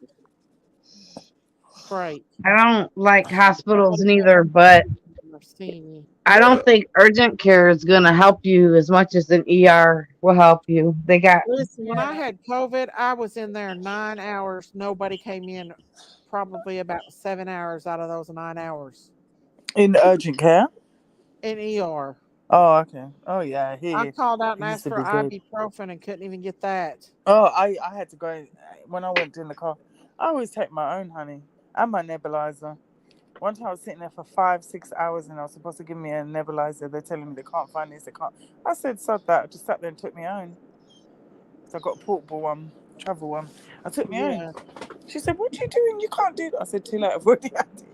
Speaker 8: straight.
Speaker 9: I don't like hospitals
Speaker 8: Nobody
Speaker 9: neither,
Speaker 8: wants
Speaker 9: but
Speaker 8: to see you.
Speaker 9: I don't think urgent care is going to help you as much as an ER will help you. They got,
Speaker 8: Listen, when I
Speaker 1: Yeah.
Speaker 8: had COVID, I was in there 9 hours. Nobody came in. Probably about 7 hours out of those 9 hours
Speaker 2: In urgent care?
Speaker 8: in ER.
Speaker 2: Oh, okay. Oh yeah,
Speaker 8: I
Speaker 2: he
Speaker 8: called out and
Speaker 2: used
Speaker 8: asked
Speaker 2: to
Speaker 8: for
Speaker 2: be good.
Speaker 8: ibuprofen and couldn't even get that.
Speaker 2: Oh, I had to go when I went in the car. I always take my own honey and my nebulizer. One time I was sitting there for 5, 6 hours and I was supposed to give me a nebulizer. They're telling me they can't find this, they can't. I said, sod that. I just sat there and took my own. So I got a portable one, travel one. I took my own.
Speaker 8: Yeah.
Speaker 2: She said, what are you doing? You can't do that. I said, too late, I've already had it.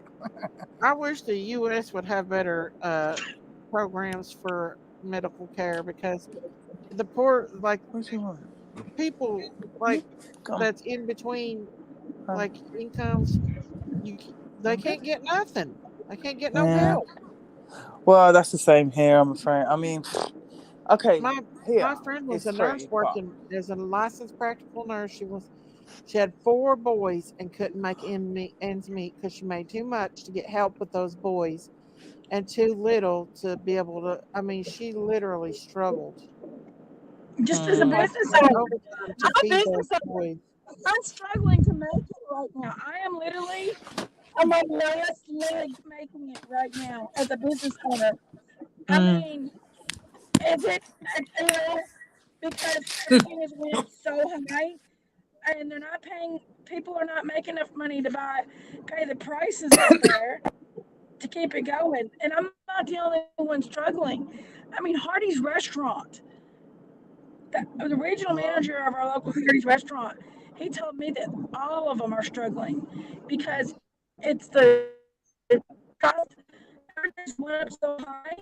Speaker 8: I wish the US would have better programs for medical care because the poor, like
Speaker 2: What do you want?
Speaker 8: people, like
Speaker 2: Come.
Speaker 8: that's in between,
Speaker 2: Come.
Speaker 8: like incomes, they
Speaker 2: Okay.
Speaker 8: can't get nothing. They can't get no
Speaker 2: Yeah.
Speaker 8: help.
Speaker 2: Well, that's the same here, I'm afraid. I mean, okay,
Speaker 8: My
Speaker 2: here
Speaker 8: my friend was
Speaker 2: it's
Speaker 8: a nurse
Speaker 2: free, but
Speaker 8: working as a licensed practical nurse. She had 4 boys and couldn't make ends meet because she made too much to get help with those boys and too little to be able to. I mean, she literally struggled.
Speaker 1: Just as a
Speaker 8: She
Speaker 2: mm,
Speaker 8: had to
Speaker 1: business
Speaker 8: work
Speaker 1: owner.
Speaker 8: overtime to
Speaker 1: I'm a
Speaker 8: feed those
Speaker 1: business owner.
Speaker 8: boys.
Speaker 1: I'm struggling to make it right now. I am literally on my last leg making it right now as a business owner. I
Speaker 2: mm,
Speaker 1: mean, is it, you know, because everything has went so high and they're not paying, people are not making enough money to pay the prices up there to keep it going. And I'm not the only one struggling. I mean, Hardy's restaurant, the regional
Speaker 2: well,
Speaker 1: manager of our local Harry's restaurant, he told me that all of them are struggling because it's the cost. Everything's went up so high,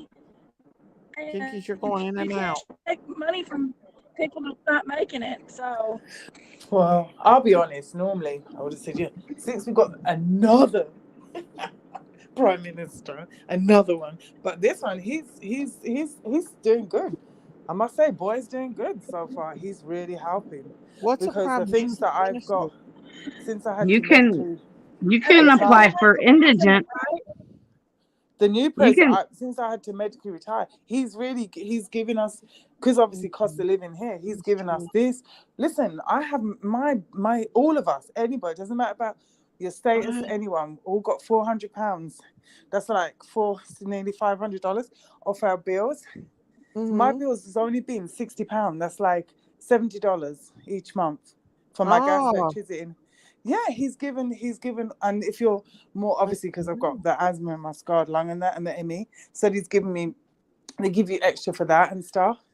Speaker 1: and
Speaker 8: Jinkies, you're
Speaker 1: you
Speaker 8: going in and
Speaker 1: can't
Speaker 8: out.
Speaker 1: take money from people that's not making it. So
Speaker 2: well, I'll be honest. Normally, I would have said, yeah, since we got another prime minister, another one, but this one, he's doing good. I must say, boy's doing good so far. He's really helping
Speaker 8: What's a
Speaker 2: because the
Speaker 8: prime
Speaker 2: things that I've
Speaker 8: minister?
Speaker 2: got since I had
Speaker 9: you
Speaker 2: to
Speaker 9: can,
Speaker 2: medically
Speaker 9: you
Speaker 1: I think
Speaker 9: can
Speaker 1: it's the
Speaker 2: retire.
Speaker 9: apply
Speaker 1: new
Speaker 9: for
Speaker 1: president,
Speaker 9: indigent.
Speaker 1: right?
Speaker 2: The new
Speaker 9: You
Speaker 2: president,
Speaker 9: can,
Speaker 2: since I had to medically retire, he's giving us, because obviously cost of
Speaker 8: Mhm,
Speaker 2: living here, he's
Speaker 8: that's
Speaker 2: giving us
Speaker 8: true.
Speaker 2: this. Listen, I have my all of us, anybody, doesn't matter about your status,
Speaker 8: I,
Speaker 2: anyone, all got £400. That's like nearly $500 off our bills. My
Speaker 8: mm-hmm.
Speaker 2: bills has only been £60. That's like $70 each month for my gas,
Speaker 8: Oh,
Speaker 2: electricity. Yeah, he's given, and if you're more
Speaker 8: that's
Speaker 2: obviously because I've got the asthma and my scarred lung and that and the ME, so he's given me. They give you extra for that and stuff,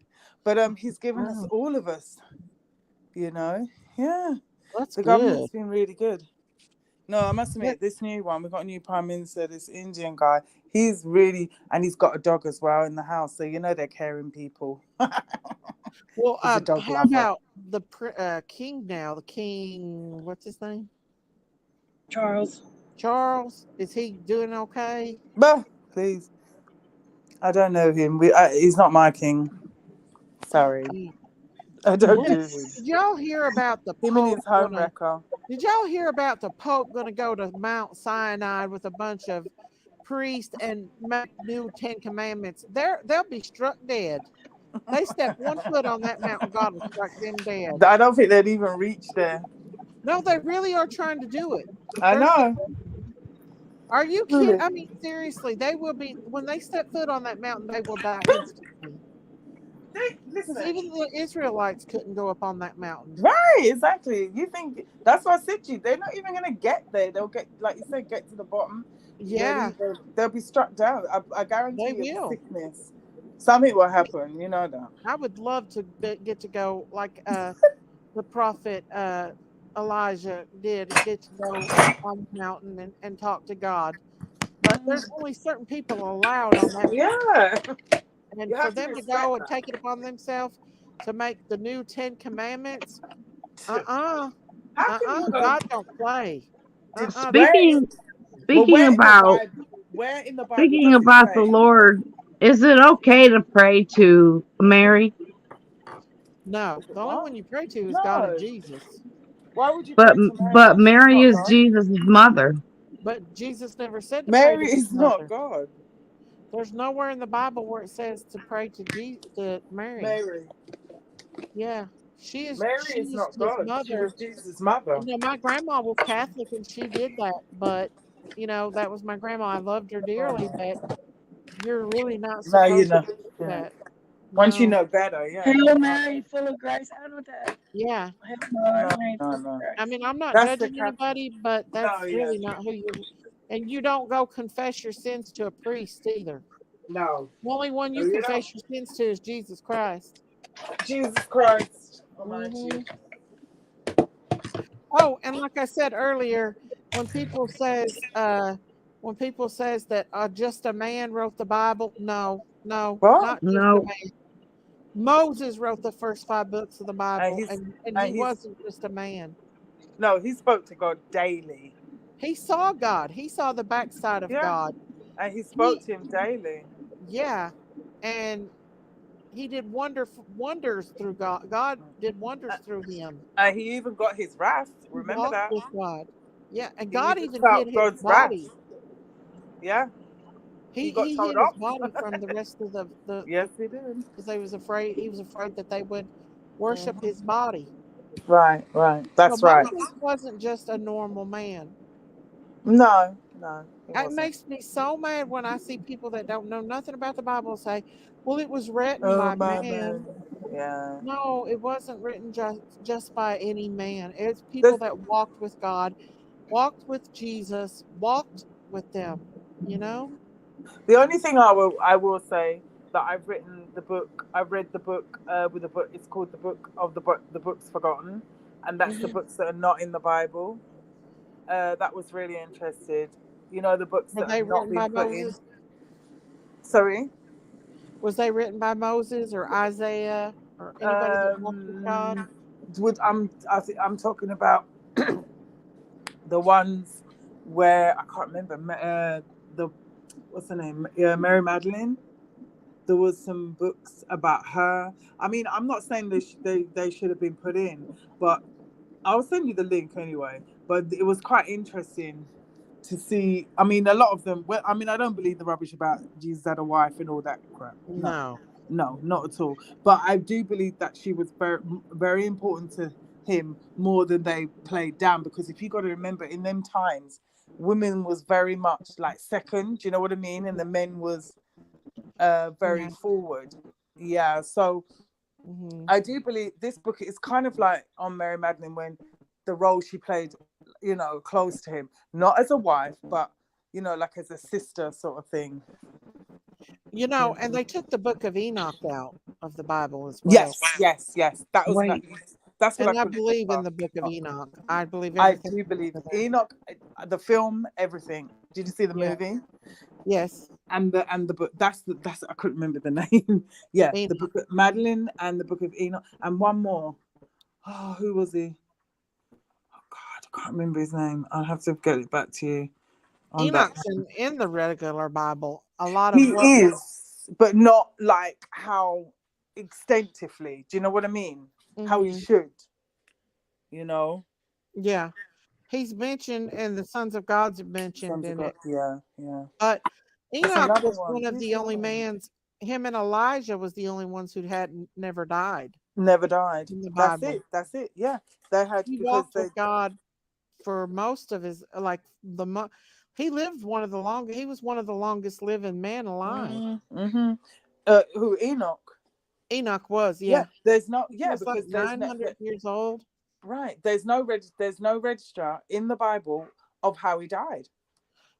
Speaker 2: but he's given us
Speaker 8: wow,
Speaker 2: all of us. You know, yeah,
Speaker 8: that's
Speaker 2: the
Speaker 8: good.
Speaker 2: government's been really good. No, I must
Speaker 8: But,
Speaker 2: admit, this new one, we've got a new prime minister, this Indian guy. He's really, and he's got a dog as well in the house, so you know they're caring people.
Speaker 8: well,
Speaker 2: He's a dog
Speaker 8: how
Speaker 2: lover.
Speaker 8: about the king now? The king, what's his name?
Speaker 1: Charles.
Speaker 8: Charles. Is he doing okay?
Speaker 2: But please, I don't know him. He's not my king. Sorry,
Speaker 8: Mm.
Speaker 2: I don't
Speaker 8: Well,
Speaker 2: do him.
Speaker 8: did y'all hear about the
Speaker 2: Him and
Speaker 8: Pope
Speaker 2: his home
Speaker 8: gonna?
Speaker 2: wrecker.
Speaker 8: Did y'all hear about the Pope gonna go to Mount Sinai with a bunch of priests and make new 10 Commandments? They'll be struck dead. They step one foot on that mountain, God will strike them dead.
Speaker 2: I don't think they'd even reach there.
Speaker 8: No, they really are trying to do it.
Speaker 2: I
Speaker 8: There's
Speaker 2: know.
Speaker 8: Are you kidding?
Speaker 2: Really.
Speaker 8: I mean, seriously, they will be when they step foot on that mountain, they will die instantly. Because
Speaker 2: Listen.
Speaker 8: even the Israelites couldn't go up on that mountain.
Speaker 2: Right, exactly. You think that's what I said to you. They're not even gonna get there. They'll get, like you said, get to the bottom.
Speaker 8: Yeah,
Speaker 2: They'll be struck down. I
Speaker 8: they
Speaker 2: guarantee you, the
Speaker 8: will.
Speaker 2: sickness. Something will happen. You know that.
Speaker 8: I would love to get to go like the prophet Elijah did get to go up on the mountain and talk to God. But there's only certain people allowed on that mountain.
Speaker 16: Yeah,
Speaker 8: And
Speaker 16: you
Speaker 8: for
Speaker 16: have to
Speaker 8: them to
Speaker 16: respect
Speaker 8: go and
Speaker 16: that.
Speaker 8: take it upon themselves to make the new 10 Commandments,
Speaker 16: How
Speaker 8: uh-uh,
Speaker 16: can you go?
Speaker 8: God don't play.
Speaker 16: Did
Speaker 8: That's
Speaker 16: where?
Speaker 9: Speaking
Speaker 16: Well,
Speaker 9: speaking about
Speaker 16: where in the Bible
Speaker 9: speaking
Speaker 16: does it
Speaker 9: about the
Speaker 16: say?
Speaker 9: Lord, is it okay to pray to Mary?
Speaker 8: no. The only
Speaker 16: What?
Speaker 8: one you pray to is God and
Speaker 16: No.
Speaker 8: Jesus.
Speaker 16: Why would you
Speaker 9: But
Speaker 16: pray to
Speaker 9: but
Speaker 16: Mary? She's
Speaker 9: Mary
Speaker 16: not
Speaker 9: is
Speaker 16: God.
Speaker 9: Jesus' mother.
Speaker 8: But Jesus never said to pray to
Speaker 16: Mary
Speaker 8: his
Speaker 16: is not
Speaker 8: mother.
Speaker 16: God.
Speaker 8: There's nowhere in the Bible where it says to pray to Mary.
Speaker 16: Mary.
Speaker 8: Yeah.
Speaker 16: Mary
Speaker 8: She
Speaker 16: is
Speaker 8: is
Speaker 16: not
Speaker 8: his
Speaker 16: God. She was
Speaker 8: mother.
Speaker 16: Jesus' mother.
Speaker 8: My grandma was Catholic and she did that, but that was my grandma. I loved her dearly,
Speaker 16: Oh.
Speaker 8: but you're really not
Speaker 16: Now you
Speaker 8: supposed
Speaker 16: know.
Speaker 8: to do
Speaker 16: Yeah.
Speaker 8: that.
Speaker 16: Once you
Speaker 8: No.
Speaker 16: know better, yeah.
Speaker 1: Hail Mary, full of grace, I know that.
Speaker 8: Yeah.
Speaker 1: Hail Mary,
Speaker 16: No,
Speaker 1: full
Speaker 16: no,
Speaker 1: of
Speaker 16: no.
Speaker 8: I
Speaker 1: grace.
Speaker 8: mean, I'm not
Speaker 16: That's the
Speaker 8: judging
Speaker 16: Catholic.
Speaker 8: anybody, but
Speaker 16: No,
Speaker 8: that's
Speaker 16: yeah.
Speaker 8: really not who you're. And you don't go confess your sins to a priest either.
Speaker 16: No.
Speaker 8: The only one
Speaker 16: No,
Speaker 8: you
Speaker 16: you don't.
Speaker 8: confess your sins to is Jesus Christ.
Speaker 16: Jesus Christ
Speaker 8: Hmm.
Speaker 16: Almighty.
Speaker 8: Oh, and like I said earlier, when people says that just a man wrote the Bible, no, no,
Speaker 16: What?
Speaker 8: not just a
Speaker 9: No,
Speaker 8: man. Moses wrote the first 5 books of the
Speaker 16: And
Speaker 8: Bible,
Speaker 16: he's
Speaker 8: and he
Speaker 16: and he's
Speaker 8: wasn't just a man.
Speaker 16: no, he spoke to God daily.
Speaker 8: He saw God. He saw the backside of
Speaker 16: Yeah.
Speaker 8: God.
Speaker 16: And he spoke
Speaker 8: He,
Speaker 16: to him daily.
Speaker 8: yeah, and he did wonders through God. God did wonders
Speaker 16: Uh,
Speaker 8: through him.
Speaker 16: And he even got his wrath.
Speaker 8: He
Speaker 16: Remember
Speaker 8: walked
Speaker 16: that?
Speaker 8: with God. Yeah, and
Speaker 16: He
Speaker 8: God
Speaker 16: even
Speaker 8: even hid
Speaker 16: felt
Speaker 8: his
Speaker 16: God's wrath.
Speaker 8: body.
Speaker 16: Yeah. He got
Speaker 8: He
Speaker 16: told
Speaker 8: hid his
Speaker 16: off.
Speaker 8: body from the rest of the
Speaker 16: Yes, he did.
Speaker 8: because they was afraid. He was afraid that they would worship
Speaker 16: Mhm.
Speaker 8: his body.
Speaker 16: Right, right.
Speaker 8: So
Speaker 16: That's right.
Speaker 8: Moses wasn't just a normal man.
Speaker 16: No, no, he
Speaker 8: It
Speaker 16: wasn't.
Speaker 8: makes me so mad when I see people that don't know nothing about the Bible say, "Well, it was written
Speaker 16: Oh
Speaker 8: by
Speaker 16: my
Speaker 8: man."
Speaker 16: man. Yeah.
Speaker 8: No, it wasn't written just by any man. It's people
Speaker 16: There's
Speaker 8: that walked with God, walked with Jesus, walked with them. You know.
Speaker 16: the only thing I will say that I've written the book. I've read the book with the book. It's called the books forgotten, and that's the
Speaker 8: Hmm.
Speaker 16: books that are not in the Bible. That was really interested. You know, the books
Speaker 8: Were
Speaker 16: that have
Speaker 8: they
Speaker 16: not
Speaker 8: written
Speaker 16: been
Speaker 8: by
Speaker 16: put in.
Speaker 8: Moses?
Speaker 16: Sorry.
Speaker 8: Was they written by Moses or Isaiah or anybody that walked with God?
Speaker 16: Um, I'm talking about the ones where I can't remember the what's her name, Mary Magdalene. There was some books about her. I mean, I'm not saying they should have been put in, but I'll send you the link anyway. But it was quite interesting to see. I mean, a lot of them. Well, I mean, I don't believe the rubbish about Jesus had a wife and all that crap. No,
Speaker 8: No.
Speaker 16: no, not at all. But I do believe that she was very, very important to him more than they played down. Because if you got to remember, in them times, women was very much like second. You know what I mean? And the men was very
Speaker 8: Yeah.
Speaker 16: forward. Yeah. So
Speaker 8: Hmm.
Speaker 16: I do believe this book is kind of like on Mary Magdalene when the role she played, close to him, not as a wife, but like as a sister sort of thing.
Speaker 8: And they took the book of Enoch out of the Bible as well.
Speaker 16: Yes, yes, yes. That was
Speaker 9: wait.
Speaker 16: that's what I
Speaker 8: And I
Speaker 16: couldn't
Speaker 8: believe in
Speaker 16: remember.
Speaker 8: the book of Enoch. I believe
Speaker 16: I
Speaker 8: everything
Speaker 16: do
Speaker 8: that's
Speaker 16: believe
Speaker 8: in there.
Speaker 16: Enoch, the film, everything. Did you see the
Speaker 8: Yeah.
Speaker 16: movie?
Speaker 8: Yes.
Speaker 16: And the book. That's I couldn't remember the name. Yeah, the
Speaker 8: Enoch.
Speaker 16: book of Madeline and the book of Enoch and one more. Oh, who was he? Oh God, I can't remember his name. I'll have to get it back to you on that.
Speaker 8: Enoch's in the regular Bible. A lot of
Speaker 16: He
Speaker 8: what.
Speaker 16: is, but not like how extensively. Do you know what I mean? How he
Speaker 8: Hmm.
Speaker 16: should, you know?
Speaker 8: Yeah. He's mentioned and the sons of God's mentioned
Speaker 16: Sons of
Speaker 8: in
Speaker 16: God.
Speaker 8: it.
Speaker 16: Yeah, yeah.
Speaker 8: But
Speaker 16: There's
Speaker 8: Enoch
Speaker 16: another
Speaker 8: was
Speaker 16: one.
Speaker 8: one of
Speaker 16: Who's
Speaker 8: the
Speaker 16: the
Speaker 8: only
Speaker 16: other one?
Speaker 8: mans. Him and Elijah was the only ones who had never died
Speaker 16: Never died.
Speaker 8: in the
Speaker 16: That's
Speaker 8: Bible.
Speaker 16: it. That's it. Yeah, they had
Speaker 8: He
Speaker 16: because
Speaker 8: walked
Speaker 16: they.
Speaker 8: with God for most of his he lived one of the longest. He was one of the longest living men alive.
Speaker 16: Mm-hmm. Who Enoch?
Speaker 8: Enoch was,
Speaker 16: Yeah,
Speaker 8: yeah.
Speaker 16: there's no.
Speaker 8: He
Speaker 16: Yeah,
Speaker 8: was like
Speaker 16: because there's no.
Speaker 8: 900 years old.
Speaker 16: Right, there's no register in the Bible of how he died.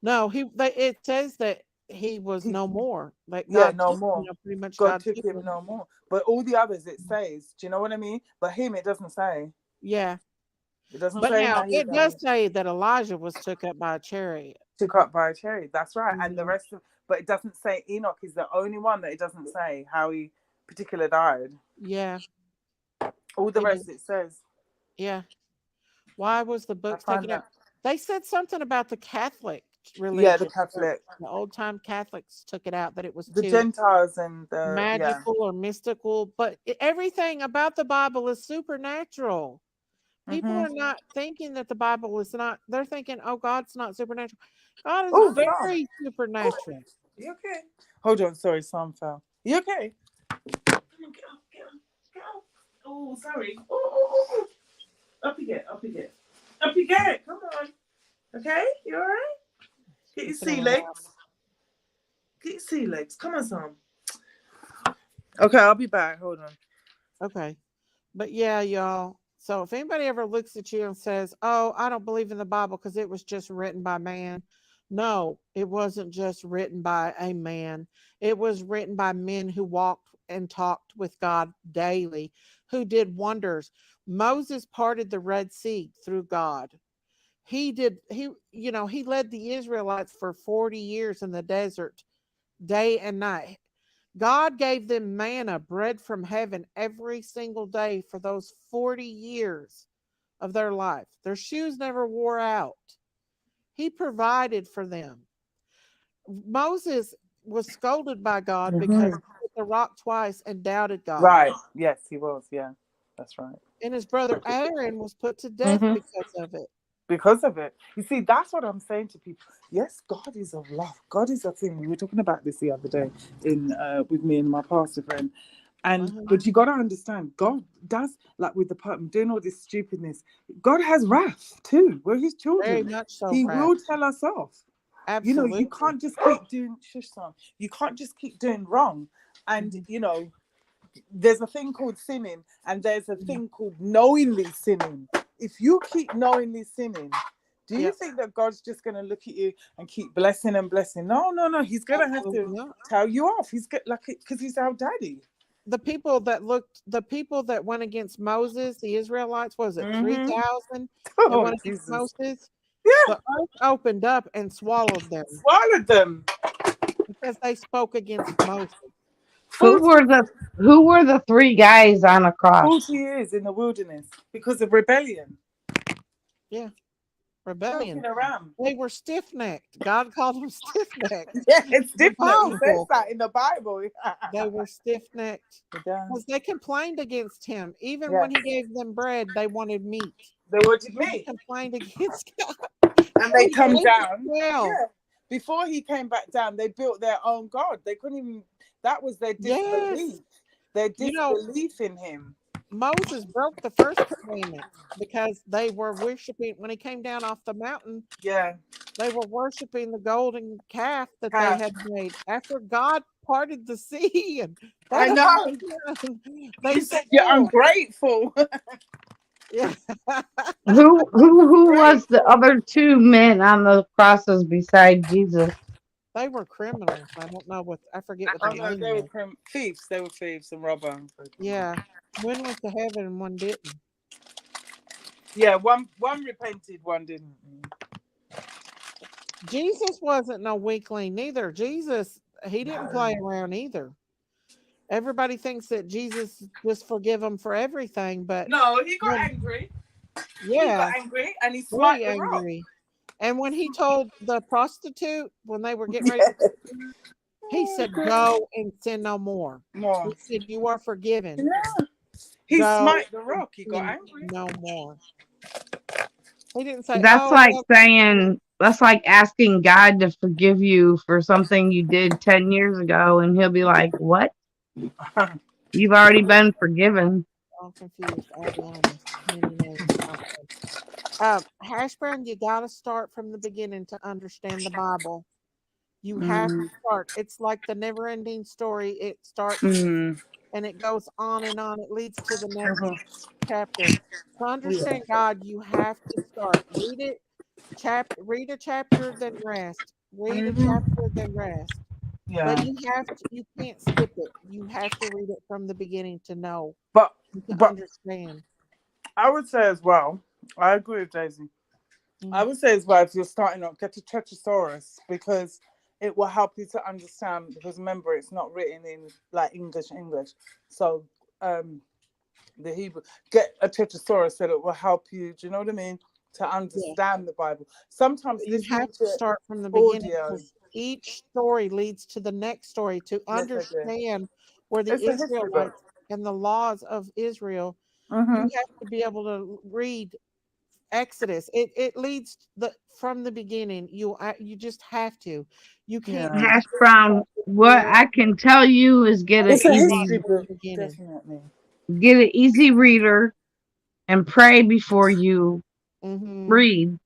Speaker 8: No, it says that he was
Speaker 16: He,
Speaker 8: no more. Like
Speaker 16: yeah,
Speaker 8: God
Speaker 16: no
Speaker 8: took,
Speaker 16: more.
Speaker 8: pretty much
Speaker 16: God
Speaker 8: God
Speaker 16: took
Speaker 8: took
Speaker 16: him
Speaker 8: him.
Speaker 16: no more. But all the others it says, do you know what I mean? But him it doesn't say.
Speaker 8: Yeah.
Speaker 16: It doesn't
Speaker 8: But
Speaker 16: say
Speaker 8: now
Speaker 16: how he
Speaker 8: it does
Speaker 16: died.
Speaker 8: say that Elijah was took up by a chariot.
Speaker 16: Took up by a cherry. That's right. And the
Speaker 8: Mhm.
Speaker 16: rest of, but it doesn't say Enoch is the only one that it doesn't say how he particular died.
Speaker 8: Yeah,
Speaker 16: All the
Speaker 8: it
Speaker 16: rest
Speaker 8: is.
Speaker 16: it says.
Speaker 8: Yeah. Why was the
Speaker 16: I
Speaker 8: books taken
Speaker 16: find
Speaker 8: out?
Speaker 16: that.
Speaker 8: They said something about the Catholic
Speaker 16: Yeah, the
Speaker 8: religion, or
Speaker 16: Catholic,
Speaker 8: the old time Catholics took it out, that it was
Speaker 16: the
Speaker 8: too
Speaker 16: Gentiles, and the yeah.
Speaker 8: magical or mystical. But everything about the Bible is supernatural. People
Speaker 16: Mhm.
Speaker 8: are not thinking that the Bible is not, they're thinking, oh, God's not supernatural. God is
Speaker 16: Oh, Psalm.
Speaker 8: very supernatural.
Speaker 16: You okay? Hold on. Sorry, Psalm fell. You okay? Come on, get up, get up, get up. Oh, sorry. Oh. Up you get, up you get. Up you get. Come on. Okay? You alright? Get your
Speaker 8: Speaking of
Speaker 16: sea
Speaker 8: the Bible.
Speaker 16: legs. Get your sea legs. Come on, Sam. Okay, I'll be back. Hold on.
Speaker 8: Okay. But yeah, y'all. So if anybody ever looks at you and says, "Oh, I don't believe in the Bible because it was just written by man," no, it wasn't just written by a man. It was written by men who walked and talked with God daily, who did wonders. Moses parted the Red Sea through God. He did. He led the Israelites for 40 years in the desert, day and night. God gave them manna, bread from heaven, every single day for those 40 years of their life. Their shoes never wore out. He provided for them. Moses was scolded by God because
Speaker 16: Mhm.
Speaker 8: he hit the rock twice and doubted God.
Speaker 16: Right. Yes, he was. Yeah, that's right.
Speaker 8: And his brother Aaron was put to death
Speaker 16: Mhm.
Speaker 8: because of it.
Speaker 16: Because of it. You see, that's what I'm saying to people. Yes, God is of love. God is a thing. We were talking about this the other day in with me and my pastor friend. And
Speaker 8: Uh-huh.
Speaker 16: but you gotta understand, God does, like with the poem, doing all this stupidness. God has wrath too. We're his
Speaker 8: Very
Speaker 16: children.
Speaker 8: much so,
Speaker 16: He
Speaker 8: Brad.
Speaker 16: will tell us off. You know, you
Speaker 8: Absolutely.
Speaker 16: can't just keep doing shush song. You can't just keep doing wrong. And
Speaker 8: Mhm.
Speaker 16: there's a thing called sinning, and there's a
Speaker 8: Mhm.
Speaker 16: thing called knowingly sinning. If you keep knowingly sinning, do you
Speaker 8: Yep.
Speaker 16: think that God's just going to look at you and keep blessing and blessing? No, no, no. He's going to have
Speaker 8: Absolutely
Speaker 16: to
Speaker 8: not.
Speaker 16: tell you off. He's got like, because he's our daddy.
Speaker 8: The people that went against Moses, the Israelites, was it
Speaker 16: Mm-hmm.
Speaker 8: 3,000 that
Speaker 16: Oh,
Speaker 8: went against
Speaker 16: Jesus.
Speaker 8: Moses?
Speaker 16: Yeah,
Speaker 8: The earth opened up and swallowed them
Speaker 16: swallowed them.
Speaker 8: because they spoke against Moses.
Speaker 9: Who
Speaker 16: 40,
Speaker 9: were the who were the three guys on a cross?
Speaker 16: 40 years in the wilderness because of rebellion.
Speaker 8: Yeah, rebellion.
Speaker 16: Talking around.
Speaker 8: They were stiff necked. God called them stiff necked.
Speaker 16: Yeah, it's
Speaker 8: The
Speaker 16: different. He says
Speaker 8: Bible,
Speaker 16: that in the Bible.
Speaker 8: they were stiff necked
Speaker 16: It does.
Speaker 8: because they complained against him. Even when
Speaker 16: Yes.
Speaker 8: he gave them bread, they wanted meat.
Speaker 16: They wanted
Speaker 8: They
Speaker 16: me.
Speaker 8: complained against God.
Speaker 16: And
Speaker 8: And
Speaker 16: they
Speaker 8: he
Speaker 16: come
Speaker 8: gave them
Speaker 16: down.
Speaker 8: 12.
Speaker 16: Yeah. Before he came back down, they built their own God. They couldn't even, that was their
Speaker 8: Yes.
Speaker 16: disbelief. Their
Speaker 8: You know,
Speaker 16: disbelief in him.
Speaker 8: Moses broke the first commandment because they were worshiping, when he came down off the mountain,
Speaker 16: Yeah.
Speaker 8: they were worshiping the golden calf that they
Speaker 16: Half.
Speaker 8: had made after God parted the sea and
Speaker 16: I
Speaker 8: brought up
Speaker 16: know.
Speaker 8: manna. They
Speaker 16: He said, you're
Speaker 8: still,
Speaker 16: ungrateful.
Speaker 8: yeah,
Speaker 9: Who was the
Speaker 16: Ungrateful.
Speaker 9: other two men on the crosses beside Jesus?
Speaker 8: they were criminals. I don't know what, I forget what
Speaker 16: Oh
Speaker 8: their
Speaker 16: no,
Speaker 8: name
Speaker 16: they were
Speaker 8: was.
Speaker 16: thieves. They were thieves and robbers.
Speaker 8: Yeah. One went to heaven and one didn't.
Speaker 16: Yeah, one repented, one didn't.
Speaker 8: Jesus wasn't no weakling neither. Jesus, he didn't
Speaker 16: No.
Speaker 8: play around either. Everybody thinks that Jesus just forgive them for everything, but
Speaker 16: No, he got
Speaker 8: when,
Speaker 16: angry. He got
Speaker 8: yeah,
Speaker 16: angry and he smite
Speaker 8: very
Speaker 16: the rock.
Speaker 8: angry. And when he told the prostitute when they were getting ready to,
Speaker 16: Yeah.
Speaker 8: he
Speaker 16: Oh,
Speaker 8: said,
Speaker 16: God.
Speaker 8: "Go and sin no more."
Speaker 16: More.
Speaker 8: He said, "You are forgiven.
Speaker 16: Yeah. He
Speaker 8: Go
Speaker 16: smite the
Speaker 8: and
Speaker 16: rock. He got
Speaker 8: sin
Speaker 16: angry.
Speaker 8: no more." He didn't say,
Speaker 9: That's
Speaker 8: "Oh,
Speaker 9: like
Speaker 8: well,
Speaker 9: saying that's like asking God to forgive you for something you did 10 years ago, and he'll be like, "What? You've already been forgiven."
Speaker 8: I'm confused. I'll be honest. Many names out there. Hash brown, you got to start from the beginning to understand the Bible. You have to
Speaker 16: Mm,
Speaker 8: start. It's like the never ending story. It starts
Speaker 16: mm,
Speaker 8: and it goes on and on. It leads to the next
Speaker 16: mhm.
Speaker 8: chapter. To
Speaker 16: Yeah.
Speaker 8: understand God, you have to start. Read it, read a chapter, then rest. Read a
Speaker 16: Hmm.
Speaker 8: chapter, then rest. But
Speaker 16: Yeah.
Speaker 8: you can't skip it. You have to read it from the beginning to know
Speaker 16: But
Speaker 8: and to
Speaker 16: but
Speaker 8: understand.
Speaker 16: I would say as well, I agree with Daisy. I
Speaker 8: Mm.
Speaker 16: would say as well, if you're starting out, get a Tetrasaurus because it will help you to understand. Because remember, it's not written in like English. So um, the Hebrew, get a Tetrasaurus so it will help you. Do you know what I mean? To
Speaker 8: Yeah.
Speaker 16: understand the Bible. Sometimes
Speaker 8: But you
Speaker 16: listening
Speaker 8: have to
Speaker 16: to
Speaker 8: start from the beginning
Speaker 16: audio.
Speaker 8: because each story leads to the next story. To
Speaker 16: Yes, I do.
Speaker 8: understand where the
Speaker 16: It's a history book.
Speaker 8: Israelites and the laws of Israel, you
Speaker 16: Mm-hmm.
Speaker 8: have to be able to read Exodus. It leads the from the beginning. You just have to. You can't
Speaker 16: Yeah.
Speaker 8: just
Speaker 9: Hash
Speaker 8: pick
Speaker 9: brown,
Speaker 8: up and
Speaker 9: what
Speaker 8: read.
Speaker 9: I can tell you is
Speaker 8: You have
Speaker 16: It's a
Speaker 8: to start
Speaker 16: history
Speaker 8: from
Speaker 16: book,
Speaker 8: the beginning.
Speaker 16: definitely.
Speaker 9: get an easy reader and pray before you
Speaker 8: Hmm.
Speaker 9: read.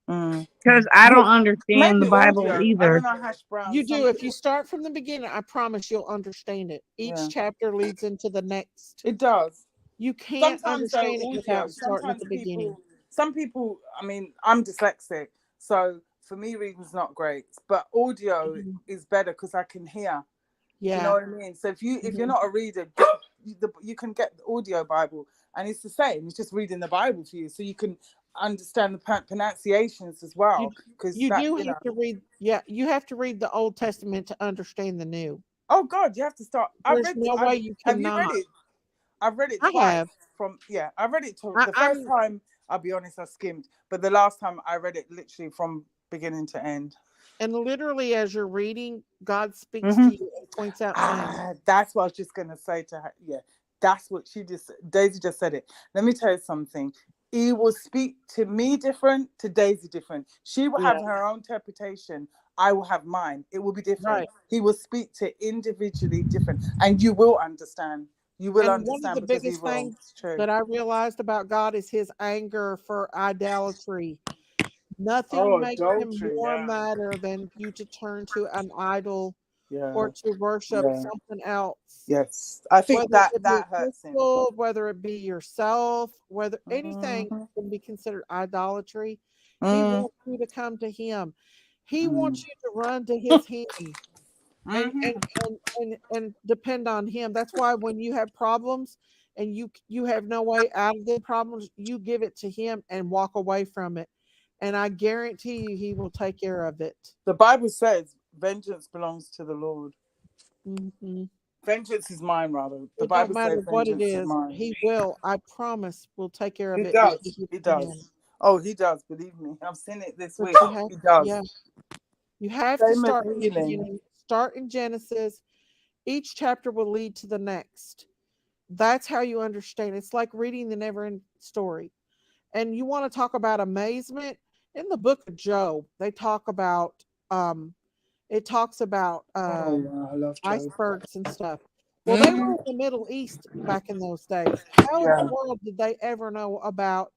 Speaker 16: Mm.
Speaker 9: Because I don't
Speaker 16: Well,
Speaker 9: understand the
Speaker 16: maybe
Speaker 9: Bible
Speaker 16: audio. I don't
Speaker 9: either.
Speaker 16: know, Hash Brown.
Speaker 8: You
Speaker 16: Some
Speaker 8: do. If you
Speaker 16: people,
Speaker 8: start from the beginning, I promise you'll understand it. Each
Speaker 16: yeah,
Speaker 8: chapter leads into the next.
Speaker 16: it does.
Speaker 8: You can't
Speaker 16: Sometimes though
Speaker 8: understand it
Speaker 16: audio,
Speaker 8: without starting at
Speaker 16: sometimes
Speaker 8: the beginning.
Speaker 16: people, some people, I mean, I'm dyslexic, so for me reading's not great, but audio
Speaker 8: Mhm.
Speaker 16: is better because I can hear. Do you know
Speaker 8: Yeah.
Speaker 16: what I mean? So if you're
Speaker 8: Hmm.
Speaker 16: not a reader, you can get the audio Bible, and it's the same. It's just reading the Bible for you, so you can understand the pronunciations as
Speaker 8: You
Speaker 16: well. Because
Speaker 8: you
Speaker 16: that,
Speaker 8: do have to read. Yeah, you have to read the Old Testament to understand the New.
Speaker 16: oh God, you have to start. I've
Speaker 8: There's
Speaker 16: read.
Speaker 8: no
Speaker 16: I've
Speaker 8: way you
Speaker 16: Have you read
Speaker 8: cannot.
Speaker 16: it? I've read it
Speaker 8: I
Speaker 16: twice.
Speaker 8: have.
Speaker 16: I've read it to
Speaker 8: I,
Speaker 16: the first
Speaker 8: I'm
Speaker 16: time. I'll be honest, I skimmed, but the last time I read it literally from beginning to end.
Speaker 8: and literally as you're reading, God speaks
Speaker 16: Hmm.
Speaker 8: to you and points out things.
Speaker 16: That's what I was just gonna say to her. Yeah, that's what Daisy just said it. Let me tell you something. He will speak to me different, to Daisy different. She will
Speaker 8: Yeah.
Speaker 16: have her own interpretation. I will have mine. It will be different.
Speaker 8: Right.
Speaker 16: He will speak to individually different, and you will understand. You will
Speaker 8: And one of
Speaker 16: understand
Speaker 8: the
Speaker 16: because he
Speaker 8: biggest
Speaker 16: will.
Speaker 8: things
Speaker 16: It's true.
Speaker 8: that I realized about God is his anger for idolatry. Nothing
Speaker 16: Oh,
Speaker 8: makes him
Speaker 16: adultery.
Speaker 8: more
Speaker 16: Yeah.
Speaker 8: madder than you to turn to an idol or
Speaker 16: Yeah.
Speaker 8: to worship
Speaker 16: Yeah.
Speaker 8: something else,
Speaker 16: Yes. I think
Speaker 8: whether
Speaker 16: that
Speaker 8: it be
Speaker 16: that
Speaker 8: a
Speaker 16: hurts him.
Speaker 8: crystal, whether it be yourself, whether anything
Speaker 16: Hmm.
Speaker 8: can be considered idolatry. He
Speaker 16: Mm.
Speaker 8: wants you to come to him. He
Speaker 16: Mm.
Speaker 8: wants you to run to his hand and
Speaker 16: Hmm.
Speaker 8: and depend on him. That's why when you have problems and you have no way out of the problems, you give it to him and walk away from it. And I guarantee you he will take care of it.
Speaker 16: The Bible says vengeance belongs to the Lord.
Speaker 8: Hmm.
Speaker 16: Vengeance is mine, rather. The
Speaker 8: It don't
Speaker 16: Bible
Speaker 8: matter
Speaker 16: says
Speaker 8: what it
Speaker 16: vengeance is
Speaker 8: is,
Speaker 16: mine.
Speaker 8: he will, I promise, will take care of
Speaker 16: He
Speaker 8: it if you
Speaker 16: does.
Speaker 8: give
Speaker 16: He
Speaker 8: it to him.
Speaker 16: does. Oh, he does. Believe me. I've seen it this
Speaker 8: But
Speaker 16: week.
Speaker 8: you have,
Speaker 16: He does.
Speaker 8: yeah, you have to
Speaker 16: Same as
Speaker 8: start from the
Speaker 16: healing.
Speaker 8: beginning. Start in Genesis. Each chapter will lead to the next. That's how you understand. It's like reading the never ending story. And you want to talk about amazement in the book of Job, they talk about it talks about
Speaker 16: Oh yeah, I love Job.
Speaker 8: icebergs and stuff. Well, they
Speaker 16: Hmm.
Speaker 8: were in the Middle East back in those days. How in the
Speaker 16: Yeah.
Speaker 8: world did they ever know about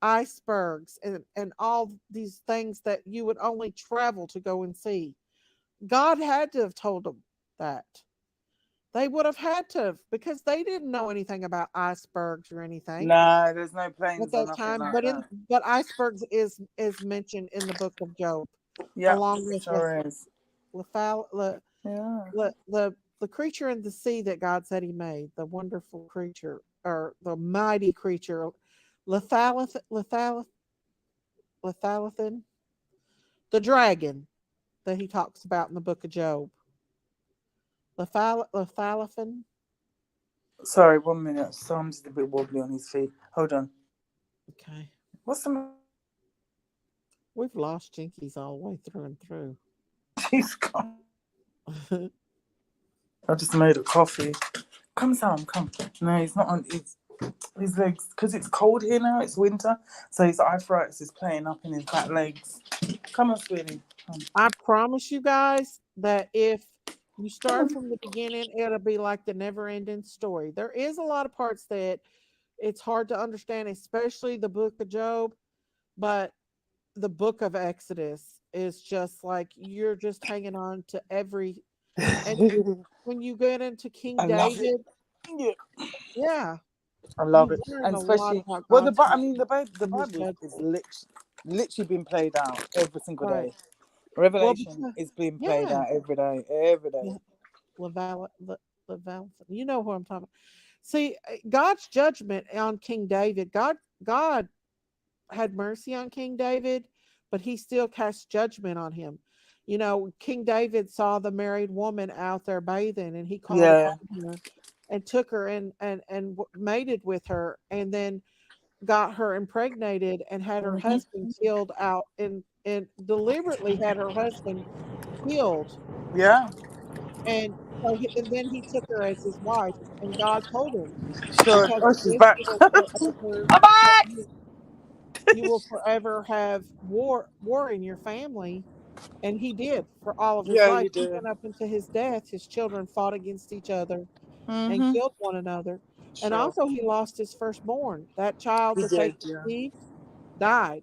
Speaker 8: icebergs and all these things that you would only travel to go and see? God had to have told them that. They would have had to have, because they didn't know anything about icebergs or anything
Speaker 16: Nah, there's no
Speaker 8: at
Speaker 16: planes or
Speaker 8: that
Speaker 16: nothing
Speaker 8: time.
Speaker 16: like that.
Speaker 8: But icebergs is mentioned in the book of Job,
Speaker 16: Yeah,
Speaker 8: along with
Speaker 16: sure is.
Speaker 8: Lethal,
Speaker 16: Yeah.
Speaker 8: the creature in the sea that God said He made, the wonderful creature or the mighty creature, Lethalith, Lethalith, Lethalathan, the dragon that He talks about in the book of Job, Lethalathan.
Speaker 16: Sorry, 1 minute. Sam's a bit wobbly on his feet. Hold on.
Speaker 8: Okay,
Speaker 16: What's the?
Speaker 8: we've lost Jinkies all the way through and through.
Speaker 16: He's gone. I just made a coffee. Come, Sam, come. No, he's not on his legs because it's cold here now. It's winter, so his arthritis is playing up in his back legs. Come on, sweetie. Come.
Speaker 8: I promise you guys that if you
Speaker 16: Come
Speaker 8: start
Speaker 16: on.
Speaker 8: from the beginning, it'll be like the never ending story. There is a lot of parts that it's hard to understand, especially the book of Job, but the book of Exodus is just like you're just hanging on to every. And when you get into King
Speaker 16: I love it.
Speaker 8: David,
Speaker 16: Yeah.
Speaker 8: yeah,
Speaker 16: I love
Speaker 8: you
Speaker 16: it,
Speaker 8: learn
Speaker 16: and
Speaker 8: a lot
Speaker 16: especially
Speaker 8: about
Speaker 16: well,
Speaker 8: God's
Speaker 16: I
Speaker 8: heart
Speaker 16: mean, the
Speaker 8: and his
Speaker 16: Bible is
Speaker 8: judgment.
Speaker 16: literally been played out every single
Speaker 8: Right.
Speaker 16: day.
Speaker 8: Well,
Speaker 16: Revelation
Speaker 8: because,
Speaker 16: is being played
Speaker 8: yeah,
Speaker 16: out every day, every day.
Speaker 8: yeah, Laval, Laval, you know who I'm talking about. See, God's judgment on King David, God had mercy on King David, but he still cast judgment on him. You know, King David saw the married woman out there bathing, and he called
Speaker 16: Yeah.
Speaker 8: upon her and took her mated with her, and then got her impregnated and had her
Speaker 16: Hmm.
Speaker 8: husband killed out, and deliberately had her husband killed.
Speaker 16: Yeah.
Speaker 8: And then he took her as his wife, and God told him,
Speaker 16: Sure.
Speaker 8: because
Speaker 16: Oh,
Speaker 8: of
Speaker 16: she's
Speaker 8: this
Speaker 16: back.
Speaker 1: I'm back.
Speaker 8: you will forever have war in your family. And he did for all of his
Speaker 16: Yeah,
Speaker 8: life.
Speaker 16: you do.
Speaker 8: Even up until his death, his children fought against each other and
Speaker 16: Hmm.
Speaker 8: killed one another. And
Speaker 16: Sure.
Speaker 8: also, he lost his firstborn. That child
Speaker 16: He
Speaker 8: that they
Speaker 16: did. Yeah.
Speaker 8: conceived died.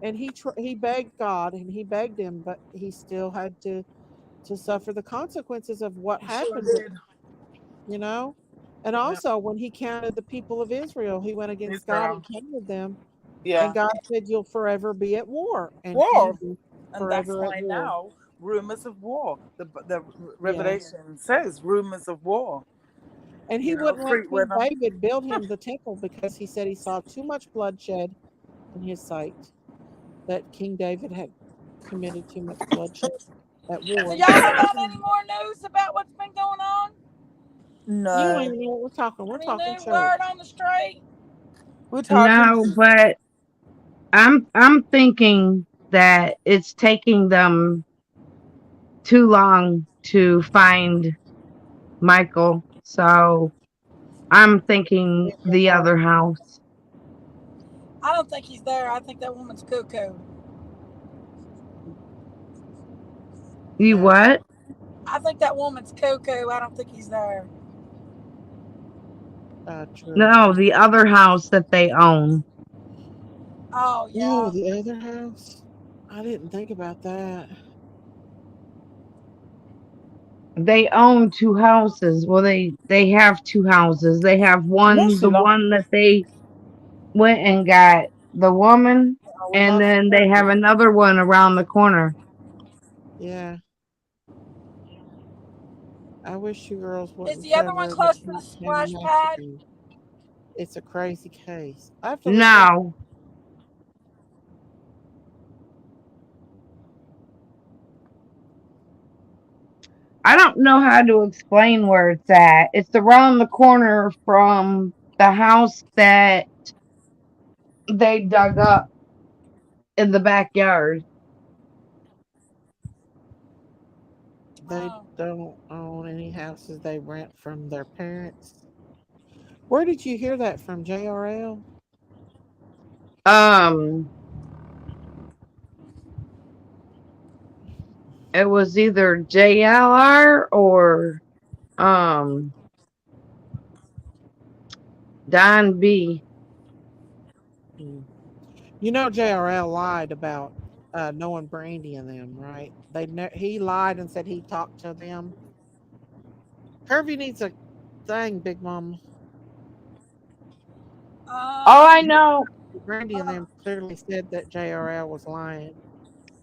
Speaker 8: And he begged God and he begged him, but he still had to suffer the consequences of what
Speaker 16: He sure
Speaker 8: happened.
Speaker 16: did.
Speaker 8: You know. And
Speaker 16: Yeah.
Speaker 8: also, when he counted the people of Israel, he went against God and
Speaker 16: Israel.
Speaker 8: counted them. And
Speaker 16: Yeah.
Speaker 8: God said, "You'll forever be at war," and he
Speaker 16: War.
Speaker 8: was
Speaker 16: And that's
Speaker 8: forever at
Speaker 16: why
Speaker 8: war.
Speaker 16: now rumors of war. The
Speaker 8: Yeah.
Speaker 16: Revelation says rumors of war.
Speaker 8: And he
Speaker 16: You know,
Speaker 8: wouldn't let
Speaker 16: freak with
Speaker 8: King
Speaker 16: them.
Speaker 8: David build him the temple because he said he saw too much bloodshed in his sight, that King David had committed too much bloodshed at
Speaker 1: So
Speaker 8: war.
Speaker 1: y'all have got any more news about what's been going on?
Speaker 8: You don't
Speaker 16: No,
Speaker 8: even know what we're talking. We're
Speaker 1: Any
Speaker 8: talking
Speaker 1: new
Speaker 8: church.
Speaker 1: word on the street?
Speaker 16: we're talking
Speaker 9: No,
Speaker 16: Jesus.
Speaker 9: but I'm thinking that it's taking them too long to find Michael. So I'm thinking
Speaker 8: Bless your
Speaker 9: the
Speaker 8: heart.
Speaker 9: other house.
Speaker 1: I don't think he's there. I think that woman's cuckoo.
Speaker 9: You
Speaker 8: Uh,
Speaker 9: what?
Speaker 1: I think that woman's cuckoo. I don't think he's there.
Speaker 8: true.
Speaker 9: No, the other house that they own.
Speaker 1: Oh
Speaker 8: Oh,
Speaker 1: yeah.
Speaker 8: the other house. I didn't think about that.
Speaker 9: They own two houses. Well, they have two houses. They have
Speaker 16: No,
Speaker 9: one, the
Speaker 16: Sheila.
Speaker 9: one that they went and got the woman,
Speaker 8: Oh, we
Speaker 9: and
Speaker 8: lost
Speaker 9: then they have
Speaker 8: service.
Speaker 9: another one around the corner.
Speaker 8: Yeah. I wish you girls
Speaker 1: Is
Speaker 8: wouldn't
Speaker 1: the other
Speaker 8: tell
Speaker 1: one
Speaker 8: her that
Speaker 1: close to the
Speaker 8: Kent County
Speaker 1: splash
Speaker 8: has to
Speaker 1: pad?
Speaker 8: be. It's a crazy case. I have to look in.
Speaker 9: No, I don't know how to explain where it's at. It's around the corner from the house that they dug up in the backyard.
Speaker 8: They
Speaker 1: Oh,
Speaker 8: don't own any houses they rent from their parents. Where did you hear that from, JRL?
Speaker 9: Um, it was either JLR or um Don B.
Speaker 8: Hmm. You know, JRL lied about knowing Brandy and them, right? He lied and said he talked to them. Kirby needs a thing, Big Mom.
Speaker 9: All I
Speaker 1: um,
Speaker 9: know,
Speaker 8: Brandy and them clearly said that JRL was lying.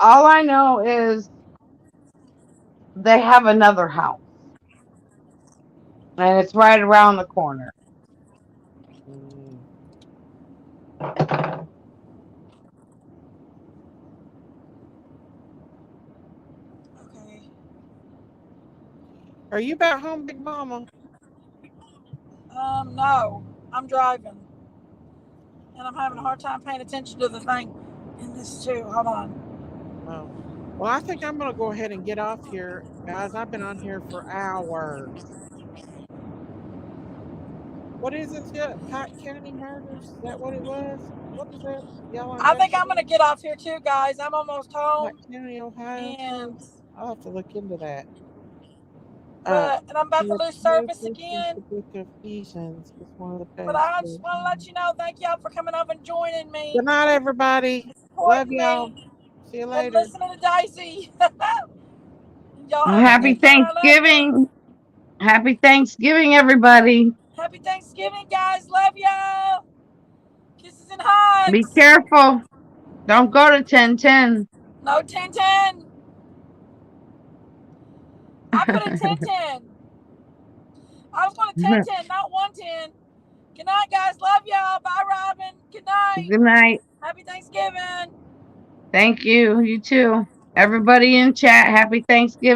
Speaker 9: all I know is they have another house, and it's right around the corner.
Speaker 8: Mm.
Speaker 1: okay.
Speaker 8: Are you back home, Big Mama?
Speaker 1: No, I'm driving, and I'm having a
Speaker 8: Oh,
Speaker 1: hard time paying attention to the thing in this too. Hold on.
Speaker 8: oh. Well, I think I'm going to go ahead and get off here, guys. I've been on here for hours. What is it? Pike County Murders? Is that what it was? What is that y'all
Speaker 1: I think I'm gonna
Speaker 8: investigating?
Speaker 1: get off here too, guys. I'm almost
Speaker 8: Pike
Speaker 1: home,
Speaker 8: County, Ohio,
Speaker 1: and
Speaker 8: too? I'll have to look into that. Uh,
Speaker 1: and I'm about to
Speaker 8: Lord
Speaker 1: lose
Speaker 8: Smith,
Speaker 1: service
Speaker 8: this is
Speaker 1: again.
Speaker 8: the book of Ephesians. It's one of the
Speaker 1: But I
Speaker 8: passages.
Speaker 1: just want to let you know, thank y'all for coming over and joining me,
Speaker 8: Good night, everybody. Love
Speaker 1: supporting
Speaker 8: y'all.
Speaker 1: me,
Speaker 8: See you
Speaker 1: and
Speaker 8: later.
Speaker 1: listening to Daisy. Y'all have a
Speaker 9: Happy
Speaker 1: good one. I love you.
Speaker 9: Thanksgiving. Happy Thanksgiving, everybody.
Speaker 1: Happy Thanksgiving, guys. Love y'all. Kisses and
Speaker 9: Be
Speaker 1: hugs.
Speaker 9: careful. Don't go to 1010.
Speaker 1: No 1010. I put in 1010. I was going to 1010, not 110. Good night, guys. Love y'all. Bye, Robin. Good night.
Speaker 9: Good night.
Speaker 1: Happy Thanksgiving.
Speaker 9: Thank you. You too. Everybody in chat, happy Thanksgiving.